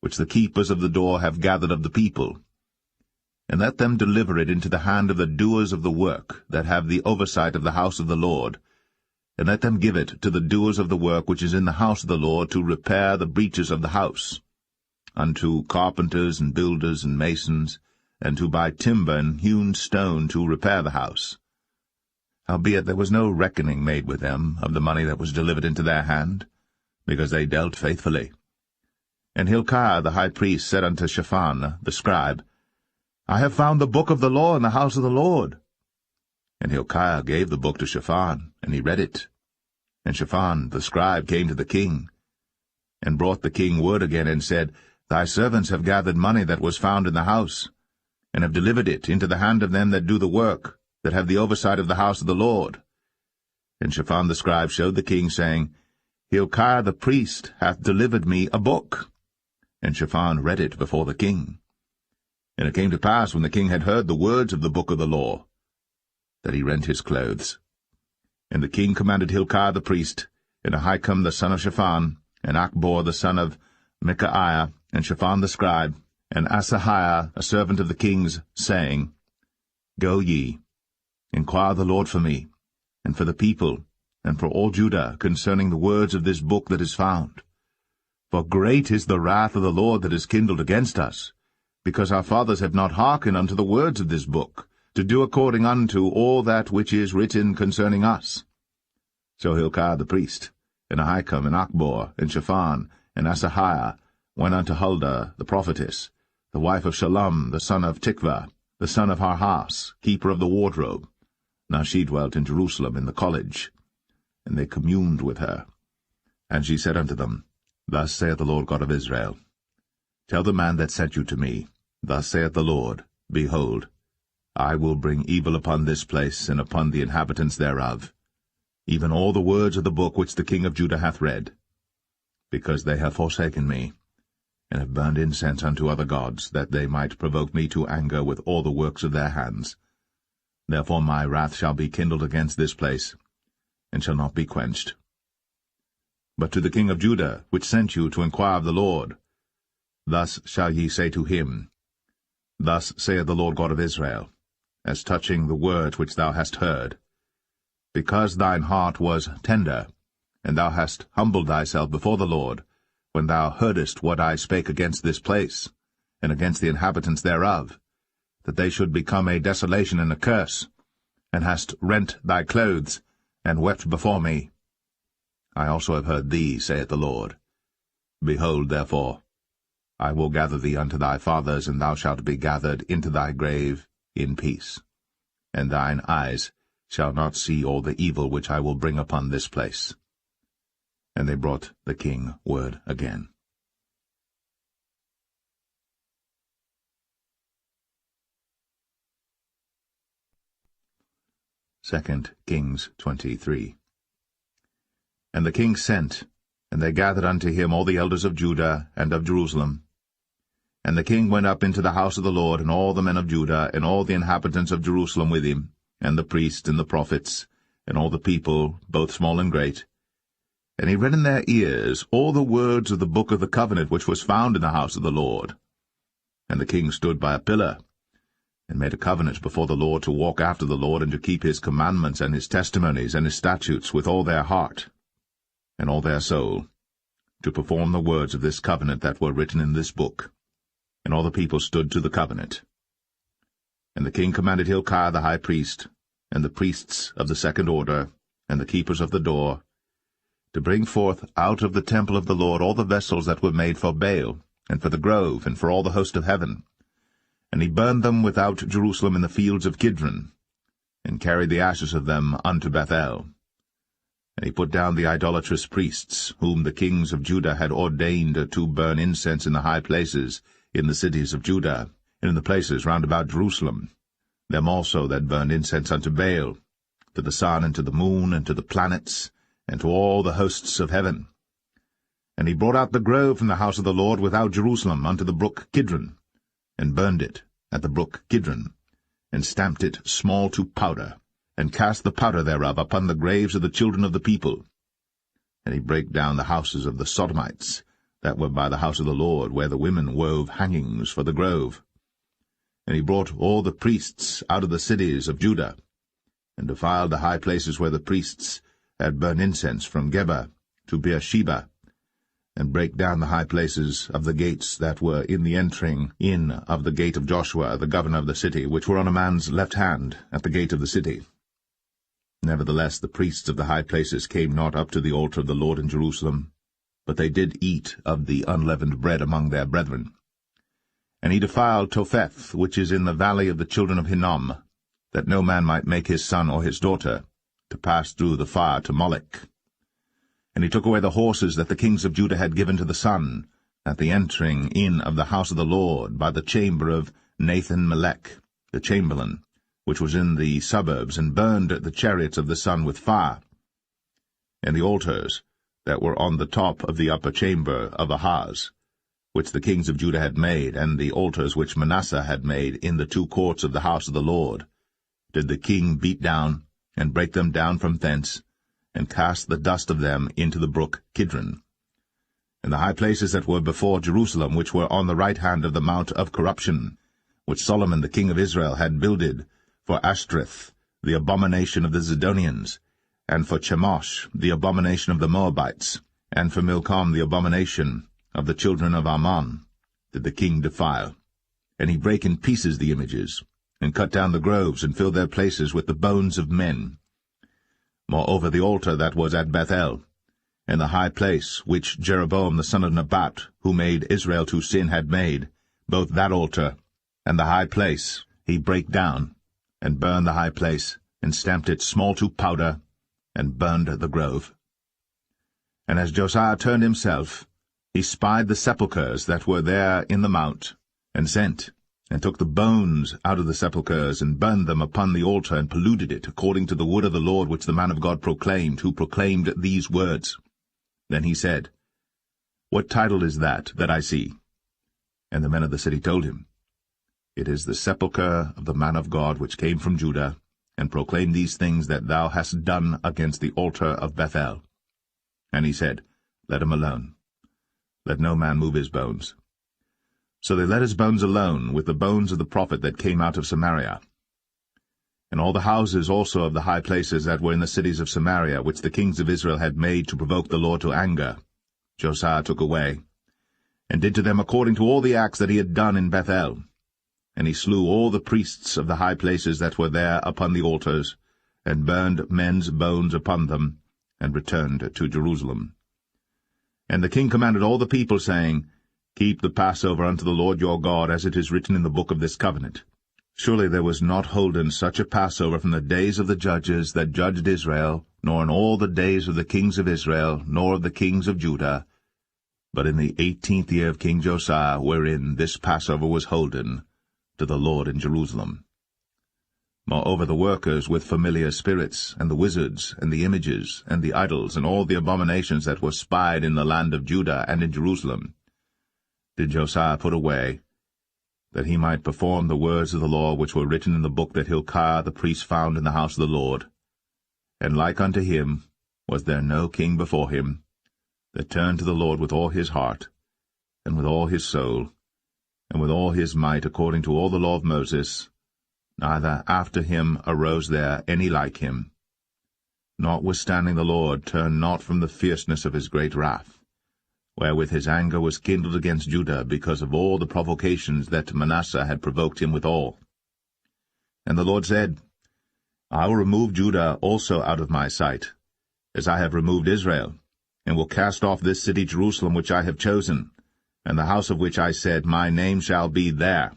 which the keepers of the door have gathered of the people, and let them deliver it into the hand of the doers of the work, that have the oversight of the house of the Lord, and let them give it to the doers of the work which is in the house of the Lord, to repair the breaches of the house, unto carpenters and builders and masons, and to buy timber and hewn stone to repair the house. Howbeit there was no reckoning made with them of the money that was delivered into their hand, because they dealt faithfully. And Hilkiah the high priest said unto Shaphan the scribe, I have found the book of the law in the house of the Lord. And Hilkiah gave the book to Shaphan, and he read it. And Shaphan the scribe came to the king, and brought the king word again, and said, Thy servants have gathered money that was found in the house, and have delivered it into the hand of them that do the work, that have the oversight of the house of the Lord. And Shaphan the scribe showed the king, saying, Hilkiah the priest hath delivered me a book. And Shaphan read it before the king. And it came to pass, when the king had heard the words of the book of the law, that he rent his clothes. And the king commanded Hilkiah the priest, and Ahikam the son of Shaphan, and Achbor the son of Micaiah, and Shaphan the scribe, and Asahiah a servant of the king's, saying, Go ye, inquire the Lord for me, and for the people, and for all Judah, concerning the words of this book that is found. For great is the wrath of the Lord that is kindled against us, because our fathers have not hearkened unto the words of this book, to do according unto all that which is written concerning us. So Hilkiah the priest, and Ahikam, and Achbor, and Shaphan, and Asahiah, went unto Huldah the prophetess, the wife of Shallum the son of Tikvah, the son of Harhas, keeper of the wardrobe. Now she dwelt in Jerusalem in the college. And they communed with her. And she said unto them, Thus saith the Lord God of Israel, Tell the man that sent you to me, Thus saith the Lord, Behold, I will bring evil upon this place, and upon the inhabitants thereof, even all the words of the book which the king of Judah hath read, because they have forsaken me, and have burned incense unto other gods, that they might provoke me to anger with all the works of their hands. Therefore my wrath shall be kindled against this place, and shall not be quenched. But to the king of Judah, which sent you to inquire of the Lord, thus shall ye say to him, Thus saith the Lord God of Israel, as touching the words which thou hast heard, because thine heart was tender, and thou hast humbled thyself before the Lord, when thou heardest what I spake against this place, and against the inhabitants thereof, that they should become a desolation and a curse, and hast rent thy clothes, and wept before me. I also have heard thee, saith the Lord. Behold, therefore, I will gather thee unto thy fathers, and thou shalt be gathered into thy grave in peace. And thine eyes shall not see all the evil which I will bring upon this place. And they brought the king word again. 2 Kings 23. And the king sent, and they gathered unto him all the elders of Judah and of Jerusalem. And the king went up into the house of the Lord, and all the men of Judah, and all the inhabitants of Jerusalem with him, and the priests and the prophets, and all the people, both small and great. And he read in their ears all the words of the book of the covenant which was found in the house of the Lord. And the king stood by a pillar, and made a covenant before the Lord to walk after the Lord, and to keep his commandments and his testimonies and his statutes with all their heart and all their soul, to perform the words of this covenant that were written in this book. And all the people stood to the covenant. And the king commanded Hilkiah the high priest, and the priests of the second order, and the keepers of the door, to bring forth out of the temple of the Lord all the vessels that were made for Baal, and for the grove, and for all the host of heaven. And he burned them without Jerusalem in the fields of Kidron, and carried the ashes of them unto Bethel. And he put down the idolatrous priests, whom the kings of Judah had ordained to burn incense in the high places, in the cities of Judah, and in the places round about Jerusalem, them also that burned incense unto Baal, to the sun, and to the moon, and to the planets, and to all the hosts of heaven. And he brought out the grove from the house of the Lord without Jerusalem unto the brook Kidron, and burned it at the brook Kidron, and stamped it small to powder, and cast the powder thereof upon the graves of the children of the people. And he brake down the houses of the Sodomites, that were by the house of the Lord, where the women wove hangings for the grove. And he brought all the priests out of the cities of Judah, and defiled the high places where the priests had burned incense from Geba to Beersheba, and brake down the high places of the gates that were in the entering in of the gate of Joshua, the governor of the city, which were on a man's left hand at the gate of the city. Nevertheless the priests of the high places came not up to the altar of the Lord in Jerusalem, but they did eat of the unleavened bread among their brethren. And he defiled Topheth, which is in the valley of the children of Hinnom, that no man might make his son or his daughter to pass through the fire to Molech. And he took away the horses that the kings of Judah had given to the sun, at the entering in of the house of the Lord, by the chamber of Nathan-Melech, the chamberlain, which was in the suburbs, and burned the chariots of the sun with fire. And the altars that were on the top of the upper chamber of Ahaz, which the kings of Judah had made, and the altars which Manasseh had made in the two courts of the house of the Lord, did the king beat down, and break them down from thence, and cast the dust of them into the brook Kidron. And the high places that were before Jerusalem, which were on the right hand of the mount of corruption, which Solomon the king of Israel had builded for Ashtoreth, the abomination of the Zidonians, and for Chemosh, the abomination of the Moabites, and for Milcom, the abomination of the children of Ammon, did the king defile. And he brake in pieces the images, and cut down the groves, and filled their places with the bones of men. Moreover, the altar that was at Bethel, and the high place which Jeroboam the son of Nebat, who made Israel to sin, had made, both that altar and the high place he brake down, and burned the high place, and stamped it small to powder, and burned the grove. And as Josiah turned himself, he spied the sepulchres that were there in the mount, and sent, and took the bones out of the sepulchres, and burned them upon the altar, and polluted it, according to the word of the Lord which the man of God proclaimed, who proclaimed these words. Then he said, What title is that I see? And the men of the city told him, It is the sepulchre of the man of God which came from Judah, and proclaimed these things that thou hast done against the altar of Bethel. And he said, Let him alone. Let no man move his bones. So they let his bones alone, with the bones of the prophet that came out of Samaria. And all the houses also of the high places that were in the cities of Samaria, which the kings of Israel had made to provoke the Lord to anger, Josiah took away, and did to them according to all the acts that he had done in Bethel. And he slew all the priests of the high places that were there upon the altars, and burned men's bones upon them, and returned to Jerusalem. And the king commanded all the people, saying, Keep the Passover unto the Lord your God, as it is written in the book of this covenant. Surely there was not holden such a Passover from the days of the judges that judged Israel, nor in all the days of the kings of Israel, nor of the kings of Judah, but in the 18th year of King Josiah, wherein this Passover was holden to the Lord in Jerusalem. Moreover, the workers with familiar spirits, and the wizards, and the images, and the idols, and all the abominations that were spied in the land of Judah and in Jerusalem, did Josiah put away, that he might perform the words of the law which were written in the book that Hilkiah the priest found in the house of the Lord. And like unto him was there no king before him, that turned to the Lord with all his heart, and with all his soul, and with all his might, according to all the law of Moses, neither after him arose there any like him. Notwithstanding the Lord turned not from the fierceness of his great wrath, wherewith his anger was kindled against Judah, because of all the provocations that Manasseh had provoked him withal. And the Lord said, I will remove Judah also out of my sight, as I have removed Israel, and will cast off this city Jerusalem which I have chosen, and the house of which I said, My name shall be there.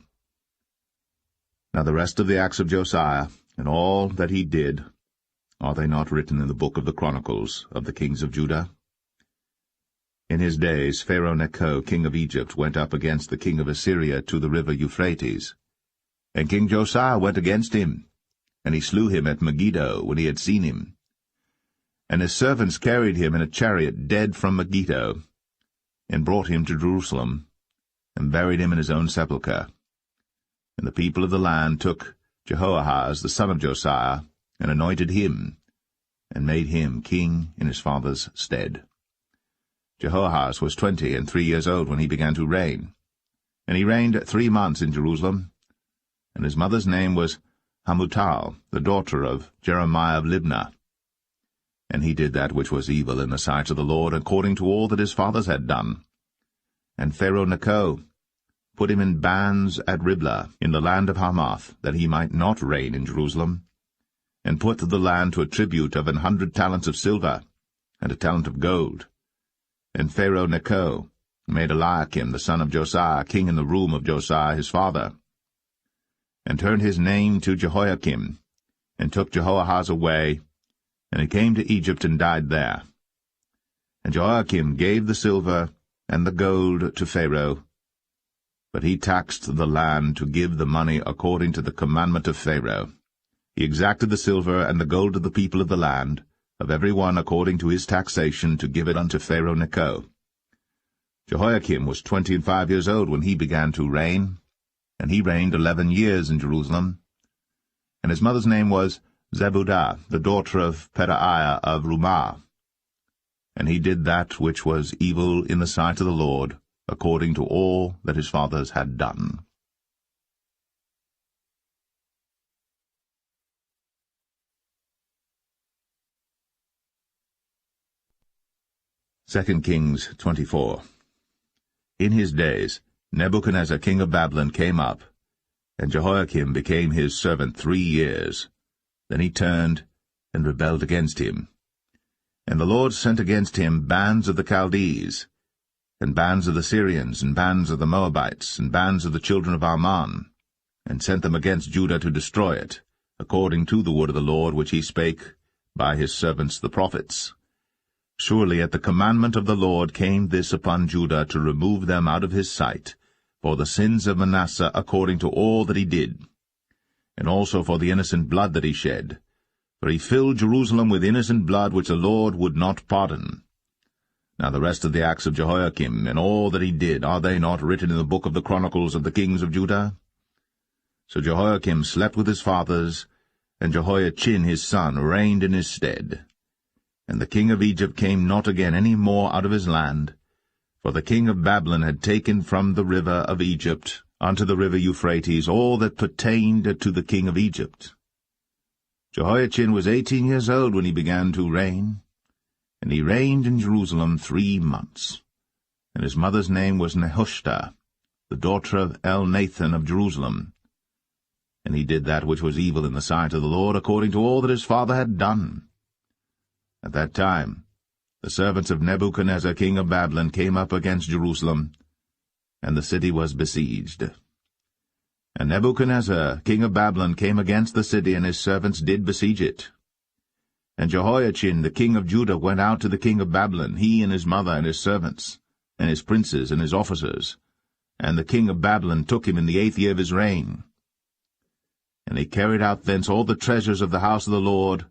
Now the rest of the acts of Josiah, and all that he did, are they not written in the book of the Chronicles of the kings of Judah? In his days Pharaoh Necho, king of Egypt, went up against the king of Assyria to the river Euphrates. And King Josiah went against him, and he slew him at Megiddo when he had seen him. And his servants carried him in a chariot dead from Megiddo, and brought him to Jerusalem, and buried him in his own sepulchre. And the people of the land took Jehoahaz the son of Josiah, and anointed him, and made him king in his father's stead. Jehoahaz was 23 years old when he began to reign, and he reigned 3 months in Jerusalem. And his mother's name was Hamutal, the daughter of Jeremiah of Libnah. And he did that which was evil in the sight of the Lord, according to all that his fathers had done. And Pharaoh Necho put him in bands at Riblah, in the land of Hamath, that he might not reign in Jerusalem, and put the land to a tribute of 100 talents of silver, and a talent of gold. And Pharaoh Necho made Eliakim the son of Josiah king in the room of Josiah his father, and turned his name to Jehoiakim, and took Jehoahaz away, and he came to Egypt and died there. And Jehoiakim gave the silver and the gold to Pharaoh, but he taxed the land to give the money according to the commandment of Pharaoh. He exacted the silver and the gold of the people of the land, of every one according to his taxation, to give it unto Pharaoh Necho. Jehoiakim was 25 years old when he began to reign, and he reigned 11 years in Jerusalem. And his mother's name was Zebudah, the daughter of Pedaiah of Rumah. And he did that which was evil in the sight of the Lord, according to all that his fathers had done. Second Kings 24. In his days Nebuchadnezzar king of Babylon came up, and Jehoiakim became his servant 3 years. Then he turned and rebelled against him. And the Lord sent against him bands of the Chaldees, and bands of the Syrians, and bands of the Moabites, and bands of the children of Ammon, and sent them against Judah to destroy it, according to the word of the Lord which he spake by his servants the prophets. Surely at the commandment of the Lord came this upon Judah, to remove them out of his sight, for the sins of Manasseh according to all that he did, and also for the innocent blood that he shed. For he filled Jerusalem with innocent blood which the Lord would not pardon. Now the rest of the acts of Jehoiakim, and all that he did, are they not written in the book of the Chronicles of the kings of Judah? So Jehoiakim slept with his fathers, and Jehoiachin his son reigned in his stead. And the king of Egypt came not again any more out of his land, for the king of Babylon had taken from the river of Egypt unto the river Euphrates all that pertained to the king of Egypt. Jehoiachin was 18 years old when he began to reign, and he reigned in Jerusalem 3 months. And his mother's name was Nehushta, the daughter of Elnathan of Jerusalem. And he did that which was evil in the sight of the Lord, according to all that his father had done. At that time the servants of Nebuchadnezzar king of Babylon came up against Jerusalem, and the city was besieged. And Nebuchadnezzar king of Babylon came against the city, and his servants did besiege it. And Jehoiachin the king of Judah went out to the king of Babylon, he and his mother and his servants, and his princes and his officers. And the king of Babylon took him in the 8th year of his reign. And he carried out thence all the treasures of the house of the Lord,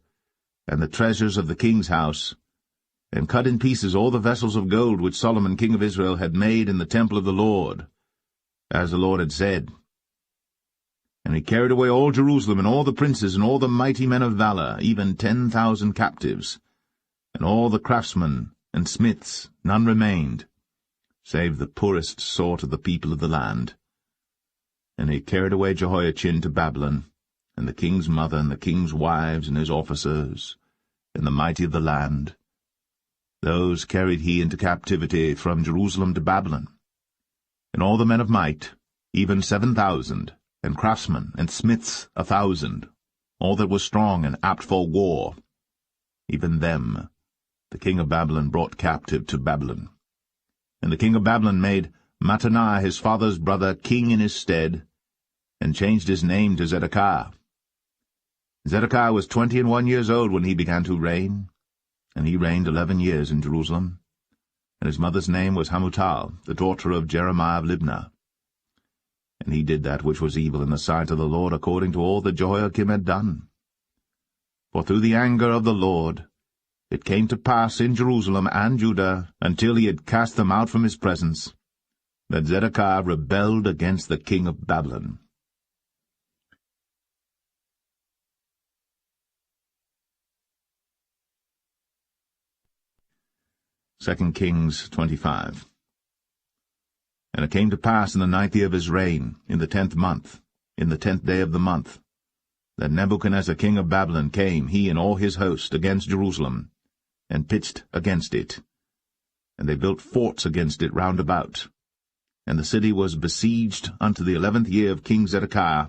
and the treasures of the king's house, and cut in pieces all the vessels of gold which Solomon king of Israel had made in the temple of the Lord, as the Lord had said. And he carried away all Jerusalem, and all the princes, and all the mighty men of valor, even 10,000 captives, and all the craftsmen and smiths, none remained, save the poorest sort of the people of the land. And he carried away Jehoiachin to Babylon, and the king's mother, and the king's wives, and his officers, and the mighty of the land. Those carried he into captivity from Jerusalem to Babylon. And all the men of might, even 7,000, and craftsmen and smiths 1,000, all that was strong and apt for war, even them the king of Babylon brought captive to Babylon. And the king of Babylon made Mattaniah his father's brother king in his stead, and changed his name to Zedekiah. Zedekiah was 21 years old when he began to reign, and he reigned 11 years in Jerusalem. And his mother's name was Hamutal, the daughter of Jeremiah of Libnah. And he did that which was evil in the sight of the Lord, according to all that Jehoiakim had done. For through the anger of the Lord it came to pass in Jerusalem and Judah, until he had cast them out from his presence, that Zedekiah rebelled against the king of Babylon. Second Kings 25. And it came to pass in the 9th year of his reign, in the 10th month, in the 10th day of the month, that Nebuchadnezzar king of Babylon came, he and all his host, against Jerusalem, and pitched against it. And they built forts against it round about. And the city was besieged unto the 11th year of King Zedekiah.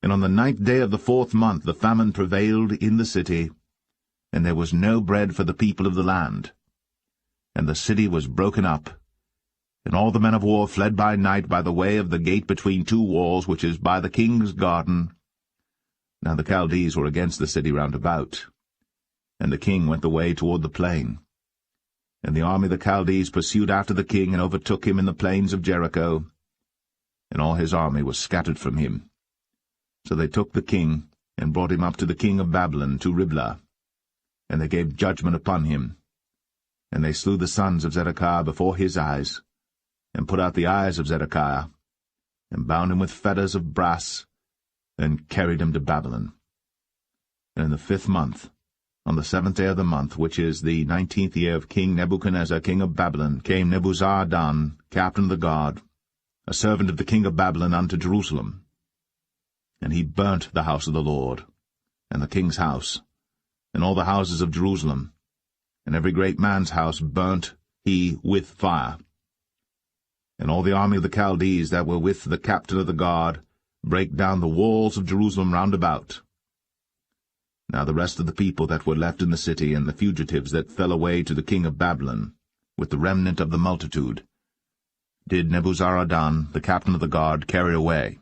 And on the 9th day of the 4th month the famine prevailed in the city, and there was no bread for the people of the land. And the city was broken up, and all the men of war fled by night by the way of the gate between two walls, which is by the king's garden. Now the Chaldees were against the city round about, and the king went the way toward the plain. And the army of the Chaldees pursued after the king, and overtook him in the plains of Jericho, and all his army was scattered from him. So they took the king, and brought him up to the king of Babylon, to Riblah, and they gave judgment upon him. And they slew the sons of Zedekiah before his eyes, and put out the eyes of Zedekiah, and bound him with fetters of brass, and carried him to Babylon. And in the 5th month, on the 7th day of the month, which is the 19th year of King Nebuchadnezzar, king of Babylon, came Nebuzaradan, captain of the guard, a servant of the king of Babylon, unto Jerusalem. And he burnt the house of the Lord, and the king's house, and all the houses of Jerusalem, and every great man's house burnt he with fire. And all the army of the Chaldees that were with the captain of the guard brake down the walls of Jerusalem round about. Now the rest of the people that were left in the city, and the fugitives that fell away to the king of Babylon, with the remnant of the multitude, did Nebuzaradan, the captain of the guard, carry away.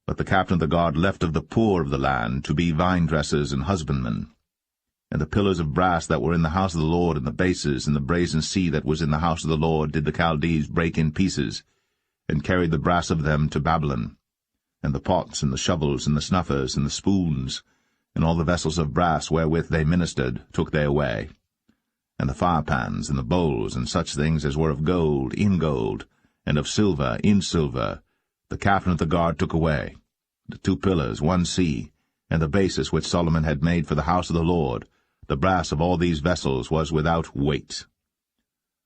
But the captain of the guard left of the poor of the land to be vine-dressers and husbandmen. And the pillars of brass that were in the house of the Lord, and the bases, and the brazen sea that was in the house of the Lord, did the Chaldees break in pieces, and carried the brass of them to Babylon. And the pots, and the shovels, and the snuffers, and the spoons, and all the vessels of brass wherewith they ministered, took they away. And the firepans, and the bowls, and such things as were of gold, in gold, and of silver, in silver, the captain of the guard took away. The 2 pillars, 1 sea, and the bases which Solomon had made for the house of the Lord, the brass of all these vessels was without weight.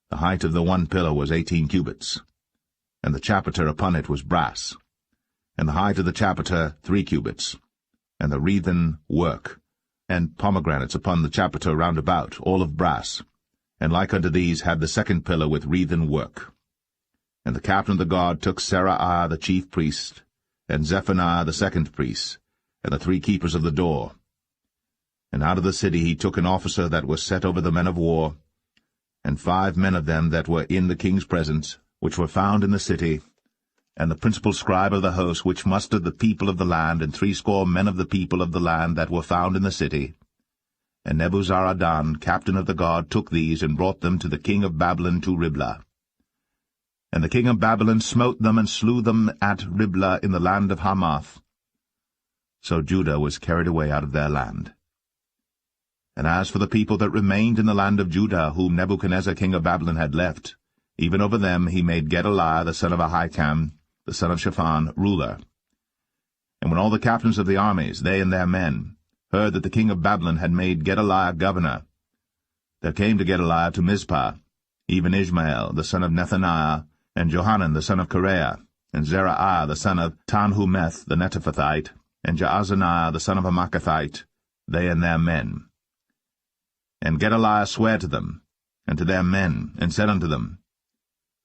The height of the 1 pillar was 18 cubits, and the chapiter upon it was brass, and the height of the chapiter 3 cubits, and the wreathen work, and pomegranates upon the chapiter round about, all of brass, and like unto these had the 2nd pillar with wreathen work. And the captain of the guard took Seraiah the chief priest, and Zephaniah the 2nd priest, and the 3 keepers of the door. And out of the city he took an officer that was set over the men of war, and 5 men of them that were in the king's presence, which were found in the city, and the principal scribe of the host, which mustered the people of the land, and 60 men of the people of the land that were found in the city. And Nebuzaradan, captain of the guard, took these, and brought them to the king of Babylon to Riblah. And the king of Babylon smote them, and slew them at Riblah in the land of Hamath. So Judah was carried away out of their land. And as for the people that remained in the land of Judah, whom Nebuchadnezzar king of Babylon had left, even over them he made Gedaliah the son of Ahikam, the son of Shaphan, ruler. And when all the captains of the armies, they and their men, heard that the king of Babylon had made Gedaliah governor, there came to Gedaliah to Mizpah, even Ishmael the son of Nethaniah, and Johanan the son of Kareah, and Zeraiah the son of Tanhumeth the Netophathite, and Jaazaniah the son of a Maacathite, they and their men. And Gedaliah sware to them, and to their men, and said unto them,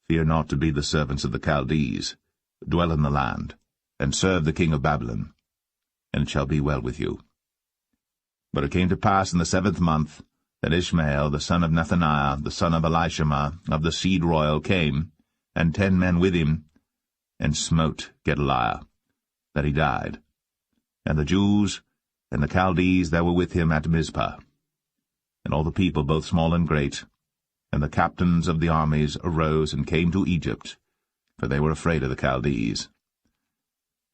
Fear not to be the servants of the Chaldees, dwell in the land, and serve the king of Babylon, and it shall be well with you. But it came to pass in the 7th month, that Ishmael the son of Nethaniah, the son of Elishama, of the seed royal, came, and 10 men with him, and smote Gedaliah, that he died, and the Jews and the Chaldees that were with him at Mizpah. And all the people, both small and great, and the captains of the armies, arose and came to Egypt, for they were afraid of the Chaldees.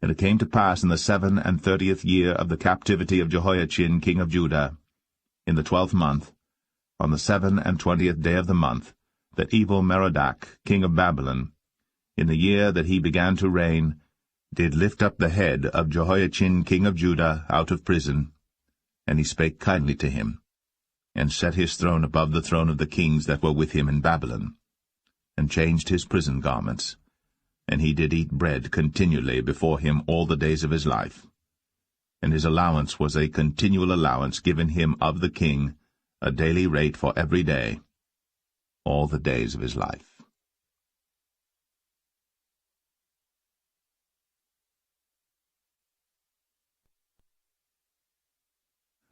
And it came to pass in the 37th year of the captivity of Jehoiachin king of Judah, in the 12th month, on the 27th day of the month, that Evil-Merodach king of Babylon, in the year that he began to reign, did lift up the head of Jehoiachin king of Judah out of prison, and he spake kindly to him, and set his throne above the throne of the kings that were with him in Babylon, and changed his prison garments, and he did eat bread continually before him all the days of his life. And his allowance was a continual allowance given him of the king, a daily rate for every day, all the days of his life.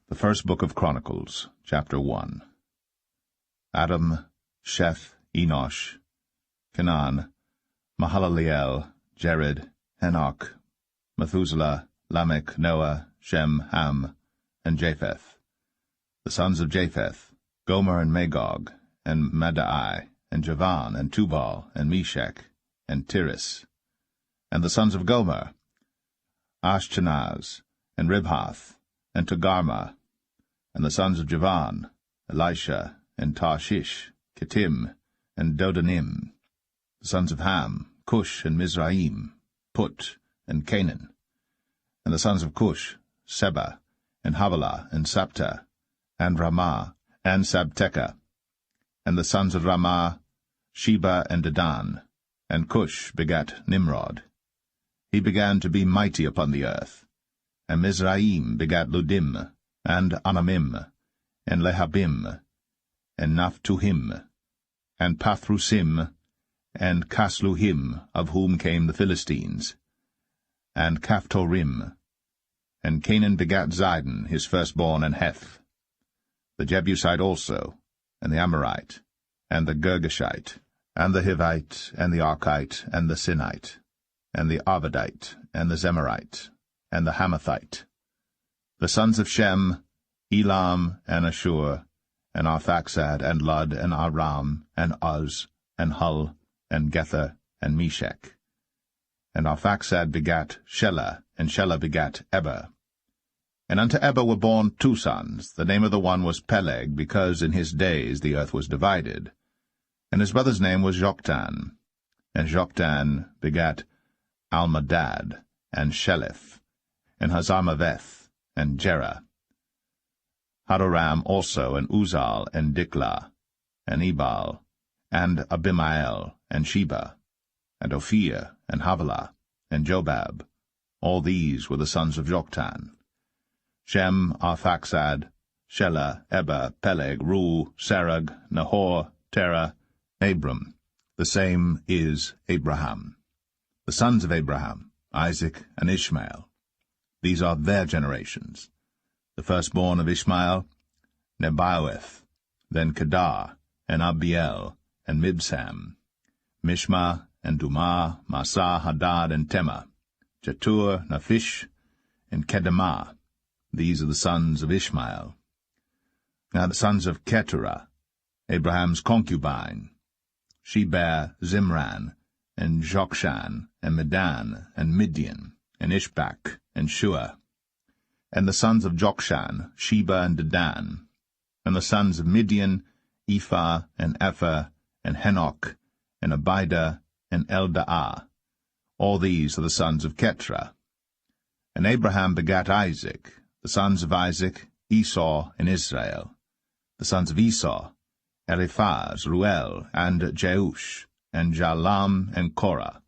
The first book of Chronicles, chapter 1. Adam, Sheth, Enosh, Canaan, Mahalaleel, Jared, Enoch, Methuselah, Lamech, Noah, Shem, Ham, and Japheth. The sons of Japheth, Gomer and Magog, and Madai, and Javan, and Tubal, and Meshach, and Tiras. And the sons of Gomer, Ashchenaz, and Ribhath, and Togarmah. And the sons of Javan, Elisha, and Tarshish, Kittim, and Dodanim. The sons of Ham, Cush, and Mizraim, Put, and Canaan. And the sons of Cush, Seba, and Havilah, and Sapta, and Ramah, and Sabteka. And the sons of Ramah, Sheba, and Dedan. And Cush begat Nimrod. He began to be mighty upon the earth. And Mizraim begat Ludim, and Anamim, and Lehabim, and Naphtuhim, and Pathrusim, and Casluhim, of whom came the Philistines, and Caphtorim. And Canaan begat Zidon, his firstborn, and Heth, the Jebusite also, and the Amorite, and the Girgashite, and the Hivite, and the Archite, and the Sinite, and the Arvadite, and the Zemarite, and the Hamathite. The sons of Shem, Elam, and Ashur, and Arphaxad, and Lud, and Aram, and Uz, and Hul, and Gether, and Meshach. And Arphaxad begat Shelah, and Shelah begat Eber. And unto Eber were born 2 sons. The name of the one was Peleg, because in his days the earth was divided. And his brother's name was Joktan. And Joktan begat Almadad, and Sheleth, and Hazarmaveth, and Jerah. Hadoram also, and Uzal, and Diklah, and Ebal, and Abimael, and Sheba, and Ophir, and Havilah, and Jobab. All these were the sons of Joktan. Shem, Arphaxad, Shelah, Eber, Peleg, Reu, Serug, Nahor, Terah, Abram. The same is Abraham. The sons of Abraham, Isaac, and Ishmael. These are their generations. The firstborn of Ishmael, Nebaioth, then Kedar, and Abiel, and Mibsam, Mishma, and Dumah, Massa, Hadad, and Tema, Jetur, Naphish, and Kedemah. These are the sons of Ishmael. Now the sons of Keturah, Abraham's concubine. She bare Zimran, and Jokshan, and Medan, and Midian, and Ishbak, and Shua. And the sons of Jokshan, Sheba, and Dedan. And the sons of Midian, Ephah, and Epher, and Henoch, and Abida, and Eldaah. All these are the sons of Keturah. And Abraham begat Isaac. The sons of Isaac, Esau, and Israel. The sons of Esau, Eliphaz, Ruel, and Jeush, and Jalam, and Korah.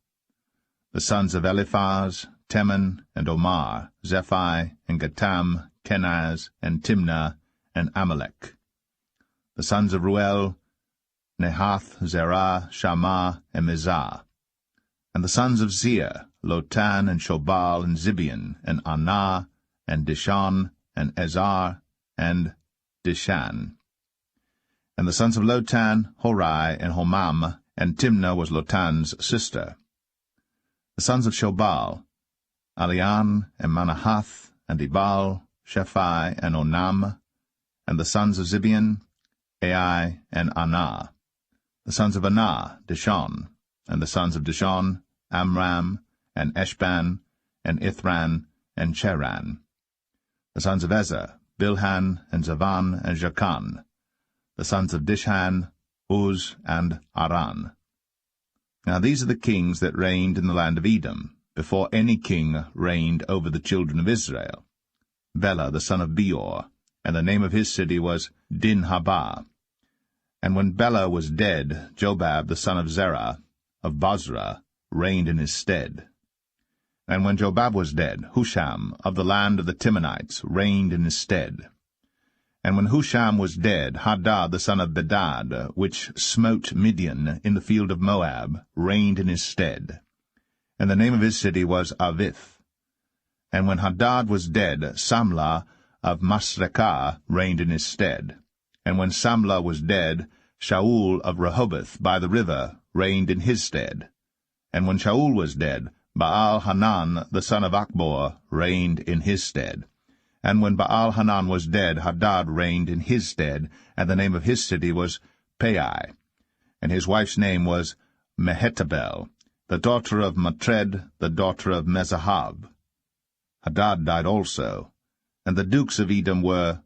The sons of Eliphaz, Teman, and Omar, Zephi, and Gatam, Kenaz, and Timnah, and Amalek. The sons of Ruel, Nehath, Zerah, Shammah, and Mizah. And the sons of Zia, Lotan, and Shobal, and Zibeon, and Anah, and Dishan, and Ezar, and Dishan. And the sons of Lotan, Horai, and Homam, and Timnah was Lotan's sister. The sons of Shobal, Alian, and Manahath, and Ebal, Shephi, and Onam. And the sons of Zibeon, Ai, and Anah. The sons of Anah, Dishon. And the sons of Dishon, Amram, and Eshban, and Ithran, and Cheran. The sons of Ezer, Bilhan, and Zavan, and Jachan. The sons of Dishan, Uz, and Aran. Now these are the kings that reigned in the land of Edom, before any king reigned over the children of Israel. Bela the son of Beor, and the name of his city was Dinhabah. And when Bela was dead, Jobab the son of Zerah, of Bozrah, reigned in his stead. And when Jobab was dead, Husham of the land of the Timonites reigned in his stead. And when Husham was dead, Hadad the son of Bedad, which smote Midian in the field of Moab, reigned in his stead. And the name of his city was Avith. And when Hadad was dead, Samlah of Masrekah reigned in his stead. And when Samlah was dead, Shaul of Rehoboth by the river reigned in his stead. And when Shaul was dead, Baal-Hanan the son of Achbor reigned in his stead. And when Baal-Hanan was dead, Hadad reigned in his stead, and the name of his city was Pai. And his wife's name was Mehetabel, the daughter of Matred, the daughter of Mezahab. Hadad died also. And the dukes of Edom were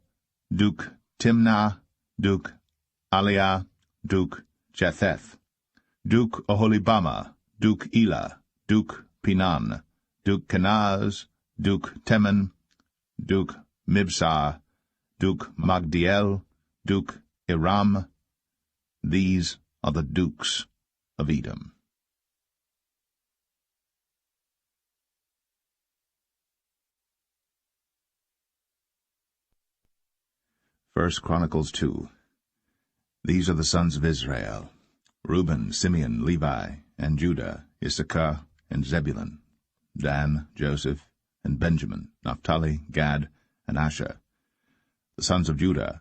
Duke Timnah, Duke Aliah, Duke Jetheth, Duke Oholibamah, Duke Elah, Duke Pinan, Duke Kenaz, Duke Teman, Duke Mibsar, Duke Magdiel, Duke Iram. These are the dukes of Edom. 1 Chronicles 2. These are the sons of Israel: Reuben, Simeon, Levi, and Judah, Issachar, and Zebulun, Dan, Joseph, and Benjamin, Naphtali, Gad, and Asher. The sons of Judah,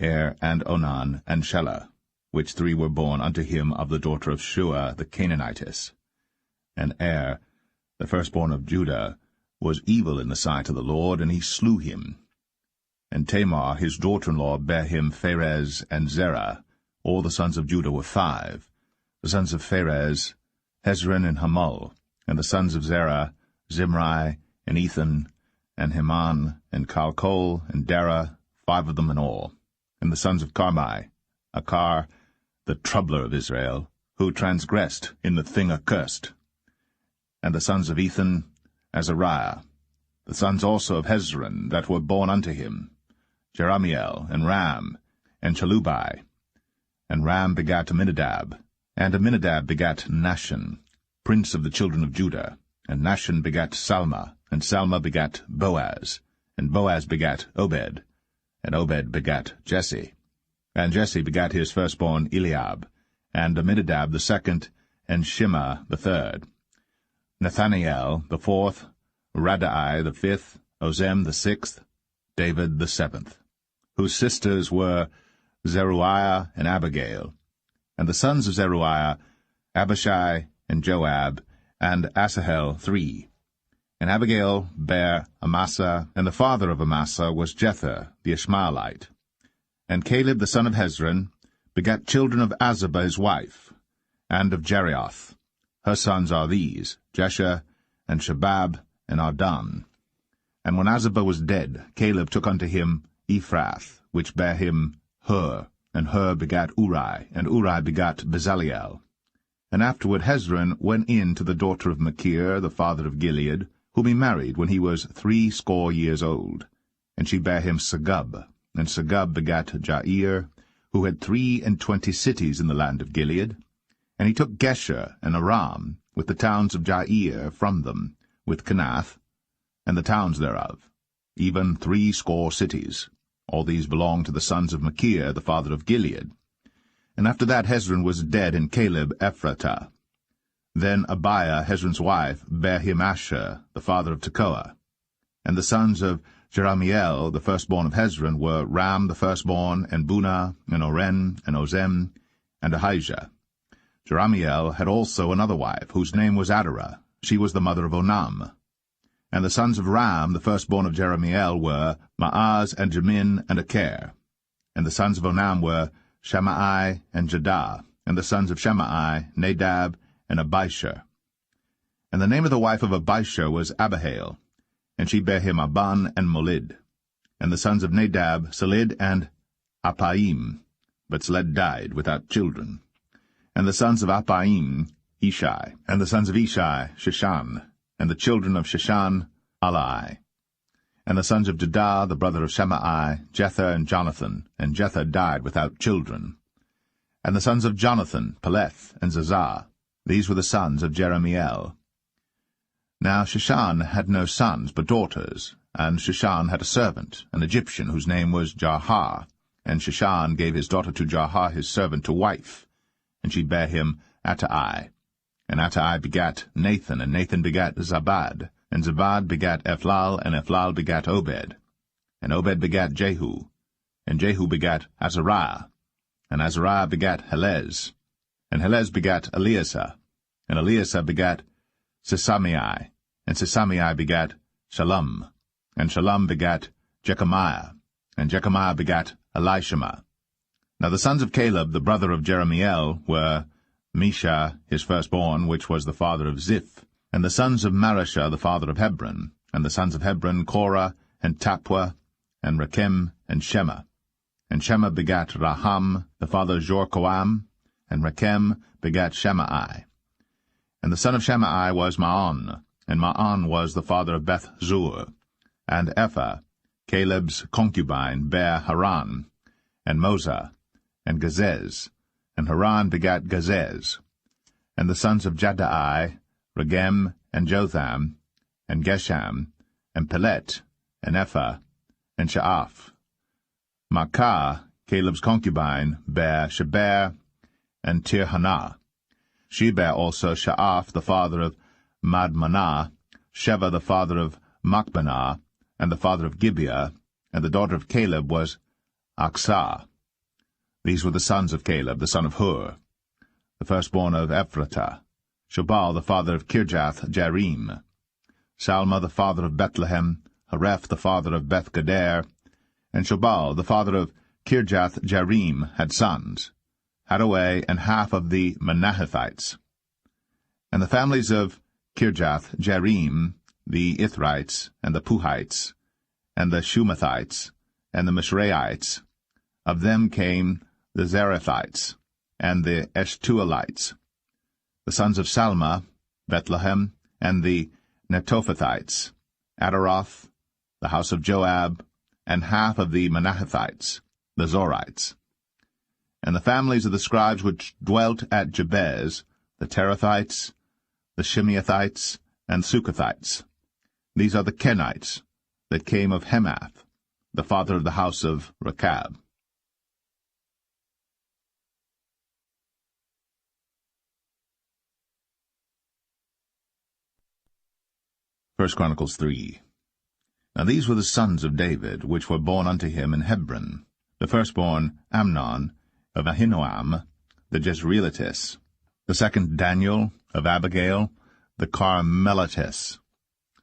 Er, and Onan, and Shelah, which three were born unto him of the daughter of Shua the Canaanitess. And Er, the firstborn of Judah, was evil in the sight of the Lord, and he slew him. And Tamar his daughter-in-law bare him Pharez and Zerah. All the sons of Judah were 5. The sons of Pharez, Hezron and Hamul. And the sons of Zerah, Zimri, and Ethan, and Heman, and Calcol, and Dara, 5 of them in all. And the sons of Carmi, Achar, the troubler of Israel, who transgressed in the thing accursed. And the sons of Ethan, Azariah. The sons also of Hezron that were born unto him, Jeramiel, and Ram, and Chelubai. And Ram begat Amminadab, and Amminadab begat Nahshon, prince of the children of Judah. And Nahshon begat Salma, and Salma begat Boaz, and Boaz begat Obed, and Obed begat Jesse. And Jesse begat his firstborn Eliab, and Amminadab the second, and Shema the third. Nathaniel the fourth, Raddai the 5th, Ozem the 6th, David the 7th, whose sisters were Zeruiah and Abigail. And the sons of Zeruiah, Abishai and Joab, and Asahel 3. And Abigail bare Amasa, and the father of Amasa was Jether the Ishmaelite. And Caleb the son of Hezron begat children of Azubah his wife, and of Jerioth. Her sons are these, Jesher, and Shabab, and Ardan. And when Azubah was dead, Caleb took unto him Ephrath, which bare him Hur, and Hur begat Uri, and Uri begat Bezaleel. And afterward Hezron went in to the daughter of Machir, the father of Gilead, whom he married when he was 60 years old. And she bare him Segub, and Segub begat Jair, who had 23 cities in the land of Gilead. And he took Gesher and Aram, with the towns of Jair from them, with Kenath, and the towns thereof, even 60 cities. All these belonged to the sons of Machir, the father of Gilead. And after that Hezron was dead, and Caleb Ephratah. Then Abiah, Hezron's wife, bare him Asher, the father of Tekoa. And the sons of Jeramiel, the firstborn of Hezron, were Ram the firstborn, and Bunah, and Oren, and Ozem, and Ahijah. Jeramiel had also another wife, whose name was Adarah. She was the mother of Onam. And the sons of Ram, the firstborn of Jeramiel, were Maaz, and Jamin, and Acher. And the sons of Onam were Shammai, and Jadah. And the sons of Shammai, Nadab, and Abishur. And the name of the wife of Abishur was Abihail, and she bare him Aban and Molid. And the sons of Nadab, Seled, and Appaim. But Seled died without children. And the sons of Appaim, Ishai. And the sons of Ishai, Sheshan. And the children of Sheshan, Alai. And the sons of Judah, the brother of Shemai, Jether and Jonathan. And Jether died without children. And the sons of Jonathan, Paulett and Zazah. These were the sons of Jeramiel. Now Sheshan had no sons but daughters, and Sheshan had a servant, an Egyptian, whose name was Jarha. And Sheshan gave his daughter to Jarha his servant to wife, and she bare him Attai. And Attai begat Nathan, and Nathan begat Zabad, and Zabad begat Ephlal, and Ephlal begat Obed. And Obed begat Jehu, and Jehu begat Azariah, and Azariah begat Helez, and Helez begat Eleazar, and Eleazar begat Sesamiah, and Sesamiah begat Shalom, and Shalom begat Jechamiah, and Jechamiah begat Elishama. Now the sons of Caleb, the brother of Jeremiel, were Mesha, his firstborn, which was the father of Ziph, and the sons of Mareshah, the father of Hebron, and the sons of Hebron, Korah, and Tapua, and Rechem, and Shema. And Shema begat Raham, the father of Jorkoam, and Rechem begat Shemai. And the son of Shemai was Maon, and Maon was the father of Beth-zur. And Ephah, Caleb's concubine, bare Haran, and Moza, and Gazez, and Haran begat Gazez. And the sons of Jaddai, Regem, and Jotham, and Gesham, and Paulett, and Ephah, and Shaaph. Maacah, Caleb's concubine, bare Sheber, and Tirhanah. She bare also Shaaph, the father of Madmanah, Sheba, the father of Machbenah, and the father of Gibeah, and the daughter of Caleb was Aksah. These were the sons of Caleb, the son of Hur, the firstborn of Ephratah, Shobal, the father of Kirjath-Jearim, Salma, the father of Bethlehem, Hareph, the father of Beth-Gader, and Shobal, the father of Kirjath-Jearim, had sons, Haraway, and half of the Manahethites. And the families of Kirjath-Jearim, the Ithrites, and the Puhites, and the Shumathites, and the Mishraites. Of them came the Zerethites, and the Eshtuelites. The sons of Salma, Bethlehem, and the Netophathites, Adaroth, the house of Joab, and half of the Manahethites, the Zorites. And the families of the scribes which dwelt at Jabez, the Terathites, the Shimeathites, and Sukathites. These are the Kenites that came of Hemath, the father of the house of Rechab. 1 Chronicles 3. Now these were the sons of David, which were born unto him in Hebron. The firstborn, Amnon, of Ahinoam, the Jezreelitess. The second, Daniel, of Abigail, the Carmelitess.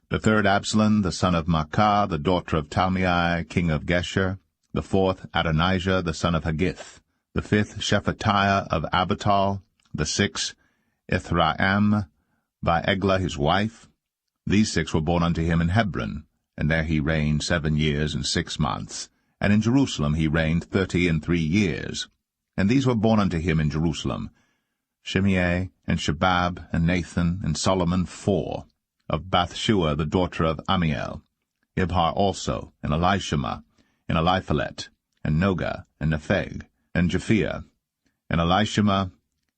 The third, Absalom, the son of Maacah, the daughter of Talmai, king of Geshur. The fourth, Adonijah, the son of Haggith. The fifth, Shephatiah of Abital. The sixth, Ithraam, by Eglah his wife. These 6 were born unto him in Hebron, and there he reigned 7 years and 6 months. And in Jerusalem he reigned 33 years. And these were born unto him in Jerusalem, Shimei, and Shabab, and Nathan, and Solomon 4, of Bathshua the daughter of Amiel, Ibhar also, and Elishama, and Eliphalet, and Noga, and Nepheg, and Japhia, and Elishama,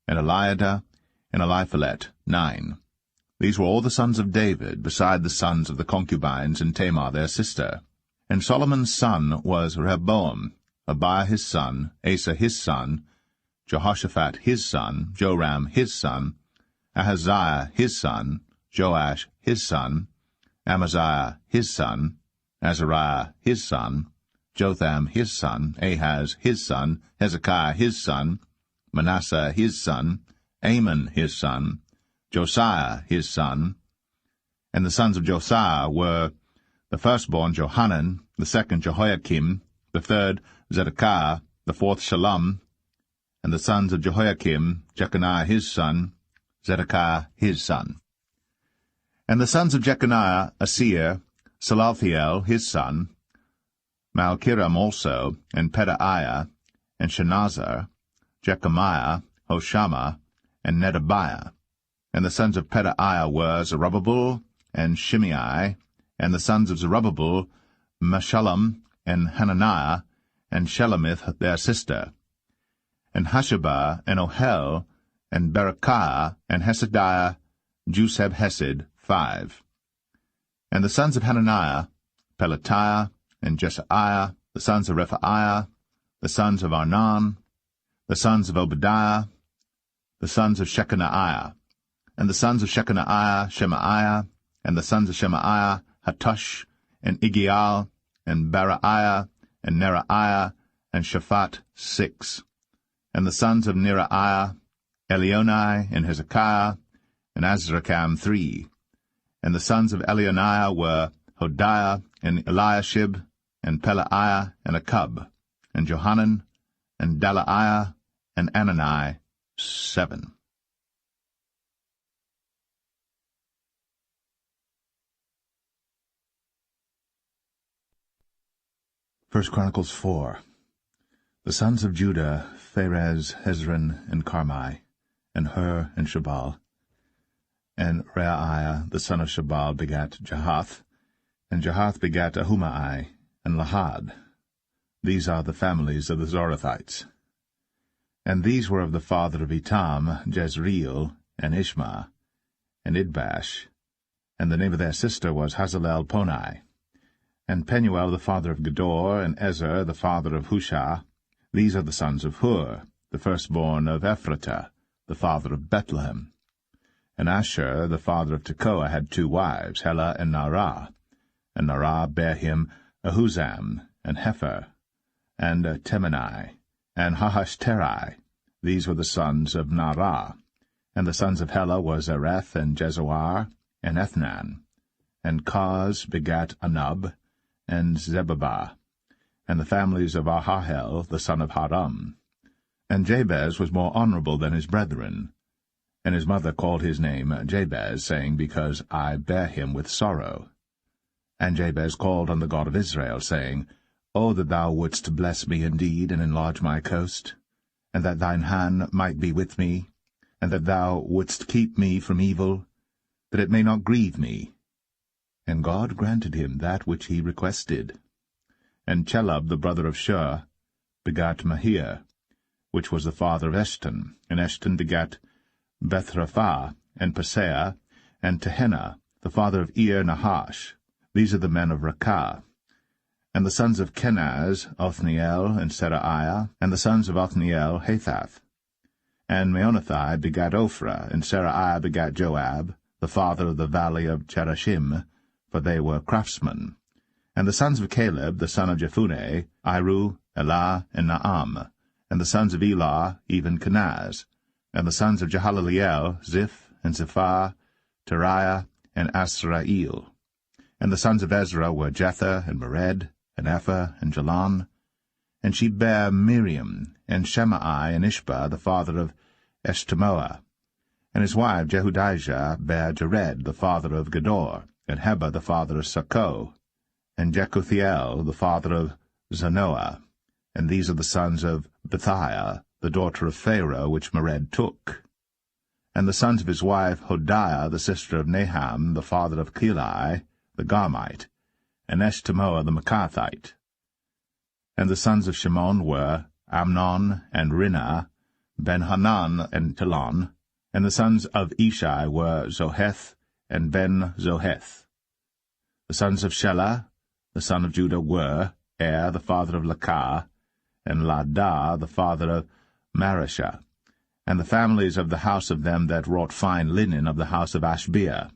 and Eliada, and Eliphalet, 9. These were all the sons of David, beside the sons of the concubines and Tamar their sister. And Solomon's son was Rehoboam, Abiah his son, Asa his son, Jehoshaphat his son, Joram his son, Ahaziah his son, Joash his son, Amaziah his son, Azariah his son, Jotham his son, Ahaz his son, Hezekiah his son, Manasseh his son, Amon his son, Josiah his son. And the sons of Josiah were the firstborn Johanan, the second Jehoiakim, the third Zedekiah, the fourth Shallum. And the sons of Jehoiakim, Jeconiah his son, Zedekiah his son. And the sons of Jeconiah, Asir, Salathiel his son, Malchiram also, and Pedaiah, and Shenazar, Jechamiah, Hoshama, and Nedabiah. And the sons of Pedaiah were Zerubbabel, and Shimei, and the sons of Zerubbabel, Meshullam, and Hananiah, and Shelomith their sister, and Hashabah, and Ohel, and Berechiah, and Hesediah, Juseb-Hesed, 5. And the sons of Hananiah, Pelatiah, and Jesaiah, the sons of Rephaiah, the sons of Arnan, the sons of Obadiah, the sons of Shechaniah, and the sons of Shechaniah, Shemaiah, and the sons of Shemaiah, Hattush, and Igial, and Bariah, and Neriah, and Shaphat, 6. And the sons of Neriah, Elionai, and Hezekiah, and Azrikam, 3. And the sons of Elionai were Hodiah, and Eliashib, and Pelaiah, and Akub, and Johanan, and Dalaiah, and Anani, 7. 1 Chronicles 4. The sons of Judah, Pharez, Hezron, and Carmi, and Hur, and Shabal. And Reaiah, the son of Shabal, begat Jahath, and Jahath begat Ahumai, and Lahad. These are the families of the Zorathites. And these were of the father of Etam, Jezreel, and Ishma, and Idbash, and the name of their sister was Hazalel-Ponai. And Penuel the father of Gedor, and Ezer the father of Hushah. These are the sons of Hur, the firstborn of Ephratah, the father of Bethlehem. And Asher the father of Tekoa had 2 wives, Helah and Naarah. And Naarah bare him Ahuzam, and Hepher, and Temeni, and Hahashterai. These were the sons of Naarah. And the sons of Helah were Zereth, and Jezoar, and Ethnan. And Kaz begat Anub, and Zebabah, and the families of Ahahel, the son of Haram. And Jabez was more honorable than his brethren. And his mother called his name Jabez, saying, Because I bare him with sorrow. And Jabez called on the God of Israel, saying, O that thou wouldst bless me indeed, and enlarge my coast, and that thine hand might be with me, and that thou wouldst keep me from evil, that it may not grieve me. And God granted him that which he requested. And Chelub, the brother of Shur, begat Mahir, which was the father of Eshton. And Eshton begat Bethraphah, and Paseah, and Tehenna, the father of Ir-Nahash. These are the men of Rakah. And the sons of Kenaz, Othniel, and Seraiah, and the sons of Othniel, Hathath. And Meonothai begat Ophrah, and Seraiah begat Joab, the father of the valley of Cherashim, for they were craftsmen. And the sons of Caleb, the son of Jephunneh, Iru, Elah, and Naam. And the sons of Elah, even Kenaz. And the sons of Jehaleleel, Ziph, and Zephah, Teriah, and Asrael. And the sons of Ezra were Jether, and Mered, and Epher, and Jalan. And she bare Miriam, and Shemai, and Ishba, the father of Eshtemoa. And his wife Jehudijah bare Jared, the father of Gedor, and Heber the father of Sako, and Jekuthiel the father of Zanoah. And these are the sons of Bethiah, the daughter of Pharaoh, which Mered took. And the sons of his wife Hodiah, the sister of Naham, the father of Keilah, the Garmite, and Eshtemoa the Maacathite. And the sons of Shimon were Amnon, and Rinnah, Ben-Hanan, and Telon. And the sons of Ishai were Zoheth, and Ben-Zoheth. The sons of Shelah, the son of Judah, were the father of Lakah, and Ladah, the father of Mareshah. And the families of the house of them that wrought fine linen of the house of Ashbea.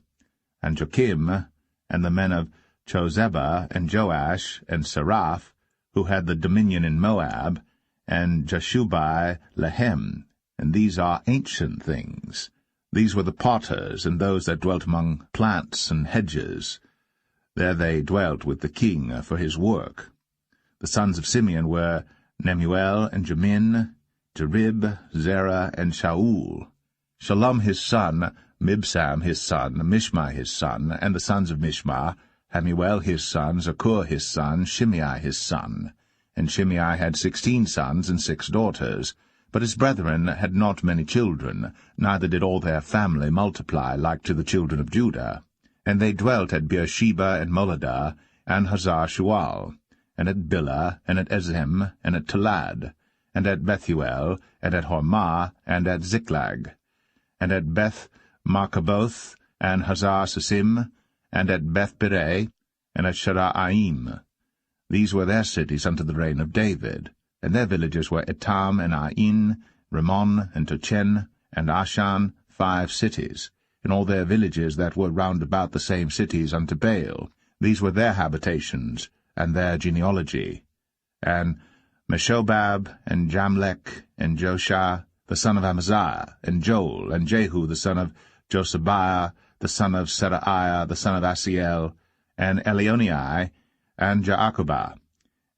And Joachim, and the men of Chozeba, and Joash, and Seraph, who had the dominion in Moab, and Jashubai Lehem. And these are ancient things. These were the potters, and those that dwelt among plants and hedges. There they dwelt with the king for his work. The sons of Simeon were Nemuel, and Jamin, Jerib, Zerah, and Shaul. Shalom his son, Mibsam his son, Mishma his son, and the sons of Mishma, Hamuel his son, Zakur his son, Shimei his son. And Shimei had 16 sons and 6 daughters. But his brethren had not many children, neither did all their family multiply like to the children of Judah. And they dwelt at Beersheba, and Moladah, and Hazar-Shual, and at Bilhah, and at Ezem, and at Talad, and at Bethuel, and at Hormah, and at Ziklag, and at Beth-Markaboth, and Hazar-Susim, and at Beth-Birei, and at Sharaim. These were their cities unto the reign of David, and their villages were Etam, and Ain, Rimmon, and Tochen, and Ashan, 5 cities, and all their villages that were round about the same cities unto Baal. These were their habitations, and their genealogy. And Meshobab, and Jamlech, and Joshah, the son of Amaziah, and Joel, and Jehu, the son of Josabiah, the son of Seraiah, the son of Asiel, and Elionai, and Jaakobah,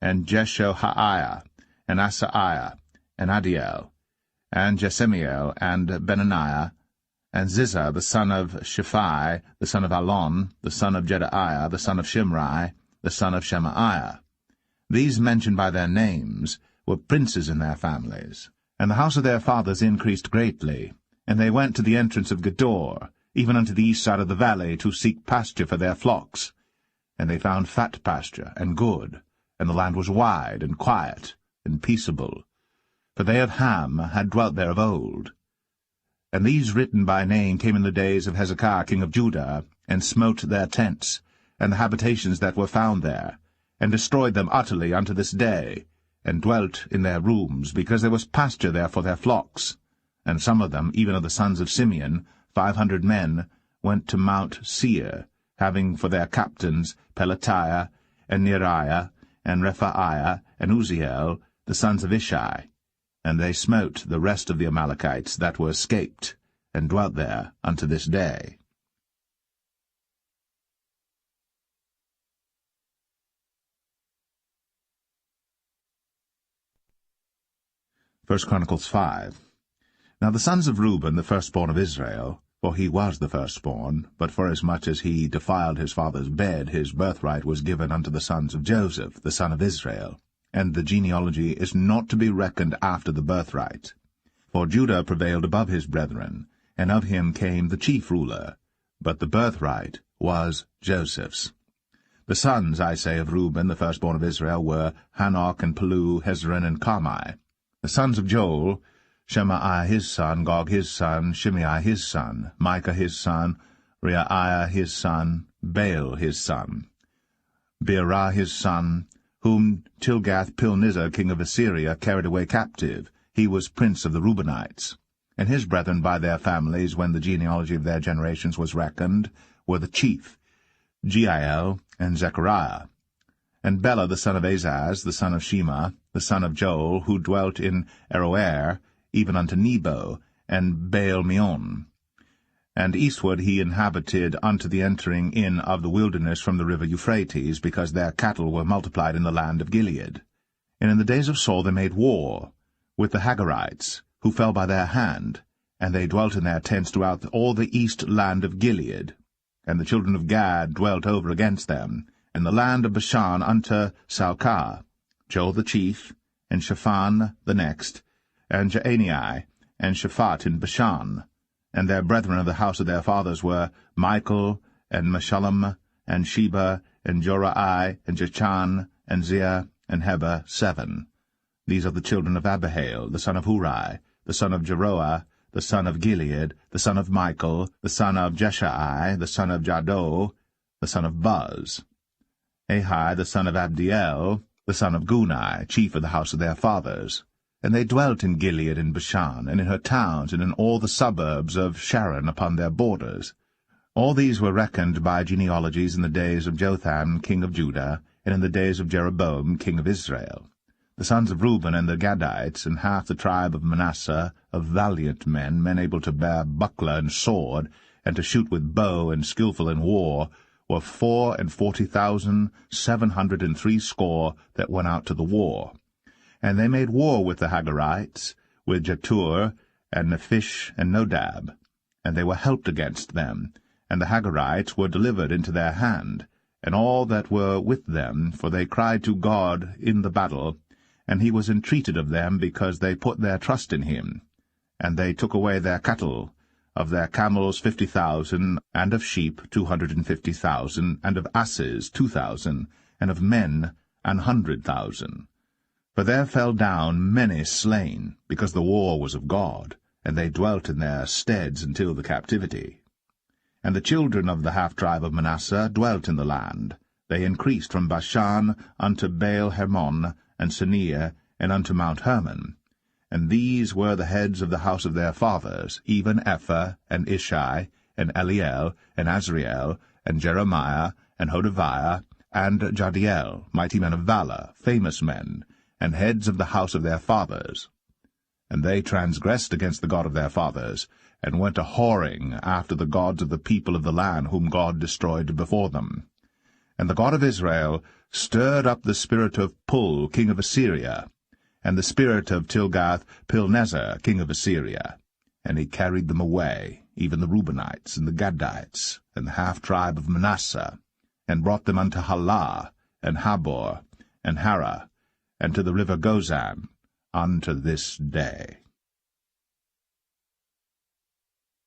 and Jeshohaiah, and Asaiah, and Adiel, and Jesemiel, and Benaniah, and Ziza, the son of Shephi, the son of Alon, the son of Jedaiah, the son of Shimri, the son of Shemaiah. These mentioned by their names were princes in their families. And the house of their fathers increased greatly, and they went to the entrance of Gedor, even unto the east side of the valley, to seek pasture for their flocks. And they found fat pasture, and good, and the land was wide, and quiet, and peaceable. For they of Ham had dwelt there of old. And these written by name came in the days of Hezekiah king of Judah, and smote their tents, and the habitations that were found there, and destroyed them utterly unto this day, and dwelt in their rooms, because there was pasture there for their flocks. And some of them, even of the sons of Simeon, 500 men, went to Mount Seir, having for their captains Pelatiah, and Neriah, and Rephaiah, and Uzziel, the sons of Ishi. And they smote the rest of the Amalekites that were escaped, and dwelt there unto this day. 1 Chronicles 5. Now the sons of Reuben, the firstborn of Israel, for he was the firstborn, but forasmuch as he defiled his father's bed, his birthright was given unto the sons of Joseph, the son of Israel. And the genealogy is not to be reckoned after the birthright. For Judah prevailed above his brethren, and of him came the chief ruler, but the birthright was Joseph's. The sons, I say, of Reuben, the firstborn of Israel, were Hanok, and Palu, Hezron, and Carmi. The sons of Joel, Shemaiah his son, Gog his son, Shimei his son, Micah his son, Reaiah his son, Baal his son, Beerah his son, whom Tilgath-Pilneser king of Assyria carried away captive. He was prince of the Reubenites. And his brethren by their families, when the genealogy of their generations was reckoned, were the chief, Jeiel and Zechariah. And Bela the son of Azaz, the son of Shema, the son of Joel, who dwelt in Aroer, even unto Nebo, and Baal-meon. And eastward he inhabited unto the entering in of the wilderness from the river Euphrates, because their cattle were multiplied in the land of Gilead. And in the days of Saul they made war with the Hagarites, who fell by their hand, and they dwelt in their tents throughout all the east land of Gilead. And the children of Gad dwelt over against them, and the land of Bashan unto Salcah, Joel the chief, and Shaphan the next, and Jaanai, and Shaphat in Bashan. And their brethren of the house of their fathers were Michael, and Meshullam, and Sheba, and Jorai, and Jachan, and Zia, and Heber, 7. These are the children of Abihail, the son of Huri, the son of Jeroah, the son of Gilead, the son of Michael, the son of Jeshai, the son of Jado, the son of Buz. Ahi, the son of Abdiel, the son of Gunai, chief of the house of their fathers. And they dwelt in Gilead and Bashan, and in her towns, and in all the suburbs of Sharon upon their borders. All these were reckoned by genealogies in the days of Jotham king of Judah, and in the days of Jeroboam king of Israel. The sons of Reuben and the Gadites, and half the tribe of Manasseh, of valiant men, men able to bear buckler and sword, and to shoot with bow, and skillful in war, were 44,760 that went out to the war. And they made war with the Hagarites, with Jetur, and Nephish, and Nodab. And they were helped against them, and the Hagarites were delivered into their hand, and all that were with them, for they cried to God in the battle, and he was entreated of them, because they put their trust in him. And they took away their cattle, of their camels 50,000, and of sheep 250,000, and of asses 2,000, and of men 100,000. For there fell down many slain, because the war was of God, and they dwelt in their steads until the captivity. And the children of the half-tribe of Manasseh dwelt in the land, They increased from Bashan unto Baal-Hermon, and Sinir, and unto Mount Hermon. And these were the heads of the house of their fathers, even Ephah, and Ishai, and Eliel, and Azriel, and Jeremiah, and Hodaviah, and Jadiel, mighty men of valor, famous men, and heads of the house of their fathers. And they transgressed against the God of their fathers, and went a-whoring after the gods of the people of the land whom God destroyed before them. And the God of Israel stirred up the spirit of Pul, king of Assyria, and the spirit of Tilgath-Pilneser, king of Assyria. And he carried them away, even the Reubenites, and the Gadites, and the half-tribe of Manasseh, and brought them unto Halah, and Habor, and Harah, and to the river Gozan, unto this day.